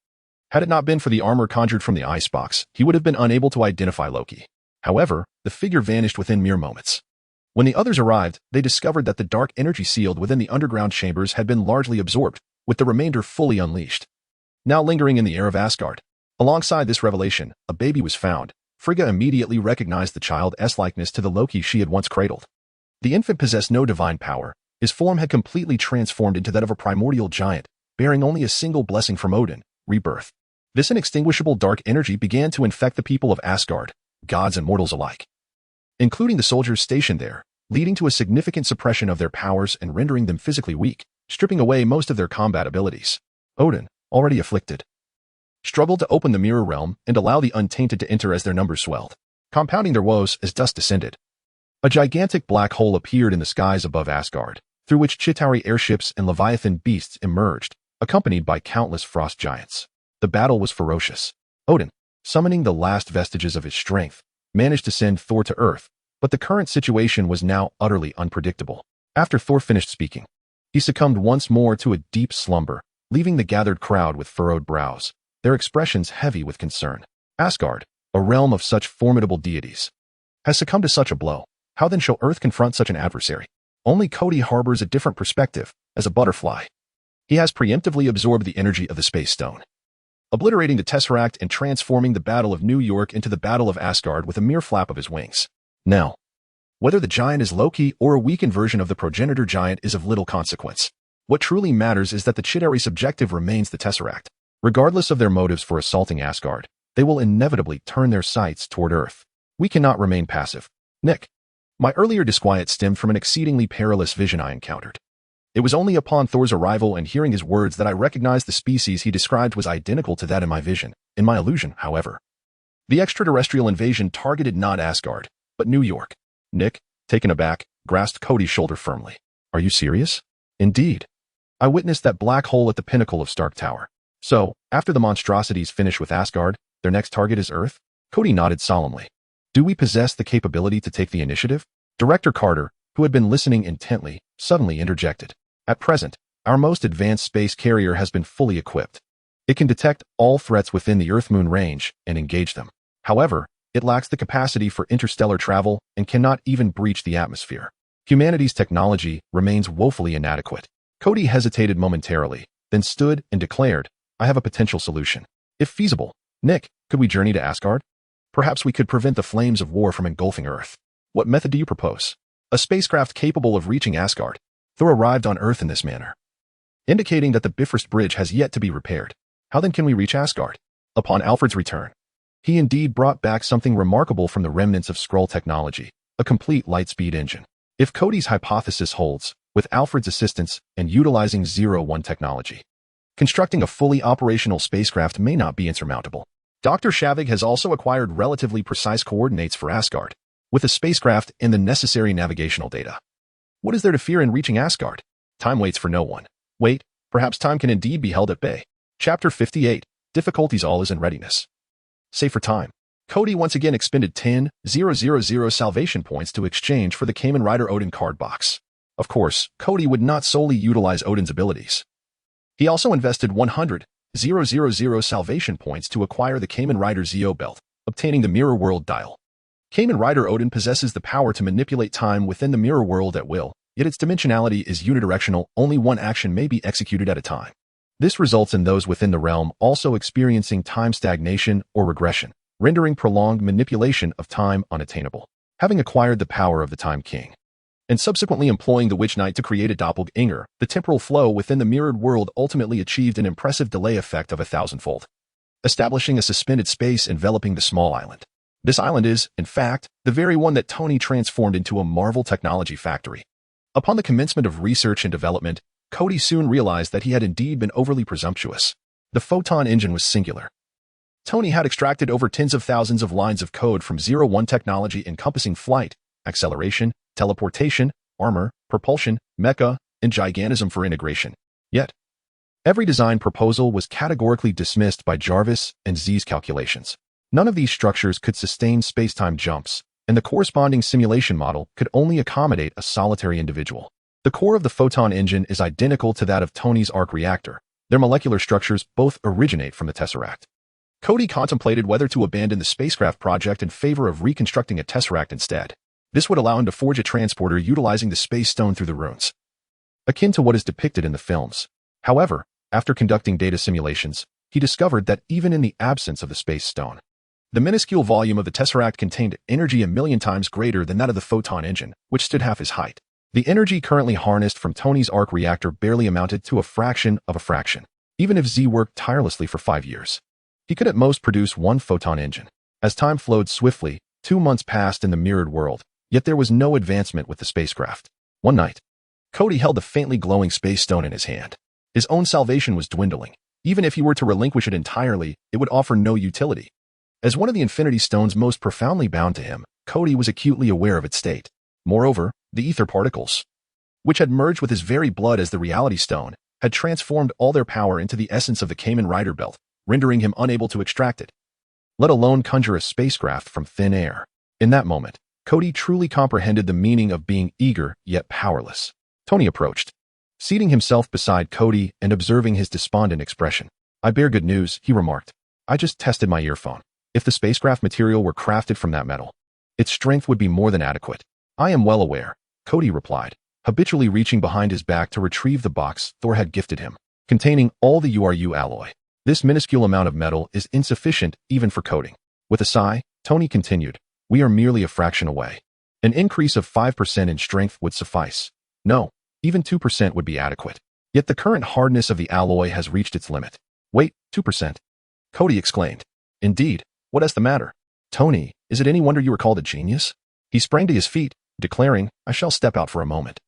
Had it not been for the armor conjured from the icebox, he would have been unable to identify Loki. However, the figure vanished within mere moments. When the others arrived, they discovered that the dark energy sealed within the underground chambers had been largely absorbed, with the remainder fully unleashed, now lingering in the air of Asgard. Alongside this revelation, a baby was found, Frigga immediately recognized the child's likeness to the Loki she had once cradled. The infant possessed no divine power. His form had completely transformed into that of a primordial giant, bearing only a single blessing from Odin, rebirth. This inextinguishable dark energy began to infect the people of Asgard, gods and mortals alike, including the soldiers stationed there, leading to a significant suppression of their powers and rendering them physically weak, stripping away most of their combat abilities. Odin, already afflicted, struggled to open the mirror realm and allow the untainted to enter as their numbers swelled, compounding their woes as dust descended. A gigantic black hole appeared in the skies above Asgard, through which Chitauri airships and Leviathan beasts emerged, accompanied by countless frost giants. The battle was ferocious. Odin, summoning the last vestiges of his strength, managed to send Thor to Earth, but the current situation was now utterly unpredictable. After Thor finished speaking, he succumbed once more to a deep slumber, leaving the gathered crowd with furrowed brows, their expressions heavy with concern. Asgard, a realm of such formidable deities, has succumbed to such a blow. How then shall Earth confront such an adversary? Only Kody harbors a different perspective, as a butterfly. He has preemptively absorbed the energy of the Space Stone, obliterating the Tesseract and transforming the Battle of New York into the Battle of Asgard with a mere flap of his wings. Now, whether the giant is Loki or a weakened version of the progenitor giant is of little consequence. What truly matters is that the Chitauri's objective remains the Tesseract. Regardless of their motives for assaulting Asgard, they will inevitably turn their sights toward Earth. We cannot remain passive. Nick, my earlier disquiet stemmed from an exceedingly perilous vision I encountered. It was only upon Thor's arrival and hearing his words that I recognized the species he described was identical to that in my vision. In my illusion, however, the extraterrestrial invasion targeted not Asgard, but New York. Nick, taken aback, grasped Kody's shoulder firmly. Are you serious? Indeed. I witnessed that black hole at the pinnacle of Stark Tower. So, after the monstrosities finish with Asgard, their next target is Earth? Kody nodded solemnly. Do we possess the capability to take the initiative? Director Carter, who had been listening intently, suddenly interjected. At present, our most advanced space carrier has been fully equipped. It can detect all threats within the Earth-Moon range and engage them. However, it lacks the capacity for interstellar travel and cannot even breach the atmosphere. Humanity's technology remains woefully inadequate. Kody hesitated momentarily, then stood and declared, I have a potential solution. If feasible, Nick, could we journey to Asgard? Perhaps we could prevent the flames of war from engulfing Earth. What method do you propose? A spacecraft capable of reaching Asgard. Thor arrived on Earth in this manner, indicating that the Bifrost Bridge has yet to be repaired. How then can we reach Asgard? Upon Alfred's return, he indeed brought back something remarkable from the remnants of Skrull technology, a complete light-speed engine. If Kody's hypothesis holds, with Alfred's assistance and utilizing 01 technology, constructing a fully operational spacecraft may not be insurmountable. Dr. Shavig has also acquired relatively precise coordinates for Asgard, with a spacecraft and the necessary navigational data. What is there to fear in reaching Asgard? Time waits for no one. Wait, perhaps time can indeed be held at bay. Chapter 58, Difficulties all is in readiness. Save for time. Kody once again expended 10,000 salvation points to exchange for the Kamen Rider Odin card box. Of course, Kody would not solely utilize Odin's abilities. He also invested 100,000 salvation points to acquire the Kamen Rider Zeo belt, obtaining the Mirror World dial. Kamen Rider Odin possesses the power to manipulate time within the mirror world at will, yet its dimensionality is unidirectional, only one action may be executed at a time. This results in those within the realm also experiencing time stagnation or regression, rendering prolonged manipulation of time unattainable. Having acquired the power of the Time King, and subsequently employing the Witch Knight to create a doppelganger, the temporal flow within the mirrored world ultimately achieved an impressive delay effect of 1,000-fold, establishing a suspended space enveloping the small island. This island is, in fact, the very one that Tony transformed into a Marvel technology factory. Upon the commencement of research and development, Kody soon realized that he had indeed been overly presumptuous. The photon engine was singular. Tony had extracted over tens of thousands of lines of code from 01 technology encompassing flight, acceleration, teleportation, armor, propulsion, mecha, and gigantism for integration. Yet, every design proposal was categorically dismissed by Jarvis and Z's calculations. None of these structures could sustain space-time jumps, and the corresponding simulation model could only accommodate a solitary individual. The core of the photon engine is identical to that of Tony's arc reactor. Their molecular structures both originate from the Tesseract. Kody contemplated whether to abandon the spacecraft project in favor of reconstructing a Tesseract instead. This would allow him to forge a transporter utilizing the Space Stone through the runes, akin to what is depicted in the films. However, after conducting data simulations, he discovered that even in the absence of the Space Stone, The minuscule volume of the tesseract contained energy 1,000,000 times greater than that of the photon engine, which stood half his height. The energy currently harnessed from Tony's arc reactor barely amounted to a fraction of a fraction. Even if Z worked tirelessly for 5 years, he could at most produce 1 photon engine. As time flowed swiftly, 2 months passed in the mirrored world, yet there was no advancement with the spacecraft. One night, Kody held the faintly glowing space stone in his hand. His own salvation was dwindling. Even if he were to relinquish it entirely, it would offer no utility. As one of the Infinity Stones most profoundly bound to him, Kody was acutely aware of its state. Moreover, the ether particles, which had merged with his very blood as the Reality Stone, had transformed all their power into the essence of the Kamen Rider belt, rendering him unable to extract it, let alone conjure a spacecraft from thin air. In that moment, Kody truly comprehended the meaning of being eager yet powerless. Tony approached, seating himself beside Kody and observing his despondent expression. "I bear good news," he remarked. "I just tested my earphone. If the spacecraft material were crafted from that metal, its strength would be more than adequate." "I am well aware," Kody replied, habitually reaching behind his back to retrieve the box Thor had gifted him, containing all the URU alloy. "This minuscule amount of metal is insufficient even for coating." With a sigh, Tony continued, "We are merely a fraction away. An increase of 5% in strength would suffice. No, even 2% would be adequate. Yet the current hardness of the alloy has reached its limit." "Wait, 2%? Kody exclaimed. "Indeed, what is the matter? Tony, is it any wonder you are called a genius?" He sprang to his feet, declaring, "I shall step out for a moment.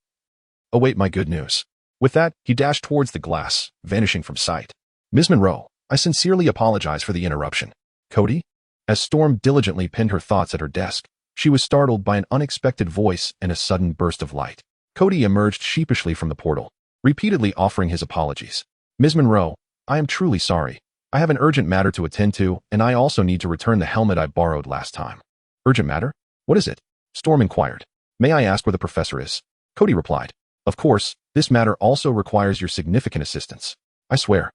Await my good news." With that, he dashed towards the glass, vanishing from sight. "Ms. Monroe, I sincerely apologize for the interruption." "Kody?" As Storm diligently pinned her thoughts at her desk, she was startled by an unexpected voice and a sudden burst of light. Kody emerged sheepishly from the portal, repeatedly offering his apologies. "Ms. Monroe, I am truly sorry. I have an urgent matter to attend to, and I also need to return the helmet I borrowed last time." "Urgent matter? What is it?" Storm inquired. "May I ask where the professor is?" Kody replied. "Of course, this matter also requires your significant assistance. I swear.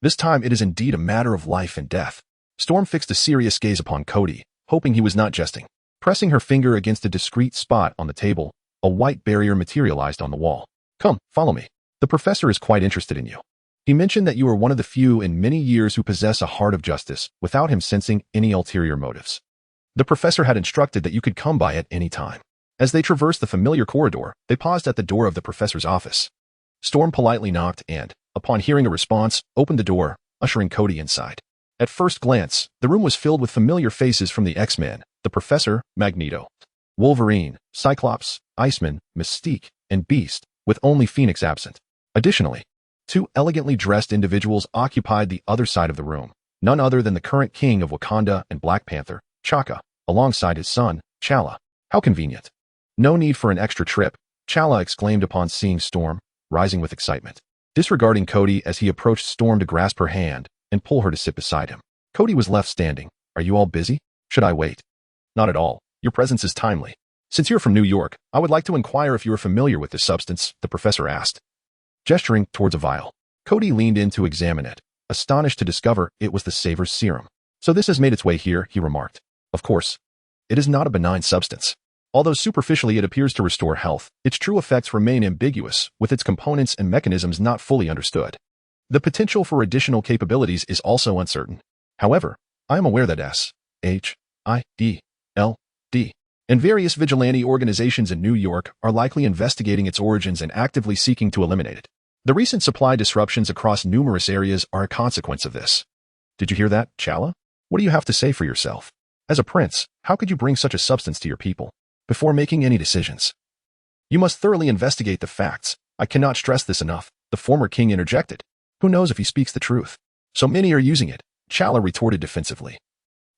This time it is indeed a matter of life and death." Storm fixed a serious gaze upon Kody, hoping he was not jesting. Pressing her finger against a discreet spot on the table, a white barrier materialized on the wall. "Come, follow me. The professor is quite interested in you. He mentioned that you are one of the few in many years who possess a heart of justice without him sensing any ulterior motives. The professor had instructed that you could come by at any time." As they traversed the familiar corridor, they paused at the door of the professor's office. Storm politely knocked and, upon hearing a response, opened the door, ushering Kody inside. At first glance, the room was filled with familiar faces from the X-Men: the Professor, Magneto, Wolverine, Cyclops, Iceman, Mystique, and Beast, with only Phoenix absent. Additionally, 2 elegantly dressed individuals occupied the other side of the room, none other than the current king of Wakanda and Black Panther, T'Chaka, alongside his son, T'Challa. "How convenient. No need for an extra trip," T'Challa exclaimed upon seeing Storm, rising with excitement. Disregarding Kody as he approached Storm to grasp her hand and pull her to sit beside him. Kody was left standing. "Are you all busy? Should I wait?" "Not at all. Your presence is timely. Since you're from New York, I would like to inquire if you are familiar with this substance," the professor asked, gesturing towards a vial. Kody leaned in to examine it, astonished to discover it was the Savor's serum. "So this has made its way here," he remarked. "Of course. It is not a benign substance. Although superficially it appears to restore health, its true effects remain ambiguous, with its components and mechanisms not fully understood. The potential for additional capabilities is also uncertain. However, I am aware that SHIELD and various vigilante organizations in New York are likely investigating its origins and actively seeking to eliminate it. The recent supply disruptions across numerous areas are a consequence of this." "Did you hear that, T'Challa? What do you have to say for yourself? As a prince, how could you bring such a substance to your people? Before making any decisions, you must thoroughly investigate the facts. I cannot stress this enough," the former king interjected. "Who knows if he speaks the truth? So many are using it," T'Challa retorted defensively.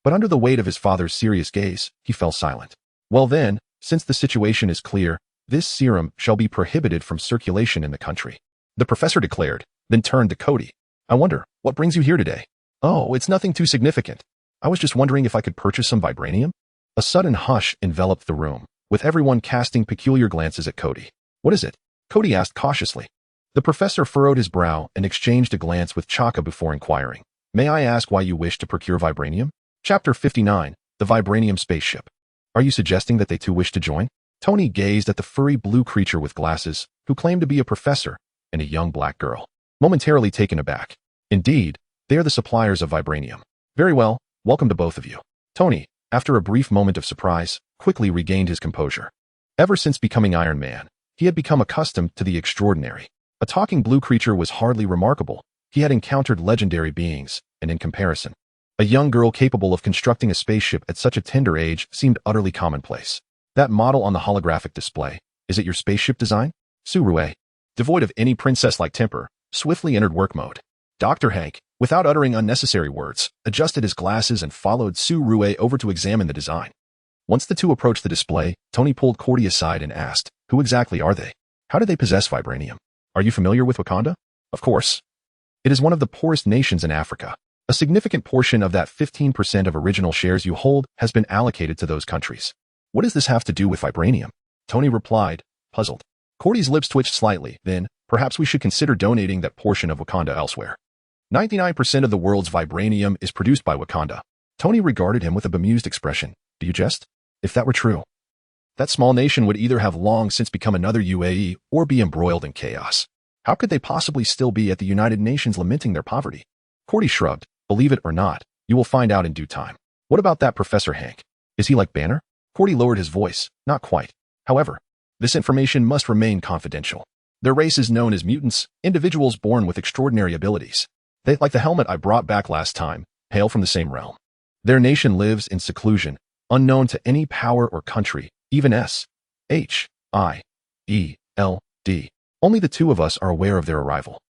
But under the weight of his father's serious gaze, he fell silent. "Well then, since the situation is clear, this serum shall be prohibited from circulation in the country," the professor declared, then turned to Kody. "I wonder, what brings you here today?" "Oh, it's nothing too significant. I was just wondering if I could purchase some vibranium." A sudden hush enveloped the room, with everyone casting peculiar glances at Kody. "What is it?" Kody asked cautiously. The professor furrowed his brow and exchanged a glance with T'Chaka before inquiring, "May I ask why you wish to procure vibranium?" Chapter 59, The Vibranium Spaceship. "Are you suggesting that they too wish to join?" Tony gazed at the furry blue creature with glasses, who claimed to be a professor, and a young black girl, momentarily taken aback. "Indeed, they are the suppliers of vibranium." "Very well, welcome to both of you. Tony, after a brief moment of surprise, quickly regained his composure. Ever since becoming Iron Man, he had become accustomed to the extraordinary. A talking blue creature was hardly remarkable. He had encountered legendary beings, and in comparison, a young girl capable of constructing a spaceship at such a tender age seemed utterly commonplace. That model on the holographic display, is it your spaceship design? Surue, devoid of any princess-like temper, swiftly entered work mode. Dr. Hank, without uttering unnecessary words, adjusted his glasses and followed Surue over to examine the design. Once the two approached the display, Tony pulled Kody aside and asked, "Who exactly are they? How do they possess vibranium? Are you familiar with Wakanda?" "Of course. It is one of the poorest nations in Africa. A significant portion of that 15% of original shares you hold has been allocated to those countries." "What does this have to do with vibranium?" Tony replied, puzzled. Kody's lips twitched slightly. "Then, perhaps we should consider donating that portion of Wakanda elsewhere. 99% of the world's vibranium is produced by Wakanda." Tony regarded him with a bemused expression. "Do you jest? If that were true, that small nation would either have long since become another UAE or be embroiled in chaos. How could they possibly still be at the United Nations lamenting their poverty?" Kody shrugged. "Believe it or not, you will find out in due time." "What about that Professor Hank? Is he like Banner?" Kody lowered his voice. "Not quite. However, this information must remain confidential. Their race is known as mutants, individuals born with extraordinary abilities. They, like the helmet I brought back last time, hail from the same realm. Their nation lives in seclusion, unknown to any power or country, even S.H.I.E.L.D. Only the two of us are aware of their arrival.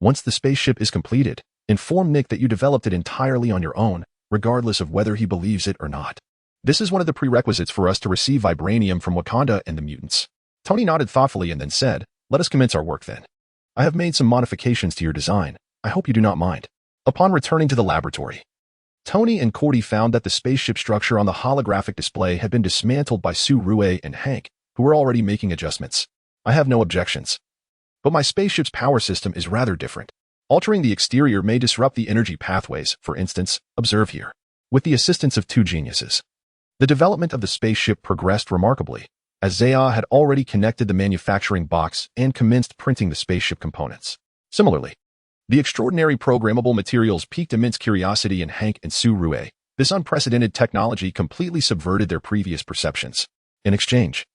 Once the spaceship is completed, inform Nick that you developed it entirely on your own, regardless of whether he believes it or not. This is one of the prerequisites for us to receive vibranium from Wakanda and the mutants." Tony nodded thoughtfully and then said, "Let us commence our work then. I have made some modifications to your design. I hope you do not mind." Upon returning to the laboratory, Tony and Kody found that the spaceship structure on the holographic display had been dismantled by Surue and Hank, who were already making adjustments. "I have no objections. But my spaceship's power system is rather different. Altering the exterior may disrupt the energy pathways, for instance, observe here." With the assistance of two geniuses, the development of the spaceship progressed remarkably, as Zaya had already connected the manufacturing box and commenced printing the spaceship components. Similarly, the extraordinary programmable materials piqued immense curiosity in Hank and Surue. This unprecedented technology completely subverted their previous perceptions. In exchange,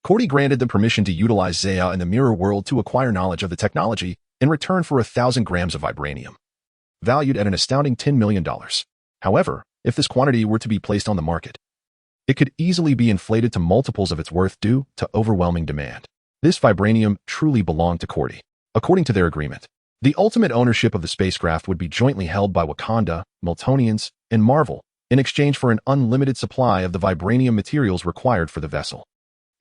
Kody granted them permission to utilize Zaya in the mirror world to acquire knowledge of the technology in return for 1,000 grams of vibranium, valued at an astounding $10 million. However, if this quantity were to be placed on the market, it could easily be inflated to multiples of its worth due to overwhelming demand. This vibranium truly belonged to Kody. According to their agreement, the ultimate ownership of the spacecraft would be jointly held by Wakanda, Miltonians, and Marvel, in exchange for an unlimited supply of the vibranium materials required for the vessel.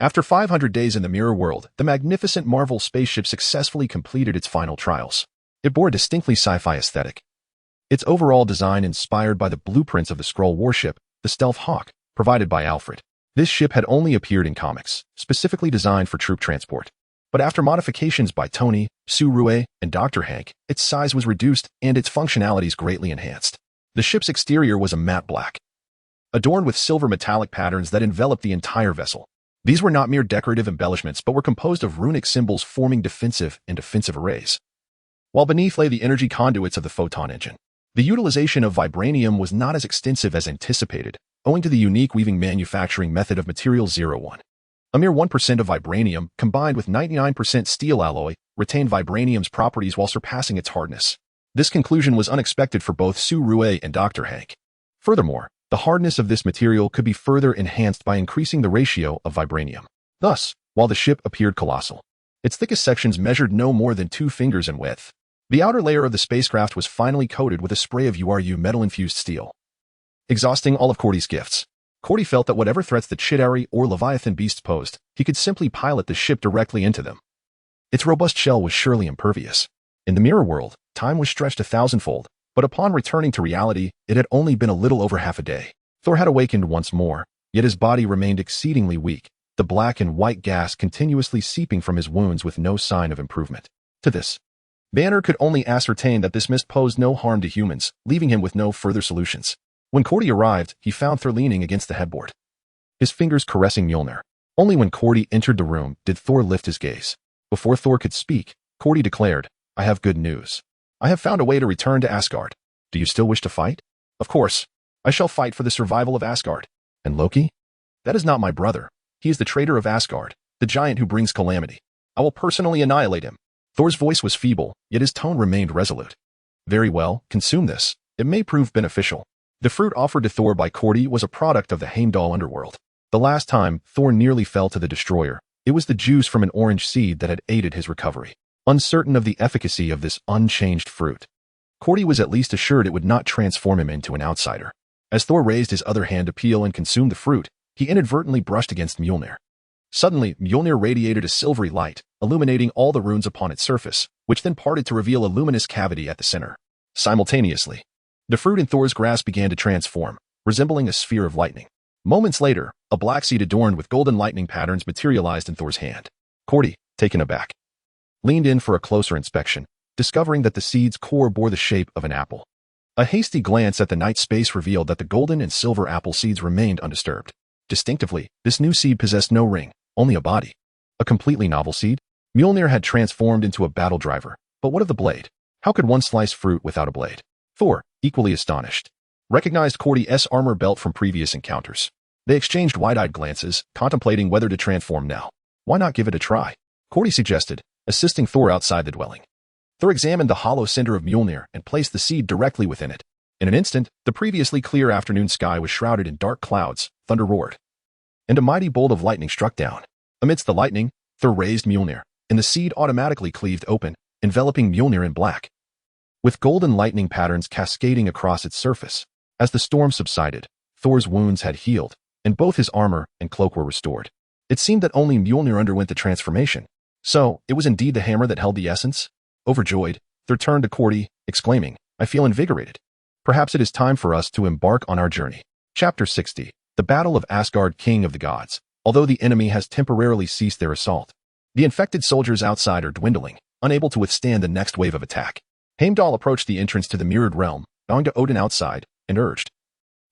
After 500 days in the mirror world, the magnificent Marvel spaceship successfully completed its final trials. It bore a distinctly sci-fi aesthetic. Its overall design inspired by the blueprints of the Skrull warship, the Stealth Hawk, provided by Alfred. This ship had only appeared in comics, specifically designed for troop transport. But after modifications by Tony, Surue, and Dr. Hank, its size was reduced and its functionalities greatly enhanced. The ship's exterior was a matte black, adorned with silver metallic patterns that enveloped the entire vessel. These were not mere decorative embellishments but were composed of runic symbols forming defensive and offensive arrays, while beneath lay the energy conduits of the photon engine. The utilization of vibranium was not as extensive as anticipated, owing to the unique weaving manufacturing method of Material 01. A mere 1% of vibranium, combined with 99% steel alloy, retained vibranium's properties while surpassing its hardness. This conclusion was unexpected for both Surue and Dr. Hank. Furthermore, the hardness of this material could be further enhanced by increasing the ratio of vibranium. Thus, while the ship appeared colossal, its thickest sections measured no more than 2 fingers in width. The outer layer of the spacecraft was finally coated with a spray of URU metal-infused steel. Exhausting all of Kody's gifts, Kody felt that whatever threats the Chitauri or Leviathan beasts posed, he could simply pilot the ship directly into them. Its robust shell was surely impervious. In the mirror world, time was stretched 1,000-fold, but upon returning to reality, it had only been a little over half a day. Thor had awakened once more, yet his body remained exceedingly weak, the black and white gas continuously seeping from his wounds with no sign of improvement. To this, Banner could only ascertain that this mist posed no harm to humans, leaving him with no further solutions. When Kody arrived, he found Thor leaning against the headboard, his fingers caressing Mjolnir. Only when Kody entered the room did Thor lift his gaze. Before Thor could speak, Kody declared, "I have good news. I have found a way to return to Asgard. Do you still wish to fight?" "Of course. I shall fight for the survival of Asgard. And Loki? That is not my brother. He is the traitor of Asgard, the giant who brings calamity. I will personally annihilate him. Thor's voice was feeble, yet his tone remained resolute. Very well, consume this. It may prove beneficial. The fruit offered to Thor by Kody was a product of the Heimdall underworld. The last time Thor nearly fell to the destroyer, it was the juice from an orange seed that had aided his recovery. Uncertain of the efficacy of this unchanged fruit, Kody was at least assured it would not transform him into an outsider. As Thor raised his other hand to peel and consume the fruit, he inadvertently brushed against Mjolnir. Suddenly, Mjolnir radiated a silvery light, illuminating all the runes upon its surface, which then parted to reveal a luminous cavity at the center. Simultaneously, the fruit in Thor's grasp began to transform, resembling a sphere of lightning. Moments later, a black seed adorned with golden lightning patterns materialized in Thor's hand. Kody, taken aback, leaned in for a closer inspection, discovering that the seed's core bore the shape of an apple. A hasty glance at the night space revealed that the golden and silver apple seeds remained undisturbed. Distinctively, this new seed possessed no ring, only a body. A completely novel seed? Mjolnir had transformed into a battle driver, but what of the blade? How could one slice fruit without a blade? Thor, equally astonished, recognized Kody's armor belt from previous encounters. They exchanged wide-eyed glances, contemplating whether to transform now. Why not give it a try? Kody suggested, assisting Thor outside the dwelling. Thor examined the hollow cinder of Mjolnir and placed the seed directly within it. In an instant, the previously clear afternoon sky was shrouded in dark clouds, thunder roared, and a mighty bolt of lightning struck down. Amidst the lightning, Thor raised Mjolnir, and the seed automatically cleaved open, enveloping Mjolnir in black, with golden lightning patterns cascading across its surface. As the storm subsided, Thor's wounds had healed, and both his armor and cloak were restored. It seemed that only Mjolnir underwent the transformation. So, it was indeed the hammer that held the essence? Overjoyed, Thor turned to Kody, exclaiming, I feel invigorated. Perhaps it is time for us to embark on our journey. Chapter 60. The Battle of Asgard, King of the Gods. Although the enemy has temporarily ceased their assault, the infected soldiers outside are dwindling, unable to withstand the next wave of attack. Heimdall approached the entrance to the mirrored realm, bowing to Odin outside, and urged,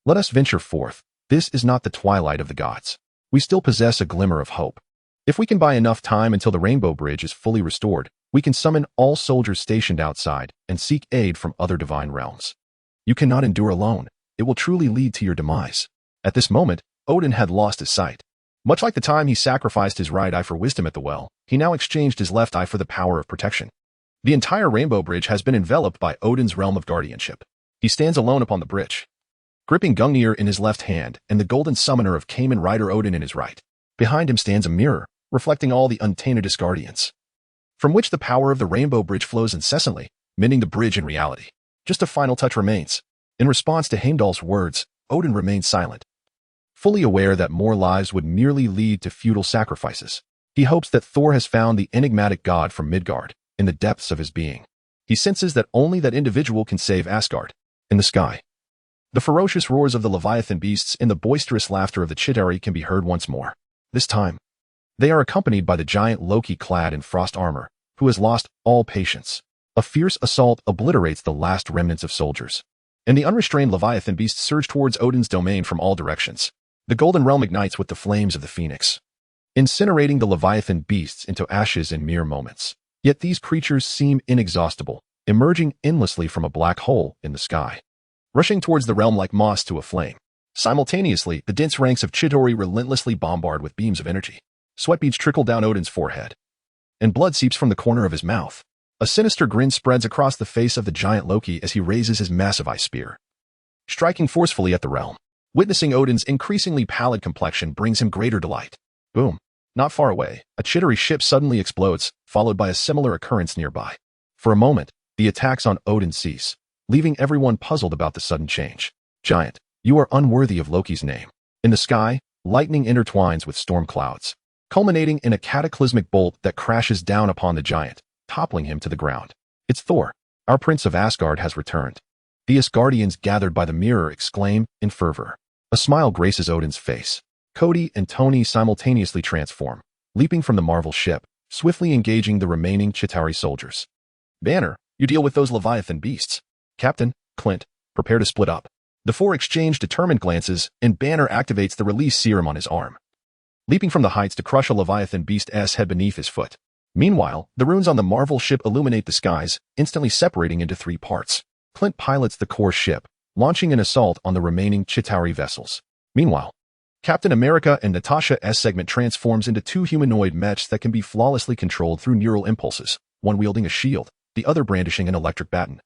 Let us venture forth. This is not the twilight of the gods. We still possess a glimmer of hope. If we can buy enough time until the Rainbow Bridge is fully restored, we can summon all soldiers stationed outside and seek aid from other divine realms. You cannot endure alone. It will truly lead to your demise. At this moment, Odin had lost his sight. Much like the time he sacrificed his right eye for wisdom at the well, he now exchanged his left eye for the power of protection. The entire Rainbow Bridge has been enveloped by Odin's realm of guardianship. He stands alone upon the bridge, gripping Gungnir in his left hand and the golden summoner of Kamen Rider Odin in his right. Behind him stands a mirror, reflecting all the untainted Asgardians, from which the power of the Rainbow Bridge flows incessantly, mending the bridge in reality. Just a final touch remains. In response to Heimdall's words, Odin remained silent, fully aware that more lives would merely lead to futile sacrifices. He hopes that Thor has found the enigmatic god from Midgard in the depths of his being. He senses that only that individual can save Asgard. In the sky, the ferocious roars of the Leviathan beasts and the boisterous laughter of the Chitauri can be heard once more. This time, they are accompanied by the giant Loki clad in frost armor, who has lost all patience. A fierce assault obliterates the last remnants of soldiers, and the unrestrained Leviathan beasts surge towards Odin's domain from all directions. The Golden Realm ignites with the flames of the Phoenix, incinerating the Leviathan beasts into ashes in mere moments. Yet these creatures seem inexhaustible, emerging endlessly from a black hole in the sky, rushing towards the realm like moss to a flame. Simultaneously, the dense ranks of Chitauri relentlessly bombard with beams of energy. Sweat beads trickle down Odin's forehead, and blood seeps from the corner of his mouth. A sinister grin spreads across the face of the giant Loki as he raises his massive ice spear, striking forcefully at the realm. Witnessing Odin's increasingly pallid complexion brings him greater delight. Boom. Not far away, a Chitauri ship suddenly explodes, followed by a similar occurrence nearby. For a moment, the attacks on Odin cease, leaving everyone puzzled about the sudden change. Giant, you are unworthy of Loki's name. In the sky, lightning intertwines with storm clouds, culminating in a cataclysmic bolt that crashes down upon the giant, toppling him to the ground. It's Thor. Our Prince of Asgard has returned. The Asgardians gathered by the mirror exclaim in fervor. A smile graces Odin's face. Kody and Tony simultaneously transform, leaping from the Marvel ship, swiftly engaging the remaining Chitauri soldiers. Banner, you deal with those Leviathan beasts. Captain, Clint, prepare to split up. The four exchange determined glances, and Banner activates the release serum on his arm, leaping from the heights to crush a Leviathan beast's head beneath his foot. Meanwhile, the runes on the Marvel ship illuminate the skies, instantly separating into 3 parts. Clint pilots the core ship, launching an assault on the remaining Chitauri vessels. Meanwhile, Captain America and Natasha's segment transforms into two humanoid mechs that can be flawlessly controlled through neural impulses, one wielding a shield, the other brandishing an electric baton.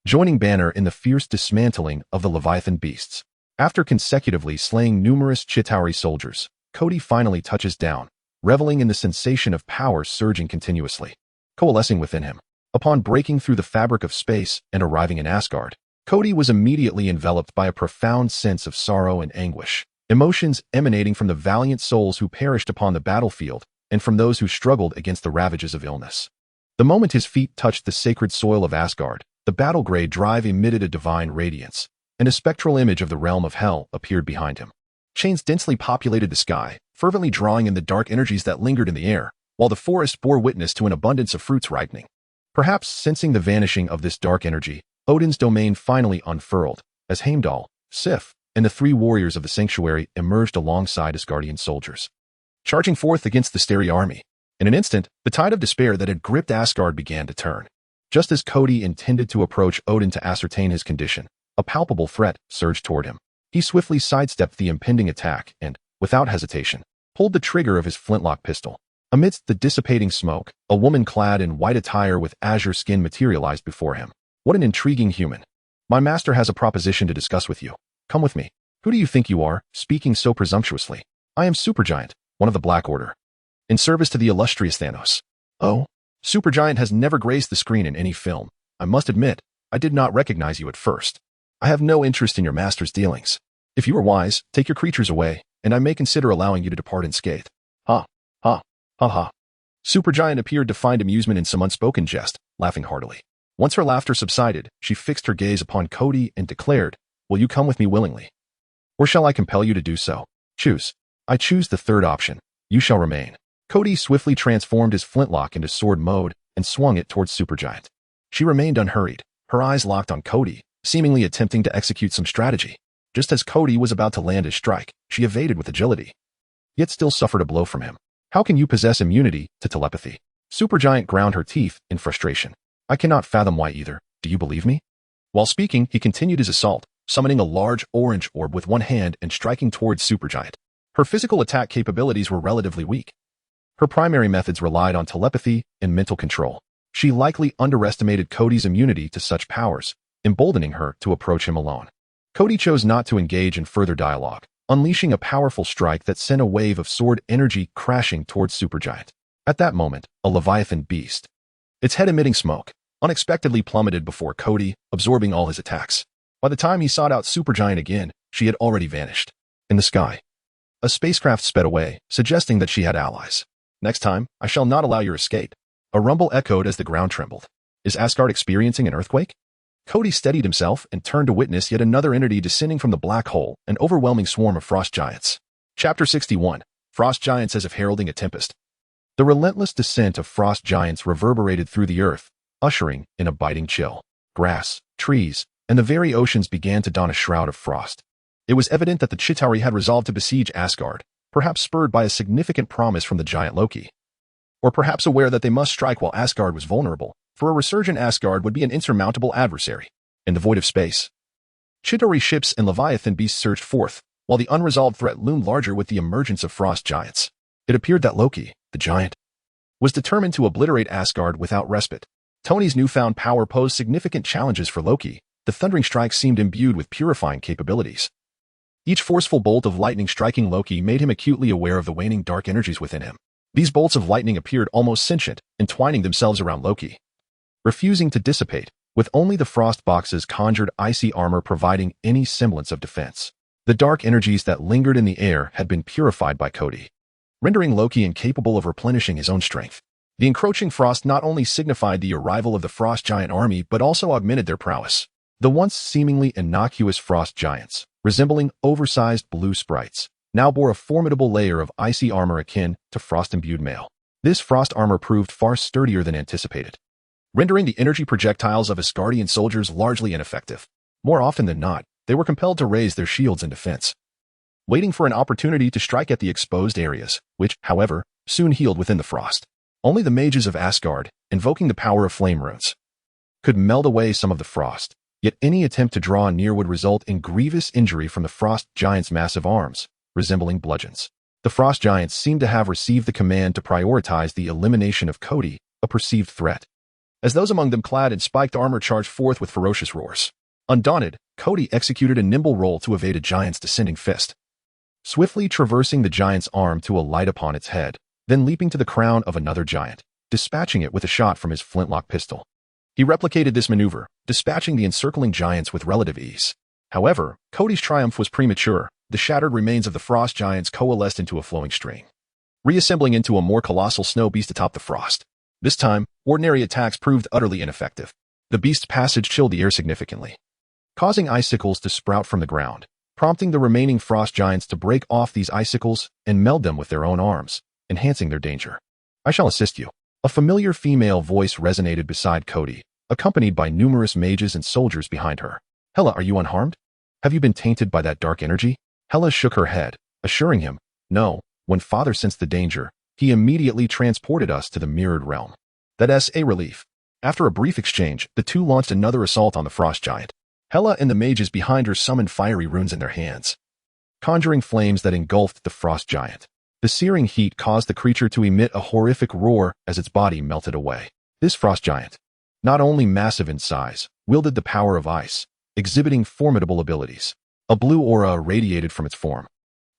Joining Banner in the fierce dismantling of the Leviathan beasts. After consecutively slaying numerous Chitauri soldiers, Kody finally touches down, reveling in the sensation of power surging continuously, coalescing within him. Upon breaking through the fabric of space and arriving in Asgard, Kody was immediately enveloped by a profound sense of sorrow and anguish, emotions emanating from the valiant souls who perished upon the battlefield and from those who struggled against the ravages of illness. The moment his feet touched the sacred soil of Asgard, the battle-grade drive emitted a divine radiance, and a spectral image of the realm of hell appeared behind him. Chains densely populated the sky, fervently drawing in the dark energies that lingered in the air, while the forest bore witness to an abundance of fruits ripening. Perhaps sensing the vanishing of this dark energy, Odin's domain finally unfurled, as Heimdall, Sif, and the three warriors of the sanctuary emerged alongside Asgardian soldiers, charging forth against the starry army. In an instant, the tide of despair that had gripped Asgard began to turn. Just as Kody intended to approach Odin to ascertain his condition, a palpable threat surged toward him. He swiftly sidestepped the impending attack and, without hesitation, pulled the trigger of his flintlock pistol. Amidst the dissipating smoke, a woman clad in white attire with azure skin materialized before him. What an intriguing human. My master has a proposition to discuss with you. Come with me. Who do you think you are, speaking so presumptuously? I am Supergiant, one of the Black Order, in service to the illustrious Thanos. Oh, Supergiant has never graced the screen in any film. I must admit, I did not recognize you at first. I have no interest in your master's dealings. If you are wise, take your creatures away, and I may consider allowing you to depart unscathed. Ha, ha, ha ha. Supergiant appeared to find amusement in some unspoken jest, laughing heartily. Once her laughter subsided, she fixed her gaze upon Kody and declared, "Will you come with me willingly? Or shall I compel you to do so? Choose." "I choose the third option. You shall remain." Kody swiftly transformed his flintlock into sword mode and swung it towards Supergiant. She remained unhurried, her eyes locked on Kody, seemingly attempting to execute some strategy. Just as Kody was about to land his strike, she evaded with agility, yet still suffered a blow from him. "How can you possess immunity to telepathy?" Supergiant ground her teeth in frustration. "I cannot fathom why either. Do you believe me?" While speaking, he continued his assault, summoning a large orange orb with one hand and striking towards Supergiant. Her physical attack capabilities were relatively weak. Her primary methods relied on telepathy and mental control. She likely underestimated Kody's immunity to such powers, emboldening her to approach him alone. Kody chose not to engage in further dialogue, unleashing a powerful strike that sent a wave of sword energy crashing towards Supergiant. At that moment, a Leviathan beast, its head emitting smoke, unexpectedly plummeted before Kody, absorbing all his attacks. By the time he sought out Supergiant again, she had already vanished. In the sky, a spacecraft sped away, suggesting that she had allies. "Next time, I shall not allow your escape." A rumble echoed as the ground trembled. Is Asgard experiencing an earthquake? Kody steadied himself and turned to witness yet another entity descending from the black hole, an overwhelming swarm of frost giants. Chapter 61. Frost giants as if heralding a tempest. The relentless descent of frost giants reverberated through the earth, ushering in a biting chill. Grass, trees, and the very oceans began to don a shroud of frost. It was evident that the Chitauri had resolved to besiege Asgard, perhaps spurred by a significant promise from the giant Loki. Or perhaps aware that they must strike while Asgard was vulnerable, for a resurgent Asgard would be an insurmountable adversary. In the void of space, Chitauri ships and Leviathan beasts surged forth, while the unresolved threat loomed larger with the emergence of frost giants. It appeared that Loki, the giant, was determined to obliterate Asgard without respite. Tony's newfound power posed significant challenges for Loki. The thundering strike seemed imbued with purifying capabilities. Each forceful bolt of lightning striking Loki made him acutely aware of the waning dark energies within him. These bolts of lightning appeared almost sentient, entwining themselves around Loki, refusing to dissipate, with only the frost box's conjured icy armor providing any semblance of defense. The dark energies that lingered in the air had been purified by Kody, rendering Loki incapable of replenishing his own strength. The encroaching frost not only signified the arrival of the frost giant army but also augmented their prowess. The once seemingly innocuous frost giants, resembling oversized blue sprites, now bore a formidable layer of icy armor akin to frost-imbued mail. This frost armor proved far sturdier than anticipated, rendering the energy projectiles of Asgardian soldiers largely ineffective. More often than not, they were compelled to raise their shields in defense, waiting for an opportunity to strike at the exposed areas, which, however, soon healed within the frost. Only the mages of Asgard, invoking the power of flame runes, could melt away some of the frost, Yet any attempt to draw near would result in grievous injury from the frost giant's massive arms, resembling bludgeons. The frost giants seemed to have received the command to prioritize the elimination of Kody, a perceived threat. As those among them clad in spiked armor charged forth with ferocious roars. Undaunted, Kody executed a nimble roll to evade a giant's descending fist. Swiftly traversing the giant's arm to alight upon its head, then leaping to the crown of another giant, dispatching it with a shot from his flintlock pistol. He replicated this maneuver, dispatching the encircling giants with relative ease. However, Kody's triumph was premature. The shattered remains of the frost giants coalesced into a flowing string, reassembling into a more colossal snow beast atop the frost. This time, ordinary attacks proved utterly ineffective. The beast's passage chilled the air significantly, causing icicles to sprout from the ground, prompting the remaining frost giants to break off these icicles and meld them with their own arms, enhancing their danger. "I shall assist you." A familiar female voice resonated beside Kody, accompanied by numerous mages and soldiers behind her. "Hela, are you unharmed? Have you been tainted by that dark energy?" Hela shook her head, assuring him, "No, when Father sensed the danger, he immediately transported us to the mirrored realm." That's a relief. After a brief exchange, the two launched another assault on the frost giant. Hela and the mages behind her summoned fiery runes in their hands, conjuring flames that engulfed the frost giant. The searing heat caused the creature to emit a horrific roar as its body melted away. This frost giant, not only massive in size, wielded the power of ice, exhibiting formidable abilities. A blue aura radiated from its form,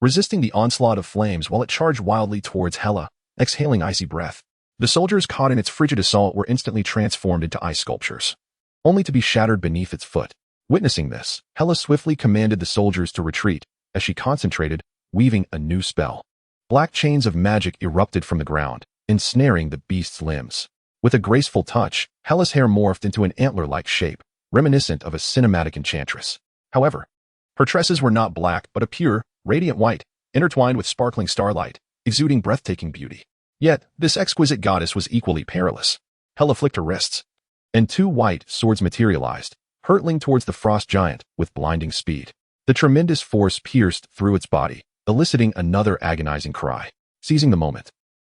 resisting the onslaught of flames while it charged wildly towards Hela, exhaling icy breath. The soldiers caught in its frigid assault were instantly transformed into ice sculptures, only to be shattered beneath its foot. Witnessing this, Hela swiftly commanded the soldiers to retreat as she concentrated, weaving a new spell. Black chains of magic erupted from the ground, ensnaring the beast's limbs. With a graceful touch, Hela's hair morphed into an antler-like shape, reminiscent of a cinematic enchantress. However, her tresses were not black but a pure, radiant white, intertwined with sparkling starlight, exuding breathtaking beauty. Yet, this exquisite goddess was equally perilous. Hela flicked her wrists, and two white swords materialized, hurtling towards the frost giant with blinding speed. The tremendous force pierced through its body, eliciting another agonizing cry. Seizing the moment,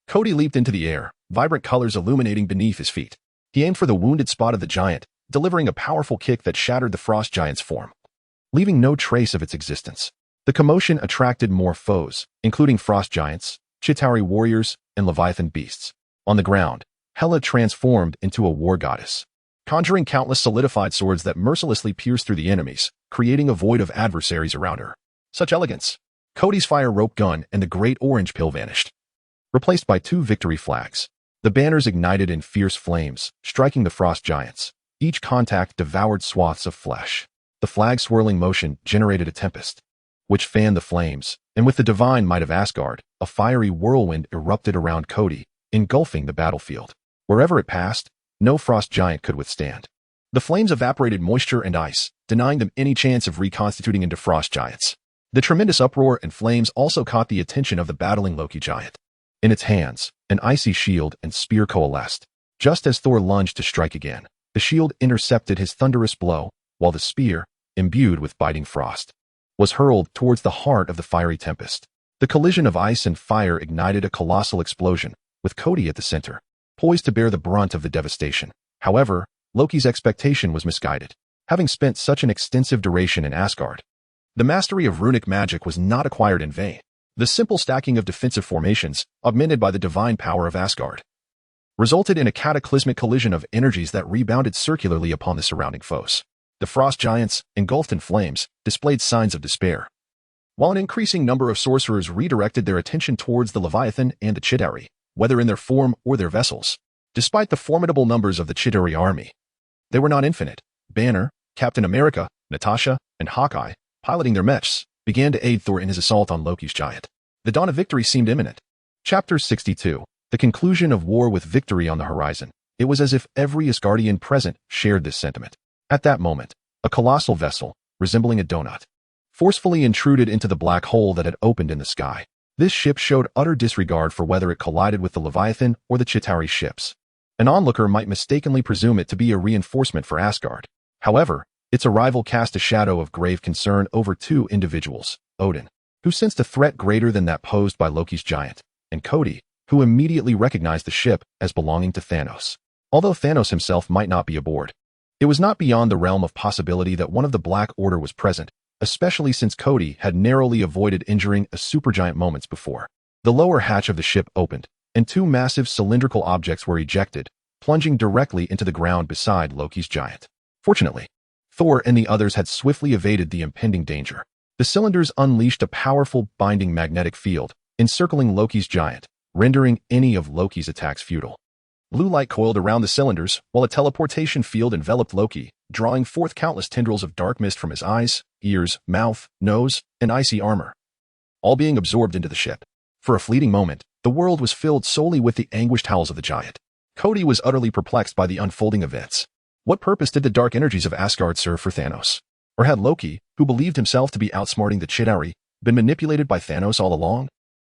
Kody leaped into the air, vibrant colors illuminating beneath his feet. He aimed for the wounded spot of the giant, delivering a powerful kick that shattered the frost giant's form, leaving no trace of its existence. The commotion attracted more foes, including frost giants, Chitauri warriors, and Leviathan beasts. On the ground, Hela transformed into a war goddess, conjuring countless solidified swords that mercilessly pierced through the enemies, creating a void of adversaries around her. Such elegance! Kody's fire rope gun and the great orange pill vanished, replaced by two victory flags. The banners ignited in fierce flames, striking the frost giants. Each contact devoured swaths of flesh. The flag's swirling motion generated a tempest, which fanned the flames, and with the divine might of Asgard, a fiery whirlwind erupted around Kody, engulfing the battlefield. Wherever it passed, no frost giant could withstand. The flames evaporated moisture and ice, denying them any chance of reconstituting into frost giants. The tremendous uproar and flames also caught the attention of the battling Loki giant. In its hands, an icy shield and spear coalesced. Just as Thor lunged to strike again, the shield intercepted his thunderous blow, while the spear, imbued with biting frost, was hurled towards the heart of the fiery tempest. The collision of ice and fire ignited a colossal explosion, with Kody at the center, poised to bear the brunt of the devastation. However, Loki's expectation was misguided. Having spent such an extensive duration in Asgard, the mastery of runic magic was not acquired in vain. The simple stacking of defensive formations, augmented by the divine power of Asgard, resulted in a cataclysmic collision of energies that rebounded circularly upon the surrounding foes. The frost giants, engulfed in flames, displayed signs of despair, while an increasing number of sorcerers redirected their attention towards the Leviathan and the Chitauri, whether in their form or their vessels. Despite the formidable numbers of the Chitauri army, they were not infinite. Banner, Captain America, Natasha, and Hawkeye, piloting their mechs, began to aid Thor in his assault on Loki's giant. The dawn of victory seemed imminent. Chapter 62. The conclusion of war with victory on the horizon. It was as if every Asgardian present shared this sentiment. At that moment, a colossal vessel, resembling a donut, forcefully intruded into the black hole that had opened in the sky. This ship showed utter disregard for whether it collided with the Leviathan or the Chitauri ships. An onlooker might mistakenly presume it to be a reinforcement for Asgard. However, its arrival cast a shadow of grave concern over two individuals: Odin, who sensed a threat greater than that posed by Loki's giant, and Kody, who immediately recognized the ship as belonging to Thanos. Although Thanos himself might not be aboard, It was not beyond the realm of possibility that one of the Black Order was present, especially since Kody had narrowly avoided injuring a supergiant moments before. The lower hatch of the ship opened, and two massive cylindrical objects were ejected, plunging directly into the ground beside Loki's giant. Fortunately, Thor and the others had swiftly evaded the impending danger. The cylinders unleashed a powerful binding magnetic field, encircling Loki's giant, rendering any of Loki's attacks futile. Blue light coiled around the cylinders, while a teleportation field enveloped Loki, drawing forth countless tendrils of dark mist from his eyes, ears, mouth, nose, and icy armor, all being absorbed into the ship. For a fleeting moment, the world was filled solely with the anguished howls of the giant. Kody was utterly perplexed by the unfolding events. What purpose did the dark energies of Asgard serve for Thanos? Or had Loki, who believed himself to be outsmarting the Chitauri, been manipulated by Thanos all along?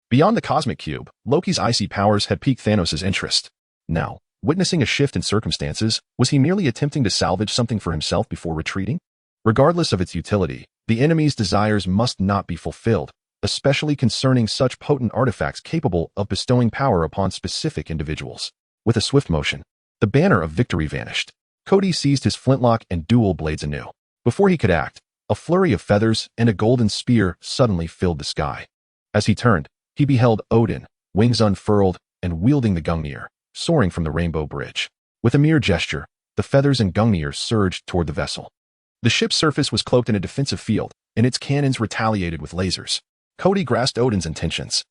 Beyond the cosmic cube, Loki's icy powers had piqued Thanos' interest. Now, witnessing a shift in circumstances, was he merely attempting to salvage something for himself before retreating? Regardless of its utility, the enemy's desires must not be fulfilled, especially concerning such potent artifacts capable of bestowing power upon specific individuals. With a swift motion, the banner of victory vanished. Kody seized his flintlock and dual blades anew. Before he could act, a flurry of feathers and a golden spear suddenly filled the sky. As he turned, he beheld Odin, wings unfurled and wielding the Gungnir, soaring from the Rainbow Bridge. With a mere gesture, the feathers and Gungnir surged toward the vessel. The ship's surface was cloaked in a defensive field, and its cannons retaliated with lasers. Kody grasped Odin's intentions.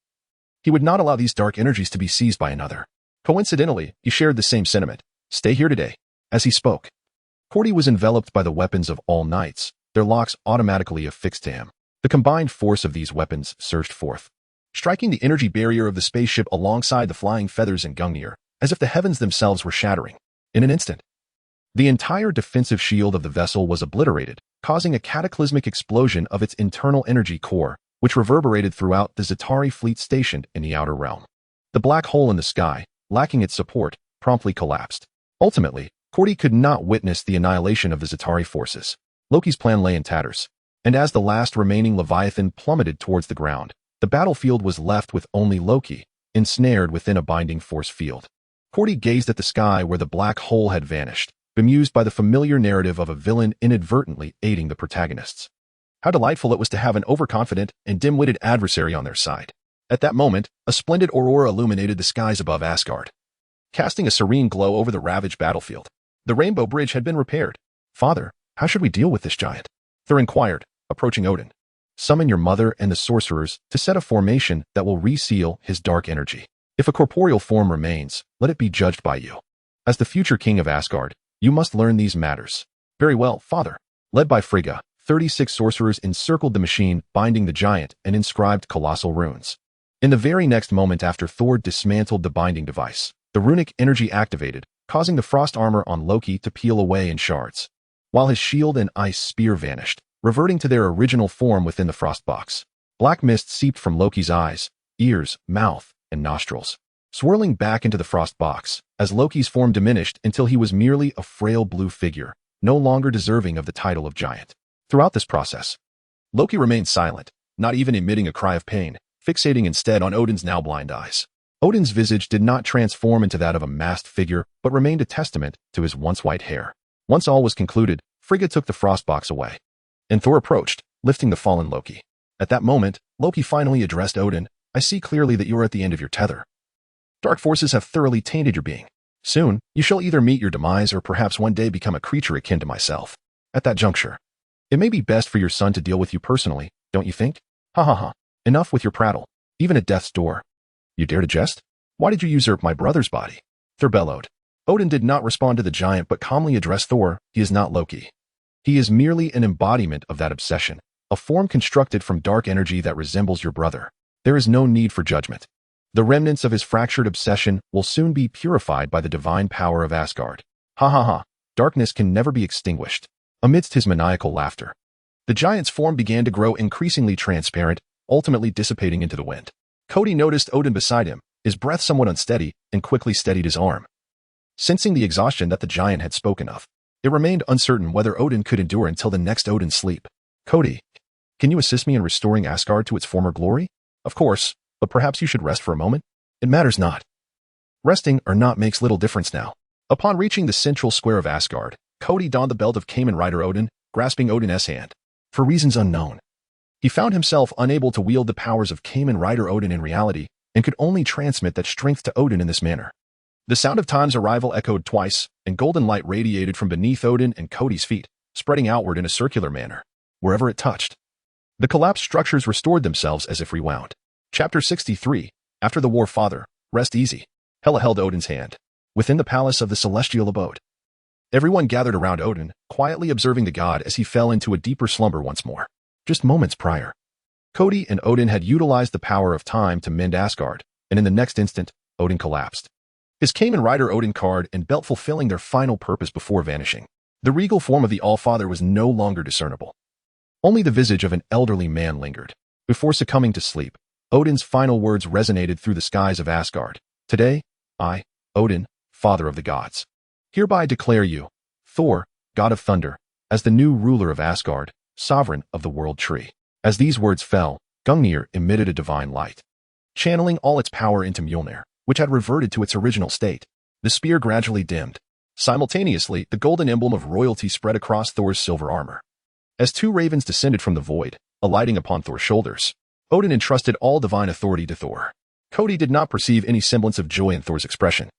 He would not allow these dark energies to be seized by another. Coincidentally, he shared the same sentiment. Stay here today. As he spoke, Kody was enveloped by the weapons of all knights, their locks automatically affixed to him. The combined force of these weapons surged forth, striking the energy barrier of the spaceship alongside the flying feathers and Gungnir, as if the heavens themselves were shattering. In an instant, the entire defensive shield of the vessel was obliterated, causing a cataclysmic explosion of its internal energy core, which reverberated throughout the Zetauri fleet stationed in the outer realm. The black hole in the sky, lacking its support, promptly collapsed. Ultimately, Kody could not witness the annihilation of the Zetauri forces. Loki's plan lay in tatters, and as the last remaining Leviathan plummeted towards the ground, the battlefield was left with only Loki, ensnared within a binding force field. Kody gazed at the sky where the black hole had vanished, bemused by the familiar narrative of a villain inadvertently aiding the protagonists. How delightful it was to have an overconfident and dim-witted adversary on their side. At that moment, a splendid aurora illuminated the skies above Asgard, casting a serene glow over the ravaged battlefield. The Rainbow Bridge had been repaired. Father, how should we deal with this giant? Thor inquired, approaching Odin. Summon your mother and the sorcerers to set a formation that will reseal his dark energy. If a corporeal form remains, let it be judged by you. As the future king of Asgard, you must learn these matters. Very well, father. Led by Frigga, 36 sorcerers encircled the machine, binding the giant, and inscribed colossal runes. In the very next moment after Thor dismantled the binding device, the runic energy activated, causing the frost armor on Loki to peel away in shards, while his shield and ice spear vanished, reverting to their original form within the frost box. Black mist seeped from Loki's eyes, ears, mouth, and nostrils, swirling back into the frost box, as Loki's form diminished until he was merely a frail blue figure, no longer deserving of the title of giant. Throughout this process, Loki remained silent, not even emitting a cry of pain, fixating instead on Odin's now blind eyes. Odin's visage did not transform into that of a masked figure, but remained a testament to his once white hair. Once all was concluded, Frigga took the frost box away, and Thor approached, lifting the fallen Loki. At that moment, Loki finally addressed Odin. I see clearly that you are at the end of your tether. Dark forces have thoroughly tainted your being. Soon, you shall either meet your demise or perhaps one day become a creature akin to myself. At that juncture, it may be best for your son to deal with you personally, don't you think? Ha ha ha. Enough with your prattle. Even at death's door. You dare to jest? Why did you usurp my brother's body? Thor bellowed. Odin did not respond to the giant but calmly addressed Thor. He is not Loki. He is merely an embodiment of that obsession, a form constructed from dark energy that resembles your brother. There is no need for judgment. The remnants of his fractured obsession will soon be purified by the divine power of Asgard. Ha ha ha. Darkness can never be extinguished. Amidst his maniacal laughter, the giant's form began to grow increasingly transparent, ultimately dissipating into the wind. Kody noticed Odin beside him, his breath somewhat unsteady, and quickly steadied his arm. Sensing the exhaustion that the giant had spoken of, it remained uncertain whether Odin could endure until the next Odin sleep. Kody, can you assist me in restoring Asgard to its former glory? Of course, but perhaps you should rest for a moment? It matters not. Resting or not makes little difference now. Upon reaching the central square of Asgard, Kody donned the belt of Kamen Rider Odin, grasping Odin's hand. For reasons unknown, he found himself unable to wield the powers of Kamen Rider Odin in reality and could only transmit that strength to Odin in this manner. The sound of time's arrival echoed twice, and golden light radiated from beneath Odin and Kody's feet, spreading outward in a circular manner, wherever it touched. The collapsed structures restored themselves as if rewound. Chapter 63. After the war, Father, rest easy. Hela held Odin's hand. Within the palace of the celestial abode, everyone gathered around Odin, quietly observing the god as he fell into a deeper slumber once more. Just moments prior, Kody and Odin had utilized the power of time to mend Asgard, and in the next instant, Odin collapsed. His Kamen Rider Odin card and belt fulfilling their final purpose before vanishing. The regal form of the All-Father was no longer discernible. Only the visage of an elderly man lingered. Before succumbing to sleep, Odin's final words resonated through the skies of Asgard. Today, I, Odin, Father of the gods, hereby declare you, Thor, God of thunder, as the new ruler of Asgard, sovereign of the world tree. As these words fell, Gungnir emitted a divine light, channeling all its power into Mjolnir, which had reverted to its original state. The spear gradually dimmed. Simultaneously, the golden emblem of royalty spread across Thor's silver armor. As two ravens descended from the void, alighting upon Thor's shoulders, Odin entrusted all divine authority to Thor. Kody did not perceive any semblance of joy in Thor's expression.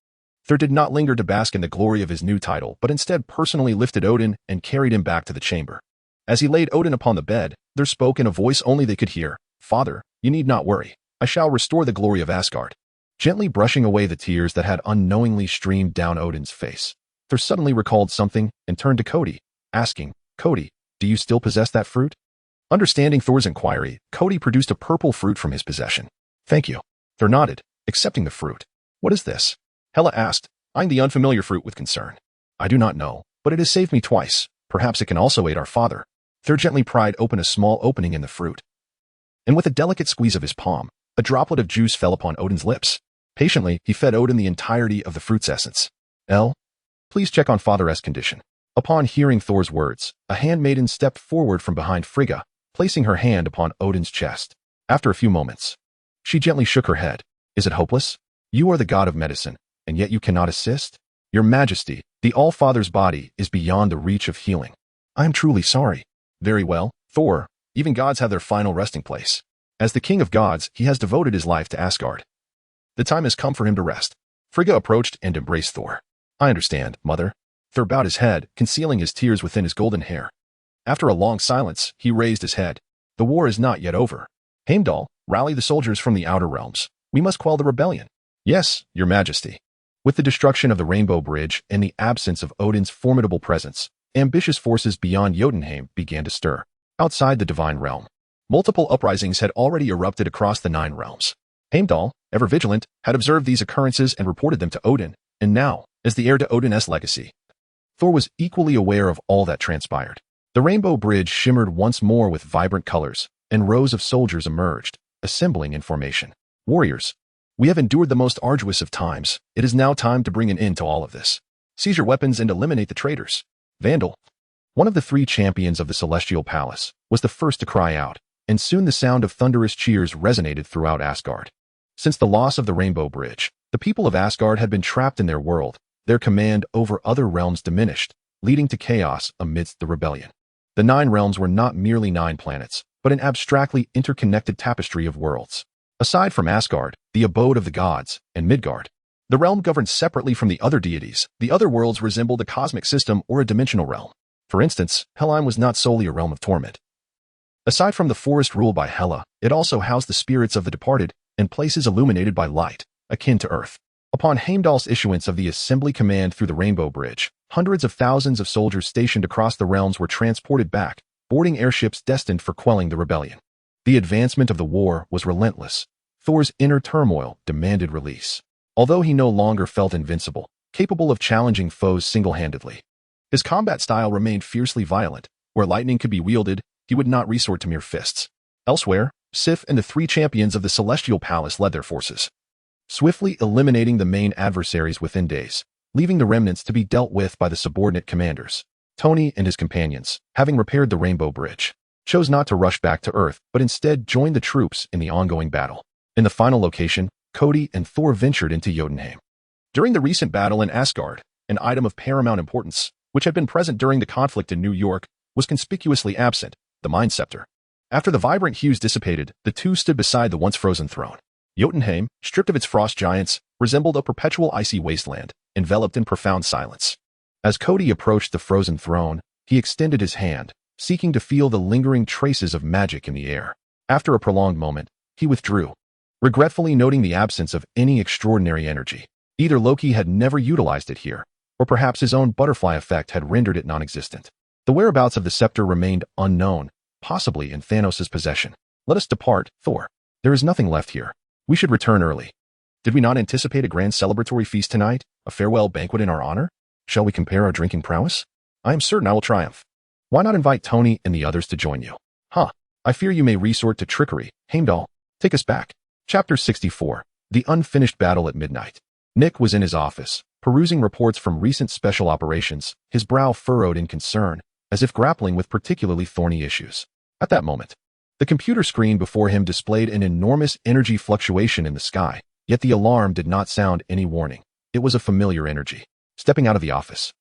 Thor did not linger to bask in the glory of his new title, but instead personally lifted Odin and carried him back to the chamber. As he laid Odin upon the bed, there spoke in a voice only they could hear, Father, you need not worry. I shall restore the glory of Asgard. Gently brushing away the tears that had unknowingly streamed down Odin's face, Thor suddenly recalled something and turned to Kody, asking, Kody, do you still possess that fruit? Understanding Thor's inquiry, Kody produced a purple fruit from his possession. Thank you. Thor nodded, accepting the fruit. What is this? Hela asked, eyeing the unfamiliar fruit with concern. I do not know, but it has saved me twice. Perhaps it can also aid our father. Thor gently pried open a small opening in the fruit. And with a delicate squeeze of his palm, a droplet of juice fell upon Odin's lips. Patiently, he fed Odin the entirety of the fruit's essence. Please check on Father's condition. Upon hearing Thor's words, a handmaiden stepped forward from behind Frigga, placing her hand upon Odin's chest. After a few moments, she gently shook her head. Is it hopeless? You are the god of medicine, and yet you cannot assist? Your Majesty, the All-Father's body is beyond the reach of healing. I am truly sorry. Very well, Thor, even gods have their final resting place. As the king of gods, he has devoted his life to Asgard. The time has come for him to rest. Frigga approached and embraced Thor. I understand, mother. Thor bowed his head, concealing his tears within his golden hair. After a long silence, he raised his head. The war is not yet over. Heimdall, rally the soldiers from the outer realms. We must quell the rebellion. Yes, your Majesty. With the destruction of the Rainbow Bridge and the absence of Odin's formidable presence, ambitious forces beyond Jotunheim began to stir. Outside the divine realm, multiple uprisings had already erupted across the 9 realms. Heimdall, ever vigilant, had observed these occurrences and reported them to Odin, and now, as the heir to Odin's legacy, Thor was equally aware of all that transpired. The Rainbow Bridge shimmered once more with vibrant colors, and rows of soldiers emerged, assembling in formation. Warriors, we have endured the most arduous of times. It is now time to bring an end to all of this. Seize your weapons and eliminate the traitors. Vandal, one of the 3 champions of the Celestial Palace, was the first to cry out, and soon the sound of thunderous cheers resonated throughout Asgard. Since the loss of the Rainbow Bridge, the people of Asgard had been trapped in their world, their command over other realms diminished, leading to chaos amidst the rebellion. The 9 realms were not merely 9 planets, but an abstractly interconnected tapestry of worlds. Aside from Asgard, the abode of the gods, and Midgard, the realm governed separately from the other deities. The other worlds resembled a cosmic system or a dimensional realm. For instance, Helheim was not solely a realm of torment. Aside from the forest ruled by Hela, it also housed the spirits of the departed and places illuminated by light, akin to Earth. Upon Heimdall's issuance of the assembly command through the Rainbow Bridge, hundreds of thousands of soldiers stationed across the realms were transported back, boarding airships destined for quelling the rebellion. The advancement of the war was relentless. Thor's inner turmoil demanded release. Although he no longer felt invincible, capable of challenging foes single-handedly, his combat style remained fiercely violent. Where lightning could be wielded, he would not resort to mere fists. Elsewhere, Sif and the 3 champions of the Celestial Palace led their forces, swiftly eliminating the main adversaries within days, leaving the remnants to be dealt with by the subordinate commanders. Tony and his companions, having repaired the Rainbow Bridge, chose not to rush back to Earth, but instead joined the troops in the ongoing battle. In the final location, Kody and Thor ventured into Jotunheim. During the recent battle in Asgard, an item of paramount importance, which had been present during the conflict in New York, was conspicuously absent, the Mind Scepter. After the vibrant hues dissipated, the two stood beside the once frozen throne. Jotunheim, stripped of its frost giants, resembled a perpetual icy wasteland, enveloped in profound silence. As Kody approached the frozen throne, he extended his hand, seeking to feel the lingering traces of magic in the air. After a prolonged moment, he withdrew, regretfully noting the absence of any extraordinary energy. Either Loki had never utilized it here, or perhaps his own butterfly effect had rendered it non-existent. The whereabouts of the scepter remained unknown, possibly in Thanos' possession. Let us depart, Thor. There is nothing left here. We should return early. Did we not anticipate a grand celebratory feast tonight? A farewell banquet in our honor? Shall we compare our drinking prowess? I am certain I will triumph. Why not invite Tony and the others to join you? I fear you may resort to trickery. Heimdall, take us back. Chapter 64. The Unfinished Battle at Midnight. Nick was in his office, perusing reports from recent special operations, his brow furrowed in concern, as if grappling with particularly thorny issues. At that moment, the computer screen before him displayed an enormous energy fluctuation in the sky, yet the alarm did not sound any warning. It was a familiar energy. Stepping out of the office,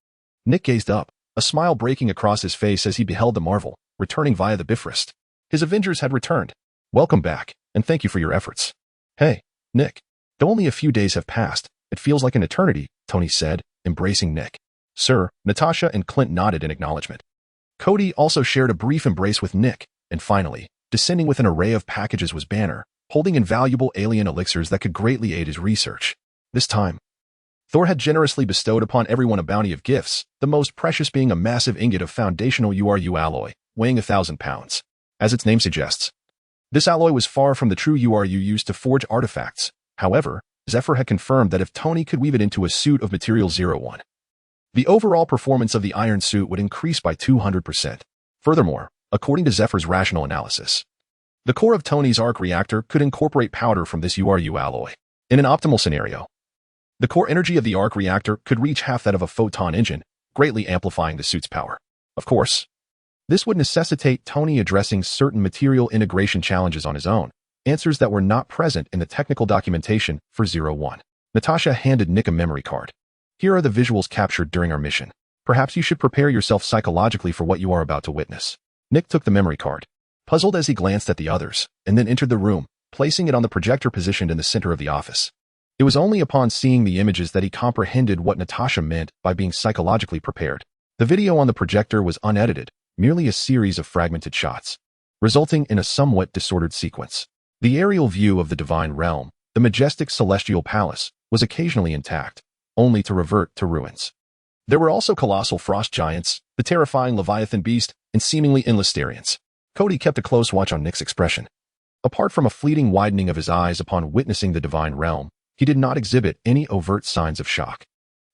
Nick gazed up, a smile breaking across his face as he beheld the marvel, returning via the Bifrost. His Avengers had returned. Welcome back, and thank you for your efforts. Hey, Nick. Though only a few days have passed, it feels like an eternity, Tony said, embracing Nick. Sir, Natasha and Clint nodded in acknowledgement. Kody also shared a brief embrace with Nick, and finally, descending with an array of packages was Banner, holding invaluable alien elixirs that could greatly aid his research. This time, Thor had generously bestowed upon everyone a bounty of gifts, the most precious being a massive ingot of foundational URU alloy, weighing 1,000 pounds. As its name suggests, this alloy was far from the true URU used to forge artifacts. However, Zephyr had confirmed that if Tony could weave it into a suit of material 01, the overall performance of the iron suit would increase by 200%. Furthermore, according to Zephyr's rational analysis, the core of Tony's arc reactor could incorporate powder from this URU alloy. In an optimal scenario, the core energy of the arc reactor could reach half that of a photon engine, greatly amplifying the suit's power. Of course, this would necessitate Tony addressing certain material integration challenges on his own, answers that were not present in the technical documentation for 01. Natasha handed Nick a memory card. Here are the visuals captured during our mission. Perhaps you should prepare yourself psychologically for what you are about to witness. Nick took the memory card, puzzled as he glanced at the others, and then entered the room, placing it on the projector positioned in the center of the office. It was only upon seeing the images that he comprehended what Natasha meant by being psychologically prepared. The video on the projector was unedited, merely a series of fragmented shots, resulting in a somewhat disordered sequence. The aerial view of the divine realm, the majestic celestial palace, was occasionally intact, only to revert to ruins. There were also colossal frost giants, the terrifying Leviathan beast, and seemingly endless Starians. Kody kept a close watch on Nick's expression. Apart from a fleeting widening of his eyes upon witnessing the divine realm, he did not exhibit any overt signs of shock.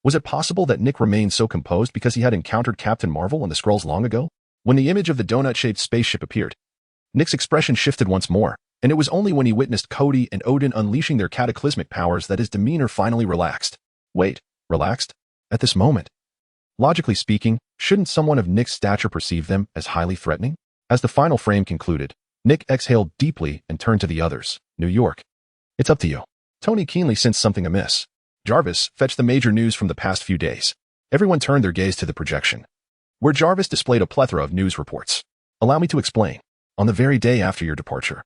Was it possible that Nick remained so composed because he had encountered Captain Marvel and the Skrulls long ago? When the image of the donut-shaped spaceship appeared, Nick's expression shifted once more, and it was only when he witnessed Kody and Odin unleashing their cataclysmic powers that his demeanor finally relaxed. Wait, relaxed? At this moment? Logically speaking, shouldn't someone of Nick's stature perceive them as highly threatening? As the final frame concluded, Nick exhaled deeply and turned to the others. New York. It's up to you. Tony keenly sensed something amiss. Jarvis fetched the major news from the past few days. Everyone turned their gaze to the projection, where Jarvis displayed a plethora of news reports. Allow me to explain. On the very day after your departure,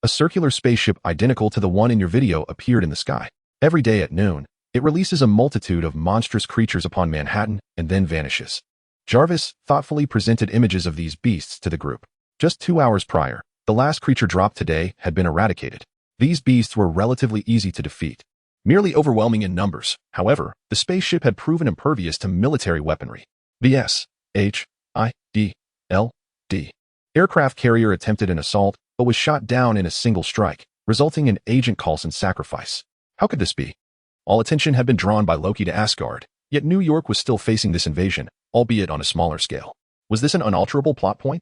a circular spaceship identical to the one in your video appeared in the sky. Every day at noon, it releases a multitude of monstrous creatures upon Manhattan and then vanishes. Jarvis thoughtfully presented images of these beasts to the group. Just 2 hours prior, the last creature dropped today had been eradicated. These beasts were relatively easy to defeat, merely overwhelming in numbers. However, the spaceship had proven impervious to military weaponry. The S.H.I.D.L.D. aircraft carrier attempted an assault, but was shot down in a single strike, resulting in Agent Coulson's sacrifice. How could this be? All attention had been drawn by Loki to Asgard, yet New York was still facing this invasion, albeit on a smaller scale. Was this an unalterable plot point?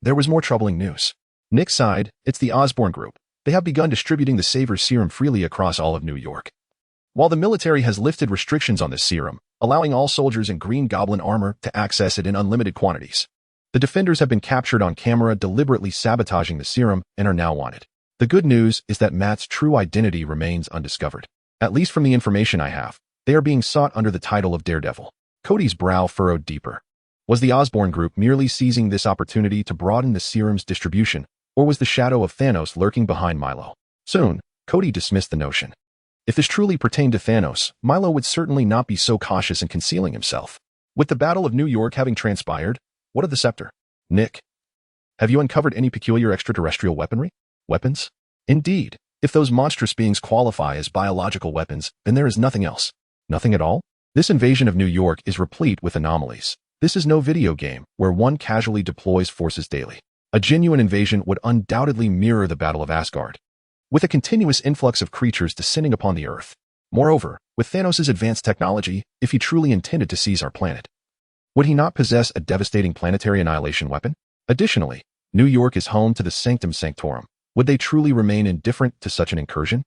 There was more troubling news. Nick sighed. It's the Osborn Group. They have begun distributing the Saver serum freely across all of New York. While the military has lifted restrictions on this serum, allowing all soldiers in Green Goblin armor to access it in unlimited quantities, the defenders have been captured on camera deliberately sabotaging the serum and are now wanted. The good news is that Matt's true identity remains undiscovered. At least from the information I have, they are being sought under the title of Daredevil. Kody's brow furrowed deeper. Was the Osborn group merely seizing this opportunity to broaden the serum's distribution, or was the shadow of Thanos lurking behind Milo? Soon, Kody dismissed the notion. If this truly pertained to Thanos, Milo would certainly not be so cautious in concealing himself. With the Battle of New York having transpired, what of the scepter? Nick, have you uncovered any peculiar extraterrestrial weaponry? Weapons? Indeed. If those monstrous beings qualify as biological weapons, then there is nothing else. Nothing at all? This invasion of New York is replete with anomalies. This is no video game where one casually deploys forces daily. A genuine invasion would undoubtedly mirror the Battle of Asgard, with a continuous influx of creatures descending upon the Earth. Moreover, with Thanos' advanced technology, if he truly intended to seize our planet, would he not possess a devastating planetary annihilation weapon? Additionally, New York is home to the Sanctum Sanctorum. Would they truly remain indifferent to such an incursion?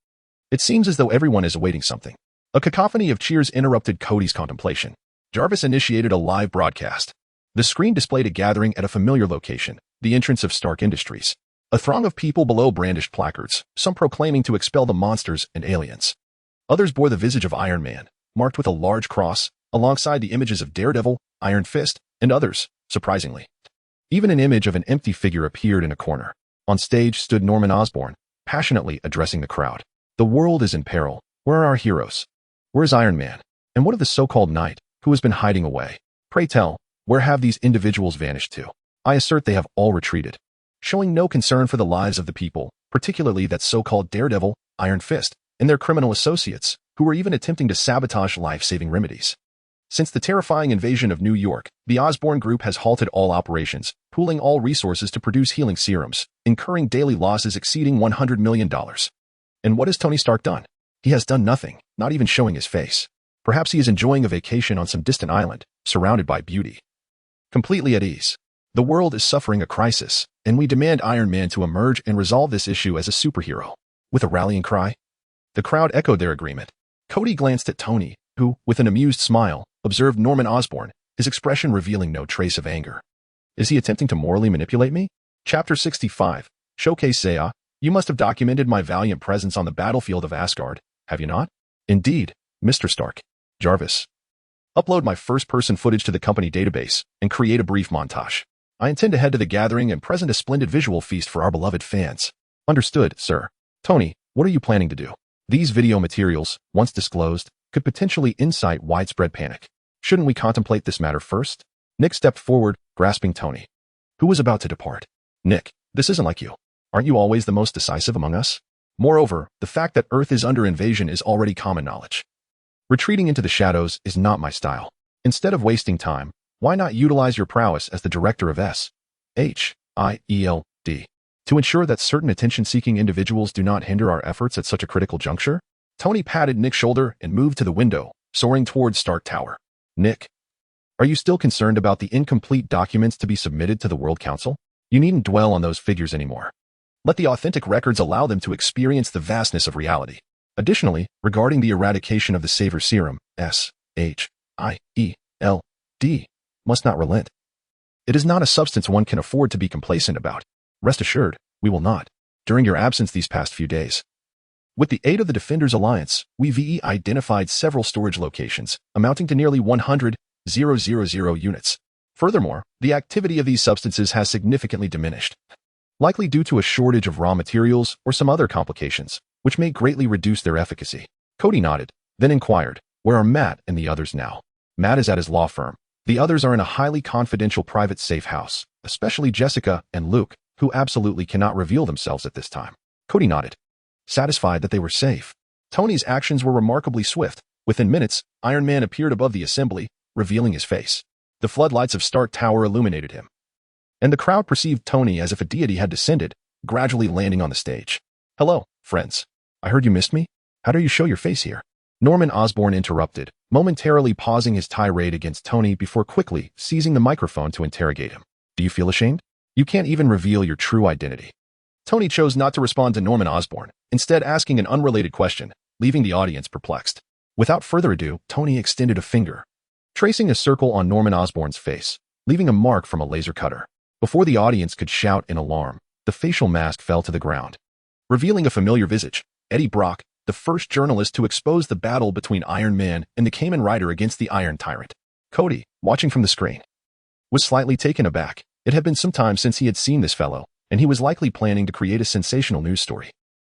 It seems as though everyone is awaiting something. A cacophony of cheers interrupted Kody's contemplation. Jarvis initiated a live broadcast. The screen displayed a gathering at a familiar location, the entrance of Stark Industries. A throng of people below brandished placards, some proclaiming to expel the monsters and aliens. Others bore the visage of Iron Man, marked with a large cross, alongside the images of Daredevil, Iron Fist, and others, surprisingly. Even an image of an empty figure appeared in a corner. On stage stood Norman Osborn, passionately addressing the crowd. The world is in peril. Where are our heroes? Where is Iron Man? And what of the so-called knight, who has been hiding away? Pray tell, where have these individuals vanished to? I assert they have all retreated, showing no concern for the lives of the people, particularly that so-called Daredevil, Iron Fist, and their criminal associates, who were even attempting to sabotage life-saving remedies. Since the terrifying invasion of New York, the Osborn group has halted all operations, pooling all resources to produce healing serums, incurring daily losses exceeding $100 million. And what has Tony Stark done? He has done nothing, not even showing his face. Perhaps he is enjoying a vacation on some distant island, surrounded by beauty. Completely at ease. The world is suffering a crisis, and we demand Iron Man to emerge and resolve this issue as a superhero. With a rallying cry, the crowd echoed their agreement. Kody glanced at Tony, who, with an amused smile, observed Norman Osborn, his expression revealing no trace of anger. Is he attempting to morally manipulate me? Chapter 65. Showcase Saya, you must have documented my valiant presence on the battlefield of Asgard, have you not? Indeed, Mr. Stark. Jarvis. Upload my first-person footage to the company database and create a brief montage. I intend to head to the gathering and present a splendid visual feast for our beloved fans. Understood, sir. Tony, what are you planning to do? These video materials, once disclosed, could potentially incite widespread panic. Shouldn't we contemplate this matter first? Nick stepped forward, grasping Tony, who was about to depart. Nick, this isn't like you. Aren't you always the most decisive among us? Moreover, the fact that Earth is under invasion is already common knowledge. Retreating into the shadows is not my style. Instead of wasting time, why not utilize your prowess as the director of SHIELD to ensure that certain attention-seeking individuals do not hinder our efforts at such a critical juncture? Tony patted Nick's shoulder and moved to the window, soaring towards Stark Tower. Nick, are you still concerned about the incomplete documents to be submitted to the World Council? You needn't dwell on those figures anymore. Let the authentic records allow them to experience the vastness of reality. Additionally, regarding the eradication of the Savior Serum, SHIELD must not relent. It is not a substance one can afford to be complacent about. Rest assured, we will not. During your absence these past few days, with the aid of the Defenders Alliance, we've identified several storage locations, amounting to nearly 100,000 units. Furthermore, the activity of these substances has significantly diminished, likely due to a shortage of raw materials or some other complications, which may greatly reduce their efficacy. Kody nodded, then inquired, where are Matt and the others now? Matt is at his law firm. The others are in a highly confidential private safe house, especially Jessica and Luke, who absolutely cannot reveal themselves at this time. Kody nodded, satisfied that they were safe. Tony's actions were remarkably swift. Within minutes, Iron Man appeared above the assembly, revealing his face. The floodlights of Stark Tower illuminated him, and the crowd perceived Tony as if a deity had descended, gradually landing on the stage. Hello, friends. I heard you missed me. How dare you show your face here? Norman Osborn interrupted, momentarily pausing his tirade against Tony before quickly seizing the microphone to interrogate him. Do you feel ashamed? You can't even reveal your true identity. Tony chose not to respond to Norman Osborn, instead asking an unrelated question, leaving the audience perplexed. Without further ado, Tony extended a finger, tracing a circle on Norman Osborn's face, leaving a mark from a laser cutter. Before the audience could shout in alarm, the facial mask fell to the ground, revealing a familiar visage, Eddie Brock, the first journalist to expose the battle between Iron Man and the Kamen Rider against the Iron Tyrant. Kody, watching from the screen, was slightly taken aback. It had been some time since he had seen this fellow, and he was likely planning to create a sensational news story.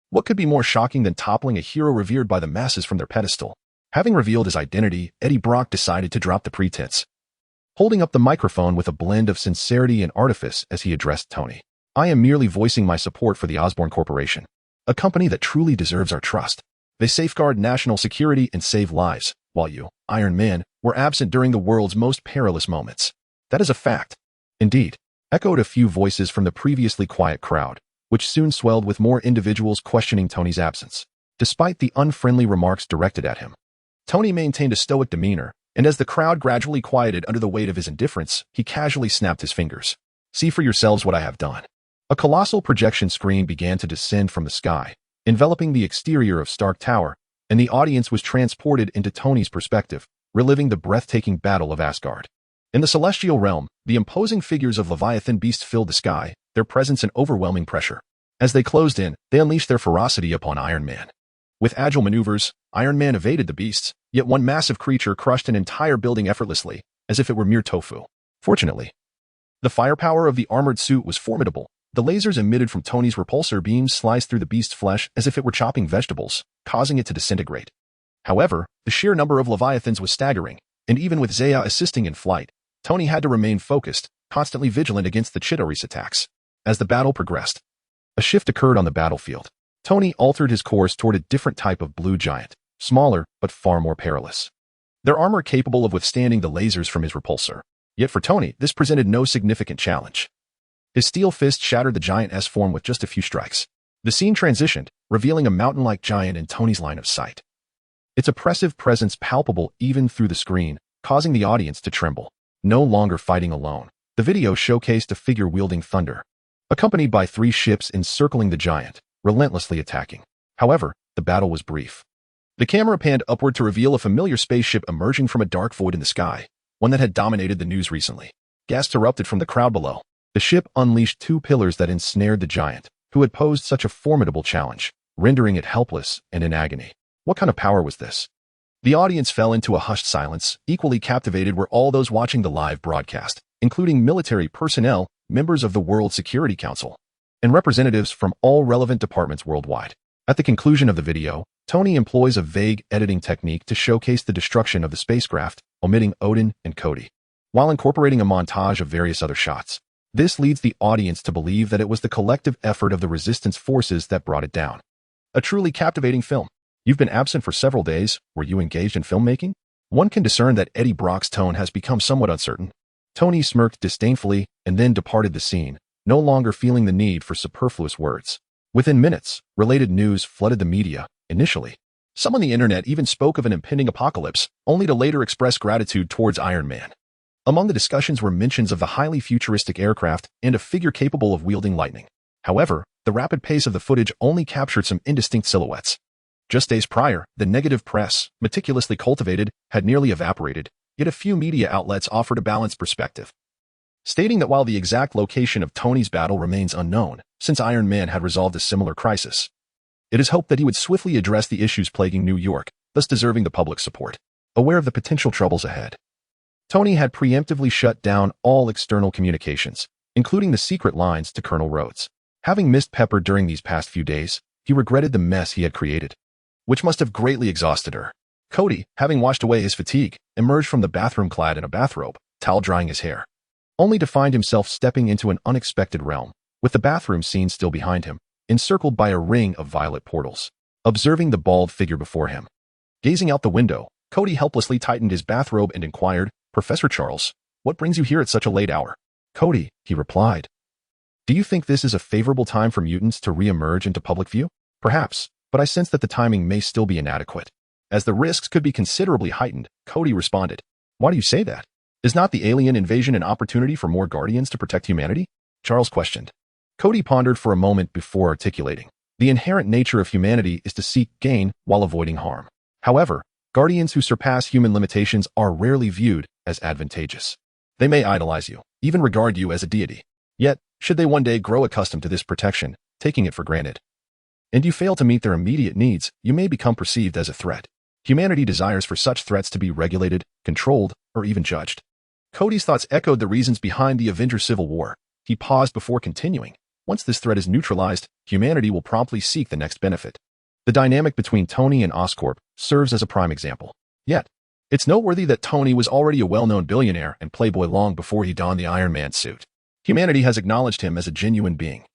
What could be more shocking than toppling a hero revered by the masses from their pedestal? Having revealed his identity, Eddie Brock decided to drop the pretense, holding up the microphone with a blend of sincerity and artifice as he addressed Tony. I am merely voicing my support for the Osborne Corporation, a company that truly deserves our trust. They safeguard national security and save lives, while you, Iron Man, were absent during the world's most perilous moments. That is a fact. Indeed, echoed a few voices from the previously quiet crowd, which soon swelled with more individuals questioning Tony's absence. Despite the unfriendly remarks directed at him, Tony maintained a stoic demeanor, and as the crowd gradually quieted under the weight of his indifference, he casually snapped his fingers. See for yourselves what I have done. A colossal projection screen began to descend from the sky, enveloping the exterior of Stark Tower, and the audience was transported into Tony's perspective, reliving the breathtaking battle of Asgard. In the celestial realm, the imposing figures of Leviathan beasts filled the sky, their presence an overwhelming pressure. As they closed in, they unleashed their ferocity upon Iron Man. With agile maneuvers, Iron Man evaded the beasts, yet one massive creature crushed an entire building effortlessly, as if it were mere tofu. Fortunately, the firepower of the armored suit was formidable. The lasers emitted from Tony's repulsor beams sliced through the beast's flesh as if it were chopping vegetables, causing it to disintegrate. However, the sheer number of Leviathans was staggering, and even with Zaya assisting in flight, Tony had to remain focused, constantly vigilant against the Chitauri's attacks. As the battle progressed, a shift occurred on the battlefield. Tony altered his course toward a different type of blue giant, smaller but far more perilous. Their armor capable of withstanding the lasers from his repulsor. Yet for Tony, this presented no significant challenge. His steel fist shattered the giant's form with just a few strikes. The scene transitioned, revealing a mountain-like giant in Tony's line of sight. Its oppressive presence palpable even through the screen, causing the audience to tremble. No longer fighting alone, the video showcased a figure wielding thunder, accompanied by 3 ships encircling the giant, relentlessly attacking. However, the battle was brief. The camera panned upward to reveal a familiar spaceship emerging from a dark void in the sky, one that had dominated the news recently. Gasps erupted from the crowd below. The ship unleashed 2 pillars that ensnared the giant, who had posed such a formidable challenge, rendering it helpless and in agony. What kind of power was this? The audience fell into a hushed silence. Equally captivated were all those watching the live broadcast, including military personnel, members of the World Security Council, and representatives from all relevant departments worldwide. At the conclusion of the video, Tony employs a vague editing technique to showcase the destruction of the spacecraft, omitting Odin and Kody, while incorporating a montage of various other shots. This leads the audience to believe that it was the collective effort of the resistance forces that brought it down. A truly captivating film. You've been absent for several days. Were you engaged in filmmaking? One can discern that Eddie Brock's tone has become somewhat uncertain. Tony smirked disdainfully and then departed the scene, no longer feeling the need for superfluous words. Within minutes, related news flooded the media. Initially, some on the internet even spoke of an impending apocalypse, only to later express gratitude towards Iron Man. Among the discussions were mentions of the highly futuristic aircraft and a figure capable of wielding lightning. However, the rapid pace of the footage only captured some indistinct silhouettes. Just days prior, the negative press, meticulously cultivated, had nearly evaporated, yet a few media outlets offered a balanced perspective, stating that while the exact location of Tony's battle remains unknown, since Iron Man had resolved a similar crisis, it is hoped that he would swiftly address the issues plaguing New York, thus deserving the public support. Aware of the potential troubles ahead, Tony had preemptively shut down all external communications, including the secret lines to Colonel Rhodes. Having missed Pepper during these past few days, he regretted the mess he had created, which must have greatly exhausted her. Kody, having washed away his fatigue, emerged from the bathroom clad in a bathrobe, towel drying his hair, only to find himself stepping into an unexpected realm, with the bathroom scene still behind him, encircled by a ring of violet portals. Observing the bald figure before him, gazing out the window, Kody helplessly tightened his bathrobe and inquired, "Professor Charles, what brings you here at such a late hour?" "Kody," he replied, "do you think this is a favorable time for mutants to re-emerge into public view?" "Perhaps, but I sense that the timing may still be inadequate, as the risks could be considerably heightened," Kody responded. "Why do you say that? Is not the alien invasion an opportunity for more Guardians to protect humanity?" Charles questioned. Kody pondered for a moment before articulating. The inherent nature of humanity is to seek gain while avoiding harm. However, Guardians who surpass human limitations are rarely viewed as advantageous. They may idolize you, even regard you as a deity. Yet, should they one day grow accustomed to this protection, taking it for granted, and you fail to meet their immediate needs, you may become perceived as a threat. Humanity desires for such threats to be regulated, controlled, or even judged. Kody's thoughts echoed the reasons behind the Avenger Civil War. He paused before continuing. Once this threat is neutralized, humanity will promptly seek the next benefit. The dynamic between Tony and Oscorp serves as a prime example. Yet, it's noteworthy that Tony was already a well-known billionaire and playboy long before he donned the Iron Man suit. Humanity has acknowledged him as a genuine being,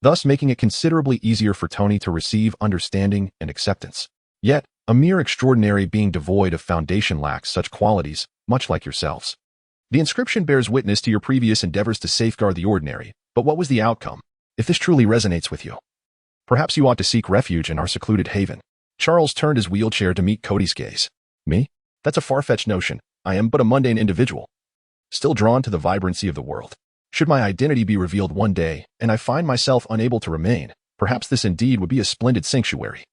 thus making it considerably easier for Tony to receive understanding and acceptance. Yet, a mere extraordinary being devoid of foundation lacks such qualities, much like yourselves. The inscription bears witness to your previous endeavors to safeguard the ordinary, but what was the outcome? If this truly resonates with you, perhaps you ought to seek refuge in our secluded haven. Charles turned his wheelchair to meet Kody's gaze. Me? That's a far-fetched notion. I am but a mundane individual, still drawn to the vibrancy of the world. Should my identity be revealed one day, and I find myself unable to remain, perhaps this indeed would be a splendid sanctuary.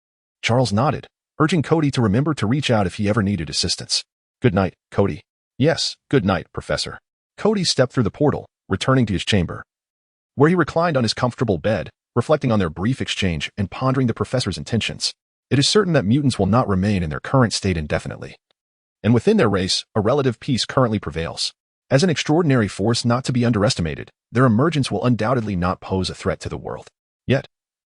Charles nodded, urging Kody to remember to reach out if he ever needed assistance. Good night, Kody. Yes, good night, Professor. Kody stepped through the portal, returning to his chamber, where he reclined on his comfortable bed, reflecting on their brief exchange and pondering the professor's intentions. It is certain that mutants will not remain in their current state indefinitely. And within their race, a relative peace currently prevails. As an extraordinary force not to be underestimated, their emergence will undoubtedly not pose a threat to the world. Yet,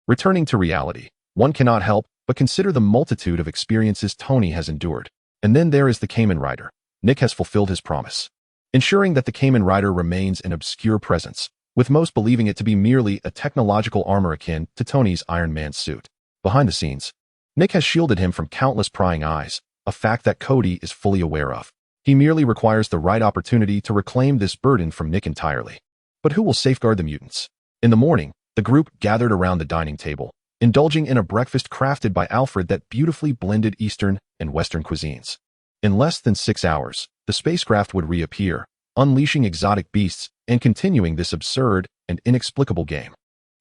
returning to reality, one cannot help but consider the multitude of experiences Tony has endured. And then there is the Kamen Rider. Nick has fulfilled his promise, ensuring that the Kamen Rider remains an obscure presence, with most believing it to be merely a technological armor akin to Tony's Iron Man suit. Behind the scenes, Nick has shielded him from countless prying eyes, a fact that Kody is fully aware of. He merely requires the right opportunity to reclaim this burden from Nick entirely. But who will safeguard the mutants? In the morning, the group gathered around the dining table, indulging in a breakfast crafted by Alfred that beautifully blended Eastern and Western cuisines. In less than 6 hours, the spacecraft would reappear, unleashing exotic beasts and continuing this absurd and inexplicable game.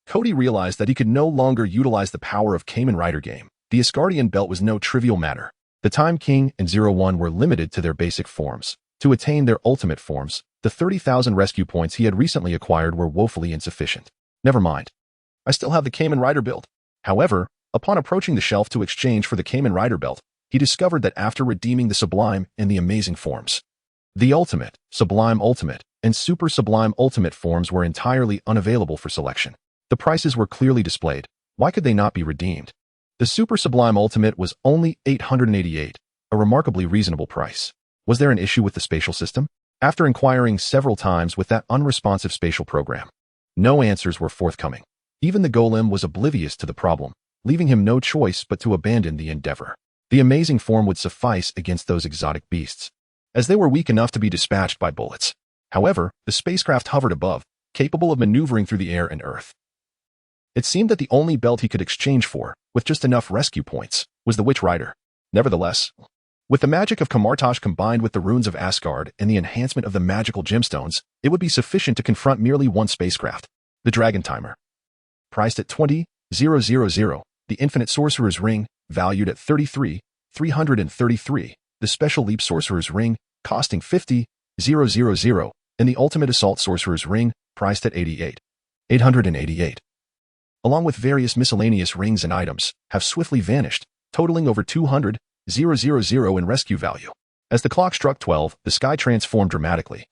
Kody realized that he could no longer utilize the power of Kamen Rider game. The Asgardian belt was no trivial matter. The Time King and 01 were limited to their basic forms. To attain their ultimate forms, the 30,000 rescue points he had recently acquired were woefully insufficient. Never mind. I still have the Kamen Rider build. However, upon approaching the shelf to exchange for the Kamen Rider belt, he discovered that after redeeming the Sublime and the Amazing forms, the Ultimate, Sublime Ultimate, and Super Sublime Ultimate forms were entirely unavailable for selection. The prices were clearly displayed. Why could they not be redeemed? The Super Sublime Ultimate was only $888, a remarkably reasonable price. Was there an issue with the spatial system? After inquiring several times with that unresponsive spatial program, no answers were forthcoming. Even the golem was oblivious to the problem, leaving him no choice but to abandon the endeavor. The Amazing form would suffice against those exotic beasts, as they were weak enough to be dispatched by bullets. However, the spacecraft hovered above, capable of maneuvering through the air and earth. It seemed that the only belt he could exchange for, with just enough rescue points, was the Witch Rider. Nevertheless, with the magic of Kamartosh combined with the runes of Asgard and the enhancement of the magical gemstones, it would be sufficient to confront merely one spacecraft. The Dragon Timer. Priced at 20,000, the Infinite Sorcerer's Ring, valued at 33,333, the Special Leap Sorcerer's Ring, costing 50,000, and the Ultimate Assault Sorcerer's Ring, priced at 88,888. Along with various miscellaneous rings and items, have swiftly vanished, totaling over 200,000 in rescue value. As the clock struck 12, the sky transformed dramatically,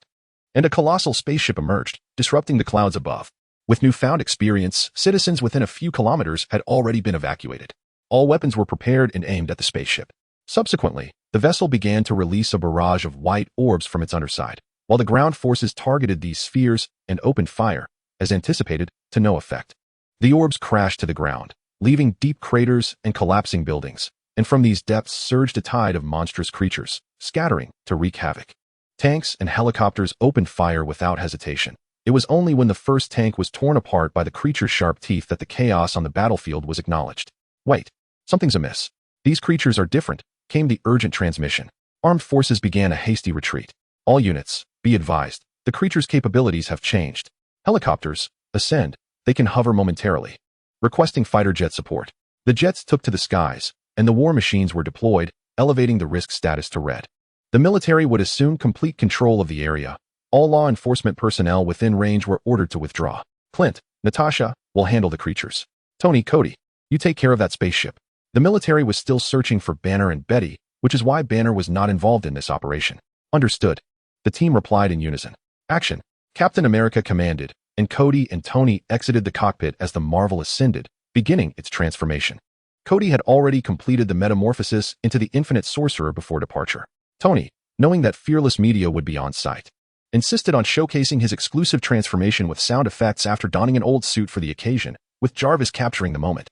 and a colossal spaceship emerged, disrupting the clouds above. With newfound experience, citizens within a few kilometers had already been evacuated. All weapons were prepared and aimed at the spaceship. Subsequently, the vessel began to release a barrage of white orbs from its underside, while the ground forces targeted these spheres and opened fire, as anticipated, to no effect. The orbs crashed to the ground, leaving deep craters and collapsing buildings, and from these depths surged a tide of monstrous creatures, scattering to wreak havoc. Tanks and helicopters opened fire without hesitation. It was only when the first tank was torn apart by the creature's sharp teeth that the chaos on the battlefield was acknowledged. Wait, something's amiss. These creatures are different, came the urgent transmission. Armed forces began a hasty retreat. All units, be advised, the creature's capabilities have changed. Helicopters, ascend, they can hover momentarily. Requesting fighter jet support. The jets took to the skies, and the war machines were deployed, elevating the risk status to red. The military would assume complete control of the area. All law enforcement personnel within range were ordered to withdraw. Clint, Natasha, will handle the creatures. Tony, Kody, you take care of that spaceship. The military was still searching for Banner and Betty which is why Banner was not involved in this operation. Understood. The team replied in unison. Action. Captain America commanded, and Kody and Tony exited the cockpit as the Marvel ascended, beginning its transformation. Kody had already completed the metamorphosis into the Infinite Sorcerer before departure. Tony, knowing that Fearless Media would be on site, insisted on showcasing his exclusive transformation with sound effects after donning an old suit for the occasion, with Jarvis capturing the moment.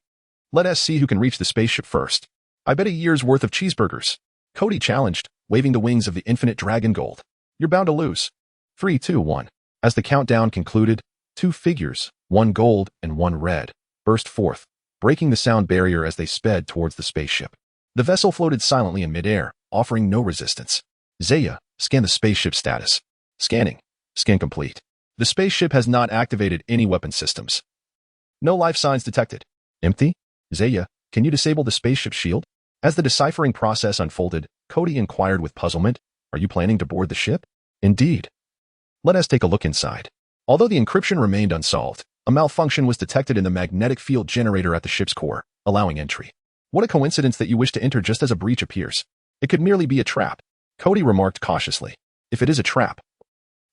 Let us see who can reach the spaceship first. I bet a year's worth of cheeseburgers. Kody challenged, waving the wings of the Infinite Dragon Gold. You're bound to lose. 3, 2, 1. As the countdown concluded, 2 figures, 1 gold and 1 red, burst forth, breaking the sound barrier as they sped towards the spaceship. The vessel floated silently in midair, offering no resistance. Zaya, scan the spaceship status. Scanning. Scan complete. The spaceship has not activated any weapon systems. No life signs detected. Empty? Zaya, can you disable the spaceship shield? As the deciphering process unfolded, Kody inquired with puzzlement, are you planning to board the ship? Indeed. Let us take a look inside. Although the encryption remained unsolved, a malfunction was detected in the magnetic field generator at the ship's core, allowing entry. What a coincidence that you wish to enter just as a breach appears. It could merely be a trap. Kody remarked cautiously. If it is a trap,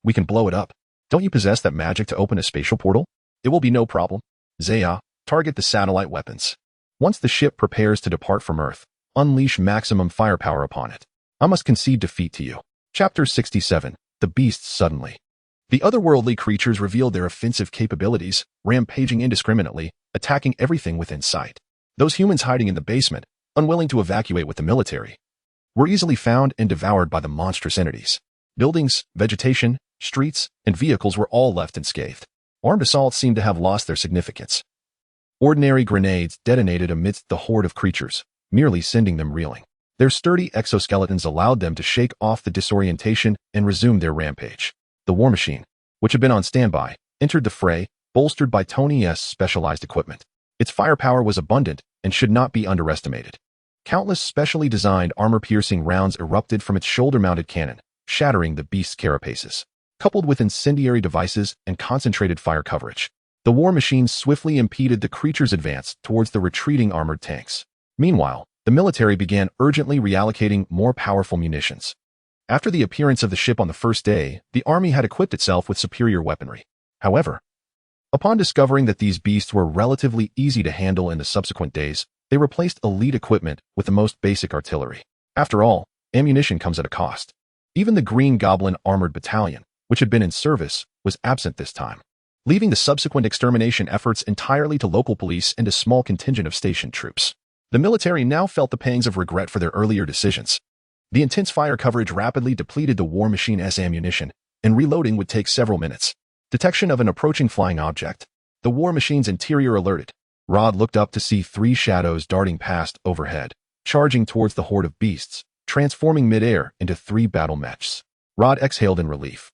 we can blow it up. Don't you possess that magic to open a spatial portal? It will be no problem. Zaya, target the satellite weapons. Once the ship prepares to depart from Earth, unleash maximum firepower upon it. I must concede defeat to you. Chapter 67. The Beasts Suddenly. The otherworldly creatures revealed their offensive capabilities, rampaging indiscriminately, attacking everything within sight. Those humans hiding in the basement, unwilling to evacuate with the military, were easily found and devoured by the monstrous entities. Buildings, vegetation, streets, and vehicles were all left unscathed. Armed assaults seemed to have lost their significance. Ordinary grenades detonated amidst the horde of creatures, merely sending them reeling. Their sturdy exoskeletons allowed them to shake off the disorientation and resume their rampage. The war machine, which had been on standby, entered the fray, bolstered by Tony's specialized equipment. Its firepower was abundant and should not be underestimated. Countless specially designed armor-piercing rounds erupted from its shoulder-mounted cannon, shattering the beast's carapaces. Coupled with incendiary devices and concentrated fire coverage, the war machine swiftly impeded the creature's advance towards the retreating armored tanks. Meanwhile, the military began urgently reallocating more powerful munitions. After the appearance of the ship on the first day, the army had equipped itself with superior weaponry. However, upon discovering that these beasts were relatively easy to handle in the subsequent days, they replaced elite equipment with the most basic artillery. After all, ammunition comes at a cost. Even the Green Goblin Armored Battalion, which had been in service, was absent this time, leaving the subsequent extermination efforts entirely to local police and a small contingent of stationed troops. The military now felt the pangs of regret for their earlier decisions. The intense fire coverage rapidly depleted the war machine's ammunition, and reloading would take several minutes. Detection of an approaching flying object. The war machine's interior alerted. Rod looked up to see 3 shadows darting past overhead, charging towards the horde of beasts, transforming midair into 3 battle mechs. Rod exhaled in relief,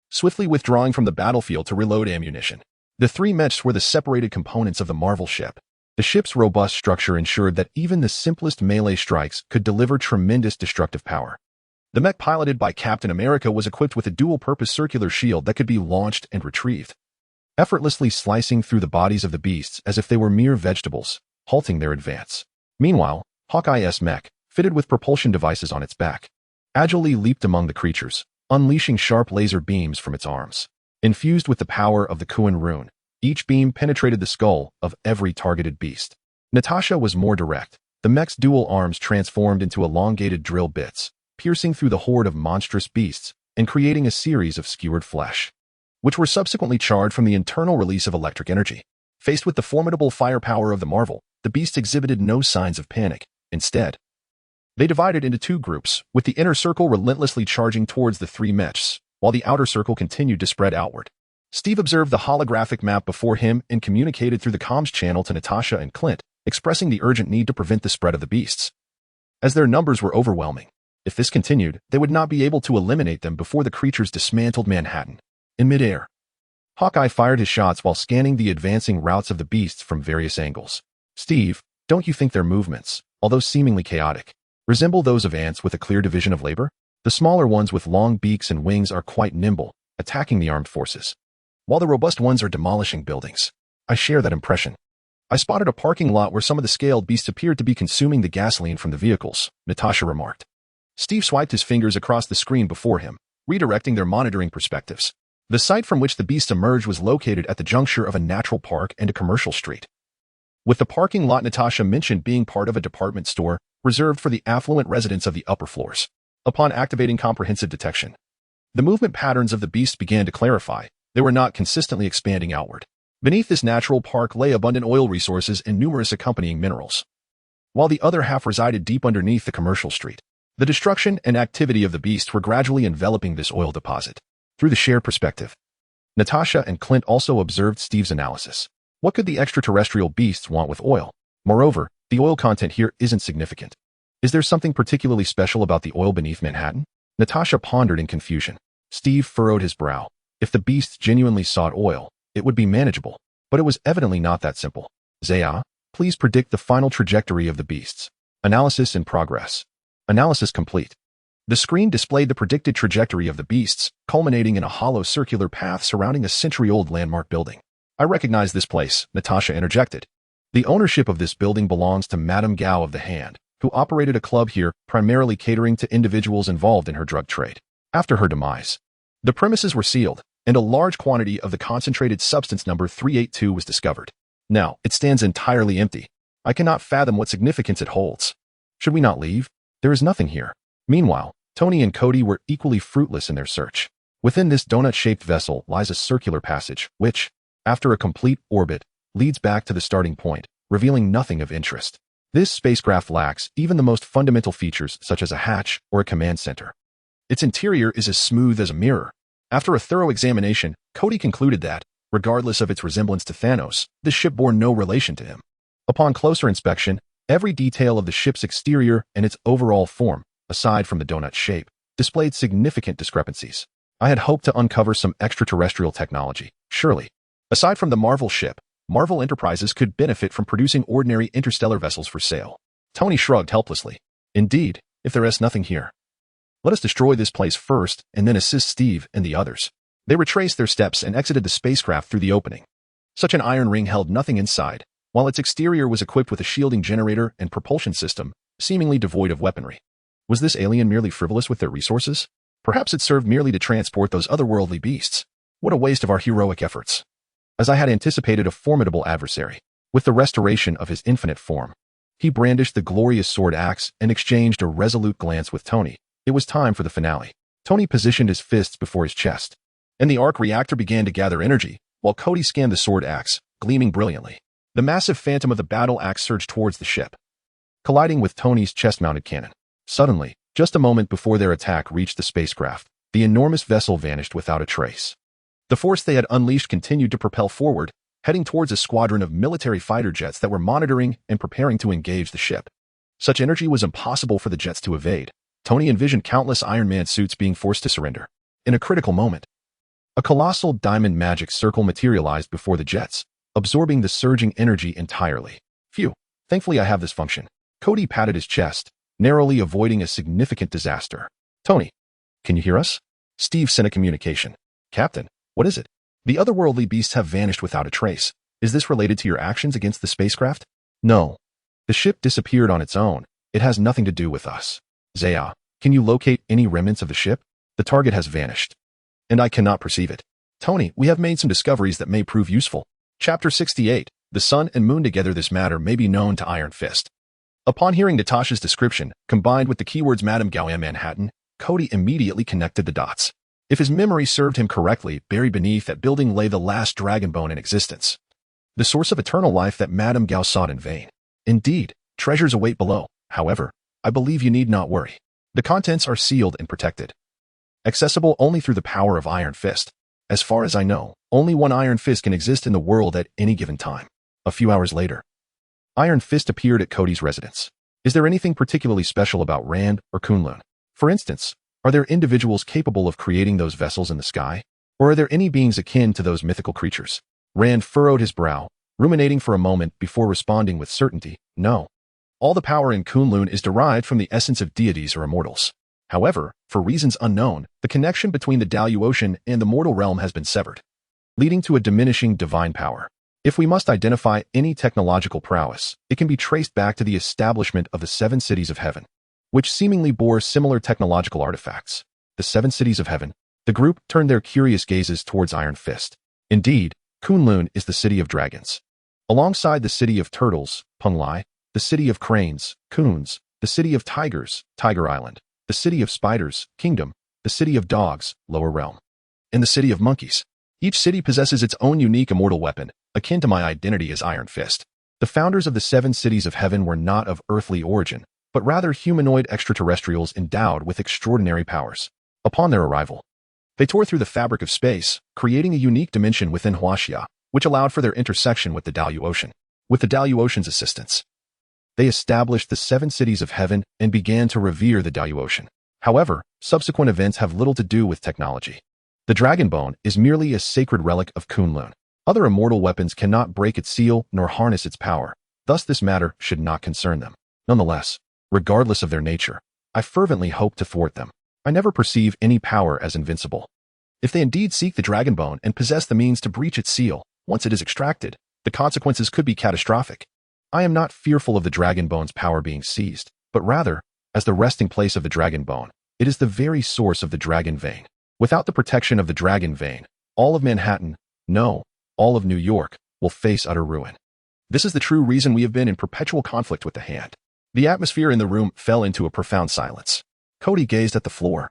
swiftly withdrawing from the battlefield to reload ammunition. The 3 mechs were the separated components of the Marvel ship. The ship's robust structure ensured that even the simplest melee strikes could deliver tremendous destructive power. The mech piloted by Captain America was equipped with a dual-purpose circular shield that could be launched and retrieved, effortlessly slicing through the bodies of the beasts as if they were mere vegetables, halting their advance. Meanwhile, Hawkeye's mech, fitted with propulsion devices on its back, agilely leaped among the creatures, unleashing sharp laser beams from its arms. Infused with the power of the Kuan rune, each beam penetrated the skull of every targeted beast. Natasha was more direct. The mech's dual arms transformed into elongated drill bits, piercing through the horde of monstrous beasts and creating a series of skewered flesh, which were subsequently charred from the internal release of electric energy. Faced with the formidable firepower of the Marvel, the beasts exhibited no signs of panic. Instead, they divided into 2 groups, with the inner circle relentlessly charging towards the 3 mechs, while the outer circle continued to spread outward. Steve observed the holographic map before him and communicated through the comms channel to Natasha and Clint, expressing the urgent need to prevent the spread of the beasts, as their numbers were overwhelming. If this continued, they would not be able to eliminate them before the creatures dismantled Manhattan. In midair, Hawkeye fired his shots while scanning the advancing routes of the beasts from various angles. Steve, don't you think their movements, although seemingly chaotic, resemble those of ants with a clear division of labor? The smaller ones with long beaks and wings are quite nimble, attacking the armed forces, while the robust ones are demolishing buildings. I share that impression. I spotted a parking lot where some of the scaled beasts appeared to be consuming the gasoline from the vehicles, Natasha remarked. Steve swiped his fingers across the screen before him, redirecting their monitoring perspectives. The site from which the beast emerged was located at the juncture of a natural park and a commercial street. With the parking lot Natasha mentioned being part of a department store reserved for the affluent residents of the upper floors. Upon activating comprehensive detection, the movement patterns of the beast began to clarify. They were not consistently expanding outward. Beneath this natural park lay abundant oil resources and numerous accompanying minerals, while the other half resided deep underneath the commercial street. The destruction and activity of the beast were gradually enveloping this oil deposit. Through the shared perspective, Natasha and Clint also observed Steve's analysis. What could the extraterrestrial beasts want with oil? Moreover, the oil content here isn't significant. Is there something particularly special about the oil beneath Manhattan? Natasha pondered in confusion. Steve furrowed his brow. If the beasts genuinely sought oil, it would be manageable, but it was evidently not that simple. Zaya, please predict the final trajectory of the beasts. Analysis in progress. Analysis complete. The screen displayed the predicted trajectory of the beasts, culminating in a hollow circular path surrounding a century-old landmark building. I recognize this place, Natasha interjected. The ownership of this building belongs to Madame Gao of the Hand, who operated a club here primarily catering to individuals involved in her drug trade. After her demise, the premises were sealed, and a large quantity of the concentrated substance number 382 was discovered. Now, it stands entirely empty. I cannot fathom what significance it holds. Should we not leave? There is nothing here. Meanwhile, Tony and Kody were equally fruitless in their search. Within this donut-shaped vessel lies a circular passage, which, after a complete orbit, leads back to the starting point, revealing nothing of interest. This spacecraft lacks even the most fundamental features such as a hatch or a command center. Its interior is as smooth as a mirror. After a thorough examination, Kody concluded that, regardless of its resemblance to Thanos, the ship bore no relation to him. Upon closer inspection, every detail of the ship's exterior and its overall form, aside from the donut shape, displayed significant discrepancies. I had hoped to uncover some extraterrestrial technology, surely. Aside from the Marvel ship, Marvel Enterprises could benefit from producing ordinary interstellar vessels for sale. Tony shrugged helplessly. Indeed, if there is nothing here. Let us destroy this place first and then assist Steve and the others. They retraced their steps and exited the spacecraft through the opening. Such an iron ring held nothing inside, while its exterior was equipped with a shielding generator and propulsion system, seemingly devoid of weaponry. Was this alien merely frivolous with their resources? Perhaps it served merely to transport those otherworldly beasts. What a waste of our heroic efforts. As I had anticipated a formidable adversary, with the restoration of his infinite form, he brandished the glorious sword axe and exchanged a resolute glance with Tony. It was time for the finale. Tony positioned his fists before his chest, and the arc reactor began to gather energy, while Kody scanned the sword axe, gleaming brilliantly. The massive phantom of the battle axe surged towards the ship, colliding with Tony's chest-mounted cannon. Suddenly, just a moment before their attack reached the spacecraft, the enormous vessel vanished without a trace. The force they had unleashed continued to propel forward, heading towards a squadron of military fighter jets that were monitoring and preparing to engage the ship. Such energy was impossible for the jets to evade. Tony envisioned countless Iron Man suits being forced to surrender. In a critical moment, a colossal diamond magic circle materialized before the jets, absorbing the surging energy entirely. Phew, thankfully I have this function. Kody patted his chest, narrowly avoiding a significant disaster. Tony, can you hear us? Steve sent a communication. Captain, what is it? The otherworldly beasts have vanished without a trace. Is this related to your actions against the spacecraft? No. The ship disappeared on its own. It has nothing to do with us. Zaya, can you locate any remnants of the ship? The target has vanished, and I cannot perceive it. Tony, we have made some discoveries that may prove useful. Chapter 68. The sun and moon together. This matter may be known to Iron Fist. Upon hearing Natasha's description, combined with the keywords Madame Gao and Manhattan, Kody immediately connected the dots. If his memory served him correctly, buried beneath that building lay the last dragon bone in existence, the source of eternal life that Madame Gao sought in vain. Indeed, treasures await below. However, I believe you need not worry. The contents are sealed and protected, accessible only through the power of Iron Fist. As far as I know, only one Iron Fist can exist in the world at any given time. A few hours later, Iron Fist appeared at Kody's residence. Is there anything particularly special about Rand or Kunlun? For instance, are there individuals capable of creating those vessels in the sky? Or are there any beings akin to those mythical creatures? Rand furrowed his brow, ruminating for a moment before responding with certainty, no. All the power in Kunlun is derived from the essence of deities or immortals. However, for reasons unknown, the connection between the Daluotian and the mortal realm has been severed, leading to a diminishing divine power. If we must identify any technological prowess, it can be traced back to the establishment of the 7 cities of heaven. which seemingly bore similar technological artifacts. The 7 cities of heaven. The group turned their curious gazes towards Iron Fist. Indeed, Kunlun is the city of dragons. Alongside the city of turtles, Punglai, the city of cranes, Kuns, the city of tigers, Tiger Island, the city of spiders, Kingdom, the city of dogs, Lower Realm, and the city of monkeys. Each city possesses its own unique immortal weapon, akin to my identity as Iron Fist. The founders of the 7 cities of heaven were not of earthly origin, but rather humanoid extraterrestrials endowed with extraordinary powers. Upon their arrival, they tore through the fabric of space, creating a unique dimension within Huaxia, which allowed for their intersection with the Dalyu Ocean. With the Dalyu Ocean's assistance, they established the 7 cities of heaven and began to revere the Dalyu Ocean. However, subsequent events have little to do with technology. The Dragon Bone is merely a sacred relic of Kunlun. Other immortal weapons cannot break its seal nor harness its power, thus this matter should not concern them. Nonetheless, regardless of their nature, I fervently hope to thwart them. I never perceive any power as invincible. If they indeed seek the Dragon Bone and possess the means to breach its seal, once it is extracted, the consequences could be catastrophic. I am not fearful of the Dragon Bone's power being seized, but rather, as the resting place of the Dragon Bone, it is the very source of the Dragon Vein. Without the protection of the Dragon Vein, all of Manhattan, no, all of New York, will face utter ruin. This is the true reason we have been in perpetual conflict with the Hand. The atmosphere in the room fell into a profound silence. Kody gazed at the floor.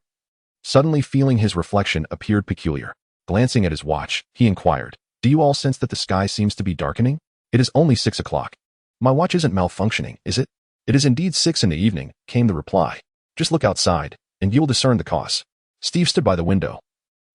Suddenly feeling his reflection appeared peculiar. Glancing at his watch, he inquired, "Do you all sense that the sky seems to be darkening? It is only 6 o'clock. My watch isn't malfunctioning, is it?" "It is indeed 6 in the evening," came the reply. "Just look outside, and you will discern the cause." Steve stood by the window,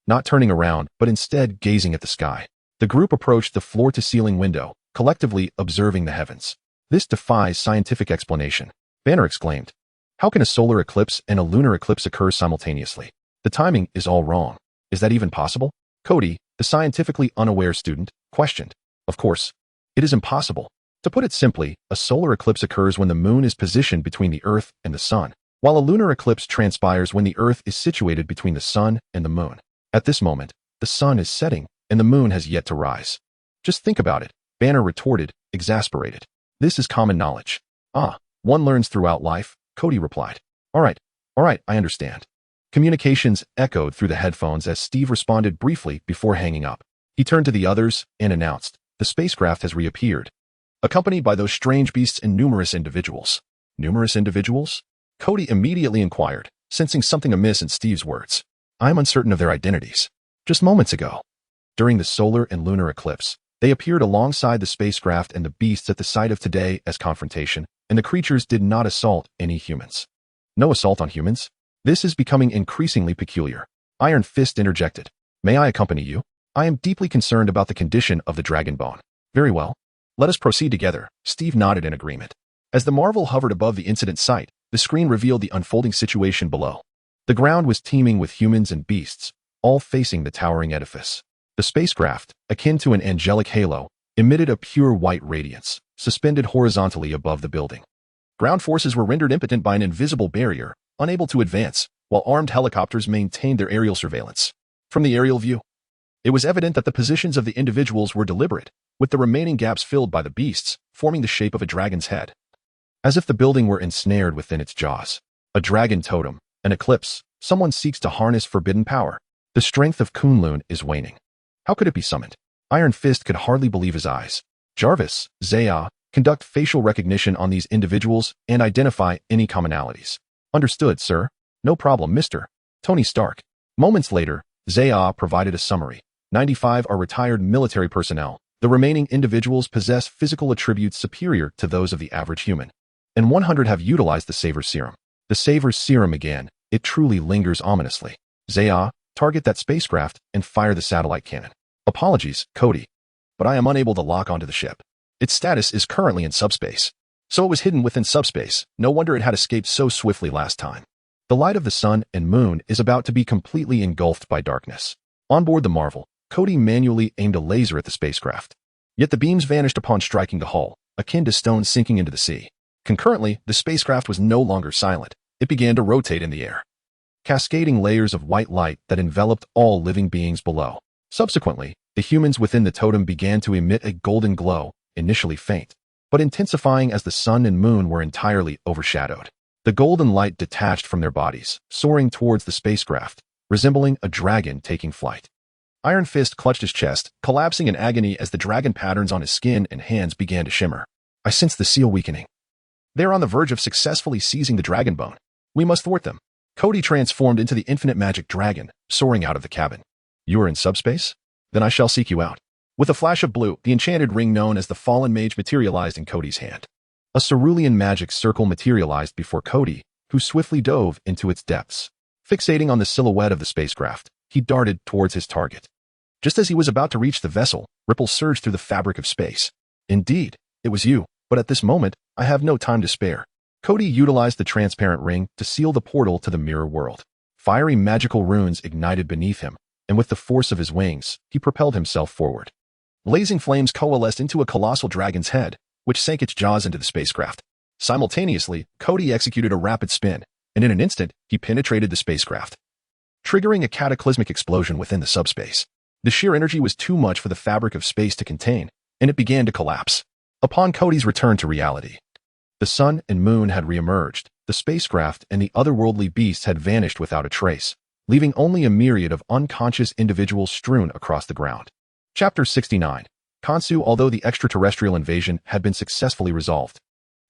not turning around, but instead gazing at the sky. The group approached the floor-to-ceiling window, collectively observing the heavens. "This defies scientific explanation," Banner exclaimed. "How can a solar eclipse and a lunar eclipse occur simultaneously? The timing is all wrong. Is that even possible?" Kody, the scientifically unaware student, questioned. "Of course, it is impossible. To put it simply, a solar eclipse occurs when the moon is positioned between the Earth and the sun, while a lunar eclipse transpires when the Earth is situated between the sun and the moon. At this moment, the sun is setting and the moon has yet to rise." "Just think about it," Banner retorted, exasperated. "This is common knowledge." "Ah, one learns throughout life," Kody replied. All right, I understand." Communications echoed through the headphones as Steve responded briefly before hanging up. He turned to the others and announced, "The spacecraft has reappeared, accompanied by those strange beasts and numerous individuals." "Numerous individuals?" Kody immediately inquired, sensing something amiss in Steve's words. "I am uncertain of their identities. Just moments ago, during the solar and lunar eclipse, they appeared alongside the spacecraft and the beasts at the site of today as confrontation, and the creatures did not assault any humans." "No assault on humans? This is becoming increasingly peculiar." Iron Fist interjected. "May I accompany you? I am deeply concerned about the condition of the Dragon Bone." "Very well. Let us proceed together." Steve nodded in agreement. As the Marvel hovered above the incident site, the screen revealed the unfolding situation below. The ground was teeming with humans and beasts, all facing the towering edifice. The spacecraft, akin to an angelic halo, emitted a pure white radiance, suspended horizontally above the building. Ground forces were rendered impotent by an invisible barrier, unable to advance, while armed helicopters maintained their aerial surveillance. From the aerial view, it was evident that the positions of the individuals were deliberate, with the remaining gaps filled by the beasts, forming the shape of a dragon's head. As if the building were ensnared within its jaws. A dragon totem, an eclipse, someone seeks to harness forbidden power. The strength of Kunlun is waning. How could it be summoned? Iron Fist could hardly believe his eyes. "Jarvis, Zaya, conduct facial recognition on these individuals and identify any commonalities." "Understood, sir." "No problem, Mr. Tony Stark." Moments later, Zaya provided a summary. 95 are retired military personnel. The remaining individuals possess physical attributes superior to those of the average human. And 100 have utilized the Saver's Serum. The Saver's Serum again, it truly lingers ominously. "Zaya, target that spacecraft and fire the satellite cannon." "Apologies, Kody, but I am unable to lock onto the ship. Its status is currently in subspace." So it was hidden within subspace. No wonder it had escaped so swiftly last time. The light of the sun and moon is about to be completely engulfed by darkness. On board the Marvel, Kody manually aimed a laser at the spacecraft. Yet the beams vanished upon striking the hull, akin to stones sinking into the sea. Concurrently, the spacecraft was no longer silent. It began to rotate in the air, cascading layers of white light that enveloped all living beings below. Subsequently, the humans within the totem began to emit a golden glow, initially faint, but intensifying as the sun and moon were entirely overshadowed. The golden light detached from their bodies, soaring towards the spacecraft, resembling a dragon taking flight. Iron Fist clutched his chest, collapsing in agony as the dragon patterns on his skin and hands began to shimmer. I sensed the seal weakening. They are on the verge of successfully seizing the dragon bone. We must thwart them. Kody transformed into the infinite magic dragon, soaring out of the cabin. You are in subspace? Then I shall seek you out. With a flash of blue, the enchanted ring known as the Fallen Mage materialized in Kody's hand. A cerulean magic circle materialized before Kody, who swiftly dove into its depths. Fixating on the silhouette of the spacecraft, he darted towards his target. Just as he was about to reach the vessel, ripples surged through the fabric of space. Indeed, it was you, but at this moment, I have no time to spare. Kody utilized the transparent ring to seal the portal to the mirror world. Fiery magical runes ignited beneath him, and with the force of his wings, he propelled himself forward. Blazing flames coalesced into a colossal dragon's head, which sank its jaws into the spacecraft. Simultaneously, Kody executed a rapid spin, and in an instant, he penetrated the spacecraft, triggering a cataclysmic explosion within the subspace. The sheer energy was too much for the fabric of space to contain, and it began to collapse. Upon Kody's return to reality, the sun and moon had reemerged, the spacecraft and the otherworldly beasts had vanished without a trace, leaving only a myriad of unconscious individuals strewn across the ground. Chapter 69. Khonsu. Although the extraterrestrial invasion had been successfully resolved,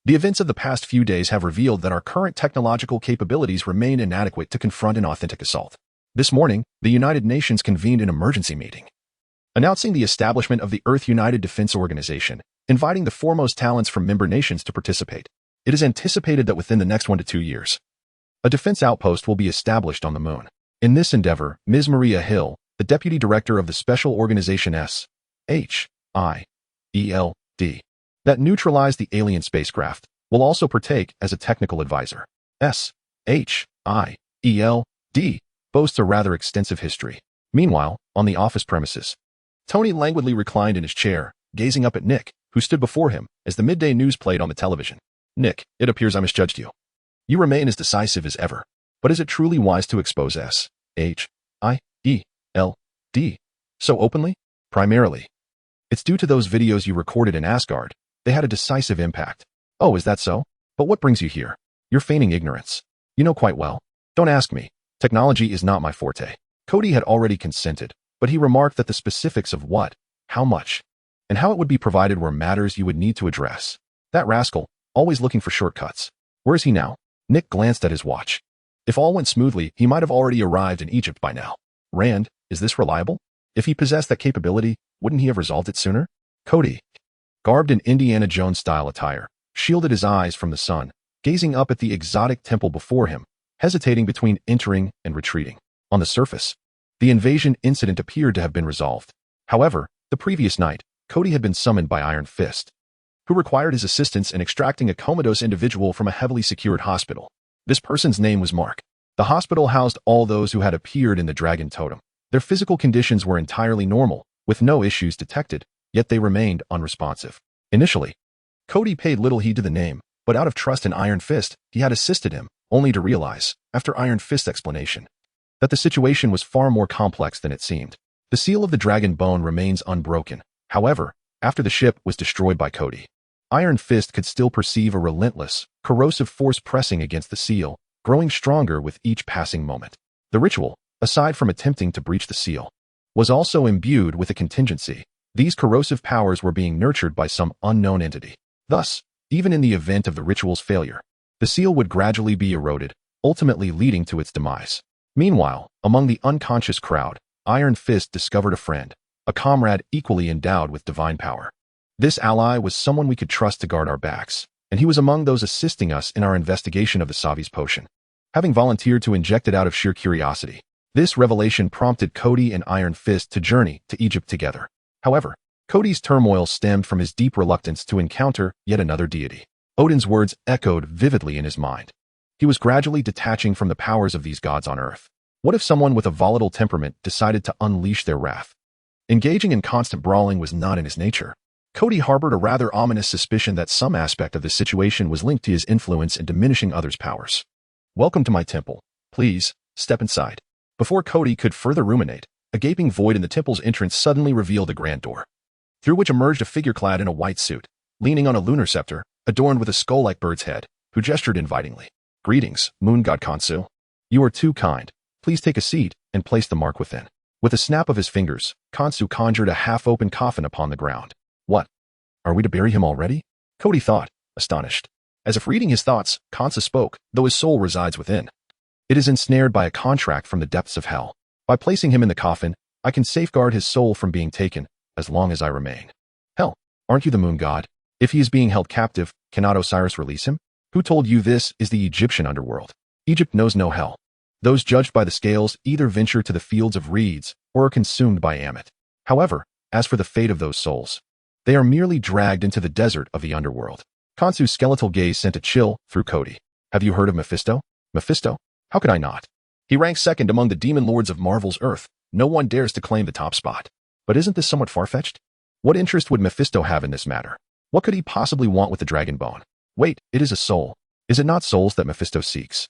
the events of the past few days have revealed that our current technological capabilities remain inadequate to confront an authentic assault. This morning, the United Nations convened an emergency meeting, announcing the establishment of the Earth United Defense Organization, inviting the foremost talents from member nations to participate. It is anticipated that within the next 1 to 2 years, a defense outpost will be established on the moon. In this endeavor, Ms. Maria Hill, the Deputy Director of the Special Organization S.H.I.E.L.D., that neutralized the alien spacecraft, will also partake as a technical advisor. S.H.I.E.L.D. boasts a rather extensive history. Meanwhile, on the office premises, Tony languidly reclined in his chair, gazing up at Nick, who stood before him as the midday news played on the television. Nick, it appears I misjudged you. You remain as decisive as ever. But is it truly wise to expose S.H.I.E.L.D. so openly? Primarily, it's due to those videos you recorded in Asgard. They had a decisive impact. Oh, is that so? But what brings you here? You're feigning ignorance. You know quite well. Don't ask me. Technology is not my forte. Kody had already consented, but he remarked that the specifics of what, how much, and how it would be provided were matters you would need to address. That rascal, always looking for shortcuts. Where is he now? Nick glanced at his watch. If all went smoothly, he might have already arrived in Egypt by now. Rand, is this reliable? If he possessed that capability, wouldn't he have resolved it sooner? Kody, garbed in Indiana Jones-style attire, shielded his eyes from the sun, gazing up at the exotic temple before him, hesitating between entering and retreating. On the surface, the invasion incident appeared to have been resolved. However, the previous night, Kody had been summoned by Iron Fist, who required his assistance in extracting a comatose individual from a heavily secured hospital. This person's name was Mark. The hospital housed all those who had appeared in the Dragon Totem. Their physical conditions were entirely normal, with no issues detected, yet they remained unresponsive. Initially, Kody paid little heed to the name, but out of trust in Iron Fist, he had assisted him, only to realize, after Iron Fist's explanation, that the situation was far more complex than it seemed. The seal of the dragon bone remains unbroken. However, after the ship was destroyed by Kody, Iron Fist could still perceive a relentless, corrosive force pressing against the seal, growing stronger with each passing moment. The ritual, aside from attempting to breach the seal, was also imbued with a contingency. These corrosive powers were being nurtured by some unknown entity. Thus, even in the event of the ritual's failure, the seal would gradually be eroded, ultimately leading to its demise. Meanwhile, among the unconscious crowd, Iron Fist discovered a friend, a comrade equally endowed with divine power. This ally was someone we could trust to guard our backs, and he was among those assisting us in our investigation of the Savi's potion. Having volunteered to inject it out of sheer curiosity, this revelation prompted Kody and Iron Fist to journey to Egypt together. However, Kody's turmoil stemmed from his deep reluctance to encounter yet another deity. Odin's words echoed vividly in his mind. He was gradually detaching from the powers of these gods on Earth. What if someone with a volatile temperament decided to unleash their wrath? Engaging in constant brawling was not in his nature. Kody harbored a rather ominous suspicion that some aspect of this situation was linked to his influence in diminishing others' powers. Welcome to my temple. Please, step inside. Before Kody could further ruminate, a gaping void in the temple's entrance suddenly revealed a grand door, through which emerged a figure clad in a white suit, leaning on a lunar scepter, adorned with a skull-like bird's head, who gestured invitingly. Greetings, moon god Kansu. You are too kind. Please take a seat and place the mark within. With a snap of his fingers, Kansu conjured a half-open coffin upon the ground. What? Are we to bury him already? Kody thought, astonished. As if reading his thoughts, Kansu spoke, though his soul resides within. It is ensnared by a contract from the depths of hell. By placing him in the coffin, I can safeguard his soul from being taken, as long as I remain. Hell, aren't you the moon god? If he is being held captive, cannot Osiris release him? Who told you this is the Egyptian underworld? Egypt knows no hell. Those judged by the scales either venture to the fields of reeds or are consumed by Ammit. However, as for the fate of those souls, they are merely dragged into the desert of the underworld. Kansu's skeletal gaze sent a chill through Kody. Have you heard of Mephisto? Mephisto? How could I not? He ranks second among the demon lords of Marvel's Earth. No one dares to claim the top spot. But isn't this somewhat far-fetched? What interest would Mephisto have in this matter? What could he possibly want with the dragon bone? Wait, it is a soul. Is it not souls that Mephisto seeks?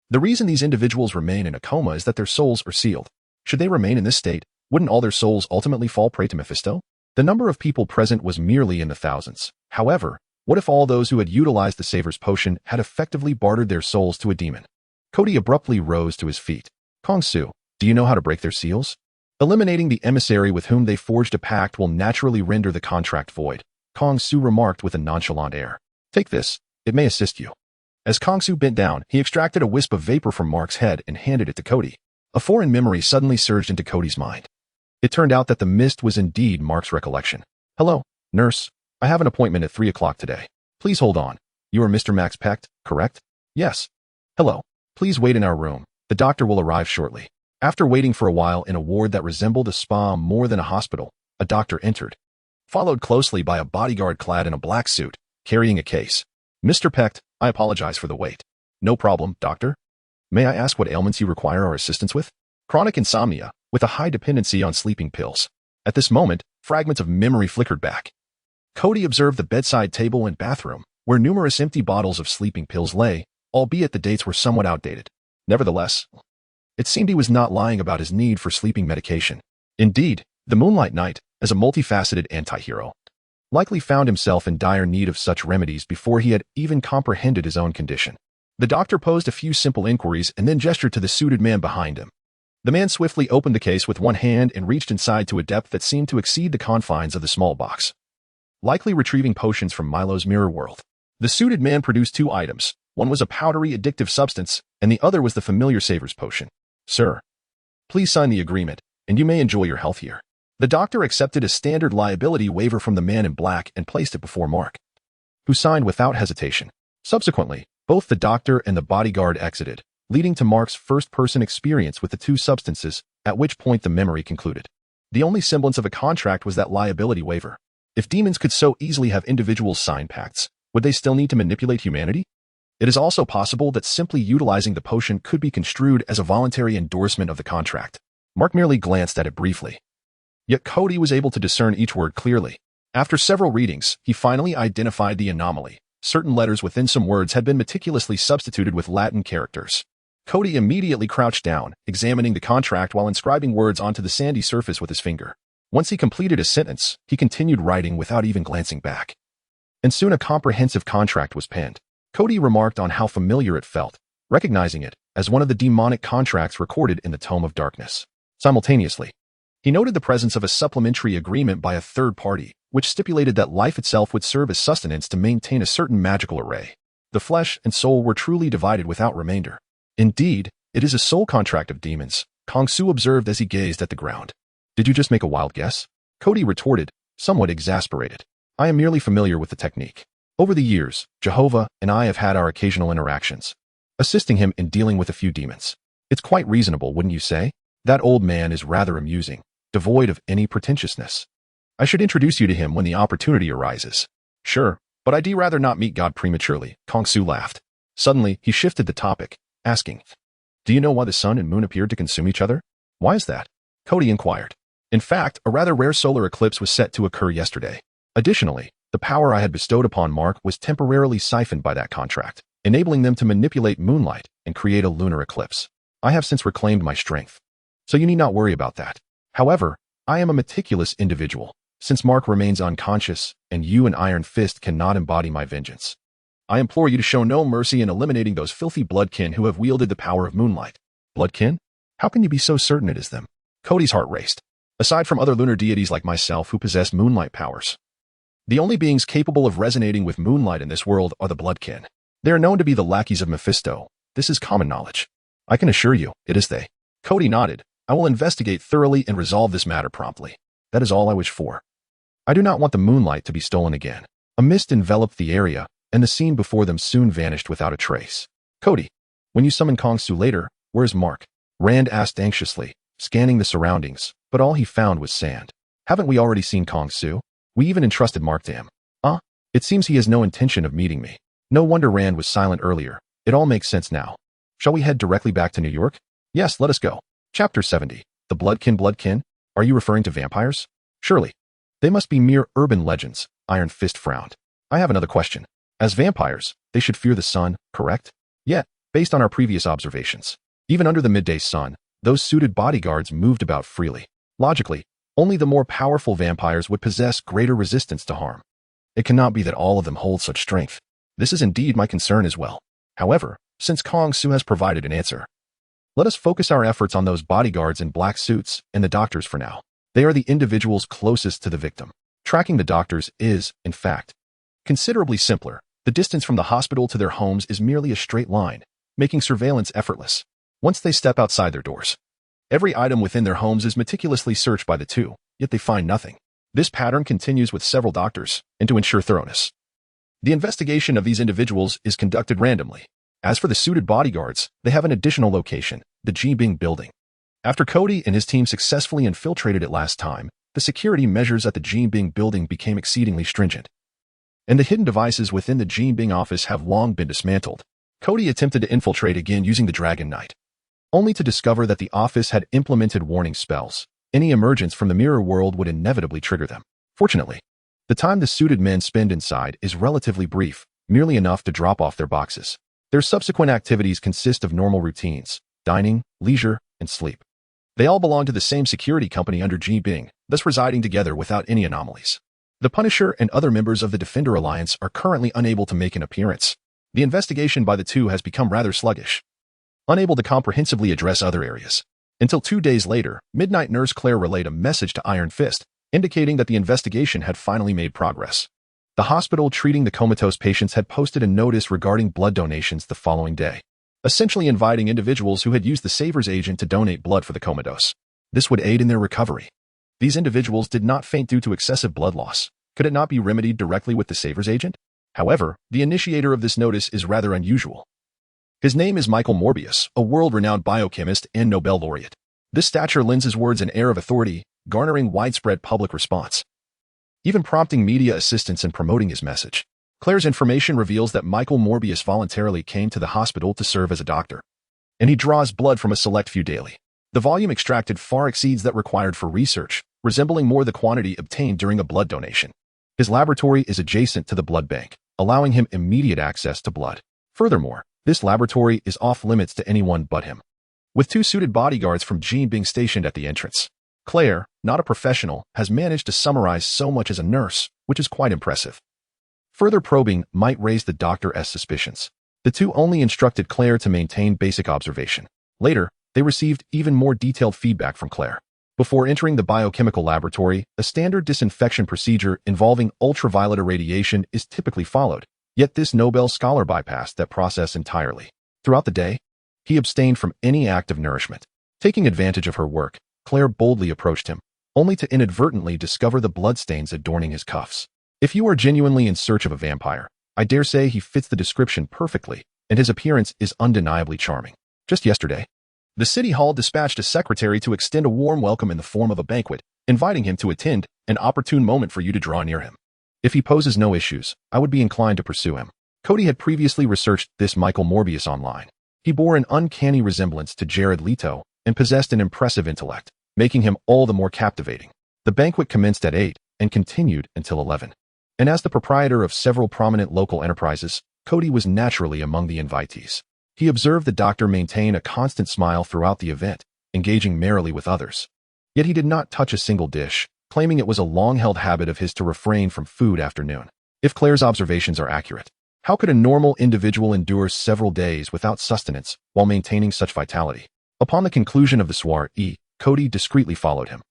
The reason these individuals remain in a coma is that their souls are sealed. Should they remain in this state, wouldn't all their souls ultimately fall prey to Mephisto? The number of people present was merely in the thousands. However, what if all those who had utilized the Saver's potion had effectively bartered their souls to a demon? Kody abruptly rose to his feet. Kangsu, do you know how to break their seals? Eliminating the emissary with whom they forged a pact will naturally render the contract void, Kangsu remarked with a nonchalant air. Take this, it may assist you. As Kangsu bent down, he extracted a wisp of vapor from Mark's head and handed it to Kody. A foreign memory suddenly surged into Kody's mind. It turned out that the mist was indeed Mark's recollection. Hello, nurse. I have an appointment at 3 o'clock today. Please hold on. You are Mr. Max Pecht, correct? Yes. Hello. Please wait in our room. The doctor will arrive shortly. After waiting for a while in a ward that resembled a spa more than a hospital, a doctor entered, followed closely by a bodyguard clad in a black suit, carrying a case. Mr. Pecht, I apologize for the wait. No problem, doctor. May I ask what ailments you require our assistance with? Chronic insomnia, with a high dependency on sleeping pills. At this moment, fragments of memory flickered back. Kody observed the bedside table and bathroom, where numerous empty bottles of sleeping pills lay, albeit the dates were somewhat outdated. Nevertheless, it seemed he was not lying about his need for sleeping medication. Indeed, the Moonlight Knight, as a multifaceted anti-hero, likely found himself in dire need of such remedies before he had even comprehended his own condition. The doctor posed a few simple inquiries and then gestured to the suited man behind him. The man swiftly opened the case with one hand and reached inside to a depth that seemed to exceed the confines of the small box, likely retrieving potions from Milo's mirror world. The suited man produced 2 items. One was a powdery addictive substance, and the other was the familiar Saver's potion. Sir, please sign the agreement, and you may enjoy your health here. The doctor accepted a standard liability waiver from the man in black and placed it before Mark, who signed without hesitation. Subsequently, both the doctor and the bodyguard exited, leading to Mark's first-person experience with the 2 substances, at which point the memory concluded. The only semblance of a contract was that liability waiver. If demons could so easily have individuals sign pacts, would they still need to manipulate humanity? It is also possible that simply utilizing the potion could be construed as a voluntary endorsement of the contract. Mark merely glanced at it briefly. Yet Kody was able to discern each word clearly. After several readings, he finally identified the anomaly. Certain letters within some words had been meticulously substituted with Latin characters. Kody immediately crouched down, examining the contract while inscribing words onto the sandy surface with his finger. Once he completed a sentence, he continued writing without even glancing back. And soon a comprehensive contract was penned. Kody remarked on how familiar it felt, recognizing it as one of the demonic contracts recorded in the Tome of Darkness. Simultaneously, he noted the presence of a supplementary agreement by a third party, which stipulated that life itself would serve as sustenance to maintain a certain magical array. The flesh and soul were truly divided without remainder. Indeed, it is a soul contract of demons, Kangsu observed as he gazed at the ground. Did you just make a wild guess? Kody retorted, somewhat exasperated. I am merely familiar with the technique. Over the years, Jehovah and I have had our occasional interactions, assisting him in dealing with a few demons. It's quite reasonable, wouldn't you say? That old man is rather amusing, devoid of any pretentiousness. I should introduce you to him when the opportunity arises. Sure, but I'd rather not meet God prematurely, Kangsu laughed. Suddenly, he shifted the topic, asking, do you know why the sun and moon appeared to consume each other? Why is that? Kody inquired. In fact, a rather rare solar eclipse was set to occur yesterday. Additionally, the power I had bestowed upon Mark was temporarily siphoned by that contract, enabling them to manipulate moonlight and create a lunar eclipse. I have since reclaimed my strength, so you need not worry about that. However, I am a meticulous individual, since Mark remains unconscious and you and Iron Fist cannot embody my vengeance. I implore you to show no mercy in eliminating those filthy bloodkin who have wielded the power of moonlight. Bloodkin? How can you be so certain it is them? Kody's heart raced. Aside from other lunar deities like myself who possess moonlight powers, the only beings capable of resonating with moonlight in this world are the bloodkin. They are known to be the lackeys of Mephisto. This is common knowledge. I can assure you, it is they. Kody nodded. I will investigate thoroughly and resolve this matter promptly. That is all I wish for. I do not want the moonlight to be stolen again. A mist enveloped the area, and the scene before them soon vanished without a trace. Kody, when you summon Kong Su later, where's Mark? Rand asked anxiously, scanning the surroundings, but all he found was sand. Haven't we already seen Kong Su? We even entrusted Mark to him. It seems he has no intention of meeting me. No wonder Rand was silent earlier. It all makes sense now. Shall we head directly back to New York? Yes, let us go. Chapter 70. The Bloodkin? Are you referring to vampires? Surely. They must be mere urban legends. Iron Fist frowned. I have another question. As vampires, they should fear the sun, correct? Yet, based on our previous observations, even under the midday sun, those suited bodyguards moved about freely. Logically, only the more powerful vampires would possess greater resistance to harm. It cannot be that all of them hold such strength. This is indeed my concern as well. However, since Kong Su has provided an answer, let us focus our efforts on those bodyguards in black suits and the doctors for now. They are the individuals closest to the victim. Tracking the doctors is, in fact, considerably simpler. The distance from the hospital to their homes is merely a straight line, making surveillance effortless. Once they step outside their doors, every item within their homes is meticulously searched by the two, yet they find nothing. This pattern continues with several doctors, and to ensure thoroughness, the investigation of these individuals is conducted randomly. As for the suited bodyguards, they have an additional location, the Jibing building. After Kody and his team successfully infiltrated it last time, the security measures at the Jibing building became exceedingly stringent, and the hidden devices within the Jibing office have long been dismantled. Kody attempted to infiltrate again using the Dragon Knight, only to discover that the office had implemented warning spells. Any emergence from the mirror world would inevitably trigger them. Fortunately, the time the suited men spend inside is relatively brief, merely enough to drop off their boxes. Their subsequent activities consist of normal routines, dining, leisure, and sleep. They all belong to the same security company under Jibing, thus residing together without any anomalies. The Punisher and other members of the Defender Alliance are currently unable to make an appearance. The investigation by the two has become rather sluggish, unable to comprehensively address other areas. Until 2 days later, Midnight Nurse Claire relayed a message to Iron Fist, indicating that the investigation had finally made progress. The hospital treating the comatose patients had posted a notice regarding blood donations the following day, essentially inviting individuals who had used the Saver's agent to donate blood for the comatose. This would aid in their recovery. These individuals did not faint due to excessive blood loss. Could it not be remedied directly with the Saver's agent? However, the initiator of this notice is rather unusual. His name is Michael Morbius, a world-renowned biochemist and Nobel laureate. This stature lends his words an air of authority, garnering widespread public response, even prompting media assistance in promoting his message. Claire's information reveals that Michael Morbius voluntarily came to the hospital to serve as a doctor, and he draws blood from a select few daily. The volume extracted far exceeds that required for research, resembling more the quantity obtained during a blood donation. His laboratory is adjacent to the blood bank, allowing him immediate access to blood. Furthermore, this laboratory is off-limits to anyone but him, with 2 suited bodyguards from Jibing stationed at the entrance. Claire, not a professional, has managed to summarize so much as a nurse, which is quite impressive. Further probing might raise the doctor's suspicions. The two only instructed Claire to maintain basic observation. Later, they received even more detailed feedback from Claire. Before entering the biochemical laboratory, a standard disinfection procedure involving ultraviolet irradiation is typically followed. Yet this Nobel scholar bypassed that process entirely. Throughout the day, he abstained from any act of nourishment. Taking advantage of her work, Claire boldly approached him, only to inadvertently discover the bloodstains adorning his cuffs. If you are genuinely in search of a vampire, I dare say he fits the description perfectly, and his appearance is undeniably charming. Just yesterday, the City Hall dispatched a secretary to extend a warm welcome in the form of a banquet, inviting him to attend, an opportune moment for you to draw near him. If he poses no issues, I would be inclined to pursue him. Kody had previously researched this Michael Morbius online. He bore an uncanny resemblance to Jared Leto and possessed an impressive intellect, making him all the more captivating. The banquet commenced at 8 and continued until 11. And as the proprietor of several prominent local enterprises, Kody was naturally among the invitees. He observed the doctor maintain a constant smile throughout the event, engaging merrily with others. Yet he did not touch a single dish, claiming it was a long-held habit of his to refrain from food after noon. If Claire's observations are accurate, How could a normal individual endure several days without sustenance while maintaining such vitality? Upon the conclusion of the soiree, Kody discreetly followed him.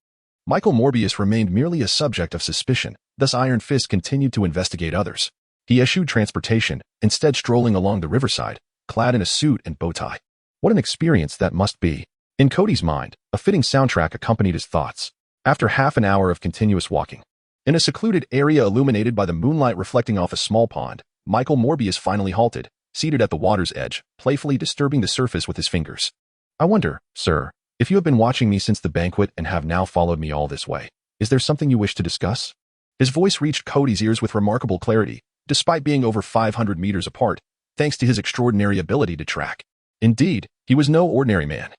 Michael Morbius remained merely a subject of suspicion, thus Iron Fist continued to investigate others. He eschewed transportation, instead strolling along the riverside, clad in a suit and bow tie. What an experience that must be. In Kody's mind, a fitting soundtrack accompanied his thoughts. After half an hour of continuous walking, in a secluded area illuminated by the moonlight reflecting off a small pond, Michael Morbius finally halted, seated at the water's edge, playfully disturbing the surface with his fingers. I wonder, sir, if you have been watching me since the banquet and have now followed me all this way, is there something you wish to discuss? His voice reached Kody's ears with remarkable clarity, despite being over 500 meters apart, thanks to his extraordinary ability to track. Indeed, he was no ordinary man.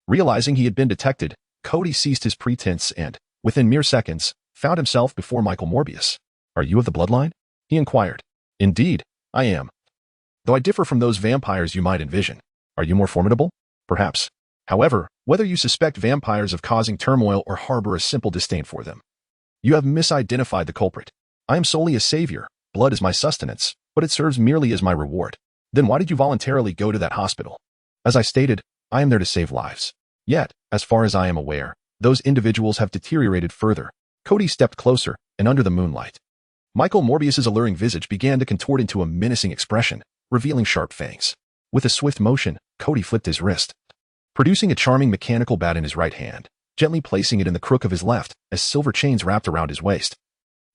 Realizing he had been detected, Kody ceased his pretense and, within mere seconds, found himself before Michael Morbius. Are you of the bloodline? He inquired. Indeed, I am. Though I differ from those vampires you might envision. Are you more formidable? Perhaps. However, whether you suspect vampires of causing turmoil or harbor a simple disdain for them, you have misidentified the culprit. I am solely a savior. Blood is my sustenance, but it serves merely as my reward. Then why did you voluntarily go to that hospital? As I stated, I am there to save lives. Yet, as far as I am aware, those individuals have deteriorated further. Kody stepped closer, and under the moonlight, Michael Morbius's alluring visage began to contort into a menacing expression, revealing sharp fangs. With a swift motion, Kody flipped his wrist, producing a charming mechanical bat in his right hand, gently placing it in the crook of his left as silver chains wrapped around his waist,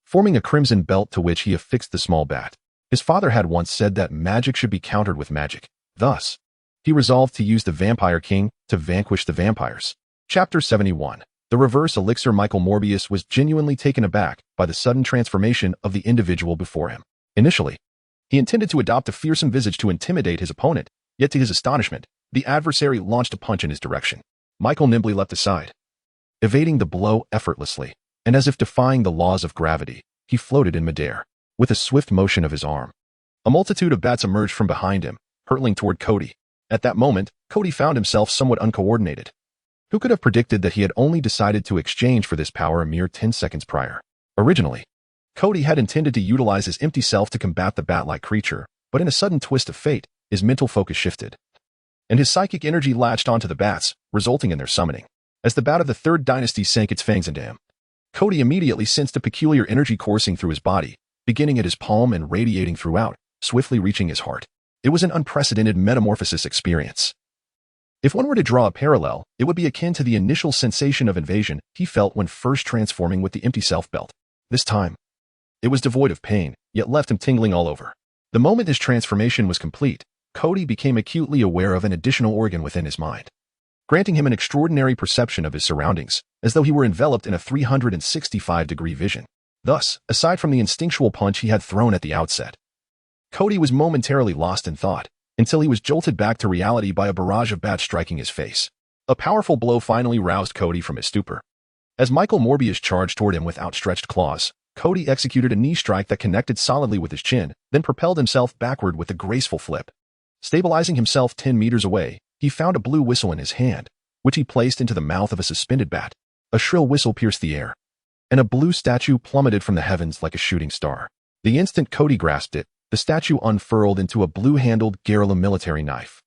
forming a crimson belt to which he affixed the small bat. His father had once said that magic should be countered with magic. Thus, he resolved to use the Vampire King to vanquish the vampires. Chapter 71. The Reverse Elixir. Michael Morbius was genuinely taken aback by the sudden transformation of the individual before him. Initially, he intended to adopt a fearsome visage to intimidate his opponent, yet to his astonishment, the adversary launched a punch in his direction. Michael nimbly leapt aside, evading the blow effortlessly, and as if defying the laws of gravity, he floated in midair. With a swift motion of his arm, a multitude of bats emerged from behind him, hurtling toward Kody. At that moment, Kody found himself somewhat uncoordinated. Who could have predicted that he had only decided to exchange for this power a mere 10 seconds prior? Originally, Kody had intended to utilize his empty self to combat the bat-like creature, but in a sudden twist of fate, his mental focus shifted, and his psychic energy latched onto the bats, resulting in their summoning. As the bat of the Third Dynasty sank its fangs into him, Kody immediately sensed a peculiar energy coursing through his body, beginning at his palm and radiating throughout, swiftly reaching his heart. It was an unprecedented metamorphosis experience. If one were to draw a parallel, it would be akin to the initial sensation of invasion he felt when first transforming with the empty self belt. This time, it was devoid of pain, yet left him tingling all over. The moment his transformation was complete, Kody became acutely aware of an additional organ within his mind, granting him an extraordinary perception of his surroundings, as though he were enveloped in a 365-degree vision. Thus, aside from the instinctual punch he had thrown at the outset, Kody was momentarily lost in thought, until he was jolted back to reality by a barrage of bats striking his face. A powerful blow finally roused Kody from his stupor. As Michael Morbius charged toward him with outstretched claws, Kody executed a knee strike that connected solidly with his chin, then propelled himself backward with a graceful flip. Stabilizing himself 10 meters away, he found a blue whistle in his hand, which he placed into the mouth of a suspended bat. A shrill whistle pierced the air, and a blue statue plummeted from the heavens like a shooting star. The instant Kody grasped it, the statue unfurled into a blue-handled guerrilla military knife.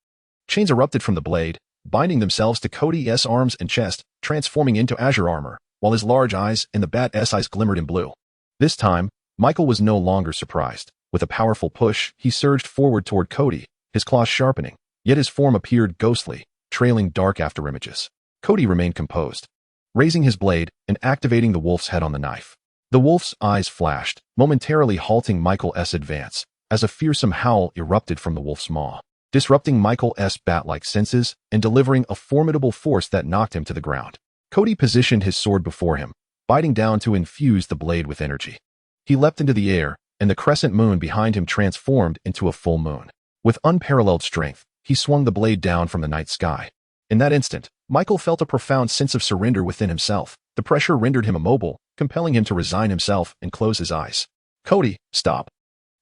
Chains erupted from the blade, binding themselves to Kody's arms and chest, transforming into azure armor, while his large eyes and the bat's eyes glimmered in blue. This time, Michael was no longer surprised. With a powerful push, he surged forward toward Kody, his claws sharpening, yet his form appeared ghostly, trailing dark afterimages. Kody remained composed, raising his blade and activating the wolf's head on the knife. The wolf's eyes flashed, momentarily halting Michael's advance, as a fearsome howl erupted from the wolf's maw, disrupting Michael's bat-like senses and delivering a formidable force that knocked him to the ground. Kody positioned his sword before him, biting down to infuse the blade with energy. He leapt into the air, and the crescent moon behind him transformed into a full moon. With unparalleled strength, he swung the blade down from the night sky. In that instant, Michael felt a profound sense of surrender within himself. The pressure rendered him immobile, compelling him to resign himself and close his eyes. Kody, stop.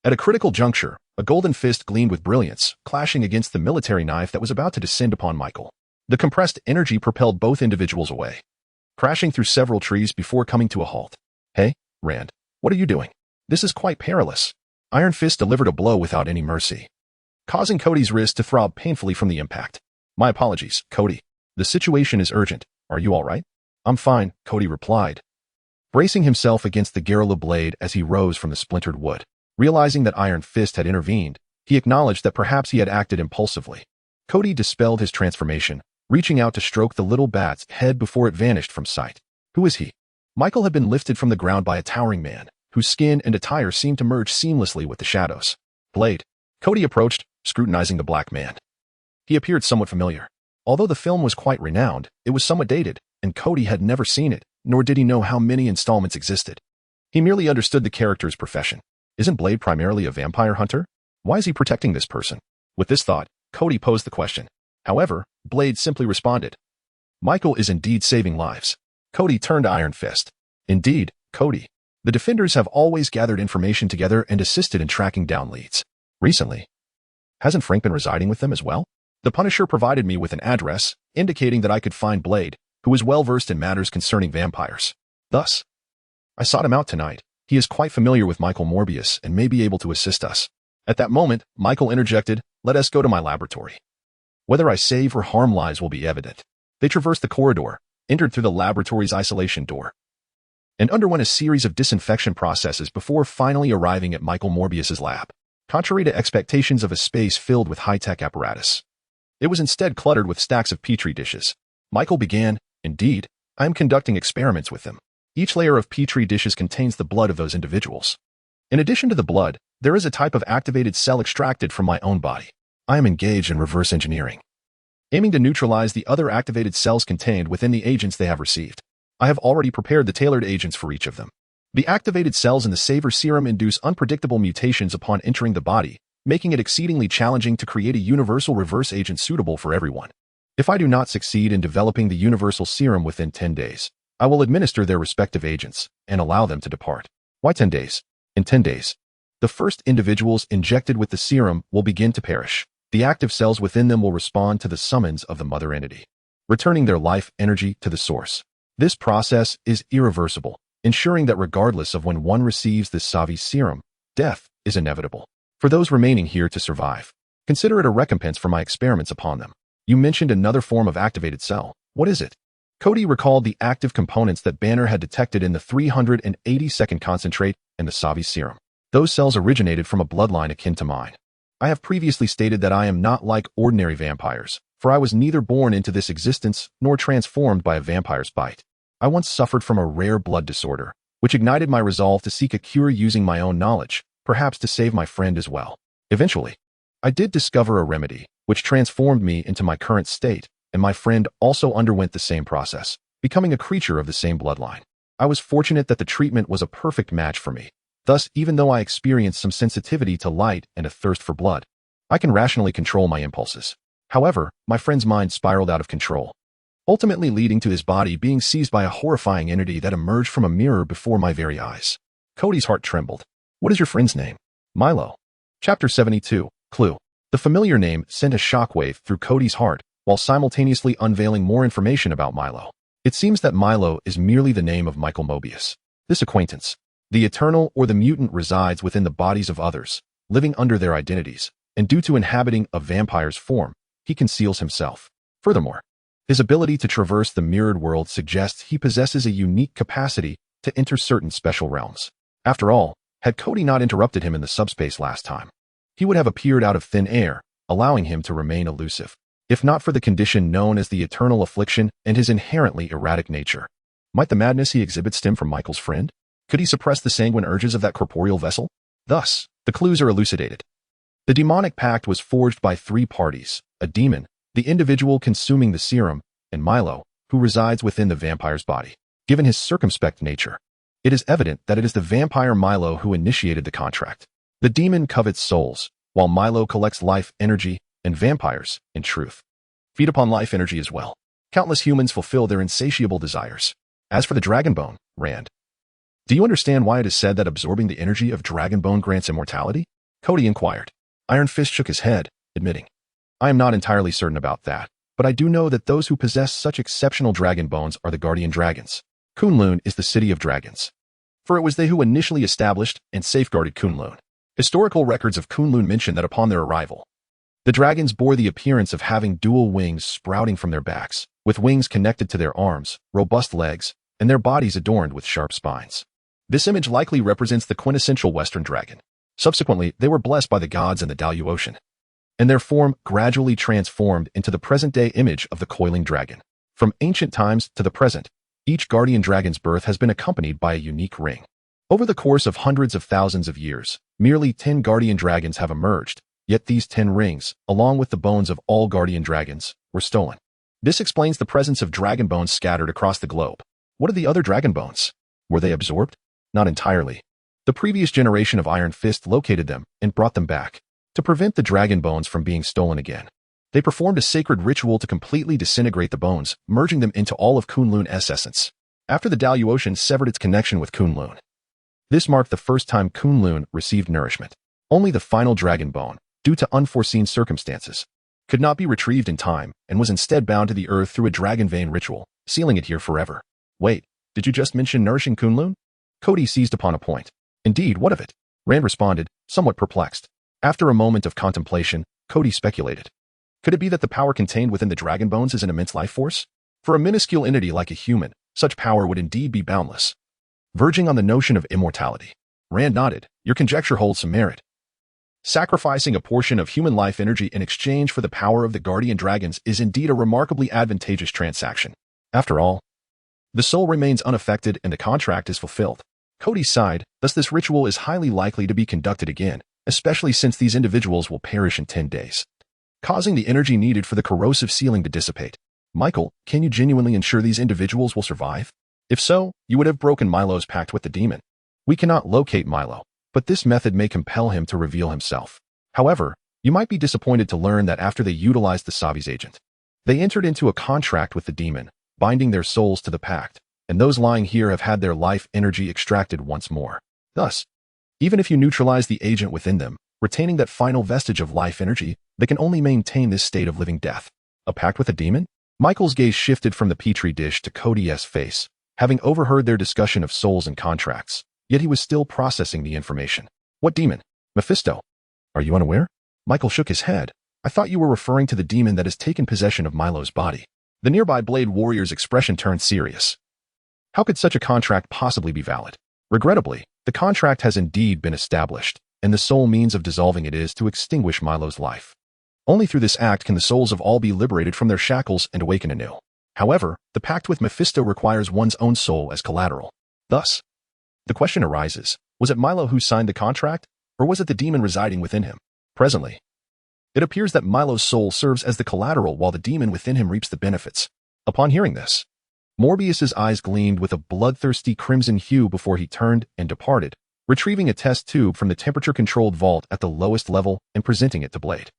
At a critical juncture, a golden fist gleamed with brilliance, clashing against the military knife that was about to descend upon Michael. The compressed energy propelled both individuals away, crashing through several trees before coming to a halt. Hey, Rand, what are you doing? This is quite perilous. Iron Fist delivered a blow without any mercy, causing Kody's wrist to throb painfully from the impact. My apologies, Kody. The situation is urgent. Are you all right? I'm fine, Kody replied, bracing himself against the guerrilla blade as he rose from the splintered wood. Realizing that Iron Fist had intervened, he acknowledged that perhaps he had acted impulsively. Kody dispelled his transformation, reaching out to stroke the little bat's head before it vanished from sight. Who is he? Michael had been lifted from the ground by a towering man, whose skin and attire seemed to merge seamlessly with the shadows. Blade. Kody approached, scrutinizing the black man. He appeared somewhat familiar. Although the film was quite renowned, it was somewhat dated, and Kody had never seen it, nor did he know how many installments existed. He merely understood the character's profession. Isn't Blade primarily a vampire hunter? Why is he protecting this person? With this thought, Kody posed the question. However, Blade simply responded, Michael is indeed saving lives. Kody turned to Iron Fist. Indeed, Kody. The defenders have always gathered information together and assisted in tracking down leads. Recently, hasn't Frank been residing with them as well? The Punisher provided me with an address, indicating that I could find Blade, who is well-versed in matters concerning vampires. Thus, I sought him out tonight. He is quite familiar with Michael Morbius and may be able to assist us. At that moment, Michael interjected, let us go to my laboratory. Whether I save or harm lives will be evident. They traversed the corridor, entered through the laboratory's isolation door, and underwent a series of disinfection processes before finally arriving at Michael Morbius's lab. Contrary to expectations of a space filled with high-tech apparatus, it was instead cluttered with stacks of petri dishes. Michael began, indeed, I am conducting experiments with them. Each layer of petri dishes contains the blood of those individuals. In addition to the blood, there is a type of activated cell extracted from my own body. I am engaged in reverse engineering, aiming to neutralize the other activated cells contained within the agents they have received. I have already prepared the tailored agents for each of them. The activated cells in the Savor Serum induce unpredictable mutations upon entering the body, making it exceedingly challenging to create a universal reverse agent suitable for everyone. If I do not succeed in developing the universal serum within 10 days, I will administer their respective agents and allow them to depart. Why 10 days? In 10 days, the first individuals injected with the serum will begin to perish. The active cells within them will respond to the summons of the mother entity, returning their life energy to the source. This process is irreversible, ensuring that regardless of when one receives this Savi serum, death is inevitable. For those remaining here to survive, consider it a recompense for my experiments upon them. You mentioned another form of activated cell. What is it? Kody recalled the active components that Banner had detected in the 380-second concentrate and the Savi serum. Those cells originated from a bloodline akin to mine. I have previously stated that I am not like ordinary vampires, for I was neither born into this existence nor transformed by a vampire's bite. I once suffered from a rare blood disorder, which ignited my resolve to seek a cure using my own knowledge, perhaps to save my friend as well. Eventually, I did discover a remedy, which transformed me into my current state, and my friend also underwent the same process, becoming a creature of the same bloodline. I was fortunate that the treatment was a perfect match for me. Thus, even though I experienced some sensitivity to light and a thirst for blood, I can rationally control my impulses. However, my friend's mind spiraled out of control, ultimately leading to his body being seized by a horrifying entity that emerged from a mirror before my very eyes. Kody's heart trembled. What is your friend's name? Milo. Chapter 72. Clue. The familiar name sent a shockwave through Kody's heart, while simultaneously unveiling more information about Milo. It seems that Milo is merely the name of Michael Mobius. This acquaintance, the eternal or the mutant, resides within the bodies of others, living under their identities, and due to inhabiting a vampire's form, he conceals himself. Furthermore, his ability to traverse the mirrored world suggests he possesses a unique capacity to enter certain special realms. After all, had Kody not interrupted him in the subspace last time, he would have appeared out of thin air, allowing him to remain elusive, if not for the condition known as the eternal affliction and his inherently erratic nature. Might the madness he exhibits stem from Michael's friend? Could he suppress the sanguine urges of that corporeal vessel? Thus, the clues are elucidated. The demonic pact was forged by three parties: a demon, the individual consuming the serum, and Milo, who resides within the vampire's body. Given his circumspect nature, it is evident that it is the vampire Milo who initiated the contract. The demon covets souls, while Milo collects life energy, and vampires, in truth, feed upon life energy as well. Countless humans fulfill their insatiable desires. As for the Dragonbone, Rand, do you understand why it is said that absorbing the energy of Dragonbone grants immortality? Kody inquired. Iron Fist shook his head, admitting, I am not entirely certain about that, but I do know that those who possess such exceptional dragon bones are the guardian dragons. Kunlun is the city of dragons, for it was they who initially established and safeguarded Kunlun. Historical records of Kunlun mention that upon their arrival, the dragons bore the appearance of having dual wings sprouting from their backs, with wings connected to their arms, robust legs, and their bodies adorned with sharp spines. This image likely represents the quintessential Western dragon. Subsequently, they were blessed by the gods in the deluation, and their form gradually transformed into the present-day image of the coiling dragon. From ancient times to the present, each guardian dragon's birth has been accompanied by a unique ring. Over the course of hundreds of thousands of years, merely 10 guardian dragons have emerged, yet these 10 rings, along with the bones of all guardian dragons, were stolen. This explains the presence of dragon bones scattered across the globe. What are the other dragon bones? Were they absorbed? Not entirely. The previous generation of Iron Fist located them and brought them back. To prevent the dragon bones from being stolen again, they performed a sacred ritual to completely disintegrate the bones, merging them into all of Kunlun's essence. After the deluation severed its connection with Kunlun, this marked the first time Kunlun received nourishment. Only the final dragon bone, due to unforeseen circumstances, could not be retrieved in time and was instead bound to the earth through a dragon vein ritual, sealing it here forever. Wait, did you just mention nourishing Kunlun? Kody seized upon a point. Indeed, what of it? Rand responded, somewhat perplexed. After a moment of contemplation, Kody speculated. Could it be that the power contained within the dragon bones is an immense life force? For a minuscule entity like a human, such power would indeed be boundless. Verging on the notion of immortality, Rand nodded. Your conjecture holds some merit. Sacrificing a portion of human life energy in exchange for the power of the guardian dragons is indeed a remarkably advantageous transaction. After all, the soul remains unaffected and the contract is fulfilled. Kody sighed, thus this ritual is highly likely to be conducted again, especially since these individuals will perish in 10 days, causing the energy needed for the corrosive sealing to dissipate. Michael, can you genuinely ensure these individuals will survive? If so, you would have broken Milo's pact with the demon. We cannot locate Milo, but this method may compel him to reveal himself. However, you might be disappointed to learn that after they utilized the Savi's agent, they entered into a contract with the demon, binding their souls to the pact, and those lying here have had their life energy extracted once more. Thus, even if you neutralize the agent within them, retaining that final vestige of life energy, they can only maintain this state of living death. A pact with a demon? Michael's gaze shifted from the petri dish to Kody's face, having overheard their discussion of souls and contracts, yet he was still processing the information. What demon? Mephisto. Are you unaware? Michael shook his head. I thought you were referring to the demon that has taken possession of Milo's body. The nearby Blade Warrior's expression turned serious. How could such a contract possibly be valid? Regrettably, the contract has indeed been established, and the sole means of dissolving it is to extinguish Milo's life. Only through this act can the souls of all be liberated from their shackles and awaken anew. However, the pact with Mephisto requires one's own soul as collateral. Thus, the question arises, was it Milo who signed the contract, or was it the demon residing within him? Presently, it appears that Milo's soul serves as the collateral while the demon within him reaps the benefits. Upon hearing this, Morbius's eyes gleamed with a bloodthirsty crimson hue before he turned and departed, retrieving a test tube from the temperature-controlled vault at the lowest level and presenting it to Blade.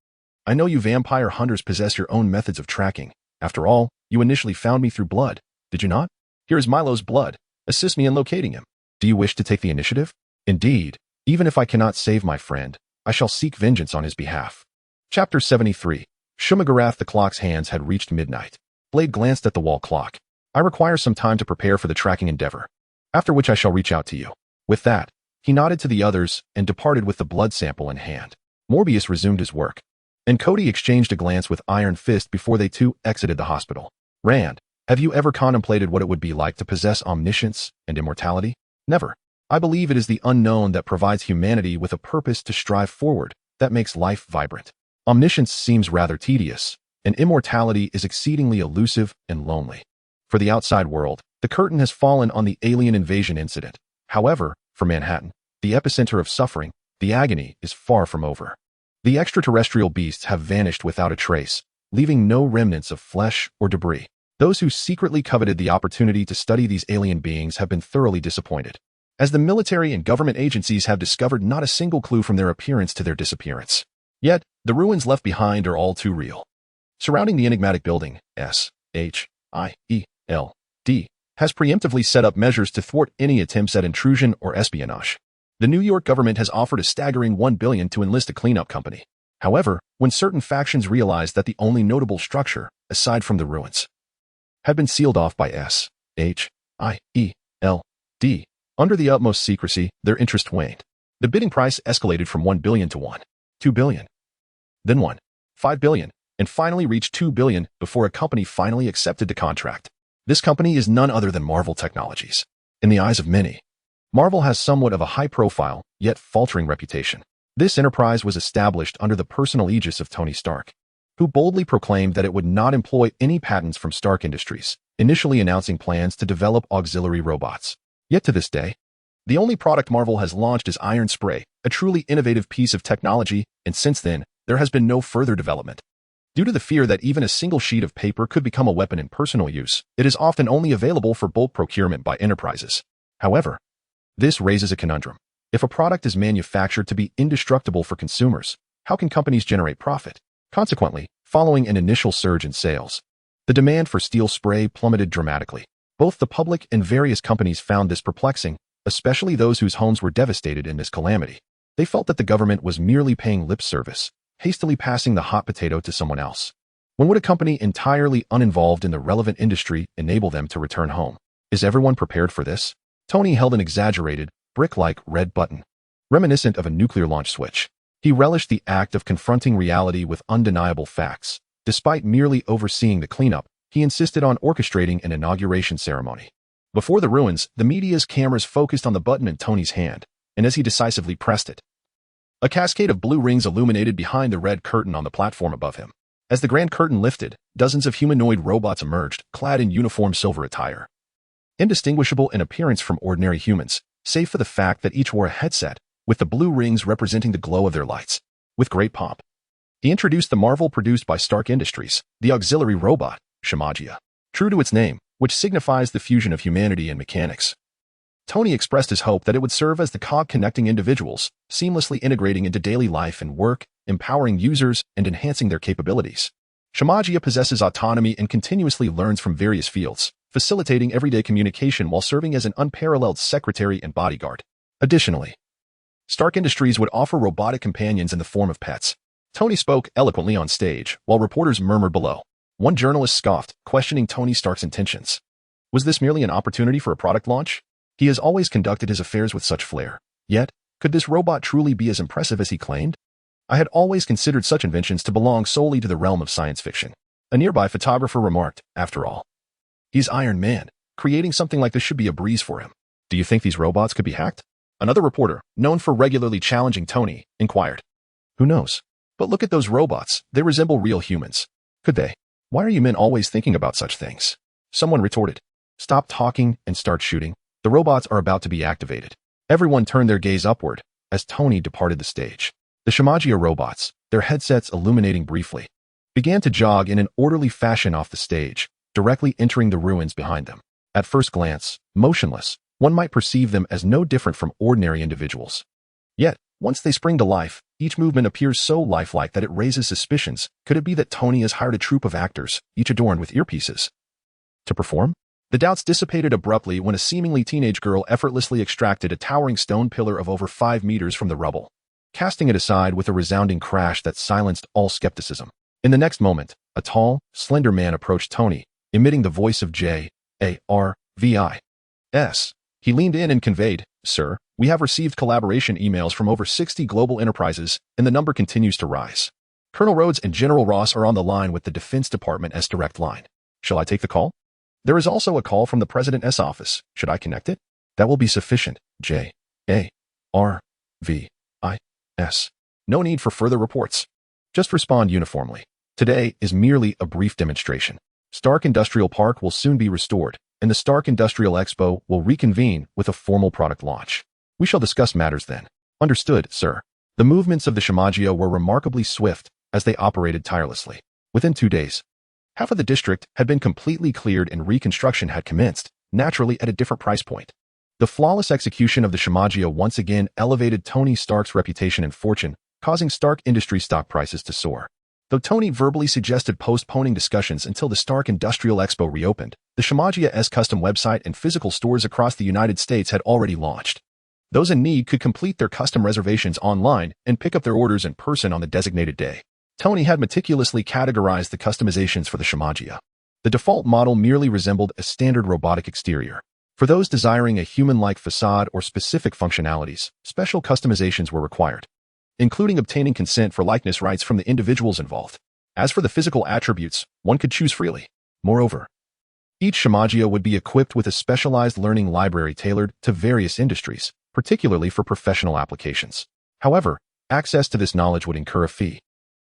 I know you vampire hunters possess your own methods of tracking. After all, you initially found me through blood, did you not? Here is Milo's blood. Assist me in locating him. Do you wish to take the initiative? Indeed, even if I cannot save my friend, I shall seek vengeance on his behalf. Chapter 73. Shumagarath. The clock's hands had reached midnight. Blade glanced at the wall clock. I require some time to prepare for the tracking endeavor, after which I shall reach out to you. With that, he nodded to the others and departed with the blood sample in hand. Morbius resumed his work, and Kody exchanged a glance with Iron Fist before they too exited the hospital. Rand, have you ever contemplated what it would be like to possess omniscience and immortality? Never. I believe it is the unknown that provides humanity with a purpose to strive forward, that makes life vibrant. Omniscience seems rather tedious, and immortality is exceedingly elusive and lonely. For the outside world, the curtain has fallen on the alien invasion incident. However, for Manhattan, the epicenter of suffering, the agony is far from over. The extraterrestrial beasts have vanished without a trace, leaving no remnants of flesh or debris. Those who secretly coveted the opportunity to study these alien beings have been thoroughly disappointed, as the military and government agencies have discovered not a single clue from their appearance to their disappearance. Yet, the ruins left behind are all too real. Surrounding the enigmatic building, SHIELD has preemptively set up measures to thwart any attempts at intrusion or espionage. The New York government has offered a staggering $1 billion to enlist a cleanup company. However, when certain factions realized that the only notable structure, aside from the ruins, had been sealed off by SHIELD, under the utmost secrecy, their interest waned. The bidding price escalated from 1 billion to 2 billion, then 5 billion, and finally reached 2 billion before a company finally accepted the contract. This company is none other than Marvel Technologies. In the eyes of many, Marvel has somewhat of a high-profile, yet faltering reputation. This enterprise was established under the personal aegis of Tony Stark, who boldly proclaimed that it would not employ any patents from Stark Industries, initially announcing plans to develop auxiliary robots. Yet to this day, the only product Marvel has launched is Iron Spray, a truly innovative piece of technology, and since then, there has been no further development. Due to the fear that even a single sheet of paper could become a weapon in personal use, it is often only available for bulk procurement by enterprises. However, this raises a conundrum. If a product is manufactured to be indestructible for consumers, how can companies generate profit? Consequently, following an initial surge in sales, the demand for steel spray plummeted dramatically. Both the public and various companies found this perplexing, especially those whose homes were devastated in this calamity. They felt that the government was merely paying lip service, hastily passing the hot potato to someone else. When would a company entirely uninvolved in the relevant industry enable them to return home? Is everyone prepared for this? Tony held an exaggerated, brick-like red button, reminiscent of a nuclear launch switch. He relished the act of confronting reality with undeniable facts. Despite merely overseeing the cleanup, he insisted on orchestrating an inauguration ceremony. Before the ruins, the media's cameras focused on the button in Tony's hand, and as he decisively pressed it, a cascade of blue rings illuminated behind the red curtain on the platform above him. As the grand curtain lifted, dozens of humanoid robots emerged, clad in uniform silver attire. Indistinguishable in appearance from ordinary humans, save for the fact that each wore a headset, with the blue rings representing the glow of their lights. With great pomp, he introduced the marvel produced by Stark Industries, the auxiliary robot, Shamagia. True to its name, which signifies the fusion of humanity and mechanics, Tony expressed his hope that it would serve as the cog connecting individuals, seamlessly integrating into daily life and work, empowering users, and enhancing their capabilities. Shamagia possesses autonomy and continuously learns from various fields, facilitating everyday communication while serving as an unparalleled secretary and bodyguard. Additionally, Stark Industries would offer robotic companions in the form of pets. Tony spoke eloquently on stage, while reporters murmured below. One journalist scoffed, questioning Tony Stark's intentions. Was this merely an opportunity for a product launch? He has always conducted his affairs with such flair. Yet, could this robot truly be as impressive as he claimed? I had always considered such inventions to belong solely to the realm of science fiction. A nearby photographer remarked, after all, he's Iron Man. Creating something like this should be a breeze for him. Do you think these robots could be hacked? Another reporter, known for regularly challenging Tony, inquired. Who knows? But look at those robots. They resemble real humans. Could they? Why are you men always thinking about such things? Someone retorted. Stop talking and start shooting. The robots are about to be activated. Everyone turned their gaze upward as Tony departed the stage. The Shamagia robots, their headsets illuminating briefly, began to jog in an orderly fashion off the stage, directly entering the ruins behind them. At first glance, motionless, one might perceive them as no different from ordinary individuals. Yet, once they spring to life, each movement appears so lifelike that it raises suspicions. Could it be that Tony has hired a troupe of actors, each adorned with earpieces, to perform? The doubts dissipated abruptly when a seemingly teenage girl effortlessly extracted a towering stone pillar of over 5 meters from the rubble, casting it aside with a resounding crash that silenced all skepticism. In the next moment, a tall, slender man approached Tony, emitting the voice of J.A.R.V.I.S. He leaned in and conveyed, Sir, we have received collaboration emails from over 60 global enterprises, and the number continues to rise. Colonel Rhodes and General Ross are on the line with the Defense Department as direct line. Shall I take the call? There is also a call from the President's office. Should I connect it? That will be sufficient. J.A.R.V.I.S. No need for further reports. Just respond uniformly. Today is merely a brief demonstration. Stark Industrial Park will soon be restored, and the Stark Industrial Expo will reconvene with a formal product launch. We shall discuss matters then. Understood, sir. The movements of the Shamagia were remarkably swift as they operated tirelessly. Within 2 days, half of the district had been completely cleared and reconstruction had commenced, naturally at a different price point. The flawless execution of the Shamagia once again elevated Tony Stark's reputation and fortune, causing Stark Industries stock prices to soar. Though Tony verbally suggested postponing discussions until the Stark Industrial Expo reopened, the Shamagia's custom website and physical stores across the United States had already launched. Those in need could complete their custom reservations online and pick up their orders in person on the designated day. Tony had meticulously categorized the customizations for the Shamagia. The default model merely resembled a standard robotic exterior. For those desiring a human-like facade or specific functionalities, special customizations were required, including obtaining consent for likeness rights from the individuals involved. As for the physical attributes, one could choose freely. Moreover, each Shimagia would be equipped with a specialized learning library tailored to various industries, particularly for professional applications. However, access to this knowledge would incur a fee.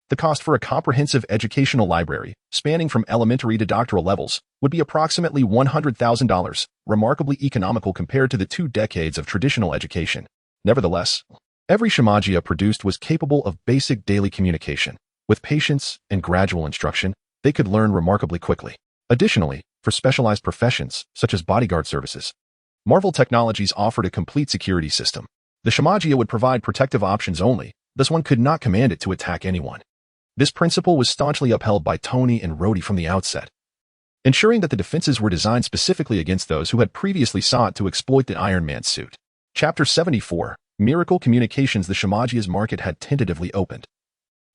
The cost for a comprehensive educational library, spanning from elementary to doctoral levels, would be approximately $100,000, remarkably economical compared to the 2 decades of traditional education. Nevertheless, every Shimagia produced was capable of basic daily communication. With patience and gradual instruction, they could learn remarkably quickly. Additionally, for specialized professions, such as bodyguard services, Marvel Technologies offered a complete security system. The Shimagia would provide protective options only, thus one could not command it to attack anyone. This principle was staunchly upheld by Tony and Rhodey from the outset, ensuring that the defenses were designed specifically against those who had previously sought to exploit the Iron Man suit. Chapter 74, Miracle Communications. The Shimagia's market had tentatively opened,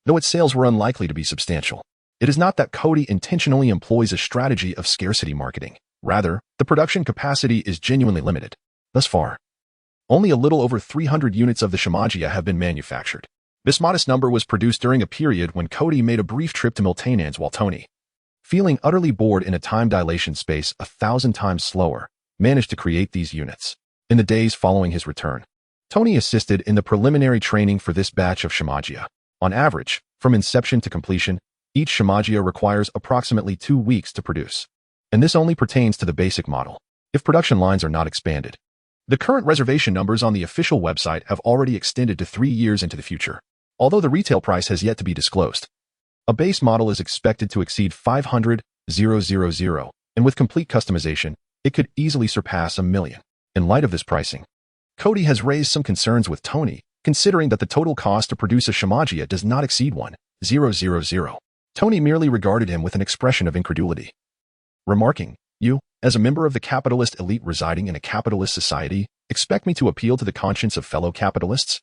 though its sales were unlikely to be substantial. It is not that Kody intentionally employs a strategy of scarcity marketing. Rather, the production capacity is genuinely limited. Thus far, only a little over 300 units of the Shimagia have been manufactured. This modest number was produced during a period when Kody made a brief trip to Miltanans while Tony, feeling utterly bored in a time dilation space 1,000 times slower, managed to create these units. In the days following his return, Tony assisted in the preliminary training for this batch of Shimagia. On average, from inception to completion, each Shimagia requires approximately 2 weeks to produce. And this only pertains to the basic model, if production lines are not expanded. The current reservation numbers on the official website have already extended to 3 years into the future, although the retail price has yet to be disclosed. A base model is expected to exceed 500,000, and with complete customization, it could easily surpass 1 million. In light of this pricing, Kody has raised some concerns with Tony, considering that the total cost to produce a Shimagia does not exceed 1,000. Tony merely regarded him with an expression of incredulity, remarking, "You, as a member of the capitalist elite residing in a capitalist society, expect me to appeal to the conscience of fellow capitalists?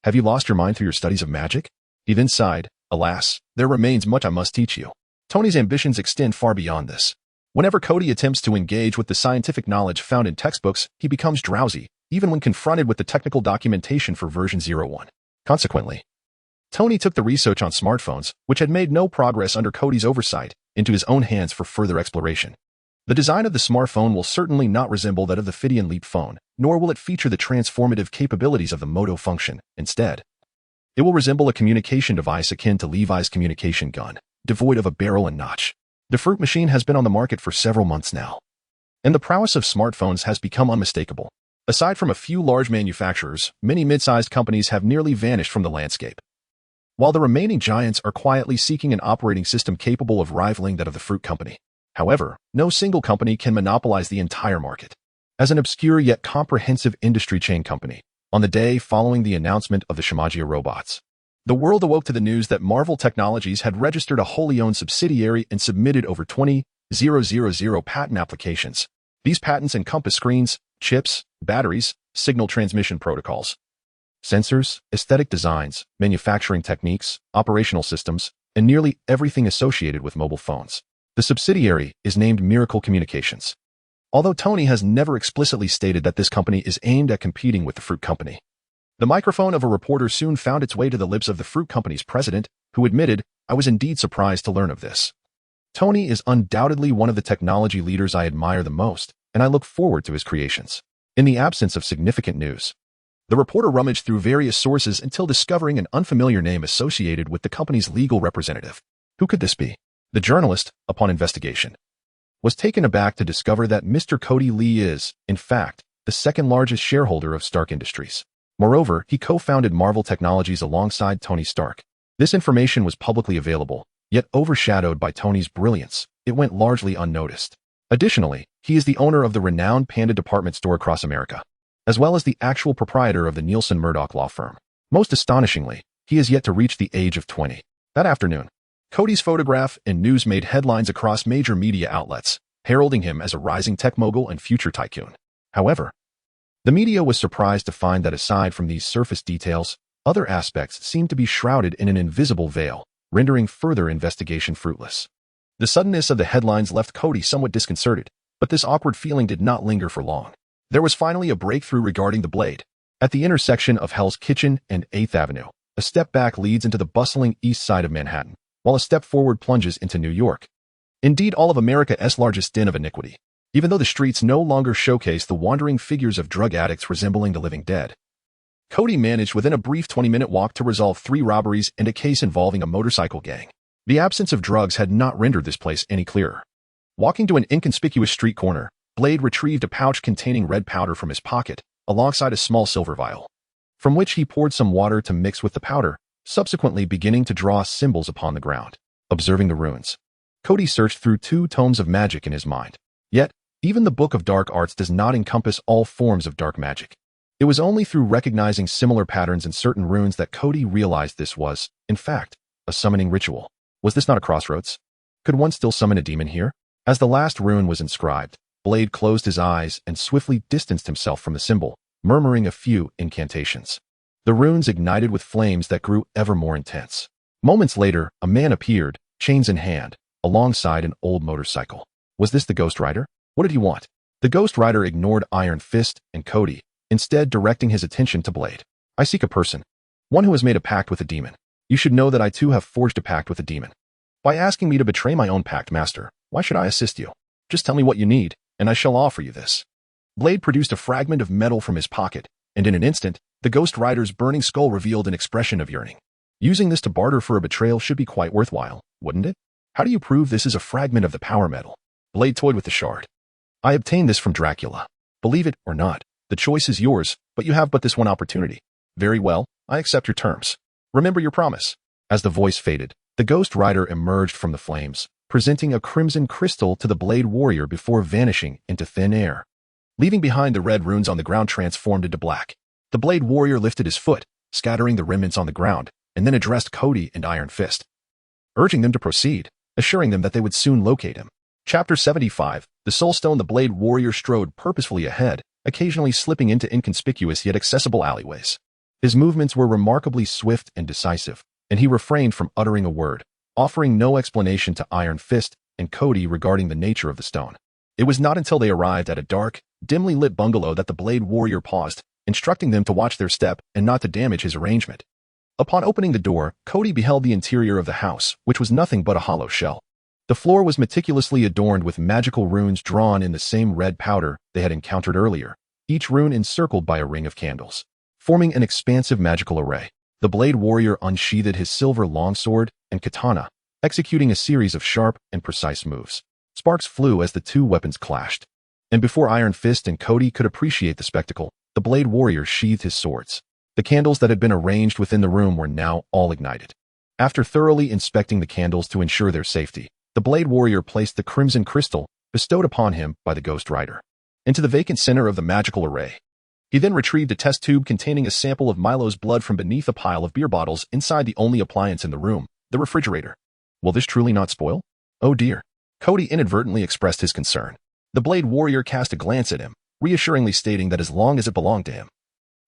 Have you lost your mind through your studies of magic?" He then sighed, "Alas, there remains much I must teach you." Tony's ambitions extend far beyond this. Whenever Kody attempts to engage with the scientific knowledge found in textbooks, he becomes drowsy, even when confronted with the technical documentation for version 01. Consequently, Tony took the research on smartphones, which had made no progress under Kody's oversight, into his own hands for further exploration. The design of the smartphone will certainly not resemble that of the Fidian Leap phone, nor will it feature the transformative capabilities of the Moto function. Instead, it will resemble a communication device akin to Levi's communication gun, devoid of a barrel and notch. The Fruit machine has been on the market for several months now, and the prowess of smartphones has become unmistakable. Aside from a few large manufacturers, many mid-sized companies have nearly vanished from the landscape, while the remaining giants are quietly seeking an operating system capable of rivaling that of the Fruit company. However, no single company can monopolize the entire market. As an obscure yet comprehensive industry chain company, on the day following the announcement of the Shimagia robots, the world awoke to the news that Marvel Technologies had registered a wholly owned subsidiary and submitted over 20,000 patent applications. These patents encompass screens, chips, batteries, signal transmission protocols, sensors, aesthetic designs, manufacturing techniques, operational systems, and nearly everything associated with mobile phones. The subsidiary is named Miracle Communications, although Tony has never explicitly stated that this company is aimed at competing with the Fruit company. The microphone of a reporter soon found its way to the lips of the Fruit company's president, who admitted, "I was indeed surprised to learn of this. Tony is undoubtedly one of the technology leaders I admire the most, and I look forward to his creations." In the absence of significant news, the reporter rummaged through various sources until discovering an unfamiliar name associated with the company's legal representative. Who could this be? The journalist, upon investigation, was taken aback to discover that Mr. Kody Lee is, in fact, the second largest shareholder of Stark Industries. Moreover, he co-founded Marvel Technologies alongside Tony Stark. This information was publicly available, yet overshadowed by Tony's brilliance, it went largely unnoticed. Additionally, he is the owner of the renowned Panda department store across America, as well as the actual proprietor of the Nielsen Murdoch law firm. Most astonishingly, he has yet to reach the age of 20. That afternoon, Kody's photograph and news made headlines across major media outlets, heralding him as a rising tech mogul and future tycoon. However, the media was surprised to find that aside from these surface details, other aspects seemed to be shrouded in an invisible veil, rendering further investigation fruitless. The suddenness of the headlines left Kody somewhat disconcerted, but this awkward feeling did not linger for long. There was finally a breakthrough regarding the blade. At the intersection of Hell's Kitchen and 8th Avenue, a step back leads into the bustling east side of Manhattan, while a step forward plunges into New York. Indeed, all of America's largest den of iniquity, even though the streets no longer showcase the wandering figures of drug addicts resembling the living dead. Kody managed within a brief 20-minute walk to resolve 3 robberies and a case involving a motorcycle gang. The absence of drugs had not rendered this place any clearer. Walking to an inconspicuous street corner, Blade retrieved a pouch containing red powder from his pocket, alongside a small silver vial, from which he poured some water to mix with the powder, subsequently beginning to draw symbols upon the ground. Observing the runes, Kody searched through 2 tomes of magic in his mind. Yet, even the Book of Dark Arts does not encompass all forms of dark magic. It was only through recognizing similar patterns in certain runes that Kody realized this was, in fact, a summoning ritual. Was this not a crossroads? Could one still summon a demon here? As the last rune was inscribed, Blade closed his eyes and swiftly distanced himself from the symbol, murmuring a few incantations. The runes ignited with flames that grew ever more intense. Moments later, a man appeared, chains in hand, alongside an old motorcycle. Was this the Ghost Rider? What did he want? The Ghost Rider ignored Iron Fist and Kody, instead directing his attention to Blade. I seek a person, one who has made a pact with a demon. You should know that I too have forged a pact with a demon. By asking me to betray my own pact, master, why should I assist you? Just tell me what you need, and I shall offer you this. Blade produced a fragment of metal from his pocket, and in an instant, the Ghost Rider's burning skull revealed an expression of yearning. Using this to barter for a betrayal should be quite worthwhile, wouldn't it? How do you prove this is a fragment of the power metal? Blade toyed with the shard. I obtained this from Dracula. Believe it or not, the choice is yours, but you have but this one opportunity. Very well, I accept your terms. Remember your promise. As the voice faded, the Ghost Rider emerged from the flames, presenting a crimson crystal to the Blade Warrior before vanishing into thin air. Leaving behind the red runes on the ground transformed into black. The Blade Warrior lifted his foot, scattering the remnants on the ground, and then addressed Kody and Iron Fist, urging them to proceed, assuring them that they would soon locate him. Chapter 75, The Soulstone. The Blade Warrior strode purposefully ahead, occasionally slipping into inconspicuous yet accessible alleyways. His movements were remarkably swift and decisive, and he refrained from uttering a word, offering no explanation to Iron Fist and Kody regarding the nature of the stone. It was not until they arrived at a dark, dimly lit bungalow that the Blade Warrior paused, instructing them to watch their step and not to damage his arrangement. Upon opening the door, Kody beheld the interior of the house, which was nothing but a hollow shell. The floor was meticulously adorned with magical runes drawn in the same red powder they had encountered earlier, each rune encircled by a ring of candles, forming an expansive magical array. The Blade Warrior unsheathed his silver longsword and katana, executing a series of sharp and precise moves. Sparks flew as the 2 weapons clashed, and before Iron Fist and Kody could appreciate the spectacle, the Blade Warrior sheathed his swords. The candles that had been arranged within the room were now all ignited. After thoroughly inspecting the candles to ensure their safety, the Blade Warrior placed the crimson crystal bestowed upon him by the Ghost Rider into the vacant center of the magical array. He then retrieved a test tube containing a sample of Milo's blood from beneath a pile of beer bottles inside the only appliance in the room, the refrigerator. Will this truly not spoil? Oh dear. Kody inadvertently expressed his concern. The Blade Warrior cast a glance at him, reassuringly stating that as long as it belonged to him,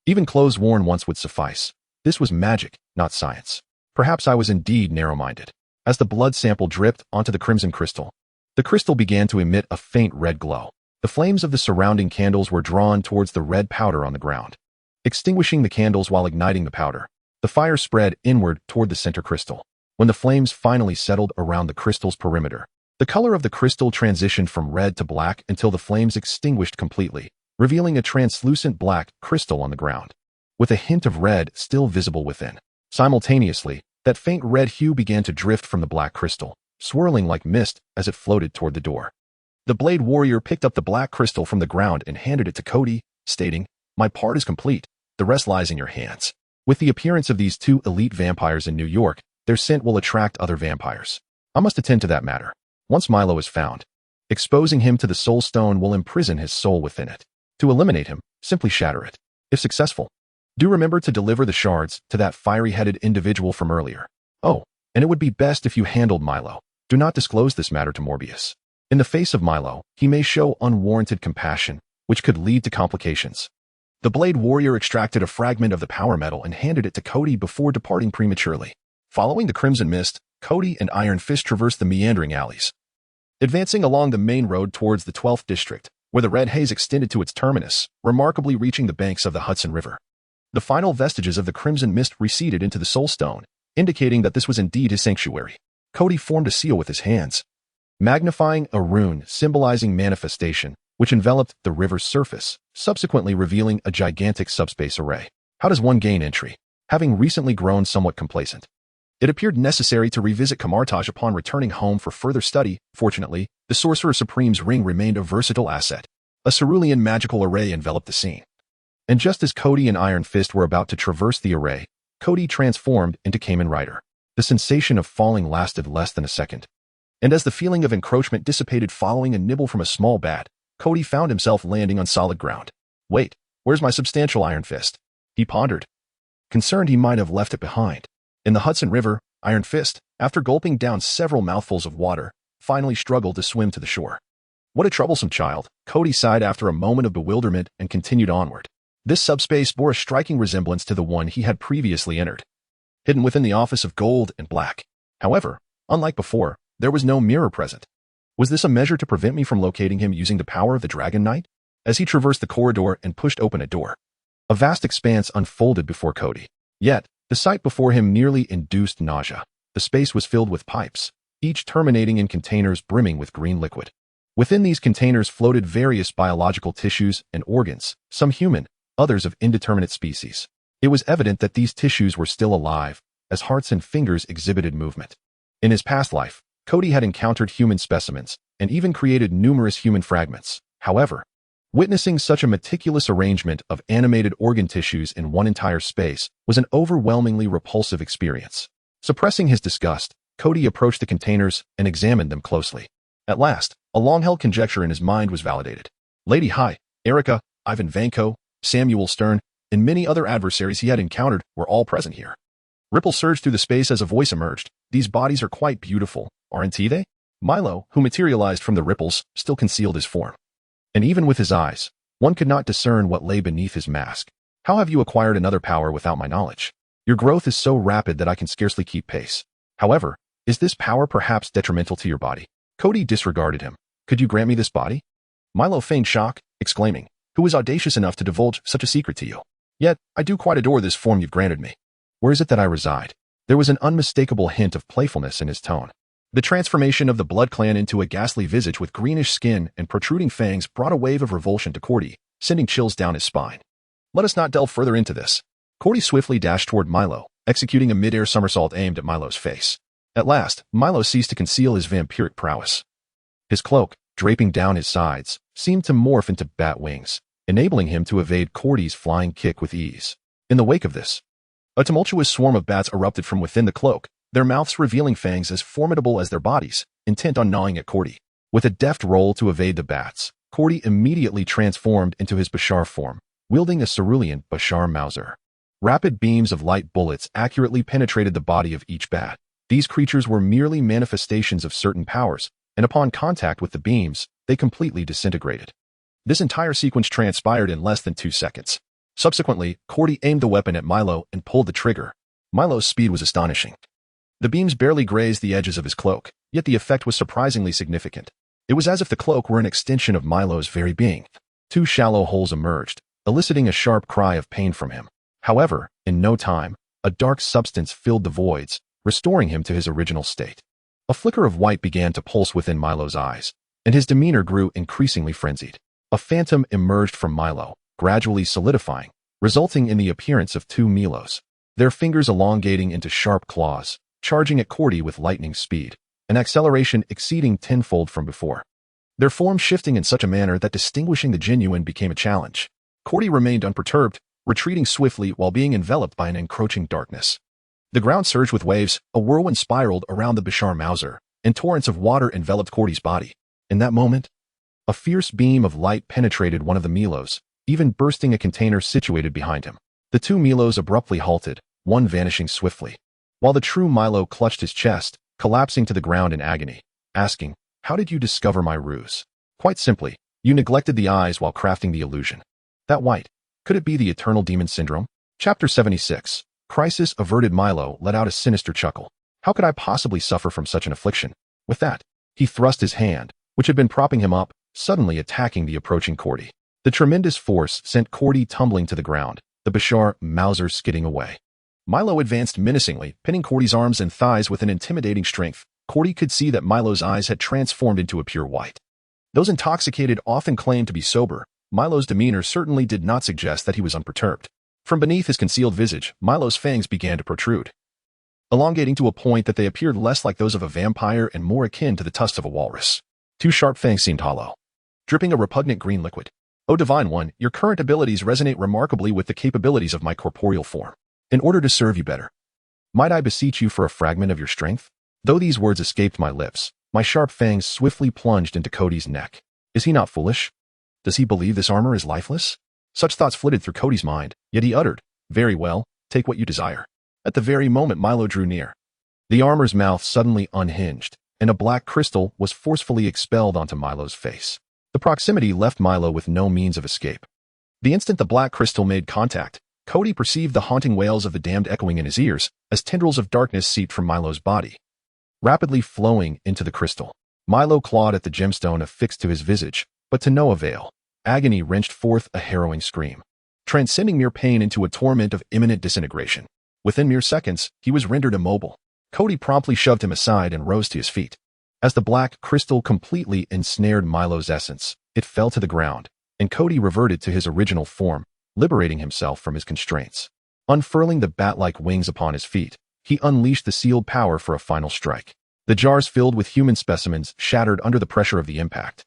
even clothes worn once would suffice. This was magic, not science. Perhaps I was indeed narrow-minded. As the blood sample dripped onto the crimson crystal, the crystal began to emit a faint red glow. The flames of the surrounding candles were drawn towards the red powder on the ground. Extinguishing the candles while igniting the powder, the fire spread inward toward the center crystal. When the flames finally settled around the crystal's perimeter, the color of the crystal transitioned from red to black until the flames extinguished completely, revealing a translucent black crystal on the ground, with a hint of red still visible within. Simultaneously, that faint red hue began to drift from the black crystal, swirling like mist as it floated toward the door. The Blade Warrior picked up the black crystal from the ground and handed it to Kody, stating, "My part is complete. The rest lies in your hands." With the appearance of these 2 elite vampires in New York, their scent will attract other vampires. I must attend to that matter. Once Milo is found, exposing him to the Soul Stone will imprison his soul within it. To eliminate him, simply shatter it. If successful, do remember to deliver the shards to that fiery-headed individual from earlier. Oh, and it would be best if you handled Milo. Do not disclose this matter to Morbius. In the face of Milo, he may show unwarranted compassion, which could lead to complications. The Blade Warrior extracted a fragment of the power metal and handed it to Kody before departing prematurely. Following the crimson mist, Kody and Iron Fist traversed the meandering alleys, advancing along the main road towards the 12th district. where the red haze extended to its terminus, remarkably reaching the banks of the Hudson River. The final vestiges of the crimson mist receded into the Soul Stone, indicating that this was indeed his sanctuary. Kody formed a seal with his hands, magnifying a rune symbolizing manifestation, which enveloped the river's surface, subsequently revealing a gigantic subspace array. How does one gain entry? Having recently grown somewhat complacent, it appeared necessary to revisit Kamartaj upon returning home for further study. Fortunately, the Sorcerer Supreme's ring remained a versatile asset. A cerulean magical array enveloped the scene. And just as Kody and Iron Fist were about to traverse the array, Kody transformed into Kamen Rider. The sensation of falling lasted less than a second. And as the feeling of encroachment dissipated following a nibble from a small bat, Kody found himself landing on solid ground. Wait, where's my substantial Iron Fist? He pondered, concerned he might have left it behind. In the Hudson River, Iron Fist, after gulping down several mouthfuls of water, finally struggled to swim to the shore. What a troublesome child, Kody sighed after a moment of bewilderment and continued onward. This subspace bore a striking resemblance to the one he had previously entered, hidden within the office of Gold and Black. However, unlike before, there was no mirror present. Was this a measure to prevent me from locating him using the power of the Dragon Knight? As he traversed the corridor and pushed open a door, a vast expanse unfolded before Kody. Yet, the sight before him nearly induced nausea. The space was filled with pipes, each terminating in containers brimming with green liquid. Within these containers floated various biological tissues and organs, some human, others of indeterminate species. It was evident that these tissues were still alive, as hearts and fingers exhibited movement. In his past life, Kody had encountered human specimens and even created numerous human fragments. However, witnessing such a meticulous arrangement of animated organ tissues in one entire space was an overwhelmingly repulsive experience. Suppressing his disgust, Kody approached the containers and examined them closely. At last, a long-held conjecture in his mind was validated. Lady Hi, Erica, Ivan Vanko, Samuel Stern, and many other adversaries he had encountered were all present here. Ripple surged through the space as a voice emerged. These bodies are quite beautiful, aren't they? Milo, who materialized from the ripples, still concealed his form. And even with his eyes, one could not discern what lay beneath his mask. How have you acquired another power without my knowledge? Your growth is so rapid that I can scarcely keep pace. However, is this power perhaps detrimental to your body? Kody disregarded him. Could you grant me this body? Milo feigned shock, exclaiming, who is audacious enough to divulge such a secret to you? Yet, I do quite adore this form you've granted me. Where is it that I reside? There was an unmistakable hint of playfulness in his tone. The transformation of the Blood Clan into a ghastly visage with greenish skin and protruding fangs brought a wave of revulsion to Kody, sending chills down his spine. Let us not delve further into this. Kody swiftly dashed toward Milo, executing a mid-air somersault aimed at Milo's face. At last, Milo ceased to conceal his vampiric prowess. His cloak, draping down his sides, seemed to morph into bat wings, enabling him to evade Kody's flying kick with ease. In the wake of this, a tumultuous swarm of bats erupted from within the cloak, their mouths revealing fangs as formidable as their bodies, intent on gnawing at Kody. With a deft roll to evade the bats, Kody immediately transformed into his Bashar form, wielding a cerulean Bashar Mauser. Rapid beams of light bullets accurately penetrated the body of each bat. These creatures were merely manifestations of certain powers, and upon contact with the beams, they completely disintegrated. This entire sequence transpired in less than 2 seconds. Subsequently, Kody aimed the weapon at Milo and pulled the trigger. Milo's speed was astonishing. The beams barely grazed the edges of his cloak, yet the effect was surprisingly significant. It was as if the cloak were an extension of Milo's very being. 2 shallow holes emerged, eliciting a sharp cry of pain from him. However, in no time, a dark substance filled the voids, restoring him to his original state. A flicker of white began to pulse within Milo's eyes, and his demeanor grew increasingly frenzied. A phantom emerged from Milo, gradually solidifying, resulting in the appearance of 2 Milos, their fingers elongating into sharp claws, charging at Kody with lightning speed, an acceleration exceeding tenfold from before. Their form shifting in such a manner that distinguishing the genuine became a challenge. Kody remained unperturbed, retreating swiftly while being enveloped by an encroaching darkness. The ground surged with waves, a whirlwind spiraled around the Bashar Mauser, and torrents of water enveloped Kody's body. In that moment, a fierce beam of light penetrated one of the Milos, even bursting a container situated behind him. The 2 Milos abruptly halted, one vanishing swiftly, while the true Milo clutched his chest, collapsing to the ground in agony, asking, "How did you discover my ruse?" Quite simply, you neglected the eyes while crafting the illusion. That white, could it be the eternal demon syndrome? Chapter 76. Crisis averted. Milo let out a sinister chuckle. How could I possibly suffer from such an affliction? With that, he thrust his hand, which had been propping him up, suddenly attacking the approaching Kody. The tremendous force sent Kody tumbling to the ground, the Bashar Mauser skidding away. Milo advanced menacingly, pinning Kody's arms and thighs with an intimidating strength. Kody could see that Milo's eyes had transformed into a pure white. Those intoxicated often claimed to be sober. Milo's demeanor certainly did not suggest that he was unperturbed. From beneath his concealed visage, Milo's fangs began to protrude, elongating to a point that they appeared less like those of a vampire and more akin to the tusks of a walrus. Two sharp fangs seemed hollow, dripping a repugnant green liquid. O Divine One, your current abilities resonate remarkably with the capabilities of my corporeal form. In order to serve you better, might I beseech you for a fragment of your strength? Though these words escaped my lips, my sharp fangs swiftly plunged into Kody's neck. Is he not foolish? Does he believe this armor is lifeless? Such thoughts flitted through Kody's mind, yet he uttered, "Very well, take what you desire." At the very moment Milo drew near, the armor's mouth suddenly unhinged, and a black crystal was forcefully expelled onto Milo's face. The proximity left Milo with no means of escape. The instant the black crystal made contact, Kody perceived the haunting wails of the damned echoing in his ears as tendrils of darkness seeped from Milo's body, rapidly flowing into the crystal. Milo clawed at the gemstone affixed to his visage, but to no avail. Agony wrenched forth a harrowing scream, transcending mere pain into a torment of imminent disintegration. Within mere seconds, he was rendered immobile. Kody promptly shoved him aside and rose to his feet. As the black crystal completely ensnared Milo's essence, it fell to the ground, and Kody reverted to his original form, liberating himself from his constraints. Unfurling the bat-like wings upon his feet, he unleashed the sealed power for a final strike. The jars filled with human specimens shattered under the pressure of the impact,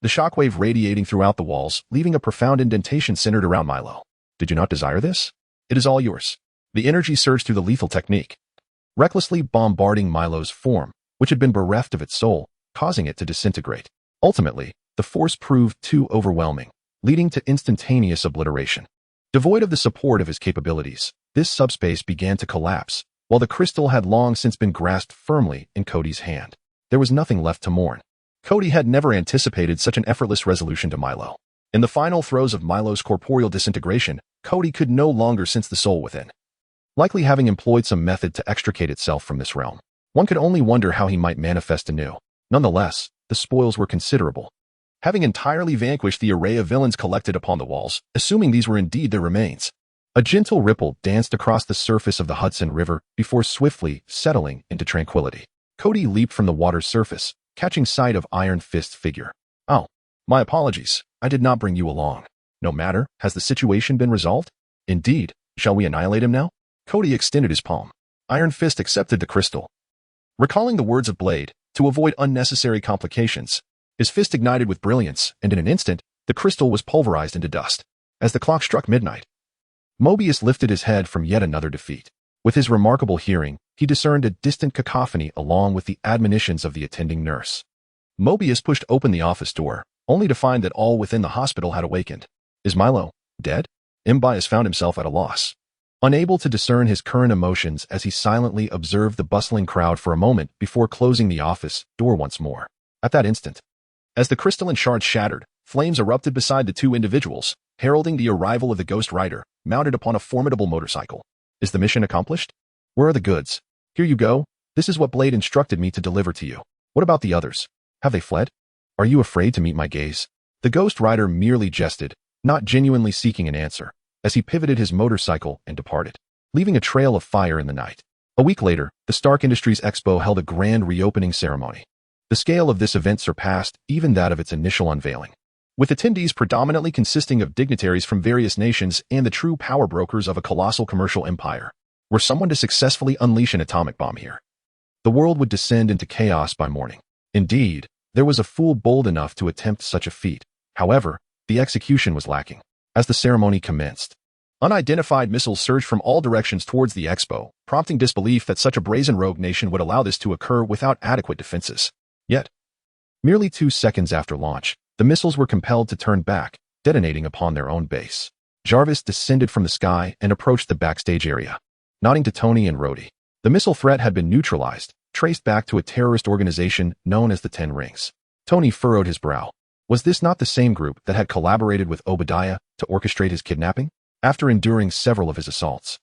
the shockwave radiating throughout the walls, leaving a profound indentation centered around Milo. Did you not desire this? It is all yours. The energy surged through the lethal technique, recklessly bombarding Milo's form, which had been bereft of its soul, causing it to disintegrate. Ultimately, the force proved too overwhelming, leading to instantaneous obliteration. Devoid of the support of his capabilities, this subspace began to collapse, while the crystal had long since been grasped firmly in Kody's hand. There was nothing left to mourn. Kody had never anticipated such an effortless resolution to Milo. In the final throes of Milo's corporeal disintegration, Kody could no longer sense the soul within, likely having employed some method to extricate itself from this realm. One could only wonder how he might manifest anew. Nonetheless, the spoils were considerable. Having entirely vanquished the array of villains collected upon the walls, assuming these were indeed their remains, a gentle ripple danced across the surface of the Hudson River before swiftly settling into tranquility. Kody leaped from the water's surface, catching sight of Iron Fist's figure. "Oh, my apologies. I did not bring you along. No matter, has the situation been resolved? Indeed. Shall we annihilate him now?" Kody extended his palm. Iron Fist accepted the crystal. Recalling the words of Blade, to avoid unnecessary complications, his fist ignited with brilliance, and in an instant, the crystal was pulverized into dust. As the clock struck midnight, Mobius lifted his head from yet another defeat. With his remarkable hearing, he discerned a distant cacophony along with the admonitions of the attending nurse. Mobius pushed open the office door, only to find that all within the hospital had awakened. Is Milo dead? Mobius found himself at a loss, unable to discern his current emotions as he silently observed the bustling crowd for a moment before closing the office door once more. At that instant, as the crystalline shards shattered, flames erupted beside the two individuals, heralding the arrival of the Ghost Rider, mounted upon a formidable motorcycle. Is the mission accomplished? Where are the goods? Here you go. This is what Blade instructed me to deliver to you. What about the others? Have they fled? Are you afraid to meet my gaze? The Ghost Rider merely jested, not genuinely seeking an answer, as he pivoted his motorcycle and departed, leaving a trail of fire in the night. A week later, the Stark Industries Expo held a grand reopening ceremony. The scale of this event surpassed even that of its initial unveiling, with attendees predominantly consisting of dignitaries from various nations and the true power brokers of a colossal commercial empire. Were someone to successfully unleash an atomic bomb here, the world would descend into chaos by morning. Indeed, there was a fool bold enough to attempt such a feat. However, the execution was lacking. As the ceremony commenced, unidentified missiles surged from all directions towards the expo, prompting disbelief that such a brazen rogue nation would allow this to occur without adequate defenses. Yet, merely 2 seconds after launch, the missiles were compelled to turn back, detonating upon their own base. Jarvis descended from the sky and approached the backstage area, nodding to Tony and Rhodey. The missile threat had been neutralized, traced back to a terrorist organization known as the Ten Rings. Tony furrowed his brow. Was this not the same group that had collaborated with Obadiah to orchestrate his kidnapping? After enduring several of his assaults,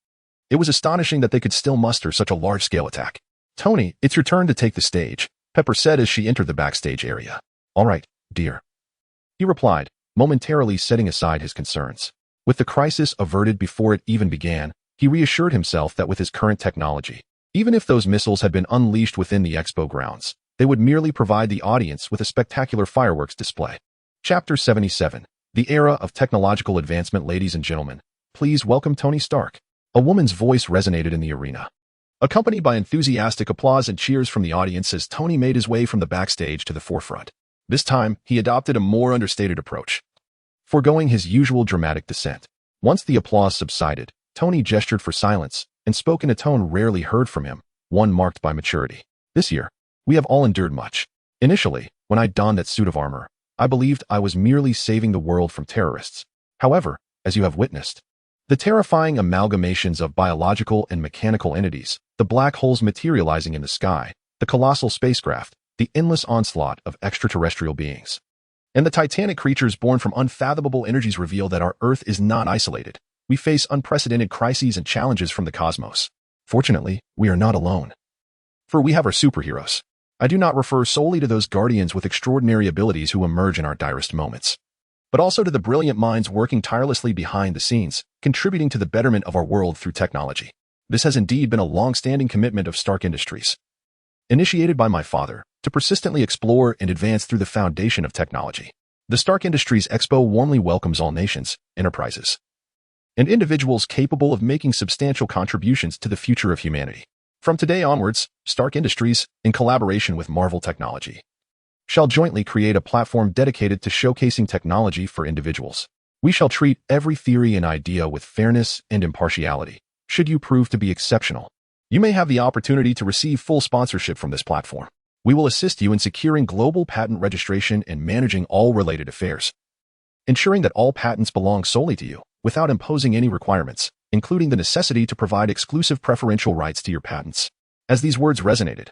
it was astonishing that they could still muster such a large-scale attack. "Tony, it's your turn to take the stage," Pepper said as she entered the backstage area. "All right, dear. he replied, momentarily setting aside his concerns. With the crisis averted before it even began, he reassured himself that with his current technology, even if those missiles had been unleashed within the expo grounds, they would merely provide the audience with a spectacular fireworks display. Chapter 77. The Era of Technological Advancement. Ladies and gentlemen, please welcome Tony Stark. A woman's voice resonated in the arena, accompanied by enthusiastic applause and cheers from the audience as Tony made his way from the backstage to the forefront. This time, he adopted a more understated approach, foregoing his usual dramatic descent. Once the applause subsided, Tony gestured for silence and spoke in a tone rarely heard from him, one marked by maturity. This year, we have all endured much. Initially, when I donned that suit of armor, I believed I was merely saving the world from terrorists. However, as you have witnessed, the terrifying amalgamations of biological and mechanical entities, the black holes materializing in the sky, the colossal spacecraft, the endless onslaught of extraterrestrial beings, and the titanic creatures born from unfathomable energies reveal that our Earth is not isolated. We face unprecedented crises and challenges from the cosmos. Fortunately, we are not alone, for we have our superheroes. I do not refer solely to those guardians with extraordinary abilities who emerge in our direst moments, but also to the brilliant minds working tirelessly behind the scenes, contributing to the betterment of our world through technology. This has indeed been a long-standing commitment of Stark Industries, initiated by my father, to persistently explore and advance through the foundation of technology. The Stark Industries Expo warmly welcomes all nations, enterprises, and individuals capable of making substantial contributions to the future of humanity. From today onwards, Stark Industries, in collaboration with Marvel Technology, shall jointly create a platform dedicated to showcasing technology for individuals. We shall treat every theory and idea with fairness and impartiality. Should you prove to be exceptional, you may have the opportunity to receive full sponsorship from this platform. We will assist you in securing global patent registration and managing all related affairs, ensuring that all patents belong solely to you, without imposing any requirements, including the necessity to provide exclusive preferential rights to your patents. As these words resonated,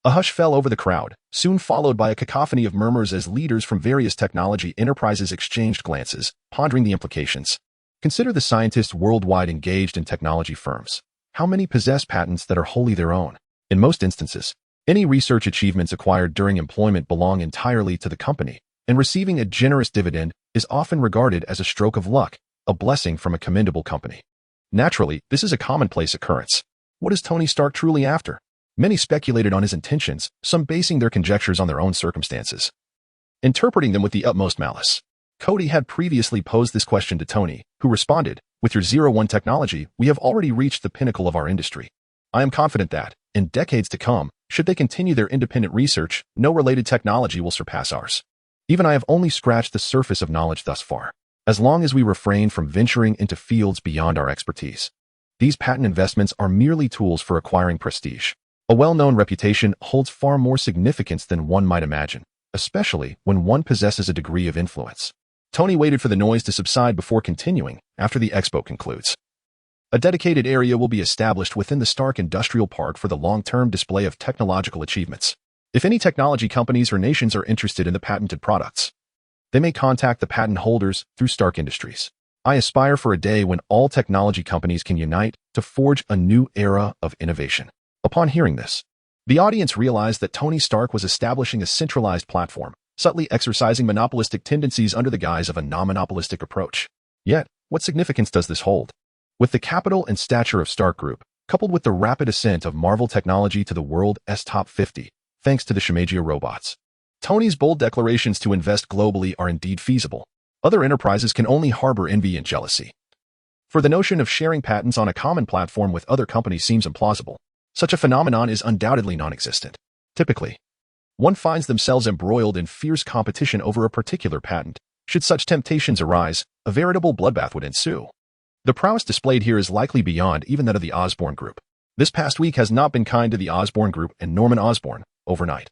a hush fell over the crowd, soon followed by a cacophony of murmurs as leaders from various technology enterprises exchanged glances, pondering the implications. Consider the scientists worldwide engaged in technology firms. How many possess patents that are wholly their own? In most instances, any research achievements acquired during employment belong entirely to the company, and receiving a generous dividend is often regarded as a stroke of luck, a blessing from a commendable company. Naturally, this is a commonplace occurrence. What is Tony Stark truly after? Many speculated on his intentions, some basing their conjectures on their own circumstances, interpreting them with the utmost malice. Kody had previously posed this question to Tony, who responded, "With your 01 technology, we have already reached the pinnacle of our industry. I am confident that, in decades to come, should they continue their independent research, no related technology will surpass ours. Even I have only scratched the surface of knowledge thus far. As long as we refrain from venturing into fields beyond our expertise, these patent investments are merely tools for acquiring prestige. A well-known reputation holds far more significance than one might imagine, especially when one possesses a degree of influence." Tony waited for the noise to subside before continuing. After the expo concludes, a dedicated area will be established within the Stark Industrial Park for the long-term display of technological achievements. If any technology companies or nations are interested in the patented products, they may contact the patent holders through Stark Industries. I aspire for a day when all technology companies can unite to forge a new era of innovation. Upon hearing this, the audience realized that Tony Stark was establishing a centralized platform, subtly exercising monopolistic tendencies under the guise of a non-monopolistic approach. Yet, what significance does this hold? With the capital and stature of Stark Group, coupled with the rapid ascent of Marvel Technology to the world's top 50, thanks to the Shimegia robots, Tony's bold declarations to invest globally are indeed feasible. Other enterprises can only harbor envy and jealousy, for the notion of sharing patents on a common platform with other companies seems implausible. Such a phenomenon is undoubtedly non-existent. Typically, one finds themselves embroiled in fierce competition over a particular patent. Should such temptations arise, a veritable bloodbath would ensue. The prowess displayed here is likely beyond even that of the Osborne Group. This past week has not been kind to the Osborne Group and Norman Osborn. Overnight,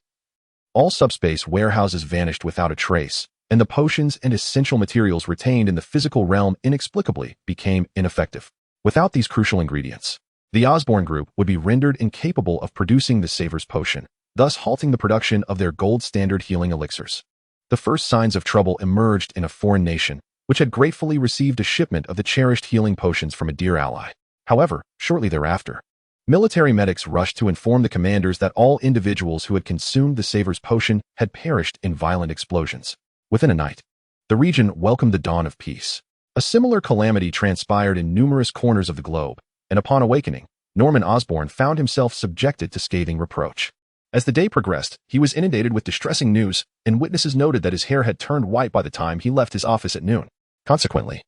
all subspace warehouses vanished without a trace, and the potions and essential materials retained in the physical realm inexplicably became ineffective. Without these crucial ingredients, the Osborne Group would be rendered incapable of producing the Saver's Potion, thus halting the production of their gold standard healing elixirs. The first signs of trouble emerged in a foreign nation, which had gratefully received a shipment of the cherished healing potions from a dear ally. However, shortly thereafter, military medics rushed to inform the commanders that all individuals who had consumed the Saver's Potion had perished in violent explosions. Within a night, the region welcomed the dawn of peace. A similar calamity transpired in numerous corners of the globe, and upon awakening, Norman Osborn found himself subjected to scathing reproach. As the day progressed, he was inundated with distressing news, and witnesses noted that his hair had turned white by the time he left his office at noon. Consequently,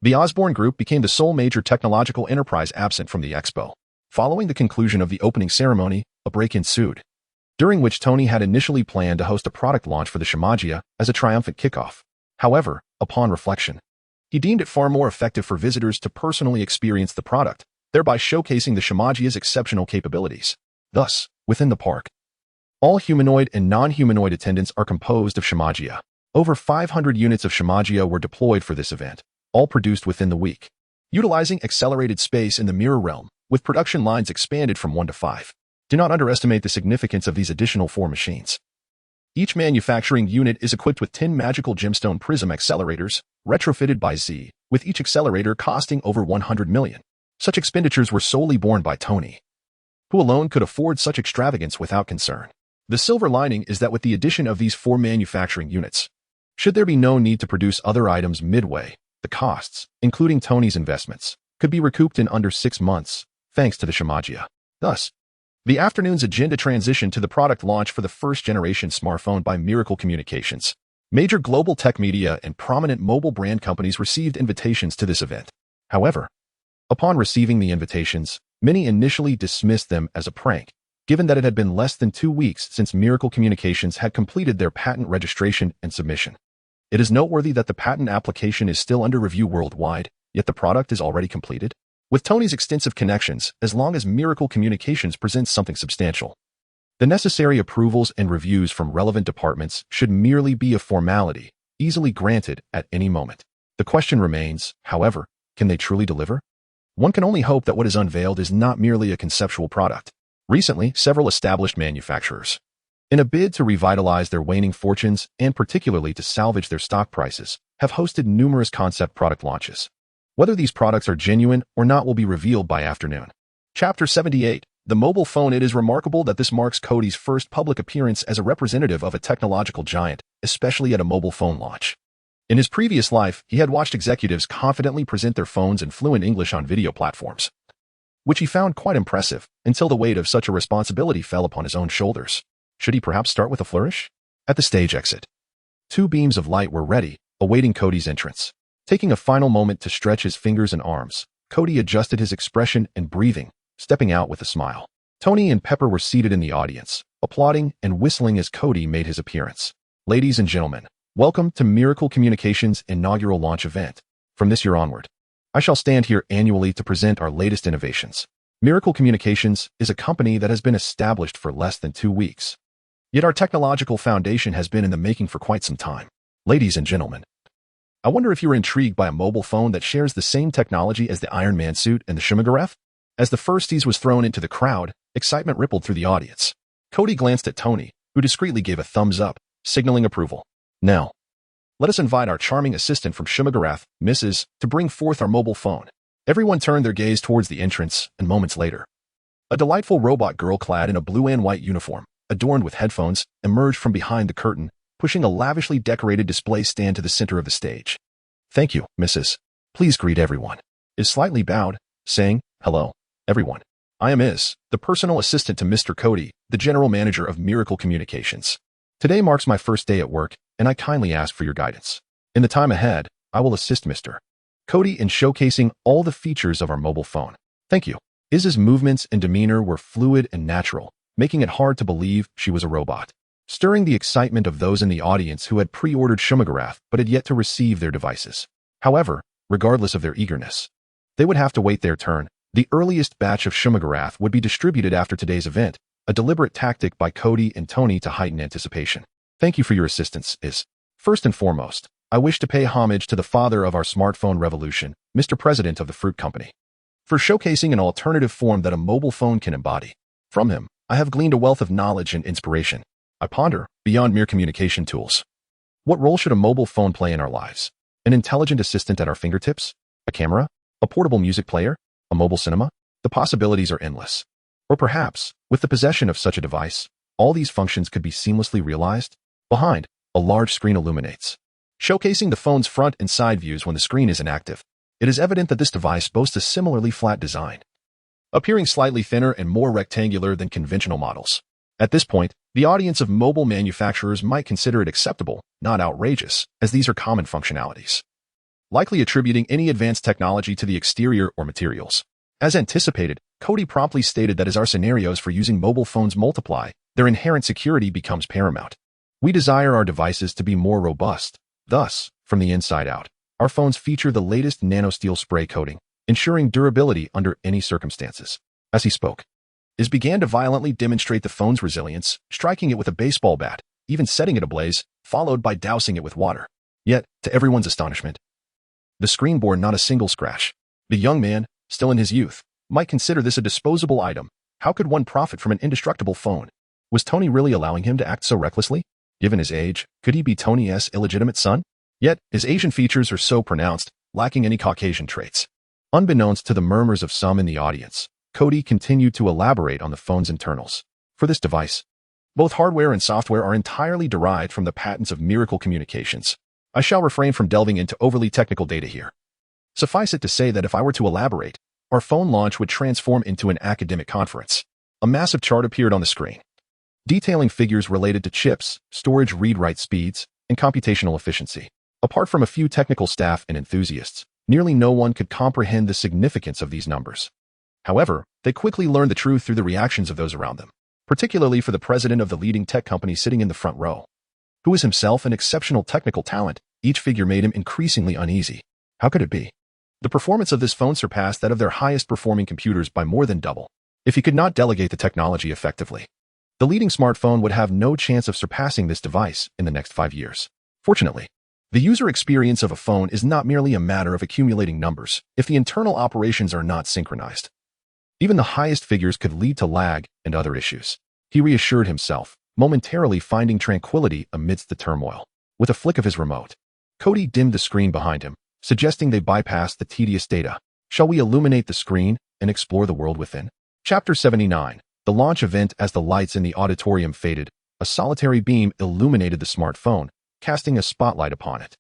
the Osborn Group became the sole major technological enterprise absent from the expo. Following the conclusion of the opening ceremony, a break ensued, during which Tony had initially planned to host a product launch for the Shimagia as a triumphant kickoff. However, upon reflection, he deemed it far more effective for visitors to personally experience the product, thereby showcasing the Shimagia's exceptional capabilities. Thus, within the park, all humanoid and non-humanoid attendants are composed of Shimagia. Over 500 units of Shimagia were deployed for this event, all produced within the week, utilizing accelerated space in the mirror realm, with production lines expanded from 1 to 5. Do not underestimate the significance of these additional 4 machines. Each manufacturing unit is equipped with 10 magical gemstone prism accelerators, retrofitted by Z, with each accelerator costing over 100 million. Such expenditures were solely borne by Tony, who alone could afford such extravagance without concern. The silver lining is that with the addition of these 4 manufacturing units, should there be no need to produce other items midway, the costs, including Tony's investments, could be recouped in under 6 months, thanks to the Shimagia. Thus, the afternoon's agenda transitioned to the product launch for the first-generation smartphone by Miracle Communications. Major global tech media and prominent mobile brand companies received invitations to this event. However, upon receiving the invitations, many initially dismissed them as a prank, given that it had been less than 2 weeks since Miracle Communications had completed their patent registration and submission. It is noteworthy that the patent application is still under review worldwide, yet the product is already completed. With Tony's extensive connections, as long as Miracle Communications presents something substantial, the necessary approvals and reviews from relevant departments should merely be a formality, easily granted at any moment. The question remains, however, can they truly deliver? One can only hope that what is unveiled is not merely a conceptual product. Recently, several established manufacturers, in a bid to revitalize their waning fortunes and particularly to salvage their stock prices, have hosted numerous concept product launches. Whether these products are genuine or not will be revealed by afternoon. Chapter 78. The mobile phone. It is remarkable that this marks Kody's first public appearance as a representative of a technological giant, especially at a mobile phone launch. In his previous life, he had watched executives confidently present their phones in fluent English on video platforms, which he found quite impressive, until the weight of such a responsibility fell upon his own shoulders. Should he perhaps start with a flourish? At the stage exit, 2 beams of light were ready, awaiting Kody's entrance. Taking a final moment to stretch his fingers and arms, Kody adjusted his expression and breathing, stepping out with a smile. Tony and Pepper were seated in the audience, applauding and whistling as Kody made his appearance. Ladies and gentlemen, welcome to Miracle Communications' inaugural launch event. From this year onward, I shall stand here annually to present our latest innovations. Miracle Communications is a company that has been established for less than 2 weeks. Yet our technological foundation has been in the making for quite some time. Ladies and gentlemen, I wonder if you are intrigued by a mobile phone that shares the same technology as the Iron Man suit and the Shimagaref? As the first tease was thrown into the crowd, excitement rippled through the audience. Kody glanced at Tony, who discreetly gave a thumbs up, signaling approval. Now, let us invite our charming assistant from Shimagaref, Mrs., to bring forth our mobile phone. Everyone turned their gaze towards the entrance, and moments later, a delightful robot girl clad in a blue and white uniform, adorned with headphones, emerged from behind the curtain, pushing a lavishly decorated display stand to the center of the stage. Thank you, Mrs. Please greet everyone. Is slightly bowed, saying, hello, everyone. I am the personal assistant to Mr. Kody, the general manager of Miracle Communications. Today marks my first day at work, and I kindly ask for your guidance. In the time ahead, I will assist Mr. Kody in showcasing all the features of our mobile phone. Thank you. Iz's movements and demeanor were fluid and natural, making it hard to believe she was a robot, stirring the excitement of those in the audience who had pre-ordered Shimagaref but had yet to receive their devices. However, regardless of their eagerness, they would have to wait their turn. The earliest batch of Shimagaref would be distributed after today's event, a deliberate tactic by Kody and Tony to heighten anticipation. Thank you for your assistance, Iz. First and foremost, I wish to pay homage to the father of our smartphone revolution, Mr. President of the Fruit Company, for showcasing an alternative form that a mobile phone can embody. From him, I have gleaned a wealth of knowledge and inspiration. I ponder, beyond mere communication tools, what role should a mobile phone play in our lives? An intelligent assistant at our fingertips? A camera? A portable music player? A mobile cinema? The possibilities are endless. Or perhaps, with the possession of such a device, all these functions could be seamlessly realized. Behind, a large screen illuminates, showcasing the phone's front and side views when the screen is inactive. It is evident that this device boasts a similarly flat design, appearing slightly thinner and more rectangular than conventional models. At this point, the audience of mobile manufacturers might consider it acceptable, not outrageous, as these are common functionalities, likely attributing any advanced technology to the exterior or materials. As anticipated, Kody promptly stated that as our scenarios for using mobile phones multiply, their inherent security becomes paramount. We desire our devices to be more robust. Thus, from the inside out, our phones feature the latest nanosteel spray coating, ensuring durability under any circumstances. As he spoke, Iz began to violently demonstrate the phone's resilience, striking it with a baseball bat, even setting it ablaze, followed by dousing it with water. Yet, to everyone's astonishment, the screen bore not a single scratch. The young man, still in his youth, might consider this a disposable item. How could one profit from an indestructible phone? Was Tony really allowing him to act so recklessly? Given his age, could he be Tony's illegitimate son? Yet, his Asian features are so pronounced, lacking any Caucasian traits. Unbeknownst to the murmurs of some in the audience, Kody continued to elaborate on the phone's internals. For this device, both hardware and software are entirely derived from the patents of Miracle Communications. I shall refrain from delving into overly technical data here. Suffice it to say that if I were to elaborate, our phone launch would transform into an academic conference. A massive chart appeared on the screen, detailing figures related to chips, storage read-write speeds, and computational efficiency. Apart from a few technical staff and enthusiasts, nearly no one could comprehend the significance of these numbers. However, they quickly learned the truth through the reactions of those around them, particularly for the president of the leading tech company sitting in the front row, who is himself an exceptional technical talent. Each figure made him increasingly uneasy. How could it be? The performance of this phone surpassed that of their highest-performing computers by more than double. If he could not delegate the technology effectively, the leading smartphone would have no chance of surpassing this device in the next 5 years. Fortunately, the user experience of a phone is not merely a matter of accumulating numbers if the internal operations are not synchronized. Even the highest figures could lead to lag and other issues. He reassured himself, momentarily finding tranquility amidst the turmoil. With a flick of his remote, Kody dimmed the screen behind him, suggesting they bypass the tedious data. Shall we illuminate the screen and explore the world within? Chapter 79. The launch event. As the lights in the auditorium faded, a solitary beam illuminated the smartphone, casting a spotlight upon it.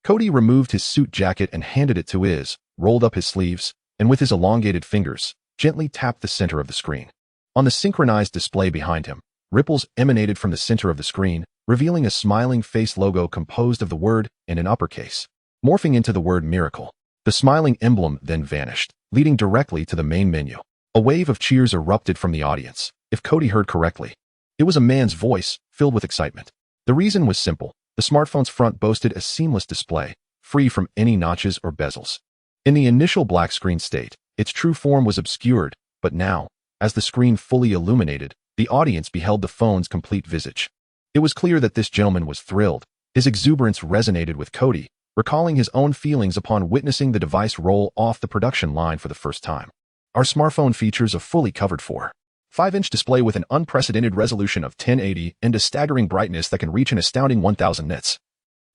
Kody removed his suit jacket and handed it to Iz, rolled up his sleeves, and with his elongated fingers, gently tapped the center of the screen. On the synchronized display behind him, ripples emanated from the center of the screen, revealing a smiling face logo composed of the word and an uppercase, morphing into the word miracle. The smiling emblem then vanished, leading directly to the main menu. A wave of cheers erupted from the audience. If Kody heard correctly, it was a man's voice, filled with excitement. The reason was simple. The smartphone's front boasted a seamless display, free from any notches or bezels. In the initial black screen state, its true form was obscured, but now, as the screen fully illuminated, the audience beheld the phone's complete visage. It was clear that this gentleman was thrilled. His exuberance resonated with Kody, recalling his own feelings upon witnessing the device roll off the production line for the first time. Our smartphone features a fully covered 4.5-inch display with an unprecedented resolution of 1080 and a staggering brightness that can reach an astounding 1000 nits,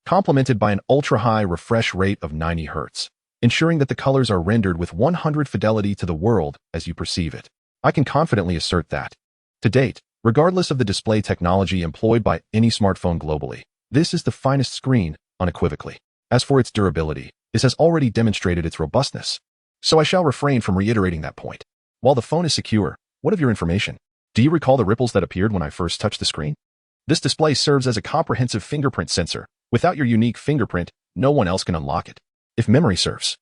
complemented by an ultra-high refresh rate of 90 Hz, ensuring that the colors are rendered with 100 fidelity to the world as you perceive it. I can confidently assert that, to date, regardless of the display technology employed by any smartphone globally, this is the finest screen, unequivocally. As for its durability, this has already demonstrated its robustness, so I shall refrain from reiterating that point. While the phone is secure, what of your information? Do you recall the ripples that appeared when I first touched the screen? This display serves as a comprehensive fingerprint sensor. Without your unique fingerprint, no one else can unlock it. If memory serves,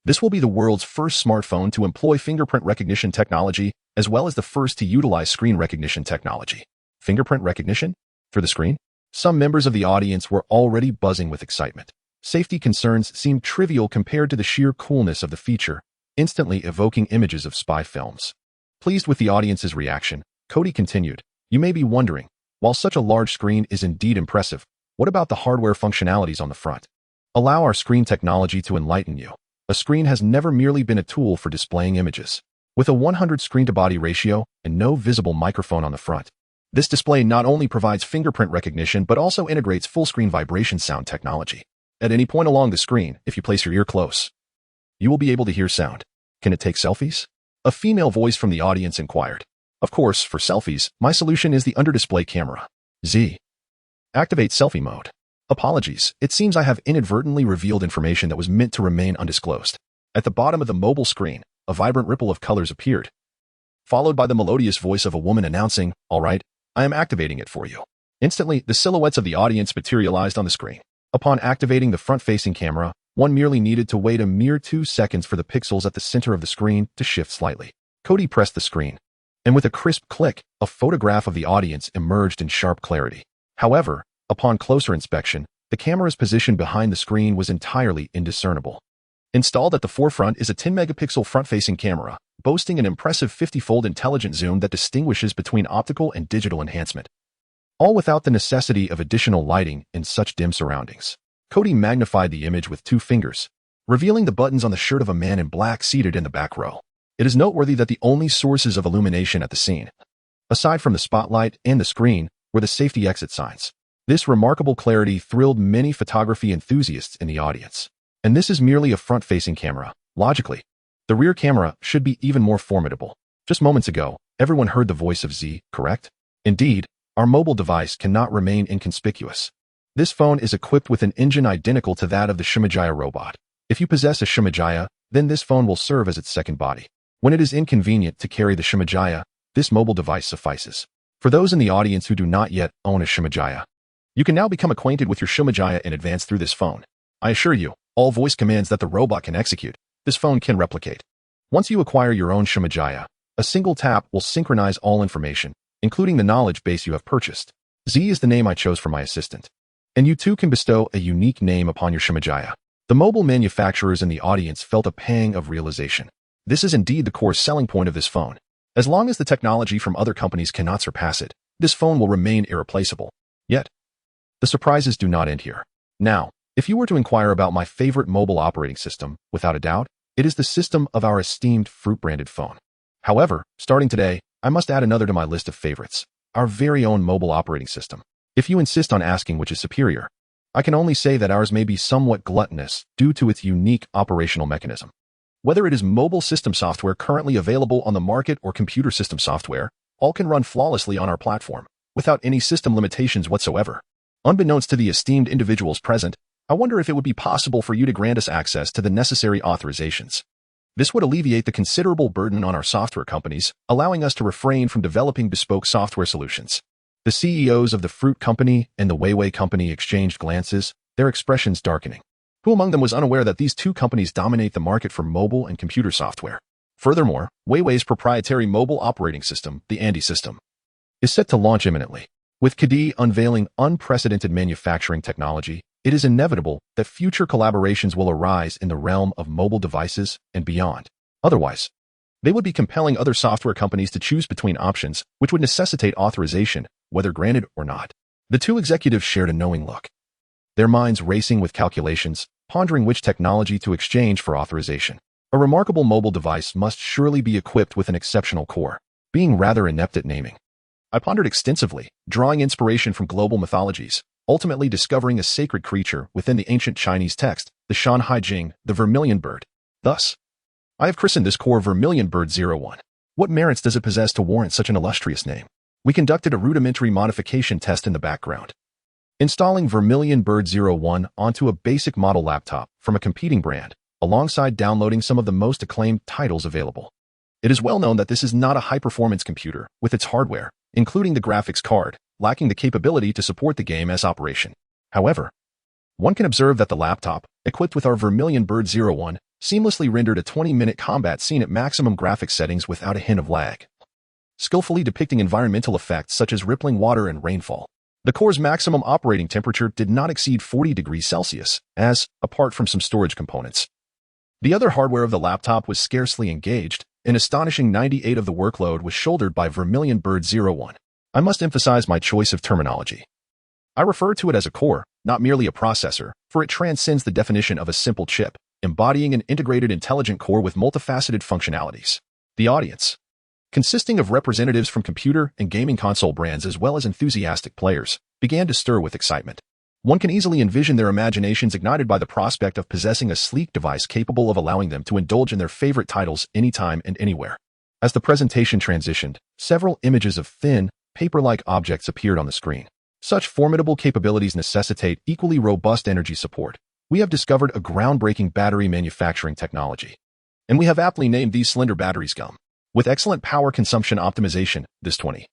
this will be the world's first smartphone to employ fingerprint recognition technology, as well as the first to utilize screen recognition technology. Fingerprint recognition? Through the screen? Some members of the audience were already buzzing with excitement. Safety concerns seemed trivial compared to the sheer coolness of the feature, instantly evoking images of spy films. Pleased with the audience's reaction, Kody continued, "You may be wondering, while such a large screen is indeed impressive, what about the hardware functionalities on the front? Allow our screen technology to enlighten you. A screen has never merely been a tool for displaying images. With a 100 screen-to-body ratio and no visible microphone on the front, this display not only provides fingerprint recognition but also integrates full-screen vibration sound technology. At any point along the screen, if you place your ear close, you will be able to hear sound. Can it take selfies?" A female voice from the audience inquired. "Of course, for selfies, my solution is the under-display camera. Z. Activate selfie mode." Apologies, it seems I have inadvertently revealed information that was meant to remain undisclosed. At the bottom of the mobile screen, a vibrant ripple of colors appeared, followed by the melodious voice of a woman announcing, "All right, I am activating it for you." Instantly, the silhouettes of the audience materialized on the screen. Upon activating the front-facing camera, one merely needed to wait a mere 2 seconds for the pixels at the center of the screen to shift slightly. Kody pressed the screen, and with a crisp click, a photograph of the audience emerged in sharp clarity. However, upon closer inspection, the camera's position behind the screen was entirely indiscernible. Installed at the forefront is a 10-megapixel front-facing camera, boasting an impressive 50-fold intelligent zoom that distinguishes between optical and digital enhancement, all without the necessity of additional lighting in such dim surroundings. Kody magnified the image with 2 fingers, revealing the buttons on the shirt of a man in black seated in the back row. It is noteworthy that the only sources of illumination at the scene, aside from the spotlight and the screen, were the safety exit signs. This remarkable clarity thrilled many photography enthusiasts in the audience. And this is merely a front-facing camera. Logically, the rear camera should be even more formidable. Just moments ago, everyone heard the voice of Z, correct? Indeed, our mobile device cannot remain inconspicuous. This phone is equipped with an engine identical to that of the Shimajaya robot. If you possess a Shimajaya, then this phone will serve as its second body. When it is inconvenient to carry the Shimajaya, this mobile device suffices. For those in the audience who do not yet own a Shimajaya, you can now become acquainted with your Shimajaya in advance through this phone. I assure you, all voice commands that the robot can execute, this phone can replicate. Once you acquire your own Shimajaya, a single tap will synchronize all information, including the knowledge base you have purchased. Z is the name I chose for my assistant. And you too can bestow a unique name upon your Shimajaya. The mobile manufacturers in the audience felt a pang of realization. This is indeed the core selling point of this phone. As long as the technology from other companies cannot surpass it, this phone will remain irreplaceable. Yet, the surprises do not end here. Now, if you were to inquire about my favorite mobile operating system, without a doubt, it is the system of our esteemed Fruit-branded phone. However, starting today, I must add another to my list of favorites, our very own mobile operating system. If you insist on asking which is superior, I can only say that ours may be somewhat gluttonous due to its unique operational mechanism. Whether it is mobile system software currently available on the market or computer system software, all can run flawlessly on our platform, without any system limitations whatsoever. Unbeknownst to the esteemed individuals present, I wonder if it would be possible for you to grant us access to the necessary authorizations. This would alleviate the considerable burden on our software companies, allowing us to refrain from developing bespoke software solutions. The CEOs of the Fruit Company and the Weiwei Company exchanged glances, their expressions darkening. Who among them was unaware that these two companies dominate the market for mobile and computer software? Furthermore, Weiwei's proprietary mobile operating system, the Andy system, is set to launch imminently. With Kody unveiling unprecedented manufacturing technology, it is inevitable that future collaborations will arise in the realm of mobile devices and beyond. Otherwise, they would be compelling other software companies to choose between options, which would necessitate authorization, whether granted or not. The two executives shared a knowing look, their minds racing with calculations, pondering which technology to exchange for authorization. A remarkable mobile device must surely be equipped with an exceptional core. Being rather inept at naming, I pondered extensively, drawing inspiration from global mythologies, ultimately discovering a sacred creature within the ancient Chinese text, the Shanhai Jing, the vermilion bird. Thus, I have christened this core Vermilion Bird 01. What merits does it possess to warrant such an illustrious name? We conducted a rudimentary modification test in the background, installing Vermilion Bird 01 onto a basic model laptop from a competing brand, alongside downloading some of the most acclaimed titles available. It is well known that this is not a high-performance computer, with its hardware, including the graphics card, lacking the capability to support the game as operation. However, one can observe that the laptop, equipped with our Vermilion Bird 01, seamlessly rendered a 20-minute combat scene at maximum graphics settings without a hint of lag, skillfully depicting environmental effects such as rippling water and rainfall. The core's maximum operating temperature did not exceed 40 degrees Celsius, as, apart from some storage components, the other hardware of the laptop was scarcely engaged. An astonishing 98% of the workload was shouldered by Vermilion Bird 01. I must emphasize my choice of terminology. I refer to it as a core, not merely a processor, for it transcends the definition of a simple chip, embodying an integrated intelligent core with multifaceted functionalities. The audience, consisting of representatives from computer and gaming console brands as well as enthusiastic players, began to stir with excitement. One can easily envision their imaginations ignited by the prospect of possessing a sleek device capable of allowing them to indulge in their favorite titles anytime and anywhere. As the presentation transitioned, several images of thin, paper-like objects appeared on the screen. Such formidable capabilities necessitate equally robust energy support. We have discovered a groundbreaking battery manufacturing technology, and we have aptly named these slender batteries GUM. With excellent power consumption optimization, this 20,000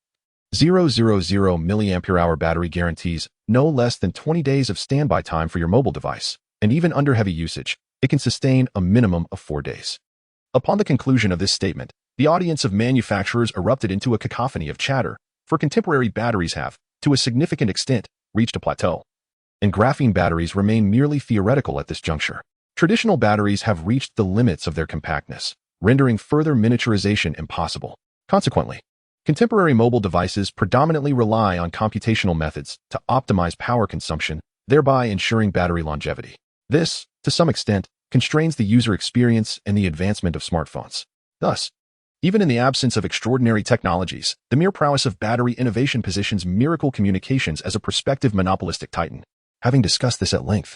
mAh battery guarantees no less than 20 days of standby time for your mobile device, and even under heavy usage, it can sustain a minimum of 4 days. Upon the conclusion of this statement, the audience of manufacturers erupted into a cacophony of chatter, for contemporary batteries have, to a significant extent, reached a plateau, and graphene batteries remain merely theoretical at this juncture. Traditional batteries have reached the limits of their compactness, rendering further miniaturization impossible. Consequently, contemporary mobile devices predominantly rely on computational methods to optimize power consumption, thereby ensuring battery longevity. This, to some extent, constrains the user experience and the advancement of smartphones. Thus, even in the absence of extraordinary technologies, the mere prowess of battery innovation positions Miracle Communications as a prospective monopolistic titan. Having discussed this at length,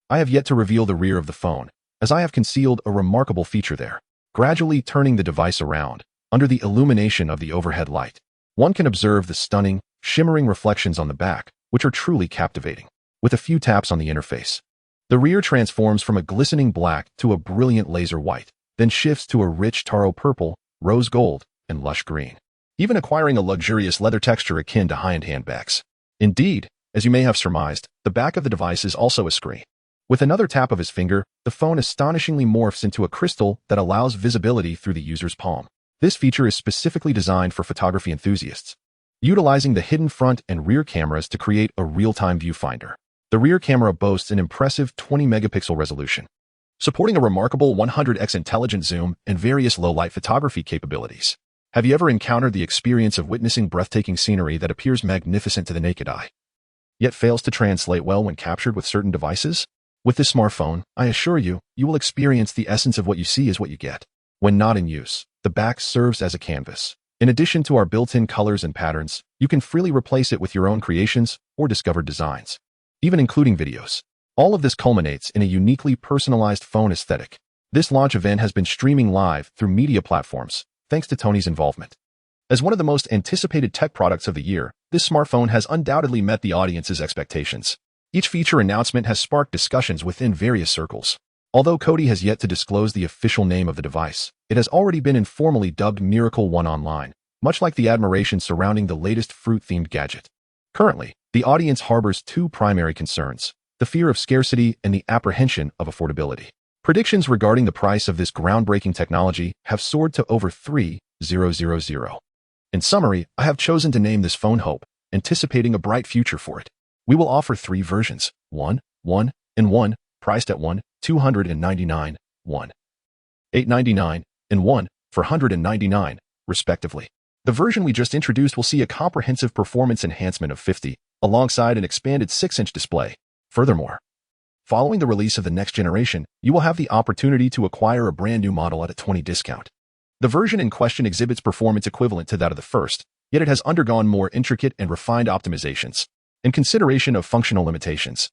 I have yet to reveal the rear of the phone, as I have concealed a remarkable feature there. Gradually turning the device around, under the illumination of the overhead light, one can observe the stunning, shimmering reflections on the back, which are truly captivating. With a few taps on the interface, the rear transforms from a glistening black to a brilliant laser white, then shifts to a rich taro purple, rose gold, and lush green, even acquiring a luxurious leather texture akin to high-end handbags. Indeed, as you may have surmised, the back of the device is also a screen. With another tap of his finger, the phone astonishingly morphs into a crystal that allows visibility through the user's palm. This feature is specifically designed for photography enthusiasts, utilizing the hidden front and rear cameras to create a real-time viewfinder. The rear camera boasts an impressive 20-megapixel resolution, supporting a remarkable 100x intelligent zoom and various low-light photography capabilities. Have you ever encountered the experience of witnessing breathtaking scenery that appears magnificent to the naked eye, yet fails to translate well when captured with certain devices? With this smartphone, I assure you, you will experience the essence of what you see is what you get. When not in use, the back serves as a canvas. In addition to our built-in colors and patterns, you can freely replace it with your own creations or discovered designs, even including videos. All of this culminates in a uniquely personalized phone aesthetic. This launch event has been streaming live through media platforms, thanks to Tony's involvement. As one of the most anticipated tech products of the year, this smartphone has undoubtedly met the audience's expectations. Each feature announcement has sparked discussions within various circles. Although Kody has yet to disclose the official name of the device, it has already been informally dubbed Miracle One online, much like the admiration surrounding the latest fruit-themed gadget. Currently, the audience harbors two primary concerns: the fear of scarcity and the apprehension of affordability. Predictions regarding the price of this groundbreaking technology have soared to over $3,000. In summary, I have chosen to name this phone Hope, anticipating a bright future for it. We will offer 3 versions, 1, 1, and 1, priced at $1,299, 1, $899, and 1, $499, respectively. The version we just introduced will see a comprehensive performance enhancement of 50, alongside an expanded 6-inch display. Furthermore, following the release of the next generation, you will have the opportunity to acquire a brand new model at a 20% discount. The version in question exhibits performance equivalent to that of the first, yet it has undergone more intricate and refined optimizations. In consideration of functional limitations,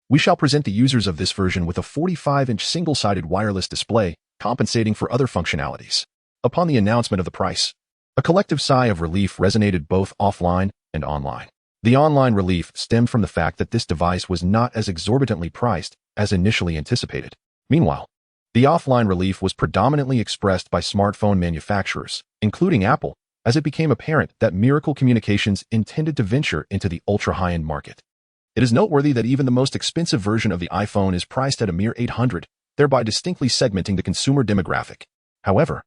we shall present the users of this version with a 45-inch single-sided wireless display, compensating for other functionalities. Upon the announcement of the price, a collective sigh of relief resonated both offline and online. The online relief stemmed from the fact that this device was not as exorbitantly priced as initially anticipated. Meanwhile, the offline relief was predominantly expressed by smartphone manufacturers, including Apple, as it became apparent that Miracle Communications intended to venture into the ultra-high-end market. It is noteworthy that even the most expensive version of the iPhone is priced at a mere $800, thereby distinctly segmenting the consumer demographic. However,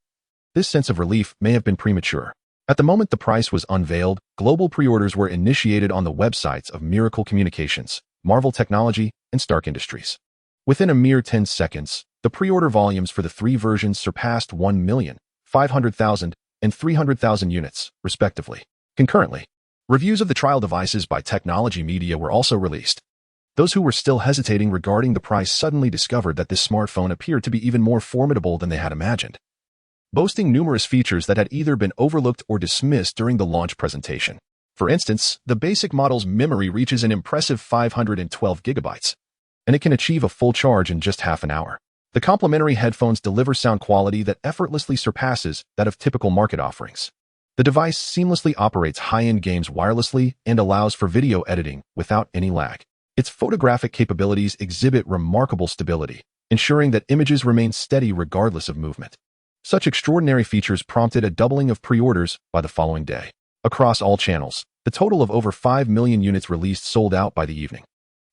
this sense of relief may have been premature. At the moment the price was unveiled, global pre-orders were initiated on the websites of Miracle Communications, Marvel Technology, and Stark Industries. Within a mere 10 seconds, the pre-order volumes for the 3 versions surpassed 1,500,000 and 300,000 units, respectively. Concurrently, reviews of the trial devices by Technology Media were also released. Those who were still hesitating regarding the price suddenly discovered that this smartphone appeared to be even more formidable than they had imagined, boasting numerous features that had either been overlooked or dismissed during the launch presentation. For instance, the basic model's memory reaches an impressive 512 gigabytes, and it can achieve a full charge in just half an hour. The complementary headphones deliver sound quality that effortlessly surpasses that of typical market offerings. The device seamlessly operates high-end games wirelessly and allows for video editing without any lag. Its photographic capabilities exhibit remarkable stability, ensuring that images remain steady regardless of movement. Such extraordinary features prompted a doubling of pre-orders by the following day. Across all channels, the total of over 5 million units released sold out by the evening.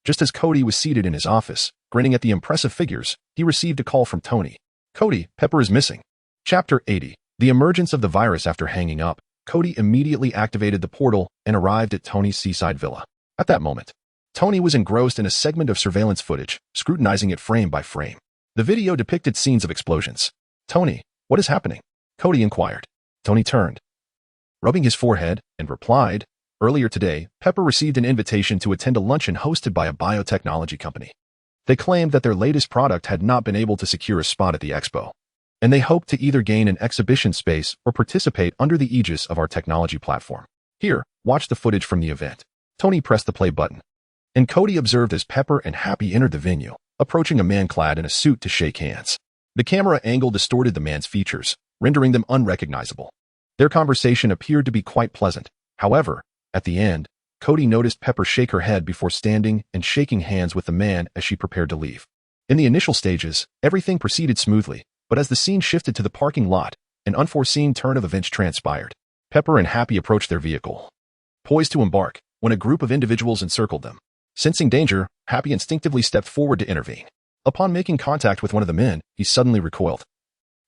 Just as Kody was seated in his office, grinning at the impressive figures, he received a call from Tony. Kody, Pepper is missing. Chapter 80. The emergence of the virus. After hanging up, Kody immediately activated the portal and arrived at Tony's seaside villa. At that moment, Tony was engrossed in a segment of surveillance footage, scrutinizing it frame by frame. The video depicted scenes of explosions. Tony, what is happening? Kody inquired. Tony turned, rubbing his forehead, and replied, earlier today, Pepper received an invitation to attend a luncheon hosted by a biotechnology company. They claimed that their latest product had not been able to secure a spot at the expo, and they hoped to either gain an exhibition space or participate under the aegis of our technology platform. Here, watch the footage from the event. Tony pressed the play button, and Kody observed as Pepper and Happy entered the venue, approaching a man clad in a suit to shake hands. The camera angle distorted the man's features, rendering them unrecognizable. Their conversation appeared to be quite pleasant. However, at the end, Kody noticed Pepper shake her head before standing and shaking hands with the man as she prepared to leave. In the initial stages, everything proceeded smoothly, but as the scene shifted to the parking lot, an unforeseen turn of events transpired. Pepper and Happy approached their vehicle, poised to embark, when a group of individuals encircled them. Sensing danger, Happy instinctively stepped forward to intervene. Upon making contact with one of the men, he suddenly recoiled,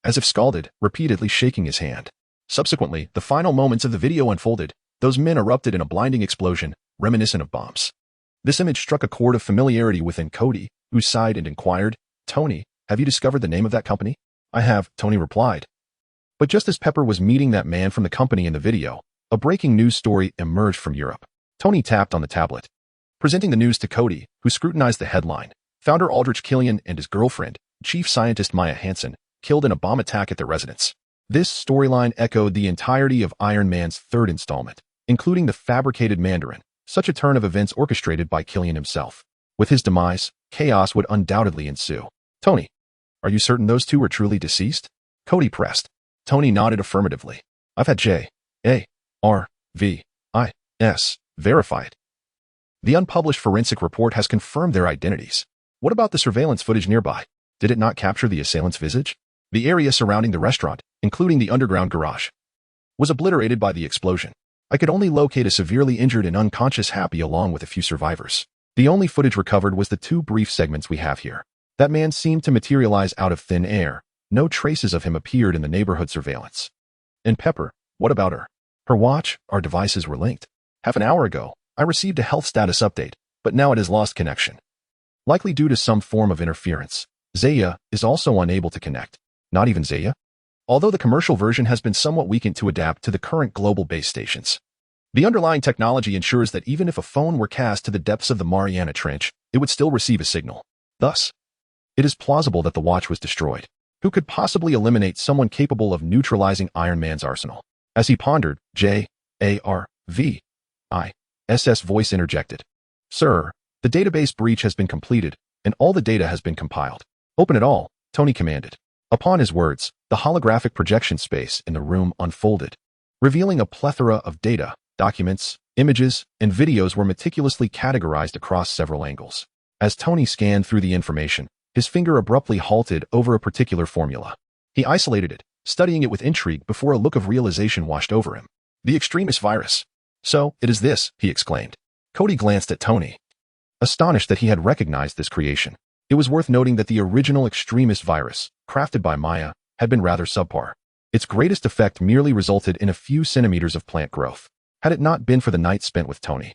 as if scalded, repeatedly shaking his hand. Subsequently, the final moments of the video unfolded. Those men erupted in a blinding explosion, reminiscent of bombs. This image struck a chord of familiarity within Kody, who sighed and inquired, Tony, have you discovered the name of that company? I have, Tony replied. But just as Pepper was meeting that man from the company in the video, a breaking news story emerged from Europe. Tony tapped on the tablet, presenting the news to Kody, who scrutinized the headline. Founder Aldrich Killian and his girlfriend, Chief Scientist Maya Hansen, killed in a bomb attack at their residence. This storyline echoed the entirety of Iron Man's third installment, including the fabricated Mandarin, such a turn of events orchestrated by Killian himself. With his demise, chaos would undoubtedly ensue. Tony, are you certain those two are truly deceased? Kody pressed. Tony nodded affirmatively. I've had J.A.R.V.I.S. verified. The unpublished forensic report has confirmed their identities. What about the surveillance footage nearby? Did it not capture the assailant's visage? The area surrounding the restaurant, including the underground garage, was obliterated by the explosion. I could only locate a severely injured and unconscious Happy along with a few survivors. The only footage recovered was the 2 brief segments we have here. That man seemed to materialize out of thin air. No traces of him appeared in the neighborhood surveillance. And Pepper, what about her? Her watch, our devices were linked. Half an hour ago, I received a health status update, but now it has lost connection. Likely due to some form of interference. Zaya is also unable to connect. Not even Zaya? Although the commercial version has been somewhat weakened to adapt to the current global base stations. The underlying technology ensures that even if a phone were cast to the depths of the Mariana Trench, it would still receive a signal. Thus, it is plausible that the watch was destroyed. Who could possibly eliminate someone capable of neutralizing Iron Man's arsenal? As he pondered, J.A.R.V.I.S.'s voice interjected. Sir, the database breach has been completed, and all the data has been compiled. Open it all, Tony commanded. Upon his words, the holographic projection space in the room unfolded, revealing a plethora of data, documents, images, and videos were meticulously categorized across several angles. As Tony scanned through the information, his finger abruptly halted over a particular formula. He isolated it, studying it with intrigue before a look of realization washed over him. The extremist virus. So, it is this, he exclaimed. Kody glanced at Tony, astonished that he had recognized this creation. It was worth noting that the original extremist virus, crafted by Maya, had been rather subpar. Its greatest effect merely resulted in a few centimeters of plant growth. Had it not been for the night spent with Tony,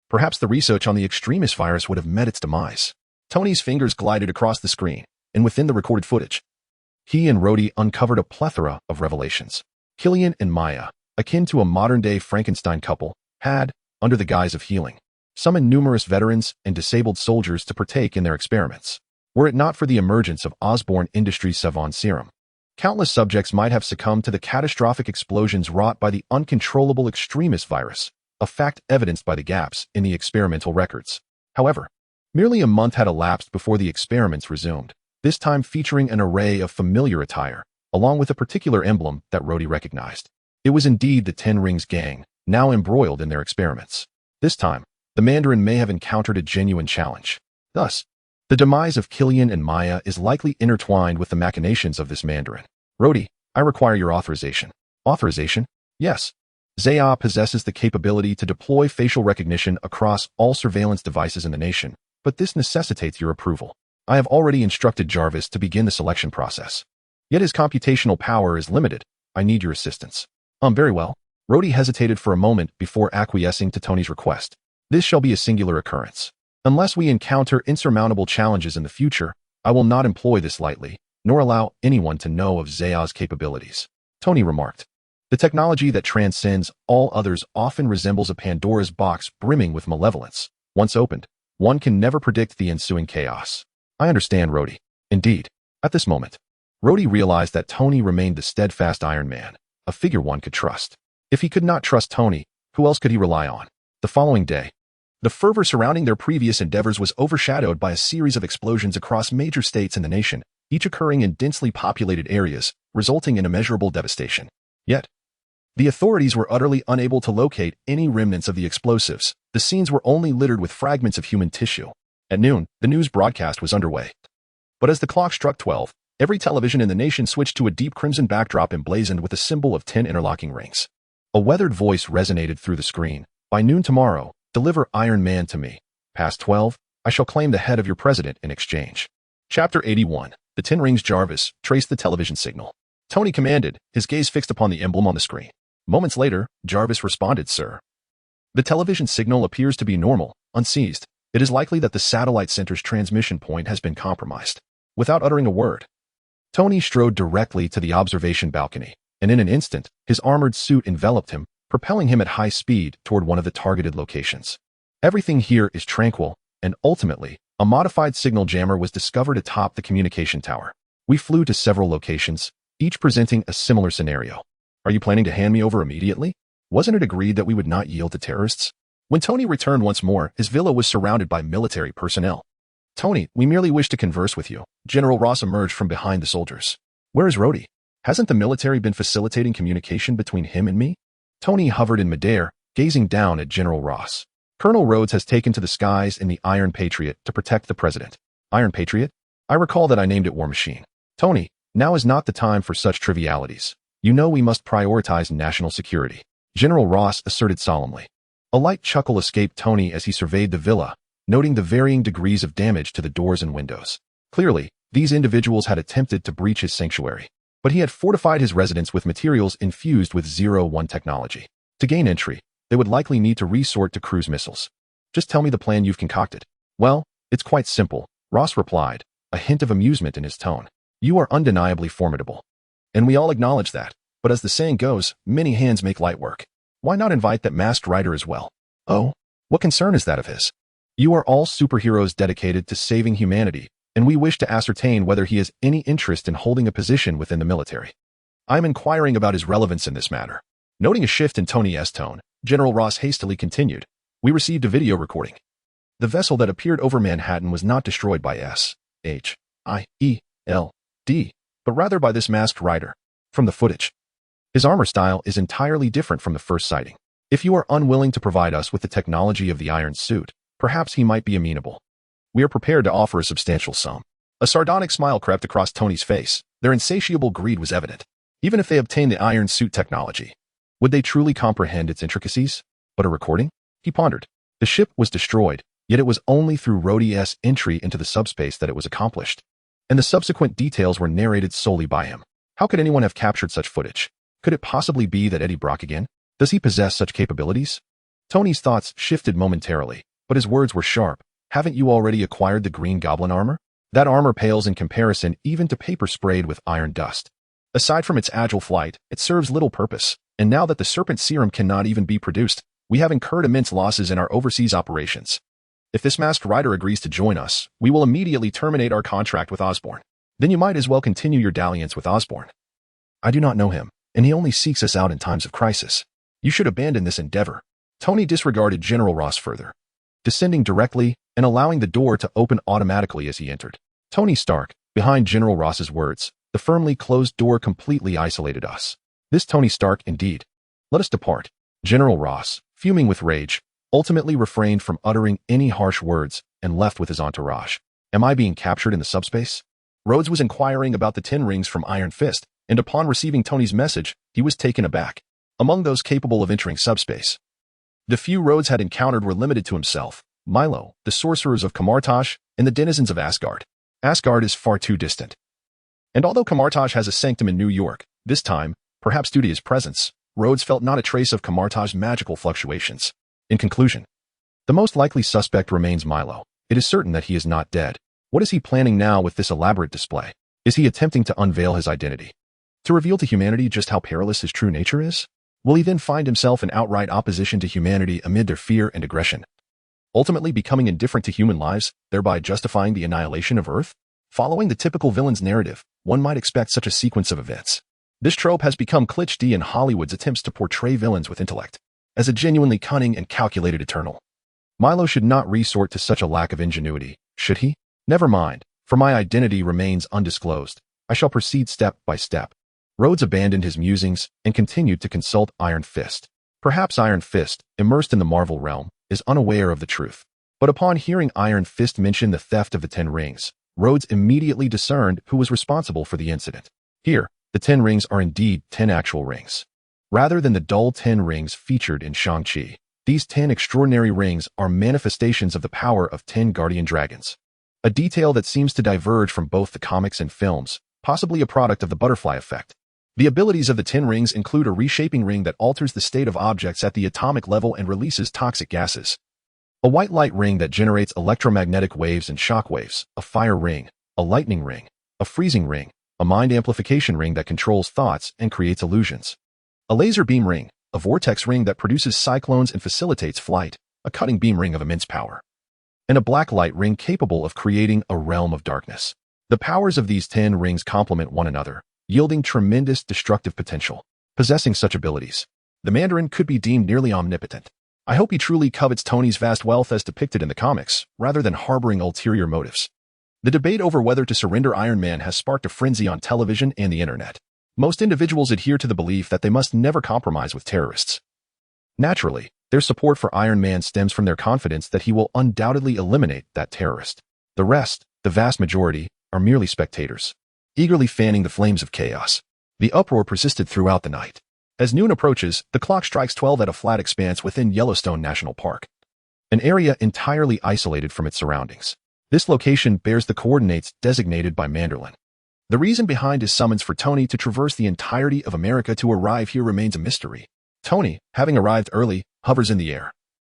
perhaps the research on the extremist virus would have met its demise. Tony's fingers glided across the screen, and within the recorded footage, he and Rhodey uncovered a plethora of revelations. Killian and Maya, akin to a modern-day Frankenstein couple, had, under the guise of healing, summoned numerous veterans and disabled soldiers to partake in their experiments. Were it not for the emergence of Osborne Industries' Savon serum, countless subjects might have succumbed to the catastrophic explosions wrought by the uncontrollable extremist virus, a fact evidenced by the gaps in the experimental records. However, merely a month had elapsed before the experiments resumed, this time featuring an array of familiar attire, along with a particular emblem that Rhodey recognized. It was indeed the Ten Rings gang, now embroiled in their experiments. This time, the Mandarin may have encountered a genuine challenge. Thus, the demise of Killian and Maya is likely intertwined with the machinations of this Mandarin. Rhodey, I require your authorization. Authorization? Yes. Zaya possesses the capability to deploy facial recognition across all surveillance devices in the nation, but this necessitates your approval. I have already instructed Jarvis to begin the selection process. Yet his computational power is limited. I need your assistance. Very well. Rhodey hesitated for a moment before acquiescing to Tony's request. This shall be a singular occurrence. Unless we encounter insurmountable challenges in the future, I will not employ this lightly, nor allow anyone to know of Zaya's capabilities. Tony remarked. The technology that transcends all others often resembles a Pandora's box brimming with malevolence. Once opened, one can never predict the ensuing chaos. I understand, Rhodey. Indeed. At this moment, Rhodey realized that Tony remained the steadfast Iron Man, a figure one could trust. If he could not trust Tony, who else could he rely on? The following day, the fervor surrounding their previous endeavors was overshadowed by a series of explosions across major states in the nation, each occurring in densely populated areas, resulting in immeasurable devastation. Yet, the authorities were utterly unable to locate any remnants of the explosives. The scenes were only littered with fragments of human tissue. At noon, the news broadcast was underway. But as the clock struck 12, every television in the nation switched to a deep crimson backdrop emblazoned with a symbol of 10 interlocking rings. A weathered voice resonated through the screen. By noon tomorrow, deliver Iron Man to me. Past 12, I shall claim the head of your president in exchange. Chapter 81. The 10 Rings. Jarvis traced the television signal. Tony commanded, his gaze fixed upon the emblem on the screen. Moments later, Jarvis responded, Sir. The television signal appears to be normal, unseized. It is likely that the satellite center's transmission point has been compromised. Without uttering a word, Tony strode directly to the observation balcony, and in an instant, his armored suit enveloped him, propelling him at high speed toward one of the targeted locations. Everything here is tranquil, and ultimately, a modified signal jammer was discovered atop the communication tower. We flew to several locations, each presenting a similar scenario. Are you planning to hand me over immediately? Wasn't it agreed that we would not yield to terrorists? When Tony returned once more, his villa was surrounded by military personnel. Tony, we merely wish to converse with you. General Ross emerged from behind the soldiers. Where is Rhodey? Hasn't the military been facilitating communication between him and me? Tony hovered in midair, gazing down at General Ross. Colonel Rhodes has taken to the skies in the Iron Patriot to protect the president. Iron Patriot? I recall that I named it War Machine. Tony, now is not the time for such trivialities. You know we must prioritize national security. General Ross asserted solemnly. A light chuckle escaped Tony as he surveyed the villa, noting the varying degrees of damage to the doors and windows. Clearly, these individuals had attempted to breach his sanctuary, but he had fortified his residence with materials infused with 01 technology. To gain entry, they would likely need to resort to cruise missiles. Just tell me the plan you've concocted. Well, it's quite simple, Ross replied, a hint of amusement in his tone. You are undeniably formidable. And we all acknowledge that, but as the saying goes, many hands make light work. Why not invite that masked rider as well? Oh, what concern is that of his? You are all superheroes dedicated to saving humanity, and we wish to ascertain whether he has any interest in holding a position within the military. I'm inquiring about his relevance in this matter. Noting a shift in Tony's tone, General Ross hastily continued. We received a video recording. The vessel that appeared over Manhattan was not destroyed by S-H-I-E-L-D, but rather by this masked rider. From the footage, his armor style is entirely different from the first sighting. If you are unwilling to provide us with the technology of the iron suit, perhaps he might be amenable. We are prepared to offer a substantial sum. A sardonic smile crept across Tony's face. Their insatiable greed was evident. Even if they obtained the iron suit technology, would they truly comprehend its intricacies? But a recording? He pondered. The ship was destroyed, yet it was only through Rhodey's entry into the subspace that it was accomplished. And the subsequent details were narrated solely by him. How could anyone have captured such footage? Could it possibly be that Eddie Brock again? Does he possess such capabilities? Tony's thoughts shifted momentarily, but his words were sharp. Haven't you already acquired the Green Goblin armor? That armor pales in comparison even to paper sprayed with iron dust. Aside from its agile flight, it serves little purpose. And now that the serpent serum cannot even be produced, we have incurred immense losses in our overseas operations. If this masked rider agrees to join us, we will immediately terminate our contract with Osborn. Then you might as well continue your dalliance with Osborn. I do not know him, and he only seeks us out in times of crisis. You should abandon this endeavor. Tony disregarded General Ross further, descending directly and allowing the door to open automatically as he entered. Tony Stark, behind General Ross's words, the firmly closed door completely isolated us. This Tony Stark, indeed. Let us depart. General Ross, fuming with rage, ultimately refrained from uttering any harsh words and left with his entourage. Am I being captured in the subspace? Rhodes was inquiring about the 10 rings from Iron Fist, and upon receiving Tony's message, he was taken aback. Among those capable of entering subspace, the few Rhodes had encountered were limited to himself, Milo, the sorcerers of Kamartaj, and the denizens of Asgard. Asgard is far too distant. And although Kamartaj has a sanctum in New York, this time, perhaps due to his presence, Rhodes felt not a trace of Kamartaj's magical fluctuations. In conclusion, the most likely suspect remains Milo. It is certain that he is not dead. What is he planning now with this elaborate display? Is he attempting to unveil his identity? To reveal to humanity just how perilous his true nature is? Will he then find himself in outright opposition to humanity amid their fear and aggression, ultimately becoming indifferent to human lives, thereby justifying the annihilation of Earth? Following the typical villain's narrative, one might expect such a sequence of events. This trope has become cliché in Hollywood's attempts to portray villains with intellect as a genuinely cunning and calculated eternal. Milo should not resort to such a lack of ingenuity, should he? Never mind, for my identity remains undisclosed. I shall proceed step by step. Rhodes abandoned his musings and continued to consult Iron Fist. Perhaps Iron Fist, immersed in the Marvel realm, is unaware of the truth. But upon hearing Iron Fist mention the theft of the 10 rings, Rhodes immediately discerned who was responsible for the incident. Here, the 10 rings are indeed 10 actual rings. Rather than the dull 10 rings featured in Shang-Chi, these 10 extraordinary rings are manifestations of the power of 10 guardian dragons. A detail that seems to diverge from both the comics and films, possibly a product of the butterfly effect. The abilities of the 10 rings include a reshaping ring that alters the state of objects at the atomic level and releases toxic gases, a white light ring that generates electromagnetic waves and shock waves, a fire ring, a lightning ring, a freezing ring, a mind amplification ring that controls thoughts and creates illusions, a laser beam ring, a vortex ring that produces cyclones and facilitates flight, a cutting beam ring of immense power, and a black light ring capable of creating a realm of darkness. The powers of these 10 rings complement one another, yielding tremendous destructive potential. Possessing such abilities, the Mandarin could be deemed nearly omnipotent. I hope he truly covets Tony's vast wealth as depicted in the comics, rather than harboring ulterior motives. The debate over whether to surrender Iron Man has sparked a frenzy on television and the internet. Most individuals adhere to the belief that they must never compromise with terrorists. Naturally, their support for Iron Man stems from their confidence that he will undoubtedly eliminate that terrorist. The rest, the vast majority, are merely spectators, eagerly fanning the flames of chaos. The uproar persisted throughout the night. As noon approaches, the clock strikes 12 at a flat expanse within Yellowstone National Park, an area entirely isolated from its surroundings. This location bears the coordinates designated by Manderlin. The reason behind his summons for Tony to traverse the entirety of America to arrive here remains a mystery. Tony, having arrived early, hovers in the air,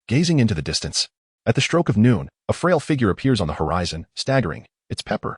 gazing into the distance. At the stroke of noon, a frail figure appears on the horizon, staggering. It's Pepper,